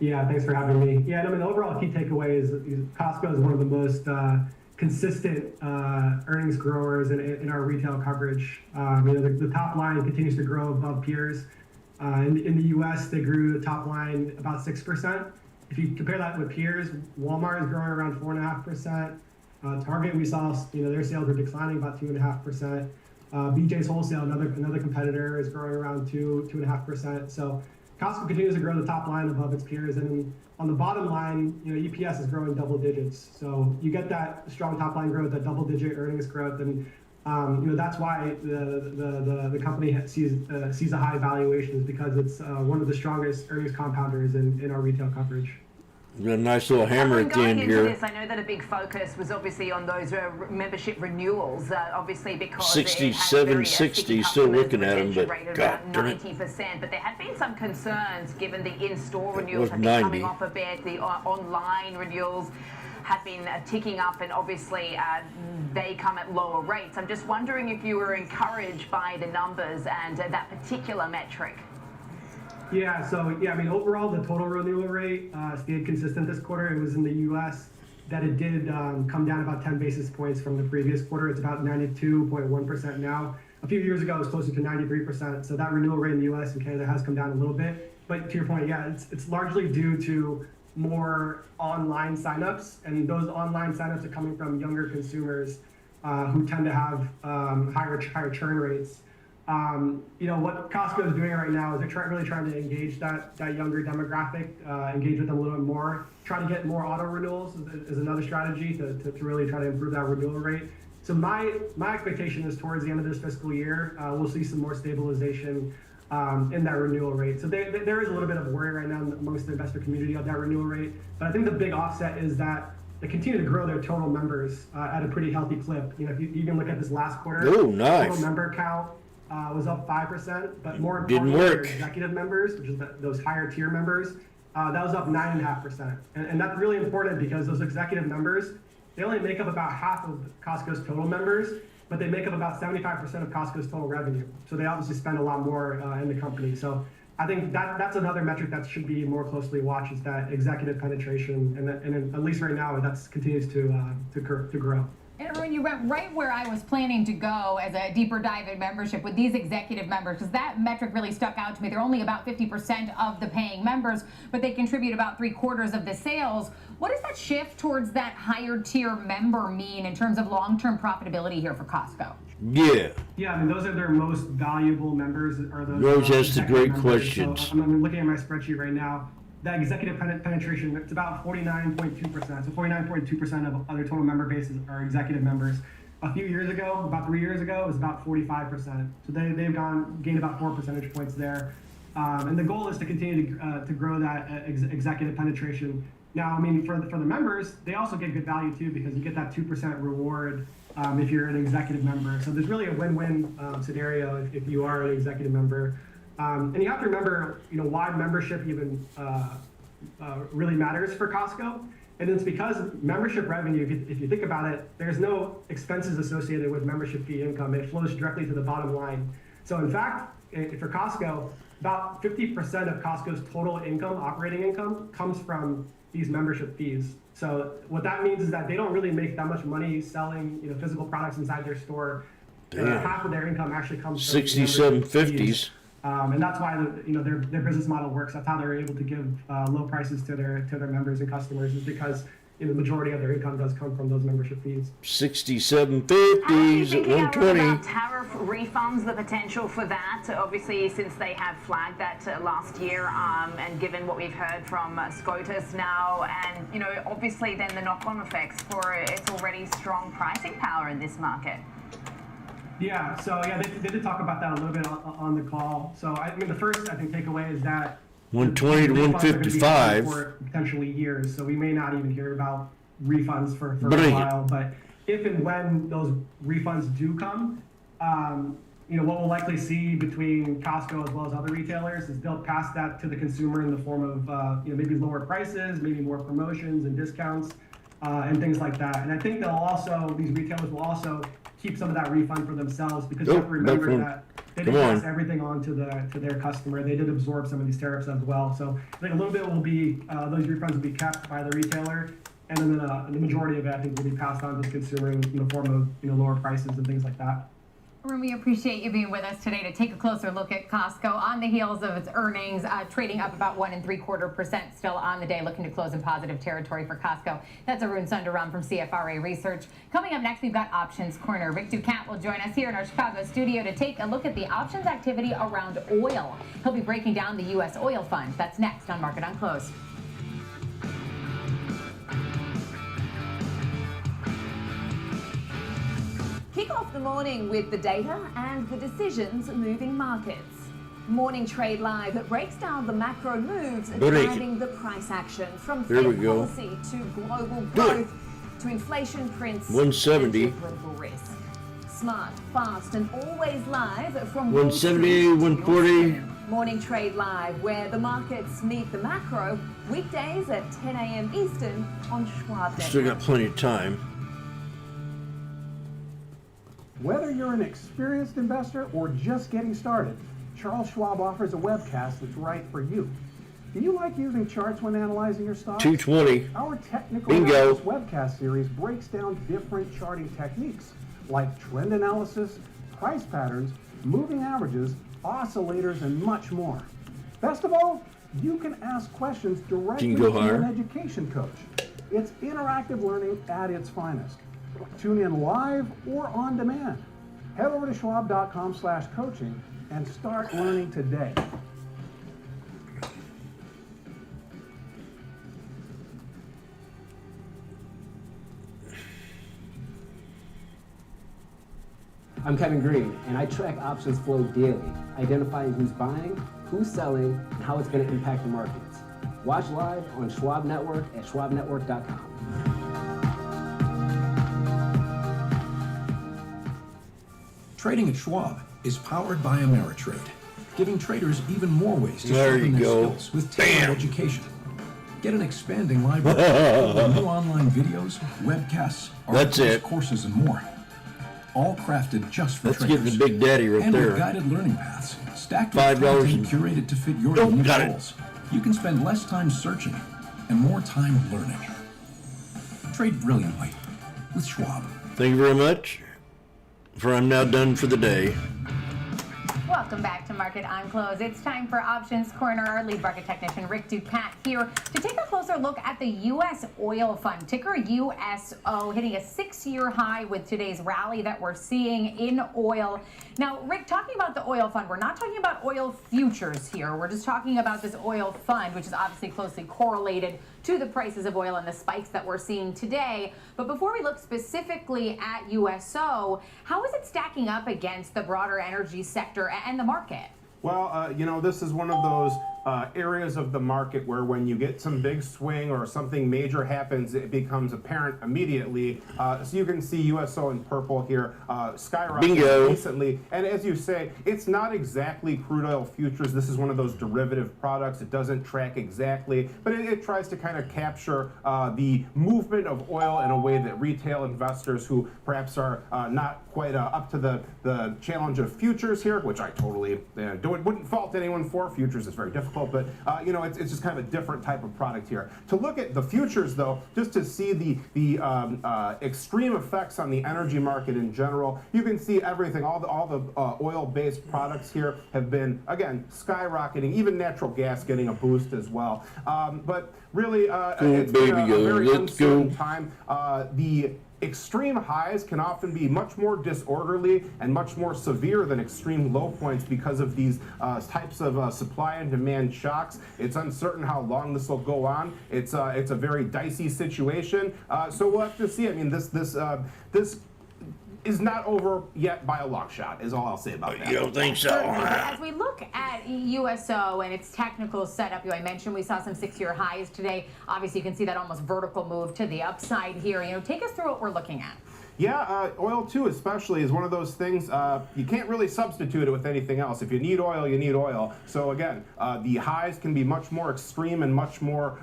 [SPEAKER 7] Yeah, thanks for having me. Yeah, the overall key takeaway is Costco is one of the most consistent earnings growers in our retail coverage. The top line continues to grow above peers. In the U.S., they grew the top line about 6%. If you compare that with peers, Walmart is growing around 4.5%. Target, we saw their sales were declining about 2.5%. BJ's Wholesale, another competitor, is growing around 2.5%. So Costco continues to grow the top line above its peers, and on the bottom line, EPS is growing double digits. So you get that strong top line growth, that double-digit earnings growth, and that's why the company sees a high valuation, is because it's one of the strongest earnings compounders in our retail coverage.
[SPEAKER 9] We got a nice little hammer at the end here.
[SPEAKER 11] This, I know that a big focus was obviously on those membership renewals, obviously because
[SPEAKER 9] 67, 60, still looking at them, but God darn it.
[SPEAKER 11] 90%. But there have been some concerns given the in-store renewals have been coming off a bit, the online renewals have been ticking up, and obviously they come at lower rates. I'm just wondering if you were encouraged by the numbers and that particular metric.
[SPEAKER 7] Yeah, overall the total renewal rate stayed consistent this quarter. It was in the U.S. that it did come down about 10 basis points from the previous quarter. It's about 92.1% now. A few years ago, it was closer to 93%. So that renewal rate in the U.S. and Canada has come down a little bit. But to your point, yeah, it's largely due to more online signups, and those online signups are coming from younger consumers who tend to have higher churn rates. What Costco is doing right now is they're really trying to engage that younger demographic, engage with them a little bit more, try to get more auto renewals is another strategy to really try to improve that renewal rate. So my expectation is towards the end of this fiscal year, we'll see some more stabilization in that renewal rate. So there is a little bit of worry right now amongst the investor community of that renewal rate. But I think the big offset is that they continue to grow their total members at a pretty healthy clip. If you even look at this last quarter,
[SPEAKER 9] nice.
[SPEAKER 7] Total member count was up 5%, but more
[SPEAKER 9] Didn't
[SPEAKER 7] importantly,
[SPEAKER 9] work.
[SPEAKER 7] their executive members, which is those higher tier members, that was up 9.5%. And that's really important because those executive members, they only make up about half of Costco's total members, but they make up about 75% of Costco's total revenue. So they obviously spend a lot more in the company. So I think that's another metric that should be more closely watched, is that executive penetration, and at least right now, that continues to grow.
[SPEAKER 17] And Arun, you went right where I was planning to go as a deeper dive in membership with these executive members, because that metric really stuck out to me. They're only about 50% of the paying members, but they contribute about 3/4 of the sales. What does that shift towards that higher tier member mean in terms of long-term profitability here for Costco?
[SPEAKER 9] Yeah.
[SPEAKER 7] Yeah, I mean, those are their most valuable members. Are those?
[SPEAKER 9] You always ask the
[SPEAKER 7] executive
[SPEAKER 9] great
[SPEAKER 7] members.
[SPEAKER 9] questions.
[SPEAKER 7] So I'm looking at my spreadsheet right now. That executive penetration, it's about 49.2%. So 49.2% of their total member bases are executive members. A few years ago, about 3 years ago, it was about 45%. So they've gained about 4 percentage points there. And the goal is to continue to grow that executive penetration. Now, I mean, for the members, they also get good value too, because you get that 2% reward if you're an executive member. So there's really a win-win scenario if you are an executive member. And you have to remember, why membership even really matters for Costco. And it's because membership revenue, if you think about it, there's no expenses associated with membership fee income. It flows directly to the bottom line. So in fact, for Costco, about 50% of Costco's total income, operating income, comes from these membership fees. So what that means is that they don't really make that much money selling, physical products inside their store. Half of their income actually comes from
[SPEAKER 9] 6750s.
[SPEAKER 7] And that's why their business model works. That's how they're able to give low prices to their members and customers, is because the majority of their income does come from those membership fees.
[SPEAKER 9] 6750s at 120.
[SPEAKER 11] About tariff refunds, the potential for that, obviously, since they have flagged that last year, and given what we've heard from SCOTUS now, and obviously then the knock-on effects for its already strong pricing power in this market.
[SPEAKER 7] Yeah, so they did talk about that a little bit on the call. So I mean, the first takeaway is that
[SPEAKER 9] 120 to 155
[SPEAKER 7] for potentially years. So we may not even hear about refunds for a while. But if and when those refunds do come, what we'll likely see between Costco as well as other retailers is they'll pass that to the consumer in the form of maybe lower prices, maybe more promotions and discounts, and things like that. And I think these retailers will also keep some of that refund for themselves, because you have to remember that they didn't pass everything on to their customer. They did absorb some of these tariffs as well. So I think a little bit will be, those refunds will be kept by the retailer, and then the majority of it, I think, will be passed on to the consumer in the form of lower prices and things like that.
[SPEAKER 17] Arun, we appreciate you being with us today to take a closer look at Costco on the heels of its earnings, trading up about 1 3/4% still on the day, looking to close in positive territory for Costco. That's Arun Sundaram from CFRA Research. Coming up next, we've got Options Corner. Rick Ducat will join us here in our Chicago studio to take a look at the options activity around oil. He'll be breaking down the U.S. oil fund. That's next on Market on Close.
[SPEAKER 15] Kick off the morning with the data and the decisions moving markets. Morning Trade Live that breaks down the macro moves driving the price action, from Fed policy to global growth to inflation prints
[SPEAKER 9] 170.
[SPEAKER 15] and geopolitical risk. Smart, fast, and always live from
[SPEAKER 9] 170, 140.
[SPEAKER 15] Morning Trade Live, where the markets meet the macro, weekdays at 10 a.m. Eastern on Schwab.
[SPEAKER 9] Still got plenty of time.
[SPEAKER 10] Whether you're an experienced investor or just getting started, Charles Schwab offers a webcast that's right for you. Do you like using charts when analyzing your stocks?
[SPEAKER 9] 220.
[SPEAKER 10] Our technical
[SPEAKER 9] Bingo.
[SPEAKER 10] analysis webcast series breaks down different charting techniques like trend analysis, price patterns, moving averages, oscillators, and much more. Best of all, you can ask questions directly to an education coach. It's interactive learning at its finest. Tune in live or on demand. Head over to schwab.com/coaching and start learning today.
[SPEAKER 1] I'm Kevin Green, and I track options flow daily, identifying who's buying, who's selling, and how it's going to impact the markets. Watch live on Schwab Network at schwabnetwork.com.
[SPEAKER 18] Trading at Schwab is powered by Ameritrade, giving traders even more ways to
[SPEAKER 9] There
[SPEAKER 18] sharpen
[SPEAKER 9] you
[SPEAKER 18] their
[SPEAKER 9] go.
[SPEAKER 18] skills with tailored education. Get an expanding library full of new online videos, webcasts,
[SPEAKER 9] That's
[SPEAKER 18] articles,
[SPEAKER 9] it.
[SPEAKER 18] courses, and more. All crafted just for
[SPEAKER 9] Let's
[SPEAKER 18] traders.
[SPEAKER 9] get the Big Daddy right
[SPEAKER 18] and
[SPEAKER 9] there.
[SPEAKER 18] with guided learning paths, stacked with
[SPEAKER 9] $5
[SPEAKER 18] content
[SPEAKER 9] and-
[SPEAKER 18] curated to fit your
[SPEAKER 9] Oh,
[SPEAKER 18] unique
[SPEAKER 9] got it.
[SPEAKER 18] goals. You can spend less time searching and more time learning. Trade brilliantly with Schwab.
[SPEAKER 9] Thank you very much. For I'm now done for the day.
[SPEAKER 17] Welcome back to Market on Close. It's time for Options Corner. Our lead market technician, Rick Ducat, here to take a closer look at the U.S. oil fund, ticker USO, hitting a 6-year high with today's rally that we're seeing in oil. Now, Rick, talking about the oil fund, we're not talking about oil futures here. We're just talking about this oil fund, which is obviously closely correlated to the prices of oil and the spikes that we're seeing today. But before we look specifically at USO, how is it stacking up against the broader energy sector and the market?
[SPEAKER 22] Well, this is one of those areas of the market where when you get some big swing or something major happens, it becomes apparent immediately. So you can see USO in purple here skyrocketing recently. And as you say, it's not exactly crude oil futures. This is one of those derivative products. It doesn't track exactly, but it tries to kind of capture the movement of oil in a way that retail investors who perhaps are not quite up to the challenge of futures here, which I totally wouldn't fault anyone for. Futures is very difficult, but it's just kind of a different type of product here. To look at the futures, though, just to see the extreme effects on the energy market in general, you can see everything. All the oil-based products here have been, again, skyrocketing. Even natural gas getting a boost as well. But really, it's been a very uncertain time. The extreme highs can often be much more disorderly and much more severe than extreme low points because of these types of supply and demand shocks. It's uncertain how long this will go on. It's a very dicey situation. So we'll have to see. I mean, this is not over yet by a long shot, is all I'll say about that.
[SPEAKER 9] You don't think so?
[SPEAKER 17] As we look at USO and its technical setup, I mentioned we saw some 6-year highs today. Obviously, you can see that almost vertical move to the upside here. Take us through what we're looking at.
[SPEAKER 22] Yeah, oil too especially is one of those things, you can't really substitute it with anything else. If you need oil, you need oil. So again, the highs can be much more extreme and much more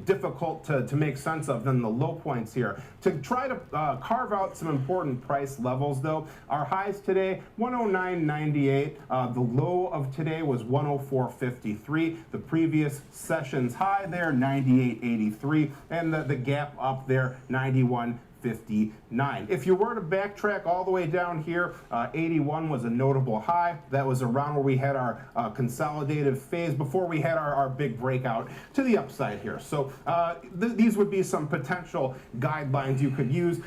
[SPEAKER 22] difficult to make sense of than the low points here. To try to carve out some important price levels though, our highs today, 109.98. The low of today was 104.53. The previous session's high there, 98.83. And the gap up there, 91.59. If you were to backtrack all the way down here, 81 was a notable high. That was around where we had our consolidative phase before we had our big breakout to the upside here. So these would be some potential guidelines you could use.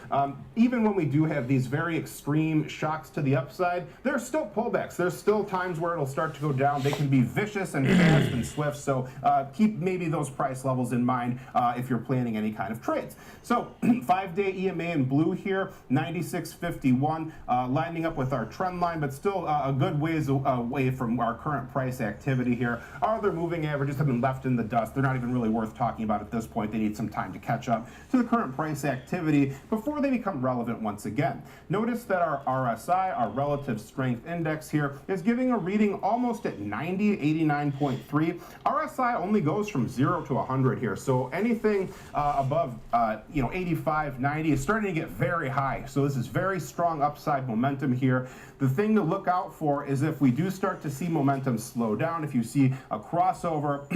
[SPEAKER 22] Even when we do have these very extreme shocks to the upside, there's still pullbacks. There's still times where it'll start to go down. They can be vicious and fast and swift. So keep maybe those price levels in mind if you're planning any kind of trades. So 5-day EMA in blue here, 96.51, lining up with our trend line, but still a good ways away from our current price activity here. Our other moving averages have been left in the dust. They're not even really worth talking about at this point. They need some time to catch up to the current price activity before they become relevant once again. Notice that our RSI, our relative strength index here, is giving a reading almost at 90, 89.3. RSI only goes from 0 to 100 here, so anything above 85, 90 is starting to get very high. So this is very strong upside momentum here. The thing to look out for is if we do start to see momentum slow down, if you see a crossover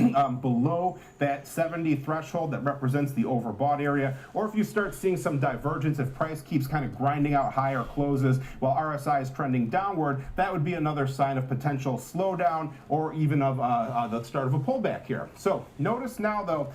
[SPEAKER 22] below that 70 threshold that represents the overbought area, or if you start seeing some divergence, if price keeps kind of grinding out higher closes while RSI is trending downward, that would be another sign of potential slowdown or even of the start of a pullback here. So notice now though,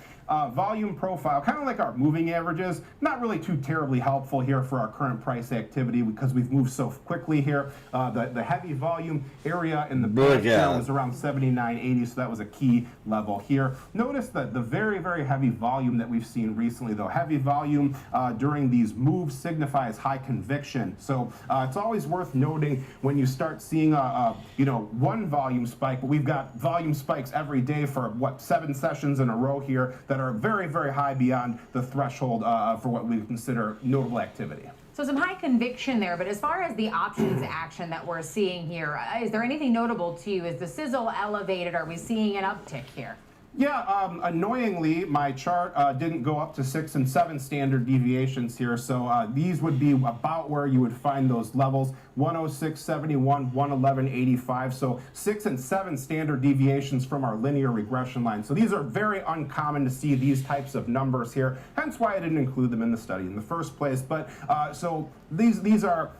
[SPEAKER 22] volume profile, kind of like our moving averages, not really too terribly helpful here for our current price activity because we've moved so quickly here. The heavy volume area in the past here was around 79.80, so that was a key level here. Notice that the very, very heavy volume that we've seen recently, though, heavy volume during these moves signifies high conviction. So it's always worth noting when you start seeing one volume spike, but we've got volume spikes every day for 7 sessions in a row here that are very, very high beyond the threshold for what we consider notable activity.
[SPEAKER 17] So some high conviction there, but as far as the options action that we're seeing here, is there anything notable to you? Is the sizzle elevated? Are we seeing an uptick here?
[SPEAKER 22] Yeah, annoyingly, my chart didn't go up to 6 and 7 standard deviations here, so these would be about where you would find those levels, 106.71, 111.85, so 6 and 7 standard deviations from our linear regression line. So these are very uncommon to see these types of numbers here, hence why I didn't include them in the study in the first place. But so these are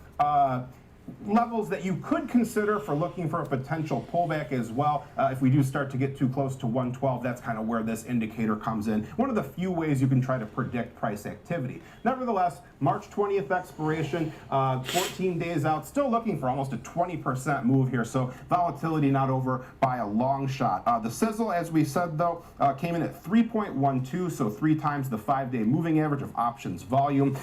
[SPEAKER 22] levels that you could consider for looking for a potential pullback as well. If we do start to get too close to 112, that's kind of where this indicator comes in. One of the few ways you can try to predict price activity. Nevertheless, March 20th expiration, 14 days out, still looking for almost a 20% move here. So volatility not over by a long shot. The sizzle, as we said though, came in at 3.12, so 3 times the 5-day moving average of options volume.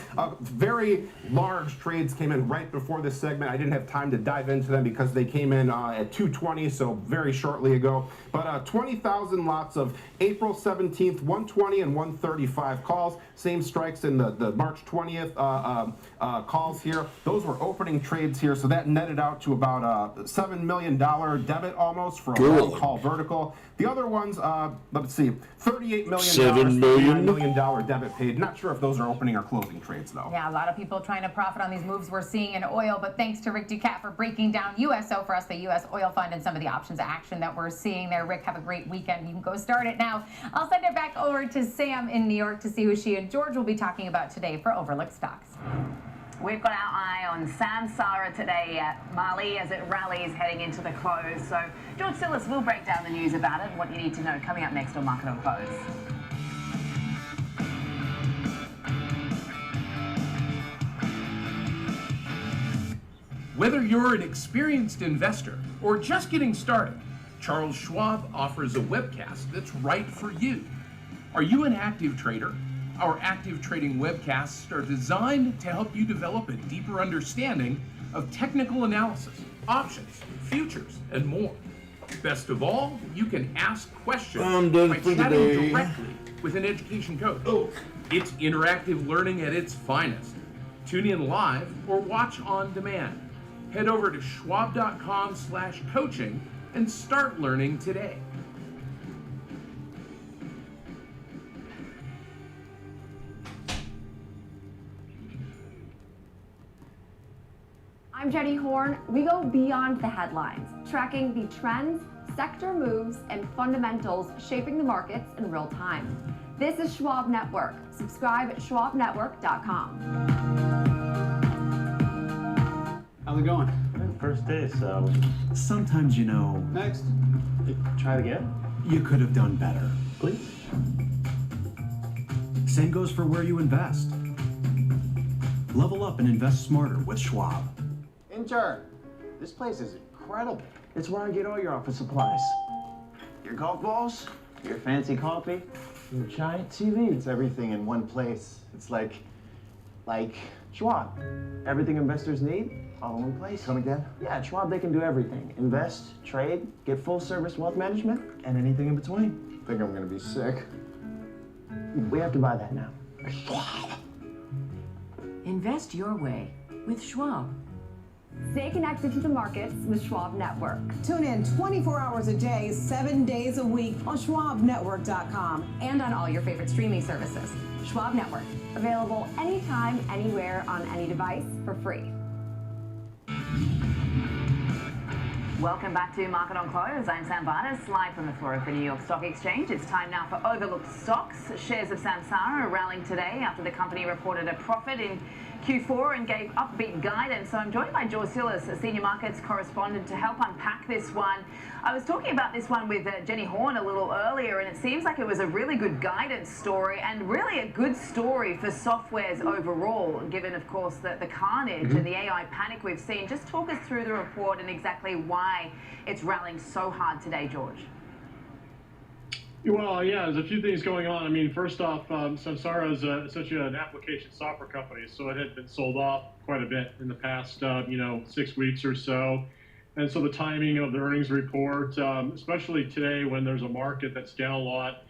[SPEAKER 22] Very large trades came in right before this segment. I didn't have time to dive into them because they came in at 2:20, so very shortly ago. But 20,000 lots of April 17th, 120 and 135 calls. Same strikes in the March 20th calls here. Those were opening trades here, so that netted out to about a $7 million debit almost for a long call vertical. The other ones, let's see, $38 million, $9 million debit paid. Not sure if those are opening or closing trades though.
[SPEAKER 17] Yeah, a lot of people trying to profit on these moves we're seeing in oil, but thanks to Rick Ducat for breaking down USO for us, the U.S. oil fund, and some of the options action that we're seeing there. Rick, have a great weekend. You can go start it now. I'll send it back over to Sam in New York to see who she and George will be talking about today for Overlooked Stocks.
[SPEAKER 11] We've got our eye on Samsara today, Marley, as it rallies heading into the close. So George Sillis will break down the news about it and what you need to know coming up next on Market on Close.
[SPEAKER 6] Whether you're an experienced investor or just getting started, Charles Schwab offers a webcast that's right for you. Are you an active trader? Our active trading webcasts are designed to help you develop a deeper understanding of technical analysis, options, futures, and more. Best of all, you can ask questions by chatting directly with an education coach. It's interactive learning at its finest. Tune in live or watch on demand. Head over to schwab.com/coaching and start learning today.
[SPEAKER 15] I'm Jenny Horn. We go beyond the headlines, tracking the trends, sector moves, and fundamentals shaping the markets in real time. This is Schwab Network. Subscribe at schwabnetwork.com.
[SPEAKER 14] How's it going?
[SPEAKER 4] First day, so sometimes, you know.
[SPEAKER 14] Next. Try it again.
[SPEAKER 4] You could have done better.
[SPEAKER 14] Please.
[SPEAKER 4] Same goes for where you invest. Level up and invest smarter with Schwab.
[SPEAKER 20] Intern, this place is incredible. It's where I get all your office supplies. Your golf balls, your fancy coffee, your giant TV. It's everything in one place. It's like Schwab. Everything investors need, all in one place. Come again? Yeah, at Schwab they can do everything. Invest, trade, get full service wealth management, and anything in between. Think I'm gonna be sick. We have to buy that now. Schwab.
[SPEAKER 21] Invest your way with Schwab.
[SPEAKER 15] Stay connected to the markets with Schwab Network.
[SPEAKER 12] Tune in 24 hours a day, 7 days a week on schwabnetwork.com.
[SPEAKER 15] And on all your favorite streaming services. Schwab Network. Available anytime, anywhere, on any device for free.
[SPEAKER 11] Welcome back to Market on Close. I'm Sam Barnes, live from the floor of the New York Stock Exchange. It's time now for Overlooked Stocks. Shares of Samsara are rallying today after the company reported a profit in Q4 and gave upbeat guidance. So I'm joined by George Sillis, a senior markets correspondent, to help unpack this one. I was talking about this one with Jenny Horn a little earlier, and it seems like it was a really good guidance story and really a good story for softwares overall, given, of course, the carnage and the AI panic we've seen. Just talk us through the report and exactly why it's rallying so hard today, George.
[SPEAKER 25] Well, yeah, there's a few things going on. I mean, first off, Samsara is essentially an application software company, so it had been sold off quite a bit in the past, 6 weeks or so. And so the timing of the earnings report, especially today when there's a market that's down a lot,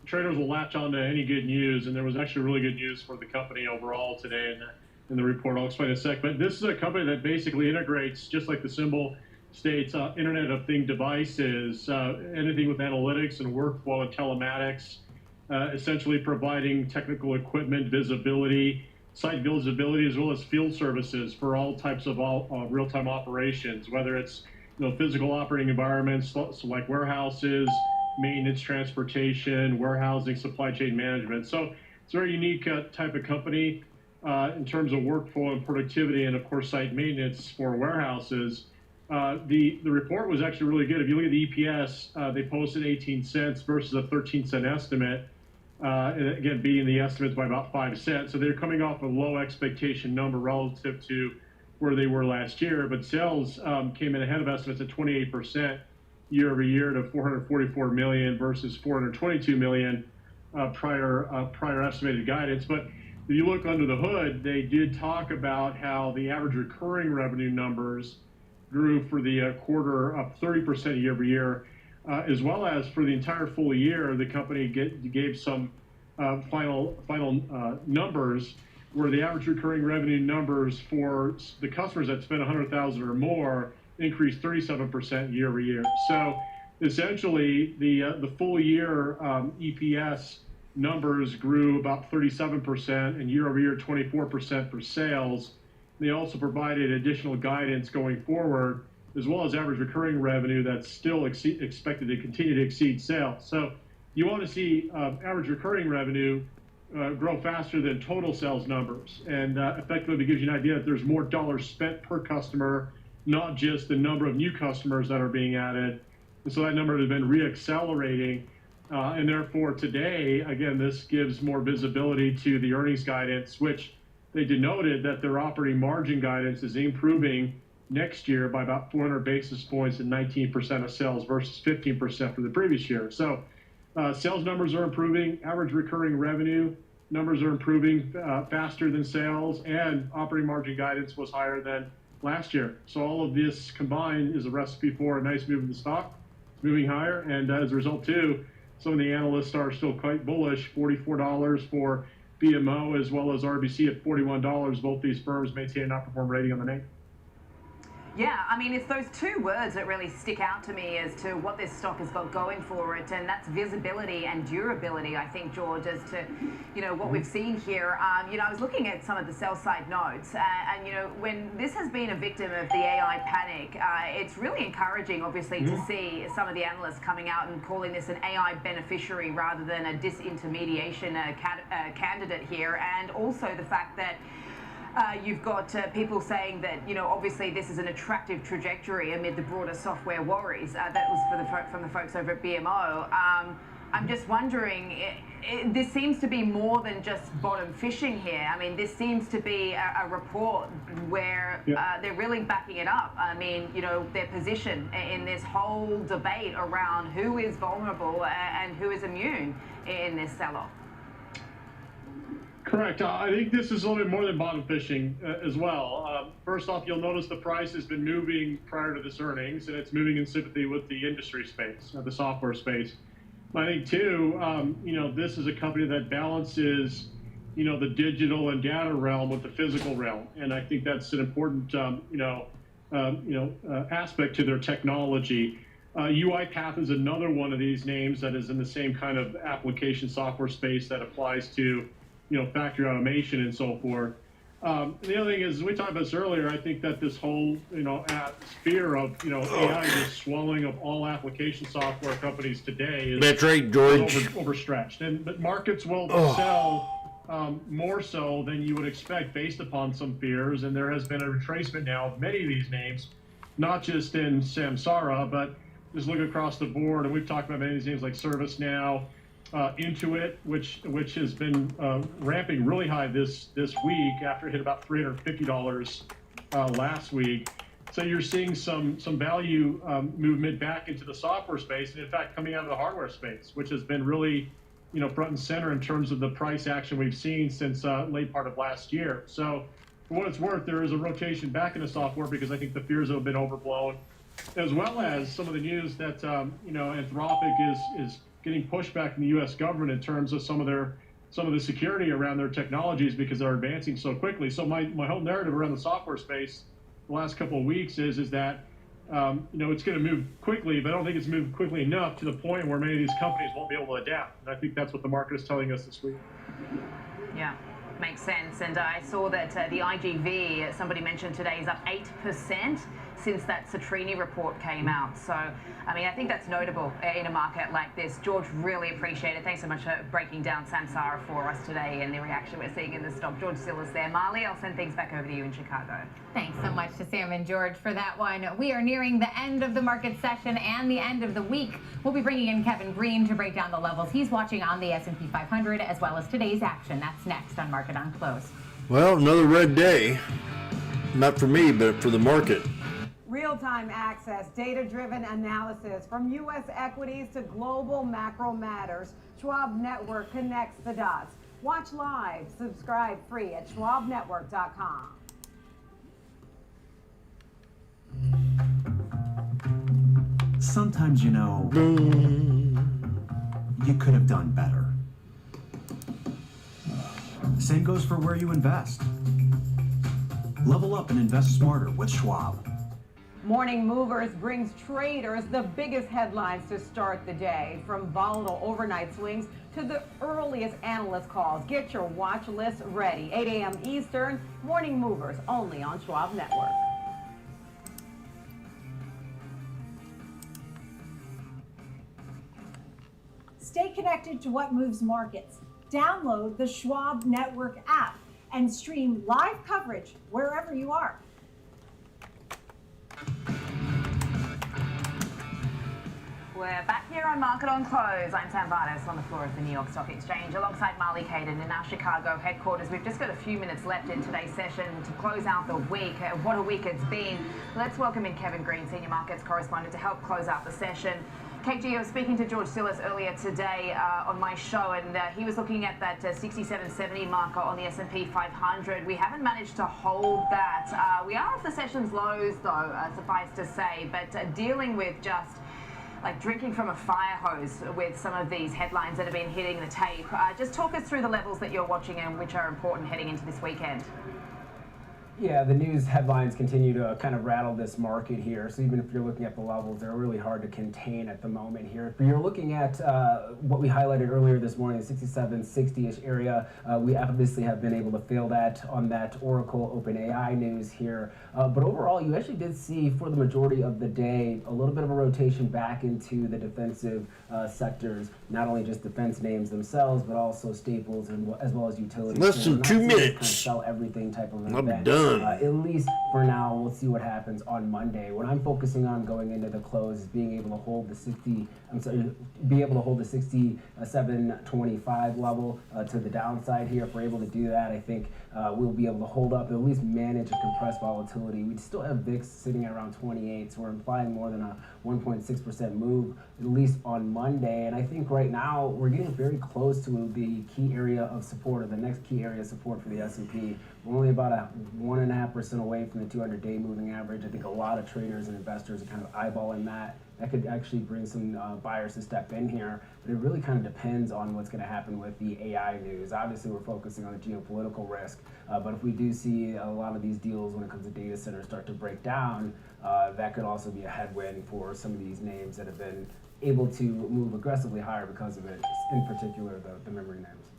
[SPEAKER 25] traders will latch on to any good news, and there was actually really good news for the company overall today. And in the report. I'll explain in a sec. But this is a company that basically integrates, just like the symbol states, Internet of Things devices, anything with analytics and workflow and telematics, essentially providing technical equipment, visibility, site visibility, as well as field services for all types of real-time operations, whether it's physical operating environments, so like warehouses, maintenance, transportation, warehousing, supply chain management. So it's a very unique type of company in terms of workflow and productivity, and of course site maintenance for warehouses. The report was actually really good. If you look at the EPS, they posted 18 cents versus a 13-cent estimate. And again, beating the estimates by about 5 cents. So they're coming off a low expectation number relative to where they were last year. But sales came in ahead of estimates at 28% year over year to 444 million versus 422 million prior estimated guidance. But if you look under the hood, they did talk about how the average recurring revenue numbers grew for the quarter up 30% year over year. As well as for the entire full year, the company gave some final numbers where the average recurring revenue numbers for the customers that spend 100,000 or more increased 37% year over year. So essentially, the full year EPS numbers grew about 37%, and year over year 24% for sales. They also provided additional guidance going forward, as well as average recurring revenue that's still expected to continue to exceed sales. So you want to see average recurring revenue grow faster than total sales numbers. And effectively, it gives you an idea that there's more dollars spent per customer, not just the number of new customers that are being added. And so that number has been reaccelerating. And therefore, today, again, this gives more visibility to the earnings guidance, which they denoted that their operating margin guidance is improving next year by about 400 basis points and 19% of sales versus 15% for the previous year. So sales numbers are improving, average recurring revenue numbers are improving faster than sales, and operating margin guidance was higher than last year. So all of this combined is a recipe for a nice move in the stock, moving higher. And as a result, too, some of the analysts are still quite bullish, $44 for BMO as well as RBC at $41. Both these firms maintain an outperform rating on the name.
[SPEAKER 11] Yeah, I mean, it's those two words that really stick out to me as to what this stock has got going for it, and that's visibility and durability, I think, George, as to, what we've seen here. I was looking at some of the sell-side notes, and, when this has been a victim of the AI panic, it's really encouraging, obviously, to see some of the analysts coming out and calling this an AI beneficiary rather than a disintermediation candidate here, and also the fact that you've got people saying that, obviously this is an attractive trajectory amid the broader software worries. That was from the folks over at BMO. I'm just wondering, this seems to be more than just bottom fishing here. I mean, this seems to be a report where they're really backing it up. I mean, their position in this whole debate around who is vulnerable and who is immune in this sell-off.
[SPEAKER 25] Correct. I think this is a little bit more than bottom fishing as well. First off, you'll notice the price has been moving prior to this earnings, and it's moving in sympathy with the industry space, the software space. I think, too, this is a company that balances, the digital and data realm with the physical realm. And I think that's an important, aspect to their technology. UiPath is another one of these names that is in the same kind of application software space that applies to factory automation and so forth. The other thing is, we talked about this earlier, I think that this whole, fear of, AI just swallowing up all application software companies today is
[SPEAKER 9] that's right, George.
[SPEAKER 25] Overstretched. But markets will sell more so than you would expect based upon some fears. And there has been a retracement now of many of these names, not just in Samsara, but just look across the board. And we've talked about many of these names like ServiceNow, Intuit, which has been ramping really high this week after it hit about $350 last week. So you're seeing some value movement back into the software space, and in fact coming out of the hardware space, which has been really front and center in terms of the price action we've seen since late part of last year. So for what it's worth, there is a rotation back into software because I think the fears have been overblown, as well as some of the news that Anthropic is getting pushback from the U.S. government in terms of some of their some of the security around their technologies because they're advancing so quickly. So my whole narrative around the software space the last couple of weeks is that it's going to move quickly, but I don't think it's moved quickly enough to the point where many of these companies won't be able to adapt. And I think that's what the market is telling us this week.
[SPEAKER 11] Yeah, makes sense. And I saw that the IGV, somebody mentioned today, is up 8% since that Citrini report came out. So, I mean, I think that's notable in a market like this. George, really appreciate it. Thanks so much for breaking down Samsara for us today and the reaction we're seeing in the stock. George Silla's there. Marley, I'll send things back over to you in Chicago.
[SPEAKER 17] Thanks so much to Sam and George for that one. We are nearing the end of the market session and the end of the week. We'll be bringing in Kevin Green to break down the levels he's watching on the S&P 500 as well as today's action. That's next on Market on Close.
[SPEAKER 9] Well, another red day. Not for me, but for the market.
[SPEAKER 3] Real-time access, data-driven analysis from U.S. equities to global macro matters. Schwab Network connects the dots. Watch live, subscribe free at schwabnetwork.com.
[SPEAKER 4] Sometimes, you could have done better. Same goes for where you invest. Level up and invest smarter with Schwab.
[SPEAKER 3] Morning Movers brings traders the biggest headlines to start the day, from volatile overnight swings to the earliest analyst calls. Get your watch list ready. 8 a.m. Eastern, Morning Movers, only on Schwab Network.
[SPEAKER 12] Stay connected to what moves markets. Download the Schwab Network app and stream live coverage wherever you are.
[SPEAKER 11] We're back here on Market on Close. I'm Sam Vardas on the floor of the New York Stock Exchange alongside Marley Caden in our Chicago headquarters. We've just got a few minutes left in today's session to close out the week. What a week it's been. Let's welcome in Kevin Green, Senior Markets Correspondent, to help close out the session. KG, I was speaking to George Silas earlier today on my show, and he was looking at that 6770 marker on the S&P 500. We haven't managed to hold that. We are off the session's lows, though, suffice to say, but dealing with just like drinking from a fire hose with some of these headlines that have been hitting the tape. Just talk us through the levels that you're watching and which are important heading into this weekend.
[SPEAKER 1] Yeah, the news headlines continue to kind of rattle this market here. So even if you're looking at the levels, they're really hard to contain at the moment here. If you're looking at what we highlighted earlier this morning, the 6760-ish area, we obviously have been able to fill that on that Oracle OpenAI news here. But overall, you actually did see for the majority of the day a little bit of a rotation back into the defensive sectors, not only just defense names themselves, but also staples and as well as utilities.
[SPEAKER 9] Less than 2 minutes.
[SPEAKER 1] Kind of sell everything type of
[SPEAKER 9] I'm
[SPEAKER 1] event.
[SPEAKER 9] done.
[SPEAKER 1] At least for now, we'll see what happens on Monday. What I'm focusing on going into the close is being able to hold the 67.25 level to the downside here. If we're able to do that, I think we'll be able to hold up, at least manage a compressed volatility. We still have VIX sitting at around 28, so we're implying more than a 1.6% move, at least on Monday. And I think right now we're getting very close to the key area of support, or the next key area of support for the S&P. We're only about a 1.5% away from the 200-day moving average. I think a lot of traders and investors are kind of eyeballing that. That could actually bring some buyers to step in here, but it really kind of depends on what's going to happen with the AI news. Obviously, we're focusing on the geopolitical risk, but if we do see a lot of these deals when it comes to data centers start to break down, that could also be a headwind for some of these names that have been able to move aggressively higher because of it, in particular the memory names.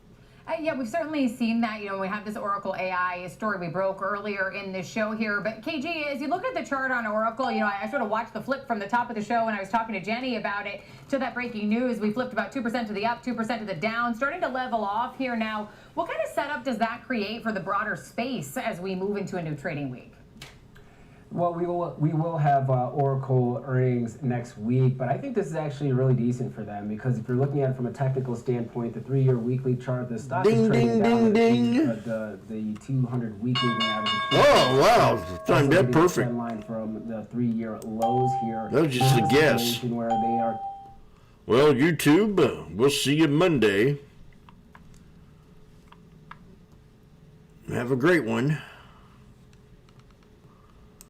[SPEAKER 17] Yeah, we've certainly seen that. We have this Oracle AI story we broke earlier in the show here. But KG, as you look at the chart on Oracle, I sort of watched the flip from the top of the show when I was talking to Jenny about it to that breaking news. We flipped about 2% to the up, 2% to the down, starting to level off here now. What kind of setup does that create for the broader space as we move into a new trading week?
[SPEAKER 1] Well, we will have Oracle earnings next week, but I think this is actually really decent for them because if you're looking at it from a technical standpoint, the 3-year weekly chart, the stock is trading down the 200 week moving average.
[SPEAKER 9] Oh wow, timed that perfect.
[SPEAKER 1] Trend line from the 3-year lows here.
[SPEAKER 9] That was just a guess.
[SPEAKER 1] Where they are.
[SPEAKER 9] Well, YouTube, we'll see you Monday. Have a great one.